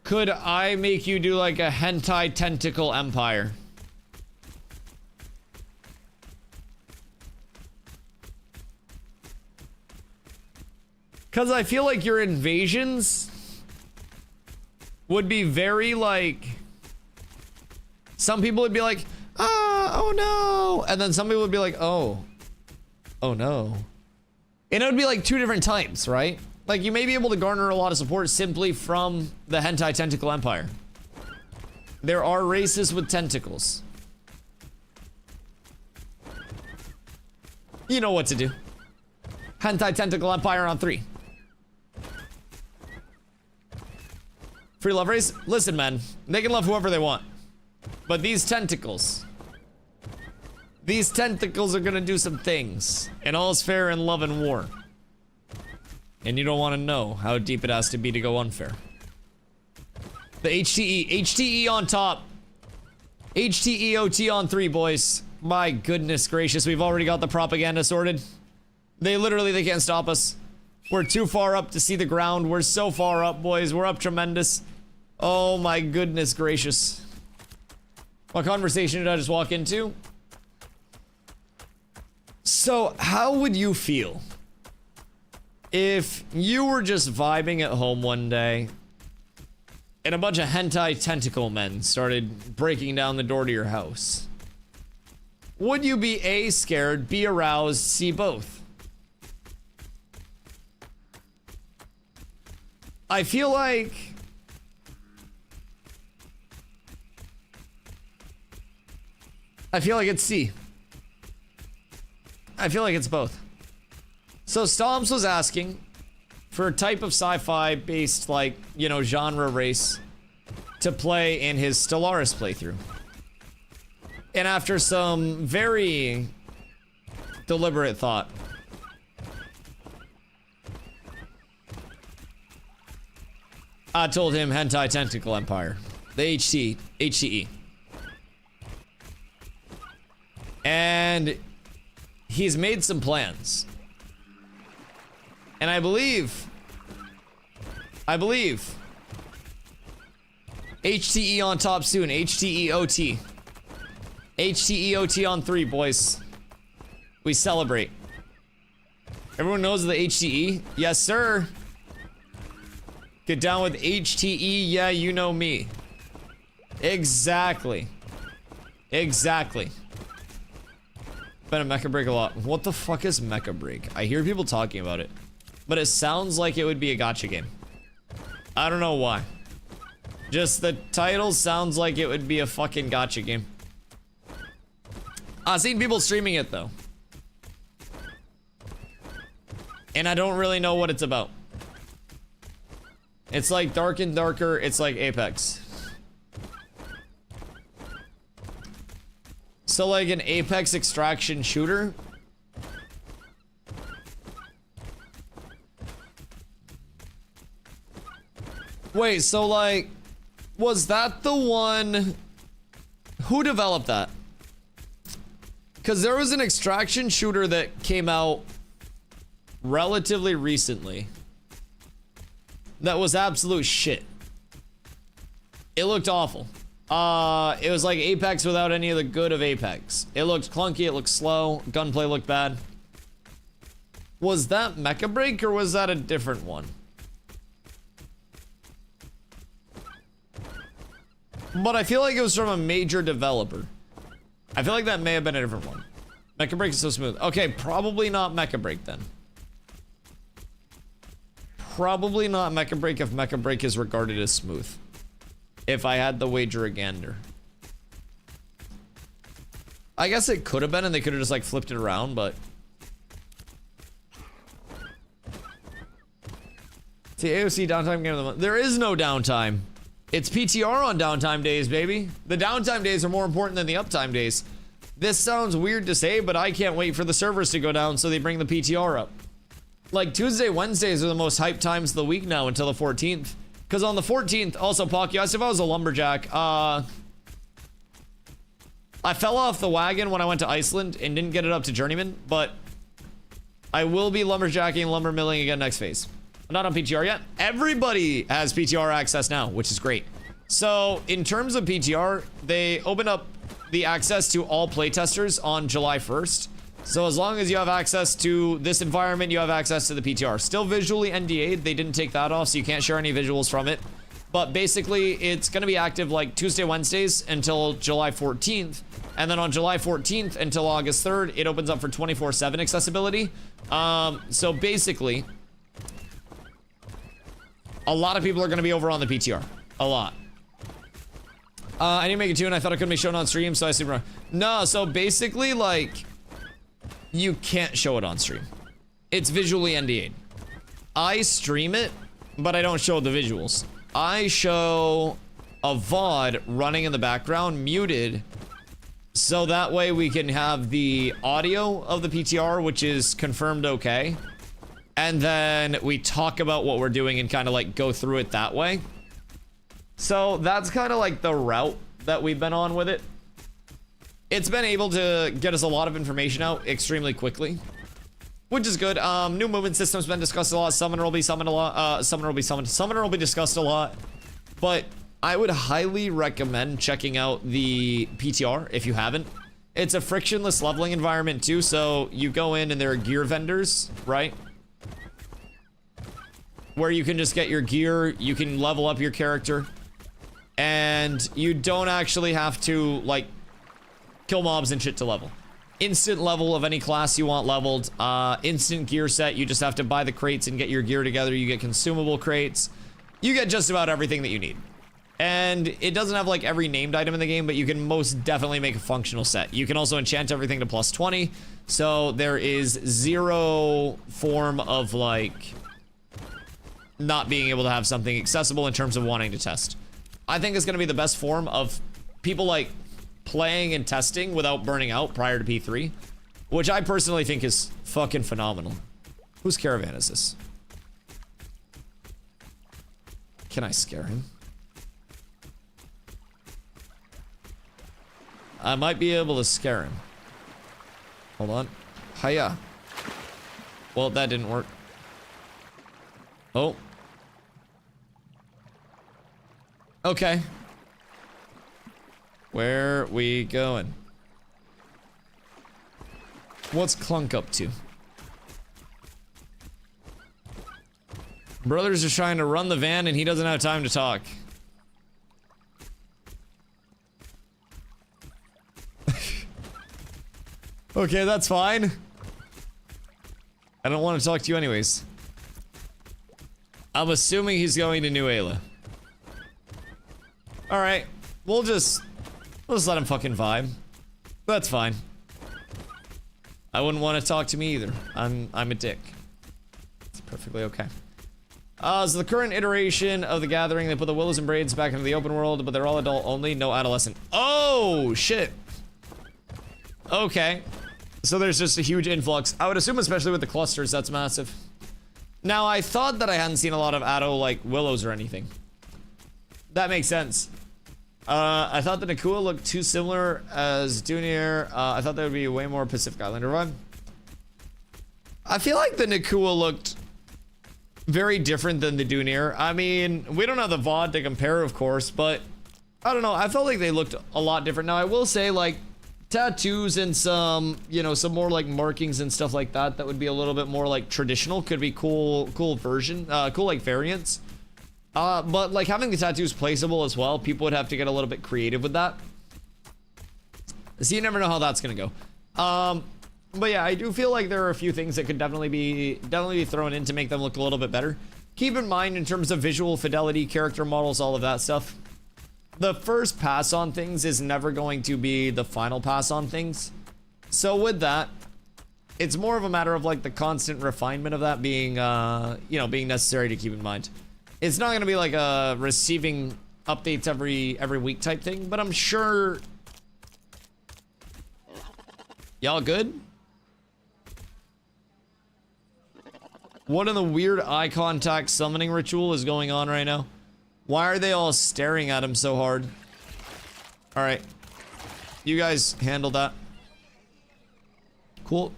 could I make you do like a hentai tentacle empire? Because I feel like your invasions would be very like Some people would be like, oh no. And then some people would be like, oh no. And it would be like two different types, right? Like you may be able to garner a lot of support simply from the hentai tentacle empire. There are races with tentacles. You know what to do. Hentai tentacle empire on 3. Free love race? Listen, man. They can love whoever they want. But these tentacles are gonna do some things. And all's fair in love and war. And you don't want to know how deep it has to be to go unfair. The HTE on top. HTEOT on 3, boys. My goodness gracious, we've already got the propaganda sorted. They can't stop us. We're too far up to see the ground. We're so far up, boys. We're up tremendous. Oh my goodness gracious. What conversation did I just walk into? So, how would you feel if you were just vibing at home one day and a bunch of hentai tentacle men started breaking down the door to your house? Would you be A, scared, B, aroused, C, both? I feel like it's C. I feel like it's both. So Stomps was asking for a type of sci-fi based, like, you know, genre race to play in his Stellaris playthrough. And after some very deliberate thought, I told him Hentai Tentacle Empire, the HTE. And he's made some plans. And I believe HTE on top soon, HTEOT. HTEOT on 3, boys. We celebrate. Everyone knows the HTE? Yes, sir. Get down with HTE, yeah, you know me. Exactly. Exactly. Been a mecha break a lot. What the fuck is mecha break? I hear people talking about it, but it sounds like it would be a gacha game. I don't know why. Just the title sounds like it would be a fucking gacha game. I've seen people streaming it though, and I don't really know what it's about. It's like Dark and Darker. It's like Apex. So like an Apex extraction shooter. Wait, so like, was that the one? Who developed that? Because there was an extraction shooter that came out relatively recently that was absolute shit. It looked awful. It was like Apex without any of the good of Apex. It looked clunky, it looked slow, gunplay looked bad. Was that Mecha Break or was that a different one? But I feel like it was from a major developer. I feel like that may have been a different one. Mecha Break is so smooth. Okay, probably not Mecha Break then. Probably not Mecha Break if Mecha Break is regarded as smooth. If I had the wager a gander. I guess it could have been and they could have just like flipped it around, but... See, AOC downtime game of the month. There is no downtime. It's PTR on downtime days, baby. The downtime days are more important than the uptime days. This sounds weird to say, but I can't wait for the servers to go down so they bring the PTR up. Like Tuesday, Wednesdays are the most hyped times of the week now until the 14th. Because on the 14th, also, Pock, you asked if I was a lumberjack. I fell off the wagon when I went to Iceland and didn't get it up to journeyman, but I will be lumberjacking, lumber milling again next phase. I'm not on PTR yet. Everybody has PTR access now, which is great. So in terms of PTR, they opened up the access to all playtesters on July 1st. So as long as you have access to this environment, you have access to the PTR. Still visually NDA'd, they didn't take that off, so you can't share any visuals from it. But basically, it's going to be active like Tuesday, Wednesdays until July 14th. And then on July 14th until August 3rd, it opens up for 24/7 accessibility. So basically, a lot of people are going to be over on the PTR. A lot. I need to make a tune. I thought it couldn't be shown on stream, so I assumed wrong. No, so basically, like, you can't show it on stream. It's visually NDA'd. I stream it, but I don't show the visuals. I show a VOD running in the background, muted, so that way we can have the audio of the PTR, which is confirmed okay. And then we talk about what we're doing and kind of like go through it that way. So that's kind of like the route that we've been on with it. It's been able to get us a lot of information out extremely quickly, which is good. New movement system's been discussed a lot. Summoner will be summoned a lot. Summoner will be summoned. Summoner will be discussed a lot. But I would highly recommend checking out the PTR if you haven't. It's a frictionless leveling environment too, so you go in and there are gear vendors, right? Where you can just get your gear, you can level up your character, and you don't actually have to, like, kill mobs and shit to level. Instant level of any class you want leveled. Instant gear set, you just have to buy the crates and get your gear together. You get consumable crates. You get just about everything that you need. And it doesn't have like every named item in the game, but you can most definitely make a functional set. You can also enchant everything to plus 20. So there is zero form of like not being able to have something accessible in terms of wanting to test. I think it's going to be the best form of people like playing and testing without burning out prior to P3, which I personally think is fucking phenomenal. Whose caravan is this? Can I scare him? I might be able to scare him. Hold on. Hiya. Well, that didn't work. Oh. Okay. Where we going? What's Clunk up to? Brothers are trying to run the van and he doesn't have time to talk. Okay, that's fine. I don't want to talk to you anyways. I'm assuming he's going to New Ayla. Alright, we'll just let him fucking vibe. That's fine. I wouldn't want to talk to me either. I'm a dick. It's perfectly okay. So the current iteration of the Gathering, they put the Willows and Braids back into the open world, but they're all adult only, no adolescent. Oh, shit. Okay. So there's just a huge influx. I would assume, especially with the clusters, that's massive. Now, I thought that I hadn't seen a lot of Addo, like, Willows or anything. That makes sense. I thought the Nakua looked too similar as Dunir. I thought that would be a way more Pacific Islander vibe. I feel like the Nakua looked very different than the Dunir. I mean, we don't have the VOD to compare, of course, but I don't know. I felt like they looked a lot different. Now, I will say, like, tattoos and some, you know, some more like markings and stuff like that that would be a little bit more like traditional could be cool version, cool like variants. But like having the tattoos placeable as well, people would have to get a little bit creative with that. So you never know how that's gonna go. But yeah, I do feel like there are a few things that could definitely be thrown in to make them look a little bit better. Keep in mind in terms of visual fidelity, character models, all of that stuff. The first pass on things is never going to be the final pass on things. So with that, it's more of a matter of like the constant refinement of that being, you know, being necessary to keep in mind. It's not going to be like a receiving updates every week type thing, but I'm sure. Y'all good? What in the weird eye contact summoning ritual is going on right now? Why are they all staring at him so hard? Alright. You guys handle that. Cool.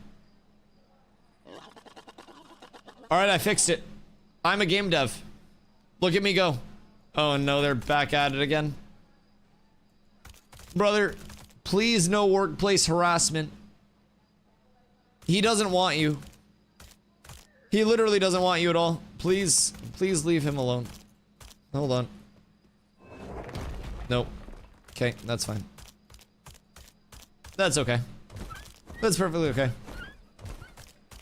Alright, I fixed it. I'm a game dev. Look at me go. Oh no, they're back at it again. Brother, please no workplace harassment. He doesn't want you. He literally doesn't want you at all. Please leave him alone. Hold on. Nope. Okay, that's fine. That's okay. That's perfectly okay.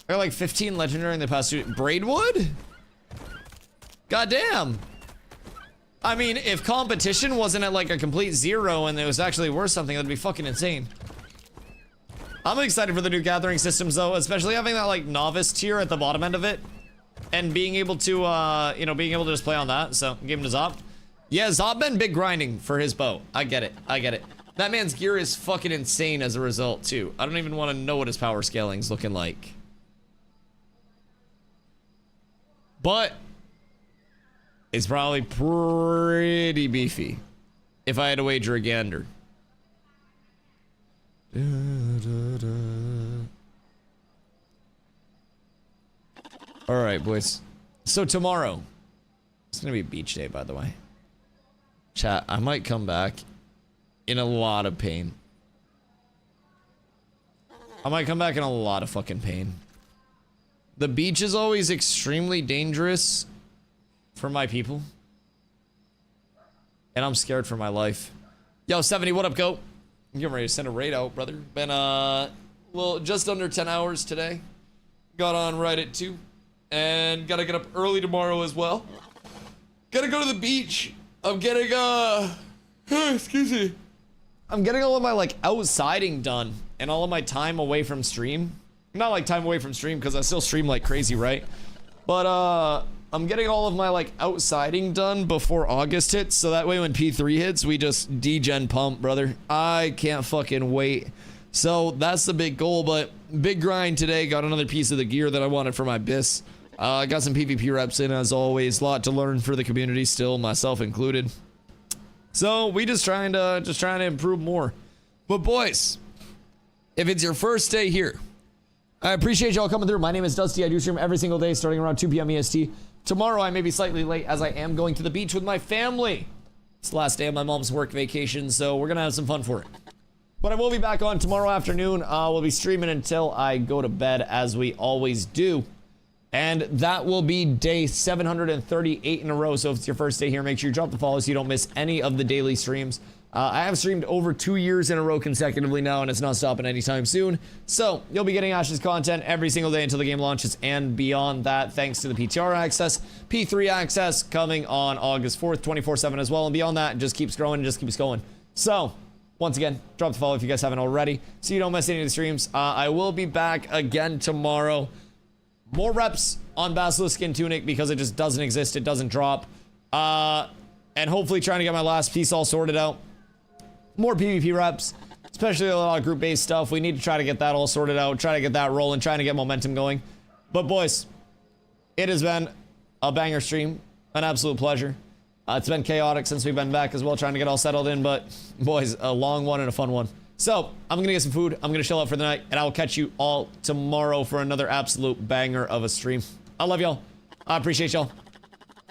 I got like 15 legendary in the past 2. Braidwood? Goddamn. I mean, if competition wasn't at like a complete 0 and it was actually worth something, that'd be fucking insane. I'm excited for the new gathering systems though, especially having that like novice tier at the bottom end of it. And being able to, you know, being able to just play on that. So, give him to Zop. Yeah, Zop been big grinding for his bow. I get it. I get it. That man's gear is fucking insane as a result, too. I don't even want to know what his power scaling's looking like. But it's probably pretty beefy. If I had to wager a gander. Alright, boys. So tomorrow. It's gonna be a beach day, by the way. Chat, I might come back in a lot of pain. I might come back in a lot of fucking pain. The beach is always extremely dangerous for my people. And I'm scared for my life. Yo, 70, what up, goat? I'm getting ready to send a raid out, brother. Been, well, just under 10 hours today. Got on right at 2. And gotta get up early tomorrow as well. Gotta go to the beach. I'm getting, excuse me. I'm getting all of my, like, outsiding done. And all of my time away from stream. Not, like, time away from stream, because I still stream like crazy, right? But, I'm getting all of my, like, outsiding done before August hits. So that way when P3 hits, we just degen pump, brother. I can't fucking wait. So, that's the big goal, but big grind today. Got another piece of the gear that I wanted for my BIS. I got some PvP reps in, as always. A lot to learn for the community still, myself included. So, we just trying to improve more. But boys, if it's your first day here, I appreciate y'all coming through. My name is Dusty. I do stream every single day starting around 2 p.m. EST. Tomorrow, I may be slightly late as I am going to the beach with my family. It's the last day of my mom's work vacation, so we're gonna have some fun for it. But I will be back on tomorrow afternoon. We'll be streaming until I go to bed, as we always do. And that will be day 738 in a row. So if it's your first day here, make sure you drop the follow so you don't miss any of the daily streams. I have streamed over 2 years in a row consecutively now, and it's not stopping anytime soon. So you'll be getting Ash's content every single day until the game launches, and beyond that, thanks to the PTR access. P3 access coming on August 4th, 24/7 as well. And beyond that, it just keeps growing and just keeps going. So once again, drop the follow if you guys haven't already, so you don't miss any of the streams. I will be back again tomorrow. More reps on Basilisk and Tunic because it just doesn't exist. It doesn't drop. And hopefully trying to get my last piece all sorted out. More PvP reps, especially a lot of group-based stuff. We need to try to get that all sorted out. Try to get that rolling. Trying to get momentum going. But boys, it has been a banger stream. An absolute pleasure. It's been chaotic since we've been back as well, trying to get all settled in. But boys, a long one and a fun one. So, I'm gonna get some food, I'm gonna chill out for the night, and I will catch you all tomorrow for another absolute banger of a stream. I love y'all. I appreciate y'all.